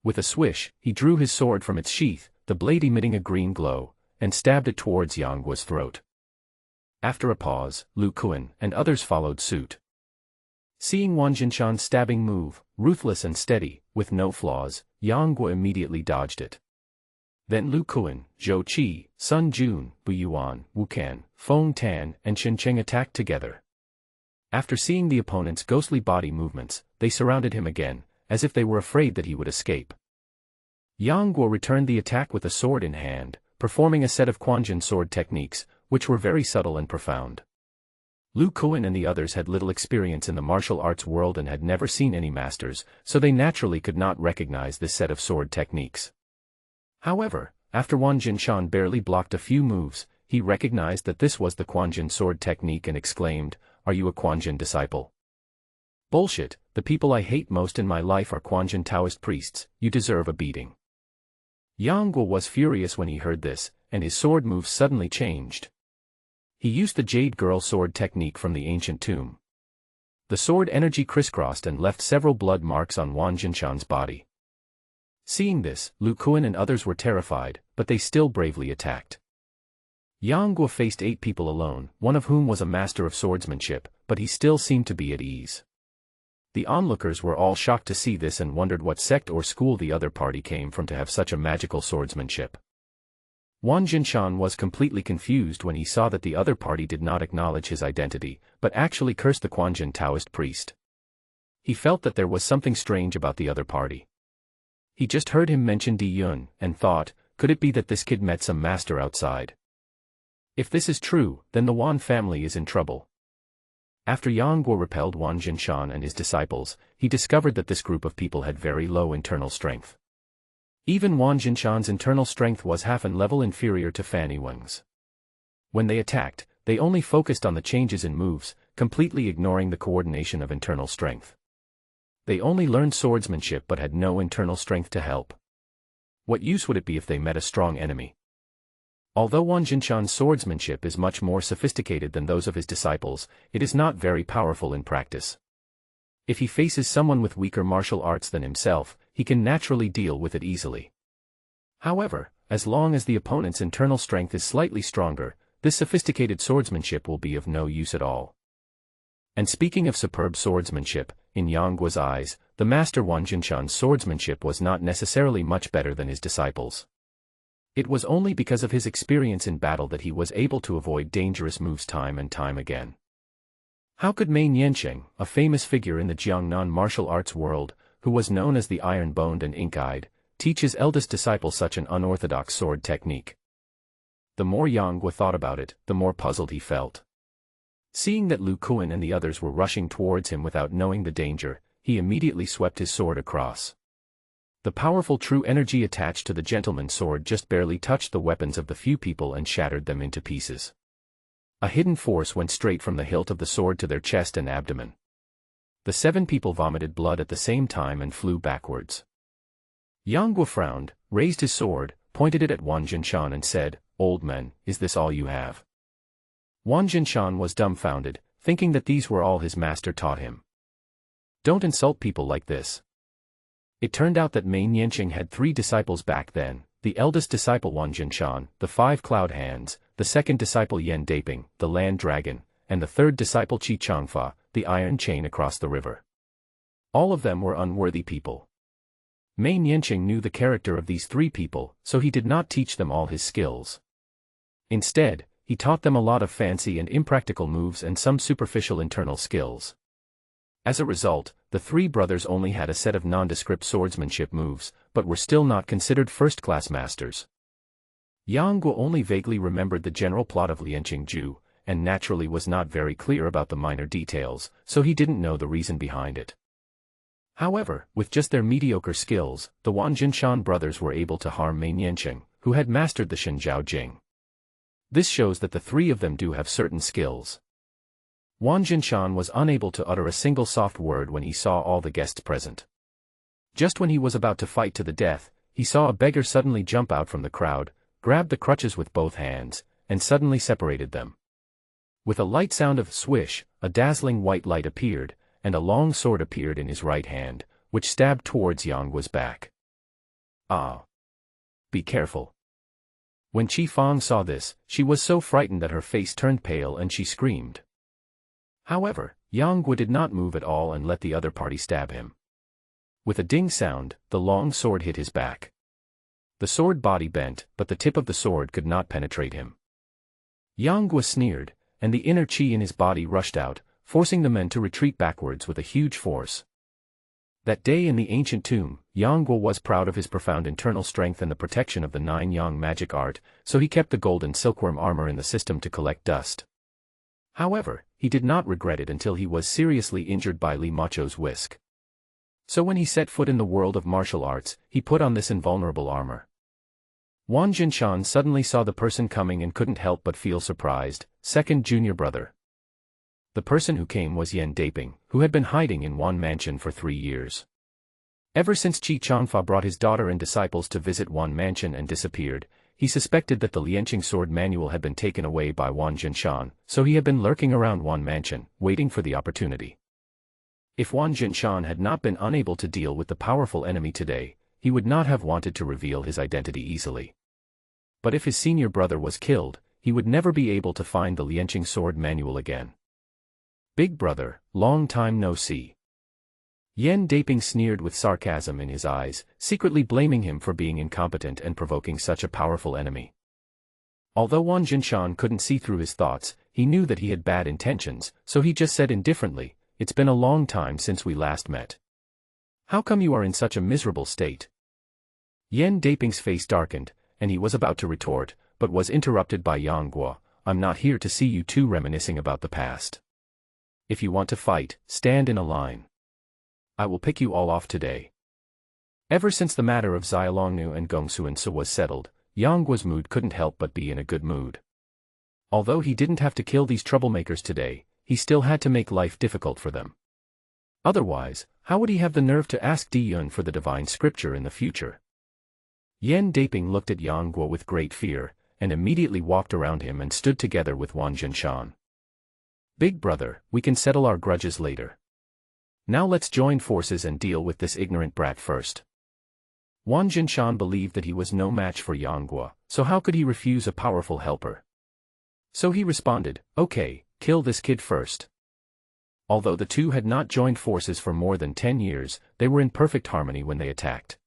With a swish, he drew his sword from its sheath, the blade emitting a green glow, and stabbed it towards Yang Guo's throat. After a pause, Lu Kuan and others followed suit. Seeing Wang Jinshan's stabbing move, ruthless and steady, with no flaws, Yang Guo immediately dodged it. Then Lu Kuan, Zhou Qi, Sun Jun, Bu Yuan, Wu Kan, Feng Tan, and Shen Cheng attacked together. After seeing the opponent's ghostly body movements, they surrounded him again, as if they were afraid that he would escape. Yang Guo returned the attack with a sword in hand, performing a set of Quanjin sword techniques, which were very subtle and profound. Lu Kuan and the others had little experience in the martial arts world and had never seen any masters, so they naturally could not recognize this set of sword techniques. However, after Wang Jinshan barely blocked a few moves, he recognized that this was the Quanjin sword technique and exclaimed, "Are you a Quanjin disciple?" "Bullshit, the people I hate most in my life are Quanjin Taoist priests, you deserve a beating." Yang Guo was furious when he heard this, and his sword moves suddenly changed. He used the Jade Girl sword technique from the ancient tomb. The sword energy crisscrossed and left several blood marks on Wang Jinshan's body. Seeing this, Lu Kuan and others were terrified, but they still bravely attacked. Yang Guo faced 8 people alone, one of whom was a master of swordsmanship, but he still seemed to be at ease. The onlookers were all shocked to see this and wondered what sect or school the other party came from to have such a magical swordsmanship. Wang Jinshan was completely confused when he saw that the other party did not acknowledge his identity, but actually cursed the Quanjin Taoist priest. He felt that there was something strange about the other party. He just heard him mention Di Yun, and thought, could it be that this kid met some master outside? If this is true, then the Wan family is in trouble. After Yang Guo repelled Wang Jinshan and his disciples, he discovered that this group of people had very low internal strength. Even Wang Jinshan's internal strength was half an level inferior to Fan Yiweng's. When they attacked, they only focused on the changes in moves, completely ignoring the coordination of internal strength. They only learned swordsmanship but had no internal strength to help. What use would it be if they met a strong enemy? Although Wang Jinshan's swordsmanship is much more sophisticated than those of his disciples, it is not very powerful in practice. If he faces someone with weaker martial arts than himself, he can naturally deal with it easily. However, as long as the opponent's internal strength is slightly stronger, this sophisticated swordsmanship will be of no use at all. And speaking of superb swordsmanship, in Yang Guo's eyes, the master Wang Jinshan's swordsmanship was not necessarily much better than his disciples. It was only because of his experience in battle that he was able to avoid dangerous moves time and time again. How could Mei Niansheng, a famous figure in the Jiangnan martial arts world, who was known as the Iron-Boned and Ink-Eyed, teach his eldest disciple such an unorthodox sword technique? The more Yang Guo thought about it, the more puzzled he felt. Seeing that Lu Kuan and the others were rushing towards him without knowing the danger, he immediately swept his sword across. The powerful true energy attached to the gentleman's sword just barely touched the weapons of the few people and shattered them into pieces. A hidden force went straight from the hilt of the sword to their chest and abdomen. The 7 people vomited blood at the same time and flew backwards. Yang Guo frowned, raised his sword, pointed it at Wang Jinshan and said, "Old men, is this all you have?" Wang Jinshan was dumbfounded, thinking that these were all his master taught him. Don't insult people like this. It turned out that Mei Niansheng had 3 disciples back then, the eldest disciple Wang Jinshan, the 5 cloud hands, the second disciple Yan Daping, the land dragon, and the third disciple Qi Changfa, the iron chain across the river. All of them were unworthy people. Mei Niansheng knew the character of these 3 people, so he did not teach them all his skills. Instead, he taught them a lot of fancy and impractical moves and some superficial internal skills. As a result, the 3 brothers only had a set of nondescript swordsmanship moves, but were still not considered first-class masters. Yang Guo only vaguely remembered the general plot of Lianqing Ju, and naturally was not very clear about the minor details, so he didn't know the reason behind it. However, with just their mediocre skills, the Wang Jinshan brothers were able to harm Mei Niansheng, who had mastered the Shenjiao Jing. This shows that the 3 of them do have certain skills. Wang Jinshan was unable to utter a single soft word when he saw all the guests present. Just when he was about to fight to the death, he saw a beggar suddenly jump out from the crowd, grabbed the crutches with both hands, and suddenly separated them. With a light sound of swish, a dazzling white light appeared, and a long sword appeared in his right hand, which stabbed towards Yang Guo's back. Ah! Be careful. When Qi Fang saw this, she was so frightened that her face turned pale and she screamed. However, Yang Guo did not move at all and let the other party stab him. With a ding sound, the long sword hit his back. The sword body bent, but the tip of the sword could not penetrate him. Yang Guo sneered, and the inner qi in his body rushed out, forcing the men to retreat backwards with a huge force. That day in the ancient tomb, Yang Guo was proud of his profound internal strength and the protection of the 9 Yang magic art, so he kept the golden silkworm armor in the system to collect dust. However, he did not regret it until he was seriously injured by Li Macho's whisk. So when he set foot in the world of martial arts, he put on this invulnerable armor. Wang Jinshan suddenly saw the person coming and couldn't help but feel surprised, second junior brother. The person who came was Yan Daping, who had been hiding in Wan Mansion for 3 years. Ever since Qi Changfa brought his daughter and disciples to visit Wan Mansion and disappeared, he suspected that the Lianqing sword manual had been taken away by Wang Jinshan, so he had been lurking around Wan Mansion, waiting for the opportunity. If Wang Jinshan had not been unable to deal with the powerful enemy today, he would not have wanted to reveal his identity easily. But if his senior brother was killed, he would never be able to find the Lianqing sword manual again. Big brother, long time no see. Yan Daping sneered with sarcasm in his eyes, secretly blaming him for being incompetent and provoking such a powerful enemy. Although Wang Jinshan couldn't see through his thoughts, he knew that he had bad intentions, so he just said indifferently, "It's been a long time since we last met. How come you are in such a miserable state?" Yan Daping's face darkened, and he was about to retort, but was interrupted by Yang Guo. "I'm not here to see you two reminiscing about the past. If you want to fight, stand in a line. I will pick you all off today." Ever since the matter of Xiaolongnu and Gong Xuansu was settled, Yang Guo's mood couldn't help but be in a good mood. Although he didn't have to kill these troublemakers today, he still had to make life difficult for them. Otherwise, how would he have the nerve to ask Di Yun for the divine scripture in the future? Yan Daping looked at Yang Guo with great fear, and immediately walked around him and stood together with Wang Jinshan. "Big brother, we can settle our grudges later. Now let's join forces and deal with this ignorant brat first." Wang Jinshan believed that he was no match for Yang Guo, so how could he refuse a powerful helper? So he responded, "Okay, kill this kid first." Although the two had not joined forces for more than 10 years, they were in perfect harmony when they attacked.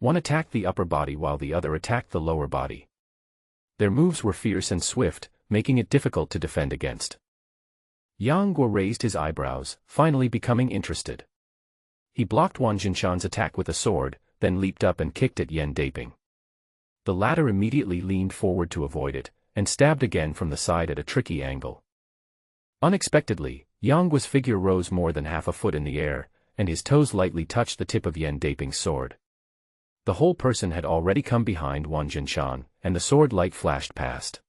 One attacked the upper body while the other attacked the lower body. Their moves were fierce and swift, making it difficult to defend against. Yang Guo raised his eyebrows, finally becoming interested. He blocked Wang Jinshan's attack with a sword, then leaped up and kicked at Yan Daping. The latter immediately leaned forward to avoid it, and stabbed again from the side at a tricky angle. Unexpectedly, Yang Guo's figure rose more than half a foot in the air, and his toes lightly touched the tip of Yan Daping's sword. The whole person had already come behind Wang Jinshan, and the sword light flashed past.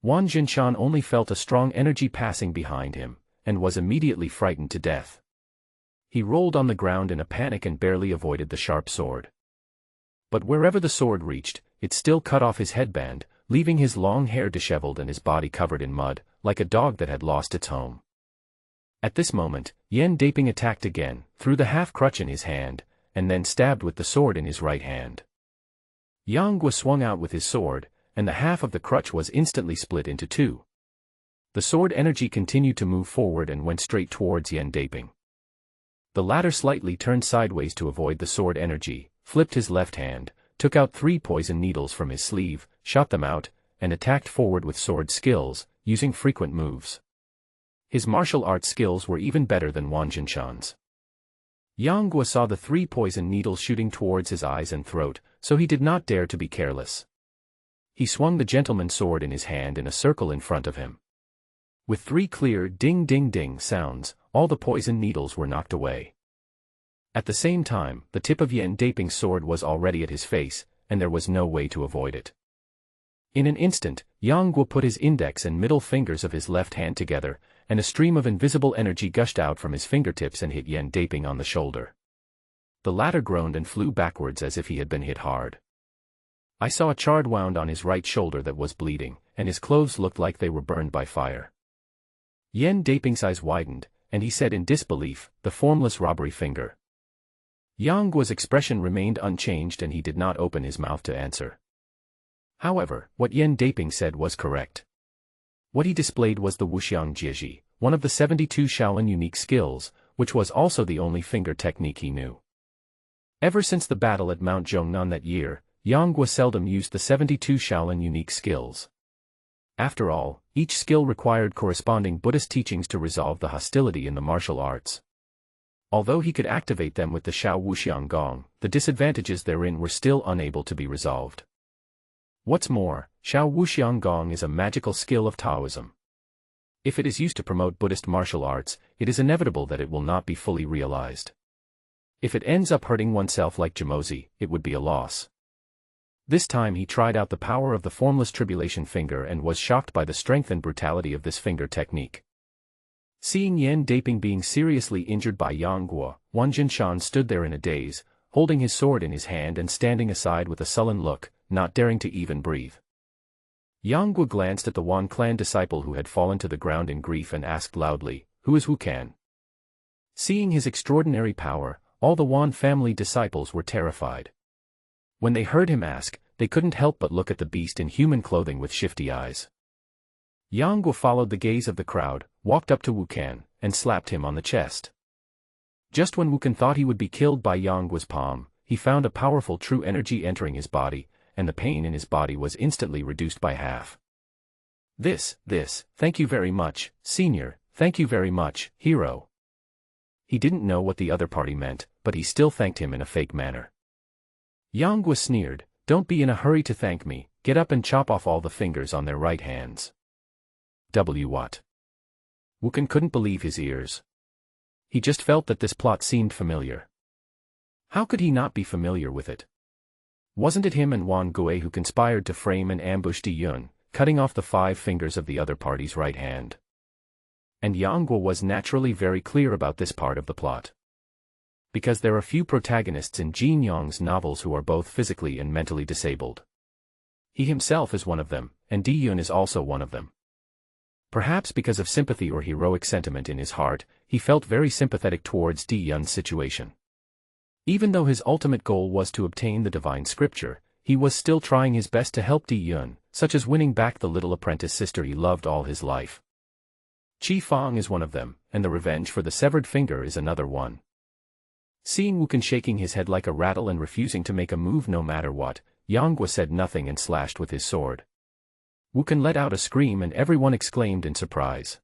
Wang Jinshan only felt a strong energy passing behind him, and was immediately frightened to death. He rolled on the ground in a panic and barely avoided the sharp sword. But wherever the sword reached, it still cut off his headband, leaving his long hair disheveled and his body covered in mud, like a dog that had lost its home. At this moment, Yan Daping attacked again, threw the half-crutch in his hand, and then stabbed with the sword in his right hand. Yang Guo swung out with his sword, and the half of the crutch was instantly split into two. The sword energy continued to move forward and went straight towards Yan Daping. The latter slightly turned sideways to avoid the sword energy, flipped his left hand, took out 3 poison needles from his sleeve, shot them out, and attacked forward with sword skills, using frequent moves. His martial arts skills were even better than Wang Jinshan's. Yang Guo saw the 3 poison needles shooting towards his eyes and throat, so he did not dare to be careless. He swung the gentleman's sword in his hand in a circle in front of him. With 3 clear ding-ding-ding sounds, all the poison needles were knocked away. At the same time, the tip of Yan Daping's sword was already at his face, and there was no way to avoid it. In an instant, Yang Guo put his index and middle fingers of his left hand together, and a stream of invisible energy gushed out from his fingertips and hit Yan Daping on the shoulder. The latter groaned and flew backwards as if he had been hit hard. I saw a charred wound on his right shoulder that was bleeding, and his clothes looked like they were burned by fire. Yan Daping's eyes widened, and he said in disbelief, "The formless robbery finger." Yang Guo's expression remained unchanged and he did not open his mouth to answer. However, what Yan Daping said was correct. What he displayed was the Wuxiang Jieji, one of the 72 Shaolin unique skills, which was also the only finger technique he knew. Ever since the battle at Mount Zhongnan that year, Yang Guo seldom used the 72 Shaolin unique skills. After all, each skill required corresponding Buddhist teachings to resolve the hostility in the martial arts. Although he could activate them with the Shao Wuxiang Gong, the disadvantages therein were still unable to be resolved. What's more, Shao Wuxiang Gong is a magical skill of Taoism. If it is used to promote Buddhist martial arts, it is inevitable that it will not be fully realized. If it ends up hurting oneself like Jimozi, it would be a loss. This time he tried out the power of the formless tribulation finger and was shocked by the strength and brutality of this finger technique. Seeing Yan Daping being seriously injured by Yang Guo, Wang Jinshan stood there in a daze, holding his sword in his hand and standing aside with a sullen look, not daring to even breathe. Yang Guo glanced at the Wan clan disciple who had fallen to the ground in grief and asked loudly, "Who is Wu Can?" Seeing his extraordinary power, all the Wan family disciples were terrified. When they heard him ask, they couldn't help but look at the beast in human clothing with shifty eyes. Yang Guo followed the gaze of the crowd, walked up to Wu Can, and slapped him on the chest. Just when Wu Can thought he would be killed by Yang Guo's palm, he found a powerful true energy entering his body, and the pain in his body was instantly reduced by half. Thank you very much, senior, thank you very much, hero. He didn't know what the other party meant, but he still thanked him in a fake manner. Yang Guo sneered, don't be in a hurry to thank me, get up and chop off all the fingers on their right hands. What? Wu Can couldn't believe his ears. He just felt that this plot seemed familiar. How could he not be familiar with it? Wasn't it him and Wan Gui who conspired to frame and ambush Di Yun, cutting off the 5 fingers of the other party's right hand? And Yang Guo was naturally very clear about this part of the plot. Because there are few protagonists in Jin Yong's novels who are both physically and mentally disabled. He himself is one of them, and Di Yun is also one of them. Perhaps because of sympathy or heroic sentiment in his heart, he felt very sympathetic towards Di Yun's situation. Even though his ultimate goal was to obtain the divine scripture, he was still trying his best to help Di Yun, such as winning back the little apprentice sister he loved all his life. Qi Fang is one of them, and the revenge for the severed finger is another one. Seeing Wu Can shaking his head like a rattle and refusing to make a move no matter what, Yang Guo said nothing and slashed with his sword. Wu Can let out a scream and everyone exclaimed in surprise.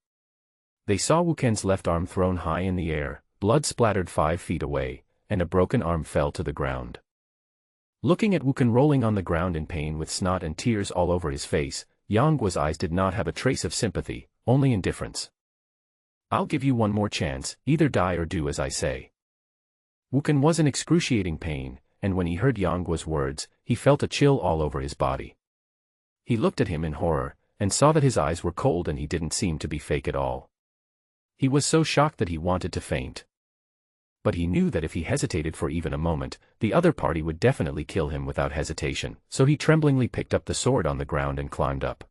They saw Wu Can's left arm thrown high in the air, blood splattered 5 feet away, and a broken arm fell to the ground. Looking at Wu Can rolling on the ground in pain with snot and tears all over his face, Yang Guo's eyes did not have a trace of sympathy, only indifference. I'll give you one more chance, either die or do as I say. Wu Can was in excruciating pain, and when he heard Yang Guo's words, he felt a chill all over his body. He looked at him in horror, and saw that his eyes were cold and he didn't seem to be fake at all. He was so shocked that he wanted to faint. But he knew that if he hesitated for even a moment, the other party would definitely kill him without hesitation, so he tremblingly picked up the sword on the ground and climbed up.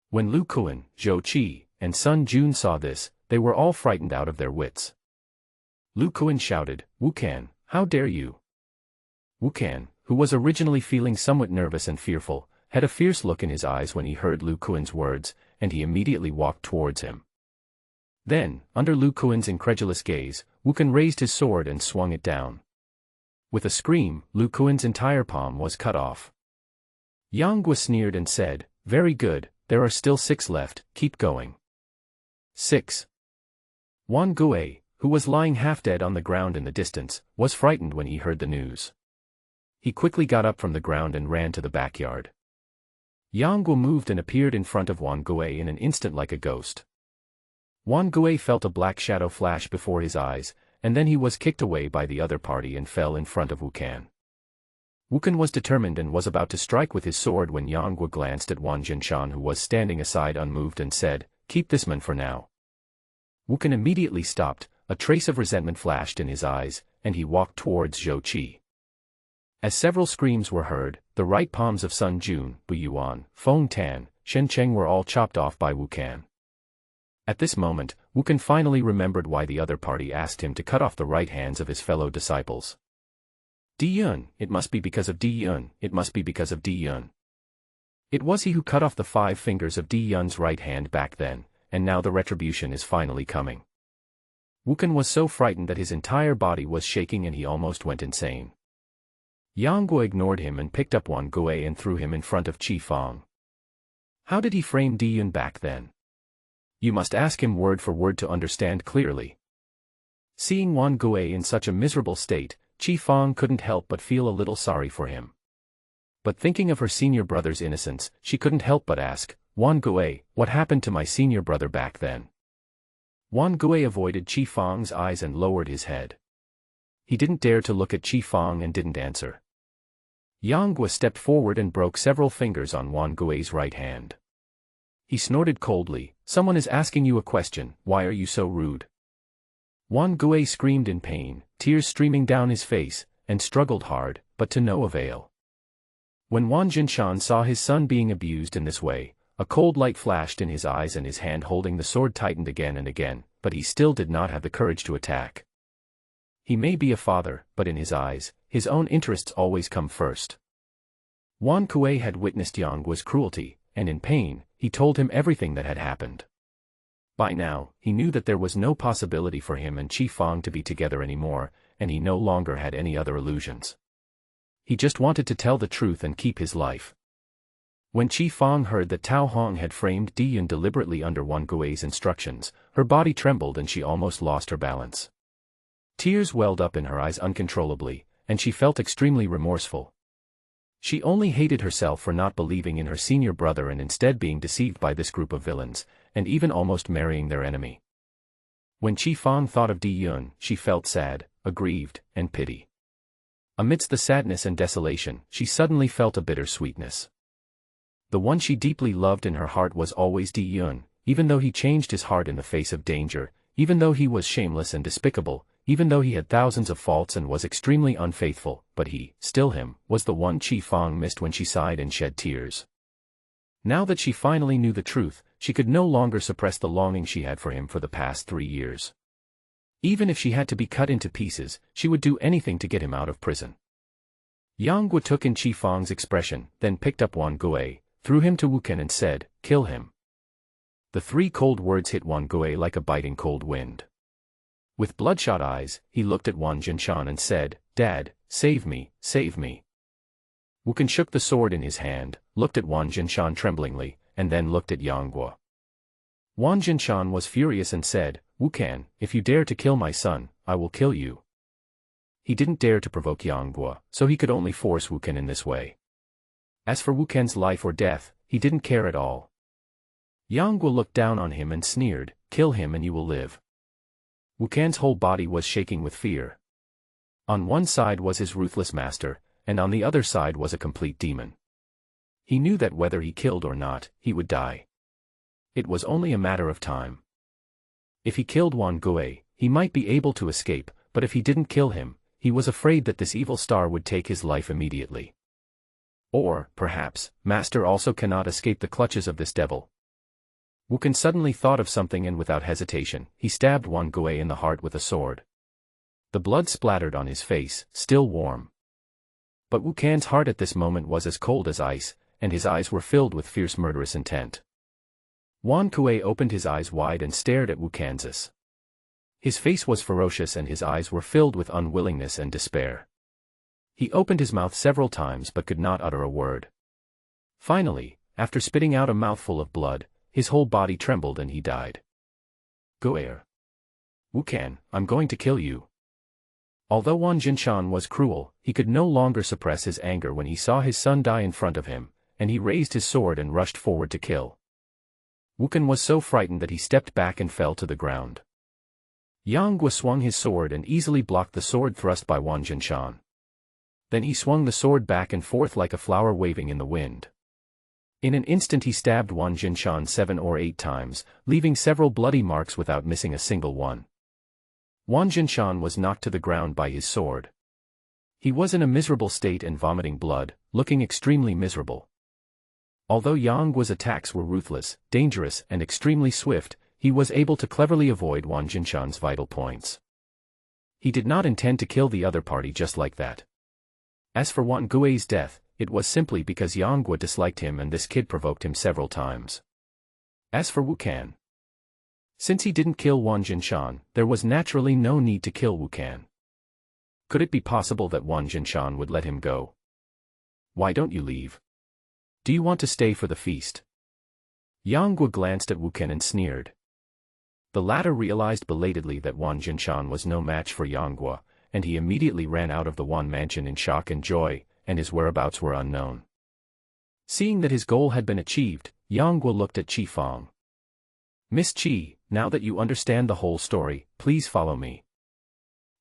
When Lu Kuan, Zhou Qi, and Sun Jun saw this, they were all frightened out of their wits. Lu Kuan shouted, Wu Can, how dare you? Wu Can, who was originally feeling somewhat nervous and fearful, had a fierce look in his eyes when he heard Lu Kuan's words, and he immediately walked towards him. Then, under Lu Kuan's incredulous gaze, Wu Can raised his sword and swung it down. With a scream, Lu Kuan's entire palm was cut off. Yang Guo sneered and said, very good, there are still 6 left, keep going. 6. Wan Gui, who was lying half-dead on the ground in the distance, was frightened when he heard the news. He quickly got up from the ground and ran to the backyard. Yang Guo moved and appeared in front of Wan Gui in an instant like a ghost. Wan Gui felt a black shadow flash before his eyes, and then he was kicked away by the other party and fell in front of Wu Can. Wu Can was determined and was about to strike with his sword when Yang Guo glanced at Wan Jinshan, who was standing aside unmoved, and said, keep this man for now. Wu Can immediately stopped, a trace of resentment flashed in his eyes, and he walked towards Zhou Qi. As several screams were heard, the right palms of Sun Jun, Bu Yuan, Feng Tan, Shen Cheng were all chopped off by Wu Can. At this moment, Wu Can finally remembered why the other party asked him to cut off the right hands of his fellow disciples. Di Yun, it must be because of Di Yun, it must be because of Di Yun. It was he who cut off the 5 fingers of Di Yun's right hand back then, and now the retribution is finally coming. Wu Can was so frightened that his entire body was shaking and he almost went insane. Yang Guo ignored him and picked up Wan Gui and threw him in front of Qi Fang. How did he frame Di Yun back then? You must ask him word for word to understand clearly. Seeing Wan Gui in such a miserable state, Qi Fang couldn't help but feel a little sorry for him. But thinking of her senior brother's innocence, she couldn't help but ask, Wan Gui, what happened to my senior brother back then? Wan Gui avoided Qi Fang's eyes and lowered his head. He didn't dare to look at Qi Fang and didn't answer. Yang Guo stepped forward and broke several fingers on Wan Gui's right hand. He snorted coldly, someone is asking you a question, why are you so rude? Wan Gui screamed in pain, tears streaming down his face, and struggled hard, but to no avail. When Wan Jinshan saw his son being abused in this way, a cold light flashed in his eyes and his hand holding the sword tightened again and again, but he still did not have the courage to attack. He may be a father, but in his eyes, his own interests always come first. Wan Kuei had witnessed Yangguo's cruelty, and in pain, he told him everything that had happened. By now, he knew that there was no possibility for him and Qi Fang to be together anymore, and he no longer had any other illusions. He just wanted to tell the truth and keep his life. When Qi Fang heard that Tao Hong had framed Di Yun deliberately under Wan Kuei's instructions, her body trembled and she almost lost her balance. Tears welled up in her eyes uncontrollably, and she felt extremely remorseful. She only hated herself for not believing in her senior brother and instead being deceived by this group of villains, and even almost marrying their enemy. When Qi Fang thought of Di Yun, she felt sad, aggrieved, and pity. Amidst the sadness and desolation, she suddenly felt a bitter sweetness. The one she deeply loved in her heart was always Di Yun, even though he changed his heart in the face of danger, even though he was shameless and despicable, even though he had thousands of faults and was extremely unfaithful, but he, still him, was the one Qi Fang missed when she sighed and shed tears. Now that she finally knew the truth, she could no longer suppress the longing she had for him for the past 3 years. Even if she had to be cut into pieces, she would do anything to get him out of prison. Yang Guo took in Qi Fang's expression, then picked up Wan Kuei, threw him to Wu Ken and said, "Kill him." The 3 cold words hit Wan Kuei like a biting cold wind. With bloodshot eyes, he looked at Wan Jinshan and said, "Dad, save me, save me." Wu Ken shook the sword in his hand, looked at Wan Jinshan tremblingly, and then looked at Yang Guo. Wan Jinshan was furious and said, "Wu Ken, if you dare to kill my son, I will kill you." He didn't dare to provoke Yang Guo, so he could only force Wu Ken in this way. As for Wu Ken's life or death, he didn't care at all. Yang Guo looked down on him and sneered, "Kill him and you will live." Wu Ken's whole body was shaking with fear. On one side was his ruthless master, and on the other side was a complete demon. He knew that whether he killed or not, he would die. It was only a matter of time. If he killed Wan Kuei, he might be able to escape, but if he didn't kill him, he was afraid that this evil star would take his life immediately. Or, perhaps, Master also cannot escape the clutches of this devil. Wu Ken suddenly thought of something and without hesitation, he stabbed Wan Kuei in the heart with a sword. The blood splattered on his face, still warm. But Wu Ken's heart at this moment was as cold as ice, and his eyes were filled with fierce murderous intent. Wan Kuei opened his eyes wide and stared at Wu Ken's. His face was ferocious and his eyes were filled with unwillingness and despair. He opened his mouth several times but could not utter a word. Finally, after spitting out a mouthful of blood, his whole body trembled and he died. "Go. Wu Ken, I'm going to kill you." Although Wan Jinshan was cruel, he could no longer suppress his anger when he saw his son die in front of him, and he raised his sword and rushed forward to kill. Wu Ken was so frightened that he stepped back and fell to the ground. Yang Guo swung his sword and easily blocked the sword thrust by Wan Jinshan. Then he swung the sword back and forth like a flower waving in the wind. In an instant he stabbed Wan Jinshan 7 or 8 times, leaving several bloody marks without missing a single one. Wan Jinshan was knocked to the ground by his sword. He was in a miserable state and vomiting blood, looking extremely miserable. Although Yang Guo's attacks were ruthless, dangerous, and extremely swift, he was able to cleverly avoid Wan Jinshan's vital points. He did not intend to kill the other party just like that. As for Wan Kuei's death, it was simply because Yang Guo disliked him and this kid provoked him several times. As for Wu Ken, since he didn't kill Wan Jinshan, there was naturally no need to kill Wu Ken. Could it be possible that Wan Jinshan would let him go? "Why don't you leave? Do you want to stay for the feast?" Yang Guo glanced at Wu Ken and sneered. The latter realized belatedly that Wan Jinshan was no match for Yang Guo, and he immediately ran out of the Wan mansion in shock and joy, and his whereabouts were unknown. Seeing that his goal had been achieved, Yang Guo looked at Qi Fang. "Miss Qi, now that you understand the whole story, please follow me."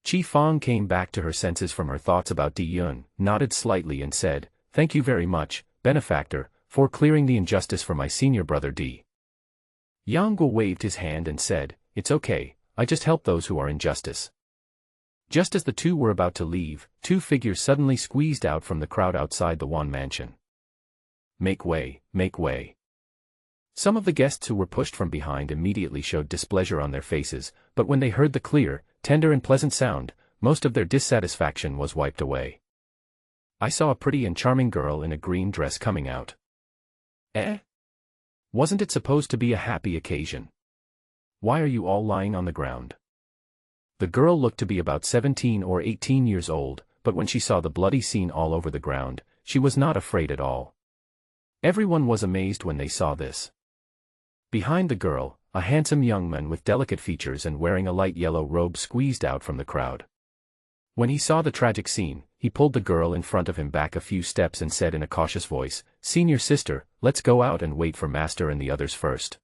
Qi Fang came back to her senses from her thoughts about Di Yun, nodded slightly and said, "Thank you very much, benefactor, for clearing the injustice for my senior brother Di." Yang Guo waved his hand and said, "It's okay, I just help those who are in justice." Just as the two were about to leave, 2 figures suddenly squeezed out from the crowd outside the Wan mansion. "Make way, make way." Some of the guests who were pushed from behind immediately showed displeasure on their faces, but when they heard the clear, tender and pleasant sound, most of their dissatisfaction was wiped away. I saw a pretty and charming girl in a green dress coming out. Eh? Wasn't it supposed to be a happy occasion? Why are you all lying on the ground? The girl looked to be about 17 or 18 years old, but when she saw the bloody scene all over the ground, she was not afraid at all. Everyone was amazed when they saw this. Behind the girl, a handsome young man with delicate features and wearing a light yellow robe squeezed out from the crowd. When he saw the tragic scene, he pulled the girl in front of him back a few steps and said in a cautious voice, "Senior sister, let's go out and wait for master and the others first."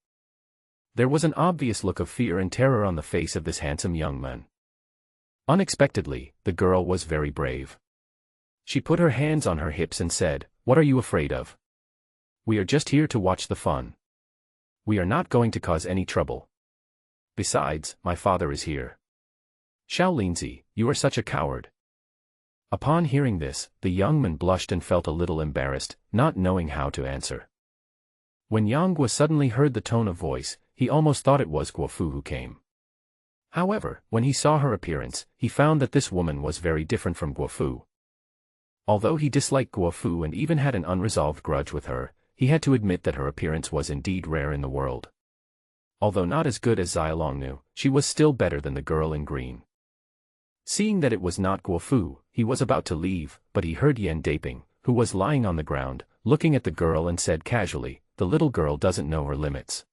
There was an obvious look of fear and terror on the face of this handsome young man. Unexpectedly, the girl was very brave. She put her hands on her hips and said, "What are you afraid of? We are just here to watch the fun. We are not going to cause any trouble. Besides, my father is here." "Xiao Linzi, you are such a coward." Upon hearing this, the young man blushed and felt a little embarrassed, not knowing how to answer. When Yang Guo suddenly heard the tone of voice, he almost thought it was Guo Fu who came. However, when he saw her appearance, he found that this woman was very different from Guo Fu. Although he disliked Guo Fu and even had an unresolved grudge with her, he had to admit that her appearance was indeed rare in the world. Although not as good as Xia Longnu, she was still better than the girl in green. Seeing that it was not Guo Fu, he was about to leave, but he heard Yan Daping, who was lying on the ground, looking at the girl and said casually, "The little girl doesn't know her limits.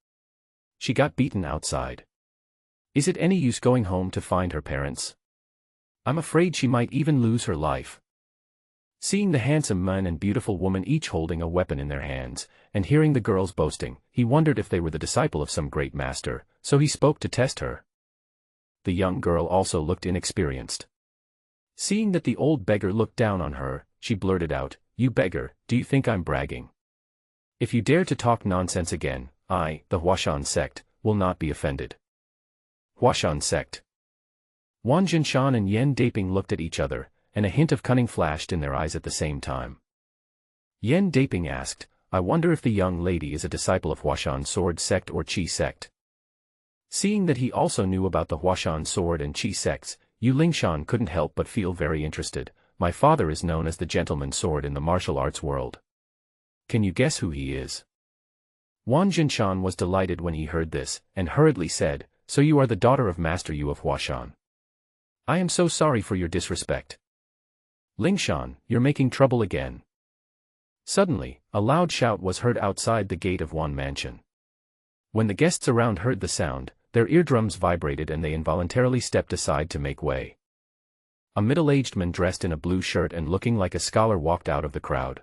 She got beaten outside. Is it any use going home to find her parents? I'm afraid she might even lose her life." Seeing the handsome man and beautiful woman each holding a weapon in their hands, and hearing the girls boasting, he wondered if they were the disciple of some great master, so he spoke to test her. The young girl also looked inexperienced. Seeing that the old beggar looked down on her, she blurted out, "You beggar, do you think I'm bragging? If you dare to talk nonsense again, I, the Huashan sect, will not be offended." Huashan sect. Wang Jinshan and Yan Daping looked at each other, and a hint of cunning flashed in their eyes at the same time. Yan Daping asked, "I wonder if the young lady is a disciple of Huashan sword sect or Qi sect?" Seeing that he also knew about the Huashan sword and Qi sects, Yu Lingshan couldn't help but feel very interested. "My father is known as the gentleman sword in the martial arts world. Can you guess who he is?" Wang Jinshan was delighted when he heard this, and hurriedly said, "So you are the daughter of Master Yu of Huashan. I am so sorry for your disrespect. Lingshan, you're making trouble again." Suddenly, a loud shout was heard outside the gate of Wan Mansion. When the guests around heard the sound, their eardrums vibrated and they involuntarily stepped aside to make way. A middle-aged man dressed in a blue shirt and looking like a scholar walked out of the crowd.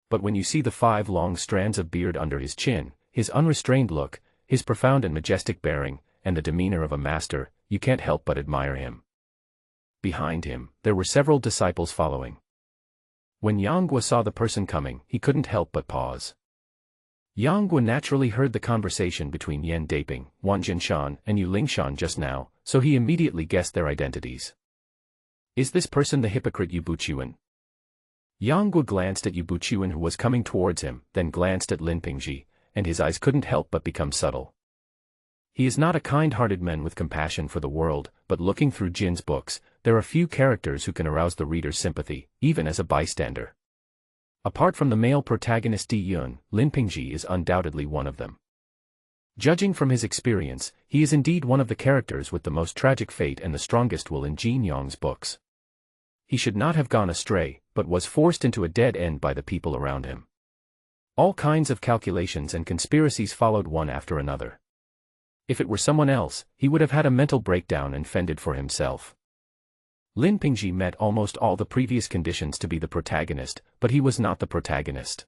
But when you see the 5 long strands of beard under his chin, his unrestrained look, his profound and majestic bearing, and the demeanor of a master, you can't help but admire him. Behind him, there were several disciples following. When Yang Guo saw the person coming, he couldn't help but pause. Yang Guo naturally heard the conversation between Yan Daping, Wang Jinshan, and Yu Lingshan just now, so he immediately guessed their identities. Is this person the hypocrite Yu Buchuan? Yang Guo glanced at Yu Buchuan who was coming towards him, then glanced at Lin Pingji, and his eyes couldn't help but become subtle. He is not a kind-hearted man with compassion for the world, but looking through Jin's books, there are few characters who can arouse the reader's sympathy, even as a bystander. Apart from the male protagonist Di Yun, Lin Pingji is undoubtedly one of them. Judging from his experience, he is indeed one of the characters with the most tragic fate and the strongest will in Jin Yong's books. He should not have gone astray, but was forced into a dead end by the people around him. All kinds of calculations and conspiracies followed one after another. If it were someone else, he would have had a mental breakdown and fended for himself. Lin Pingji met almost all the previous conditions to be the protagonist, but he was not the protagonist.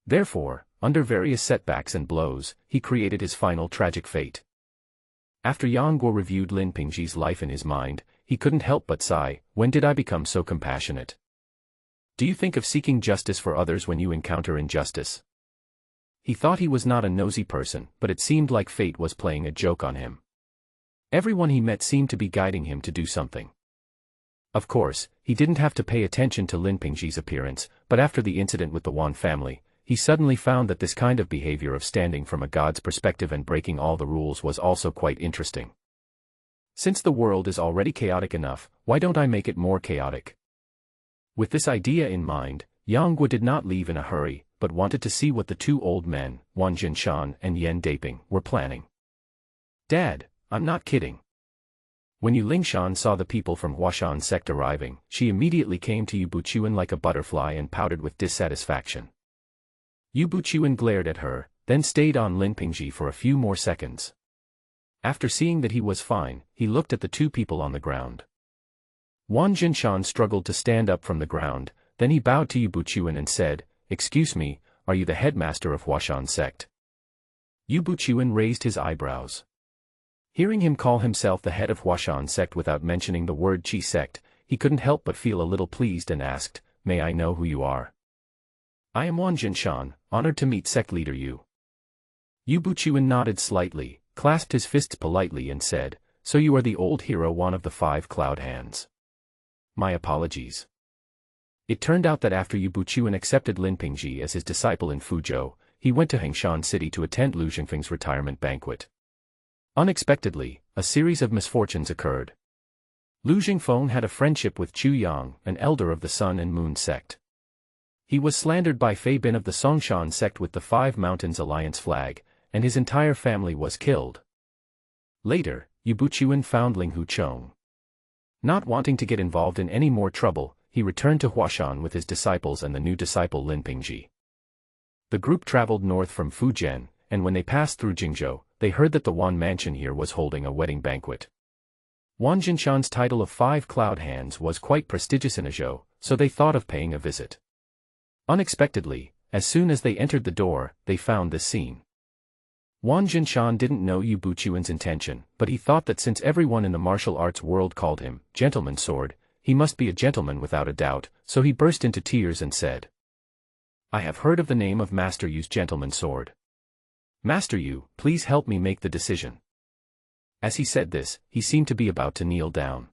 Therefore, under various setbacks and blows, he created his final tragic fate. After Yang Guo reviewed Lin Pingji's life in his mind, he couldn't help but sigh, "When did I become so compassionate? Do you think of seeking justice for others when you encounter injustice?" He thought he was not a nosy person, but it seemed like fate was playing a joke on him. Everyone he met seemed to be guiding him to do something. Of course, he didn't have to pay attention to Lin Pingji's appearance, but after the incident with the Wan family, he suddenly found that this kind of behavior of standing from a god's perspective and breaking all the rules was also quite interesting. Since the world is already chaotic enough, why don't I make it more chaotic? With this idea in mind, Yang Guo did not leave in a hurry, but wanted to see what the two old men, Wang Jinshan and Yan Daping, were planning. Dad, I'm not kidding. When Yu Lingshan saw the people from Huashan sect arriving, she immediately came to Yu Buchuan like a butterfly and pouted with dissatisfaction. Yu Buchuan glared at her, then stayed on Lin Pingji for a few more seconds. After seeing that he was fine, he looked at the two people on the ground. Wang Jinshan struggled to stand up from the ground, then he bowed to Yu Buchuan and said, "Excuse me, are you the headmaster of Huashan sect?" Yu Buchuan raised his eyebrows. Hearing him call himself the head of Huashan sect without mentioning the word Qi sect, he couldn't help but feel a little pleased and asked, "May I know who you are?" "I am Wang Jinshan, honored to meet sect leader Yu." Yu Buchuan nodded slightly, clasped his fists politely and said, "So you are the old hero, one of the 5 cloud hands. My apologies." It turned out that after Yu Buchuan accepted Lin Pingji as his disciple in Fuzhou, he went to Hengshan City to attend Lu Xingfeng's retirement banquet. Unexpectedly, a series of misfortunes occurred. Lu Xingfeng had a friendship with Chu Yang, an elder of the Sun and Moon sect. He was slandered by Fei Bin of the Songshan sect with the 5 Mountains Alliance flag, and his entire family was killed. Later, Yu Buchuan found Ling Huchong. Not wanting to get involved in any more trouble, he returned to Huashan with his disciples and the new disciple Lin Pingji. The group traveled north from Fujian, and when they passed through Jingzhou, they heard that the Wan mansion here was holding a wedding banquet. Wang Jinshan's title of 5 cloud hands was quite prestigious in Azhou, so they thought of paying a visit. Unexpectedly, as soon as they entered the door, they found this scene. Wang Jinshan didn't know Yu Buchuan's intention, but he thought that since everyone in the martial arts world called him Gentleman Sword, he must be a gentleman without a doubt, so he burst into tears and said, "I have heard of the name of Master Yu's Gentleman Sword. Master Yu, please help me make the decision." As he said this, he seemed to be about to kneel down.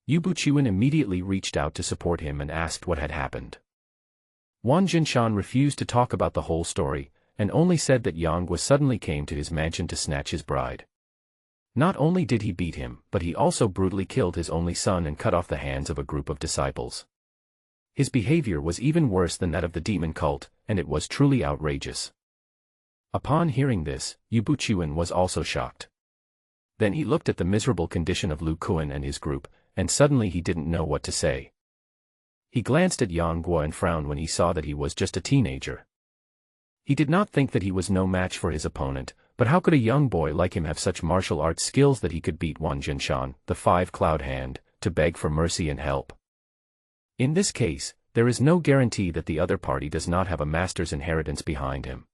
Yu Buchuan immediately reached out to support him and asked what had happened. Wang Jinshan refused to talk about the whole story, and only said that Yang Guo suddenly came to his mansion to snatch his bride. Not only did he beat him, but he also brutally killed his only son and cut off the hands of a group of disciples. His behavior was even worse than that of the demon cult, and it was truly outrageous. Upon hearing this, Yu Buchuan was also shocked. Then he looked at the miserable condition of Lu Kuan and his group, and suddenly he didn't know what to say. He glanced at Yang Guo and frowned when he saw that he was just a teenager. He did not think that he was no match for his opponent, but how could a young boy like him have such martial arts skills that he could beat Wang Jinshan, the 5 cloud hand, to beg for mercy and help? In this case, there is no guarantee that the other party does not have a master's inheritance behind him.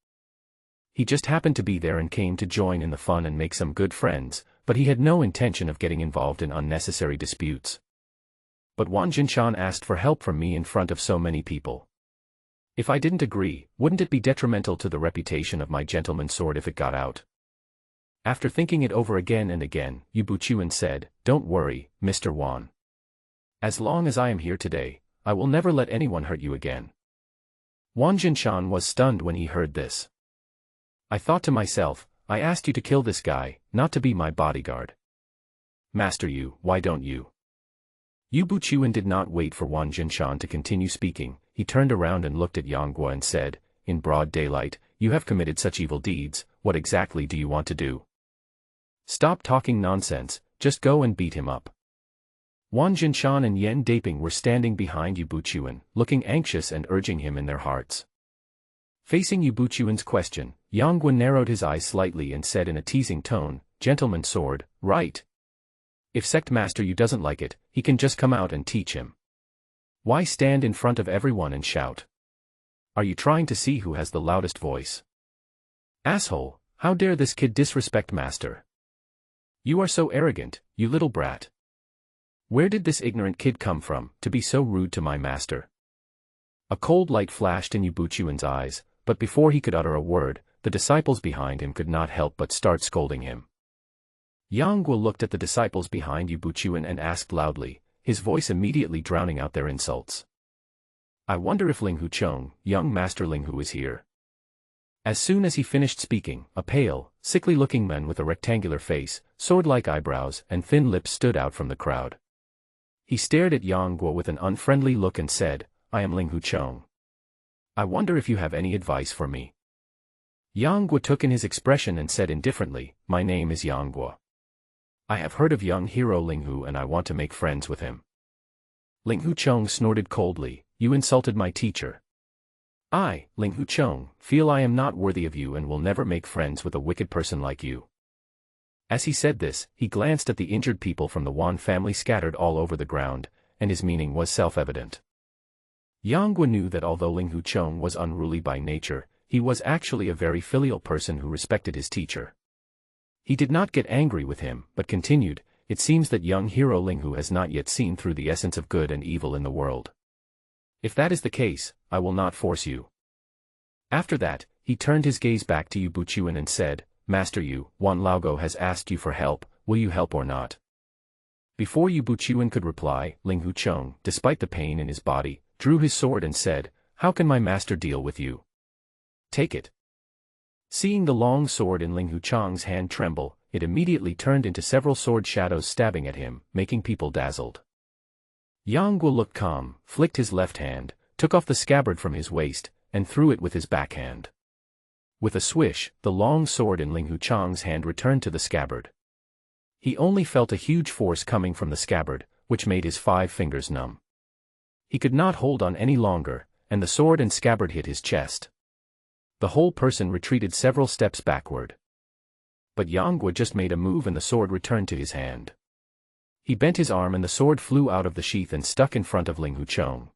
He just happened to be there and came to join in the fun and make some good friends, but he had no intention of getting involved in unnecessary disputes. But Wang Jinshan asked for help from me in front of so many people. If I didn't agree, wouldn't it be detrimental to the reputation of my gentleman's sword if it got out? After thinking it over again and again, Yu Buchuan said, "Don't worry, Mr. Wan. As long as I am here today, I will never let anyone hurt you again." Wang Jinshan was stunned when he heard this. "I thought to myself, I asked you to kill this guy, not to be my bodyguard. Master Yu, why don't you?" Yu Buchuan did not wait for Wang Jinshan to continue speaking. He turned around and looked at Yang Guo and said, "In broad daylight, you have committed such evil deeds, what exactly do you want to do? Stop talking nonsense, just go and beat him up." Wang Jinshan and Yan Daping were standing behind Yu Buchuan, looking anxious and urging him in their hearts. Facing Yu Buchuan's question, Yang Guo narrowed his eyes slightly and said in a teasing tone, "Gentleman sword, right? If Sect Master Yu doesn't like it, he can just come out and teach him. Why stand in front of everyone and shout? Are you trying to see who has the loudest voice? Asshole, how dare this kid disrespect Master? You are so arrogant, you little brat. Where did this ignorant kid come from, to be so rude to my master?" A cold light flashed in Yu Buchuan's eyes, but before he could utter a word, the disciples behind him could not help but start scolding him. Yang Guo looked at the disciples behind Yu Buchuan and asked loudly, his voice immediately drowning out their insults, "I wonder if Ling Huchong, young Master Ling Hu, is here." As soon as he finished speaking, a pale, sickly-looking man with a rectangular face, sword-like eyebrows, and thin lips stood out from the crowd. He stared at Yang Guo with an unfriendly look and said, "I am Ling Huchong. I wonder if you have any advice for me." Yang Guo took in his expression and said indifferently, "My name is Yang Guo. I have heard of young hero Ling Hu and I want to make friends with him." Ling Huchong snorted coldly, "You insulted my teacher. I, Ling Huchong, feel I am not worthy of you and will never make friends with a wicked person like you." As he said this, he glanced at the injured people from the Wan family scattered all over the ground, and his meaning was self-evident. Yang Guo knew that although Ling Huchong was unruly by nature, he was actually a very filial person who respected his teacher. He did not get angry with him, but continued, "It seems that young hero Ling Hu has not yet seen through the essence of good and evil in the world. If that is the case, I will not force you." After that, he turned his gaze back to Yu Buchuan and said, "Master Yu, Wan Laogo has asked you for help, will you help or not?" Before Yu Buchuan could reply, Ling Huchong, despite the pain in his body, drew his sword and said, "How can my master deal with you? Take it." Seeing the long sword in Ling Huchong's hand tremble, it immediately turned into several sword shadows stabbing at him, making people dazzled. Yang Guo looked calm, flicked his left hand, took off the scabbard from his waist, and threw it with his backhand. With a swish, the long sword in Ling Huchong's hand returned to the scabbard. He only felt a huge force coming from the scabbard, which made his 5 fingers numb. He could not hold on any longer, and the sword and scabbard hit his chest. The whole person retreated several steps backward. But Yang Guo just made a move and the sword returned to his hand. He bent his arm and the sword flew out of the sheath and stuck in front of Ling Huchong.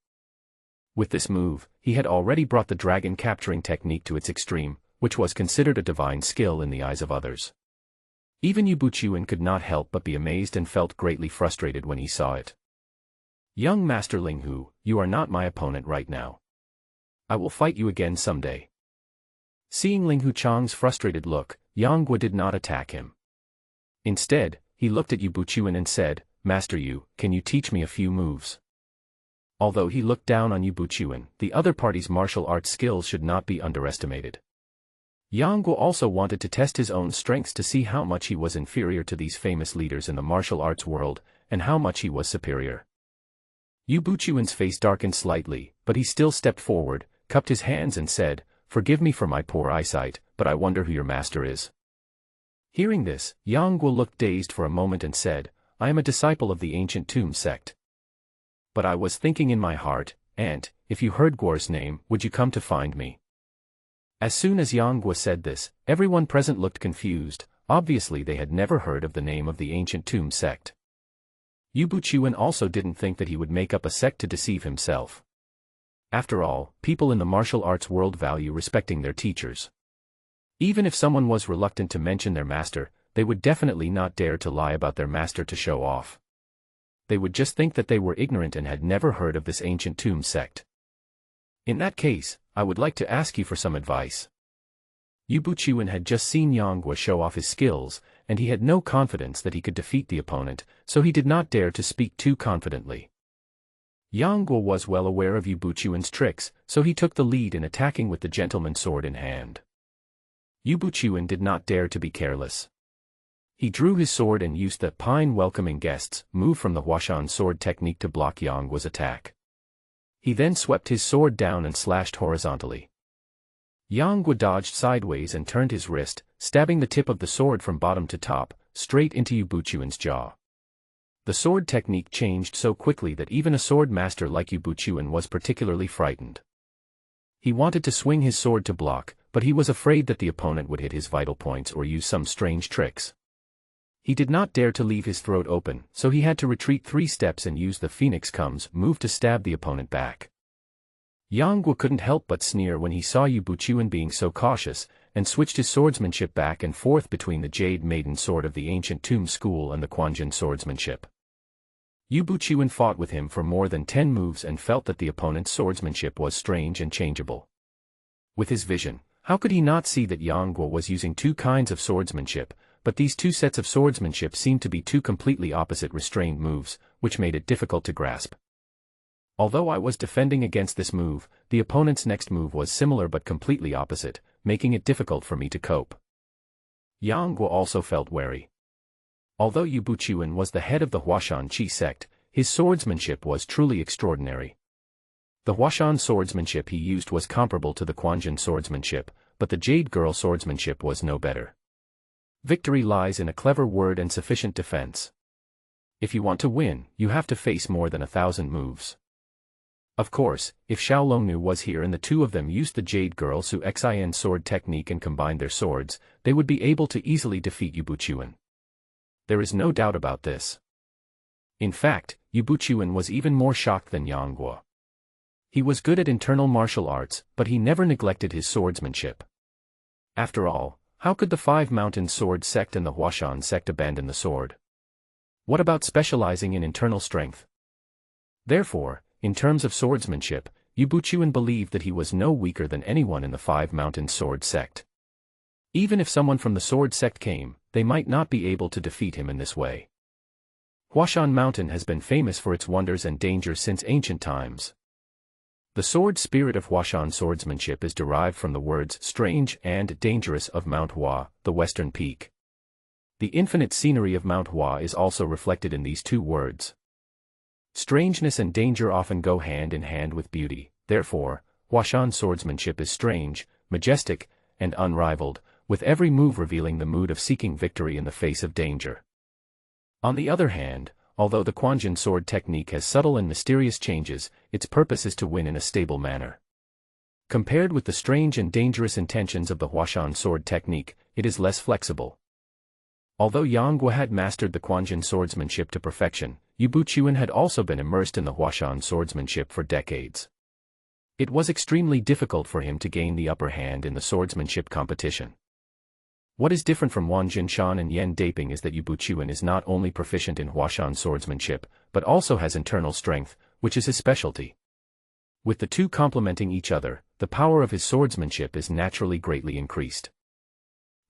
With this move, he had already brought the dragon capturing technique to its extreme, which was considered a divine skill in the eyes of others. Even Yu Buchuan could not help but be amazed and felt greatly frustrated when he saw it. "Young Master Ling Hu, you are not my opponent right now. I will fight you again someday." Seeing Ling Huchong's frustrated look, Yang Guo did not attack him. Instead, he looked at Yu Buchuan and said, "Master Yu, can you teach me a few moves?" Although he looked down on Yu Buchuan, the other party's martial arts skills should not be underestimated. Yang Guo also wanted to test his own strengths to see how much he was inferior to these famous leaders in the martial arts world, and how much he was superior. Yu Buchuan's face darkened slightly, but he still stepped forward, cupped his hands and said, "Forgive me for my poor eyesight, but I wonder who your master is." Hearing this, Yang Guo looked dazed for a moment and said, "I am a disciple of the ancient tomb sect. But I was thinking in my heart, Aunt, if you heard Guo's name, would you come to find me?" As soon as Yang Guo said this, everyone present looked confused. Obviously they had never heard of the name of the ancient tomb sect. Yu Buchuan also didn't think that he would make up a sect to deceive himself. After all, people in the martial arts world value respecting their teachers. Even if someone was reluctant to mention their master, they would definitely not dare to lie about their master to show off. They would just think that they were ignorant and had never heard of this ancient tomb sect. "In that case, I would like to ask you for some advice." Yu Buchuan had just seen Yang Guo show off his skills, and he had no confidence that he could defeat the opponent, so he did not dare to speak too confidently. Yang Guo was well aware of Yu Buchuan's tricks, so he took the lead in attacking with the gentleman's sword in hand. Yu Buchuan did not dare to be careless. He drew his sword and used the "pine welcoming guests" move from the Huashan sword technique to block Yang Guo's attack. He then swept his sword down and slashed horizontally. Yang Guo dodged sideways and turned his wrist, stabbing the tip of the sword from bottom to top, straight into Yu Buchuan's jaw. The sword technique changed so quickly that even a sword master like Yu Buchuan was particularly frightened. He wanted to swing his sword to block, but he was afraid that the opponent would hit his vital points or use some strange tricks. He did not dare to leave his throat open, so he had to retreat 3 steps and use the Phoenix Comes move to stab the opponent back. Yang Guo couldn't help but sneer when he saw Yu Buchuan being so cautious, and switched his swordsmanship back and forth between the Jade Maiden sword of the ancient tomb school and the Quanjin swordsmanship. Yu Buchuan fought with him for more than 10 moves and felt that the opponent's swordsmanship was strange and changeable. With his vision, how could he not see that Yang Guo was using 2 kinds of swordsmanship, but these 2 sets of swordsmanship seemed to be 2 completely opposite restrained moves, which made it difficult to grasp. Although I was defending against this move, the opponent's next move was similar but completely opposite, making it difficult for me to cope. Yang Guo also felt wary. Although Yu Buqian was the head of the Huashan Qi sect, his swordsmanship was truly extraordinary. The Huashan swordsmanship he used was comparable to the Quanjin swordsmanship, but the Jade Girl swordsmanship was no better. Victory lies in a clever word and sufficient defense. If you want to win, you have to face more than 1,000 moves. Of course, if Xiaolongnu was here and the two of them used the Jade Girl Su Xin sword technique and combined their swords, they would be able to easily defeat Yu Buqian. There is no doubt about this. In fact, Yu Buqian was even more shocked than Yang Guo. He was good at internal martial arts, but he never neglected his swordsmanship. After all, how could the Five Mountain Sword sect and the Huashan sect abandon the sword? What about specializing in internal strength? Therefore, in terms of swordsmanship, Yu Buqian believed that he was no weaker than anyone in the Five Mountain Sword sect. Even if someone from the sword sect came, they might not be able to defeat him in this way. Huashan Mountain has been famous for its wonders and dangers since ancient times. The sword spirit of Huashan swordsmanship is derived from the words strange and dangerous of Mount Hua, the western peak. The infinite scenery of Mount Hua is also reflected in these two words. Strangeness and danger often go hand in hand with beauty, therefore, Huashan swordsmanship is strange, majestic, and unrivaled, with every move revealing the mood of seeking victory in the face of danger. On the other hand, although the Quanjin sword technique has subtle and mysterious changes, its purpose is to win in a stable manner. Compared with the strange and dangerous intentions of the Huashan sword technique, it is less flexible. Although Yang Guo had mastered the Quanjin swordsmanship to perfection, Yu Buqian had also been immersed in the Huashan swordsmanship for decades. It was extremely difficult for him to gain the upper hand in the swordsmanship competition. What is different from Wan Jinshan and Yan Daping is that Yu Buqian is not only proficient in Huashan swordsmanship, but also has internal strength, which is his specialty. With the two complementing each other, the power of his swordsmanship is naturally greatly increased.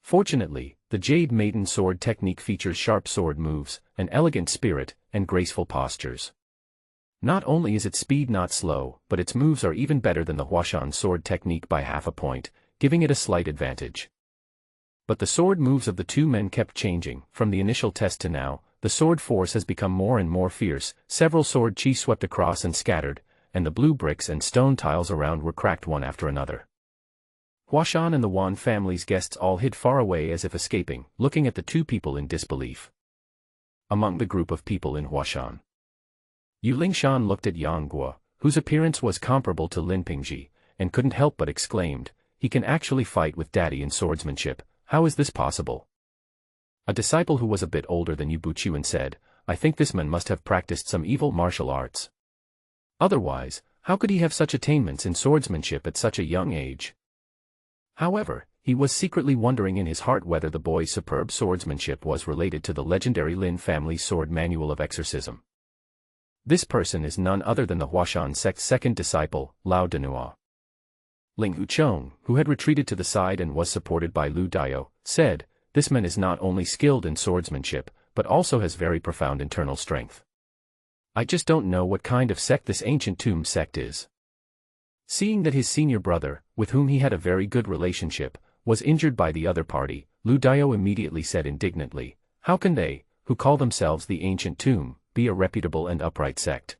Fortunately, the Jade Maiden sword technique features sharp sword moves, an elegant spirit, and graceful postures. Not only is its speed not slow, but its moves are even better than the Huashan sword technique by half a point, giving it a slight advantage. But the sword moves of the two men kept changing. From the initial test to now, the sword force has become more and more fierce. Several sword chi swept across and scattered, and the blue bricks and stone tiles around were cracked one after another. Huashan and the Wan family's guests all hid far away as if escaping, looking at the two people in disbelief. Among the group of people in Huashan, Yu Lingshan looked at Yang Guo, whose appearance was comparable to Lin Pingji, and couldn't help but exclaimed, "He can actually fight with Daddy in swordsmanship. How is this possible?" A disciple who was a bit older than Yu Buqian said, "I think this man must have practiced some evil martial arts. Otherwise, how could he have such attainments in swordsmanship at such a young age?" However, he was secretly wondering in his heart whether the boy's superb swordsmanship was related to the legendary Lin family sword manual of exorcism. This person is none other than the Huashan sect's second disciple, Lao Danua. Ling Huchong, who had retreated to the side and was supported by Lu Daio, said, "This man is not only skilled in swordsmanship, but also has very profound internal strength. I just don't know what kind of sect this ancient tomb sect is." Seeing that his senior brother, with whom he had a very good relationship, was injured by the other party, Lu Daio immediately said indignantly, "How can they, who call themselves the ancient tomb, be a reputable and upright sect?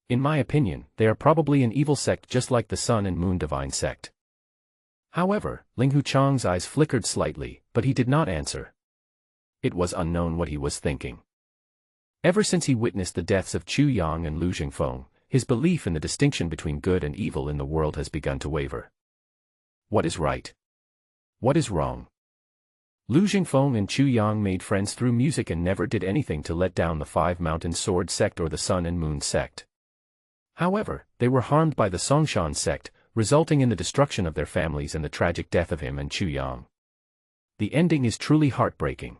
In my opinion, they are probably an evil sect just like the Sun and Moon Divine sect." However, Ling Huchong's eyes flickered slightly, but he did not answer. It was unknown what he was thinking. Ever since he witnessed the deaths of Chu Yang and Lu Jingfeng, his belief in the distinction between good and evil in the world has begun to waver. What is right? What is wrong? Lu Jingfeng and Chu Yang made friends through music and never did anything to let down the Five Mountain Sword sect or the Sun and Moon sect. However, they were harmed by the Songshan sect, resulting in the destruction of their families and the tragic death of him and Chu Yang. The ending is truly heartbreaking.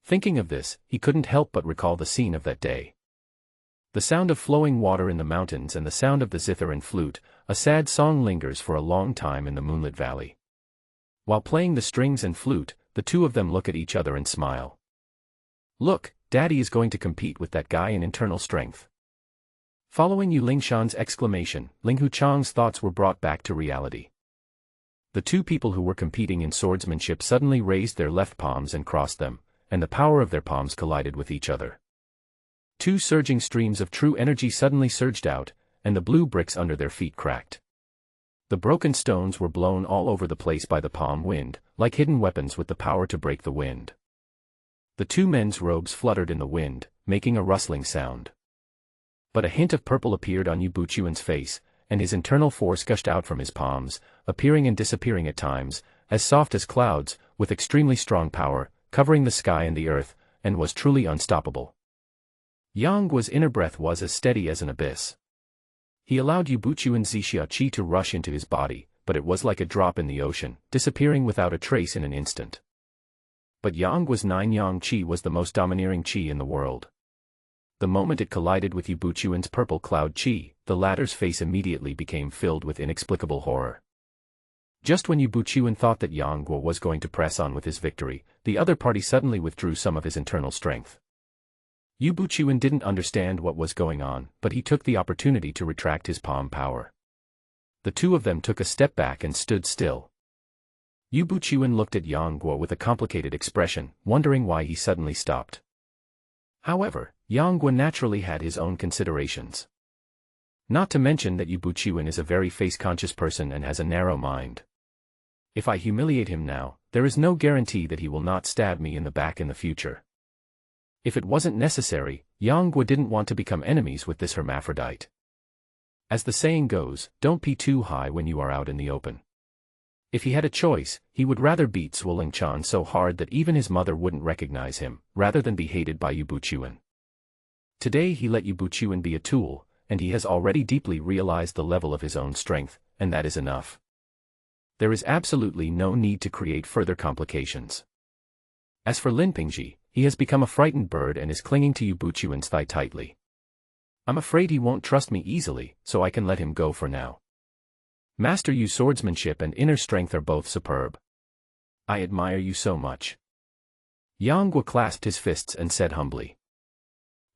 Thinking of this, he couldn't help but recall the scene of that day. The sound of flowing water in the mountains and the sound of the zither and flute, a sad song lingers for a long time in the moonlit valley. While playing the strings and flute, the two of them look at each other and smile. "Look, Daddy is going to compete with that guy in internal strength." Following Yu Lingshan's exclamation, Ling Huchong's thoughts were brought back to reality. The two people who were competing in swordsmanship suddenly raised their left palms and crossed them, and the power of their palms collided with each other. Two surging streams of true energy suddenly surged out, and the blue bricks under their feet cracked. The broken stones were blown all over the place by the palm wind, like hidden weapons with the power to break the wind. The two men's robes fluttered in the wind, making a rustling sound. But a hint of purple appeared on Yu Buchuan's face, and his internal force gushed out from his palms, appearing and disappearing at times, as soft as clouds, with extremely strong power, covering the sky and the earth, and was truly unstoppable. Yangguo's inner breath was as steady as an abyss. He allowed Yu Buchuan's Zixia qi to rush into his body, but it was like a drop in the ocean, disappearing without a trace in an instant. But Yangguo's 9 yang qi was the most domineering qi in the world. The moment it collided with Yu Buchuan's purple cloud qi, the latter's face immediately became filled with inexplicable horror. Just when Yu Buchuan thought that Yangguo was going to press on with his victory, the other party suddenly withdrew some of his internal strength. Yu Buchuan didn't understand what was going on, but he took the opportunity to retract his palm power. The two of them took a step back and stood still. Yu Buchuan looked at Yangguo with a complicated expression, wondering why he suddenly stopped. However, Yangguo naturally had his own considerations. Not to mention that Yu Buchuan is a very face-conscious person and has a narrow mind. If I humiliate him now, there is no guarantee that he will not stab me in the back in the future. If it wasn't necessary, Yangguo didn't want to become enemies with this hermaphrodite. As the saying goes, don't be too high when you are out in the open. If he had a choice, he would rather beat Zuoling Chan so hard that even his mother wouldn't recognize him, rather than be hated by Yu Buchuan. Today he let Yu Buchuan be a tool, and he has already deeply realized the level of his own strength, and that is enough. There is absolutely no need to create further complications. As for Lin Pingji, he has become a frightened bird and is clinging to Yu Buchuan's thigh tightly. I'm afraid he won't trust me easily, so I can let him go for now. Master Yu's swordsmanship and inner strength are both superb. I admire you so much. Yangguo clasped his fists and said humbly.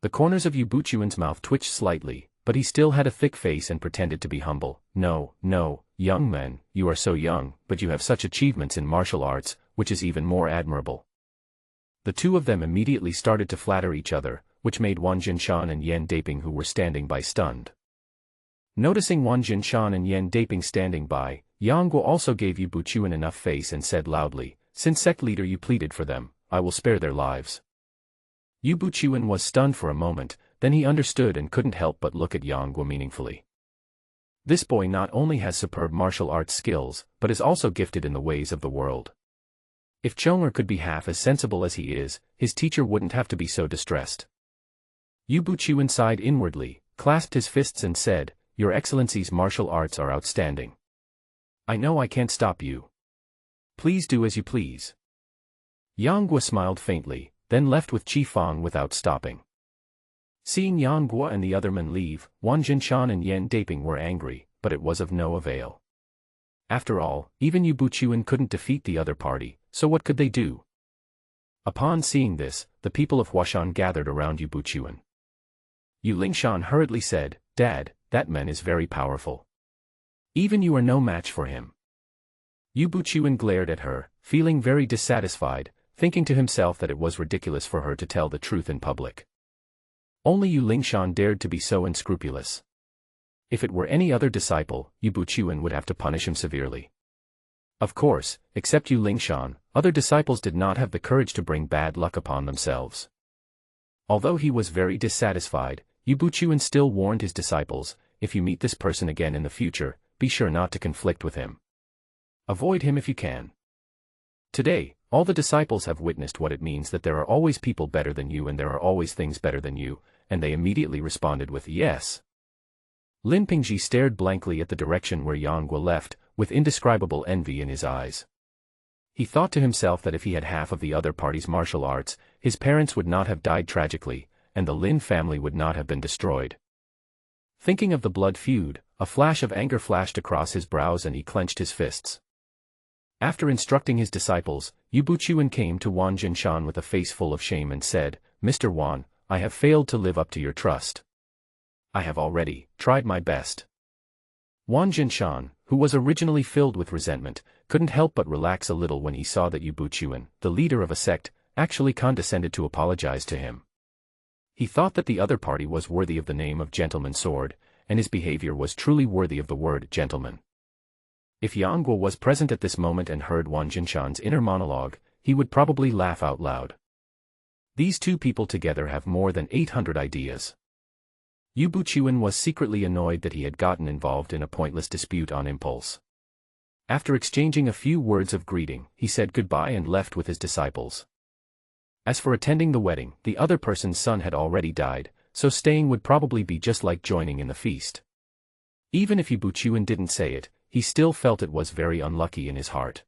The corners of Yu Buchuan's mouth twitched slightly, but he still had a thick face and pretended to be humble. No, young man, you are so young, but you have such achievements in martial arts, which is even more admirable. The two of them immediately started to flatter each other, which made Wang Jinshan and Yan Daping, who were standing by, stunned. Noticing Wang Jinshan and Yan Daping standing by, Yangguo also gave Yu Buchuan enough face and said loudly, "Since sect leader you pleaded for them, I will spare their lives." Yu Buchuan was stunned for a moment, then he understood and couldn't help but look at Yangguo meaningfully. This boy not only has superb martial arts skills, but is also gifted in the ways of the world. If Chonger could be half as sensible as he is, his teacher wouldn't have to be so distressed. Yu Buchuan sighed inwardly, clasped his fists and said, "Your Excellency's martial arts are outstanding. I know I can't stop you. Please do as you please." Yangguo smiled faintly, then left with Qi Fang without stopping. Seeing Yangguo and the other men leave, Wang Jinshan and Yan Daping were angry, but it was of no avail. After all, even Yu Buchuan couldn't defeat the other party, so what could they do? Upon seeing this, the people of Huashan gathered around Yu Buchuan. Yu Lingshan hurriedly said, "Dad, that man is very powerful. Even you are no match for him." Yu Buchuan glared at her, feeling very dissatisfied, thinking to himself that it was ridiculous for her to tell the truth in public. Only Yu Lingshan dared to be so unscrupulous. If it were any other disciple, Yu Buchuan would have to punish him severely. Of course, except Yu Lingshan, other disciples did not have the courage to bring bad luck upon themselves. Although he was very dissatisfied, Yu Buchuan still warned his disciples, "If you meet this person again in the future, be sure not to conflict with him. Avoid him if you can." Today, all the disciples have witnessed what it means that there are always people better than you and there are always things better than you, and they immediately responded with yes. Lin Pingji stared blankly at the direction where Yangguo left, with indescribable envy in his eyes. He thought to himself that if he had half of the other party's martial arts, his parents would not have died tragically, and the Lin family would not have been destroyed. Thinking of the blood feud, a flash of anger flashed across his brows and he clenched his fists. After instructing his disciples, Yu Buchuan came to Wang Jinshan with a face full of shame and said, "Mr. Wan, I have failed to live up to your trust. I have already tried my best." Wang Jinshan, who was originally filled with resentment, couldn't help but relax a little when he saw that Yu Buchuan, the leader of a sect, actually condescended to apologize to him. He thought that the other party was worthy of the name of Gentleman Sword, and his behavior was truly worthy of the word gentleman. If Yang Guo was present at this moment and heard Wang Jinshan's inner monologue, he would probably laugh out loud. These two people together have more than 800 ideas. Yu Buchuan was secretly annoyed that he had gotten involved in a pointless dispute on impulse. After exchanging a few words of greeting, he said goodbye and left with his disciples. As for attending the wedding, the other person's son had already died, so staying would probably be just like joining in the feast. Even if Yu Buchuan didn't say it, he still felt it was very unlucky in his heart.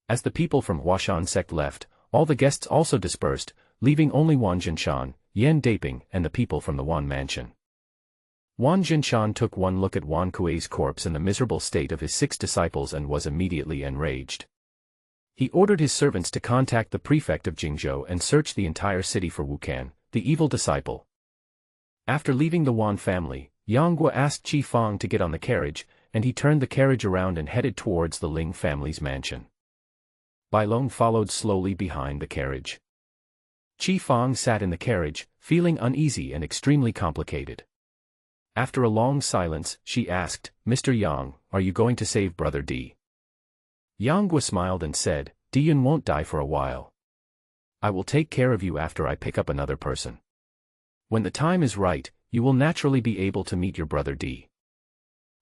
As the people from Huashan sect left, all the guests also dispersed, leaving only Wang Jinshan, Yan Daping, and the people from the Wan mansion. Wang Jinshan took one look at Wan Kuei's corpse and the miserable state of his 6 disciples and was immediately enraged. He ordered his servants to contact the prefect of Jingzhou and search the entire city for Wu Can, the evil disciple. After leaving the Wan family, Yang Guo asked Qi Fang to get on the carriage, and he turned the carriage around and headed towards the Ling family's mansion. Bai Long followed slowly behind the carriage. Qi Fang sat in the carriage, feeling uneasy and extremely complicated. After a long silence, she asked, "Mr. Yang, are you going to save Brother Di?" Yang Guo smiled and said, "Diyun won't die for a while. I will take care of you after I pick up another person. When the time is right, you will naturally be able to meet your brother Di."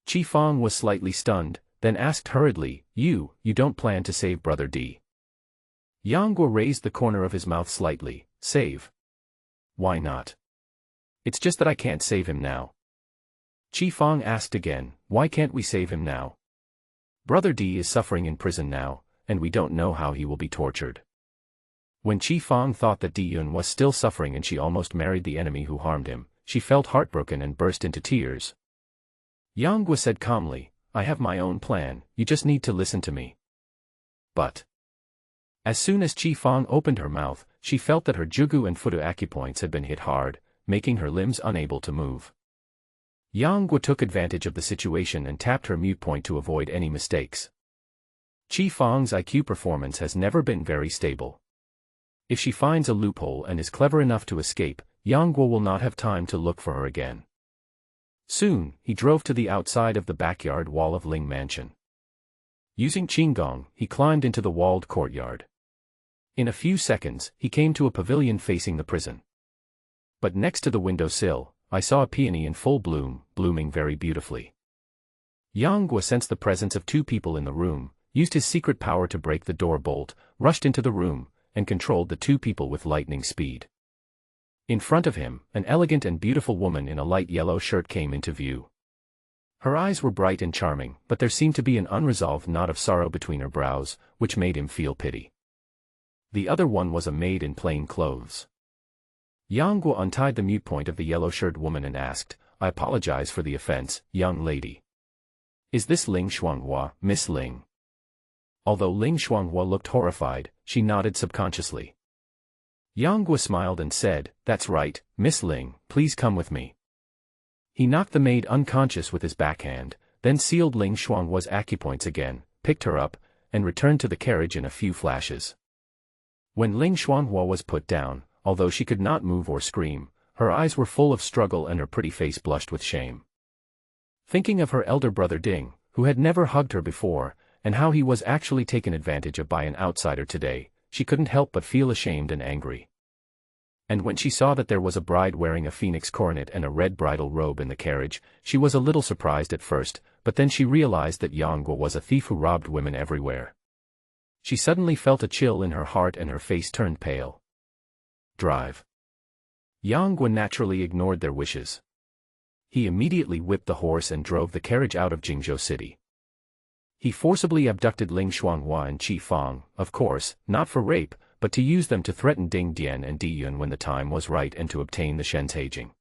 Qi Fang was slightly stunned, then asked hurriedly, You don't plan to save Brother Di?" Yang Guo raised the corner of his mouth slightly, "Save? Why not? It's just that I can't save him now." Qi Fang asked again, "Why can't we save him now? Brother Di is suffering in prison now, and we don't know how he will be tortured." When Qi Fang thought that Di Yun was still suffering and she almost married the enemy who harmed him, she felt heartbroken and burst into tears. Yang Guo said calmly, "I have my own plan, you just need to listen to me." But as soon as Qi Fang opened her mouth, she felt that her jugu and futu acupoints had been hit hard, making her limbs unable to move. Yang Guo took advantage of the situation and tapped her mute point to avoid any mistakes. Qi Fang's IQ performance has never been very stable. If she finds a loophole and is clever enough to escape, Yang Guo will not have time to look for her again. Soon, he drove to the outside of the backyard wall of Ling Mansion. Using Qinggong, he climbed into the walled courtyard. In a few seconds, he came to a pavilion facing the prison. But next to the windowsill, I saw a peony in full bloom, blooming very beautifully. Yang Guo sensed the presence of 2 people in the room, used his secret power to break the door bolt, rushed into the room, and controlled the 2 people with lightning speed. In front of him, an elegant and beautiful woman in a light yellow shirt came into view. Her eyes were bright and charming, but there seemed to be an unresolved knot of sorrow between her brows, which made him feel pity. The other one was a maid in plain clothes. Yang Guo untied the mute point of the yellow-shirted woman and asked, "I apologize for the offense, young lady. Is this Ling Shuanghua, Miss Ling?" Although Ling Shuanghua looked horrified, she nodded subconsciously. Yang Guo smiled and said, "That's right, Miss Ling, please come with me." He knocked the maid unconscious with his backhand, then sealed Ling Shuanghua's acupoints again, picked her up, and returned to the carriage in a few flashes. When Ling Shuanghua was put down, although she could not move or scream, her eyes were full of struggle and her pretty face blushed with shame. Thinking of her elder brother Ding, who had never hugged her before, and how he was actually taken advantage of by an outsider today, she couldn't help but feel ashamed and angry. And when she saw that there was a bride wearing a phoenix coronet and a red bridal robe in the carriage, she was a little surprised at first, but then she realized that Yang Guo was a thief who robbed women everywhere. She suddenly felt a chill in her heart and her face turned pale. Drive. Yang Guo naturally ignored their wishes. He immediately whipped the horse and drove the carriage out of Jingzhou City. He forcibly abducted Ling Shuanghua and Qi Fang, of course, not for rape, but to use them to threaten Ding Dian and Di Yun when the time was right and to obtain the Shenzheijing.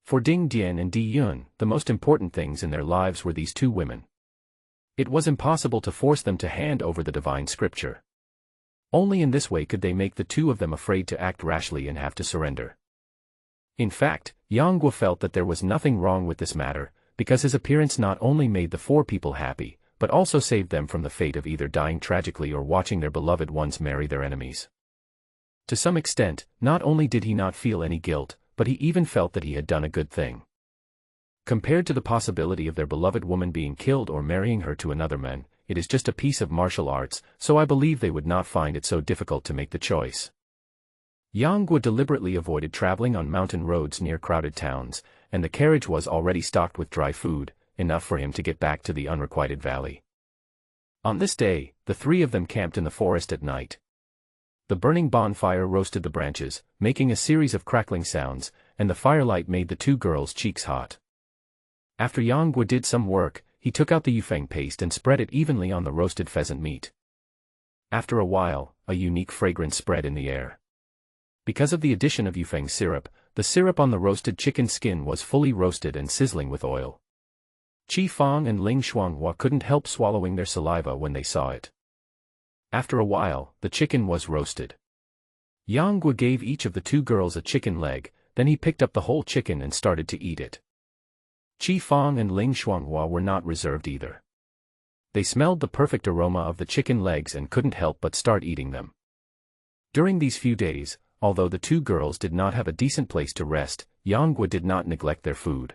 For Ding Dian and Di Yun, the most important things in their lives were these 2 women. It was impossible to force them to hand over the divine scripture. Only in this way could they make the 2 of them afraid to act rashly and have to surrender. In fact, Yang Guo felt that there was nothing wrong with this matter, because his appearance not only made the 4 people happy, but also saved them from the fate of either dying tragically or watching their beloved ones marry their enemies. To some extent, not only did he not feel any guilt, but he even felt that he had done a good thing. Compared to the possibility of their beloved woman being killed or marrying her to another man, it is just a piece of martial arts, so I believe they would not find it so difficult to make the choice. Yang Guo deliberately avoided traveling on mountain roads near crowded towns, and the carriage was already stocked with dry food, enough for him to get back to the unrequited valley. On this day, the three of them camped in the forest at night. The burning bonfire roasted the branches, making a series of crackling sounds, and the firelight made the two girls' cheeks hot. After Yang Guo did some work, he took out the yufeng paste and spread it evenly on the roasted pheasant meat. After a while, a unique fragrance spread in the air. Because of the addition of yufeng syrup, the syrup on the roasted chicken skin was fully roasted and sizzling with oil. Qi Fang and Ling Shuanghua couldn't help swallowing their saliva when they saw it. After a while, the chicken was roasted. Yang Guo gave each of the two girls a chicken leg, then he picked up the whole chicken and started to eat it. Qi Fang and Ling Shuanghua were not reserved either. They smelled the perfect aroma of the chicken legs and couldn't help but start eating them. During these few days, although the two girls did not have a decent place to rest, Yang Guo did not neglect their food.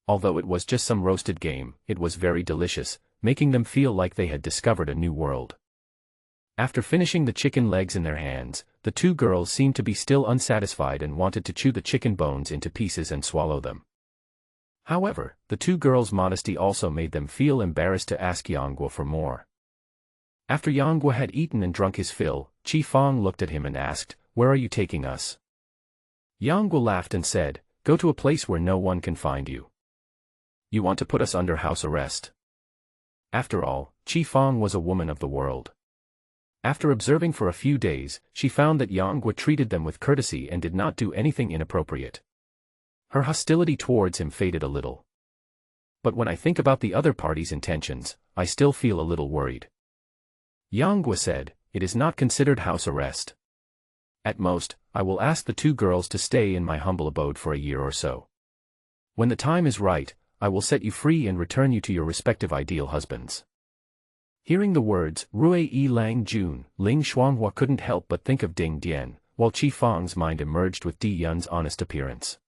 Although it was just some roasted game, it was very delicious, making them feel like they had discovered a new world. After finishing the chicken legs in their hands, the two girls seemed to be still unsatisfied and wanted to chew the chicken bones into pieces and swallow them. However, the two girls' modesty also made them feel embarrassed to ask Yang Guo for more. After Yang Guo had eaten and drunk his fill, Qi Fang looked at him and asked, "Where are you taking us?" Yang Guo laughed and said, "Go to a place where no one can find you. You want to put us under house arrest?" After all, Qi Fang was a woman of the world. After observing for a few days, she found that Yang Guo treated them with courtesy and did not do anything inappropriate. Her hostility towards him faded a little. But when I think about the other party's intentions, I still feel a little worried. Yang Guo said, "It is not considered house arrest. At most, I will ask the two girls to stay in my humble abode for a year or so. When the time is right, I will set you free and return you to your respective ideal husbands." Hearing the words, Rui Yi Lang Jun, Ling Shuanghua couldn't help but think of Ding Dian, while Qi Fang's mind emerged with Di Yun's honest appearance.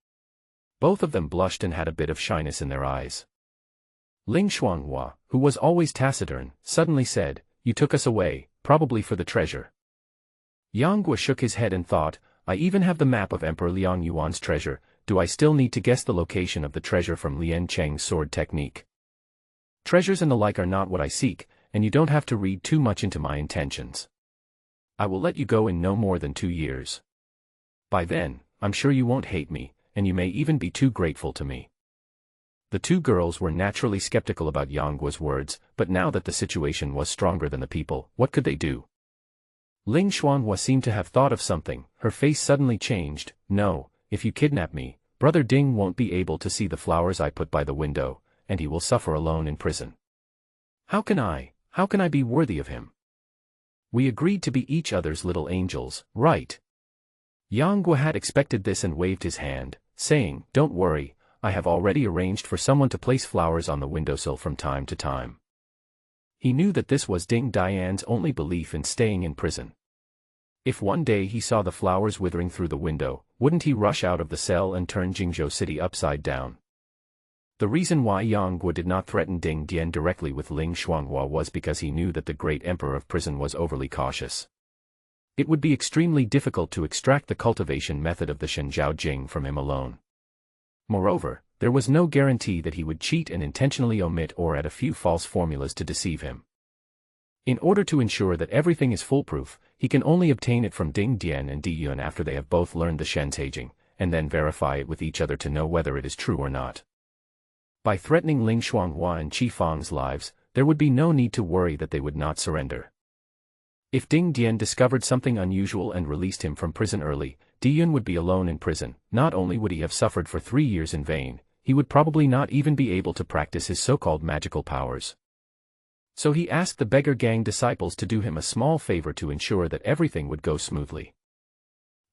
Both of them blushed and had a bit of shyness in their eyes. Ling Shuanghua, who was always taciturn, suddenly said, "You took us away, probably for the treasure." Yang Guo shook his head and thought, "I even have the map of Emperor Liang Yuan's treasure, do I still need to guess the location of the treasure from Lian Cheng's sword technique? Treasures and the like are not what I seek, and you don't have to read too much into my intentions. I will let you go in no more than 2 years. By then, I'm sure you won't hate me, and you may even be too grateful to me." The two girls were naturally skeptical about Yang Guo's words, but now that the situation was stronger than the people, what could they do? Ling Shuanghua seemed to have thought of something, her face suddenly changed. "No, if you kidnap me, Brother Ding won't be able to see the flowers I put by the window, and he will suffer alone in prison. How can I be worthy of him? We agreed to be each other's little angels, right?" Yang Guo had expected this and waved his hand, saying, "Don't worry, I have already arranged for someone to place flowers on the windowsill from time to time." He knew that this was Ding Dian's only belief in staying in prison. If one day he saw the flowers withering through the window, wouldn't he rush out of the cell and turn Jingzhou City upside down? The reason why Yang Guo did not threaten Ding Dian directly with Ling Shuanghua was because he knew that the great emperor of prison was overly cautious. It would be extremely difficult to extract the cultivation method of the Shenjiao Jing from him alone. Moreover, there was no guarantee that he would cheat and intentionally omit or add a few false formulas to deceive him. In order to ensure that everything is foolproof, he can only obtain it from Ding Dian and Di Yun after they have both learned the Shenteijing, and then verify it with each other to know whether it is true or not. By threatening Ling Shuanghua and Qi Fang's lives, there would be no need to worry that they would not surrender. If Ding Dian discovered something unusual and released him from prison early, Di Yun would be alone in prison. Not only would he have suffered for 3 years in vain, he would probably not even be able to practice his so-called magical powers. So he asked the beggar gang disciples to do him a small favor to ensure that everything would go smoothly.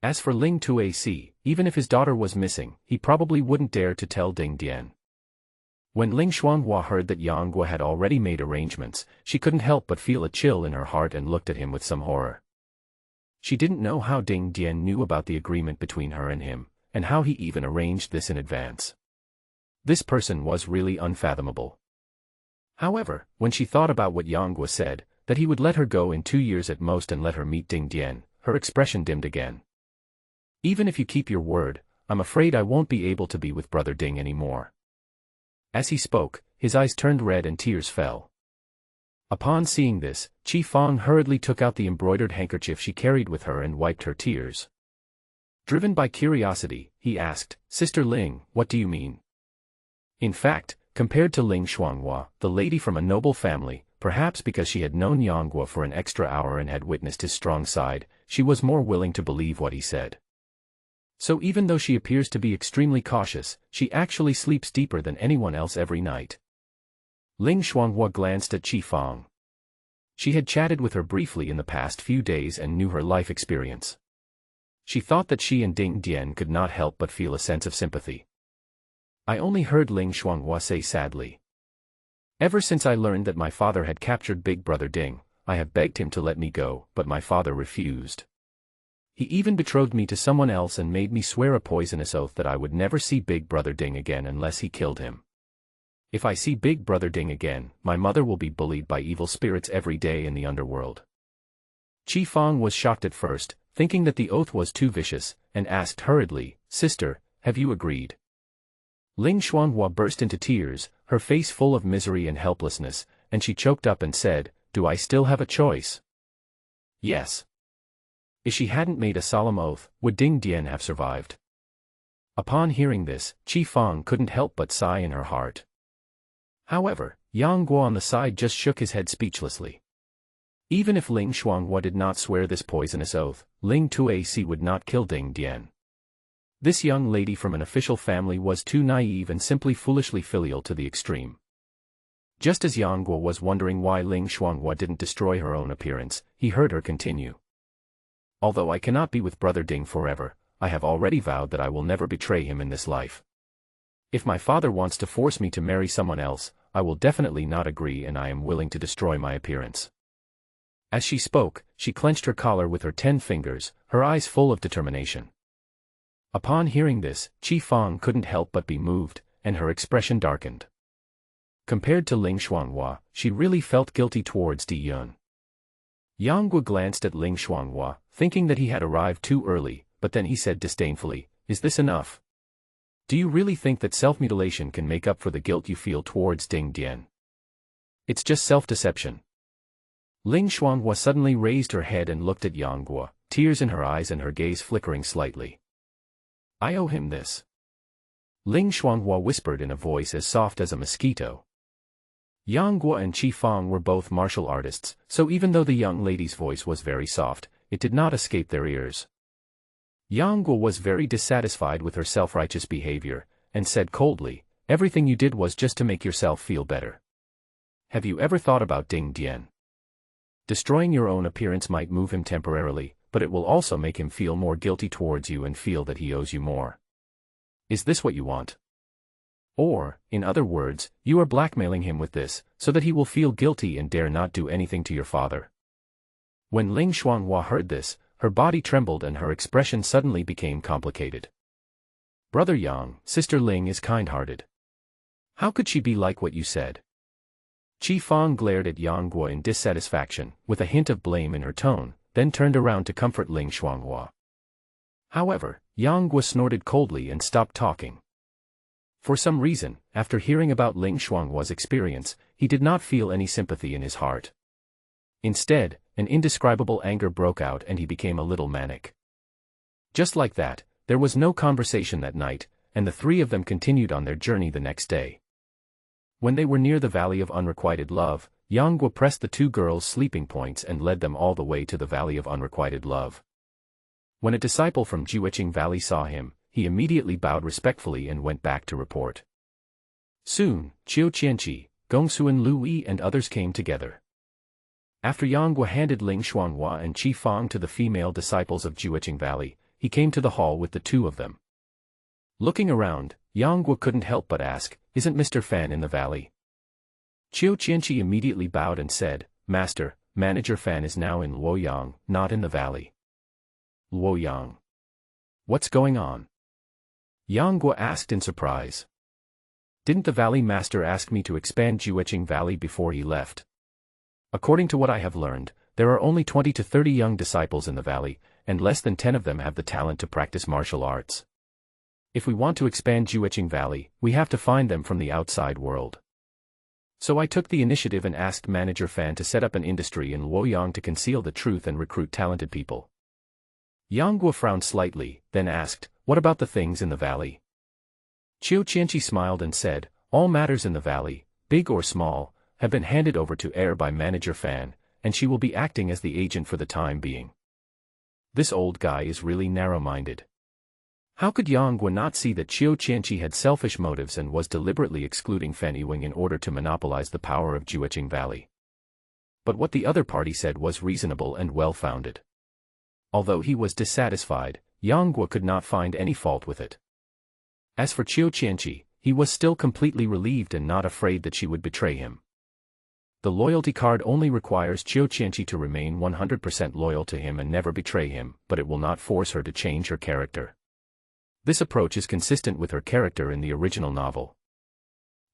As for Ling Tuac, even if his daughter was missing, he probably wouldn't dare to tell Ding Dian. When Ling Xuanhua heard that Yang Guo had already made arrangements, she couldn't help but feel a chill in her heart and looked at him with some horror. She didn't know how Ding Dian knew about the agreement between her and him, and how he even arranged this in advance. This person was really unfathomable. However, when she thought about what Yang Guo said, that he would let her go in 2 years at most and let her meet Ding Dian, her expression dimmed again. Even if you keep your word, I'm afraid I won't be able to be with Brother Ding anymore. As he spoke, his eyes turned red and tears fell. Upon seeing this, Qi Fang hurriedly took out the embroidered handkerchief she carried with her and wiped her tears. Driven by curiosity, he asked, "Sister Ling, what do you mean?" In fact, compared to Ling Xuanhua, the lady from a noble family, perhaps because she had known Yang Guo for an extra hour and had witnessed his strong side, she was more willing to believe what he said. So even though she appears to be extremely cautious, she actually sleeps deeper than anyone else every night. Ling Xuanhua glanced at Qi Fang. She had chatted with her briefly in the past few days and knew her life experience. She thought that she and Ding Dian could not help but feel a sense of sympathy. I only heard Ling Xuanhua say sadly. Ever since I learned that my father had captured Big Brother Ding, I have begged him to let me go, but my father refused. He even betrothed me to someone else and made me swear a poisonous oath that I would never see Big Brother Ding again unless he killed him. If I see Big Brother Ding again, my mother will be bullied by evil spirits every day in the underworld. Qi Fang was shocked at first, thinking that the oath was too vicious, and asked hurriedly, "Sister, have you agreed?" Ling Xuanhua burst into tears, her face full of misery and helplessness, and she choked up and said, "Do I still have a choice?" Yes. If she hadn't made a solemn oath, would Ding Dian have survived? Upon hearing this, Qi Fang couldn't help but sigh in her heart. However, Yang Guo on the side just shook his head speechlessly. Even if Ling Xuanhua did not swear this poisonous oath, Ling Tuaci would not kill Ding Dian. This young lady from an official family was too naive and simply foolishly filial to the extreme. Just as Yang Guo was wondering why Ling Xuanhua didn't destroy her own appearance, he heard her continue. Although I cannot be with Brother Ding forever, I have already vowed that I will never betray him in this life. If my father wants to force me to marry someone else, I will definitely not agree, and I am willing to destroy my appearance. As she spoke, she clenched her collar with her 10 fingers, her eyes full of determination. Upon hearing this, Qi Fang couldn't help but be moved, and her expression darkened. Compared to Ling Xuanhua, she really felt guilty towards Di Yun. Yang Guo glanced at Ling Xuanhua, thinking that he had arrived too early, but then he said disdainfully, "Is this enough? Do you really think that self-mutilation can make up for the guilt you feel towards Ding Dian? It's just self-deception." Ling Xuanhua suddenly raised her head and looked at Yang Guo, tears in her eyes and her gaze flickering slightly. "I owe him this," Ling Xuanhua whispered in a voice as soft as a mosquito. Yang Guo and Qi Fang were both martial artists, so even though the young lady's voice was very soft, it did not escape their ears. Yang Guo was very dissatisfied with her self-righteous behavior, and said coldly, "Everything you did was just to make yourself feel better. Have you ever thought about Ding Dian? Destroying your own appearance might move him temporarily, but it will also make him feel more guilty towards you and feel that he owes you more. Is this what you want? Or, in other words, you are blackmailing him with this, so that he will feel guilty and dare not do anything to your father." When Ling Xuanhua heard this, her body trembled and her expression suddenly became complicated. "Brother Yang, Sister Ling is kind-hearted. How could she be like what you said?" Qi Fang glared at Yang Guo in dissatisfaction, with a hint of blame in her tone, then turned around to comfort Ling Xuanhua. However, Yang Guo snorted coldly and stopped talking. For some reason, after hearing about Ling Xuanhua's experience, he did not feel any sympathy in his heart. Instead, an indescribable anger broke out and he became a little manic. Just like that, there was no conversation that night, and the three of them continued on their journey the next day. When they were near the Valley of Unrequited Love, Yang Guo pressed the two girls' sleeping points and led them all the way to the Valley of Unrequited Love. When a disciple from Jiuqing Valley saw him, he immediately bowed respectfully and went back to report. Soon, Qiu Qianqi, Gongsuan Lu Yi and others came together. After Yang Guo handed Ling Xuanhua and Qi Fang to the female disciples of Jiuqing Valley, he came to the hall with the two of them. Looking around, Yang Guo couldn't help but ask, "Isn't Mr. Fan in the valley?" Qiu Qianqi immediately bowed and said, "Master, Manager Fan is now in Luoyang, not in the valley." Luoyang. What's going on? Yang Guo asked in surprise. Didn't the valley master ask me to expand Jueqing Valley before he left? According to what I have learned, there are only 20 to 30 young disciples in the valley, and less than 10 of them have the talent to practice martial arts. If we want to expand Jueqing Valley, we have to find them from the outside world. So I took the initiative and asked Manager Fan to set up an industry in Luoyang to conceal the truth and recruit talented people. Yang Guo frowned slightly, then asked, "What about the things in the valley?" Qiu Qianqi smiled and said, "All matters in the valley, big or small, have been handed over to Air by Manager Fan, and she will be acting as the agent for the time being." This old guy is really narrow-minded. How could Yang Guo not see that Qiu Qianqi had selfish motives and was deliberately excluding Fan Yiwing in order to monopolize the power of Jueqing Valley? But what the other party said was reasonable and well-founded. Although he was dissatisfied, Yang Guo could not find any fault with it. As for Qiu Qianqi, he was still completely relieved and not afraid that she would betray him. The loyalty card only requires Qiu Qianqi to remain 100% loyal to him and never betray him, but it will not force her to change her character. This approach is consistent with her character in the original novel.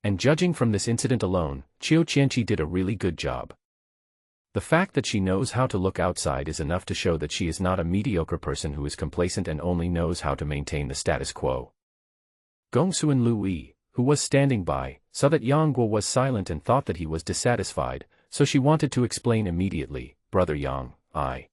And judging from this incident alone, Qiu Qianqi did a really good job. The fact that she knows how to look outside is enough to show that she is not a mediocre person who is complacent and only knows how to maintain the status quo. Gongsu and Lu Yi, who was standing by, saw that Yang Guo was silent and thought that he was dissatisfied, so she wanted to explain immediately, "Brother Yang, I."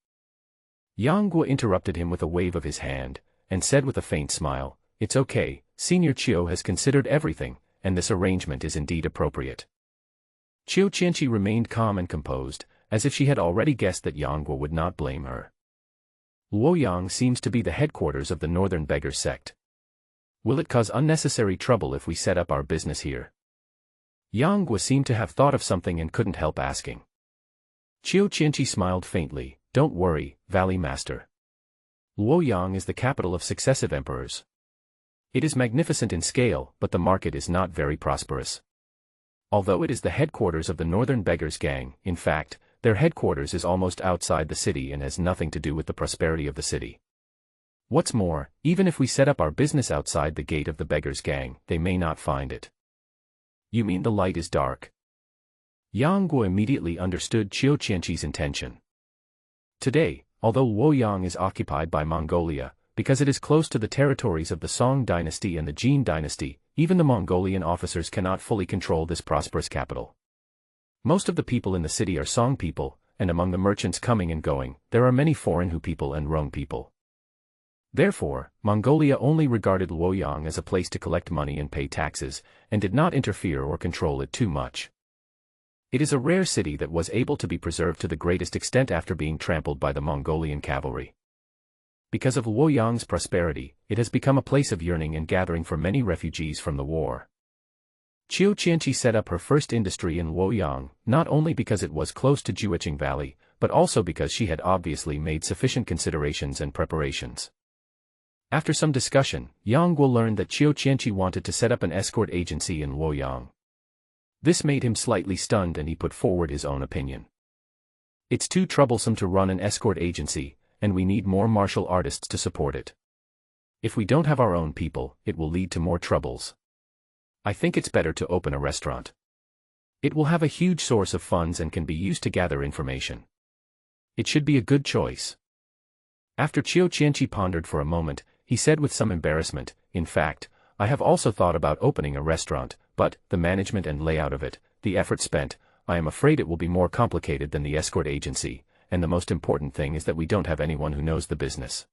Yang Guo interrupted him with a wave of his hand, and said with a faint smile, "It's okay, Senior Qiu has considered everything, and this arrangement is indeed appropriate." Qiu Qianqi remained calm and composed, as if she had already guessed that Yang Guo would not blame her. Luoyang seems to be the headquarters of the Northern Beggar sect. Will it cause unnecessary trouble if we set up our business here? Yang Guo seemed to have thought of something and couldn't help asking. Qiu Qianqi smiled faintly, "Don't worry, Valley Master. Luoyang is the capital of successive emperors. It is magnificent in scale, but the market is not very prosperous. Although it is the headquarters of the Northern Beggars gang, in fact, their headquarters is almost outside the city and has nothing to do with the prosperity of the city. What's more, even if we set up our business outside the gate of the Beggars gang, they may not find it." "You mean the light is dark?" Yang Guo immediately understood Qiu Qianqi's intention. Today, although Luoyang is occupied by Mongolia, because it is close to the territories of the Song dynasty and the Jin dynasty, even the Mongolian officers cannot fully control this prosperous capital. Most of the people in the city are Song people, and among the merchants coming and going, there are many foreign Hu people and Rong people. Therefore, Mongolia only regarded Luoyang as a place to collect money and pay taxes, and did not interfere or control it too much. It is a rare city that was able to be preserved to the greatest extent after being trampled by the Mongolian cavalry. Because of Luoyang's prosperity, it has become a place of yearning and gathering for many refugees from the war. Qiu Qianqi set up her first industry in Luoyang, not only because it was close to Jueqing Valley, but also because she had obviously made sufficient considerations and preparations. After some discussion, Yang Guo learned that Qiu Qianqi wanted to set up an escort agency in Luoyang. This made him slightly stunned and he put forward his own opinion. "It's too troublesome to run an escort agency, and we need more martial artists to support it. If we don't have our own people, it will lead to more troubles. I think it's better to open a restaurant. It will have a huge source of funds and can be used to gather information. It should be a good choice." After Qiu Qianqi pondered for a moment, he said with some embarrassment, "In fact, I have also thought about opening a restaurant, but the management and layout of it, the effort spent, I am afraid it will be more complicated than the escort agency, and the most important thing is that we don't have anyone who knows the business."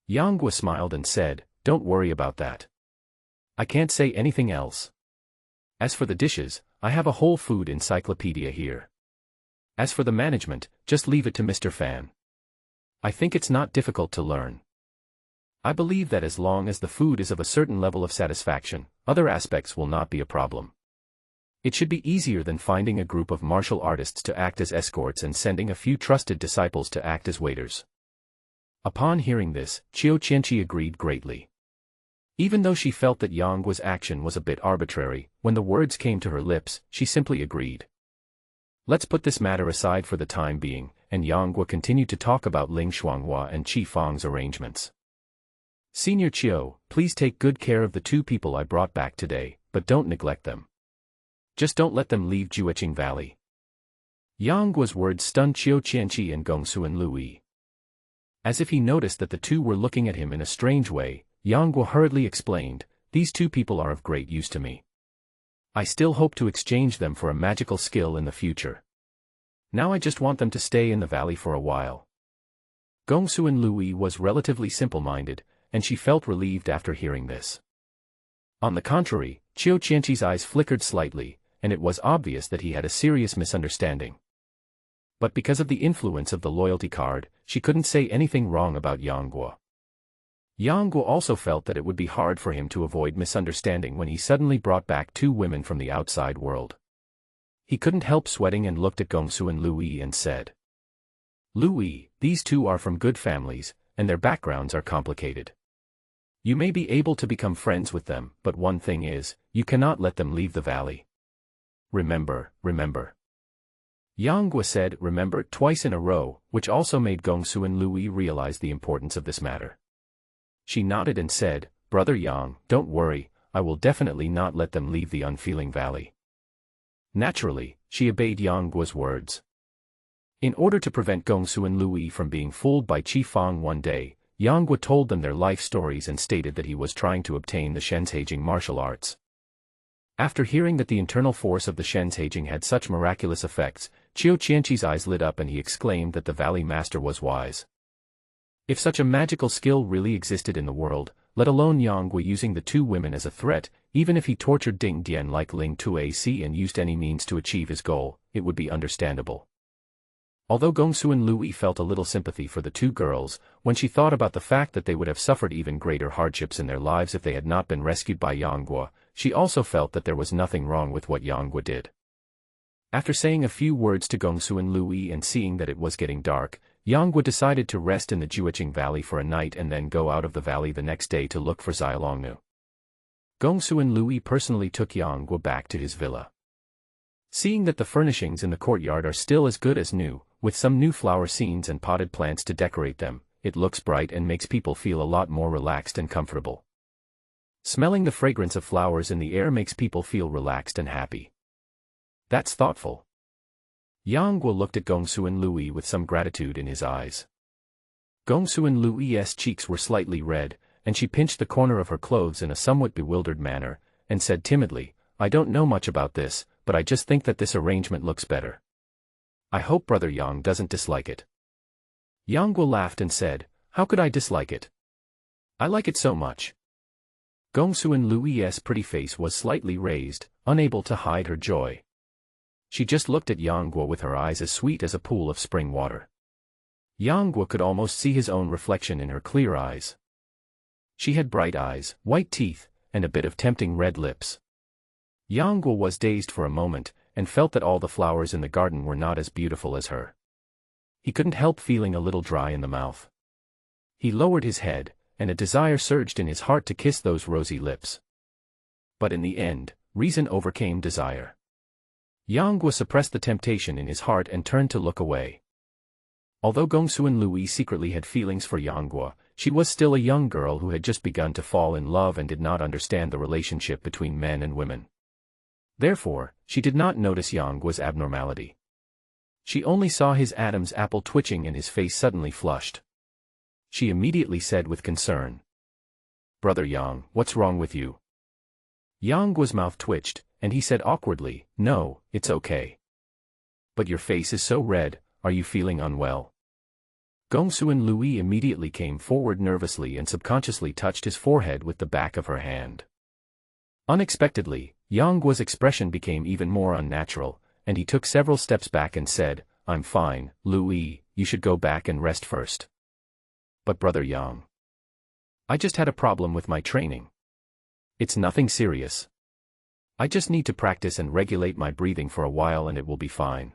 Yang Guo smiled and said, "Don't worry about that. I can't say anything else. As for the dishes, I have a whole food encyclopedia here. As for the management, just leave it to Mr. Fan. I think it's not difficult to learn. I believe that as long as the food is of a certain level of satisfaction, other aspects will not be a problem. It should be easier than finding a group of martial artists to act as escorts and sending a few trusted disciples to act as waiters." Upon hearing this, Qiu Qianqi agreed greatly. Even though she felt that Yangguo's action was a bit arbitrary, when the words came to her lips, she simply agreed. Let's put this matter aside for the time being, and Yangguo continued to talk about Ling Shuanghua and Qi Fang's arrangements. Senior Qiu, please take good care of the two people I brought back today, but don't neglect them. Just don't let them leave Jueqing Valley. Yangguo's words stunned Qiu Qianqi and Gongsu and Lui. As if he noticed that the two were looking at him in a strange way, Yangguo hurriedly explained, these two people are of great use to me. I still hope to exchange them for a magical skill in the future. Now I just want them to stay in the valley for a while. Gongsu and Lui was relatively simple-minded, and she felt relieved after hearing this. On the contrary, Qiu Qianqi's eyes flickered slightly, and it was obvious that he had a serious misunderstanding. But because of the influence of the loyalty card, she couldn't say anything wrong about Yangguo. Yangguo also felt that it would be hard for him to avoid misunderstanding when he suddenly brought back two women from the outside world. He couldn't help sweating and looked at Gongsu and Lui and said, Lui, these two are from good families, and their backgrounds are complicated. You may be able to become friends with them, but one thing is, you cannot let them leave the valley. Remember, remember. Yangguo said remember twice in a row, which also made Gongsu and Lui realize the importance of this matter. She nodded and said, Brother Yang, don't worry, I will definitely not let them leave the unfeeling valley. Naturally, she obeyed Yangguo's words. In order to prevent Gongsu and Lui from being fooled by Qi Fang one day, Yangguo told them their life stories and stated that he was trying to obtain the Shenzheijing martial arts. After hearing that the internal force of the Shenzheijing had such miraculous effects, Qiu Qianqi's eyes lit up and he exclaimed that the Valley Master was wise. If such a magical skill really existed in the world, let alone Yangguo using the two women as a threat, even if he tortured Ding Dian like Ling Tuaci and used any means to achieve his goal, it would be understandable. Although Gongsu and Lui felt a little sympathy for the two girls, when she thought about the fact that they would have suffered even greater hardships in their lives if they had not been rescued by Yangguo, she also felt that there was nothing wrong with what Yangguo did. After saying a few words to Gongsu and Lui and seeing that it was getting dark, Yangguo decided to rest in the Jueqing Valley for a night and then go out of the valley the next day to look for Xiaolongnu. Gongsu and Lui personally took Yangguo back to his villa. Seeing that the furnishings in the courtyard are still as good as new, with some new flower scenes and potted plants to decorate them, it looks bright and makes people feel a lot more relaxed and comfortable. Smelling the fragrance of flowers in the air makes people feel relaxed and happy. That's thoughtful. Yangguo looked at Gongsu and Lui with some gratitude in his eyes. Gongsu and Lui's cheeks were slightly red, and she pinched the corner of her clothes in a somewhat bewildered manner, and said timidly, I don't know much about this, but I just think that this arrangement looks better. I hope Brother Yang doesn't dislike it. Yangguo laughed and said, how could I dislike it? I like it so much. Gongsu and Lui's pretty face was slightly raised, unable to hide her joy. She just looked at Yangguo with her eyes as sweet as a pool of spring water. Yangguo could almost see his own reflection in her clear eyes. She had bright eyes, white teeth, and a bit of tempting red lips. Yangguo was dazed for a moment, and felt that all the flowers in the garden were not as beautiful as her. He couldn't help feeling a little dry in the mouth. He lowered his head, and a desire surged in his heart to kiss those rosy lips. But in the end, reason overcame desire. Yangguo suppressed the temptation in his heart and turned to look away. Although Gongsu and Lui secretly had feelings for Yangguo, she was still a young girl who had just begun to fall in love and did not understand the relationship between men and women. Therefore, she did not notice Yangguo's abnormality. She only saw his Adam's apple twitching and his face suddenly flushed. She immediately said with concern, Brother Yang, what's wrong with you? Yangguo's mouth twitched, and he said awkwardly, no, it's okay. But your face is so red, are you feeling unwell? Gongsu and Lui immediately came forward nervously and subconsciously touched his forehead with the back of her hand. Unexpectedly, Yangguo's expression became even more unnatural, and he took several steps back and said, I'm fine, Lui, you should go back and rest first. But Brother Yang, I just had a problem with my training. It's nothing serious. I just need to practice and regulate my breathing for a while and it will be fine.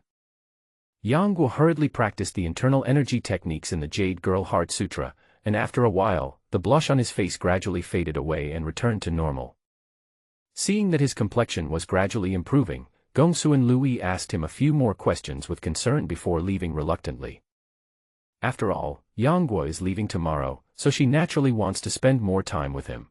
Yangguo hurriedly practiced the internal energy techniques in the Jade Girl Heart Sutra, and after a while, the blush on his face gradually faded away and returned to normal. Seeing that his complexion was gradually improving, Gongsu and Louis asked him a few more questions with concern before leaving reluctantly. After all, Yang is leaving tomorrow, so she naturally wants to spend more time with him.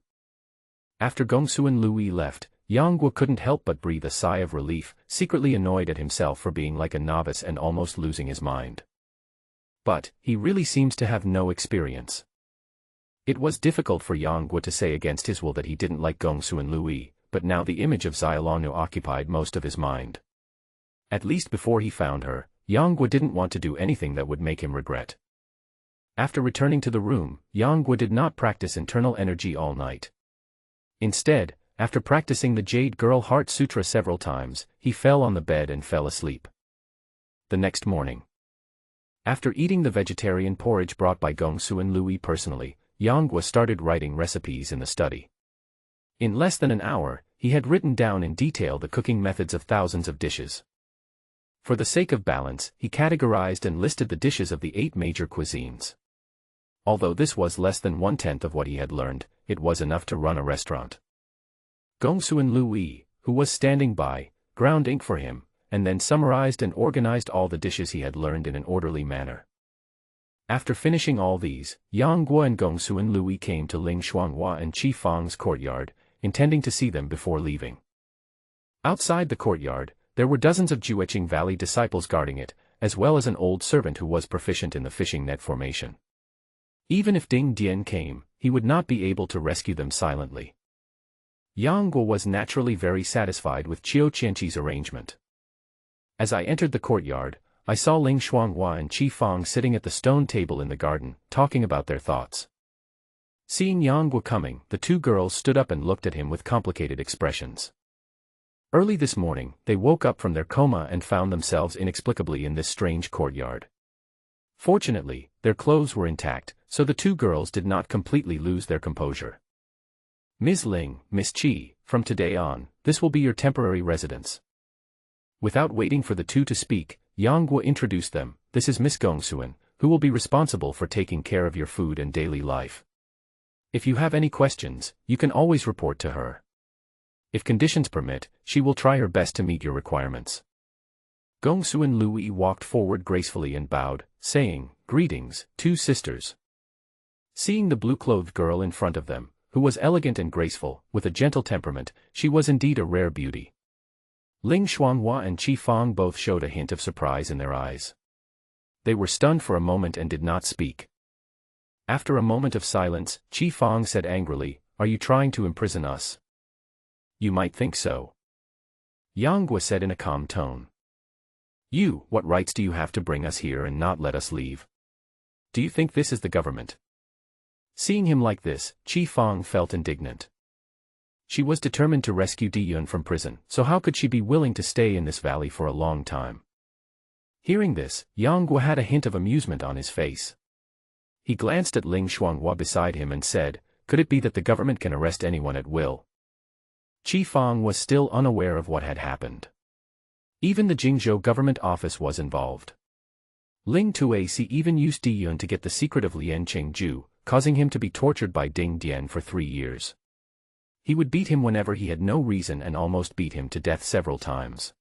After Gongsu and Louis left, Yang couldn't help but breathe a sigh of relief, secretly annoyed at himself for being like a novice and almost losing his mind. But, he really seems to have no experience. It was difficult for Yang to say against his will that he didn't like Gongsu and Louis, but now the image of Xiaolongnu occupied most of his mind. At least before he found her, Yang didn't want to do anything that would make him regret. After returning to the room, Yang did not practice internal energy all night. Instead, after practicing the Jade Girl Heart Sutra several times, he fell on the bed and fell asleep. The next morning, after eating the vegetarian porridge brought by Gongsu and Louis personally, Yang started writing recipes in the study. In less than an hour, he had written down in detail the cooking methods of thousands of dishes. For the sake of balance, he categorized and listed the dishes of the 8 major cuisines. Although this was less than 1/10 of what he had learned, it was enough to run a restaurant. Gongsu and Louis, who was standing by, ground ink for him, and then summarized and organized all the dishes he had learned in an orderly manner. After finishing all these, Yang Guo and Gongsu and Louis came to Ling Shuanghua and Qi Fang's courtyard, intending to see them before leaving. Outside the courtyard, there were dozens of Jueqing Valley disciples guarding it, as well as an old servant who was proficient in the fishing net formation. Even if Ding Dian came, he would not be able to rescue them silently. Yang Guo was naturally very satisfied with Qiu Qianqi's arrangement. As I entered the courtyard, I saw Ling Shuanghua and Qi Fang sitting at the stone table in the garden, talking about their thoughts. Seeing Yang Guo coming, the 2 girls stood up and looked at him with complicated expressions. Early this morning, they woke up from their coma and found themselves inexplicably in this strange courtyard. Fortunately, their clothes were intact, so the 2 girls did not completely lose their composure. Ms. Ling, Miss Qi, from today on, this will be your temporary residence. Without waiting for the 2 to speak, Yang Guo introduced them. This is Miss Gongsuan, who will be responsible for taking care of your food and daily life. If you have any questions, you can always report to her. If conditions permit, she will try her best to meet your requirements. Gongsu and Louis walked forward gracefully and bowed, saying, "Greetings, 2 sisters." Seeing the blue-clothed girl in front of them, who was elegant and graceful, with a gentle temperament, she was indeed a rare beauty. Ling Shuanghua and Qi Fang both showed a hint of surprise in their eyes. They were stunned for a moment and did not speak. After a moment of silence, Qi Fang said angrily, "Are you trying to imprison us?" "You might think so," Yang Guo said in a calm tone. What rights do you have to bring us here and not let us leave? Do you think this is the government?" Seeing him like this, Qi Fang felt indignant. She was determined to rescue Di Yun from prison, so how could she be willing to stay in this valley for a long time? Hearing this, Yang Guo had a hint of amusement on his face. He glanced at Ling Shuanghua beside him and said, "Could it be that the government can arrest anyone at will?" Qi Fang was still unaware of what had happened. Even the Jingzhou government office was involved. Ling Tuaci even used Di Yun to get the secret of Lian Chengju, causing him to be tortured by Ding Dian for 3 years. He would beat him whenever he had no reason and almost beat him to death several times.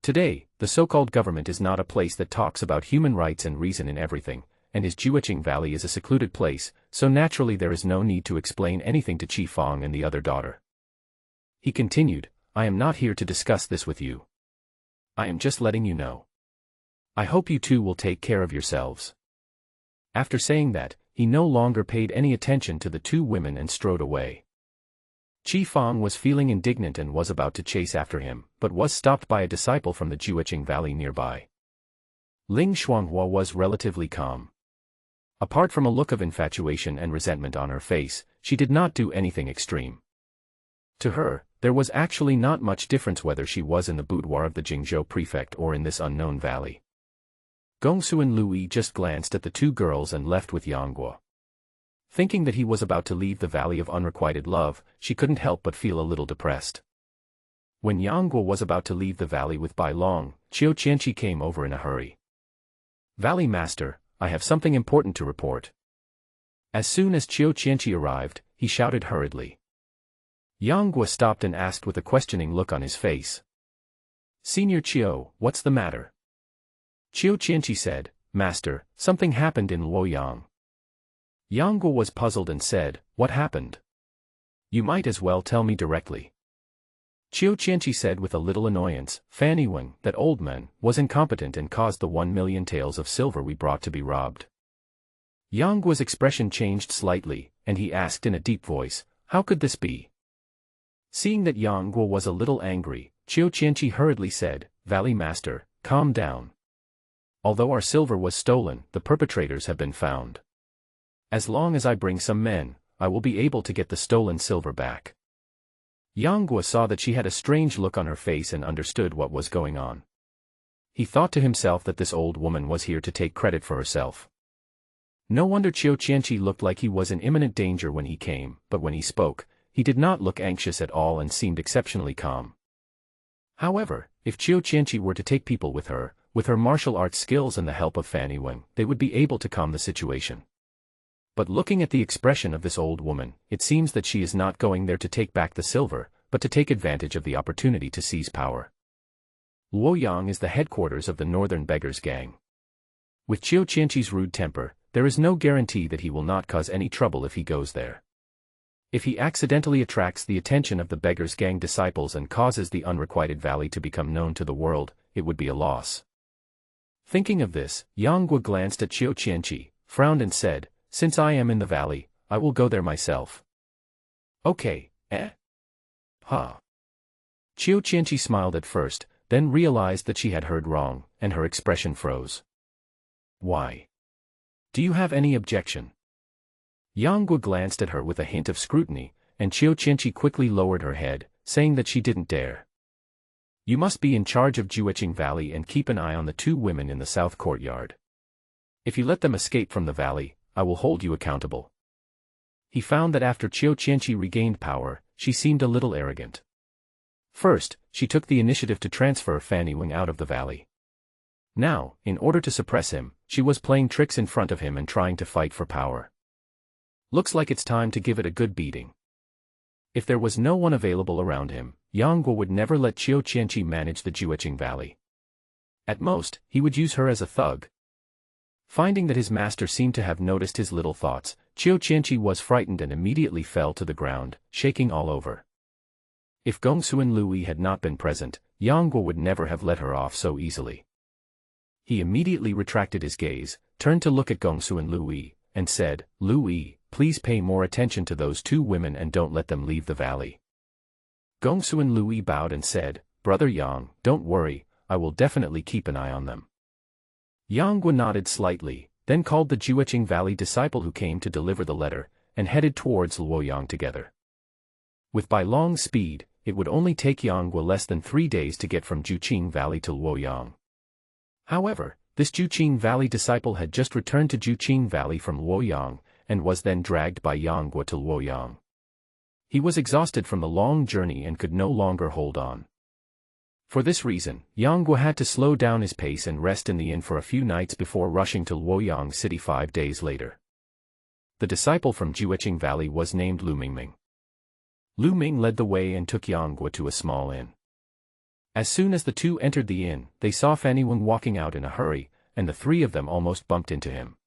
Today, the so-called government is not a place that talks about human rights and reason in everything, and his Jueqing Valley is a secluded place, so naturally there is no need to explain anything to Qi Fang and the other daughter. He continued, "I am not here to discuss this with you. I am just letting you know. I hope you 2 will take care of yourselves." After saying that, he no longer paid any attention to the 2 women and strode away. Qi Fang was feeling indignant and was about to chase after him, but was stopped by a disciple from the Jueqing Valley nearby. Ling Shuanghua was relatively calm. Apart from a look of infatuation and resentment on her face, she did not do anything extreme. To her, there was actually not much difference whether she was in the boudoir of the Jingzhou prefect or in this unknown valley. Gongsu and Louis just glanced at the 2 girls and left with Yang Guo. Thinking that he was about to leave the valley of unrequited love, she couldn't help but feel a little depressed. When Yang Guo was about to leave the valley with Bai Long, Qiu Qianqi came over in a hurry. "Valley Master, I have something important to report." As soon as Chiu Qianqi arrived, he shouted hurriedly. Yang Guo stopped and asked with a questioning look on his face. Senior Chiu, what's the matter? Chiu Qianqi said, Master, something happened in Luoyang. Yang Guo was puzzled and said, What happened? You might as well tell me directly. Chiu Qianqi said with a little annoyance, Fanny Wang, that old man, was incompetent and caused the 1,000,000 taels of silver we brought to be robbed. Yang Guo's expression changed slightly, and he asked in a deep voice, How could this be? Seeing that Yang Guo was a little angry, Chiu Qianqi hurriedly said, Valley Master, calm down. Although our silver was stolen, the perpetrators have been found. As long as I bring some men, I will be able to get the stolen silver back. Yang Guo saw that she had a strange look on her face and understood what was going on. He thought to himself that this old woman was here to take credit for herself. No wonder Chiu Qianqi looked like he was in imminent danger when he came, but when he spoke, he did not look anxious at all and seemed exceptionally calm. However, if Chiu Qianqi were to take people with her martial arts skills and the help of Fanny Wang, they would be able to calm the situation. But looking at the expression of this old woman, it seems that she is not going there to take back the silver, but to take advantage of the opportunity to seize power. Luoyang is the headquarters of the Northern Beggars Gang. With Chiu Qianqi's rude temper, there is no guarantee that he will not cause any trouble if he goes there. If he accidentally attracts the attention of the Beggars Gang disciples and causes the unrequited valley to become known to the world, it would be a loss. Thinking of this, Yang Guo glanced at Chiu Qianqi, frowned and said, Since I am in the valley, I will go there myself. Okay, Huh. Chiu Qianqi smiled at first, then realized that she had heard wrong, and her expression froze. Why? Do you have any objection? Yang Guo glanced at her with a hint of scrutiny, and Chiu Qianqi quickly lowered her head, saying that she didn't dare. You must be in charge of Jueqing Valley and keep an eye on the 2 women in the south courtyard. If you let them escape from the valley, I will hold you accountable. He found that after Chiu Qianqi regained power, she seemed a little arrogant. First, she took the initiative to transfer Fanny Wang out of the valley. Now, in order to suppress him, she was playing tricks in front of him and trying to fight for power. Looks like it's time to give it a good beating. If there was no one available around him, Yang Guo would never let Chiu Qianqi manage the Jueqing Valley. At most, he would use her as a thug. Finding that his master seemed to have noticed his little thoughts, Chiu Qianqi was frightened and immediately fell to the ground, shaking all over. If Gongsuan Lui had not been present, Yang Guo would never have let her off so easily. He immediately retracted his gaze, turned to look at Gongsuan Lui, and said, Lui, please pay more attention to those 2 women and don't let them leave the valley. Gongsuan Lui bowed and said, Brother Yang, don't worry, I will definitely keep an eye on them. Yang Guo nodded slightly, then called the Jueqing Valley disciple who came to deliver the letter, and headed towards Luoyang together. With by long speed, it would only take Yang Guo less than 3 days to get from Jueqing Valley to Luoyang. However, this Jueqing Valley disciple had just returned to Jueqing Valley from Luoyang, and was then dragged by Yang Guo to Luoyang. He was exhausted from the long journey and could no longer hold on. For this reason, Yang Guo had to slow down his pace and rest in the inn for a few nights before rushing to Luoyang City 5 days later. The disciple from Jueqing Valley was named Lu Mingming. Lu Ming led the way and took Yang Guo to a small inn. As soon as the 2 entered the inn, they saw Fanny Wang walking out in a hurry, and the 3 of them almost bumped into him.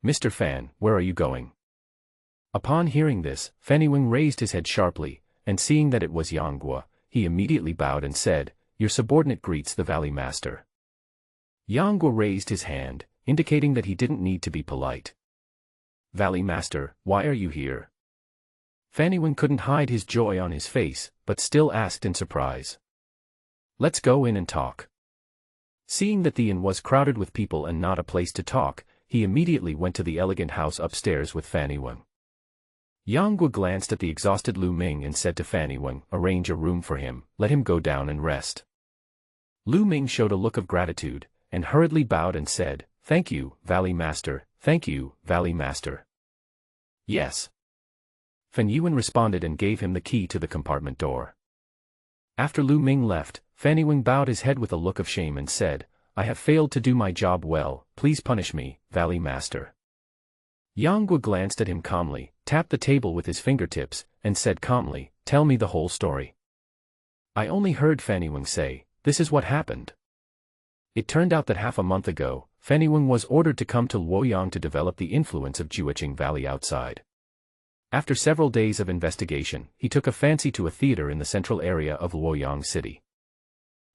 Mr. Fan, where are you going? Upon hearing this, Fanny Wang raised his head sharply, and seeing that it was Yang Guo, he immediately bowed and said, Your subordinate greets the valley master. Yang Guo raised his hand, indicating that he didn't need to be polite. Valley master, why are you here? Fanny Wang couldn't hide his joy on his face, but still asked in surprise. Let's go in and talk. Seeing that the inn was crowded with people and not a place to talk, he immediately went to the elegant house upstairs with Fanny Wang. Yang Guo glanced at the exhausted Lu Ming and said to Fanny Wang, Arrange a room for him, let him go down and rest. Lu Ming showed a look of gratitude, and hurriedly bowed and said, Thank you, Valley Master, thank you, Valley Master. Yes. Fan Yuan responded and gave him the key to the compartment door. After Lu Ming left, Fanny Wang bowed his head with a look of shame and said, I have failed to do my job well, please punish me, Valley Master. Yang Guo glanced at him calmly, tapped the table with his fingertips, and said calmly, "Tell me the whole story." "I only heard Fanny Weng say, this is what happened." It turned out that half a month ago, Fanny Weng was ordered to come to Luoyang to develop the influence of Jiuqing Valley outside. After several days of investigation, he took a fancy to a theater in the central area of Luoyang City.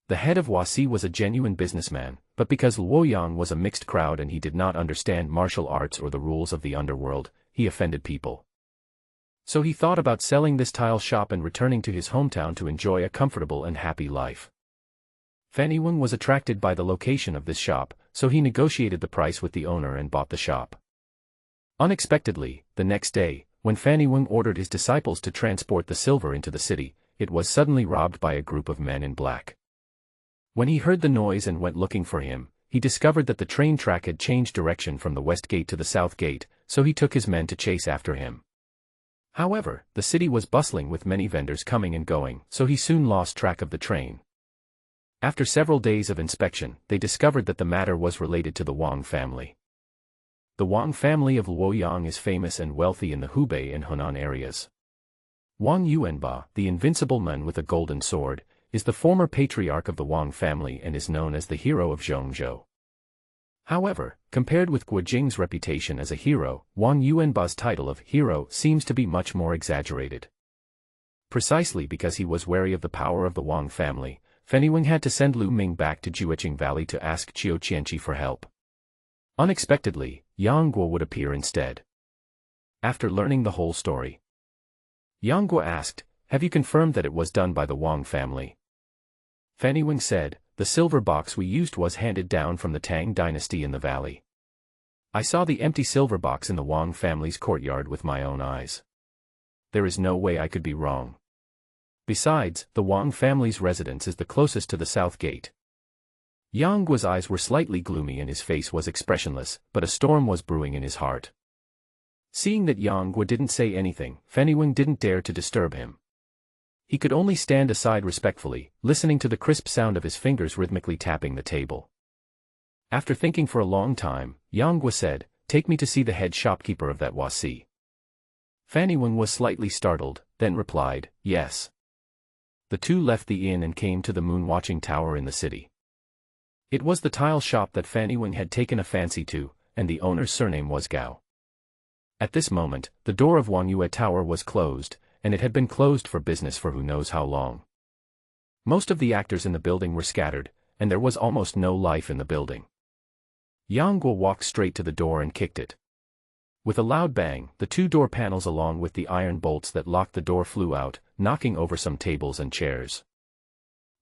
The head of Huasi was a genuine businessman, but because Luoyang was a mixed crowd and he did not understand martial arts or the rules of the underworld, he offended people. So he thought about selling this tile shop and returning to his hometown to enjoy a comfortable and happy life. Fanny Weng was attracted by the location of this shop, so he negotiated the price with the owner and bought the shop. Unexpectedly, the next day, when Fanny Weng ordered his disciples to transport the silver into the city, it was suddenly robbed by a group of men in black. When he heard the noise and went looking for him, he discovered that the train track had changed direction from the west gate to the south gate, so he took his men to chase after him. However, the city was bustling with many vendors coming and going, so he soon lost track of the train. After several days of inspection, they discovered that the matter was related to the Wang family. The Wang family of Luoyang is famous and wealthy in the Hubei and Hunan areas. Wang Yuanba, the invincible man with a golden sword, is the former patriarch of the Wang family and is known as the hero of Zhongzhou. However, compared with Guo Jing's reputation as a hero, Wang Yuanba's title of hero seems to be much more exaggerated. Precisely because he was wary of the power of the Wang family, Fanny Weng had to send Lu Ming back to Jiuqing Valley to ask Qiu Qianqi for help. Unexpectedly, Yang Guo would appear instead. After learning the whole story, Yang Guo asked, "Have you confirmed that it was done by the Wang family?" Fanny Weng said, "The silver box we used was handed down from the Tang dynasty in the valley. I saw the empty silver box in the Wang family's courtyard with my own eyes. There is no way I could be wrong. Besides, the Wang family's residence is the closest to the south gate." Yang Guo's eyes were slightly gloomy and his face was expressionless, but a storm was brewing in his heart. Seeing that Yang Guo didn't say anything, Fanny Weng didn't dare to disturb him. He could only stand aside respectfully, listening to the crisp sound of his fingers rhythmically tapping the table. After thinking for a long time, Yang Guo said, "Take me to see the head shopkeeper of that Huasi." Fanny Weng was slightly startled, then replied, "Yes." The two left the inn and came to the moon-watching tower in the city. It was the tile shop that Fanny Weng had taken a fancy to, and the owner's surname was Gao. At this moment, the door of Wang Yue Tower was closed, and it had been closed for business for who knows how long. Most of the actors in the building were scattered, and there was almost no life in the building. Yang Guo walked straight to the door and kicked it. With a loud bang, the two door panels along with the iron bolts that locked the door flew out, knocking over some tables and chairs.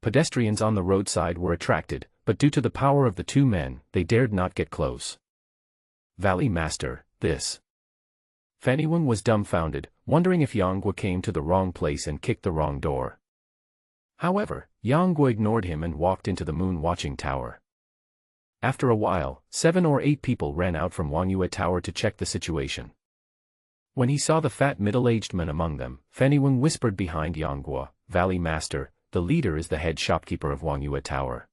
Pedestrians on the roadside were attracted, but due to the power of the two men, they dared not get close. "Valley Master, this..." Fanny Weng was dumbfounded, wondering if Yang Guo came to the wrong place and kicked the wrong door. However, Yang Guo ignored him and walked into the moon-watching tower. After a while, 7 or 8 people ran out from Wang Yue Tower to check the situation. When he saw the fat middle-aged man among them, Fanny Weng whispered behind Yang Guo, "Valley Master, the leader is the head shopkeeper of Wang Yue Tower."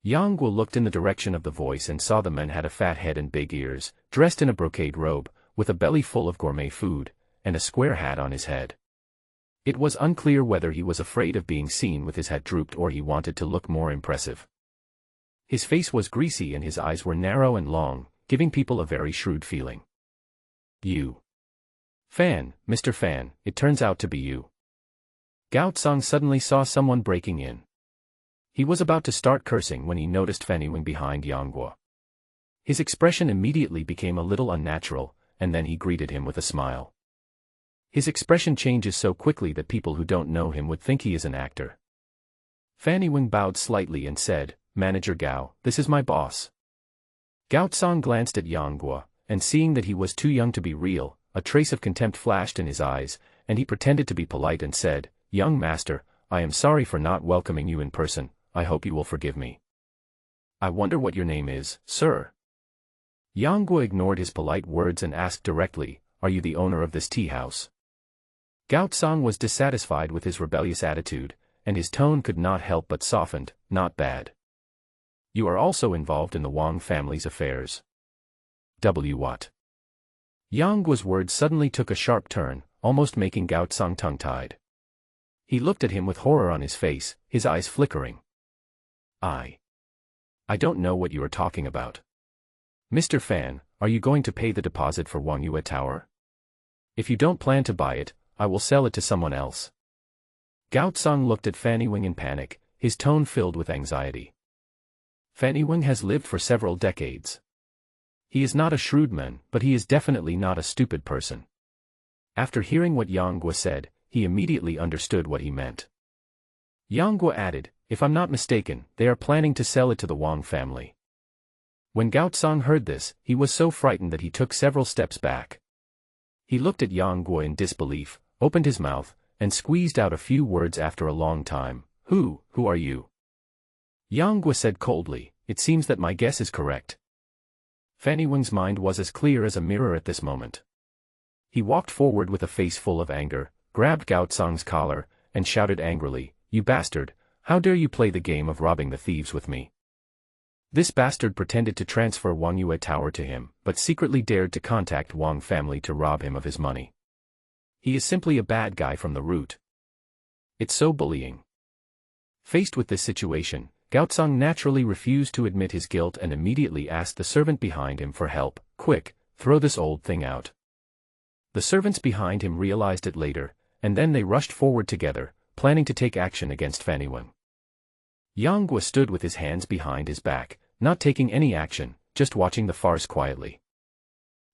Yang Guo looked in the direction of the voice and saw the man had a fat head and big ears, dressed in a brocade robe, with a belly full of gourmet food, and a square hat on his head. It was unclear whether he was afraid of being seen with his hat drooped or he wanted to look more impressive. His face was greasy and his eyes were narrow and long, giving people a very shrewd feeling. "You. Fan, Mr. Fan, it turns out to be you." Gao Tsang suddenly saw someone breaking in. He was about to start cursing when he noticed Fanny Weng behind Yang Guo. His expression immediately became a little unnatural, and then he greeted him with a smile. His expression changes so quickly that people who don't know him would think he is an actor. Fanny Weng bowed slightly and said, "Manager Gao, this is my boss." Gao Tsang glanced at Yang Guo, and seeing that he was too young to be real, a trace of contempt flashed in his eyes, and he pretended to be polite and said, "Young master, I am sorry for not welcoming you in person. I hope you will forgive me. I wonder what your name is, sir?" Yang Guo ignored his polite words and asked directly, "Are you the owner of this tea house?" Gao Tsang was dissatisfied with his rebellious attitude, and his tone could not help but softened, "Not bad. You are also involved in the Wang family's affairs." What? Yang Guo's words suddenly took a sharp turn, almost making Gao Tsang tongue-tied. He looked at him with horror on his face, his eyes flickering. I don't know what you are talking about. Mr. Fan, are you going to pay the deposit for Wang Yue Tower? If you don't plan to buy it, I will sell it to someone else. Gao Tsang looked at Fanny Wing in panic, his tone filled with anxiety. Fanny Wing has lived for several decades. He is not a shrewd man, but he is definitely not a stupid person. After hearing what Yang Guo said, he immediately understood what he meant. Yang Guo added, if I'm not mistaken, they are planning to sell it to the Wang family. When Gao Tsang heard this, he was so frightened that he took several steps back. He looked at Yang Guo in disbelief, opened his mouth, and squeezed out a few words after a long time. Who are you? Yang Guo said coldly, it seems that my guess is correct. Fanny Wing's mind was as clear as a mirror at this moment. He walked forward with a face full of anger, grabbed Gao Tsang's collar, and shouted angrily, you bastard, how dare you play the game of robbing the thieves with me? This bastard pretended to transfer Wang Yue Tower to him, but secretly dared to contact Wang family to rob him of his money. He is simply a bad guy from the root. It's so bullying. Faced with this situation, Gao Tsang naturally refused to admit his guilt and immediately asked the servant behind him for help. Quick, throw this old thing out. The servants behind him realized it later, and then they rushed forward together, planning to take action against Fanny Wing. Yang Guo stood with his hands behind his back, not taking any action, just watching the farce quietly.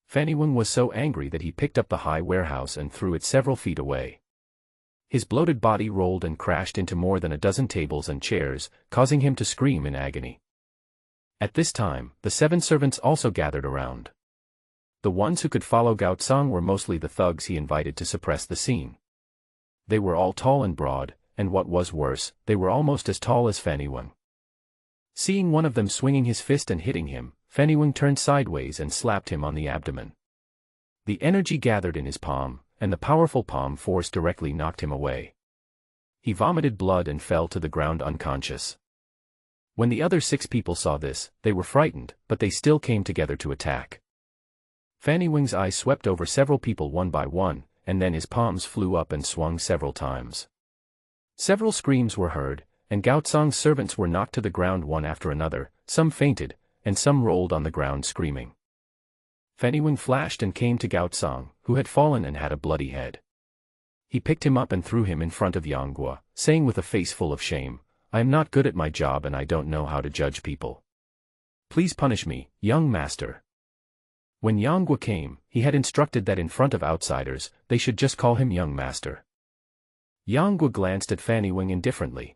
Fanny Wing was so angry that he picked up the high warehouse and threw it several feet away. His bloated body rolled and crashed into more than a dozen tables and chairs, causing him to scream in agony. At this time, the 7 servants also gathered around. The ones who could follow Gao Tsang were mostly the thugs he invited to suppress the scene. They were all tall and broad, and what was worse, they were almost as tall as Fanny Wing. Seeing one of them swinging his fist and hitting him, Fanny Wing turned sideways and slapped him on the abdomen. The energy gathered in his palm, and the powerful palm force directly knocked him away. He vomited blood and fell to the ground unconscious. When the other 6 people saw this, they were frightened, but they still came together to attack. Fanny Wing's eyes swept over several people one by one, and then his palms flew up and swung several times. Several screams were heard, and Gao Tsang's servants were knocked to the ground one after another, some fainted, and some rolled on the ground screaming. Fanny Wing flashed and came to Gao Tsang, who had fallen and had a bloody head. He picked him up and threw him in front of Yang Guo, saying with a face full of shame, I am not good at my job and I don't know how to judge people. Please punish me, young master. When Yang Guo came, he had instructed that in front of outsiders, they should just call him young master. Yang Guo glanced at Fanny Wing indifferently.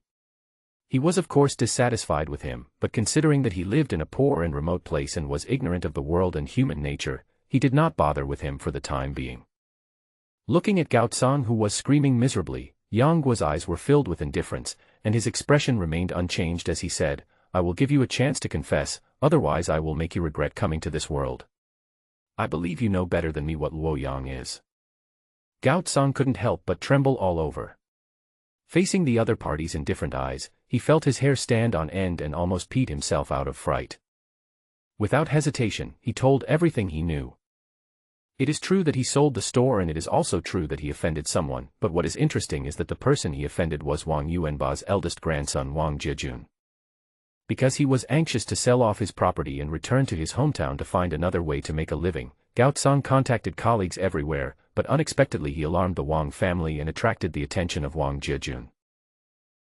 He was of course dissatisfied with him, but considering that he lived in a poor and remote place and was ignorant of the world and human nature, he did not bother with him for the time being. Looking at Gao Tsang who was screaming miserably, Yang Guo's eyes were filled with indifference, and his expression remained unchanged as he said, I will give you a chance to confess, otherwise I will make you regret coming to this world. I believe you know better than me what Luoyang is. Gao Tsang couldn't help but tremble all over. Facing the other parties in different eyes, he felt his hair stand on end and almost peed himself out of fright. Without hesitation, he told everything he knew. It is true that he sold the store and it is also true that he offended someone, but what is interesting is that the person he offended was Wang Yuanba's eldest grandson Wang Jiejun. Because he was anxious to sell off his property and return to his hometown to find another way to make a living, Gao Tsang contacted colleagues everywhere, but unexpectedly he alarmed the Wang family and attracted the attention of Wang Jiejun.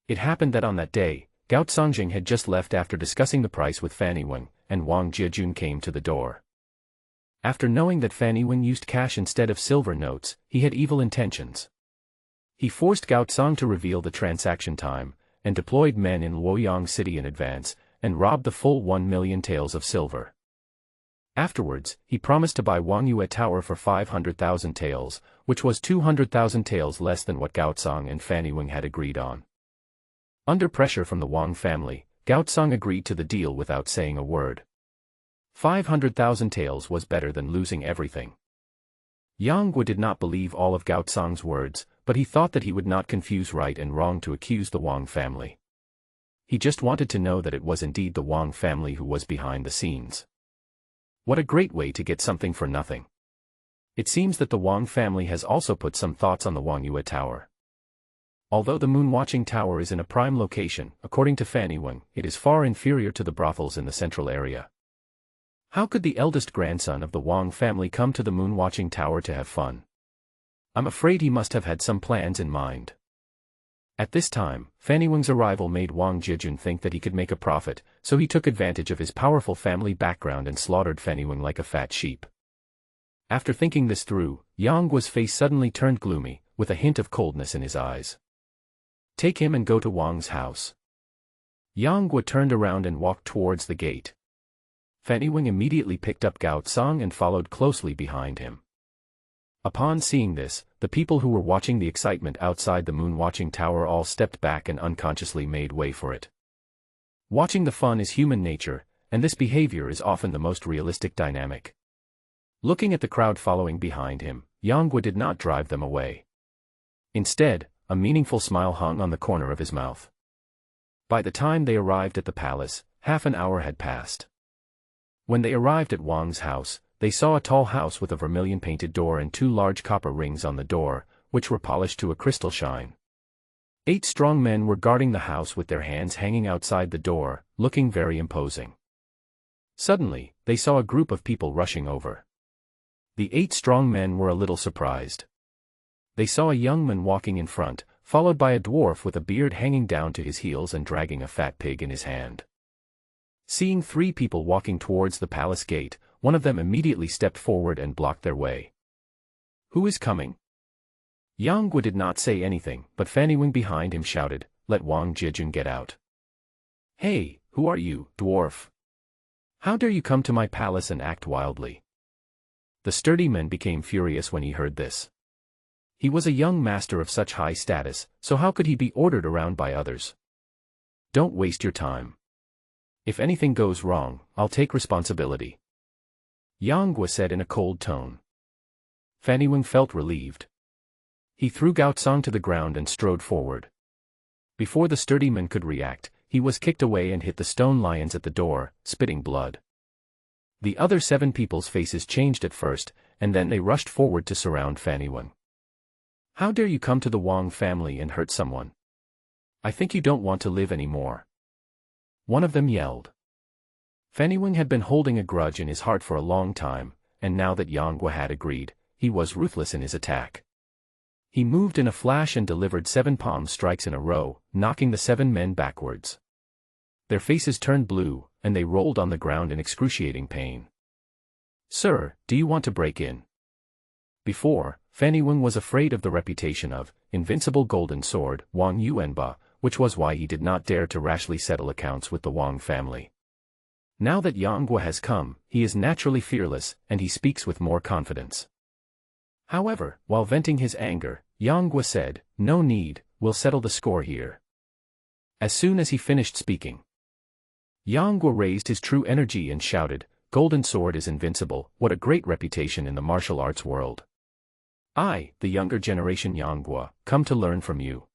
It happened that on that day, Gao Tsangjing had just left after discussing the price with Fanny Wing, and Wang Jiejun came to the door. After knowing that Fanny Wing used cash instead of silver notes, he had evil intentions. He forced Gao Tsang to reveal the transaction time, and deployed men in Luoyang City in advance, and robbed the full 1 million taels of silver. Afterwards, he promised to buy Wang Yue Tower for 500,000 taels, which was 200,000 taels less than what Gao Tsang and Fanny Wing had agreed on. Under pressure from the Wang family, Gao Tsang agreed to the deal without saying a word. 500,000 taels was better than losing everything. Yang Guo did not believe all of Gao Tsang's words, but he thought that he would not confuse right and wrong to accuse the Wang family. He just wanted to know that it was indeed the Wang family who was behind the scenes. What a great way to get something for nothing. It seems that the Wang family has also put some thoughts on the Wangyue Tower. Although the moon-watching tower is in a prime location, according to Fanny Wang, it is far inferior to the brothels in the central area. How could the eldest grandson of the Wang family come to the moon-watching tower to have fun? I'm afraid he must have had some plans in mind. At this time, Fanny Wang's arrival made Wang Jijun think that he could make a profit, so he took advantage of his powerful family background and slaughtered Fanny Wang like a fat sheep. After thinking this through, Yang Guo's face suddenly turned gloomy, with a hint of coldness in his eyes. Take him and go to Wang's house. Yang Guo turned around and walked towards the gate. Fanny Wang immediately picked up Gao Tsang and followed closely behind him. Upon seeing this, the people who were watching the excitement outside the moon-watching tower all stepped back and unconsciously made way for it. Watching the fun is human nature, and this behavior is often the most realistic dynamic. Looking at the crowd following behind him, Yang Guo did not drive them away. Instead, a meaningful smile hung on the corner of his mouth. By the time they arrived at the palace, half an hour had passed. When they arrived at Wang's house, they saw a tall house with a vermilion-painted door and 2 large copper rings on the door, which were polished to a crystal shine. 8 strong men were guarding the house with their hands hanging outside the door, looking very imposing. Suddenly, they saw a group of people rushing over. The 8 strong men were a little surprised. They saw a young man walking in front, followed by a dwarf with a beard hanging down to his heels and dragging a fat pig in his hand. Seeing 3 people walking towards the palace gate, one of them immediately stepped forward and blocked their way. Who is coming? Yang Guo did not say anything, but Fanny Wang behind him shouted, "Let Wang Jijun get out." "Hey, who are you, dwarf? How dare you come to my palace and act wildly?" The sturdy man became furious when he heard this. He was a young master of such high status, so how could he be ordered around by others? "Don't waste your time. If anything goes wrong, I'll take responsibility," Yang Guo said in a cold tone. Fanny Wang felt relieved. He threw Gao Tsang to the ground and strode forward. Before the sturdy man could react, he was kicked away and hit the stone lions at the door, spitting blood. The other 7 people's faces changed at first, and then they rushed forward to surround Fanny Wang. "How dare you come to the Wang family and hurt someone? I think you don't want to live anymore," one of them yelled. Fanny Wang had been holding a grudge in his heart for a long time, and now that Yang Guo had agreed, he was ruthless in his attack. He moved in a flash and delivered 7 palm strikes in a row, knocking the 7 men backwards. Their faces turned blue, and they rolled on the ground in excruciating pain. "Sir, do you want to break in?" Before, Fanny Wang was afraid of the reputation of invincible golden sword, Wang Yuanba, which was why he did not dare to rashly settle accounts with the Wang family. Now that Yang Guo has come, he is naturally fearless, and he speaks with more confidence. However, while venting his anger, Yang Guo said, "No need, we'll settle the score here." As soon as he finished speaking, Yang Guo raised his true energy and shouted, "Golden sword is invincible, what a great reputation in the martial arts world. I, the younger generation Yang Guo, come to learn from you."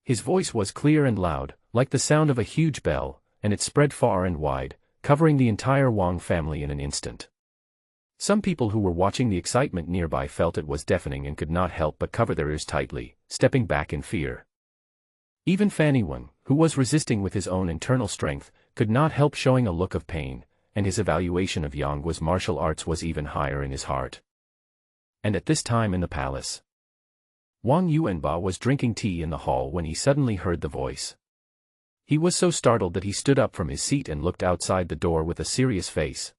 His voice was clear and loud, like the sound of a huge bell, and it spread far and wide, covering the entire Wang family in an instant. Some people who were watching the excitement nearby felt it was deafening and could not help but cover their ears tightly, stepping back in fear. Even Fanny Wang, who was resisting with his own internal strength, could not help showing a look of pain, and his evaluation of Yang Guo's martial arts was even higher in his heart. And at this time in the palace, Wang Yuanba was drinking tea in the hall when he suddenly heard the voice. He was so startled that he stood up from his seat and looked outside the door with a serious face.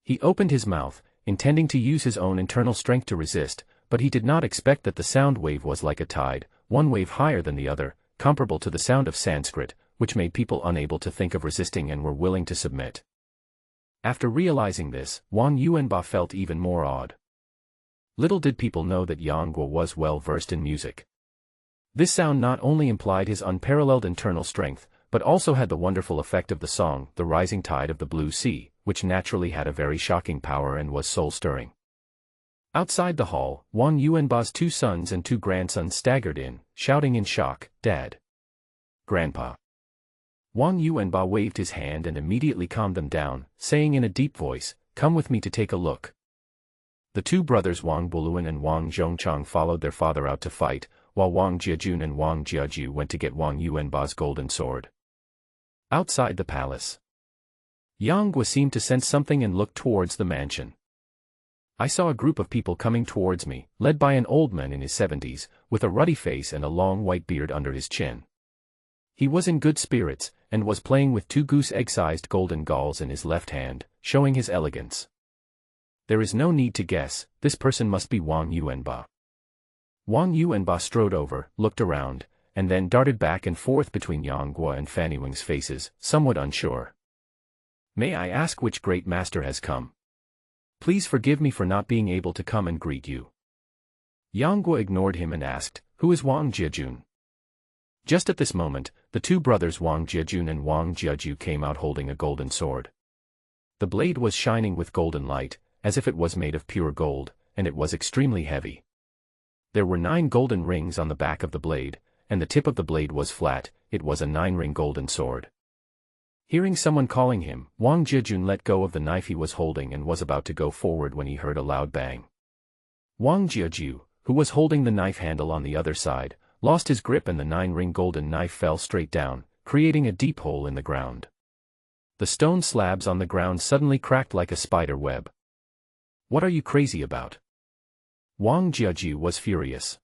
He opened his mouth, intending to use his own internal strength to resist, but he did not expect that the sound wave was like a tide, one wave higher than the other, comparable to the sound of Sanskrit, which made people unable to think of resisting and were willing to submit. After realizing this, Wang Yuanba felt even more awed. Little did people know that Yang Guo was well versed in music. This sound not only implied his unparalleled internal strength, but also had the wonderful effect of the song, "The Rising Tide of the Blue Sea," which naturally had a very shocking power and was soul-stirring. Outside the hall, Wang Yuanba's 2 sons and 2 grandsons staggered in, shouting in shock, "Dad! Grandpa!" Wang Yuanba waved his hand and immediately calmed them down, saying in a deep voice, "Come with me to take a look." The two brothers Wang Buluan and Wang Zhongchang followed their father out to fight, while Wang Jiajun and Wang Jiaju went to get Wang Yuanba's golden sword. Outside the palace, Yang Guo seemed to sense something and looked towards the mansion. I saw a group of people coming towards me, led by an old man in his 70s, with a ruddy face and a long white beard under his chin. He was in good spirits, and was playing with two goose-egg-sized golden galls in his left hand, showing his elegance. There is no need to guess, this person must be Wang Yuanba. Wang Yuanba strode over, looked around, and then darted back and forth between Yang Guo and Fanny Wing's faces, somewhat unsure. May I ask which great master has come? Please forgive me for not being able to come and greet you. Yang Guo ignored him and asked, who is Wang Jiajun? Just at this moment, the two brothers Wang Jiajun and Wang Jiaju came out holding a golden sword. The blade was shining with golden light, as if it was made of pure gold, and it was extremely heavy. There were 9 golden rings on the back of the blade, and the tip of the blade was flat. It was a 9-ring golden sword. Hearing someone calling him, Wang Jiajun let go of the knife he was holding and was about to go forward when he heard a loud bang. Wang Jiaju, who was holding the knife handle on the other side, lost his grip and the 9-ring golden knife fell straight down, creating a deep hole in the ground. The stone slabs on the ground suddenly cracked like a spider web. What are you crazy about? Wang Jiaju was furious.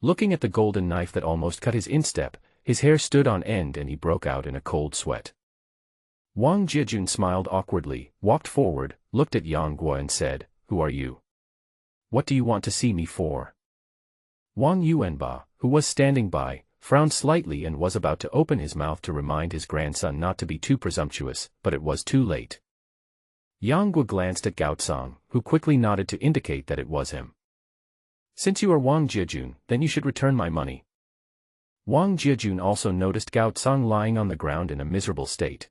Looking at the golden knife that almost cut his instep, his hair stood on end and he broke out in a cold sweat. Wang Jiajun smiled awkwardly, walked forward, looked at Yang Guo and said, who are you? What do you want to see me for? Wang Yuanba, who was standing by, frowned slightly and was about to open his mouth to remind his grandson not to be too presumptuous, but it was too late. Yang Guo glanced at Gaotsong, who quickly nodded to indicate that it was him. Since you are Wang Jiajun, then you should return my money. Wang Jiajun also noticed Gaotsong lying on the ground in a miserable state.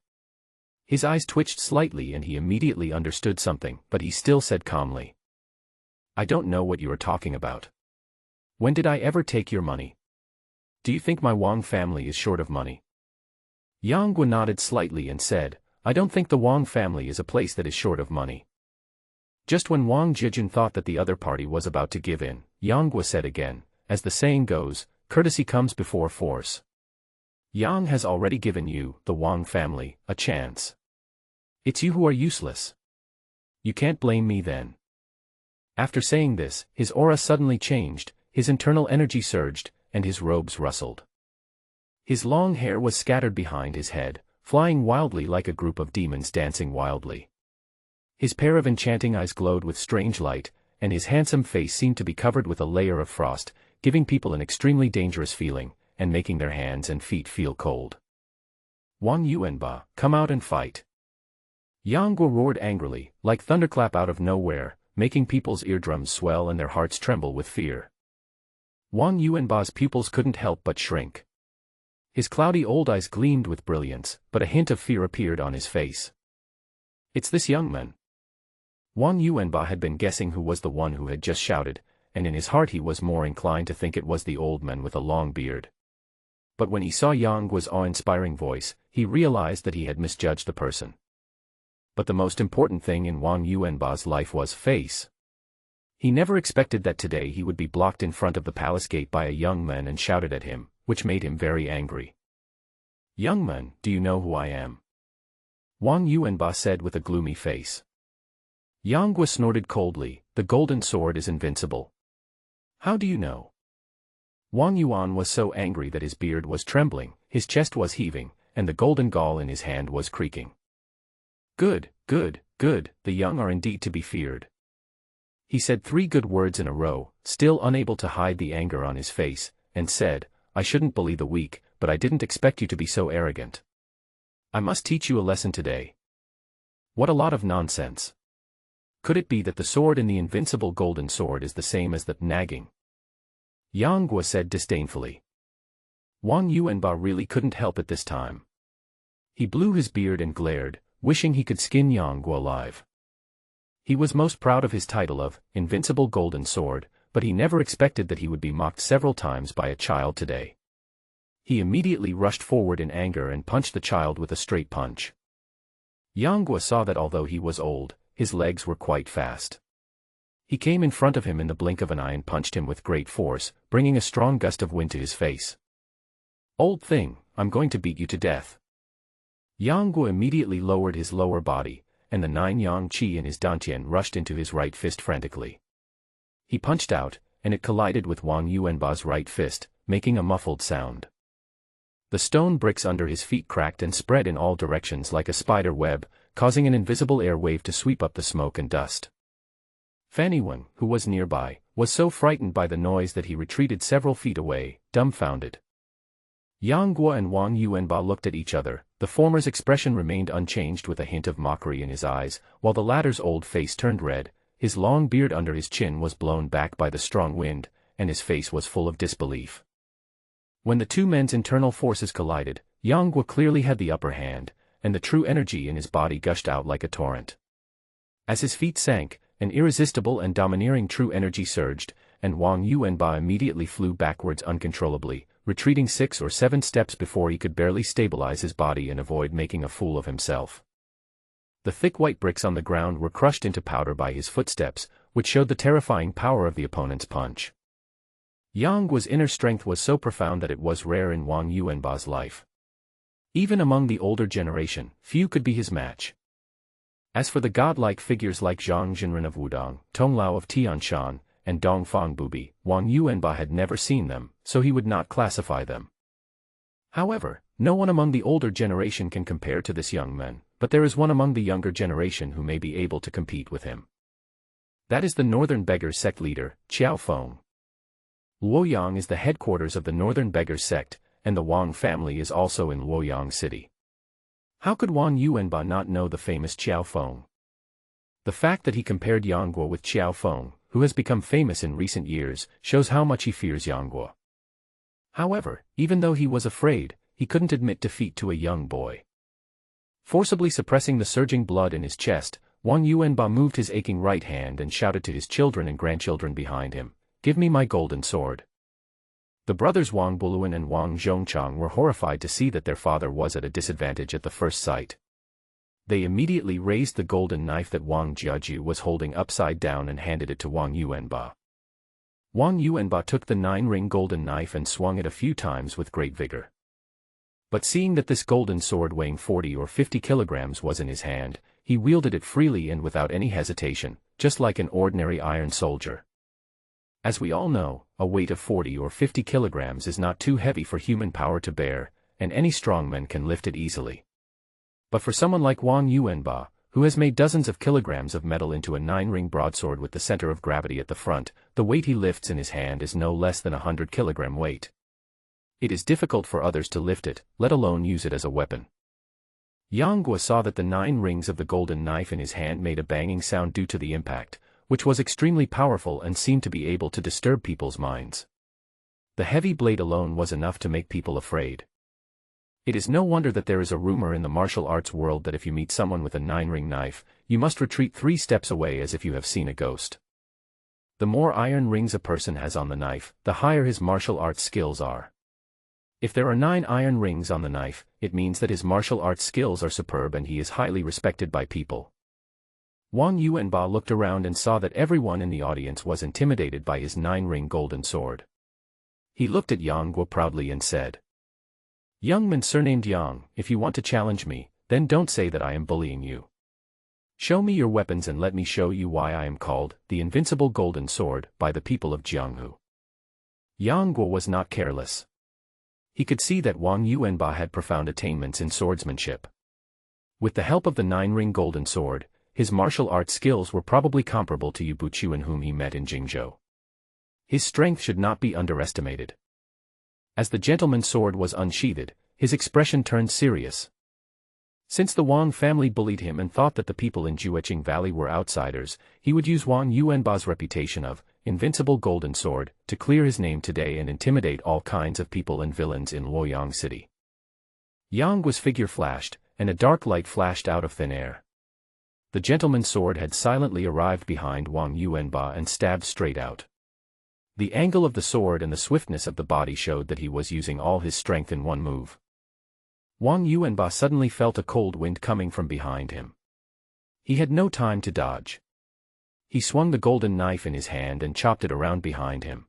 His eyes twitched slightly and he immediately understood something, but he still said calmly, I don't know what you are talking about. When did I ever take your money? Do you think my Wang family is short of money? Yang Guo nodded slightly and said, I don't think the Wang family is a place that is short of money. Just when Wang Jiajun thought that the other party was about to give in, Yang Guo said again, as the saying goes, courtesy comes before force. Yang has already given you, the Wang family, a chance. It's you who are useless. You can't blame me then. After saying this, his aura suddenly changed, his internal energy surged, and his robes rustled. His long hair was scattered behind his head, flying wildly like a group of demons dancing wildly. His pair of enchanting eyes glowed with strange light, and his handsome face seemed to be covered with a layer of frost, giving people an extremely dangerous feeling, and making their hands and feet feel cold. Wang Yuanba, come out and fight. Yang Guo roared angrily, like thunderclap out of nowhere, making people's eardrums swell and their hearts tremble with fear. Wang Yuanba's pupils couldn't help but shrink. His cloudy old eyes gleamed with brilliance, but a hint of fear appeared on his face. It's this young man. Wang Yuanba had been guessing who was the one who had just shouted, and in his heart he was more inclined to think it was the old man with a long beard. But when he saw Yang Guo's awe-inspiring voice, he realized that he had misjudged the person. But the most important thing in Wang Yuanba's life was face. He never expected that today he would be blocked in front of the palace gate by a young man and shouted at him, which made him very angry. Young man, do you know who I am? Wang Yuanba said with a gloomy face. Yang Guo snorted coldly, the golden sword is invincible. How do you know? Wang Yuan was so angry that his beard was trembling, his chest was heaving, and the golden gall in his hand was creaking. Good, good, good, the young are indeed to be feared. He said 3 good words in a row, still unable to hide the anger on his face, and said, I shouldn't bully the weak, but I didn't expect you to be so arrogant. I must teach you a lesson today. What a lot of nonsense. Could it be that the sword in the invincible golden sword is the same as the nagging? Yang Guo said disdainfully. Wang Yuanba really couldn't help it this time. He blew his beard and glared, wishing he could skin Yang Guo alive. He was most proud of his title of Invincible Golden Sword, but he never expected that he would be mocked several times by a child today. He immediately rushed forward in anger and punched the child with a straight punch. Yang Guo saw that although he was old, his legs were quite fast. He came in front of him in the blink of an eye and punched him with great force, bringing a strong gust of wind to his face. "Old thing, I'm going to beat you to death." Yang Guo immediately lowered his lower body, and the 9 yang qi in his dantian rushed into his right fist frantically. He punched out, and it collided with Wang Yuanba's right fist, making a muffled sound. The stone bricks under his feet cracked and spread in all directions like a spider web, causing an invisible air wave to sweep up the smoke and dust. Fan Yiwen, who was nearby, was so frightened by the noise that he retreated several feet away, dumbfounded. Yang Guo and Wang Yuanba looked at each other. The former's expression remained unchanged with a hint of mockery in his eyes, while the latter's old face turned red, his long beard under his chin was blown back by the strong wind, and his face was full of disbelief. When the two men's internal forces collided, Yang Guo clearly had the upper hand, and the true energy in his body gushed out like a torrent. As his feet sank, an irresistible and domineering true energy surged, and Wang Yuanba immediately flew backwards uncontrollably, retreating 6 or 7 steps before he could barely stabilize his body and avoid making a fool of himself. The thick white bricks on the ground were crushed into powder by his footsteps, which showed the terrifying power of the opponent's punch. Yang Guo's inner strength was so profound that it was rare in Wang Yuanba's life. Even among the older generation, few could be his match. As for the godlike figures like Zhang Jinren of Wudong, Tong Lao of Tianshan, and Dongfang Bubi, Wang Yuanba had never seen them, so he would not classify them. However, no one among the older generation can compare to this young man, but there is one among the younger generation who may be able to compete with him. That is the Northern Beggars sect leader, Qiao Feng. Luoyang is the headquarters of the Northern Beggars sect, and the Wang family is also in Luoyang City. How could Wang Yuanba not know the famous Qiao Feng? The fact that he compared Yang Guo with Qiao Feng, who has become famous in recent years, shows how much he fears Yang Guo. However, even though he was afraid, he couldn't admit defeat to a young boy. Forcibly suppressing the surging blood in his chest, Wang Yuanba moved his aching right hand and shouted to his children and grandchildren behind him, "Give me my golden sword." The brothers Wang Buluan and Wang Zhongchang were horrified to see that their father was at a disadvantage at the first sight. They immediately raised the golden knife that Wang Jiaju was holding upside down and handed it to Wang Yuanba. Wang Yuanba took the 9-ring golden knife and swung it a few times with great vigor. But seeing that this golden sword weighing 40 or 50 kilograms was in his hand, he wielded it freely and without any hesitation, just like an ordinary iron soldier. As we all know, a weight of 40 or 50 kilograms is not too heavy for human power to bear, and any strongman can lift it easily. But for someone like Wang Yuanba, who has made dozens of kilograms of metal into a 9-ring broadsword with the center of gravity at the front, the weight he lifts in his hand is no less than 100-kilogram weight. It is difficult for others to lift it, let alone use it as a weapon. Yang Guo saw that the 9 rings of the golden knife in his hand made a banging sound due to the impact, which was extremely powerful and seemed to be able to disturb people's minds. The heavy blade alone was enough to make people afraid. It is no wonder that there is a rumor in the martial arts world that if you meet someone with a 9-ring knife, you must retreat 3 steps away as if you have seen a ghost. The more iron rings a person has on the knife, the higher his martial arts skills are. If there are 9 iron rings on the knife, it means that his martial arts skills are superb and he is highly respected by people. Wang Yuanba looked around and saw that everyone in the audience was intimidated by his 9-ring golden sword. He looked at Yang Guo proudly and said, "Young man surnamed Yang, if you want to challenge me, then don't say that I am bullying you. Show me your weapons and let me show you why I am called the Invincible Golden Sword by the people of Jianghu." Yang Guo was not careless. He could see that Wang Yuanba had profound attainments in swordsmanship. With the help of the 9-ring golden sword, his martial arts skills were probably comparable to Yu Buchuan whom he met in Jingzhou. His strength should not be underestimated. As the gentleman's sword was unsheathed, his expression turned serious. Since the Wang family bullied him and thought that the people in Jueqing Valley were outsiders, he would use Wang Yuanba's reputation of Invincible Golden Sword to clear his name today and intimidate all kinds of people and villains in Luoyang City. Yang Guo's figure flashed, and a dark light flashed out of thin air. The gentleman's sword had silently arrived behind Wang Yuanba and stabbed straight out. The angle of the sword and the swiftness of the body showed that he was using all his strength in one move. Wang Yuanba suddenly felt a cold wind coming from behind him. He had no time to dodge. He swung the golden knife in his hand and chopped it around behind him.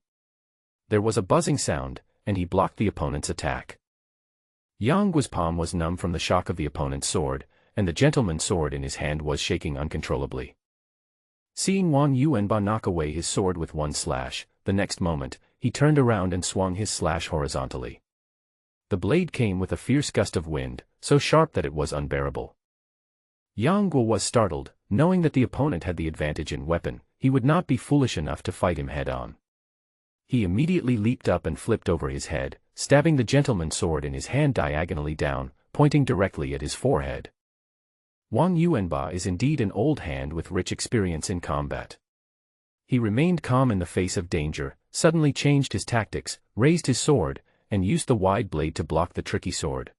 There was a buzzing sound, and he blocked the opponent's attack. Yang Guo's palm was numb from the shock of the opponent's sword, and the gentleman's sword in his hand was shaking uncontrollably. Seeing Wang Yuanba knock away his sword with one slash, the next moment, he turned around and swung his slash horizontally. The blade came with a fierce gust of wind, so sharp that it was unbearable. Yang Guo was startled, knowing that the opponent had the advantage in weapon. He would not be foolish enough to fight him head-on. He immediately leaped up and flipped over his head, stabbing the gentleman's sword in his hand diagonally down, pointing directly at his forehead. Wang Yuanba is indeed an old hand with rich experience in combat. He remained calm in the face of danger, suddenly changed his tactics, raised his sword, and used the wide blade to block the tricky sword.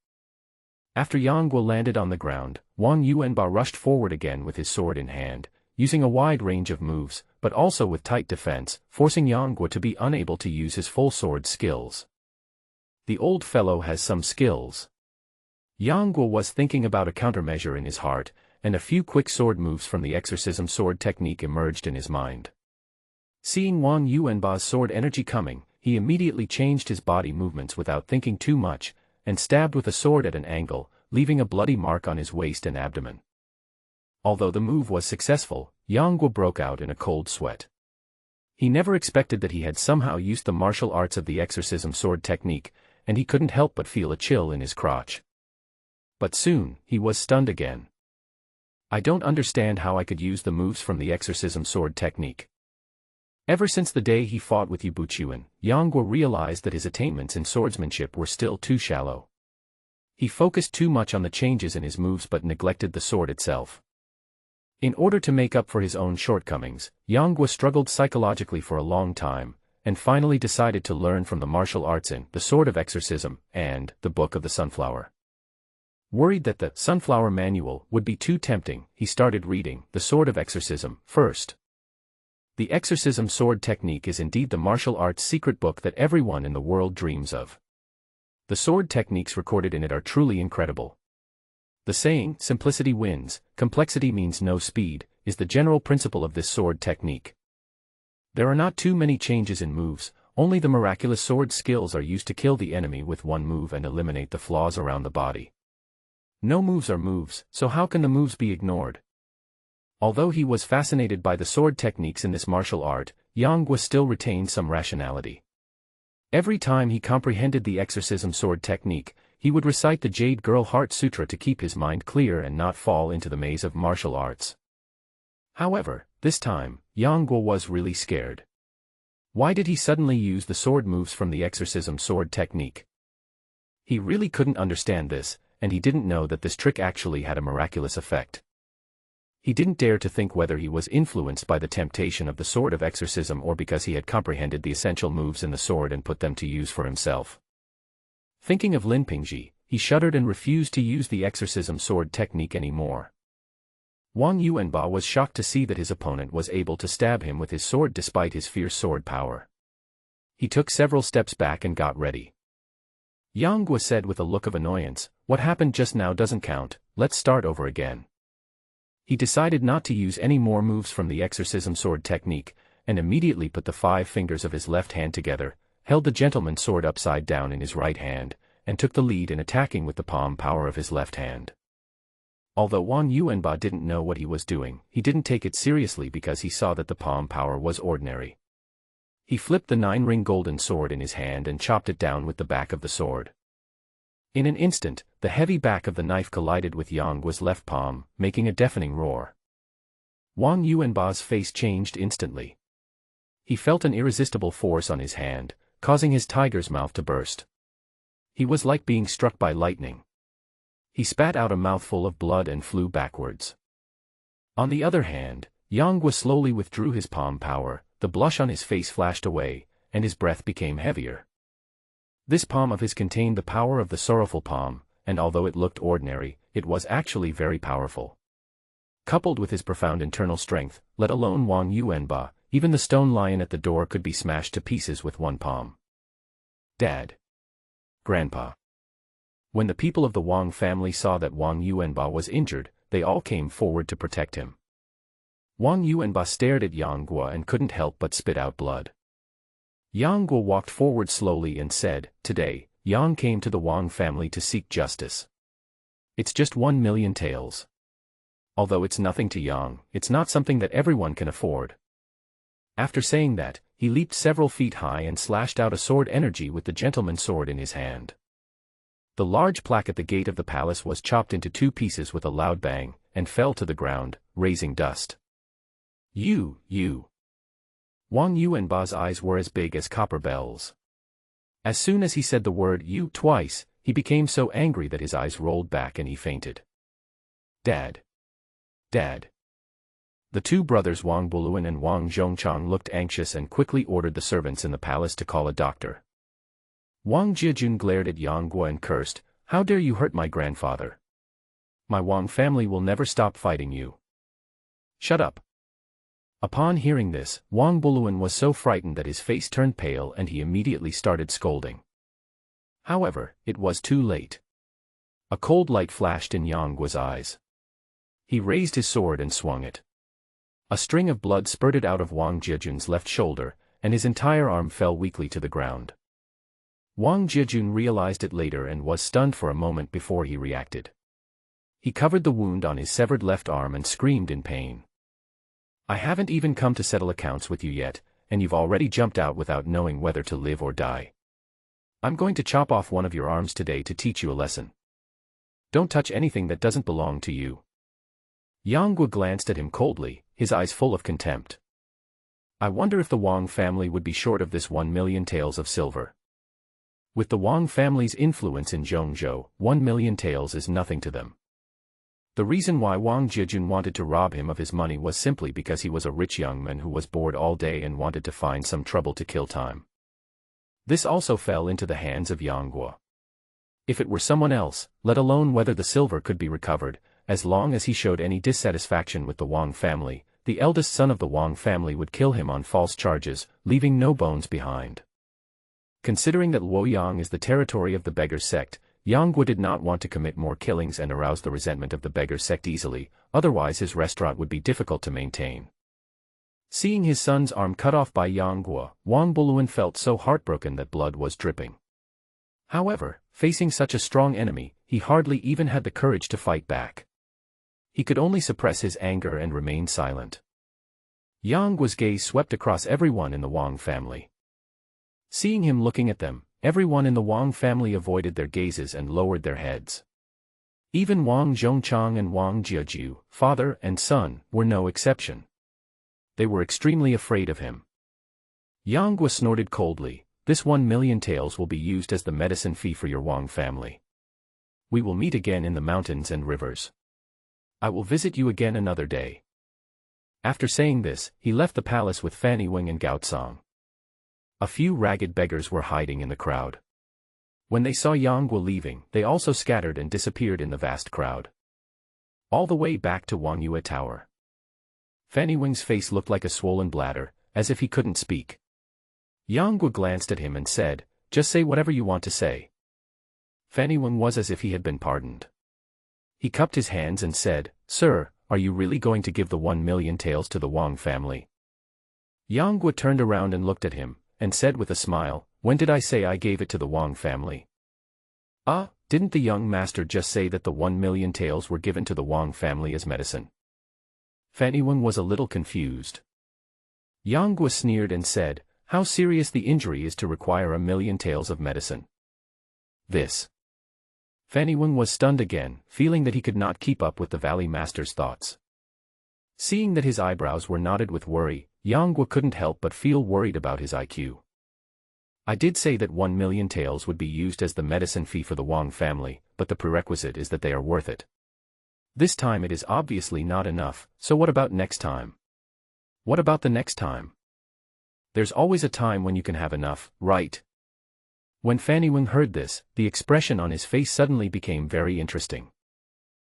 After Yang Guo landed on the ground, Wang Yuanba rushed forward again with his sword in hand, using a wide range of moves, but also with tight defense, forcing Yang Guo to be unable to use his full sword skills. The old fellow has some skills. Yang Guo was thinking about a countermeasure in his heart, and a few quick sword moves from the exorcism sword technique emerged in his mind. Seeing Wang Yuanba's sword energy coming, he immediately changed his body movements without thinking too much, and stabbed with a sword at an angle, leaving a bloody mark on his waist and abdomen. Although the move was successful, Yang Guo broke out in a cold sweat. He never expected that he had somehow used the martial arts of the exorcism sword technique, and he couldn't help but feel a chill in his crotch. But soon, he was stunned again. I don't understand how I could use the moves from the exorcism sword technique. Ever since the day he fought with Yubuchuan, Yang Guo realized that his attainments in swordsmanship were still too shallow. He focused too much on the changes in his moves but neglected the sword itself. In order to make up for his own shortcomings, Yang Guo struggled psychologically for a long time, and finally decided to learn from the martial arts in The Sword of Exorcism and The Book of the Sunflower. Worried that the Sunflower Manual would be too tempting, he started reading The Sword of Exorcism first. The exorcism sword technique is indeed the martial arts secret book that everyone in the world dreams of. The sword techniques recorded in it are truly incredible. The saying, simplicity wins, complexity means no speed, is the general principle of this sword technique. There are not too many changes in moves, only the miraculous sword skills are used to kill the enemy with one move and eliminate the flaws around the body. No moves are moves, so how can the moves be ignored? Although he was fascinated by the sword techniques in this martial art, Yang Guo still retained some rationality. Every time he comprehended the exorcism sword technique, he would recite the Jade Girl Heart Sutra to keep his mind clear and not fall into the maze of martial arts. However, this time, Yang Guo was really scared. Why did he suddenly use the sword moves from the exorcism sword technique? He really couldn't understand this, and he didn't know that this trick actually had a miraculous effect. He didn't dare to think whether he was influenced by the temptation of the sword of exorcism or because he had comprehended the essential moves in the sword and put them to use for himself. Thinking of Lin Pingji, he shuddered and refused to use the exorcism sword technique anymore. Wang Yuanba was shocked to see that his opponent was able to stab him with his sword despite his fierce sword power. He took several steps back and got ready. Yang Guo said with a look of annoyance, "What happened just now doesn't count, let's start over again." He decided not to use any more moves from the exorcism sword technique, and immediately put the 5 fingers of his left hand together, held the gentleman's sword upside down in his right hand, and took the lead in attacking with the palm power of his left hand. Although Wang Yuanba didn't know what he was doing, he didn't take it seriously because he saw that the palm power was ordinary. He flipped the 9-ring golden sword in his hand and chopped it down with the back of the sword. In an instant, the heavy back of the knife collided with Yang Guo's left palm, making a deafening roar. Wang Yuanba's face changed instantly. He felt an irresistible force on his hand, causing his tiger's mouth to burst. He was like being struck by lightning. He spat out a mouthful of blood and flew backwards. On the other hand, Yang Guo slowly withdrew his palm power, the blush on his face flashed away, and his breath became heavier. This palm of his contained the power of the sorrowful palm, and although it looked ordinary, it was actually very powerful. Coupled with his profound internal strength, let alone Wang Yuanba, even the stone lion at the door could be smashed to pieces with one palm. Dad. Grandpa. When the people of the Wang family saw that Wang Yuanba was injured, they all came forward to protect him. Wang Yuanba stared at Yang Guo and couldn't help but spit out blood. Yang Guo walked forward slowly and said, "Today, Yang came to the Wang family to seek justice. It's just 1,000,000 taels. Although it's nothing to Yang, it's not something that everyone can afford." After saying that, he leaped several feet high and slashed out a sword energy with the gentleman's sword in his hand. The large plaque at the gate of the palace was chopped into 2 pieces with a loud bang, and fell to the ground, raising dust. You. Wang Yuanba's eyes were as big as copper bells. As soon as he said the word "you" twice, he became so angry that his eyes rolled back and he fainted. Dad. The 2 brothers Wang Buluan and Wang Zhongchang looked anxious and quickly ordered the servants in the palace to call a doctor. Wang Jiajun glared at Yang Guo and cursed, "How dare you hurt my grandfather? My Wang family will never stop fighting you. Shut up." Upon hearing this, Wang Buluan was so frightened that his face turned pale and he immediately started scolding. However, it was too late. A cold light flashed in Yang Guo's eyes. He raised his sword and swung it. A string of blood spurted out of Wang Jiajun's left shoulder, and his entire arm fell weakly to the ground. Wang Jiajun realized it later and was stunned for a moment before he reacted. He covered the wound on his severed left arm and screamed in pain. "I haven't even come to settle accounts with you yet, and you've already jumped out without knowing whether to live or die. I'm going to chop off one of your arms today to teach you a lesson. Don't touch anything that doesn't belong to you." Yang Guo glanced at him coldly, his eyes full of contempt. I wonder if the Wang family would be short of this 1,000,000 taels of silver. With the Wang family's influence in Zhongzhou, 1,000,000 taels is nothing to them. The reason why Wang Jiajun wanted to rob him of his money was simply because he was a rich young man who was bored all day and wanted to find some trouble to kill time. This also fell into the hands of Yang Guo. If it were someone else, let alone whether the silver could be recovered, as long as he showed any dissatisfaction with the Wang family, the eldest son of the Wang family would kill him on false charges, leaving no bones behind. Considering that Luoyang is the territory of the beggar sect, Yang Guo did not want to commit more killings and arouse the resentment of the beggar sect easily, otherwise his restaurant would be difficult to maintain. Seeing his son's arm cut off by Yang Guo, Wang Buluan felt so heartbroken that blood was dripping. However, facing such a strong enemy, he hardly even had the courage to fight back. He could only suppress his anger and remain silent. Yang Guo's gaze swept across everyone in the Wang family. Seeing him looking at them, everyone in the Wang family avoided their gazes and lowered their heads. Even Wang Zhongchang and Wang Jiaju, father and son, were no exception. They were extremely afraid of him. Yang Guo snorted coldly, "This 1,000,000 taels will be used as the medicine fee for your Wang family. We will meet again in the mountains and rivers. I will visit you again another day." After saying this, he left the palace with Fanny Wing and Gao Tsang. A few ragged beggars were hiding in the crowd. When they saw Yang Guo leaving, they also scattered and disappeared in the vast crowd. All the way back to Wang Yue Tower. Fanny Wing's face looked like a swollen bladder, as if he couldn't speak. Yang Guo glanced at him and said, "Just say whatever you want to say." Fanny Wing was as if he had been pardoned. He cupped his hands and said, "Sir, are you really going to give the 1,000,000 taels to the Wang family?" Yang Guo turned around and looked at him, and said with a smile, "When did I say I gave it to the Wang family? Didn't the young master just say that the 1,000,000 taels were given to the Wang family as medicine?" Fanny Wing was a little confused. Yang Guo sneered and said, "How serious the injury is to require 1,000,000 taels of medicine?" This. Fanny Wing was stunned again, feeling that he could not keep up with the valley master's thoughts. Seeing that his eyebrows were knotted with worry, Yang Guo couldn't help but feel worried about his IQ. "I did say that 1,000,000 taels would be used as the medicine fee for the Wang family, but the prerequisite is that they are worth it. This time it is obviously not enough, so what about next time? What about the next time? There's always a time when you can have enough, right?" When Fanny Wing heard this, the expression on his face suddenly became very interesting.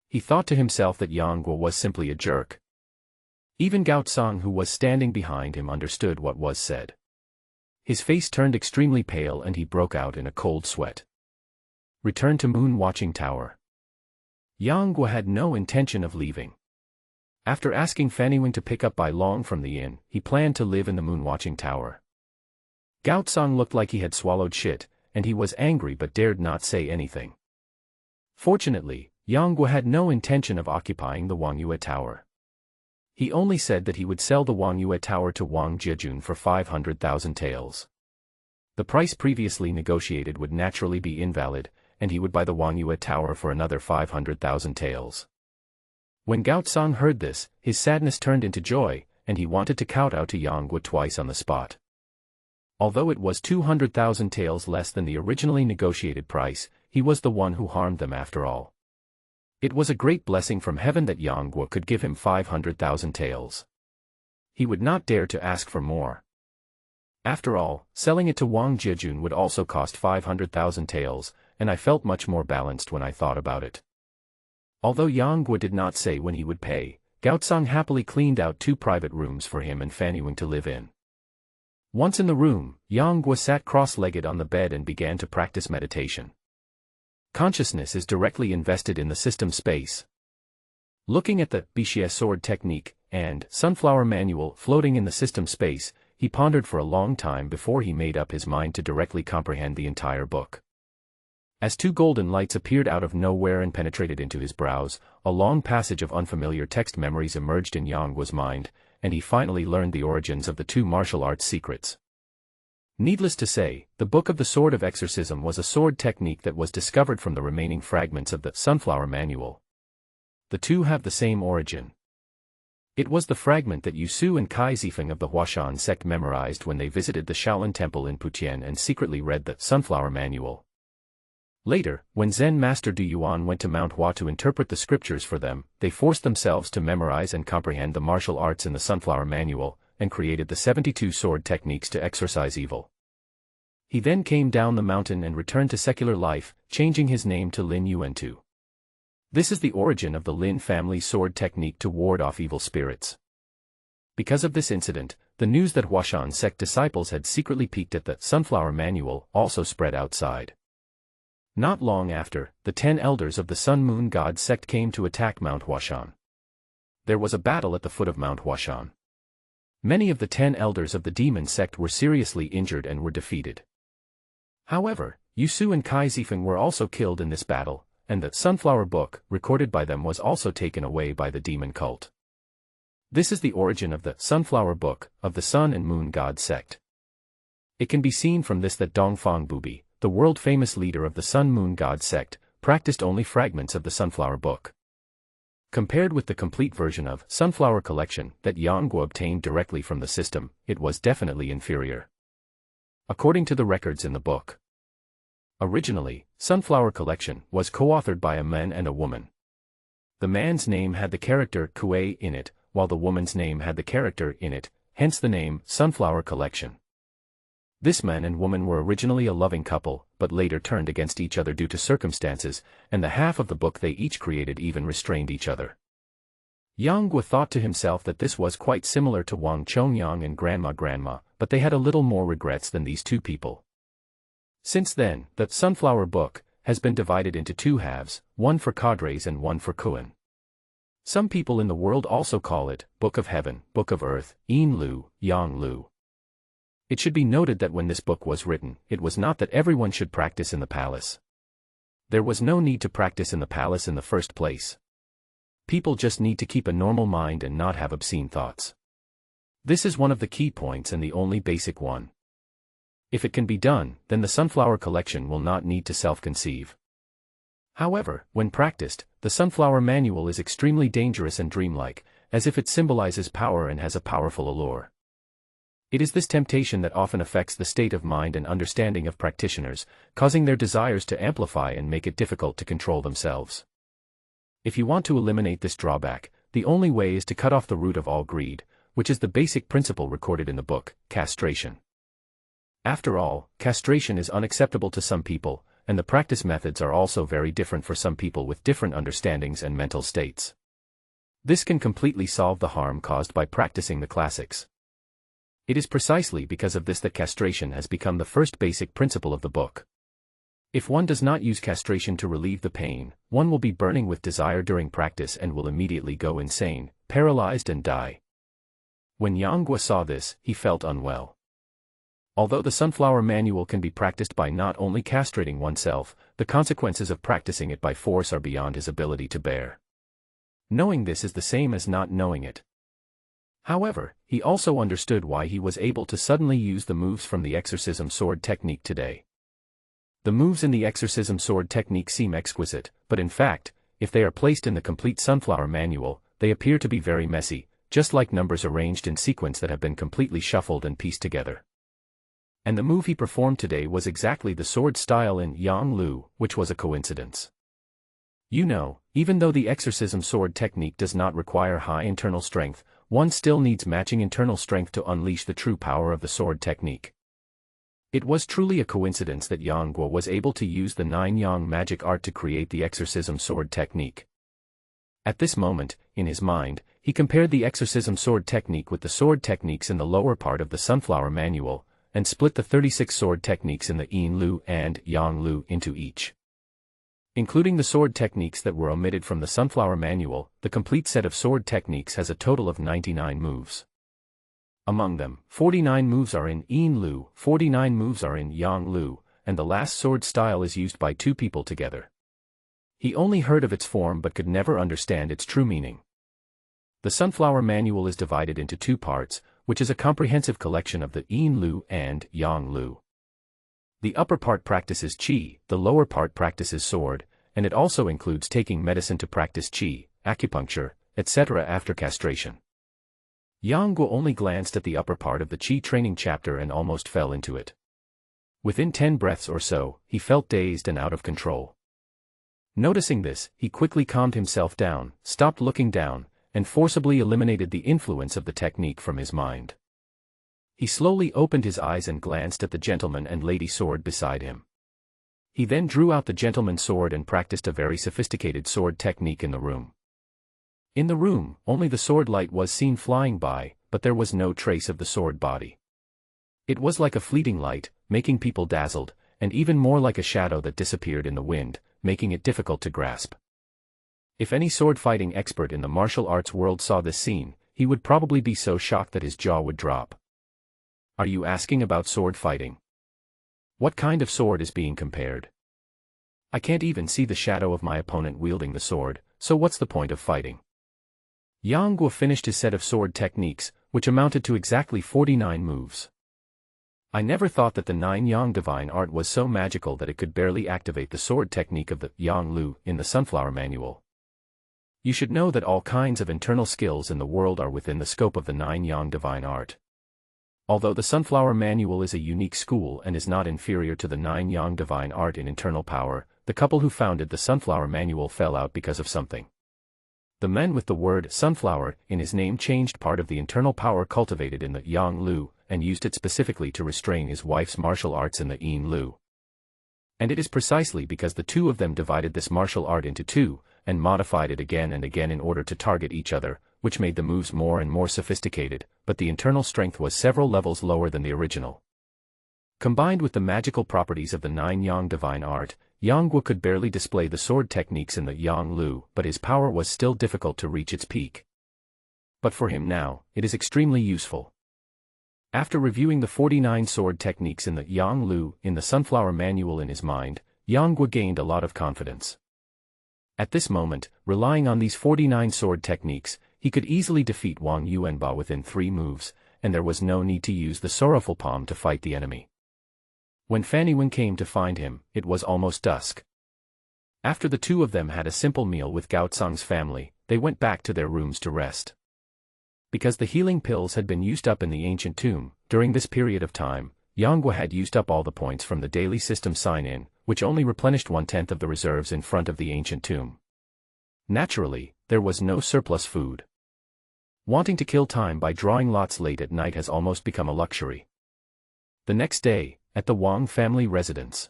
He thought to himself that Yang Guo was simply a jerk. Even Gao Tsang, who was standing behind him, understood what was said. His face turned extremely pale and he broke out in a cold sweat. Return to Moon Watching Tower. Yang Guo had no intention of leaving. After asking Fanny to pick up Bai Long from the inn, he planned to live in the moon-watching tower. Gao Tsang looked like he had swallowed shit, and he was angry but dared not say anything. Fortunately, Yang Guo had no intention of occupying the Wang Yue Tower. He only said that he would sell the Wang Yue Tower to Wang Jiejun for 500,000 taels. The price previously negotiated would naturally be invalid, and he would buy the Wang Yue Tower for another 500,000 taels. When Gao Tsang heard this, his sadness turned into joy, and he wanted to kowtow to Yang Guo twice on the spot. Although it was 200,000 taels less than the originally negotiated price, he was the one who harmed them after all. It was a great blessing from heaven that Yang Guo could give him 500,000 taels. He would not dare to ask for more. After all, selling it to Wang Jiejun would also cost 500,000 taels, and I felt much more balanced when I thought about it. Although Yang Guo did not say when he would pay, Gao Tsang happily cleaned out 2 private rooms for him and Fanny to live in. Once in the room, Yang Guo sat cross-legged on the bed and began to practice meditation. Consciousness is directly invested in the system space. Looking at the Bixie sword technique and sunflower manual floating in the system space, he pondered for a long time before he made up his mind to directly comprehend the entire book. As 2 golden lights appeared out of nowhere and penetrated into his brows, a long passage of unfamiliar text memories emerged in Yang Guo's mind, and he finally learned the origins of the 2 martial arts secrets. Needless to say, the Book of the Sword of Exorcism was a sword technique that was discovered from the remaining fragments of the Sunflower Manual. The 2 have the same origin. It was the fragment that Yusu and Kai Zifeng of the Huashan sect memorized when they visited the Shaolin Temple in Putian and secretly read the Sunflower Manual. Later, when Zen Master Du Yuan went to Mount Hua to interpret the scriptures for them, they forced themselves to memorize and comprehend the martial arts in the Sunflower Manual, and created the 72 sword techniques to exorcise evil. He then came down the mountain and returned to secular life, changing his name to Lin Yuantu. This is the origin of the Lin family sword technique to ward off evil spirits. Because of this incident, the news that Huashan sect disciples had secretly peeked at the Sunflower Manual also spread outside. Not long after, the 10 elders of the Sun Moon God sect came to attack Mount Huashan. There was a battle at the foot of Mount Huashan. Many of the 10 elders of the demon sect were seriously injured and were defeated. However, Yusu and Kai Zifeng were also killed in this battle, and the Sunflower Book, recorded by them, was also taken away by the demon cult. This is the origin of the Sunflower Book of the Sun and Moon God sect. It can be seen from this that Dongfang Bubi, the world-famous leader of the Sun Moon God sect, practiced only fragments of the Sunflower Book. Compared with the complete version of Sunflower Collection that Yang Guo obtained directly from the system, it was definitely inferior. According to the records in the book, originally, Sunflower Collection was co-authored by a man and a woman. The man's name had the character Kuei in it, while the woman's name had the character in it, hence the name Sunflower Collection. This man and woman were originally a loving couple, but later turned against each other due to circumstances, and the half of the book they each created even restrained each other. Yang Guo thought to himself that this was quite similar to Wang Chongyang and Grandma, but they had a little more regrets than these 2 people. Since then, the Sunflower Book has been divided into 2 halves, one for cadres and one for Kuan. Some people in the world also call it Book of Heaven, Book of Earth, Yin Lu, Yang Lu. It should be noted that when this book was written, it was not that everyone should practice in the palace. There was no need to practice in the palace in the first place. People just need to keep a normal mind and not have obscene thoughts. This is one of the key points and the only basic one. If it can be done, then the Sunflower Collection will not need to self-conceive. However, when practiced, the Sunflower Manual is extremely dangerous and dreamlike, as if it symbolizes power and has a powerful allure. It is this temptation that often affects the state of mind and understanding of practitioners, causing their desires to amplify and make it difficult to control themselves. If you want to eliminate this drawback, the only way is to cut off the root of all greed, which is the basic principle recorded in the book, castration. After all, castration is unacceptable to some people, and the practice methods are also very different for some people with different understandings and mental states. This can completely solve the harm caused by practicing the classics. It is precisely because of this that castration has become the first basic principle of the book. If one does not use castration to relieve the pain, one will be burning with desire during practice and will immediately go insane, paralyzed and die. When Yang saw this, he felt unwell. Although the sunflower manual can be practiced by not only castrating oneself, the consequences of practicing it by force are beyond his ability to bear. Knowing this is the same as not knowing it. However, he also understood why he was able to suddenly use the moves from the exorcism sword technique today. The moves in the exorcism sword technique seem exquisite, but in fact, if they are placed in the complete sunflower manual, they appear to be very messy, just like numbers arranged in sequence that have been completely shuffled and pieced together. And the move he performed today was exactly the sword style in Yang Lu, which was a coincidence. You know, even though the exorcism sword technique does not require high internal strength, one still needs matching internal strength to unleash the true power of the sword technique. It was truly a coincidence that Yang was able to use the 9 Yang magic art to create the exorcism sword technique. At this moment, in his mind, he compared the exorcism sword technique with the sword techniques in the lower part of the sunflower manual, and split the 36 sword techniques in the Yin Lu and Yang Lu into each. Including the sword techniques that were omitted from the sunflower manual, the complete set of sword techniques has a total of 99 moves. Among them, 49 moves are in Yin Lu, 49 moves are in Yang Lu, and the last sword style is used by 2 people together. He only heard of its form but could never understand its true meaning. The sunflower manual is divided into 2 parts, which is a comprehensive collection of the Yin Lu and Yang Lu. The upper part practices qi, the lower part practices sword, and it also includes taking medicine to practice qi, acupuncture, etc. after castration. Yang only glanced at the upper part of the qi training chapter and almost fell into it. Within 10 breaths or so, he felt dazed and out of control. Noticing this, he quickly calmed himself down, stopped looking down, and forcibly eliminated the influence of the technique from his mind. He slowly opened his eyes and glanced at the gentleman and lady sword beside him. He then drew out the gentleman's sword and practiced a very sophisticated sword technique in the room. In the room, only the sword light was seen flying by, but there was no trace of the sword body. It was like a fleeting light, making people dazzled, and even more like a shadow that disappeared in the wind, making it difficult to grasp. If any sword-fighting expert in the martial arts world saw this scene, he would probably be so shocked that his jaw would drop. Are you asking about sword fighting? What kind of sword is being compared? I can't even see the shadow of my opponent wielding the sword, so what's the point of fighting? Yang finished his set of sword techniques, which amounted to exactly 49 moves. I never thought that the 9 Yang divine art was so magical that it could barely activate the sword technique of the Yang Lu in the sunflower manual. You should know that all kinds of internal skills in the world are within the scope of the 9 Yang divine art. Although the sunflower manual is a unique school and is not inferior to the 9 Yang divine art in internal power, the couple who founded the sunflower manual fell out because of something. The man with the word sunflower in his name changed part of the internal power cultivated in the Yang Lu, and used it specifically to restrain his wife's martial arts in the Yin Lu. And it is precisely because the 2 of them divided this martial art into 2, and modified it again and again in order to target each other, which made the moves more and more sophisticated, but the internal strength was several levels lower than the original. Combined with the magical properties of the 9 Yang divine art, Yang could barely display the sword techniques in the Yang Lu, but his power was still difficult to reach its peak. But for him now, it is extremely useful. After reviewing the 49 sword techniques in the Yang Lu in the sunflower manual in his mind, Yang gained a lot of confidence. At this moment, relying on these 49 sword techniques, he could easily defeat Wang Yuanba within 3 moves, and there was no need to use the sorrowful palm to fight the enemy. When Fanny Wen came to find him, it was almost dusk. After the 2 of them had a simple meal with Gao Tsang's family, they went back to their rooms to rest. Because the healing pills had been used up in the ancient tomb, during this period of time, Yang had used up all the points from the daily system sign-in, which only replenished 1/10 of the reserves in front of the ancient tomb. Naturally, there was no surplus food. Wanting to kill time by drawing lots late at night has almost become a luxury. The next day, at the Wang family residence.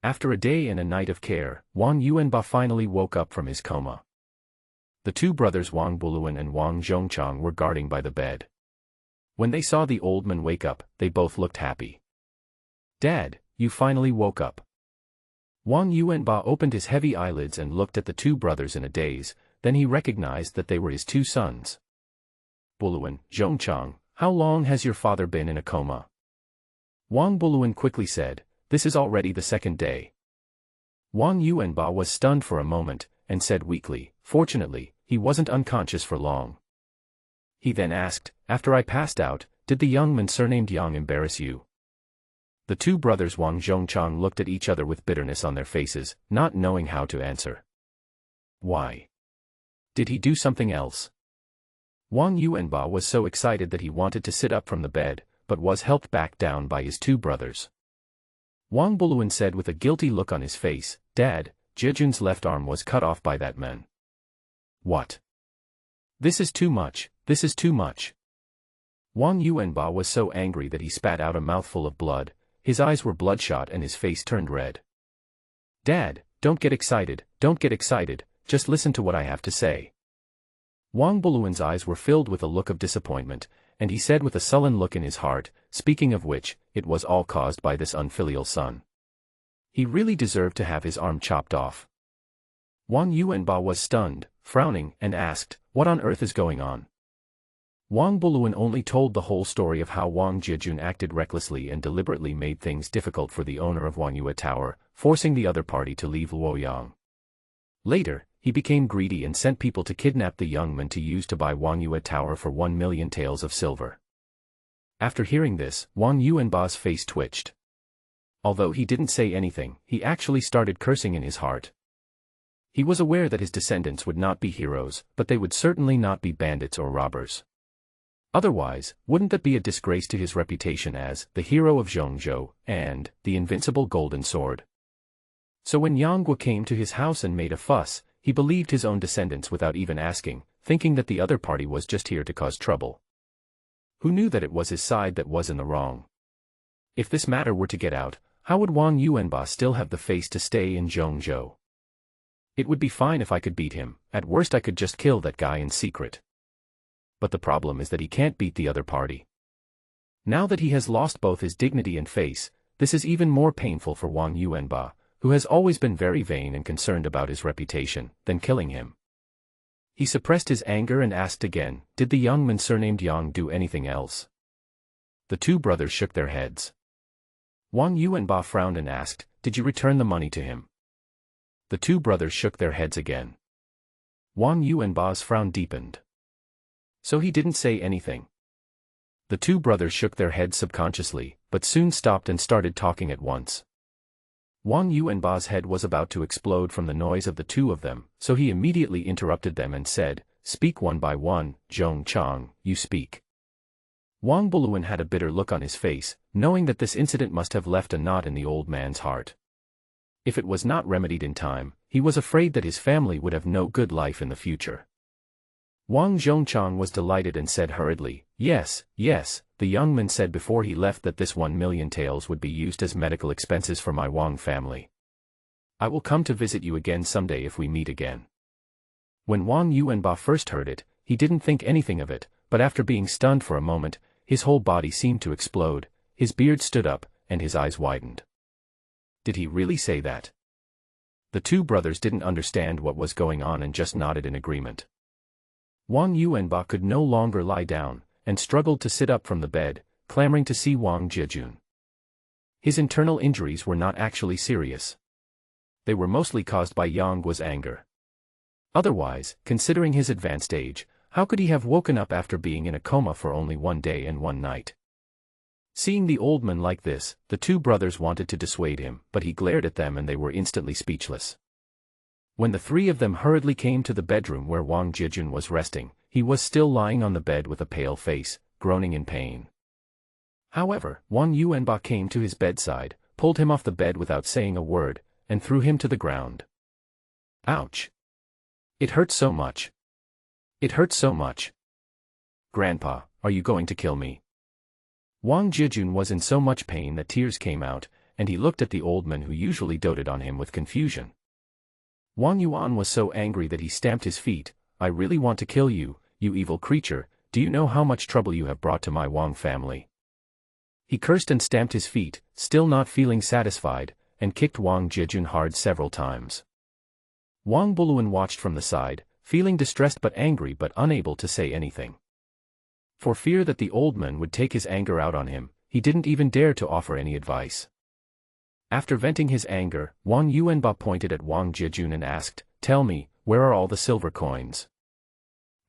After a day and a night of care, Wang Yuanba finally woke up from his coma. The 2 brothers Wang Buluan and Wang Zhongchang were guarding by the bed. When they saw the old man wake up, they both looked happy. "Dad, you finally woke up. Wang Yuanba opened his heavy eyelids and looked at the two brothers in a daze, then he recognized that they were his two sons. Buluan, Zhongchang, how long has your father been in a coma? Wang Buluan quickly said, this is already the second day. Wang Yuanba was stunned for a moment, and said weakly, fortunately, he wasn't unconscious for long. He then asked, after I passed out, did the young man surnamed Yang embarrass you? The two brothers Wang Zhongchang looked at each other with bitterness on their faces, not knowing how to answer. Why? Did he do something else? Wang Yuanba was so excited that he wanted to sit up from the bed, but was helped back down by his two brothers. Wang Buluan said with a guilty look on his face, Dad, Jejun's left arm was cut off by that man. What? This is too much, this is too much. Wang Yuanba was so angry that he spat out a mouthful of blood, his eyes were bloodshot and his face turned red. Dad, don't get excited, just listen to what I have to say. Wang Buluan's eyes were filled with a look of disappointment, and he said with a sullen look in his heart, speaking of which, it was all caused by this unfilial son. He really deserved to have his arm chopped off. Wang Yuanba was stunned, frowning, and asked, what on earth is going on? Wang Buluan only told the whole story of how Wang Jejun acted recklessly and deliberately made things difficult for the owner of Wangyue Tower, forcing the other party to leave Luoyang. Later, he became greedy and sent people to kidnap the young man to use to buy Wangyue Tower for 1 million taels of silver. After hearing this, Wang Yuanba's face twitched. Although he didn't say anything, he actually started cursing in his heart. He was aware that his descendants would not be heroes, but they would certainly not be bandits or robbers. Otherwise, wouldn't that be a disgrace to his reputation as the hero of Zhongzhou and the invincible golden sword? So when Yanguo came to his house and made a fuss, he believed his own descendants without even asking, thinking that the other party was just here to cause trouble. Who knew that it was his side that was in the wrong? If this matter were to get out, how would Wang Yuanba still have the face to stay in Zhongzhou? It would be fine if I could beat him, at worst I could just kill that guy in secret. But the problem is that he can't beat the other party. Now that he has lost both his dignity and face, this is even more painful for Wang Yuanba, who has always been very vain and concerned about his reputation, than killing him. He suppressed his anger and asked again, did the young man surnamed Yang do anything else? The two brothers shook their heads. Wang Yuanba frowned and asked, did you return the money to him? The two brothers shook their heads again. Wang Yuanba's frown deepened. So he didn't say anything. The two brothers shook their heads subconsciously, but soon stopped and started talking at once. Wang Yuanba's head was about to explode from the noise of the two of them, so he immediately interrupted them and said, speak one by one, Zhongchang, you speak. Wang Buluan had a bitter look on his face, knowing that this incident must have left a knot in the old man's heart. If it was not remedied in time, he was afraid that his family would have no good life in the future. Wang Zhongchang was delighted and said hurriedly, yes, the young man said before he left that this 1 million taels would be used as medical expenses for my Wang family. I will come to visit you again someday if we meet again. When Wang Yuanba first heard it, he didn't think anything of it, but after being stunned for a moment, his whole body seemed to explode, his beard stood up, and his eyes widened. Did he really say that? The two brothers didn't understand what was going on and just nodded in agreement. Wang Yuanba could no longer lie down, and struggled to sit up from the bed, clamoring to see Wang Jejun. His internal injuries were not actually serious. They were mostly caused by Yangguo's anger. Otherwise, considering his advanced age, how could he have woken up after being in a coma for only 1 day and 1 night? Seeing the old man like this, the two brothers wanted to dissuade him, but he glared at them and they were instantly speechless. When the three of them hurriedly came to the bedroom where Wang Jejun was resting, he was still lying on the bed with a pale face, groaning in pain. However, Wang Yuanba came to his bedside, pulled him off the bed without saying a word, and threw him to the ground. Ouch! It hurts so much. It hurts so much. Grandpa, are you going to kill me? Wang Jejun was in so much pain that tears came out, and he looked at the old man who usually doted on him with confusion. Wang Yuan was so angry that he stamped his feet. I really want to kill you, you evil creature, do you know how much trouble you have brought to my Wang family? He cursed and stamped his feet, still not feeling satisfied, and kicked Wang Jejun hard several times. Wang Buluan watched from the side, feeling distressed but angry but unable to say anything. For fear that the old man would take his anger out on him, he didn't even dare to offer any advice. After venting his anger, Wang Yuanba pointed at Wang Jejun and asked, "Tell me, where are all the silver coins?"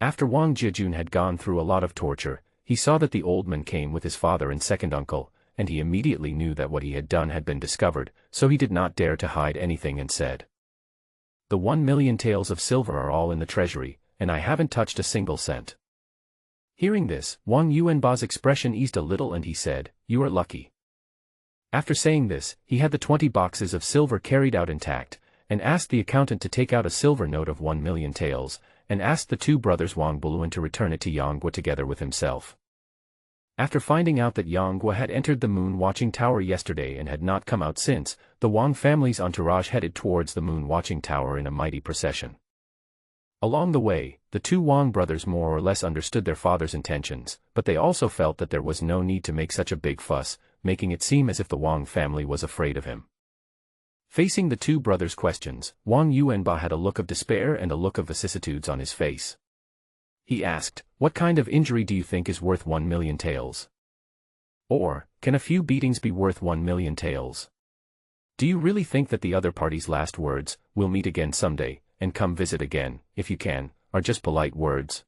After Wang Jejun had gone through a lot of torture, he saw that the old man came with his father and second uncle, and he immediately knew that what he had done had been discovered, so he did not dare to hide anything and said, "The 1,000,000 taels of silver are all in the treasury, and I haven't touched a single cent." Hearing this, Wang Yuanba's expression eased a little and he said, "You are lucky." After saying this, he had the 20 boxes of silver carried out intact, and asked the accountant to take out a silver note of 1,000,000 taels, and asked the two brothers Wang Buluan to return it to Yanggua together with himself. After finding out that Yanggua had entered the moon-watching tower yesterday and had not come out since, the Wang family's entourage headed towards the moon-watching tower in a mighty procession. Along the way, the two Wang brothers more or less understood their father's intentions, but they also felt that there was no need to make such a big fuss, making it seem as if the Wang family was afraid of him. Facing the two brothers' questions, Wang Yuanba had a look of despair and a look of vicissitudes on his face. He asked, "What kind of injury do you think is worth 1,000,000 taels? Or, can a few beatings be worth 1,000,000 taels? Do you really think that the other party's last words, 'We'll meet again someday, and come visit again, if you can,' are just polite words?"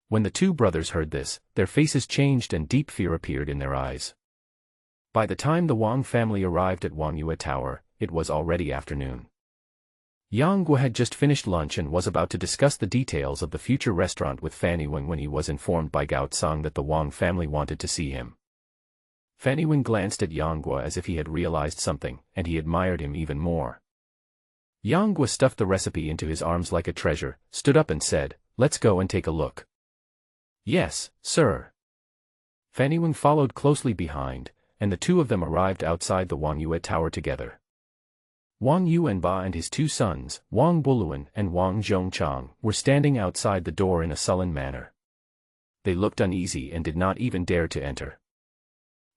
When the two brothers heard this, their faces changed and deep fear appeared in their eyes. By the time the Wang family arrived at Wangyue Tower, it was already afternoon. Yanggua had just finished lunch and was about to discuss the details of the future restaurant with Fanny Wing when he was informed by Gao Tsang that the Wang family wanted to see him. Fanny Wing glanced at Yanggua as if he had realized something, and he admired him even more. Yanggua stuffed the recipe into his arms like a treasure, stood up and said, "Let's go and take a look." "Yes, sir." Fanny Wing followed closely behind, and the two of them arrived outside the Wangyue Tower together. Wang Yuanba and his two sons, Wang Buluan and Wang Zhongchang, were standing outside the door in a sullen manner. They looked uneasy and did not even dare to enter.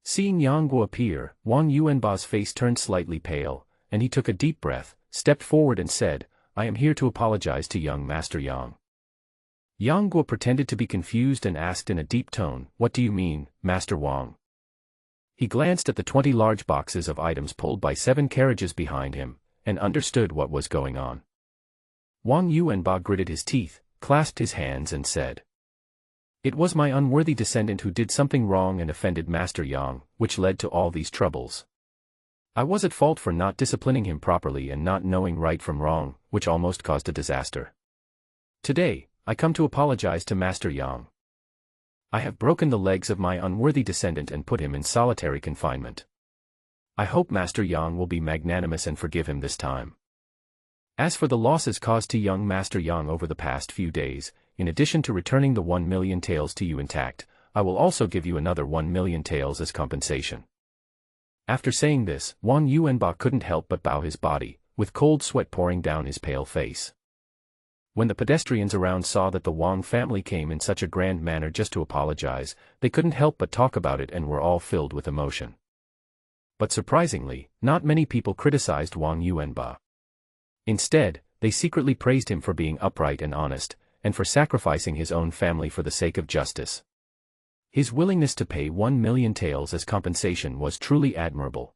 Seeing Yanggua appear, Wang Yuanba's face turned slightly pale, and he took a deep breath, stepped forward and said, "I am here to apologize to young Master Yang." Yanggua pretended to be confused and asked in a deep tone, "What do you mean, Master Wang?" He glanced at the 20 large boxes of items pulled by 7 carriages behind him, and understood what was going on. Wang Yuanba gritted his teeth, clasped his hands and said, "It was my unworthy descendant who did something wrong and offended Master Yang, which led to all these troubles. I was at fault for not disciplining him properly and not knowing right from wrong, which almost caused a disaster. Today, I come to apologize to Master Yang. I have broken the legs of my unworthy descendant and put him in solitary confinement. I hope Master Yang will be magnanimous and forgive him this time. As for the losses caused to young Master Yang over the past few days, in addition to returning the 1,000,000 taels to you intact, I will also give you another 1,000,000 taels as compensation." After saying this, Wang Yuanba couldn't help but bow his body, with cold sweat pouring down his pale face. When the pedestrians around saw that the Wang family came in such a grand manner just to apologize, they couldn't help but talk about it and were all filled with emotion. But surprisingly, not many people criticized Wang Yuanba. Instead, they secretly praised him for being upright and honest, and for sacrificing his own family for the sake of justice. His willingness to pay 1,000,000 taels as compensation was truly admirable.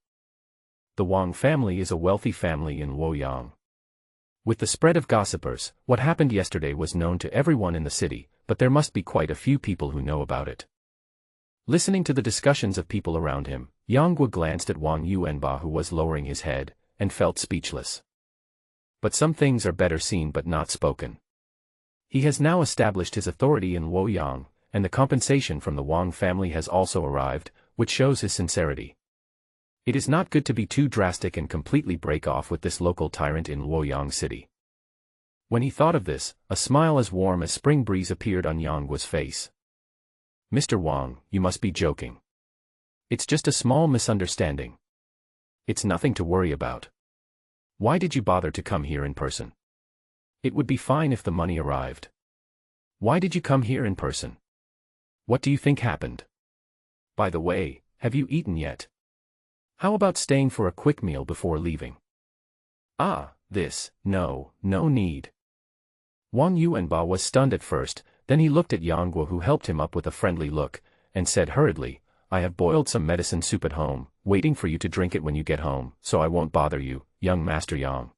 The Wang family is a wealthy family in Luoyang. With the spread of gossipers, what happened yesterday was known to everyone in the city, but there must be quite a few people who know about it. Listening to the discussions of people around him, Yanggua glanced at Wang Yuanba who was lowering his head, and felt speechless. But some things are better seen but not spoken. He has now established his authority in Luoyang, and the compensation from the Wang family has also arrived, which shows his sincerity. It is not good to be too drastic and completely break off with this local tyrant in Luoyang City. When he thought of this, a smile as warm as spring breeze appeared on Yanggua's face. "Mr. Wang, you must be joking. It's just a small misunderstanding. It's nothing to worry about. Why did you bother to come here in person? It would be fine if the money arrived. Why did you come here in person? What do you think happened? By the way, have you eaten yet? How about staying for a quick meal before leaving? Ah, no need. Wang Yuanba was stunned at first, then he looked at Yang Guo, who helped him up with a friendly look, and said hurriedly, I have boiled some medicine soup at home, waiting for you to drink it when you get home, so I won't bother you, young Master Yang.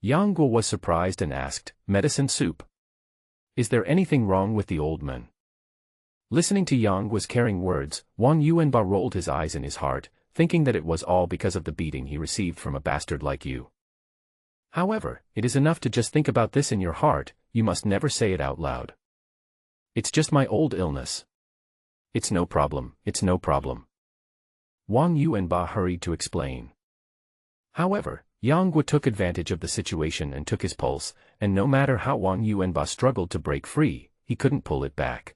Yang Guo was surprised and asked, medicine soup? Is there anything wrong with the old man? Listening to Yang Guo's caring words, Wang Yuanba rolled his eyes in his heart, thinking that it was all because of the beating he received from a bastard like you. However, it is enough to just think about this in your heart, you must never say it out loud. It's just my old illness. It's no problem, it's no problem. Wang Yuanba hurried to explain. However, Yang Guo took advantage of the situation and took his pulse, and no matter how Wang Yuanba struggled to break free, he couldn't pull it back.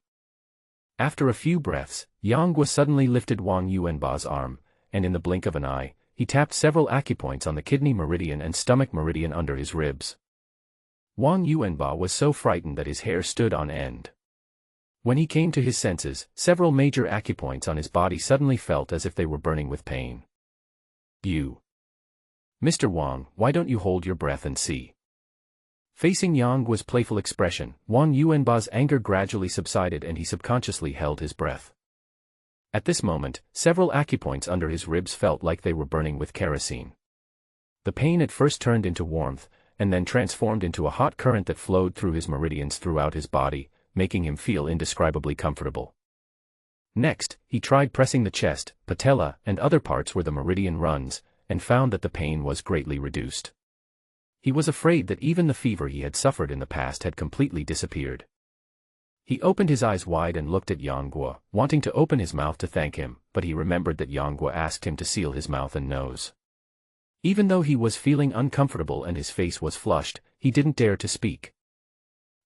After a few breaths, Yang Guo suddenly lifted Wang Yuanba's arm, and in the blink of an eye, he tapped several acupoints on the kidney meridian and stomach meridian under his ribs. Wang Yuanba was so frightened that his hair stood on end. When he came to his senses, several major acupoints on his body suddenly felt as if they were burning with pain. Mr. Wang, why don't you hold your breath and see? Facing Yang Guo's playful expression, Wang Yuanba's anger gradually subsided and he subconsciously held his breath. At this moment, several acupoints under his ribs felt like they were burning with kerosene. The pain at first turned into warmth, and then transformed into a hot current that flowed through his meridians throughout his body, making him feel indescribably comfortable. Next, he tried pressing the chest, patella, and other parts where the meridian runs, and found that the pain was greatly reduced. He was afraid that even the fever he had suffered in the past had completely disappeared. He opened his eyes wide and looked at Yang Guo, wanting to open his mouth to thank him, but he remembered that Yang Guo asked him to seal his mouth and nose. Even though he was feeling uncomfortable and his face was flushed, he didn't dare to speak.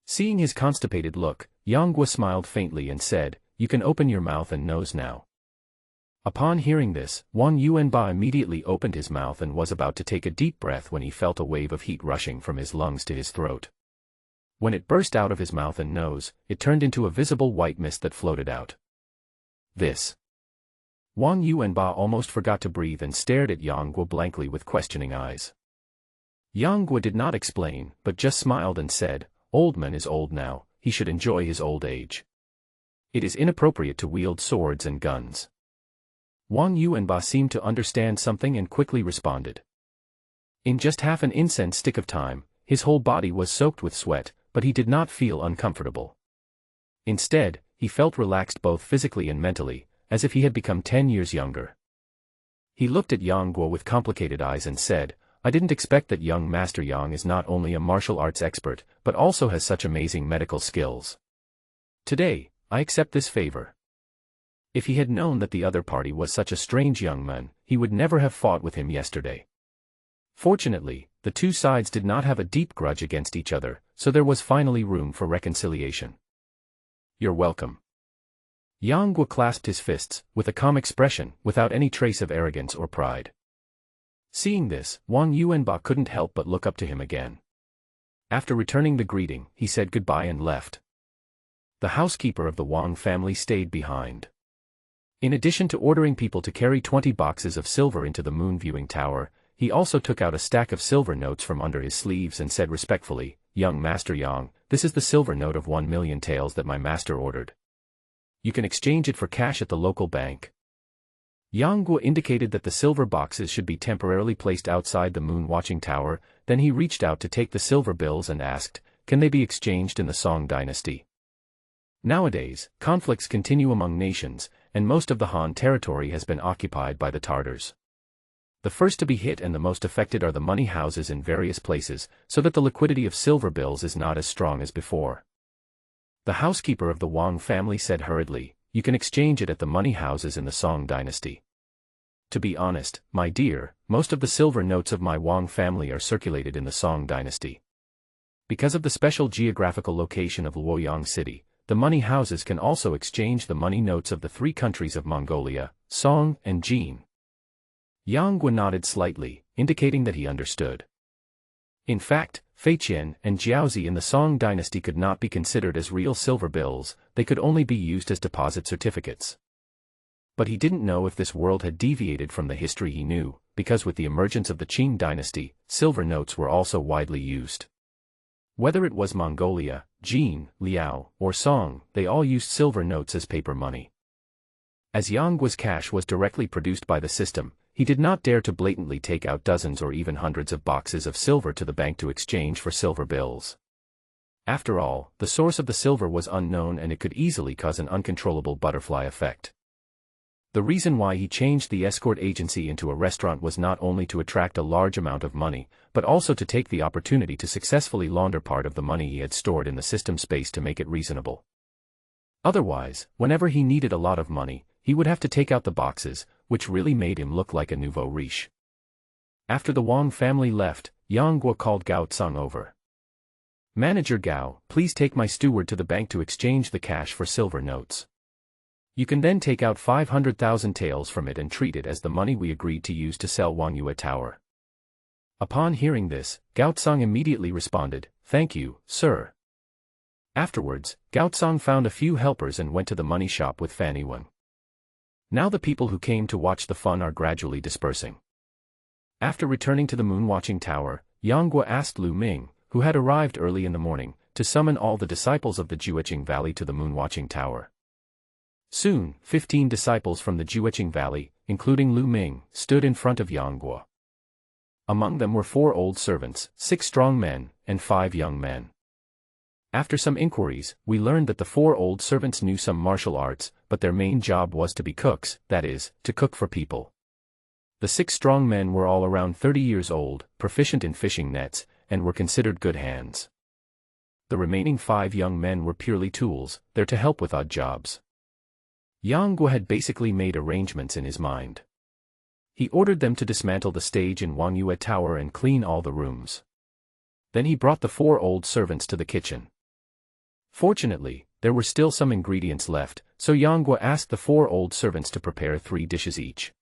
Seeing his constipated look, Yang Guo smiled faintly and said, you can open your mouth and nose now. Upon hearing this, Wang Yuanba immediately opened his mouth and was about to take a deep breath when he felt a wave of heat rushing from his lungs to his throat. When it burst out of his mouth and nose, it turned into a visible white mist that floated out. Wang Yuanba almost forgot to breathe and stared at Yang Guo blankly with questioning eyes. Yang Guo did not explain, but just smiled and said, old man is old now, he should enjoy his old age. It is inappropriate to wield swords and guns. Wang Yuanba seemed to understand something and quickly responded. In just half an incense stick of time, his whole body was soaked with sweat, but he did not feel uncomfortable. Instead, he felt relaxed both physically and mentally, as if he had become 10 years younger. He looked at Yang Guo with complicated eyes and said, I didn't expect that young Master Yang is not only a martial arts expert, but also has such amazing medical skills. Today, I accept this favor. If he had known that the other party was such a strange young man, he would never have fought with him yesterday. Fortunately, the two sides did not have a deep grudge against each other, so there was finally room for reconciliation. You're welcome. Yang Guo clasped his fists, with a calm expression, without any trace of arrogance or pride. Seeing this, Wang Yuanba couldn't help but look up to him again. After returning the greeting, he said goodbye and left. The housekeeper of the Wang family stayed behind. In addition to ordering people to carry 20 boxes of silver into the moon viewing tower, he also took out a stack of silver notes from under his sleeves and said respectfully, young Master Yang, this is the silver note of 1,000,000 taels that my master ordered. You can exchange it for cash at the local bank. Yang Guo indicated that the silver boxes should be temporarily placed outside the moon watching tower, then he reached out to take the silver bills and asked, can they be exchanged in the Song dynasty? Nowadays, conflicts continue among nations, and most of the Han territory has been occupied by the Tartars. The first to be hit and the most affected are the money houses in various places, so that the liquidity of silver bills is not as strong as before. The housekeeper of the Wang family said hurriedly, you can exchange it at the money houses in the Song dynasty. To be honest, my dear, most of the silver notes of my Wang family are circulated in the Song dynasty. Because of the special geographical location of Luoyang City, the money houses can also exchange the money notes of the three countries of Mongolia, Song and Jin. Yang Guo nodded slightly, indicating that he understood. In fact, Feiqian and Jiaozi in the Song dynasty could not be considered as real silver bills, they could only be used as deposit certificates. But he didn't know if this world had deviated from the history he knew, because with the emergence of the Qing dynasty, silver notes were also widely used. Whether it was Mongolia, Jin, Liao, or Song, they all used silver notes as paper money. As Yanggua's cash was directly produced by the system, he did not dare to blatantly take out dozens or even hundreds of boxes of silver to the bank to exchange for silver bills. After all, the source of the silver was unknown and it could easily cause an uncontrollable butterfly effect. The reason why he changed the escort agency into a restaurant was not only to attract a large amount of money, but also to take the opportunity to successfully launder part of the money he had stored in the system space to make it reasonable. Otherwise, whenever he needed a lot of money, he would have to take out the boxes, which really made him look like a nouveau riche. After the Wang family left, Yanggua called Gao Tsang over. "Manager Gao, please take my steward to the bank to exchange the cash for silver notes. You can then take out 500,000 taels from it and treat it as the money we agreed to use to sell Wangyue Tower." Upon hearing this, Gao Tsang immediately responded, "Thank you, sir." Afterwards, Gao Tsang found a few helpers and went to the money shop with Fanny Wang. Now the people who came to watch the fun are gradually dispersing. After returning to the moon-watching tower, Yanggua asked Lu Ming, who had arrived early in the morning, to summon all the disciples of the Jueqing Valley to the moon-watching tower. Soon, 15 disciples from the Jueqing Valley, including Lu Ming, stood in front of Yanggua. Among them were 4 old servants, 6 strong men, and 5 young men. After some inquiries, we learned that the 4 old servants knew some martial arts, but their main job was to be cooks, that is, to cook for people. The 6 strong men were all around 30 years old, proficient in fishing nets, and were considered good hands. The remaining 5 young men were purely tools, there to help with odd jobs. Yanggua had basically made arrangements in his mind. He ordered them to dismantle the stage in Wangyue Tower and clean all the rooms. Then he brought the 4 old servants to the kitchen. Fortunately, there were still some ingredients left, so Yanggua asked the 4 old servants to prepare 3 dishes each.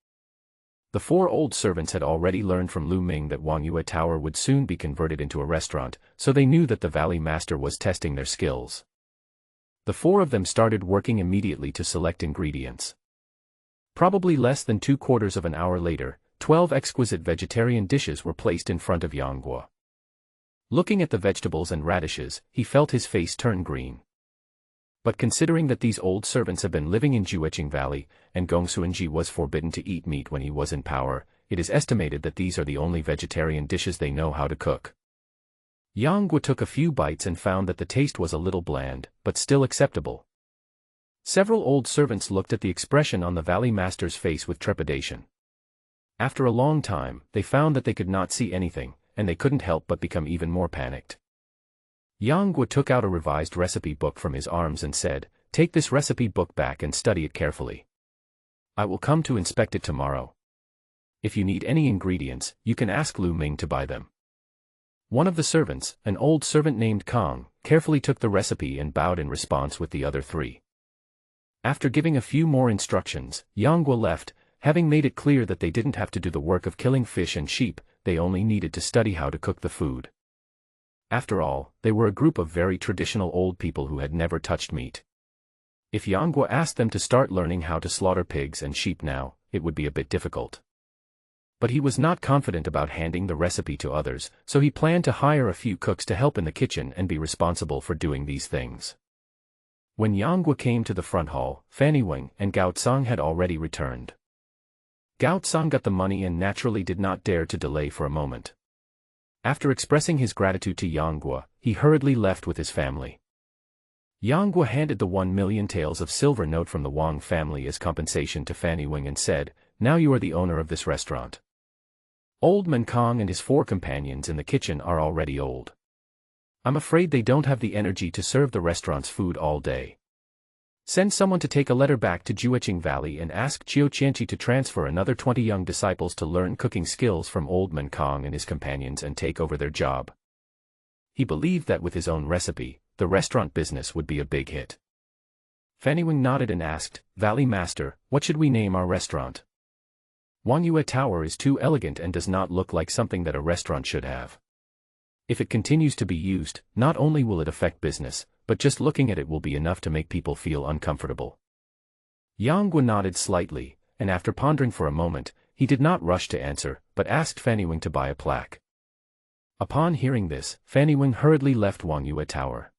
The 4 old servants had already learned from Lu Ming that Wangyue Tower would soon be converted into a restaurant, so they knew that the Valley Master was testing their skills. The 4 of them started working immediately to select ingredients. Probably less than 2/4 of an hour later, 12 exquisite vegetarian dishes were placed in front of Yanggua. Looking at the vegetables and radishes, he felt his face turn green. But considering that these old servants have been living in Jueqing Valley, and Gongsuanji was forbidden to eat meat when he was in power, it is estimated that these are the only vegetarian dishes they know how to cook. Yanggua took a few bites and found that the taste was a little bland, but still acceptable. Several old servants looked at the expression on the Valley Master's face with trepidation. After a long time, they found that they could not see anything, and they couldn't help but become even more panicked. Yanggua took out a revised recipe book from his arms and said, "Take this recipe book back and study it carefully. I will come to inspect it tomorrow. If you need any ingredients, you can ask Lu Ming to buy them." One of the servants, an old servant named Kong, carefully took the recipe and bowed in response with the other 3. After giving a few more instructions, Yanggua left, having made it clear that they didn't have to do the work of killing fish and sheep, they only needed to study how to cook the food. After all, they were a group of very traditional old people who had never touched meat. If Yanggua asked them to start learning how to slaughter pigs and sheep now, it would be a bit difficult. But he was not confident about handing the recipe to others, so he planned to hire a few cooks to help in the kitchen and be responsible for doing these things. When Yanggua came to the front hall, Fanny Wang and Gao Tsang had already returned. Gao Tsang got the money and naturally did not dare to delay for a moment. After expressing his gratitude to Yanggua, he hurriedly left with his family. Yanggua handed the 1 million taels of silver note from the Wang family as compensation to Fanny Wang and said, "Now you are the owner of this restaurant." Old Man Kong and his 4 companions in the kitchen are already old. I'm afraid they don't have the energy to serve the restaurant's food all day. Send someone to take a letter back to Jueqing Valley and ask Chiu Qianqi to transfer another 20 young disciples to learn cooking skills from Old Man Kong and his companions and take over their job. He believed that with his own recipe, the restaurant business would be a big hit. Fanny Wang nodded and asked, "Valley Master, what should we name our restaurant?" Wangyue Tower is too elegant and does not look like something that a restaurant should have. If it continues to be used, not only will it affect business, but just looking at it will be enough to make people feel uncomfortable. Yang Guo nodded slightly, and after pondering for a moment, he did not rush to answer, but asked Fanny Wing to buy a plaque. Upon hearing this, Fanny Wing hurriedly left Wang Yue Tower.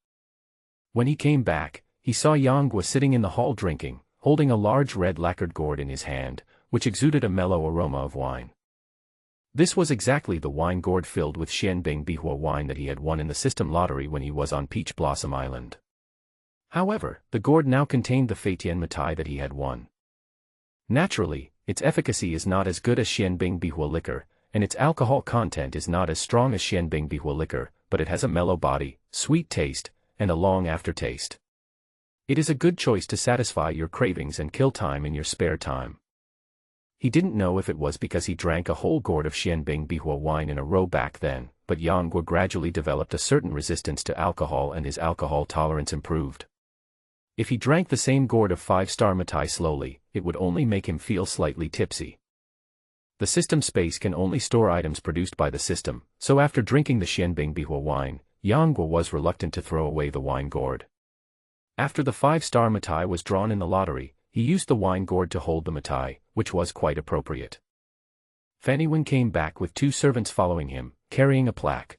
When he came back, he saw Yang Guo sitting in the hall drinking, holding a large red lacquered gourd in his hand, which exuded a mellow aroma of wine. This was exactly the wine gourd filled with Xianbing Bihua wine that he had won in the system lottery when he was on Peach Blossom Island. However, the gourd now contained the Feitian Mitai that he had won. Naturally, its efficacy is not as good as Xianbing Bihua liquor, and its alcohol content is not as strong as Xianbing Bihua liquor, but it has a mellow body, sweet taste, and a long aftertaste. It is a good choice to satisfy your cravings and kill time in your spare time. He didn't know if it was because he drank a whole gourd of Xianbing Bihua wine in a row back then, but Yang Guo gradually developed a certain resistance to alcohol and his alcohol tolerance improved. If he drank the same gourd of 5-star Mitai slowly, it would only make him feel slightly tipsy. The system space can only store items produced by the system, so after drinking the Xianbing Bihua wine, Yang Guo was reluctant to throw away the wine gourd. After the 5-star Mitai was drawn in the lottery, he used the wine gourd to hold the Mitai, which was quite appropriate. Fanny Wing came back with 2 servants following him, carrying a plaque.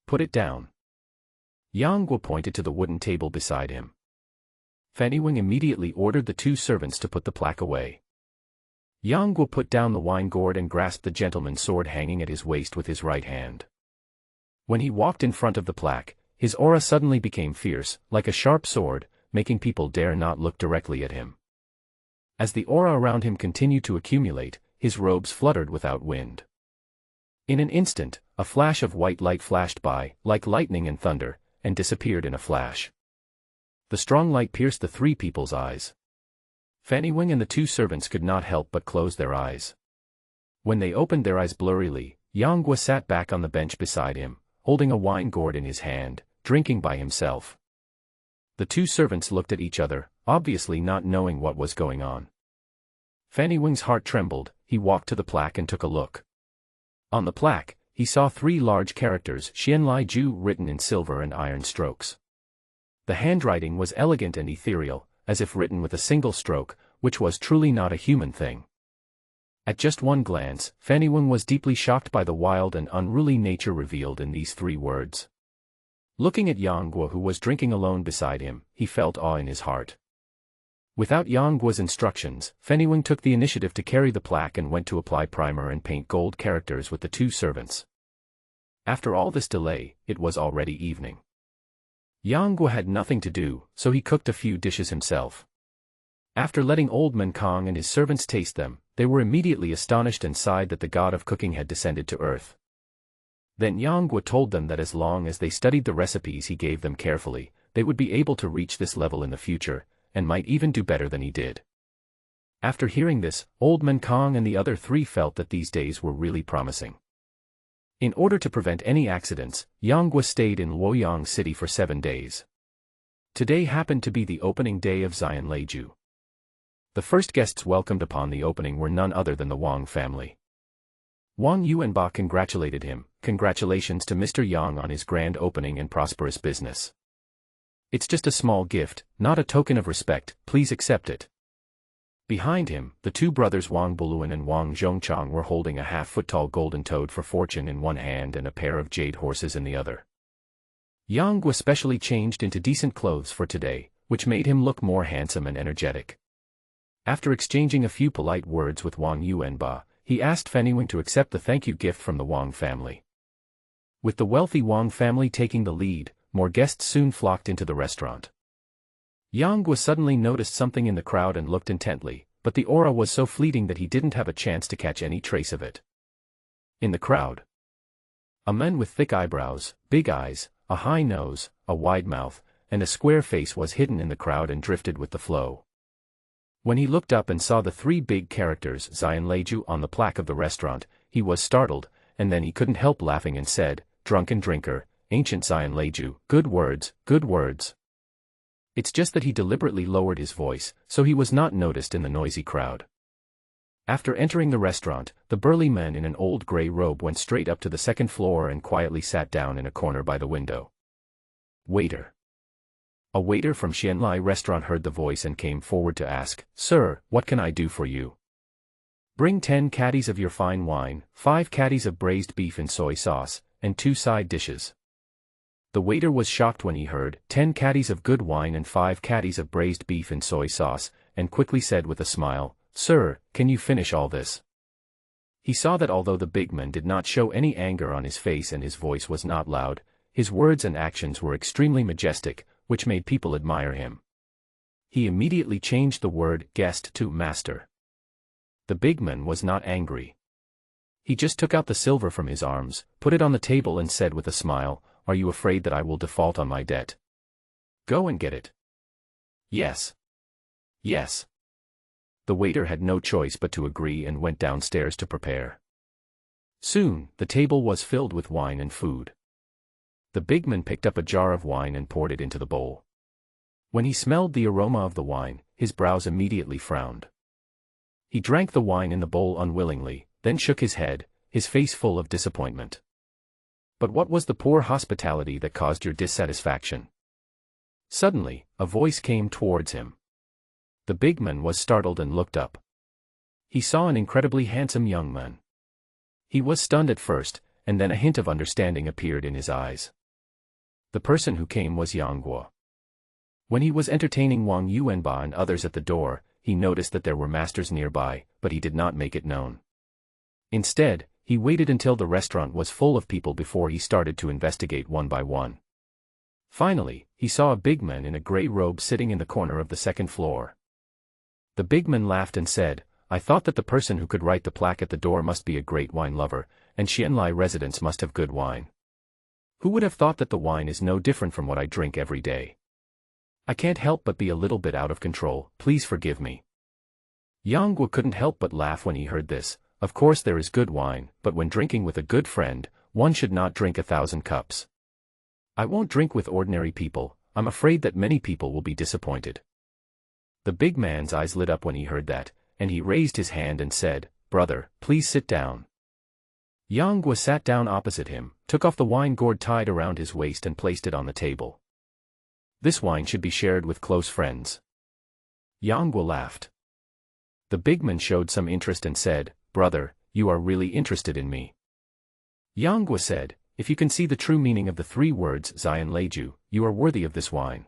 "Put it down." Yang Guo pointed to the wooden table beside him. Fanny Wing immediately ordered the 2 servants to put the plaque away. Yang Guo put down the wine gourd and grasped the gentleman's sword hanging at his waist with his right hand. When he walked in front of the plaque, his aura suddenly became fierce, like a sharp sword, making people dare not look directly at him. As the aura around him continued to accumulate, his robes fluttered without wind. In an instant, a flash of white light flashed by, like lightning and thunder, and disappeared in a flash. The strong light pierced the 3 people's eyes. Fanny Wing and the 2 servants could not help but close their eyes. When they opened their eyes blurrily, Yang Guo sat back on the bench beside him, holding a wine gourd in his hand, drinking by himself. The 2 servants looked at each other, obviously not knowing what was going on. Fanny Wing's heart trembled. He walked to the plaque and took a look. On the plaque, he saw 3 large characters Xian Lai Ju written in silver and iron strokes. The handwriting was elegant and ethereal, as if written with a single stroke, which was truly not a human thing. At just one glance, Fanny Wing was deeply shocked by the wild and unruly nature revealed in these 3 words. Looking at Yang Guo, who was drinking alone beside him, he felt awe in his heart. Without Yang Guo's instructions, Fanny Wing took the initiative to carry the plaque and went to apply primer and paint gold characters with the 2 servants. After all this delay, it was already evening. Yang Guo had nothing to do, so he cooked a few dishes himself. After letting old Man Kong and his servants taste them, they were immediately astonished and sighed that the god of cooking had descended to earth. Then Yang Guo told them that as long as they studied the recipes he gave them carefully, they would be able to reach this level in the future, and might even do better than he did. After hearing this, old Man Kong and the other 3 felt that these days were really promising. In order to prevent any accidents, Yang Guo stayed in Luoyang City for 7 days. Today happened to be the opening day of Xian Leiju. The first guests welcomed upon the opening were none other than the Wang family. Wang Yuanba congratulated him. "Congratulations to Mr. Yang on his grand opening and prosperous business. It's just a small gift, not a token of respect, please accept it." Behind him, the 2 brothers Wang Buluan and Wang Zhongchang were holding a half-foot-tall golden toad for fortune in one hand and a pair of jade horses in the other. Yang Guo specially changed into decent clothes for today, which made him look more handsome and energetic. After exchanging a few polite words with Wang Yuanba, he asked Fanny Wing to accept the thank-you gift from the Wang family. With the wealthy Wang family taking the lead, more guests soon flocked into the restaurant. Yang Guo suddenly noticed something in the crowd and looked intently, but the aura was so fleeting that he didn't have a chance to catch any trace of it. In the crowd, a man with thick eyebrows, big eyes, a high nose, a wide mouth, and a square face was hidden in the crowd and drifted with the flow. When he looked up and saw the 3 big characters Xian Leiju on the plaque of the restaurant, he was startled, and then he couldn't help laughing and said, "Drunken drinker, ancient Xian Leiju, good words, good words." It's just that he deliberately lowered his voice, so he was not noticed in the noisy crowd. After entering the restaurant, the burly man in an old gray robe went straight up to the 2nd floor and quietly sat down in a corner by the window. "Waiter." A waiter from Xianlai restaurant heard the voice and came forward to ask, "Sir, what can I do for you?" "Bring 10 caddies of your fine wine, 5 caddies of braised beef in soy sauce, and 2 side dishes." The waiter was shocked when he heard 10 caddies of good wine and 5 caddies of braised beef in soy sauce, and quickly said with a smile, "Sir, can you finish all this?" He saw that although the big man did not show any anger on his face and his voice was not loud, his words and actions were extremely majestic, which made people admire him. He immediately changed the word guest to master. The big man was not angry. He just took out the silver from his arms, put it on the table and said with a smile, "Are you afraid that I will default on my debt? Go and get it." "Yes. Yes." The waiter had no choice but to agree and went downstairs to prepare. Soon, the table was filled with wine and food. The big man picked up a jar of wine and poured it into the bowl. When he smelled the aroma of the wine, his brows immediately frowned. He drank the wine in the bowl unwillingly, then shook his head, his face full of disappointment. "But what was the poor hospitality that caused your dissatisfaction?" Suddenly, a voice came towards him. The big man was startled and looked up. He saw an incredibly handsome young man. He was stunned at first, and then a hint of understanding appeared in his eyes. The person who came was Yang Guo. When he was entertaining Wang Yuanba and others at the door, he noticed that there were masters nearby, but he did not make it known. Instead, he waited until the restaurant was full of people before he started to investigate one by one. Finally, he saw a big man in a gray robe sitting in the corner of the second floor. The big man laughed and said, "I thought that the person who could write the plaque at the door must be a great wine lover, and Xianlai residents must have good wine. Who would have thought that the wine is no different from what I drink every day? I can't help but be a little bit out of control, please forgive me." Yang Guo couldn't help but laugh when he heard this. Of course there is good wine, but when drinking with a good friend, one should not drink 1,000 cups. "I won't drink with ordinary people, I'm afraid that many people will be disappointed." The big man's eyes lit up when he heard that, and he raised his hand and said, "Brother, please sit down." Yang Guo sat down opposite him, took off the wine gourd tied around his waist and placed it on the table. "This wine should be shared with close friends." Yang Guo laughed. The big man showed some interest and said, "Brother, you are really interested in me." Yang Guo said, "If you can see the true meaning of the 3 words Zion Leiju, you are worthy of this wine."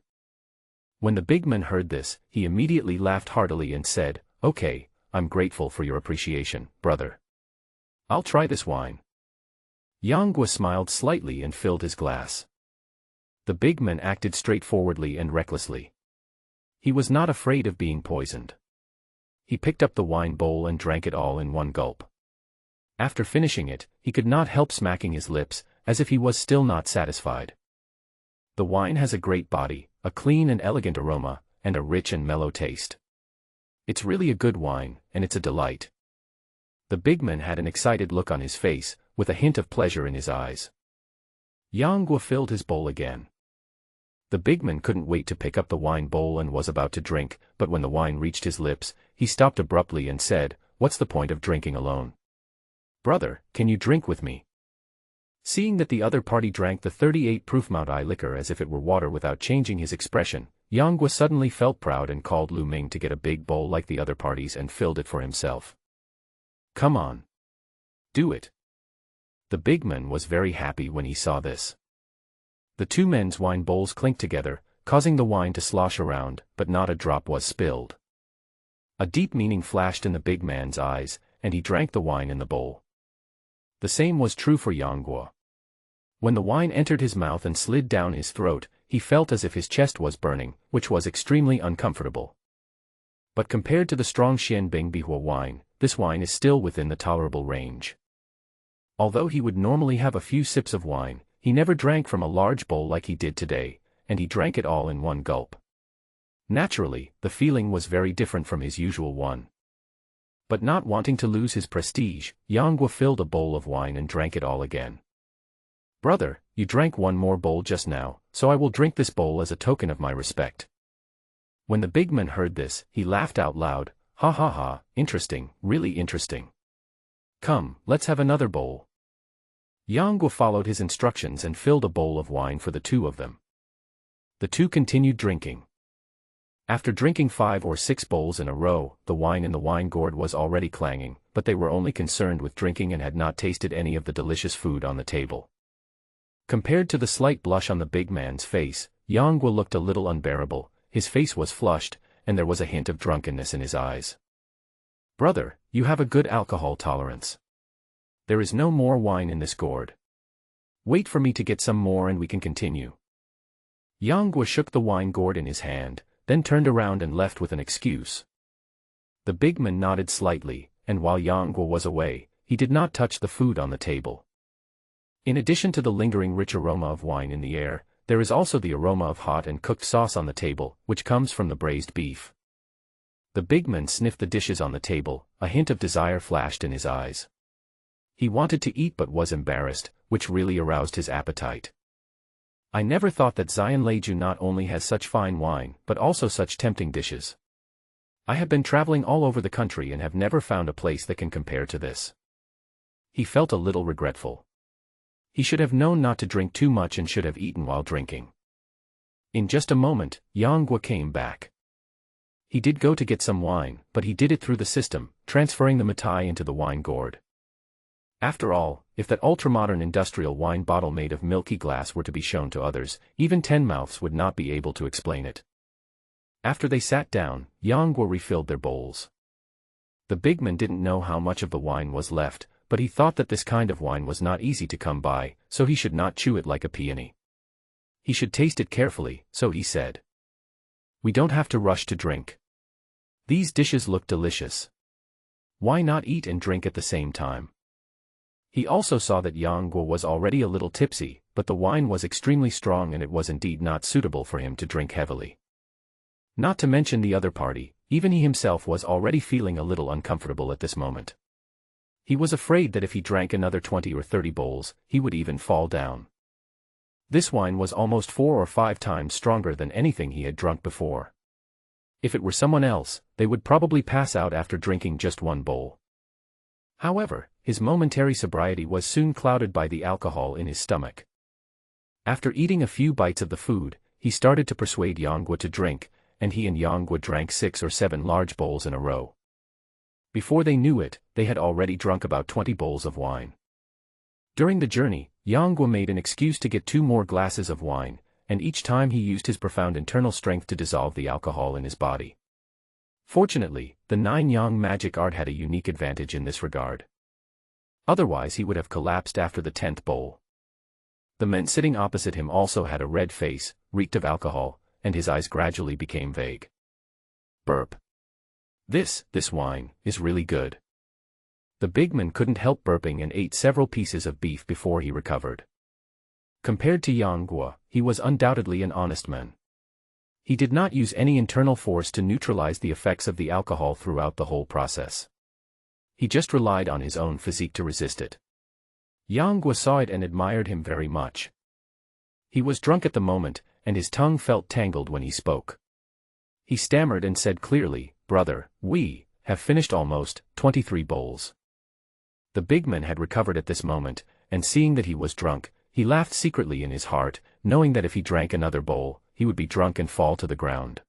When the big man heard this, he immediately laughed heartily and said, "Okay, I'm grateful for your appreciation, brother. I'll try this wine." Yang Guo smiled slightly and filled his glass. The big man acted straightforwardly and recklessly. He was not afraid of being poisoned. He picked up the wine bowl and drank it all in one gulp. After finishing it, he could not help smacking his lips, as if he was still not satisfied. The wine has a great body, a clean and elegant aroma, and a rich and mellow taste. It's really a good wine, and it's a delight. The big man had an excited look on his face, with a hint of pleasure in his eyes. Yang Guo filled his bowl again. The big man couldn't wait to pick up the wine bowl and was about to drink, but when the wine reached his lips, he stopped abruptly and said, "What's the point of drinking alone? Brother, can you drink with me?" Seeing that the other party drank the 38-proof Mount I liquor as if it were water without changing his expression, Yang Guo suddenly felt proud and called Lu Ming to get a big bowl like the other parties and filled it for himself. "Come on. Do it." The big man was very happy when he saw this. The 2 men's wine bowls clinked together, causing the wine to slosh around, but not a drop was spilled. A deep meaning flashed in the big man's eyes, and he drank the wine in the bowl. The same was true for Yang Guo. When the wine entered his mouth and slid down his throat, he felt as if his chest was burning, which was extremely uncomfortable. But compared to the strong Xianbing Bihua wine, this wine is still within the tolerable range. Although he would normally have a few sips of wine, he never drank from a large bowl like he did today, and he drank it all in one gulp. Naturally, the feeling was very different from his usual one. But not wanting to lose his prestige, Yang Guo filled a bowl of wine and drank it all again. "Brother, you drank one more bowl just now, so I will drink this bowl as a token of my respect." When the big man heard this, he laughed out loud, "Ha ha ha, interesting, really interesting. Come, let's have another bowl." Yang Guo followed his instructions and filled a bowl of wine for the 2 of them. The two continued drinking. After drinking 5 or 6 bowls in a row, the wine in the wine gourd was already clanging, but they were only concerned with drinking and had not tasted any of the delicious food on the table. Compared to the slight blush on the big man's face, Yanguo looked a little unbearable. His face was flushed, and there was a hint of drunkenness in his eyes. "Brother, you have a good alcohol tolerance. There is no more wine in this gourd. Wait for me to get some more and we can continue." Yanguo shook the wine gourd in his hand, then turned around and left with an excuse. The big man nodded slightly, and while Yanguo was away, he did not touch the food on the table. In addition to the lingering rich aroma of wine in the air, there is also the aroma of hot and cooked sauce on the table, which comes from the braised beef. The big man sniffed the dishes on the table, a hint of desire flashed in his eyes. He wanted to eat but was embarrassed, which really aroused his appetite. "I never thought that Xian Leiju not only has such fine wine, but also such tempting dishes. I have been traveling all over the country and have never found a place that can compare to this." He felt a little regretful. He should have known not to drink too much and should have eaten while drinking. In just a moment, Yanguo came back. He did go to get some wine, but he did it through the system, transferring the mitai into the wine gourd. After all, if that ultramodern industrial wine bottle made of milky glass were to be shown to others, even 10 mouths would not be able to explain it. After they sat down, Yanguo refilled their bowls. The big man didn't know how much of the wine was left, but he thought that this kind of wine was not easy to come by, so he should not chew it like a peony. He should taste it carefully, so he said. "We don't have to rush to drink. These dishes look delicious. Why not eat and drink at the same time?" He also saw that Yanguo was already a little tipsy, but the wine was extremely strong and it was indeed not suitable for him to drink heavily. Not to mention the other party, even he himself was already feeling a little uncomfortable at this moment. He was afraid that if he drank another 20 or 30 bowls, he would even fall down. This wine was almost 4 or 5 times stronger than anything he had drunk before. If it were someone else, they would probably pass out after drinking just 1 bowl. However, his momentary sobriety was soon clouded by the alcohol in his stomach. After eating a few bites of the food, he started to persuade Yanguo to drink, and he and Yanguo drank 6 or 7 large bowls in a row. Before they knew it, they had already drunk about 20 bowls of wine. During the journey, Yanguo made an excuse to get 2 more glasses of wine, and each time he used his profound internal strength to dissolve the alcohol in his body. Fortunately, the 9-yang magic art had a unique advantage in this regard. Otherwise he would have collapsed after the 10th bowl. The man sitting opposite him also had a red face, reeked of alcohol, and his eyes gradually became vague. Burp. This wine, is really good." The big man couldn't help burping and ate several pieces of beef before he recovered. Compared to Yanguo, he was undoubtedly an honest man. He did not use any internal force to neutralize the effects of the alcohol throughout the whole process. He just relied on his own physique to resist it. Yanguo saw it and admired him very much. He was drunk at the moment, and his tongue felt tangled when he spoke. He stammered and said clearly, "Brother, we have finished almost 23 bowls." The big man had recovered at this moment, and seeing that he was drunk, he laughed secretly in his heart, knowing that if he drank another bowl, he would be drunk and fall to the ground.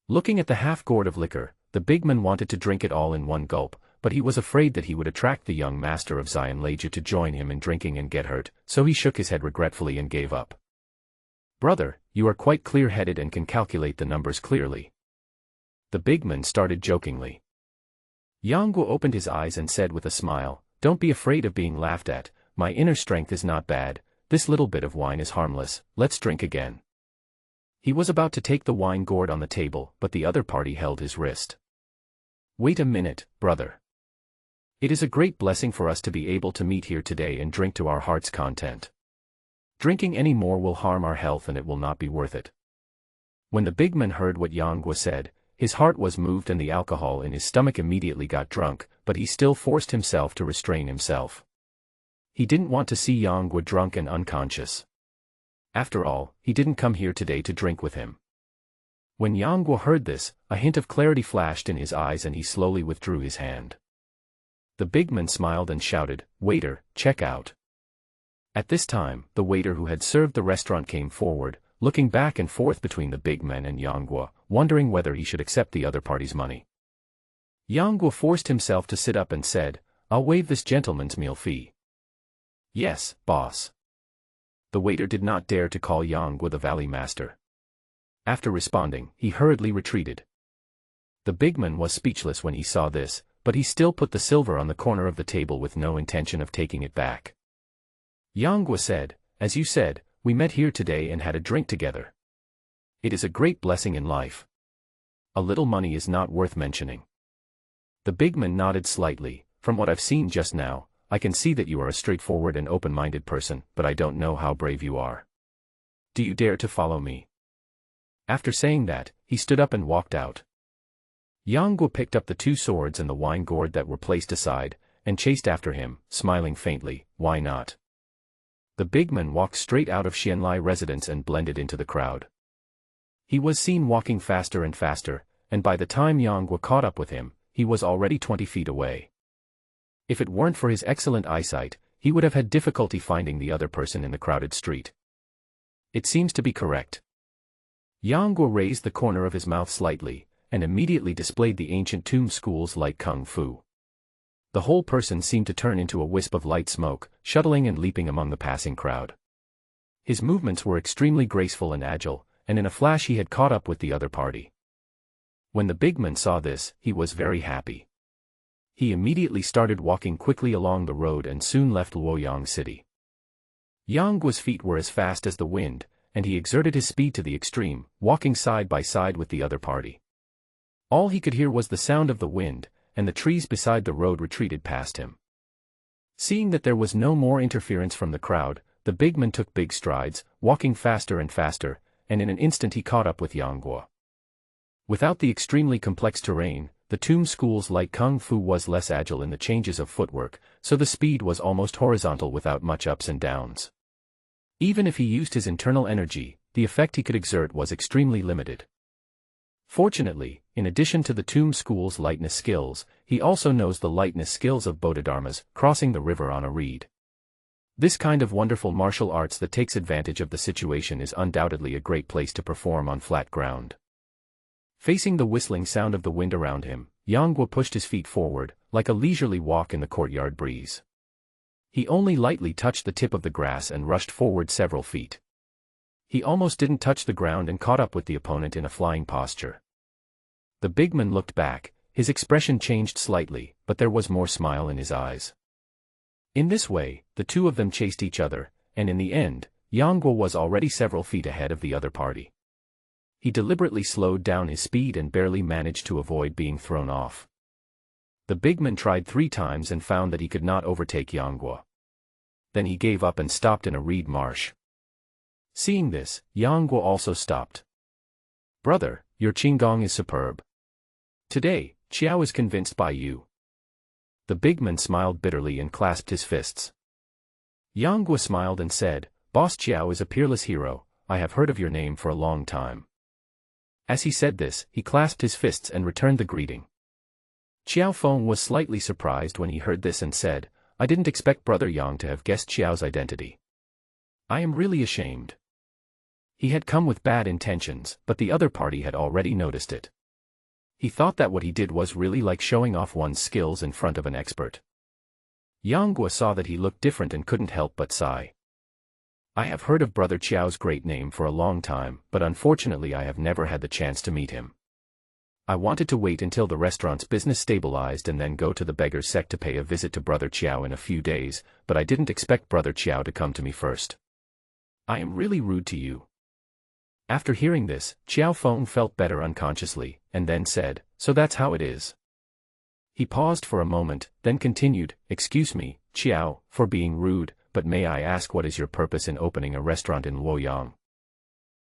Looking at the half-gourd of liquor, the big man wanted to drink it all in one gulp, but he was afraid that he would attract the young master of Xian Leiju to join him in drinking and get hurt, so he shook his head regretfully and gave up. "Brother, you are quite clear-headed and can calculate the numbers clearly." The big man started jokingly. Yanguo opened his eyes and said with a smile, "Don't be afraid of being laughed at, my inner strength is not bad, this little bit of wine is harmless, let's drink again." He was about to take the wine gourd on the table, but the other party held his wrist. "Wait a minute, brother. It is a great blessing for us to be able to meet here today and drink to our heart's content. Drinking any more will harm our health and it will not be worth it." When the big man heard what Yanguo said, his heart was moved and the alcohol in his stomach immediately got drunk, but he still forced himself to restrain himself. He didn't want to see Yanguo drunk and unconscious. After all, he didn't come here today to drink with him. When Yanguo heard this, a hint of clarity flashed in his eyes and he slowly withdrew his hand. The big man smiled and shouted, "Waiter, check out." At this time, the waiter who had served the restaurant came forward, looking back and forth between the big man and Yang Guo, wondering whether he should accept the other party's money. Yang Guo forced himself to sit up and said, "I'll waive this gentleman's meal fee." "Yes, boss." The waiter did not dare to call Yang Guo the valley master. After responding, he hurriedly retreated. The big man was speechless when he saw this, but he still put the silver on the corner of the table with no intention of taking it back. Yang Guo said, "As you said, we met here today and had a drink together. It is a great blessing in life. A little money is not worth mentioning." The big man nodded slightly. "From what I've seen just now, I can see that you are a straightforward and open-minded person, but I don't know how brave you are. Do you dare to follow me?" After saying that, he stood up and walked out. Yang Guo picked up the 2 swords and the wine gourd that were placed aside, and chased after him, smiling faintly. Why not? The big man walked straight out of Xianlai residence and blended into the crowd. He was seen walking faster and faster, and by the time Yang Guo caught up with him, he was already 20 feet away. If it weren't for his excellent eyesight, he would have had difficulty finding the other person in the crowded street. "It seems to be correct." Yang Guo raised the corner of his mouth slightly, and immediately displayed the ancient tomb schools like Kung Fu. The whole person seemed to turn into a wisp of light smoke, shuttling and leaping among the passing crowd. His movements were extremely graceful and agile, and in a flash he had caught up with the other party. When the big man saw this, he was very happy. He immediately started walking quickly along the road and soon left Luoyang City. Yang Guo's feet were as fast as the wind, and he exerted his speed to the extreme, walking side by side with the other party. All he could hear was the sound of the wind, and the trees beside the road retreated past him. Seeing that there was no more interference from the crowd, the big man took big strides, walking faster and faster, and in an instant he caught up with Yang Guo. Without the extremely complex terrain, the tomb schools like Kung Fu was less agile in the changes of footwork, so the speed was almost horizontal without much ups and downs. Even if he used his internal energy, the effect he could exert was extremely limited. Fortunately, in addition to the tomb school's lightness skills, he also knows the lightness skills of Bodhidharmas, crossing the river on a reed. This kind of wonderful martial arts that takes advantage of the situation is undoubtedly a great place to perform on flat ground. Facing the whistling sound of the wind around him, Yang Guo pushed his feet forward, like a leisurely walk in the courtyard breeze. He only lightly touched the tip of the grass and rushed forward several feet. He almost didn't touch the ground and caught up with the opponent in a flying posture. The big man looked back, his expression changed slightly, but there was more smile in his eyes. In this way, the two of them chased each other, and in the end, Yang Guo was already several feet ahead of the other party. He deliberately slowed down his speed and barely managed to avoid being thrown off. The big man tried 3 times and found that he could not overtake Yang Guo. Then he gave up and stopped in a reed marsh. Seeing this, Yang Guo also stopped. "Brother, your qinggong is superb. Today, Qiao is convinced by you." The big man smiled bitterly and clasped his fists. Yang Guo smiled and said, "Boss Qiao is a peerless hero, I have heard of your name for a long time." As he said this, he clasped his fists and returned the greeting. Qiao Feng was slightly surprised when he heard this and said, "I didn't expect Brother Yang to have guessed Qiao's identity. I am really ashamed." He had come with bad intentions, but the other party had already noticed it. He thought that what he did was really like showing off one's skills in front of an expert. Yang Guo saw that he looked different and couldn't help but sigh. "I have heard of Brother Qiao's great name for a long time, but unfortunately I have never had the chance to meet him. I wanted to wait until the restaurant's business stabilized and then go to the beggar's sect to pay a visit to Brother Qiao in a few days, but I didn't expect Brother Qiao to come to me first. I am really rude to you." After hearing this, Qiao Feng felt better unconsciously, and then said, "So that's how it is." He paused for a moment, then continued, "Excuse me, Qiao, for being rude, but may I ask what is your purpose in opening a restaurant in Luoyang?"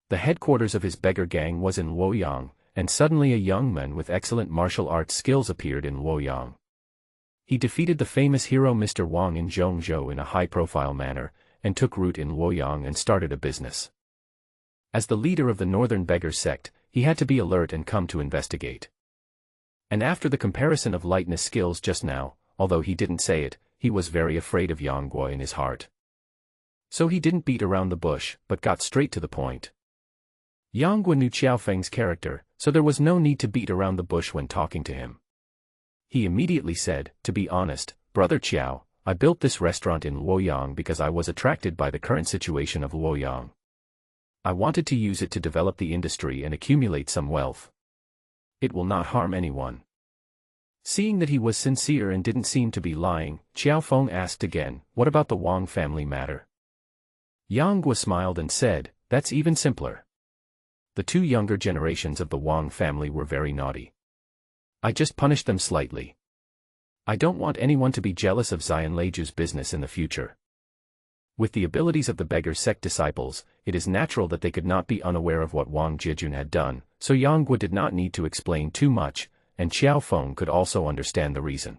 The headquarters of his beggar gang was in Luoyang, and suddenly a young man with excellent martial arts skills appeared in Luoyang. He defeated the famous hero Mr. Wang in Zhongzhou in a high-profile manner, and took root in Luoyang and started a business. As the leader of the northern beggar sect, he had to be alert and come to investigate. And after the comparison of lightness skills just now, although he didn't say it, he was very afraid of Yang Guo in his heart. So he didn't beat around the bush, but got straight to the point. Yang Guo knew Qiao Feng's character, so there was no need to beat around the bush when talking to him. He immediately said, "To be honest, Brother Qiao, I built this restaurant in Luoyang because I was attracted by the current situation of Luoyang. I wanted to use it to develop the industry and accumulate some wealth. It will not harm anyone." Seeing that he was sincere and didn't seem to be lying, Qiao Feng asked again, "What about the Wang family matter?" Yang Guo smiled and said, "That's even simpler. The two younger generations of the Wang family were very naughty. I just punished them slightly. I don't want anyone to be jealous of Xian Leiju's business in the future." With the abilities of the beggar sect disciples, it is natural that they could not be unaware of what Wang Jijun had done, so Yang Guo did not need to explain too much, and Qiao Feng could also understand the reason.